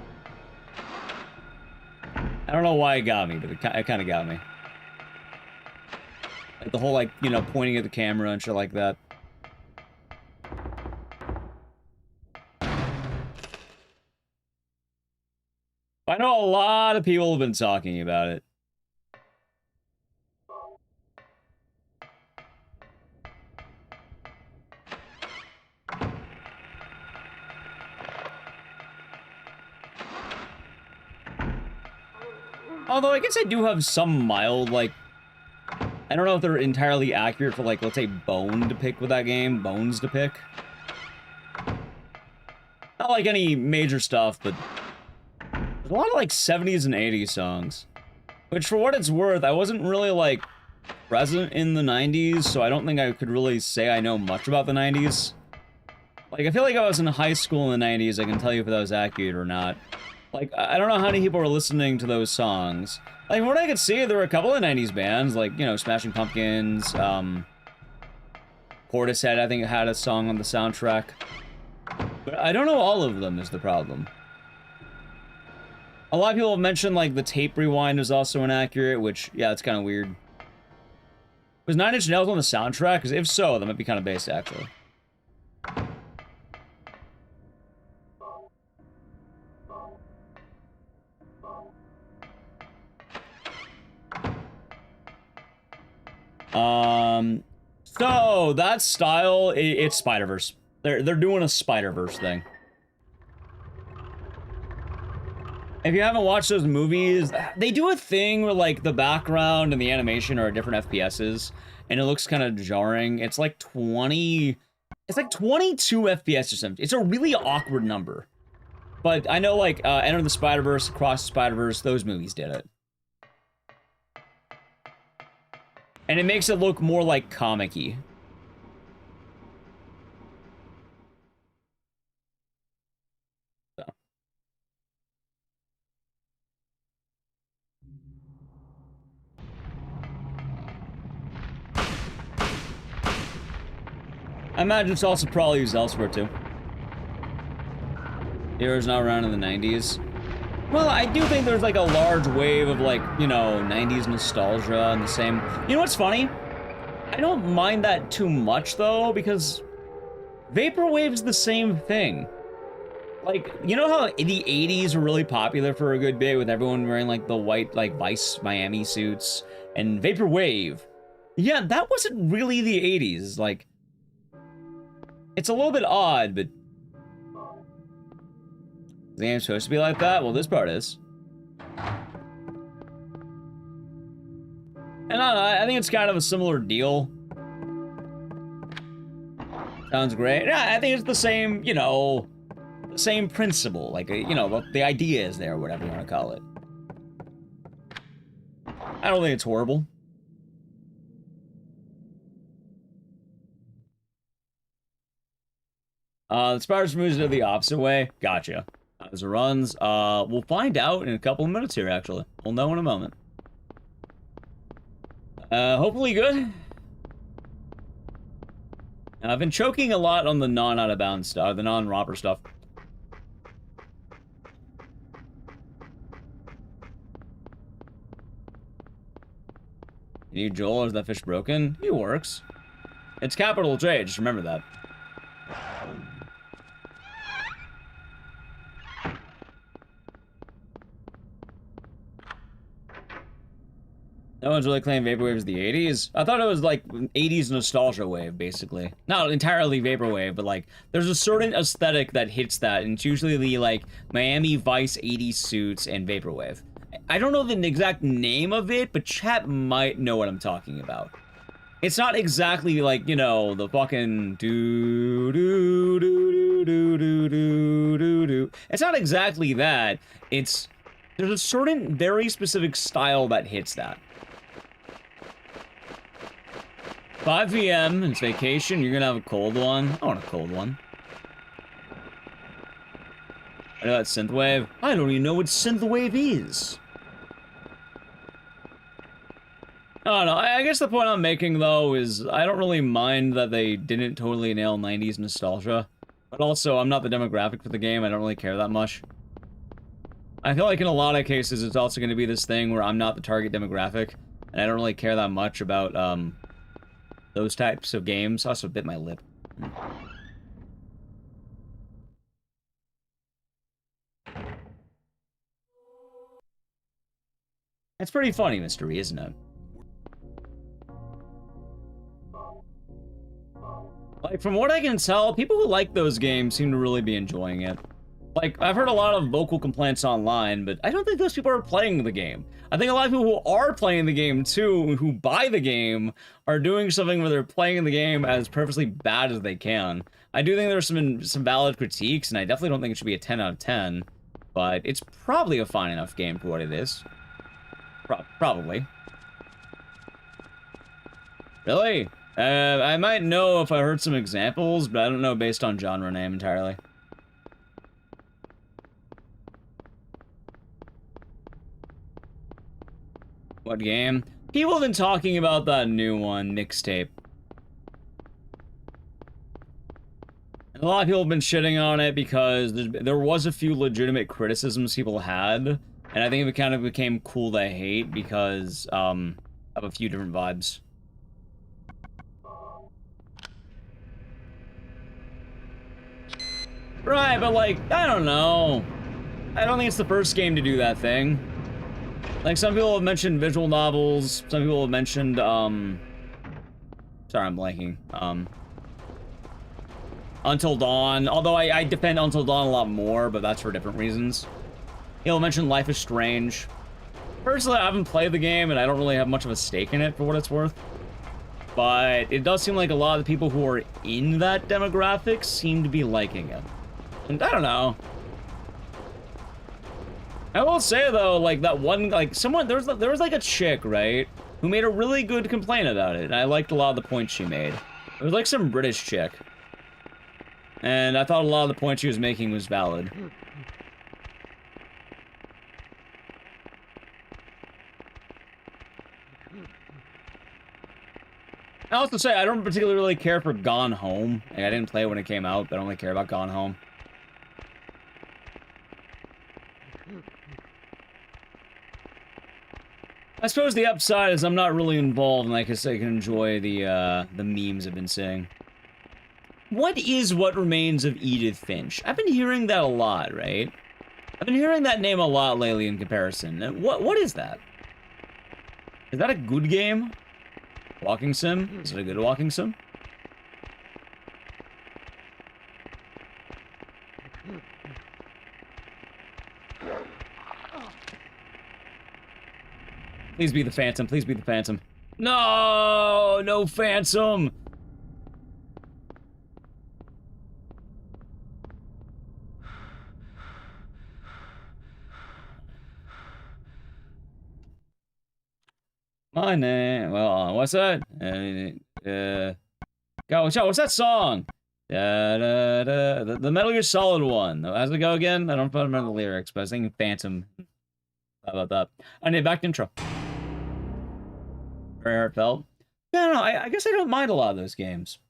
don't know why it got me, but it kind of got me. Like, the whole, like, you know, pointing at the camera and shit like that. I know a lot of people have been talking about it. Although I guess I do have some mild, like, I don't know if they're entirely accurate for, like, let's say Bone to pick with that game. Bones to pick. Not like any major stuff, but there's a lot of, like, 70s and 80s songs. Which, for what it's worth, I wasn't really, like, present in the 90s, so I don't think I could really say I know much about the 90s. Like, I feel like I was in high school in the 90s, I can tell you if that was accurate or not. Like, I don't know how many people were listening to those songs. Like, from what I could see, there were a couple of 90s bands, like, you know, Smashing Pumpkins, Portishead, I think, had a song on the soundtrack. But I don't know all of them is the problem. A lot of people have mentioned, like, the tape rewind is also inaccurate, which, yeah, it's kind of weird. Was 9 Inch Nails on the soundtrack? Because if so, that might be kind of based, actually. So that style, it's Spider-Verse. They're doing a Spider-Verse thing. If you haven't watched those movies, they do a thing where, like, the background and the animation are different FPSs, and it looks kind of jarring. It's like 22 FPS or something. It's a really awkward number. But I know, like, Enter the Spider-Verse, Across the Spider-Verse, those movies did it. And it makes it look more like comic-y. So. I imagine it's also probably used elsewhere too. Hero's not around in the 90s. Well, I do think there's like a large wave of like, you know, 90s nostalgia and the same. You know what's funny? I don't mind that too much though, because Vaporwave's the same thing. Like, you know how the 80s were really popular for a good bit with everyone wearing like the white like Vice Miami suits and Vaporwave. Yeah, that wasn't really the 80s. Like, it's a little bit odd, but the game's supposed to be like that? Well, this part is. And I think it's kind of a similar deal. Sounds great. Yeah, I think it's the same, you know, the same principle. Like, you know, the idea is there, whatever you want to call it. I don't think it's horrible. The Spiders moves it the opposite way. Gotcha. As it runs, we'll find out in a couple of minutes here, actually. We'll know in a moment. Hopefully good. I've been choking a lot on the non-out-of-bounds stuff, the non-romper stuff. You need Joel, is that fish broken? He works. It's capital J, just remember that. No one's really claiming Vaporwave is the 80s. I thought it was like 80s nostalgia wave, basically. Not entirely Vaporwave, but like, there's a certain aesthetic that hits that, and it's usually the like Miami Vice 80s suits and Vaporwave. I don't know the exact name of it, but chat might know what I'm talking about. It's not exactly like, you know, the fucking do do do do do do do do do. It's not exactly that. There's a certain very specific style that hits that. 5 p.m. It's vacation. You're gonna have a cold one. I want a cold one. I know that synthwave. I don't even know what synthwave is. I don't know. I guess the point I'm making though is I don't really mind that they didn't totally nail 90s nostalgia, but also I'm not the demographic for the game. I don't really care that much. I feel like in a lot of cases it's also going to be this thing where I'm not the target demographic, and I don't really care that much about those types of games. I also bit my lip. That's pretty funny, Mystery, isn't it? Like, from what I can tell, people who like those games seem to really be enjoying it. Like, I've heard a lot of vocal complaints online, but I don't think those people are playing the game. I think a lot of people who are playing the game, too, who buy the game, are doing something where they're playing the game as perfectly bad as they can. I do think there's some valid critiques, and I definitely don't think it should be a 10 out of 10, but it's probably a fine enough game for what it is. Probably. Really? I might know if I heard some examples, but I don't know based on genre name entirely. What game? People have been talking about that new one, Mixtape. And a lot of people have been shitting on it because there was a few legitimate criticisms people had, and I think it kind of became cool to hate because of a few different vibes. Right, but like, I don't know. I don't think it's the first game to do that thing. Like, some people have mentioned visual novels, some people have mentioned, sorry, I'm blanking, Until Dawn, although I defend Until Dawn a lot more, but that's for different reasons. He'll mention Life is Strange. Personally, I haven't played the game, and I don't really have much of a stake in it, for what it's worth. But it does seem like a lot of the people who are in that demographic seem to be liking it. And I don't know. I will say though, like that one, like someone, there was like a chick, right, who made a really good complaint about it, and I liked a lot of the points she made. It was like some British chick, and I thought a lot of the points she was making was valid. I also say I don't particularly really care for Gone Home. Like, I didn't play it when it came out, but I don't really care about Gone Home. I suppose the upside is I'm not really involved, and like I say, I can enjoy the memes I've been seeing. What is What Remains of Edith Finch? I've been hearing that a lot, right? I've been hearing that name a lot lately in comparison. What is that? Is that a good game? Walking sim? Is it a good walking sim? Please be the Phantom. Please be the Phantom. No! No Phantom! My name. Well, what's that? God, what's that song? The Metal Gear Solid one. How's it go again? I don't remember the lyrics, but I was thinking Phantom. How about that? I need back to intro. Very heartfelt. Yeah, no, I guess I don't mind a lot of those games.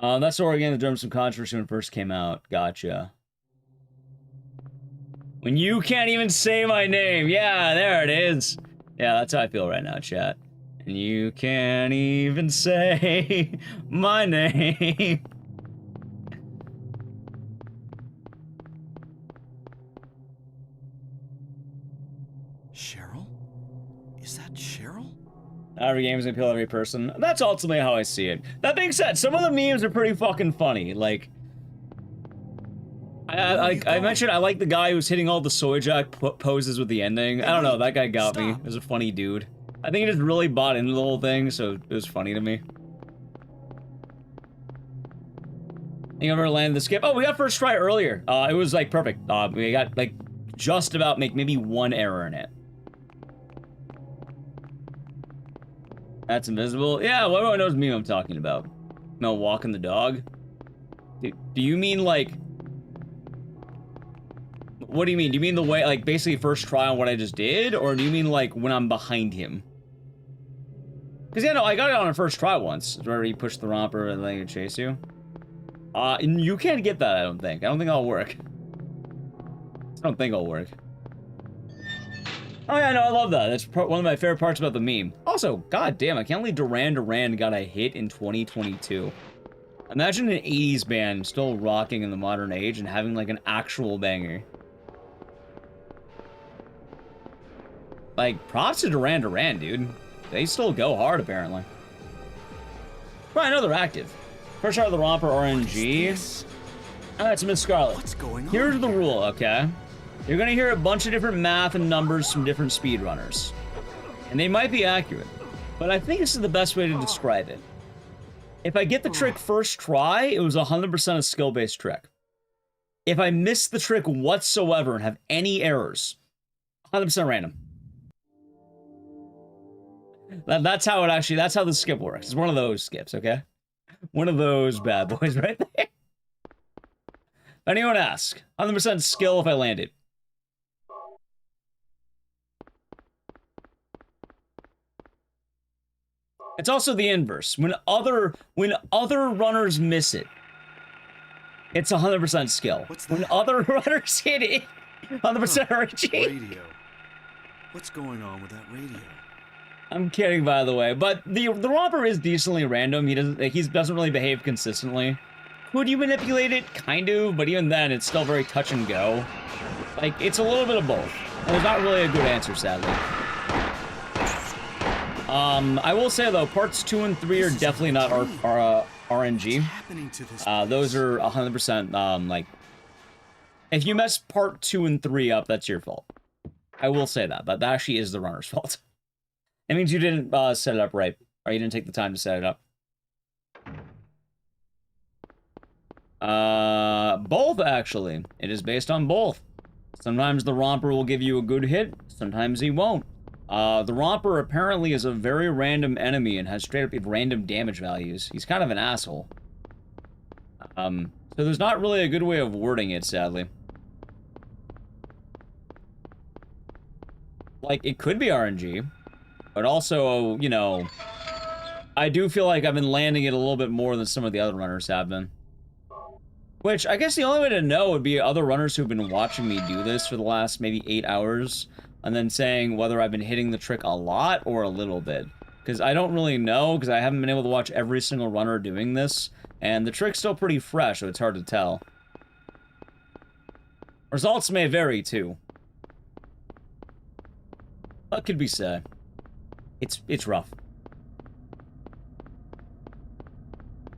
That story again, the drums some controversy when it first came out. Gotcha. When you can't even say my name. Yeah, there it is. Yeah, that's how I feel right now, chat. And you can't even say my name. Cheryl? Is that Cheryl? Every game is gonna appeal to every person. That's ultimately how I see it. That being said, some of the memes are pretty fucking funny. Like, I mentioned I like the guy who's hitting all the soy jack poses with the ending. I don't know, that guy got me. He was a funny dude. I think he just really bought into the whole thing, so it was funny to me. You ever landed the skip? Oh, we got first try earlier. It was like perfect. We got like just about maybe one error in it. That's invisible. Yeah, well, everyone knows the meme I'm talking about. No, walking the dog. Do you mean like? What do you mean? Do you mean the way, like, basically first try on what I just did? Or do you mean, like, when I'm behind him? Because, yeah, no, I got it on a first try once. Where you push the romper and then you chase you. You can't get that, I don't think. I don't think that'll work. I don't think it'll work. Oh, yeah, no, I love that. That's one of my favorite parts about the meme. Also, goddamn, I can't believe Duran got a hit in 2022. Imagine an 80s band still rocking in the modern age and having, like, an actual banger. Like, props to Duran, dude. They still go hard, apparently. Well, I know they're active. First out of the romper, RNG. Oh, that's Miss Scarlet. What's going on? Here's the rule, okay? You're gonna hear a bunch of different math and numbers from different speedrunners. And they might be accurate. But I think this is the best way to describe it. If I get the trick first try, it was 100% a skill-based trick. If I miss the trick whatsoever and have any errors, 100% random. That's how it actually, that's how the skip works. It's one of those skips, okay? One of those bad boys right there. If anyone asks, 100% skill if I land it. It's also the inverse. When other runners miss it, it's 100% skill. When other runners hit it, 100% RNG. Radio. What's going on with that radio? I'm kidding, by the way, but the romper is decently random. He doesn't really behave consistently. Could you manipulate it? Kind of, but even then, it's still very touch and go. Like, it's a little bit of both. And there's not really a good answer, sadly. I will say though, parts 2 and 3 are definitely not RNG. Those are 100% like, if you mess part 2 and 3 up, that's your fault. I will say that, but that actually is the runner's fault. It means you didn't set it up right, or you didn't take the time to set it up. Both actually. It is based on both. Sometimes the romper will give you a good hit, sometimes he won't. The romper apparently is a very random enemy and has straight up random damage values. He's kind of an asshole. So there's not really a good way of wording it, sadly. Like, it could be RNG. But also, you know, I do feel like I've been landing it a little bit more than some of the other runners have been. Which, I guess the only way to know would be other runners who've been watching me do this for the last maybe 8 hours, and then saying whether I've been hitting the trick a lot or a little bit. Because I don't really know, because I haven't been able to watch every single runner doing this, and the trick's still pretty fresh, so it's hard to tell. Results may vary, too. What could be said? It's rough.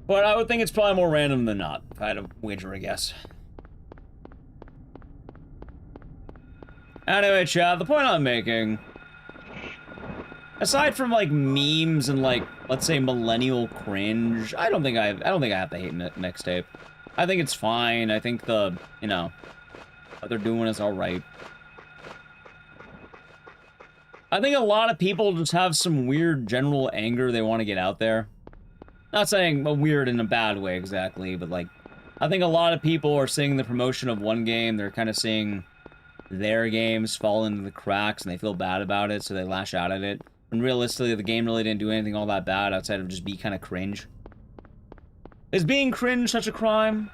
But I would think it's probably more random than not, if I had to wager a guess. Anyway, chat, the point I'm making, aside from like memes and like, let's say millennial cringe, I don't think I have to hate mixtape. I think it's fine. I think the, you know, what they're doing is all right. I think a lot of people just have some weird general anger they want to get out there. Not saying weird in a bad way exactly, but like, I think a lot of people are seeing the promotion of one game, they're kind of seeing their games fall into the cracks and they feel bad about it, so they lash out at it. When realistically, the game really didn't do anything all that bad outside of just be kind of cringe. Is being cringe such a crime?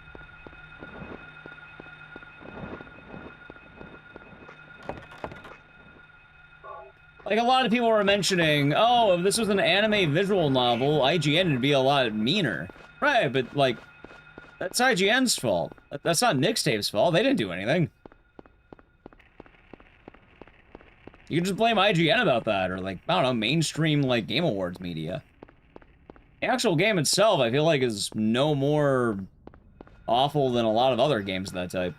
Like, a lot of people were mentioning, oh, if this was an anime visual novel, IGN would be a lot meaner. Right, but, like, that's IGN's fault. That's not Mixtape's fault. They didn't do anything. You can just blame IGN about that, or, like, I don't know, mainstream, like, Game Awards media. The actual game itself, I feel like, is no more awful than a lot of other games of that type.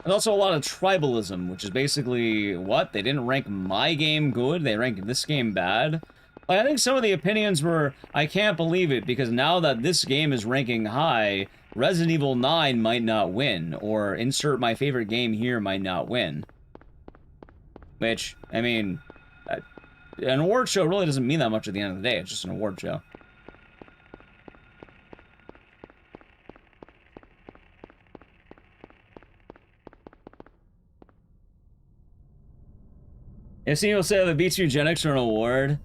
There's also a lot of tribalism, which is basically, what? They didn't rank my game good, they ranked this game bad? Like, I think some of the opinions were, I can't believe it, because now that this game is ranking high, Resident Evil 9 might not win, or insert my favorite game here might not win. Which, I mean, an award show really doesn't mean that much at the end of the day, it's just an award show. If someone will say that beats Eugenics for an award,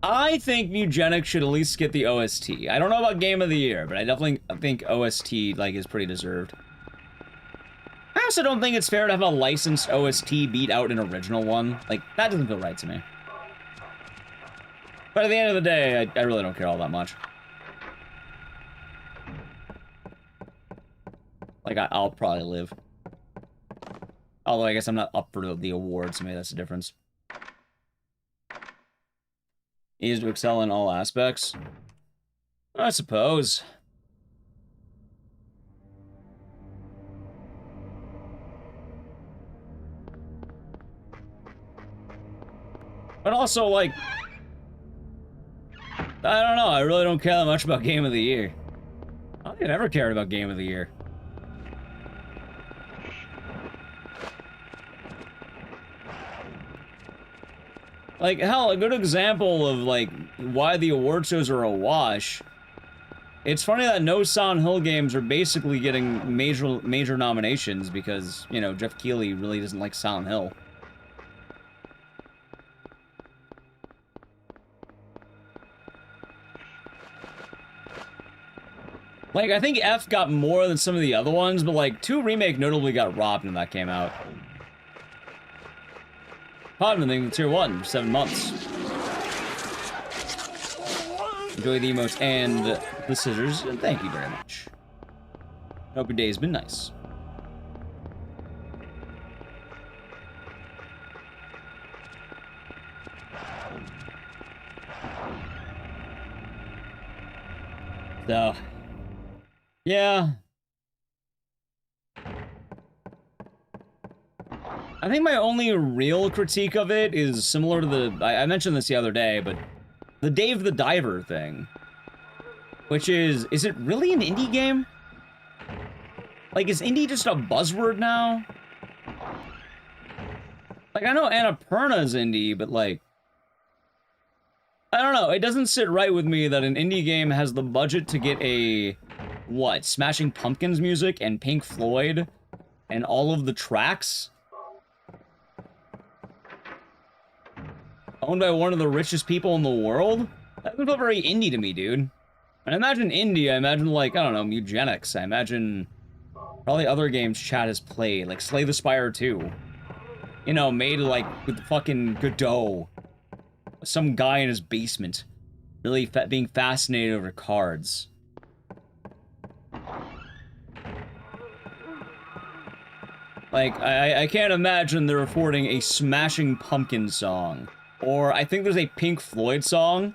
I think Eugenics should at least get the OST. I don't know about Game of the Year, but I definitely think OST, like, is pretty deserved. I also don't think it's fair to have a licensed OST beat out an original one. Like, that doesn't feel right to me. But at the end of the day, I really don't care all that much. Like, I'll probably live. Although, I guess I'm not up for the awards, so maybe that's the difference. Easy to excel in all aspects? I suppose. But also, like, I don't know, I really don't care that much about Game of the Year. I don't think I've ever cared about Game of the Year. Like, hell, a good example of, like, why the award shows are a wash. It's funny that no Silent Hill games are basically getting major nominations because, you know, Jeff Keighley really doesn't like Silent Hill. Like, I think F got more than some of the other ones, but, like, 2 Remake notably got robbed when that came out. Pardon the Tier 1 for 7 months. Enjoy the emotes and the scissors, and thank you very much. Hope your day has been nice. So, yeah. I think my only real critique of it is similar to the, I mentioned this the other day, but the Dave the Diver thing. Which is it really an indie game? Like, is indie just a buzzword now? Like, I know Annapurna's indie, but like, I don't know, it doesn't sit right with me that an indie game has the budget to get a, what, Smashing Pumpkins music and Pink Floyd and all of the tracks? Owned by one of the richest people in the world? That doesn't feel very indie to me, dude. And I imagine indie, I imagine, like, I don't know, eugenics. I imagine probably other games chat has played, like Slay the Spire 2. You know, made, like, with fucking Godot. Some guy in his basement. Really being fascinated over cards. Like, I can't imagine they're recording a Smashing Pumpkins song. Or, I think there's a Pink Floyd song.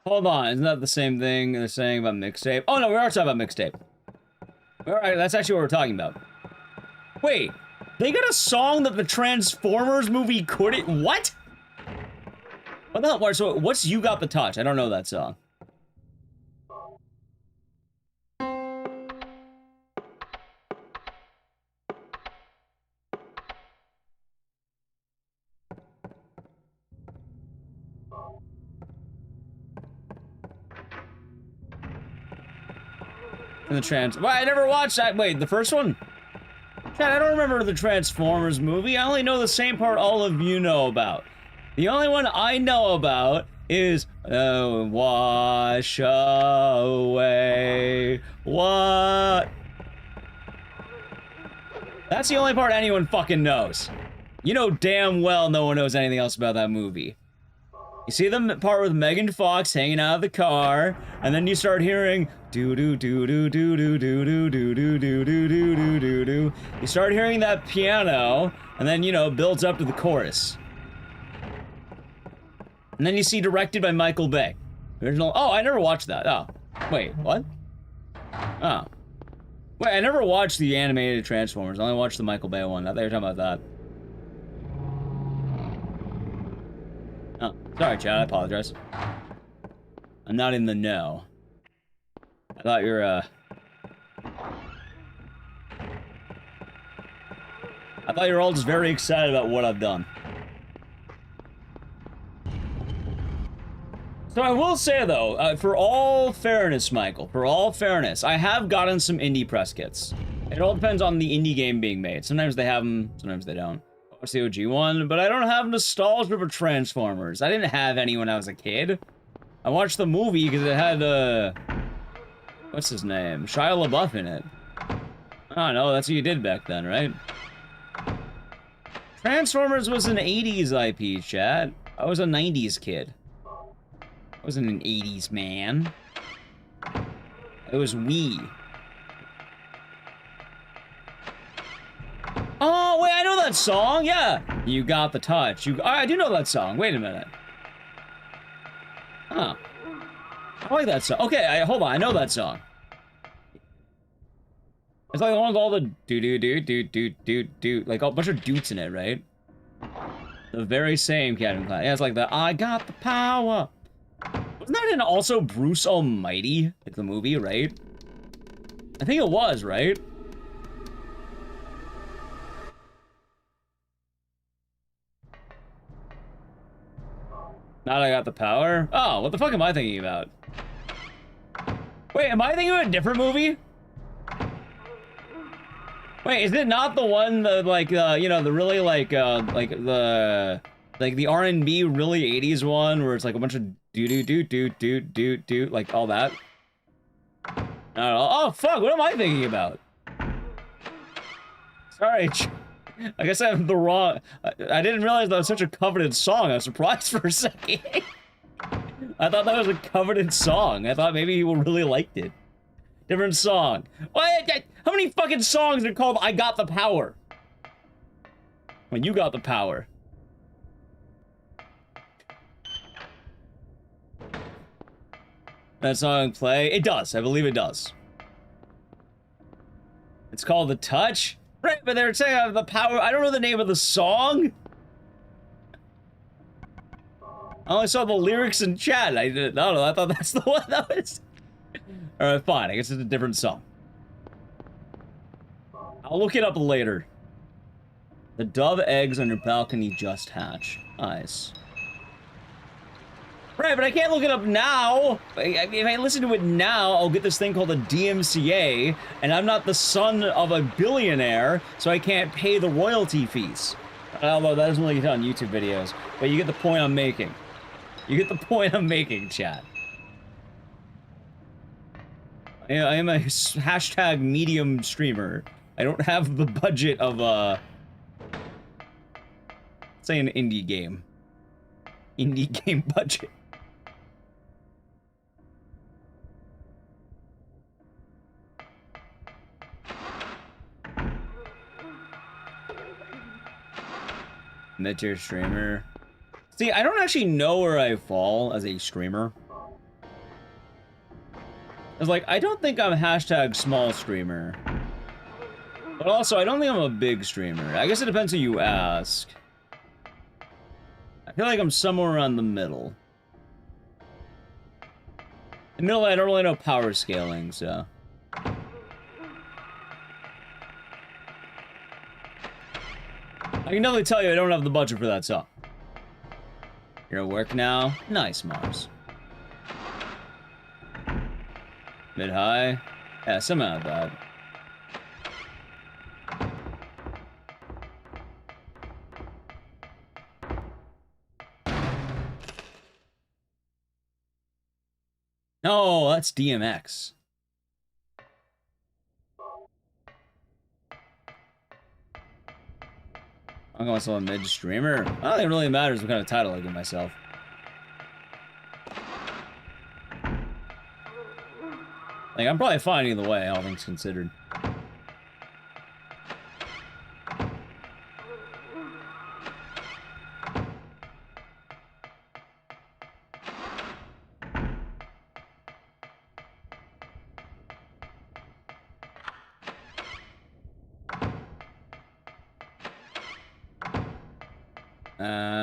Hold on, isn't that the same thing they're saying about mixtape? Oh no, we are talking about mixtape. Alright, that's actually what we're talking about. Wait, they got a song that the Transformers movie couldn't— what? What the hell? So what's You Got the Touch? I don't know that song. Well, I never watched that. Wait, the first one? Chad, I don't remember the Transformers movie. I only know the same part all of you know about. The only one I know about is wash away. What? That's the only part anyone fucking knows. You know damn well no one knows anything else about that movie. You see the part with Megan Fox hanging out of the car, and then you start hearing do do do do do do do do do do do do do do do do. You start hearing that piano, and then, you know, it builds up to the chorus. And then you see directed by Michael Bay. Original— oh, I never watched that. Oh. Wait, what? Oh. Wait, I never watched the animated Transformers. I only watched the Michael Bay one. I thought you were talking about that. Oh, sorry, Chad. I apologize. I'm not in the know. I thought you were, I thought you were all just very excited about what I've done. So I will say, though, for all fairness, Michael, for all fairness, I have gotten some indie press kits. It all depends on the indie game being made. Sometimes they have them, sometimes they don't. Watch the OG one, but I don't have nostalgia for Transformers. I didn't have any when I was a kid. I watched the movie because it had, what's his name? Shia LaBeouf in it. I don't know, that's what you did back then, right? Transformers was an 80s IP, chat. I was a 90s kid. I wasn't an 80s man. It was Wii. Oh, wait, I know that song, yeah! You Got the Touch. I do know that song. Wait a minute. Huh. I like that song. Okay, hold on, I know that song. It's like the one with all the do-do-do-do-do-do-do, like a bunch of doots in it, right? The very same Captain Planet. Yeah, it's like the I got the power. Wasn't that in also Bruce Almighty? Like the movie, right? I think it was, right? Not I Got the Power? Oh, what the fuck am I thinking about? Wait, am I thinking of a different movie? Wait, is it not the one that, like, you know, the really, like the R&B really 80s one where it's like a bunch of do-do-do-do-do-do-do, like all that? I don't know. Oh, fuck, what am I thinking about? Sorry, I guess I have the wrong— I didn't realize that was such a coveted song. I was surprised for a second. I thought that was a coveted song. I thought maybe people really liked it. Different song. What? How many fucking songs are called I Got the Power? When You Got the Power. That song play? It does. I believe it does. It's called The Touch? Right, but they're saying I have the power. I don't know the name of the song. I only saw the lyrics in chat. I don't know. I thought that's the one that was. Alright, fine. I guess it's a different song. I'll look it up later. The dove eggs on your balcony just hatch. Nice. Right, but I can't look it up now. If I listen to it now, I'll get this thing called a DMCA, and I'm not the son of a billionaire, so I can't pay the royalty fees. Although that doesn't really get on YouTube videos, but you get the point I'm making. You get the point I'm making, chat. I am a hashtag medium streamer. I don't have the budget of, say an indie game. Indie game budget. Mid-tier streamer. See, I don't actually know where I fall as a streamer. It's like, I don't think I'm hashtag small streamer. But also, I don't think I'm a big streamer. I guess it depends who you ask. I feel like I'm somewhere around the middle. The middle, I don't really know power scaling, so. I can definitely tell you I don't have the budget for that song. You're at work now? Nice, Mars. Mid-high? Yeah, something like that. No, that's DMX. I'm going to a mid-streamer. I don't think it really matters what kind of title I give myself. Like, I'm probably fine either way, all things considered.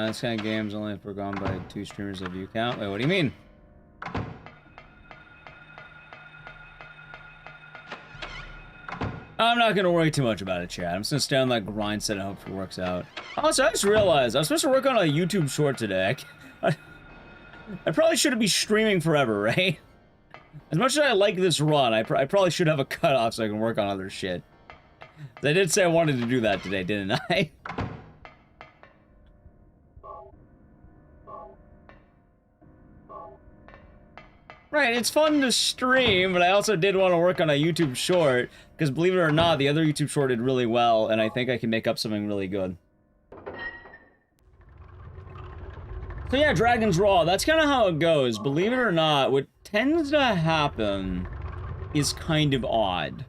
This kind of game's only forgone by 2 streamers of view count. Wait, what do you mean? I'm not gonna worry too much about it, chat. I'm just gonna stay on that grind set and hope it works out. Also, I just realized I was supposed to work on a YouTube short today. I probably shouldn't be streaming forever, right? As much as I like this run, I probably should have a cutoff so I can work on other shit. I did say I wanted to do that today, didn't I? Right, it's fun to stream, but I also did want to work on a YouTube short, because believe it or not, the other YouTube short did really well, and I think I can make up something really good. So yeah, Dragon's Raw, that's kind of how it goes. Believe it or not, what tends to happen is kind of odd.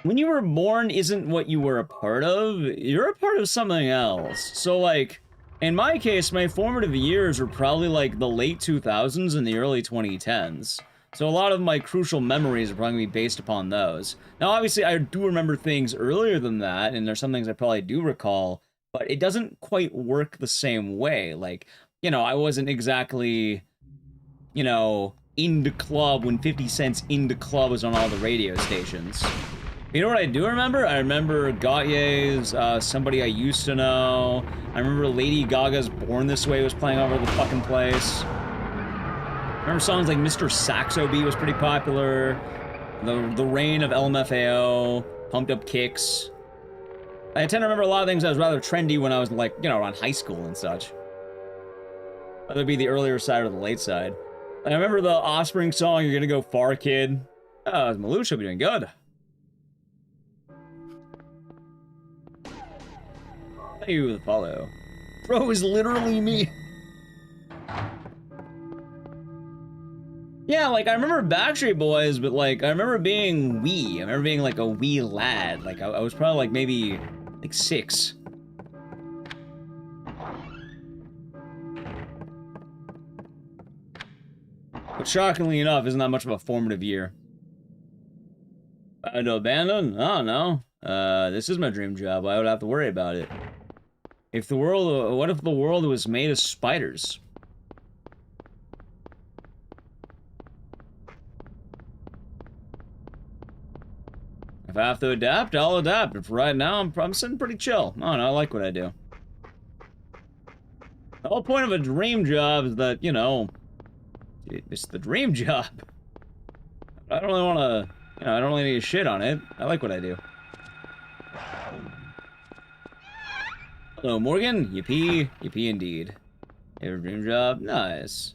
When you were born isn't what you were a part of, you're a part of something else. So like, in my case, my formative years were probably like the late 2000s and the early 2010s. So a lot of my crucial memories are probably going to be based upon those. Now, obviously, I do remember things earlier than that, and there's some things I probably do recall, but it doesn't quite work the same way. Like, you know, I wasn't exactly, you know, into club when 50 Cent's Into Club was on all the radio stations. You know what I do remember? I remember Gautier's Somebody I Used to Know. I remember Lady Gaga's Born This Way was playing all over the fucking place. I remember songs like Mr. Saxo Beat was pretty popular. The Reign of LMFAO, Pumped Up Kicks. I tend to remember a lot of things that was rather trendy when I was like, you know, around high school and such. Whether it be the earlier side or the late side. I remember the Offspring song, You're Gonna Go Far, Kid. Oh, Malucha be doing good. Thank you for the follow. Bro is literally me. Yeah, like, I remember Backstreet Boys, but, like, I remember being wee. I remember being, like, a wee lad. Like, I was probably, like, maybe, like, 6. But shockingly enough, isn't that much of a formative year. To abandon? I don't know. This is my dream job. I would have to worry about it. If the world, what if the world was made of spiders? If I have to adapt, I'll adapt. But for right now, I'm sitting pretty chill. I don't know, I like what I do. The whole point of a dream job is that, you know, it's the dream job. I don't really want to, you know, I don't really need to shit on it. I like what I do. Hello, Morgan. Yippee. Yippee indeed. Your dream job? Nice.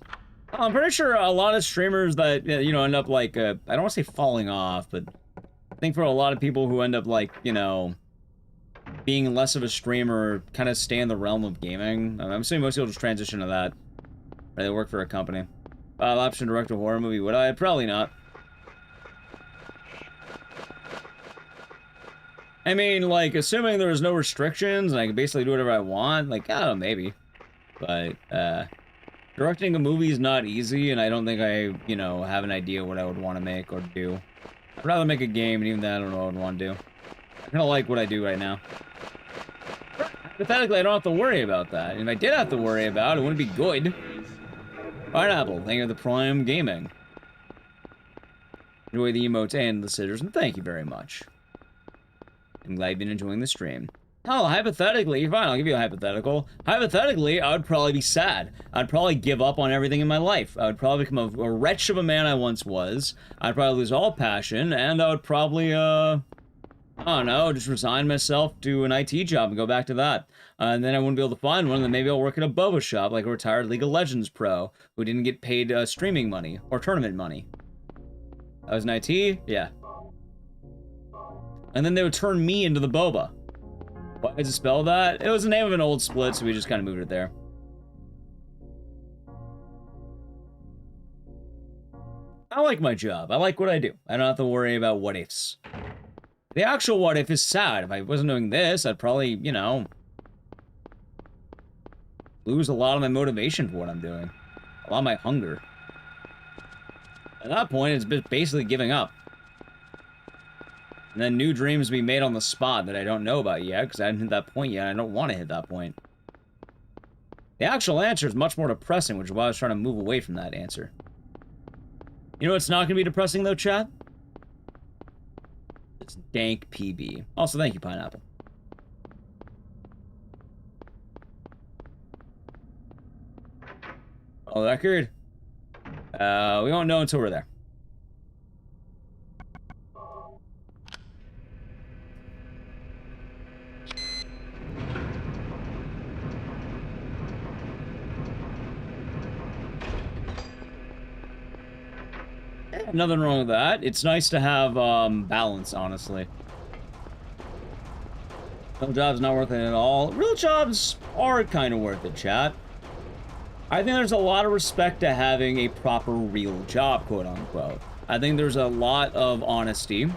I'm pretty sure a lot of streamers that, you know, end up like, I don't want to say falling off, but I think for a lot of people who end up like, you know, being less of a streamer, kind of stay in the realm of gaming. I'm assuming most people just transition to that. Or they work for a company. Option to direct a horror movie, would I? Probably not. I mean, like, assuming there was no restrictions and I could basically do whatever I want, like, I don't know, maybe. But, directing a movie is not easy, and I don't think I, you know, have an idea what I would want to make or do. I'd rather make a game, and even then, I don't know what I would want to do. I kind of like what I do right now. Hypothetically, I don't have to worry about that. And if I did have to worry about it, it wouldn't be good. Pineapple, thank you for the Prime Gaming. Enjoy the emotes and the scissors, and thank you very much. I'm glad you've been enjoying the stream. Oh, hypothetically, fine, I'll give you a hypothetical. Hypothetically, I would probably be sad. I'd probably give up on everything in my life. I would probably become a wretch of a man I once was. I'd probably lose all passion, and I would probably, I don't know, just resign myself to an IT job and go back to that. And then I wouldn't be able to find one, and then maybe I'll work at a boba shop like a retired League of Legends pro who didn't get paid streaming money or tournament money. I was in IT? Yeah. And then they would turn me into the boba. Why did it spell that? It was the name of an old split, so we just kind of moved it there. I like my job. I like what I do. I don't have to worry about what ifs. The actual what if is sad. If I wasn't doing this, I'd probably, you know, lose a lot of my motivation for what I'm doing. A lot of my hunger. At that point, it's basically giving up. And then new dreams be made on the spot that I don't know about yet, because I haven't hit that point yet, and I don't want to hit that point. The actual answer is much more depressing, which is why I was trying to move away from that answer. You know what's not going to be depressing, though, chat? It's dank PB. Also, thank you, Pineapple. On the record, we won't know until we're there. Nothing wrong with that. It's nice to have balance, honestly. Real jobs not worth it at all. Real jobs are kind of worth it, chat. I think there's a lot of respect to having a proper real job, quote unquote. I think there's a lot of honesty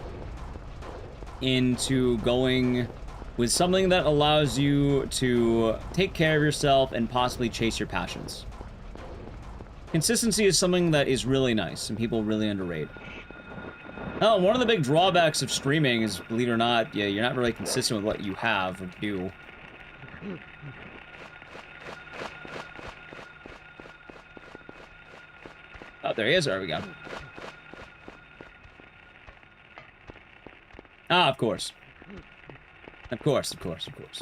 into going with something that allows you to take care of yourself and possibly chase your passions. Consistency is something that is really nice and people really underrate. Oh, one of the big drawbacks of streaming is, believe it or not, yeah, you're not really consistent with what you have or do. Oh, there he is. There we go. Ah, of course. Of course, of course, of course.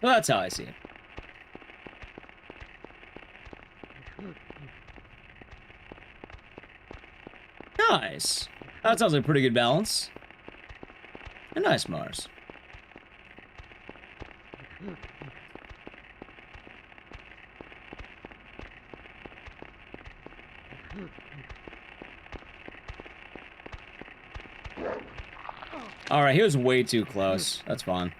Well, that's how I see it. Nice. That sounds like a pretty good balance. A nice Mars. Alright, he was way too close. That's fine.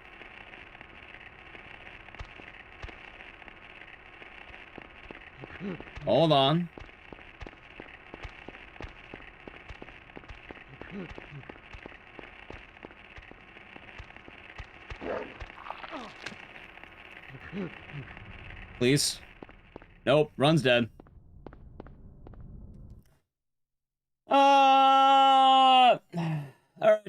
Hold on. Please. Nope, run's dead. Alright,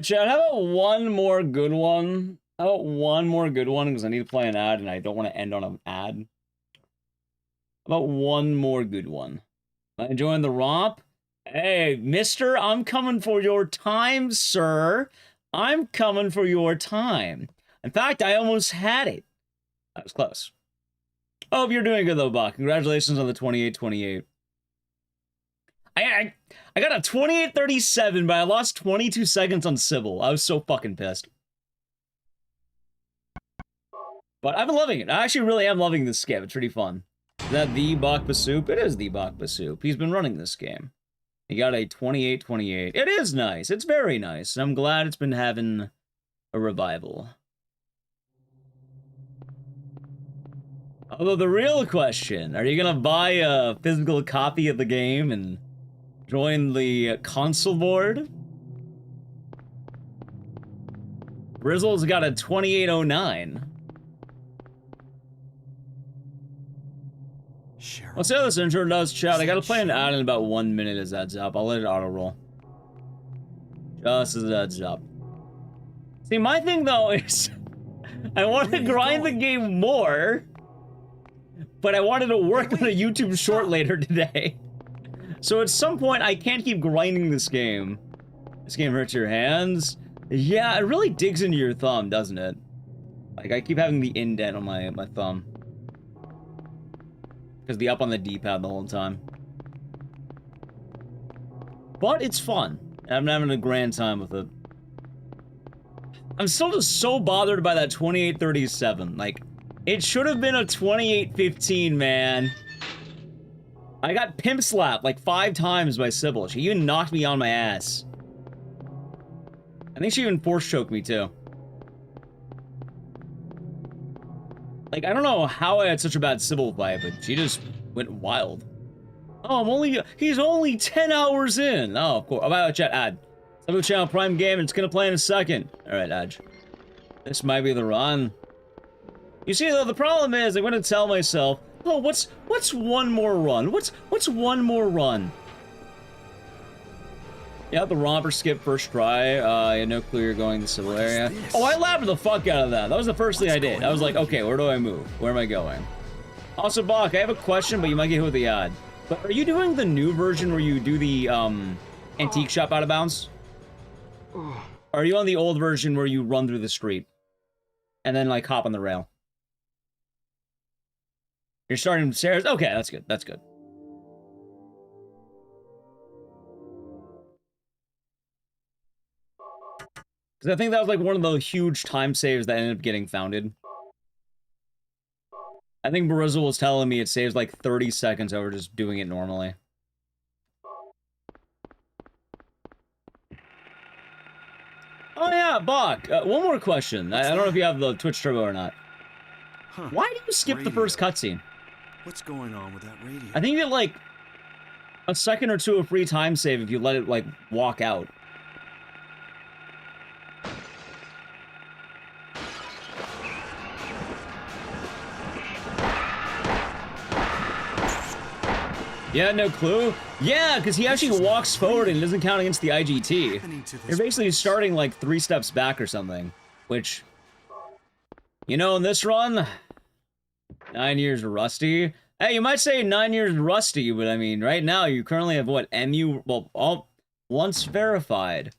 Chad, how about one more good one? How about one more good one? Because I need to play an ad and I don't want to end on an ad. How about one more good one? Am I enjoying the romp? Hey, mister, I'm coming for your time, sir. I'm coming for your time. In fact, I almost had it. That was close. I hope you're doing good, though, Buck. Congratulations on the 28-28. I got a 28-37, but I lost 22 seconds on Sybil. I was so fucking pissed. But I've been loving it. I actually really am loving this skip. It's pretty fun. Is that the Bach Basoop? It is the Bach Basoop. He's been running this game. He got a 28-28. It is nice. It's very nice. I'm glad it's been having a revival. Although the real question, are you gonna buy a physical copy of the game and join the console board? Brizzle's got a 28-09. Let's see how this intro does, chat. I gotta play an ad in about 1 minute as that's up. I'll let it auto roll. Just as that's up. See, my thing though is I want to grind the game more, but I wanted to work on a YouTube short later today. So at some point I can't keep grinding this game. This game hurts your hands. Yeah, it really digs into your thumb, doesn't it? Like I keep having the indent on my thumb. Because the up on the D-pad the whole time. But it's fun. I'm having a grand time with it. I'm still just so bothered by that 28-37. Like, it should have been a 28-15, man. I got pimp slapped like 5 times by Sybil. She even knocked me on my ass. I think she even force choked me too. Like, I don't know how I had such a bad Sybil fight, but she just went wild. Oh, he's only 10 hours in. Oh, of course. Oh, by the chat, ad. Sub to the channel, Prime Game, and it's gonna play in a second. Alright, Adge. This might be the run. You see, though, the problem is, I'm gonna tell myself, oh, what's one more run? What's one more run? Yeah, the romper skip first try. I had no clue you're going the civil area. Oh, I laughed the fuck out of that. That was the first thing I did. I was like, okay, where do I move? Where am I going? Also, Bach, I have a question, but you might get hit with the ad. But are you doing the new version where you do the antique shop out of bounds? Or are you on the old version where you run through the street and then like hop on the rail? You're starting stairs? Okay, that's good. That's good. Because I think that was like one of the huge time saves that ended up getting founded. I think Barizzle was telling me it saves like 30 seconds over just doing it normally. Oh yeah, Bach, one more question. I don't know if you have the Twitch Turbo or not. Huh. Why do you skip the first cutscene? What's going on with that radio? I think you get like a second or two of free time save if you let it like walk out. Yeah, no clue? Yeah, because he actually walks forward and doesn't count against the IGT. You're basically starting like 3 steps back or something. Which, you know, in this run, 9 years rusty. Hey, you might say 9 years rusty, but I mean, right now you currently have what, MU, well, once verified,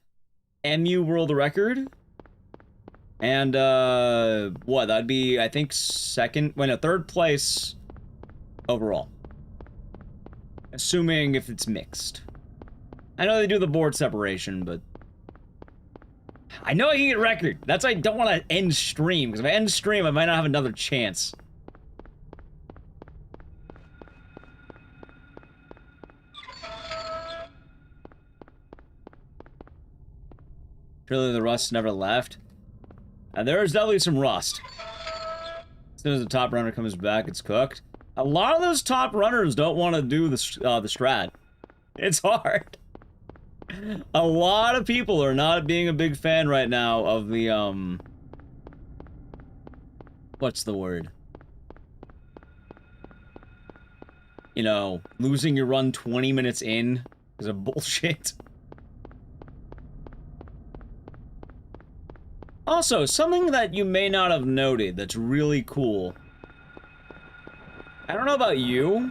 MU world record? And, what, that'd be, I think, third place overall. Assuming if it's mixed. I know they do the board separation, but I know I can get record. That's why I don't want to end stream, because if I end stream, I might not have another chance. Surely the rust never left. And there's definitely some rust. As soon as the top runner comes back, it's cooked. A lot of those top runners don't want to do the strat. It's hard. A lot of people are not being a big fan right now of the, what's the word? You know, losing your run 20 minutes in is a bullshit. Also, something that you may not have noted that's really cool. I don't know about you.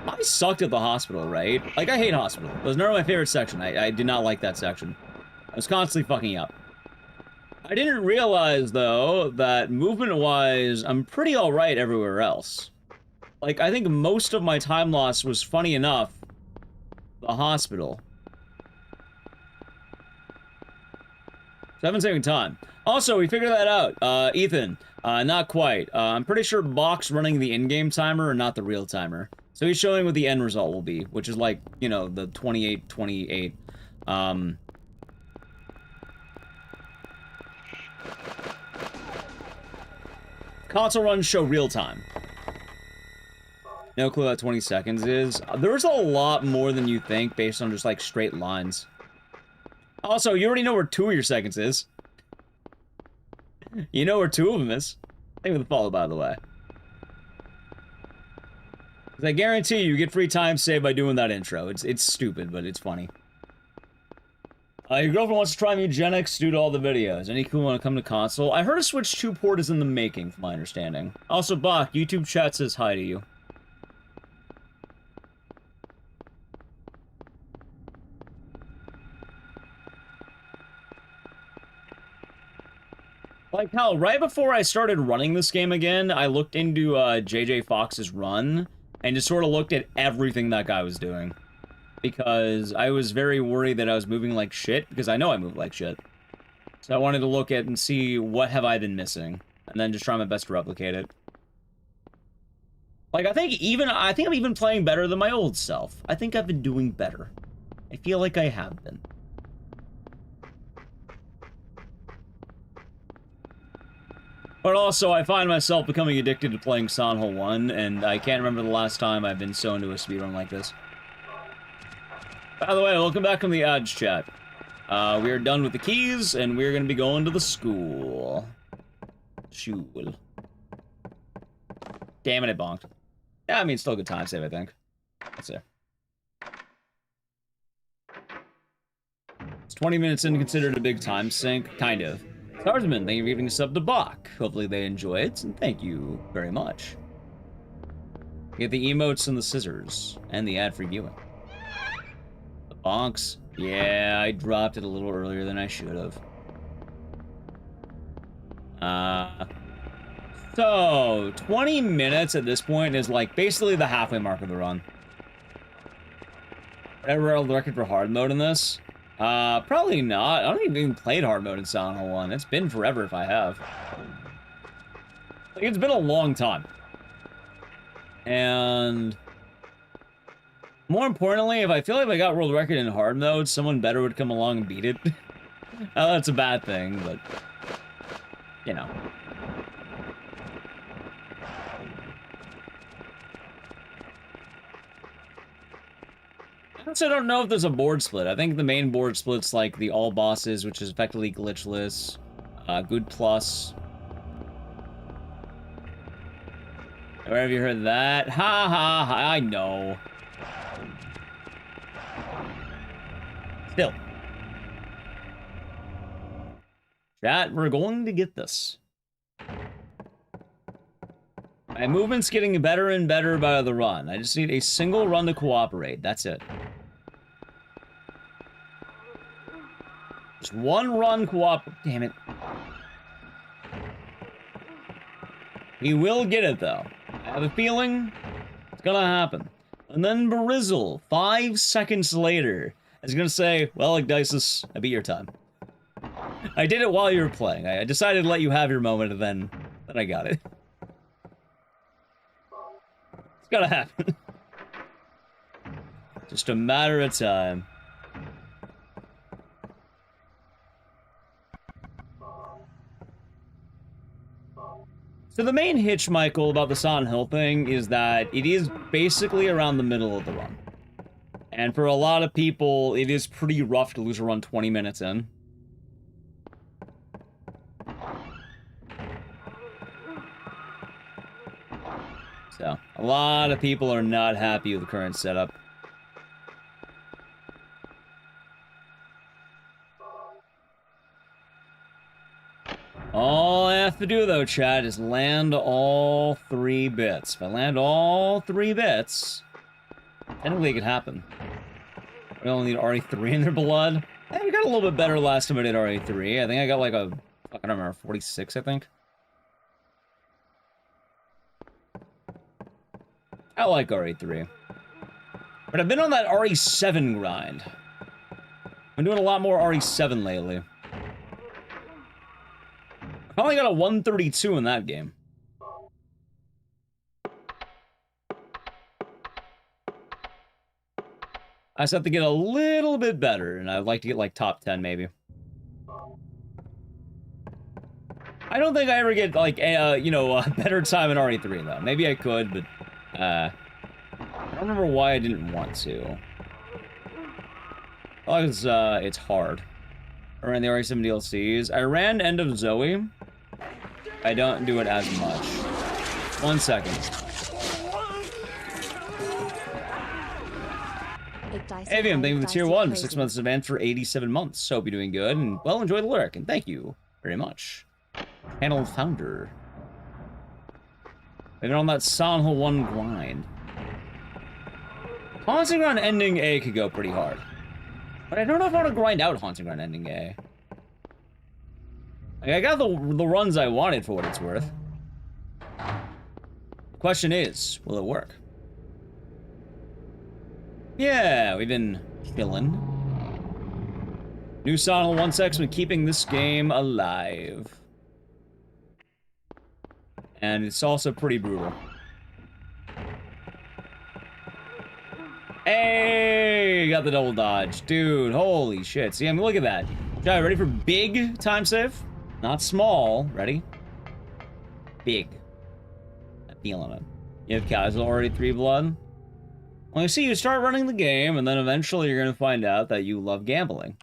I sucked at the hospital, right? Like, I hate hospital. It was never my favorite section. I did not like that section. I was constantly fucking up. I didn't realize, though, that movement-wise, I'm pretty alright everywhere else. Like, I think most of my time loss was, funny enough, the hospital. So I've been saving time. Also, we figured that out. Ethan, not quite. I'm pretty sure Bach's running the in-game timer and not the real timer. So he's showing what the end result will be, which is like, you know, the 28-28. Console runs show real time. No clue what 20 seconds is. There's a lot more than you think based on just like straight lines. Also, you already know where 2 of your seconds is. You know where 2 of them is. Thank you for the follow, by the way. 'Cause I guarantee you get free time saved by doing that intro. It's stupid, but it's funny. Your girlfriend wants to try Mugenics due to all the videos. Any cool want to come to console? I heard a Switch 2 port is in the making, from my understanding. Also, Bach, YouTube chat says hi to you. Like hell, right before I started running this game again, I looked into JJ Fox's run, and just sort of looked at everything that guy was doing. Because I was very worried that I was moving like shit, because I know I move like shit. So I wanted to look at and see what have I been missing, and then just try my best to replicate it. Like, I think I'm even playing better than my old self. I think I've been doing better. I feel like I have been. But also, I find myself becoming addicted to playing Sanhole 1, and I can't remember the last time I've been so into a speedrun like this. By the way, welcome back from the ads chat. We are done with the keys, and we're gonna be going to the school. Shul. Damn it, it bonked. Yeah, I mean, still a good time save, I think. Let's see. It's 20 minutes in, considered a big time sink. Kind of. Starsman, thank you for giving a sub to Bach. Hopefully they enjoy it, and thank you very much. Get the emotes and the scissors, and the ad-free viewing. The bonks. Yeah, I dropped it a little earlier than I should have. So, 20 minutes at this point is like basically the halfway mark of the run. Ever held the record for hard mode in this? Probably not. I don't even played hard mode in Silent Hill 1. It's been forever if I have. Like, it's been a long time. And more importantly, if I feel like I got world record in hard mode, someone better would come along and beat it. That's a bad thing, but you know. I also don't know if there's a board split. I think the main board split's like the all bosses, which is effectively glitchless, good plus. Where have you heard that? Ha ha ha, I know. Still. Chat, we're going to get this. My movement's getting better and better by the run. I just need a single run to cooperate. That's it. Just one run Damn it. We will get it, though. I have a feeling it's gonna happen. And then Barizzle, 5 seconds later, is gonna say, well, Ecdycis, I beat your time. I did it while you were playing. I decided to let you have your moment, and then I got it. It's gonna happen. Just a matter of time. So the main hitch, Michael, about the Silent Hill thing is that it is basically around the middle of the run. And for a lot of people, it is pretty rough to lose a run 20 minutes in. So, a lot of people are not happy with the current setup. All I have to do, though, chat, is land all 3 bits. If I land all 3 bits, technically it could happen. We only need RE3 in their blood. Yeah, we got a little bit better last time I did RE3. I think I got like a, I don't remember, 46, I think. I like RE3. But I've been on that RE7 grind. I've been doing a lot more RE7 lately. I only got a 132 in that game. I just have to get a little bit better, and I'd like to get like top 10 maybe. I don't think I ever get like a, you know, a better time in RE3 though. Maybe I could, but I don't remember why I didn't want to. Oh, it's hard. I ran the RE7 DLCs. I ran End of Zoe. I don't do it as much. 1 second. Hey, Viam, thank you for the tier 1. 6 months advance for 87 months. Hope you're doing good, and well, enjoy the lyric, and thank you very much. Channel founder. They've been on that Silent Hill 1 grind. Haunting Ground ending A could go pretty hard. But I don't know if I want to grind out Haunting Ground ending A. Like, I got the runs I wanted for what it's worth. Question is, will it work? Yeah, we've been chillin'. New Silent Hill 1 sex been keeping this game alive. And it's also pretty brutal. Hey, got the double dodge. Dude, holy shit. See, I mean, look at that. Jai, ready for big time save? Not small. Ready? Big. I'm feeling it. You have casual already 3 blood? Well, you see, you start running the game, and then eventually you're going to find out that you love gambling.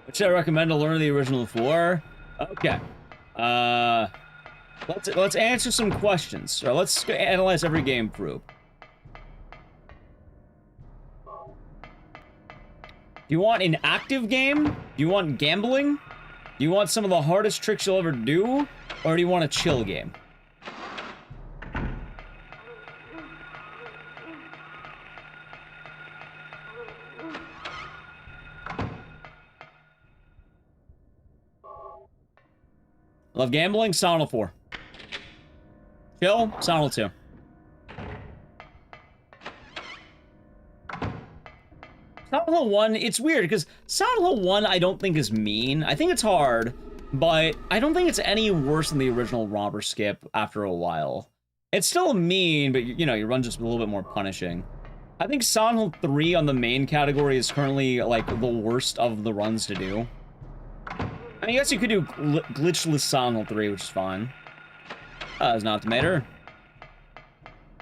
Which I recommend to learn the original 4. Okay. Let's answer some questions. So let's analyze every game through. Do you want an active game? Do you want gambling? Do you want some of the hardest tricks you'll ever do? Or do you want a chill game? Love gambling? Silent Hill 4. Chill? Silent Hill 2. Silent Hill 1, it's weird, because Silent Hill 1 I don't think is mean. I think it's hard, but I don't think it's any worse than the original Romper Skip after a while. It's still mean, but, you know, your run's just a little bit more punishing. I think Silent Hill 3 on the main category is currently, like, the worst of the runs to do. I mean, I guess you could do glitchless Silent Hill 3, which is fine. It's not the matter.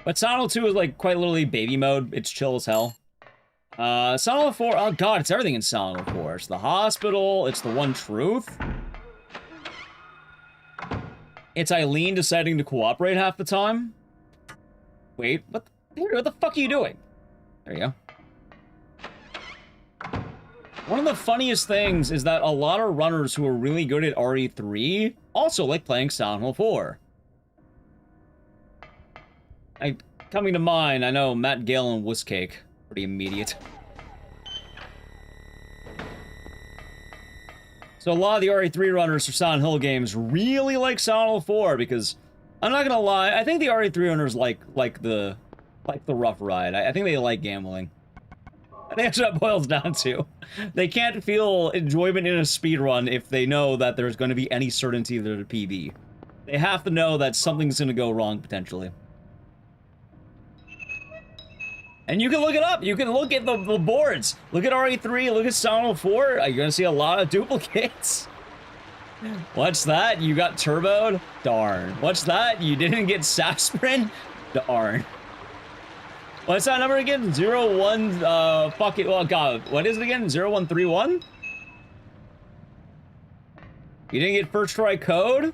But Silent Hill 2 is, like, quite literally baby mode. It's chill as hell. Silent Hill 4, oh god, it's everything in Silent Hill 4. It's the hospital, it's the one truth. It's Eileen deciding to cooperate half the time. Wait, what the fuck are you doing? There you go. One of the funniest things is that a lot of runners who are really good at RE3 also like playing Silent Hill 4. Coming to mind, I know Matt Gale and Wusscake. Pretty immediate. So a lot of the RE3 runners for Silent Hill games really like Silent Hill 4 because, I'm not gonna lie, I think the RE3 runners like the rough ride. I think they like gambling. I think that's what it boils down to. They can't feel enjoyment in a speedrun if they know that there's going to be any certainty that a PB. They have to know that something's going to go wrong, potentially. And you can look it up. You can look at the boards. Look at RE3, look at Silent Hill 4. You're going to see a lot of duplicates. What's that? You got turboed? Darn. What's that? You didn't get Sasprin? Darn. What's that number again? 01, fuck it, well, god, what is it again? 0131? You didn't get first try code?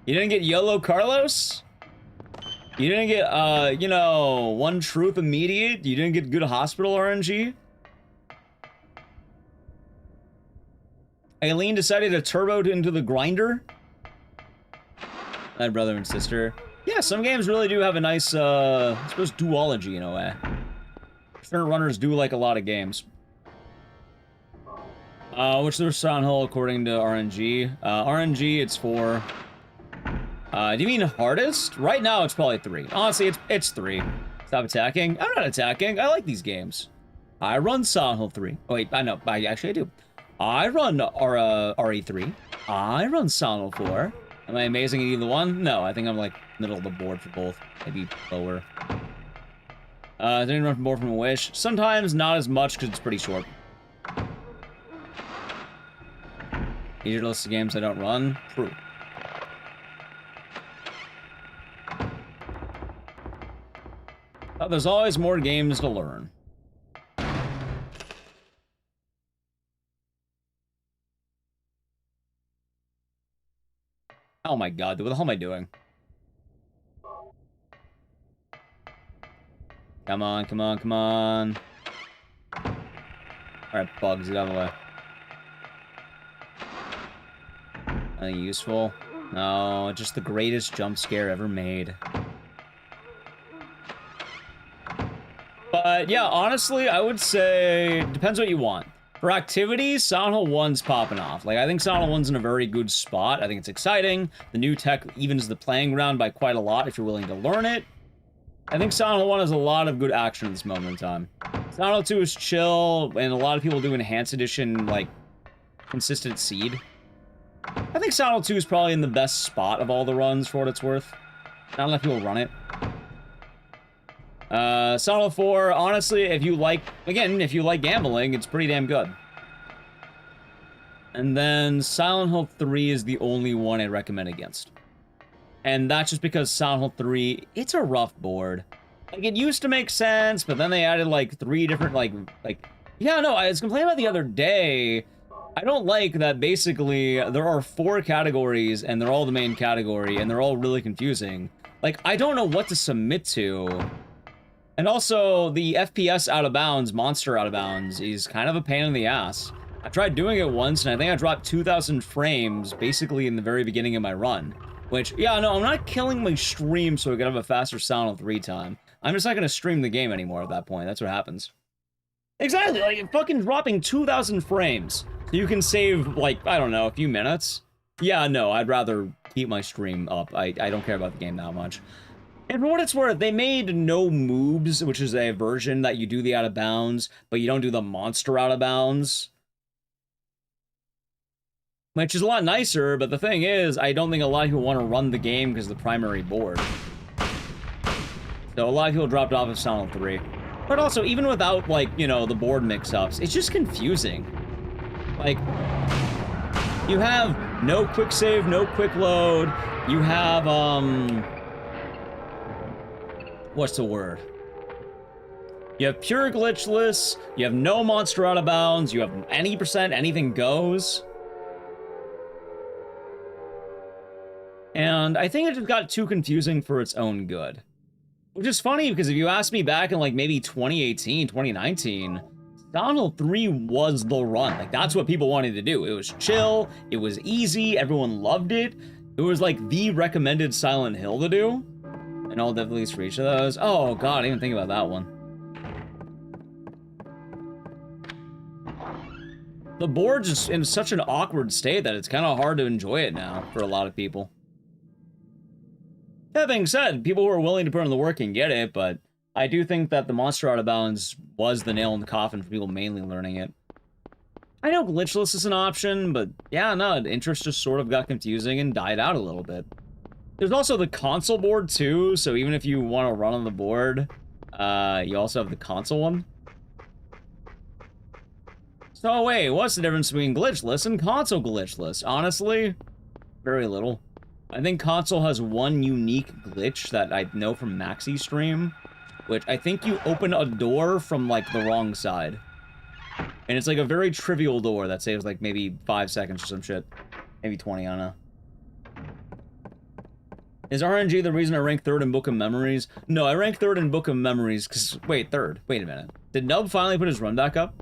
You didn't get YOLO Carlos? You didn't get, you know, one truth immediate? You didn't get good hospital RNG? Aileen decided to turbo into the grinder. My brother and sister. Yeah, some games really do have a nice, I suppose, duology in a way. Certain runners do like a lot of games. Which there's Silent Hill according to RNG. RNG, it's 4. Do you mean hardest? Right now, it's probably 3. Honestly, it's 3. Stop attacking. I'm not attacking. I like these games. I run Silent Hill 3. Oh, wait, I know. Actually, I do. I run RE3. I run Silent Hill 4. Am I amazing at either one? No, I think I'm like middle of the board for both. Maybe lower. Didn't run more from a Wish. Sometimes not as much because it's pretty short. Easier to list of games I don't run. True. There's always more games to learn. Oh my god, what the hell am I doing? Come on, come on, come on. Alright, bugs, get out of the way. Anything useful? No, just the greatest jump scare ever made. But yeah, honestly, I would say depends what you want. For activities, Silent Hill 1's popping off. Like, I think Silent Hill 1's in a very good spot. I think it's exciting. The new tech evens the playing ground by quite a lot if you're willing to learn it. I think Silent Hill 1 has a lot of good action at this moment in time. Silent Hill 2 is chill, and a lot of people do Enhanced Edition, like, consistent seed. I think Silent Hill 2 is probably in the best spot of all the runs, for what it's worth. Not a lot of people run it. Silent Hill 4, honestly, if you like gambling, it's pretty damn good. And then Silent Hill 3 is the only one I recommend against. And that's just because Silent Hill 3, it's a rough board. Like, it used to make sense, but then they added, like, 3 different, yeah, no, I was complaining about the other day. I don't like that basically there are 4 categories, and they're all the main category, and they're all really confusing. Like, I don't know what to submit to. And also, the FPS out of bounds, monster out of bounds, is kind of a pain in the ass. I tried doing it once, and I think I dropped 2,000 frames, basically in the very beginning of my run. Which, yeah, no, I'm not killing my stream so I can have a faster Silent Hill 3 time. I'm just not gonna stream the game anymore at that point, that's what happens. Exactly, like, fucking dropping 2,000 frames. So you can save, like, I don't know, a few minutes. Yeah, no, I'd rather keep my stream up. I don't care about the game that much. And for what it's worth, they made No Moobs, which is a version that you do the out of bounds, but you don't do the monster out of bounds. Which is a lot nicer, but the thing is, I don't think a lot of people want to run the game because of the primary board. So a lot of people dropped off of Silent Hill 3. But also, even without, like, you know, the board mix-ups, it's just confusing. Like, you have no quick save, no quick load, you have, what's the word? You have pure glitchless, you have no monster out of bounds, you have any percent, anything goes. And I think it just got too confusing for its own good. Which is funny, because if you ask me back in, like, maybe 2018, 2019, Silent Hill 3 was the run. Like, that's what people wanted to do. It was chill, it was easy, everyone loved it. It was, like, the recommended Silent Hill to do. And I'll definitely for each of those. Oh, God, I didn't even think about that one. The board's just in such an awkward state that it's kind of hard to enjoy it now for a lot of people. That being said, people who are willing to put in the work can get it, but I do think that the monster out of bounds was the nail in the coffin for people mainly learning it. I know glitchless is an option, but yeah, no, interest just sort of got confusing and died out a little bit. There's also the console board too, so even if you want to run on the board, you also have the console one. So wait, what's the difference between glitchless and console glitchless? Honestly, very little. I think console has one unique glitch that I know from Maxi's stream, which I think you open a door from, like, the wrong side. And it's, like, a very trivial door that saves, like, maybe 5 seconds or some shit. Maybe 20, I don't know. Is RNG the reason I rank 3rd in Book of Memories? No, I rank 3rd in Book of Memories, because... Wait, 3rd. Wait a minute. Did Nub finally put his run back up?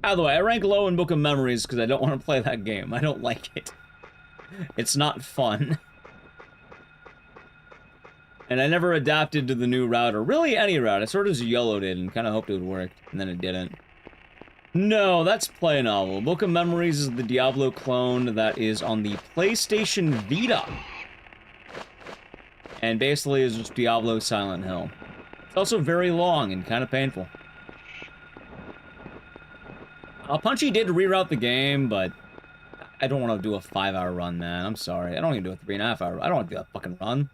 By the way, I rank low in Book of Memories because I don't want to play that game. I don't like it. It's not fun. And I never adapted to the new router. Really, any route. I sort of just YOLO'd it and kind of hoped it would work, and then it didn't. No, that's Play Novel. Book of Memories is the Diablo clone that is on the PlayStation Vita. And basically is just Diablo Silent Hill. It's also very long and kind of painful. Punchy did reroute the game, but I don't want to do a 5-hour run, man. I'm sorry. I don't even do a 3.5-hour. I don't want to do that fucking run.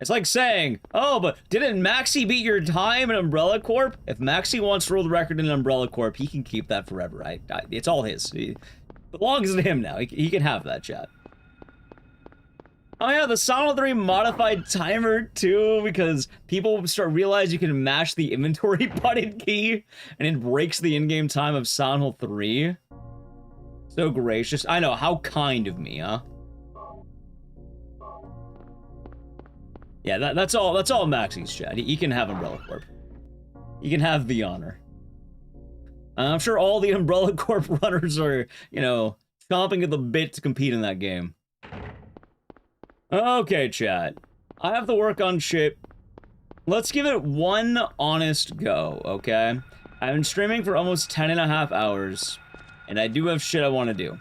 It's like saying, oh, but didn't Maxi beat your time in Umbrella Corp? If Maxi wants to rule the record in Umbrella Corp, he can keep that forever. It's all his. It belongs to him now. He can have that, chat. Oh yeah, the Silent 3 modified timer too, because people start realize you can mash the inventory button key, and it breaks the in-game time of Silent Hill 3. So gracious. I know, how kind of me, huh? Yeah, that's all Maxi's, chat. He can have Umbrella Corp. He can have the honor. I'm sure all the Umbrella Corp runners are, you know, chomping at the bit to compete in that game. Okay, chat. I have to work on shit. Let's give it one honest go, okay? I've been streaming for almost 10.5 hours, and I do have shit I want to do.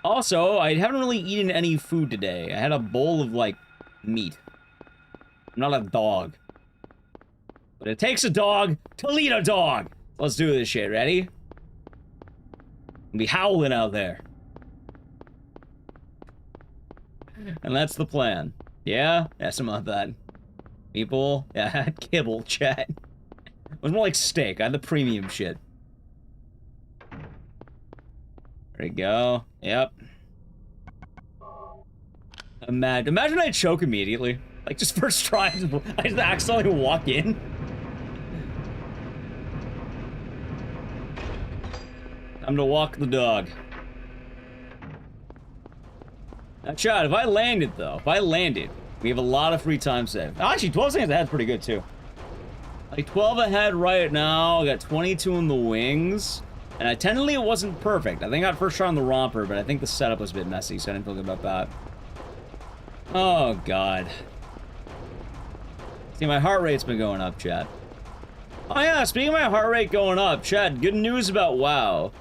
Also, I haven't really eaten any food today. I had a bowl of, like, meat. I'm not a dog. But it takes a dog to lead a dog! Let's do this shit, ready? I'll be howling out there. And that's the plan. Yeah? Yeah, something like that. People? Yeah, I had kibble, chat. It was more like steak. I had the premium shit. There we go. Yep. Imagine I choke immediately. Like, just first try, I just accidentally walk in. Time to walk the dog. Now, chat, if I landed, though, we have a lot of free time saved. Actually, 12 seconds ahead is pretty good, too. Like, 12 ahead right now, I got 22 in the wings. And technically, it wasn't perfect. I think I got first try on the romper, but I think the setup was a bit messy, so I didn't feel good about that. Oh, God. See, my heart rate's been going up, chat. Oh, yeah, speaking of my heart rate going up, chat, good news about WoW.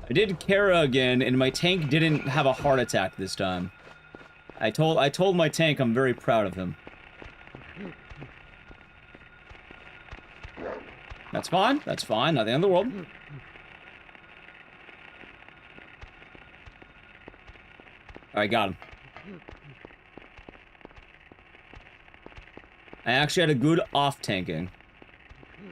I did Kara again, and my tank didn't have a heart attack this time. I told my tank I'm very proud of him. That's fine, not the end of the world. Alright, got him. I actually had a good off-tanking.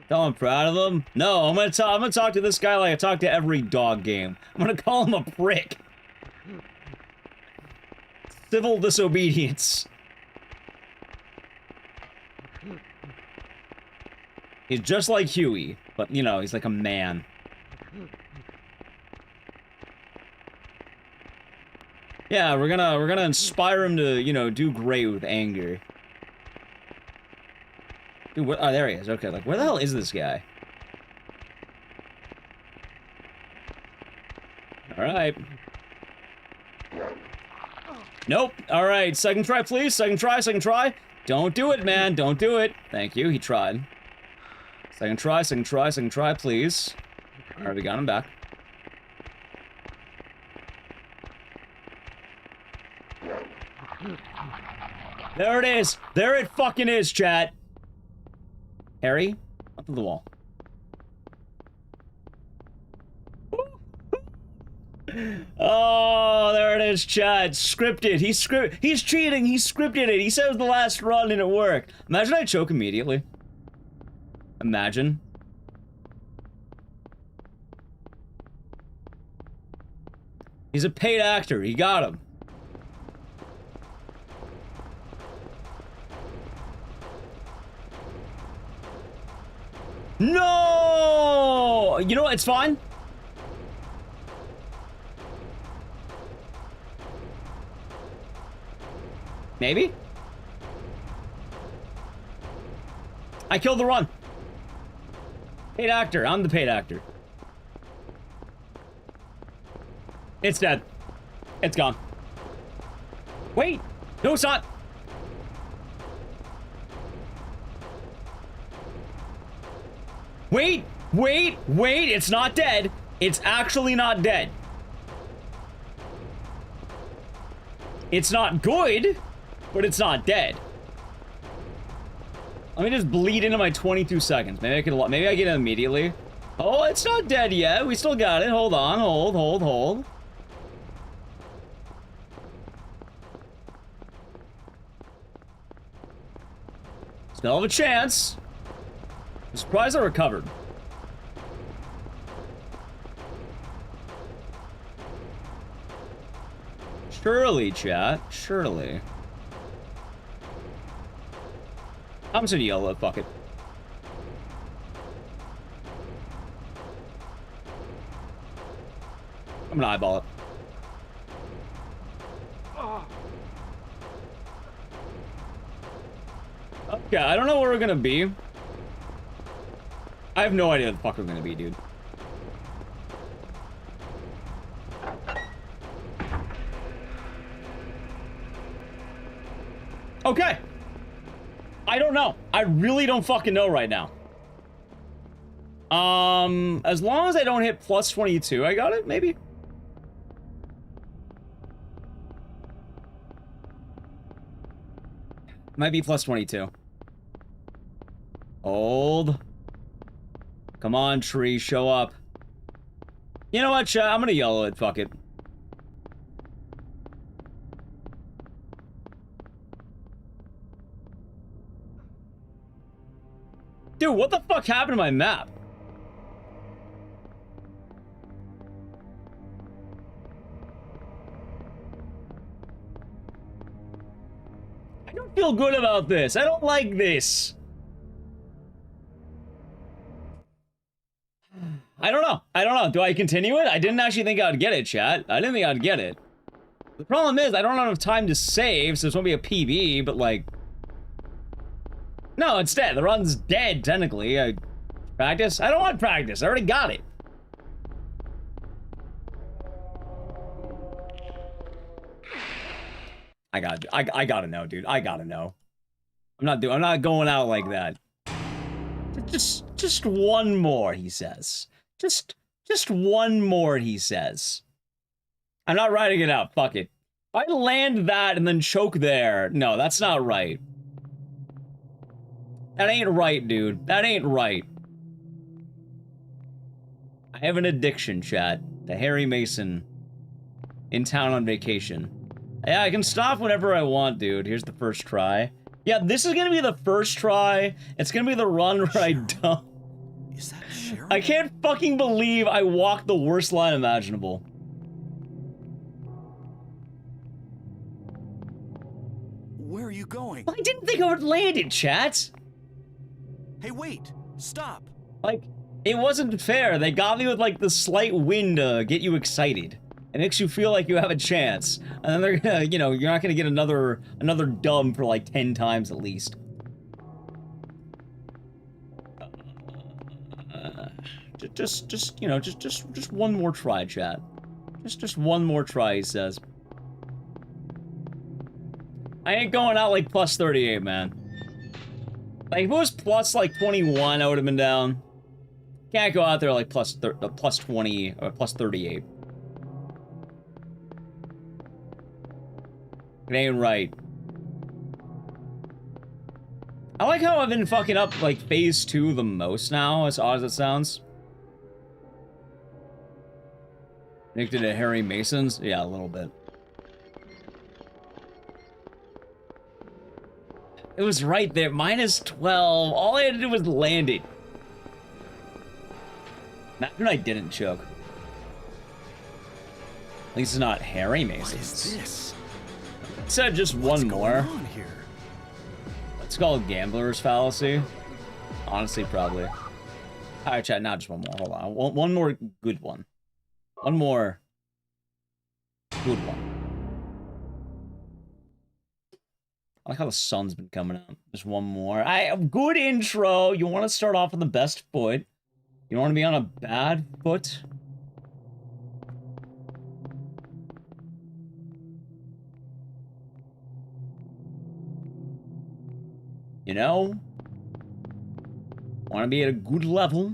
Tell him I'm proud of him? No, I'm gonna talk to this guy like I talk to every dog game. I'm gonna call him a prick. Civil disobedience. He's just like Huey, but, you know, he's like a man. Yeah, we're gonna inspire him to, you know, do great with anger. Dude, what? Oh, there he is. Okay, like, where the hell is this guy? Alright. Nope. Alright, second try, please. Second try. Don't do it, man. Don't do it. Thank you, he tried. Second try, please. Alright, we got him back. There it is! There it fucking is, chat! Harry, up to the wall. Oh, there it is, chat. Scripted. He's cheating. He scripted it. He said it was the last run and it worked. Imagine I choke immediately. Imagine. He's a paid actor. He got him. No! You know what? It's fine. Maybe? I killed the run. Paid actor. I'm the paid actor. It's dead. It's gone. Wait. No, it's not. Wait. It's not dead. It's actually not dead. It's not good, but it's not dead. Let me just bleed into my 22 seconds. Maybe I get it immediately. Oh, it's not dead yet. We still got it. Hold on. Hold. Still have a chance. I'm surprised I recovered. Surely, chat. Surely. I'm just gonna yell it. Fuck it. I'm gonna eyeball it. Okay, I don't know where we're gonna be. I have no idea what the fuck we're gonna be, dude. Okay. I don't know. I really don't fucking know right now. As long as I don't hit plus 22, I got it, maybe? Might be plus 22. Hold. Come on, tree, show up. You know what, chat? I'm gonna yellow it, fuck it. Dude, what the fuck happened to my map? I don't feel good about this. I don't like this. I don't know. Do I continue it? I didn't actually think I would get it, chat. I didn't think I'd get it. The problem is, I don't have enough time to save, so it's gonna be a PB, but like... No, it's dead. The run's dead, technically. Practice? I don't want practice. I already got it. I gotta know, dude. I gotta know. I'm not going out like that. Just one more, he says. Just one more, he says. I'm not writing it out. Fuck it. If I land that and then choke there, no, that's not right. That ain't right, dude. That ain't right. I have an addiction, chat, to Harry Mason in town on vacation. Yeah, I can stop whenever I want, dude. Here's the first try. Yeah, this is gonna be the first try. It's gonna be the run where I don't. Is that Cheryl? I can't fucking believe I walked the worst line imaginable. Where are you going? I didn't think I would land it, chat. Hey, wait! Stop! Like, it wasn't fair. They got me with, like, the slight wind to get you excited. It makes you feel like you have a chance. And then they're gonna, you know, you're not gonna get another dub for, like, 10 times at least. Just one more try, chat. Just one more try, he says. I ain't going out, like, plus 38, man. Like, if it was plus, like, 21, I would have been down. Can't go out there, like, plus 20 or plus 38. It ain't right. I like how I've been fucking up, like, phase 2 the most now, as odd as it sounds. Addicted to Harry Masons? Yeah, a little bit. It was right there, minus 12. All I had to do was land it. Imagine I didn't choke. At least it's not Harry Masons. What is this? It said just one more. What's going on here? It's called Gambler's Fallacy. Honestly, probably. Alright, chat, now just one more. Hold on. One more good one. One more good one. I like how the sun's been coming out. Just one more. Good intro. You want to start off on the best foot. You don't want to be on a bad foot? You know? Want to be at a good level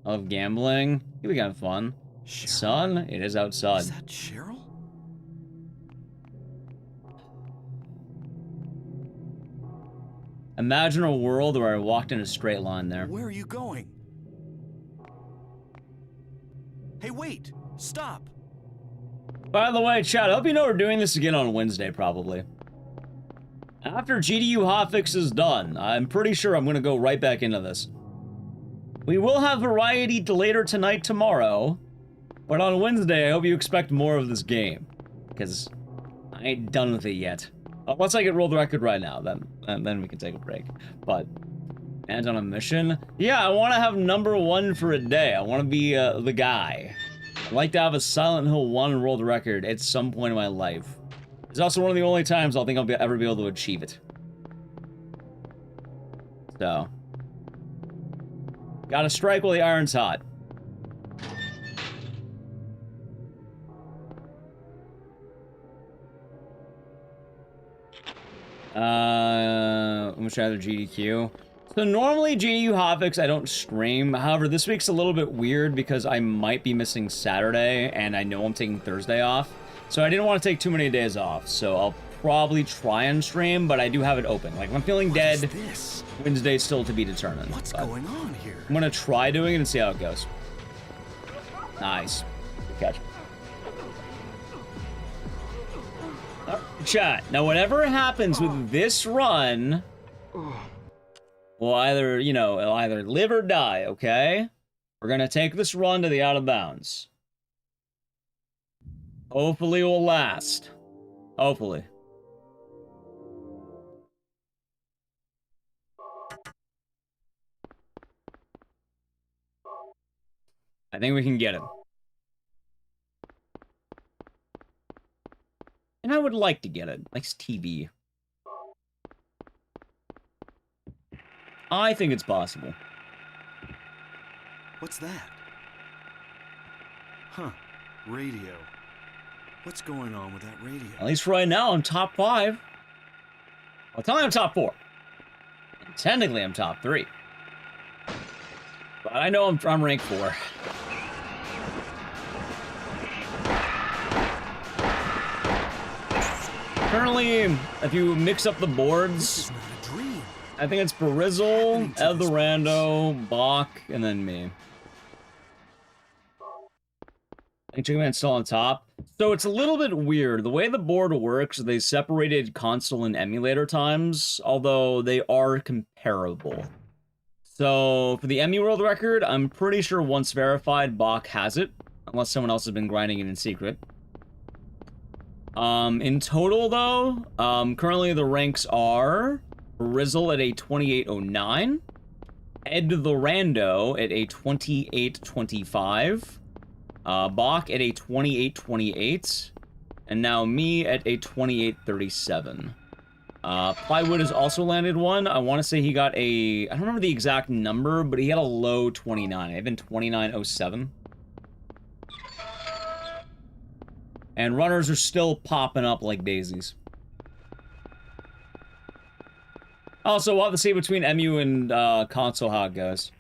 of gambling? It'll be kind of fun. Cheryl? Sun, it is outside. Is that Cheryl? Imagine a world where I walked in a straight line there. Where are you going? Hey, wait! Stop! By the way, chat, I hope you know we're doing this again on Wednesday, probably. After GDU hotfix is done, I'm pretty sure I'm gonna go right back into this. We will have variety later tonight, tomorrow, but on Wednesday, I hope you expect more of this game, because I ain't done with it yet. Once I get world record right now, then we can take a break. But, and on a mission, yeah, I want to have #1 for a day. I want to be the guy. I'd like to have a Silent Hill 1 world record at some point in my life. It's also one of the only times I'll think I'll ever be able to achieve it. So, gotta strike while the iron's hot. Let me try the GDQ. So normally GDU hotfix I don't stream. However, this week's a little bit weird because I might be missing Saturday and I know I'm taking Thursday off. So I didn't want to take too many days off. So I'll probably try and stream, but I do have it open. Like if I'm feeling dead, What is this? Wednesday's still to be determined. What's But going on here? I'm gonna try doing it and see how it goes. Nice. Good catch. Chat. Now, whatever happens with this run, will either, you know, it'll either live or die, okay? We're gonna take this run to the out of bounds. Hopefully it will last. Hopefully. I think we can get it. And I would like to get it. Nice TV. I think it's possible. What's that? Huh. Radio. What's going on with that radio? At least right now, I'm top 5. Well, tell me I'm top 4. And technically, I'm top 3. But I know I'm ranked 4. Currently, if you mix up the This boards, is not a dream. I think it's Barizzle, Happening to this Eldorando, Bach, and then me. I think Chicken Man's still on top. So it's a little bit weird. The way the board works, they separated console and emulator times, although they are comparable. So for the Emmy World Record, I'm pretty sure once verified, Bach has it, unless someone else has been grinding it in secret. In total, though, currently the ranks are Rizzle at a 2809, Ed the Rando at a 2825, Bach at a 2828, and now me at a 2837. Plywood has also landed one. I want to say he got a, I don't remember the exact number, but he had a low 29. I've been 2907. And runners are still popping up like daisies. Also, we'll have to see between MU and console how it goes.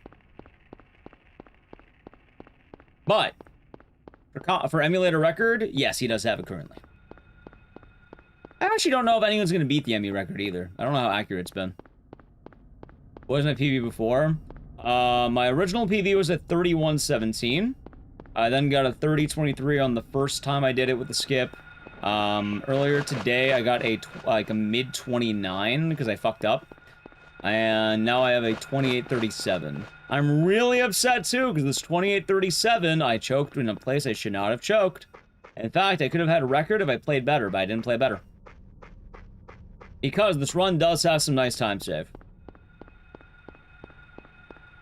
But, for emulator record, yes, he does have it currently. I actually don't know if anyone's going to beat the MU record either. I don't know how accurate it's been. What was my PV before? My original PV was at 3117. I then got a 30-23 on the first time I did it with the skip. Earlier today, I got a mid-29 because I fucked up. And now I have a 28-37. I'm really upset, too, because this 28-37, I choked in a place I should not have choked. In fact, I could have had a record if I played better, but I didn't play better. Because this run does have some nice time save.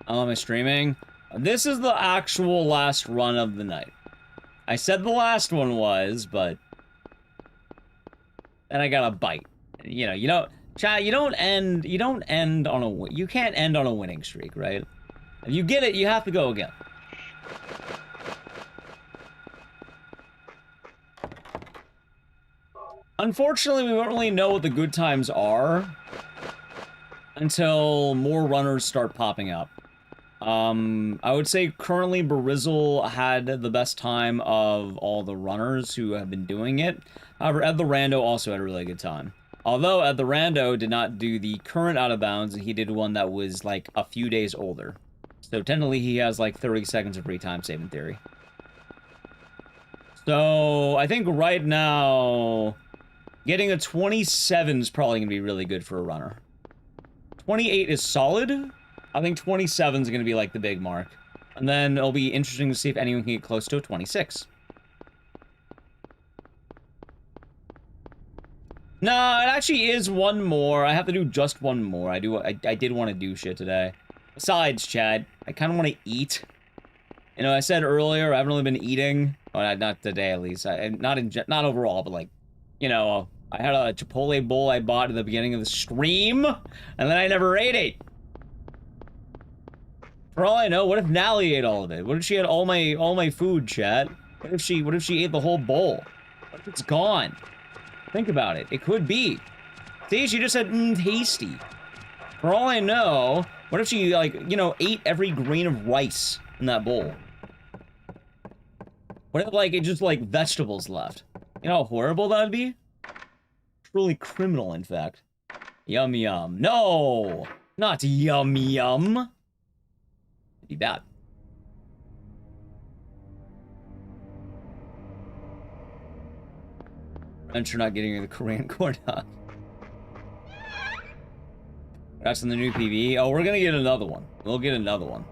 How am I streaming? This is the actual last run of the night. I said the last one was, but then I got a bite. You know, chat, you don't end on a, you can't end on a winning streak, right? If you get it, you have to go again. Unfortunately, we won't really know what the good times are until more runners start popping up. I would say currently Barizzle had the best time of all the runners who have been doing it. However, Ed the Rando also had a really good time. Although Ed the Rando did not do the current Out of Bounds, he did one that was like a few days older. So technically he has like 30 seconds of free time save in theory. So I think right now, getting a 27 is probably going to be really good for a runner. 28 is solid. I think 27 is going to be like the big mark. And then it'll be interesting to see if anyone can get close to a 26. No, it actually is one more. I have to do just one more. I did want to do shit today. Besides, Chad, I kind of want to eat. You know, I said earlier, I haven't really been eating. Well, not today, at least. Not overall, but like, you know, I had a Chipotle bowl I bought at the beginning of the stream, and then I never ate it. For all I know, what if Nally ate all of it? What if she had all my food, chat? What if she ate the whole bowl? What if it's gone? Think about it. It could be. See, she just said, tasty. For all I know, what if she, like, you know, ate every grain of rice in that bowl? What if, like, it just, like, vegetables left? You know how horrible that would be? Truly criminal, in fact. Yum yum. No! Not yum yum. It'd be bad. Venture not getting the Korean corn dog. That's in the new PV. Oh, we're gonna get another one. We'll get another one.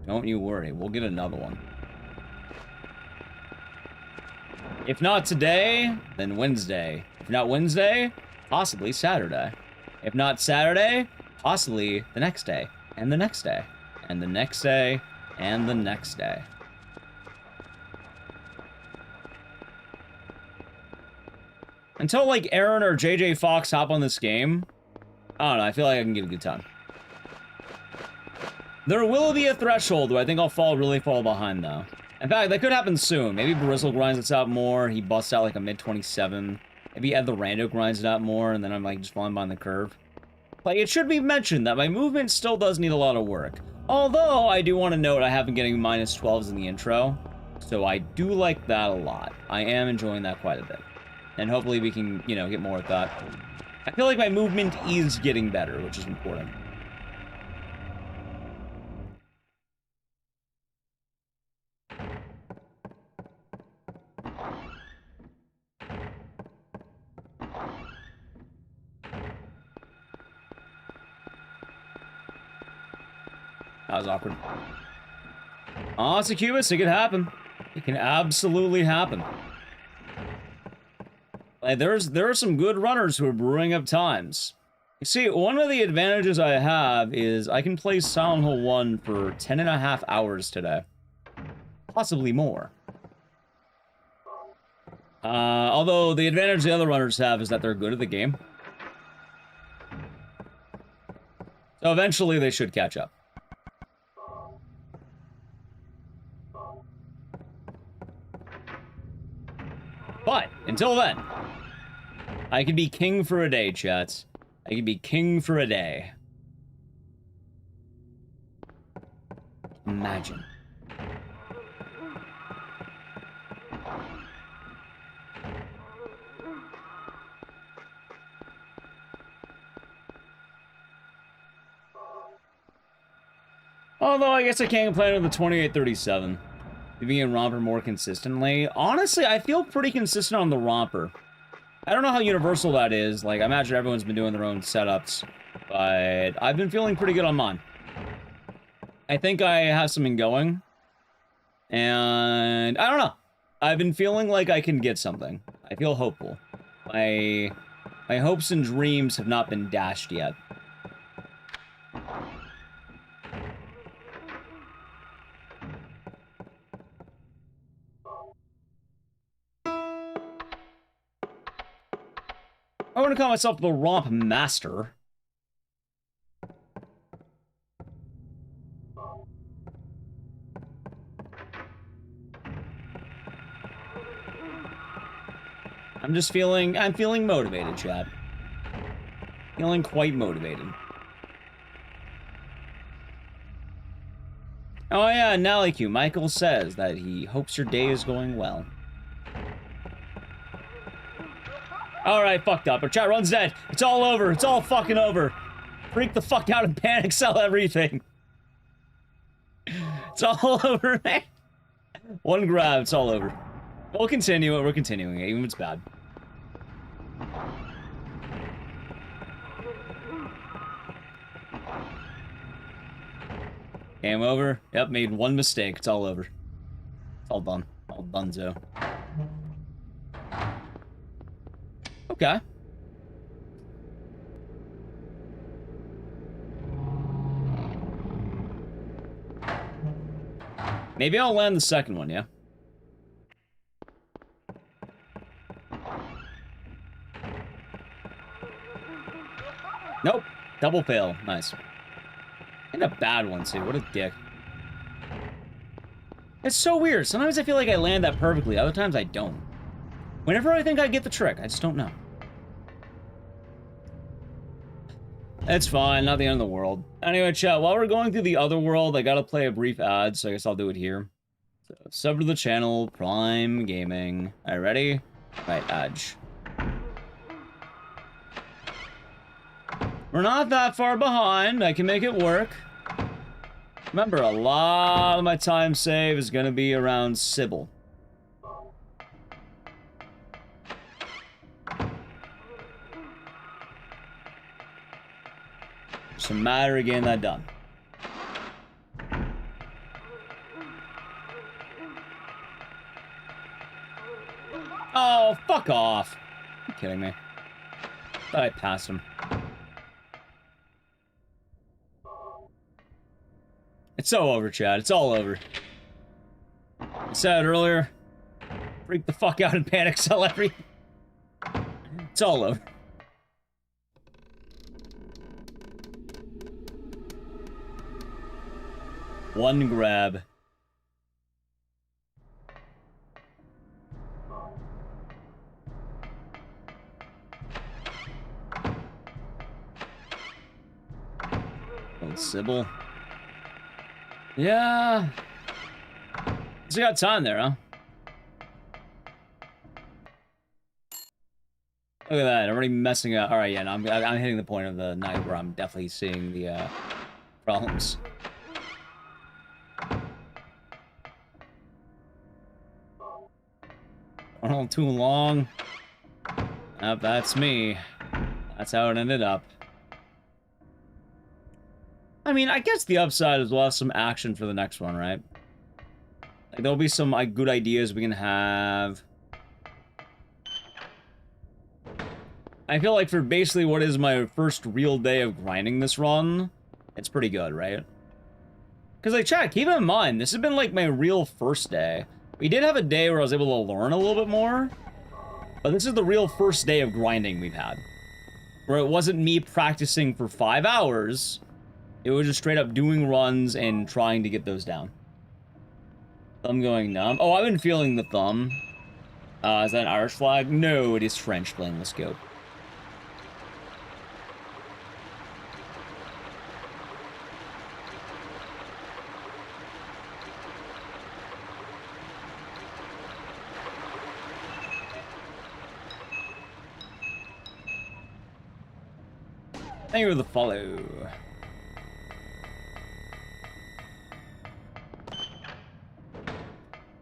Don't you worry. We'll get another one. If not today, then Wednesday. If not Wednesday, possibly Saturday. If not Saturday, possibly the next day. And the next day. And the next day. And the next day. Until, like, Aaron or JJ Fox hop on this game, I don't know, I feel like I can get a good time. There will be a threshold where I think I'll really fall behind, though. In fact, that could happen soon. Maybe Barizzle grinds this out more, he busts out, like, a mid-27. Maybe Ed the Rando grinds it out more, and then I'm, like, just falling behind the curve. Like, it should be mentioned that my movement still does need a lot of work. Although, I do want to note I have been getting minus 12s in the intro, so I do like that a lot. I am enjoying that quite a bit. And hopefully we can, you know, get more of that. I feel like my movement is getting better, which is important. That was awkward. Oh, it's a Cubist. It can happen. It can absolutely happen. Like, there are some good runners who are brewing up times. You see, one of the advantages I have is I can play Silent Hill 1 for 10.5 hours today. Possibly more. Although the advantage the other runners have is that they're good at the game. So eventually they should catch up. But, until then, I can be king for a day, chats. I can be king for a day. Imagine. Although, I guess I can't complain with the 2837. Being in Romper more consistently. Honestly, I feel pretty consistent on the Romper. I don't know how universal that is. Like, I imagine everyone's been doing their own setups. But I've been feeling pretty good on mine. I think I have something going. And I don't know. I've been feeling like I can get something. I feel hopeful. My hopes and dreams have not been dashed yet. I want to call myself the Romp Master. I'm feeling motivated, chat. Feeling quite motivated. Oh yeah, Naliq, Michael says that he hopes your day is going well. Alright, fucked up. Our chat run's dead. It's all over. It's all fucking over. Freak the fuck out and panic sell everything. It's all over, man. One grab, it's all over. We'll continue it. We're continuing it, even if it's bad. Game over. Yep, made one mistake. It's all over. It's all done. All donezo. Okay. Maybe I'll land the second one, yeah? Nope. Double fail. Nice. And a bad one, too. What a dick. It's so weird. Sometimes I feel like I land that perfectly. Other times I don't. Whenever I think I get the trick, I just don't know. It's fine. Not the end of the world. Anyway, chat, while we're going through the other world, I gotta play a brief ad, so I guess I'll do it here. So, sub to the channel, Prime Gaming. Alright, ready? Right, Edge. We're not that far behind. I can make it work. Remember, a lot of my time save is gonna be around Sybil. Just a matter of getting that done. Oh, fuck off. Are you kidding me? Thought I passed him. It's so over, Chad. It's all over. I said it earlier. Freak the fuck out and panic sell everything. It's all over. One grab. Old Sybil. Yeah. So you got time there, huh? Look at that, I'm already messing up. Alright, yeah, no, I'm hitting the point of the night where I'm definitely seeing the problems. Oh, too long. Yep, that's me. That's how it ended up. I mean, I guess the upside is we'll have some action for the next one, right? Like, there'll be some good ideas we can have. I feel like for basically what is my first real day of grinding this run, it's pretty good, right? Because, like, chat, keep in mind, this has been, like, my real first day. We did have a day where I was able to learn a little bit more, but this is the real first day of grinding we've had. Where it wasn't me practicing for 5 hours, it was just straight up doing runs and trying to get those down. Thumb going numb. Oh, I've been feeling the thumb. Is that an Irish flag? No, it is French playing the scope. Thank you for the follow.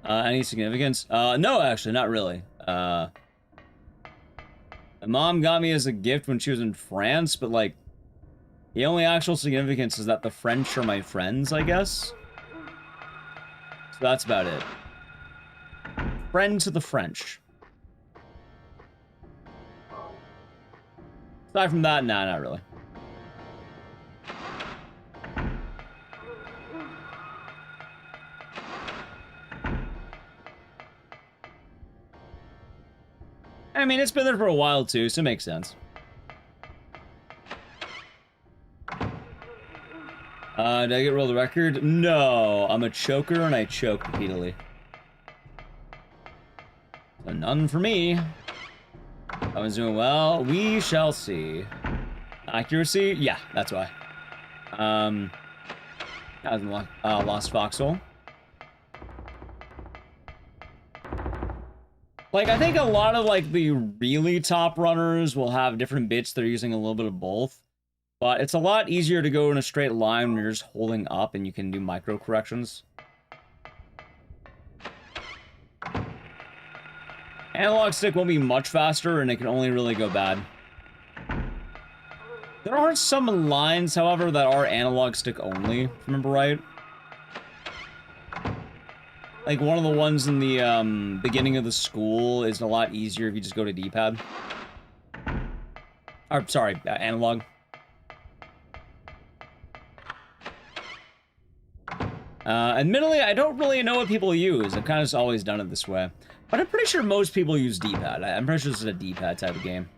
Any significance? No, actually, not really. My mom got me as a gift when she was in France, but, like, the only actual significance is that the French are my friends, I guess. So that's about it. Friend to the French. Aside from that, nah, not really. I mean, it's been there for a while, too, so it makes sense. Did I get world record? No, I'm a choker and I choke repeatedly. So none for me. I was doing well. We shall see. Accuracy? Yeah, that's why. That was Lost Foxhole. Like, I think a lot of, like, the really top runners will have different bits that are using a little bit of both. But it's a lot easier to go in a straight line when you're just holding up and you can do micro corrections. Analog stick won't be much faster, and it can only really go bad. There are some lines, however, that are analog stick only, if I remember right. Like, one of the ones in the beginning of the school is a lot easier if you just go to D-pad. Or, sorry, analog. Admittedly, I don't really know what people use. I've kind of just always done it this way. But I'm pretty sure most people use D-pad. I'm pretty sure this is a D-pad type of game.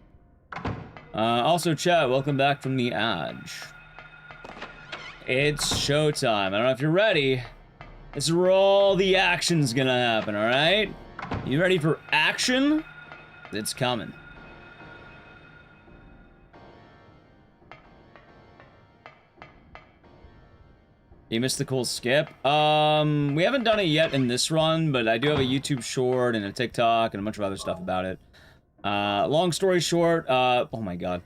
Also, chat, welcome back from the Edge. It's showtime. I don't know if you're ready. This is where all the action's gonna happen, alright? You ready for action? It's coming. You missed the cool skip? We haven't done it yet in this run, but I do have a YouTube short and a TikTok and a bunch of other stuff about it. Long story short, oh my god.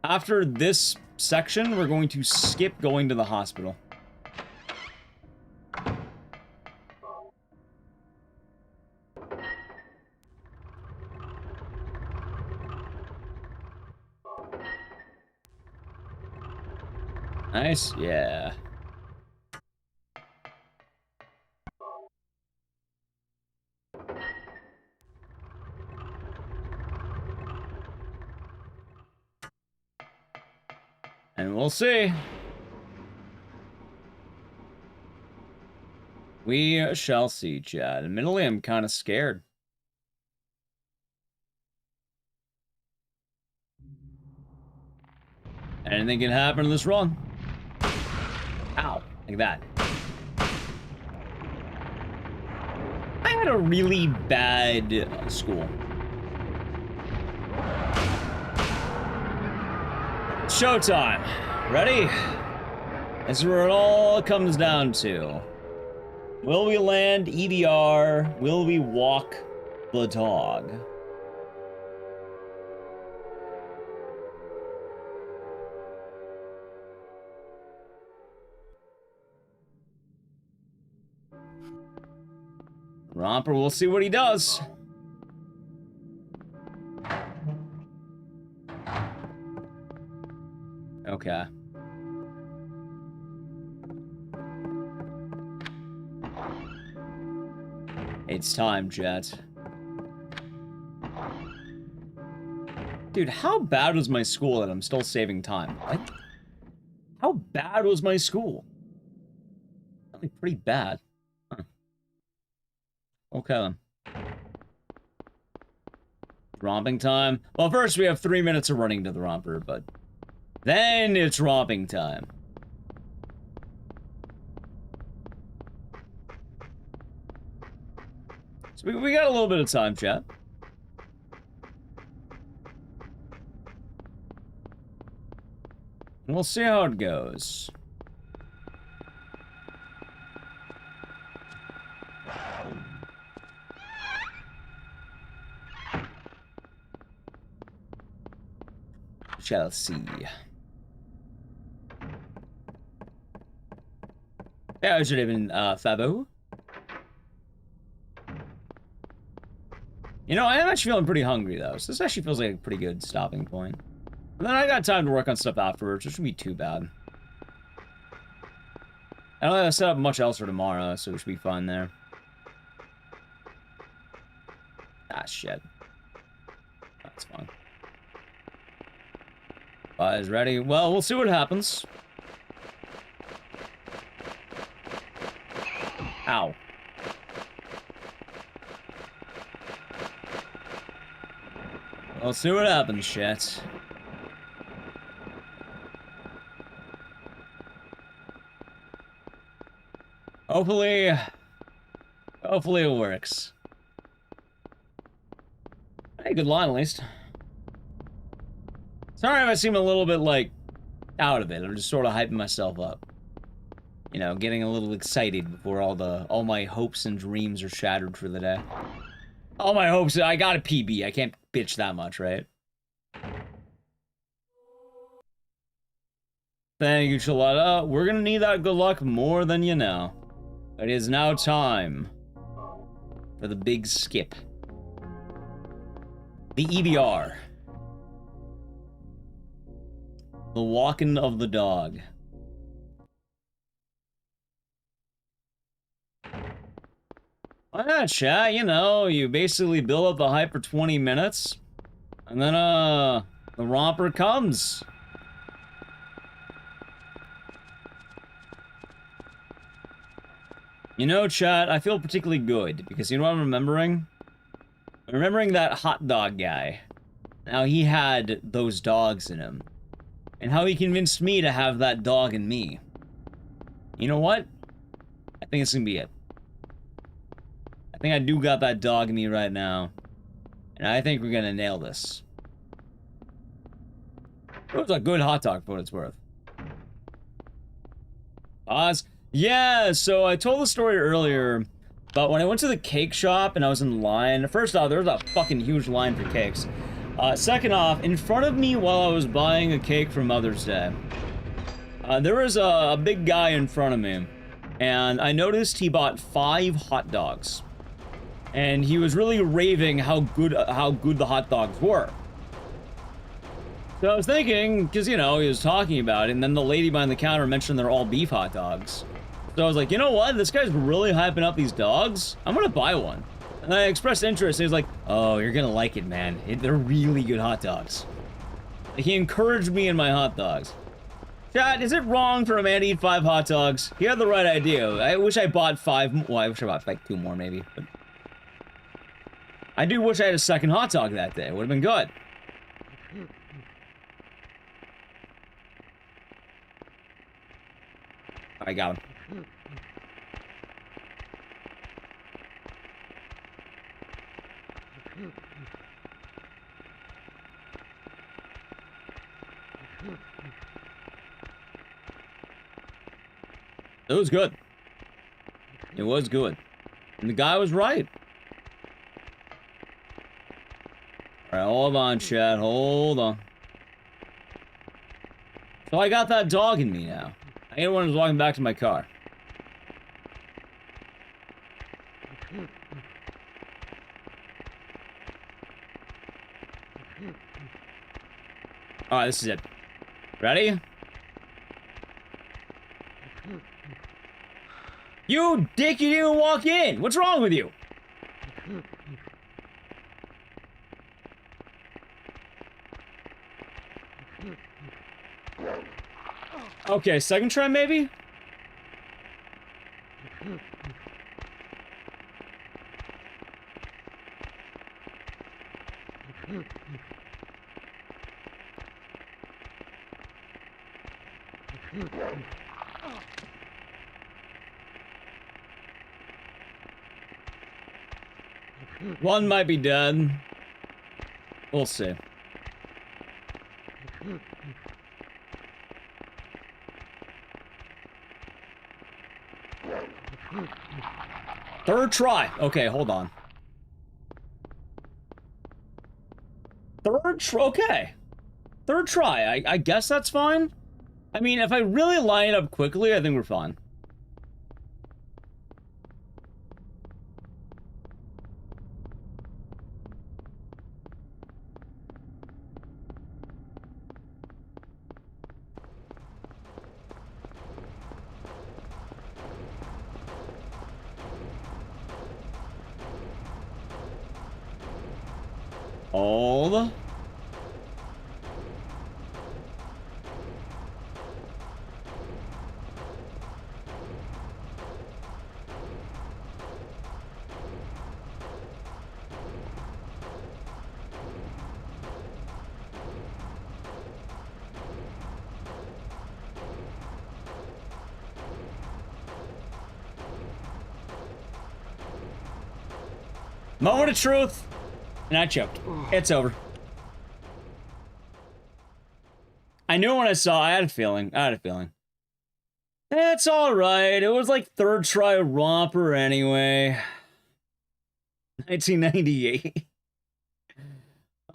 After this section, we're going to skip going to the hospital. Nice, yeah. And we'll see. We shall see, Chad. Admittedly, I'm kind of scared. Anything can happen in this run. Ow, like that. I had a really bad school. Showtime. Ready? This is where it all comes down to. Will we land EBR? Will we walk the dog? Romper, we'll see what he does. Okay. It's time, Jet. Dude, how bad was my school that I'm still saving time? What? How bad was my school? Probably pretty bad. Huh. Okay, then. Romping time. Well, first we have 3 minutes of running to the romper, but then it's romping time. So we got a little bit of time, chat. And we'll see how it goes. Shall see. Yeah, I should have been Fabo. You know, I am actually feeling pretty hungry though, so this actually feels like a pretty good stopping point. And then I got time to work on stuff afterwards, which shouldn't be too bad. I don't have to set up much else for tomorrow, so we should be fine there. Ah, shit. That's fine. Is ready. Well, we'll see what happens. Ow. We'll see what happens, shit. Hopefully it works. Hey, good line, at least. Sorry if I seem a little bit, like, out of it. I'm just sort of hyping myself up. You know, getting a little excited before all my hopes and dreams are shattered for the day. All my hopes, I got a PB. I can't bitch that much, right? Thank you, Chaletta. We're gonna need that good luck more than you know. It is now time for the big skip. The EBR. The walking of the dog. Why not, chat? You know, you basically build up the hype for 20 minutes, and then, the romper comes. You know, chat, I feel particularly good, because you know what I'm remembering? I'm remembering that hot dog guy. How he had those dogs in him. And how he convinced me to have that dog in me. You know what? I think it's gonna be it. I think I do got that dog in me right now. And I think we're gonna nail this. It was a good hot dog for what it's worth. Pause. Yeah, so I told the story earlier, but when I went to the cake shop and I was in line, first off, there was a fucking huge line for cakes. Second off, in front of me while I was buying a cake for Mother's Day, there was a big guy in front of me, and I noticed he bought 5 hot dogs. And he was really raving how good the hot dogs were. So I was thinking, because, you know, he was talking about it, and then the lady behind the counter mentioned they're all beef hot dogs. So I was like, you know what? This guy's really hyping up these dogs. I'm gonna buy one. And I expressed interest, and he was like, oh, you're gonna like it, man. They're really good hot dogs. He encouraged me in my hot dogs. Chat, is it wrong for a man to eat 5 hot dogs? He had the right idea. I wish I bought 5, well, I wish I bought like 2 more, maybe. But I do wish I had a second hot dog that day. It would have been good. I got him. It was good. It was good. And the guy was right. Alright, hold on, Chad. Hold on. So I got that dog in me now. I ain't one was walking back to my car. Alright, this is it. Ready? You dick, you didn't walk in! What's wrong with you? Okay, second try maybe? One might be dead. We'll see. Third try. Okay, hold on. Okay. Third try. I guess that's fine. I mean, if I really line it up quickly, I think we're fine. Hold. Moment of truth. And I choked. It's over. I knew when I saw, I had a feeling. It's alright. It was like third try romper anyway. 1998.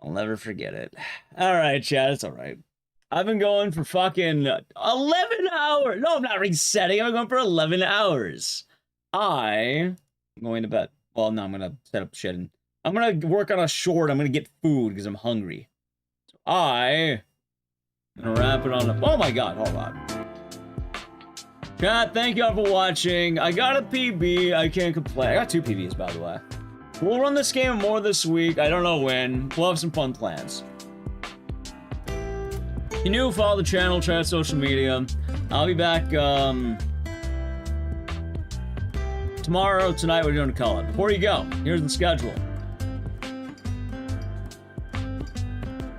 I'll never forget it. Alright, chat, it's alright. I've been going for fucking 11 hours. No, I'm not resetting. I'm going for 11 hours. I'm going to bed. Well, no, I'm going to set up shit. And I'm going to work on a short. I'm going to get food because I'm hungry. So I'm going to wrap it on a... Oh my god, hold on. Chat, thank y'all for watching. I got a PB. I can't complain. I got 2 PBs, by the way. We'll run this game more this week. I don't know when. We'll have some fun plans. If you're new, follow the channel, try out social media. I'll be back tomorrow, tonight, we're doing a call-up. Before you go, here's the schedule.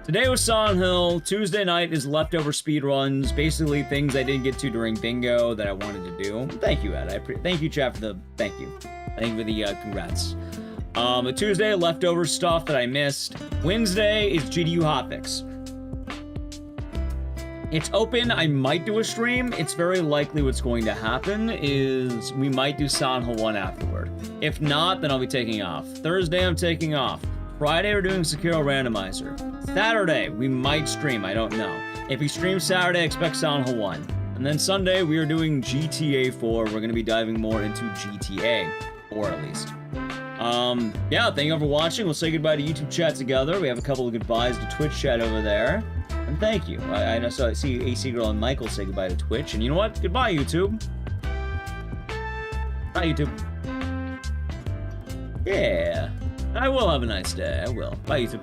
Today was Silent Hill. Tuesday night is leftover speedruns. Basically, things I didn't get to during bingo that I wanted to do. Thank you, Ed. Thank you, chat, for the... Thank you. Thank you for the congrats. A Tuesday, leftover stuff that I missed. Wednesday is GDU hotfix. It's open. I might do a stream. It's very likely what's going to happen is we might do Silent Hill 1 afterward. If not, then I'll be taking off. Thursday, I'm taking off. Friday, we're doing Sekiro Randomizer. Saturday, we might stream. I don't know. If we stream Saturday, expect Silent Hill 1. And then Sunday, we are doing GTA 4. We're going to be diving more into GTA 4 at least. Yeah, thank you all for watching. We'll say goodbye to YouTube chat together. We have a couple of goodbyes to Twitch chat over there. And thank you. I know, so I see AC Girl and Michael say goodbye to Twitch. And you know what? Goodbye, YouTube. Bye, YouTube. Yeah. I will have a nice day. I will. Bye, YouTube.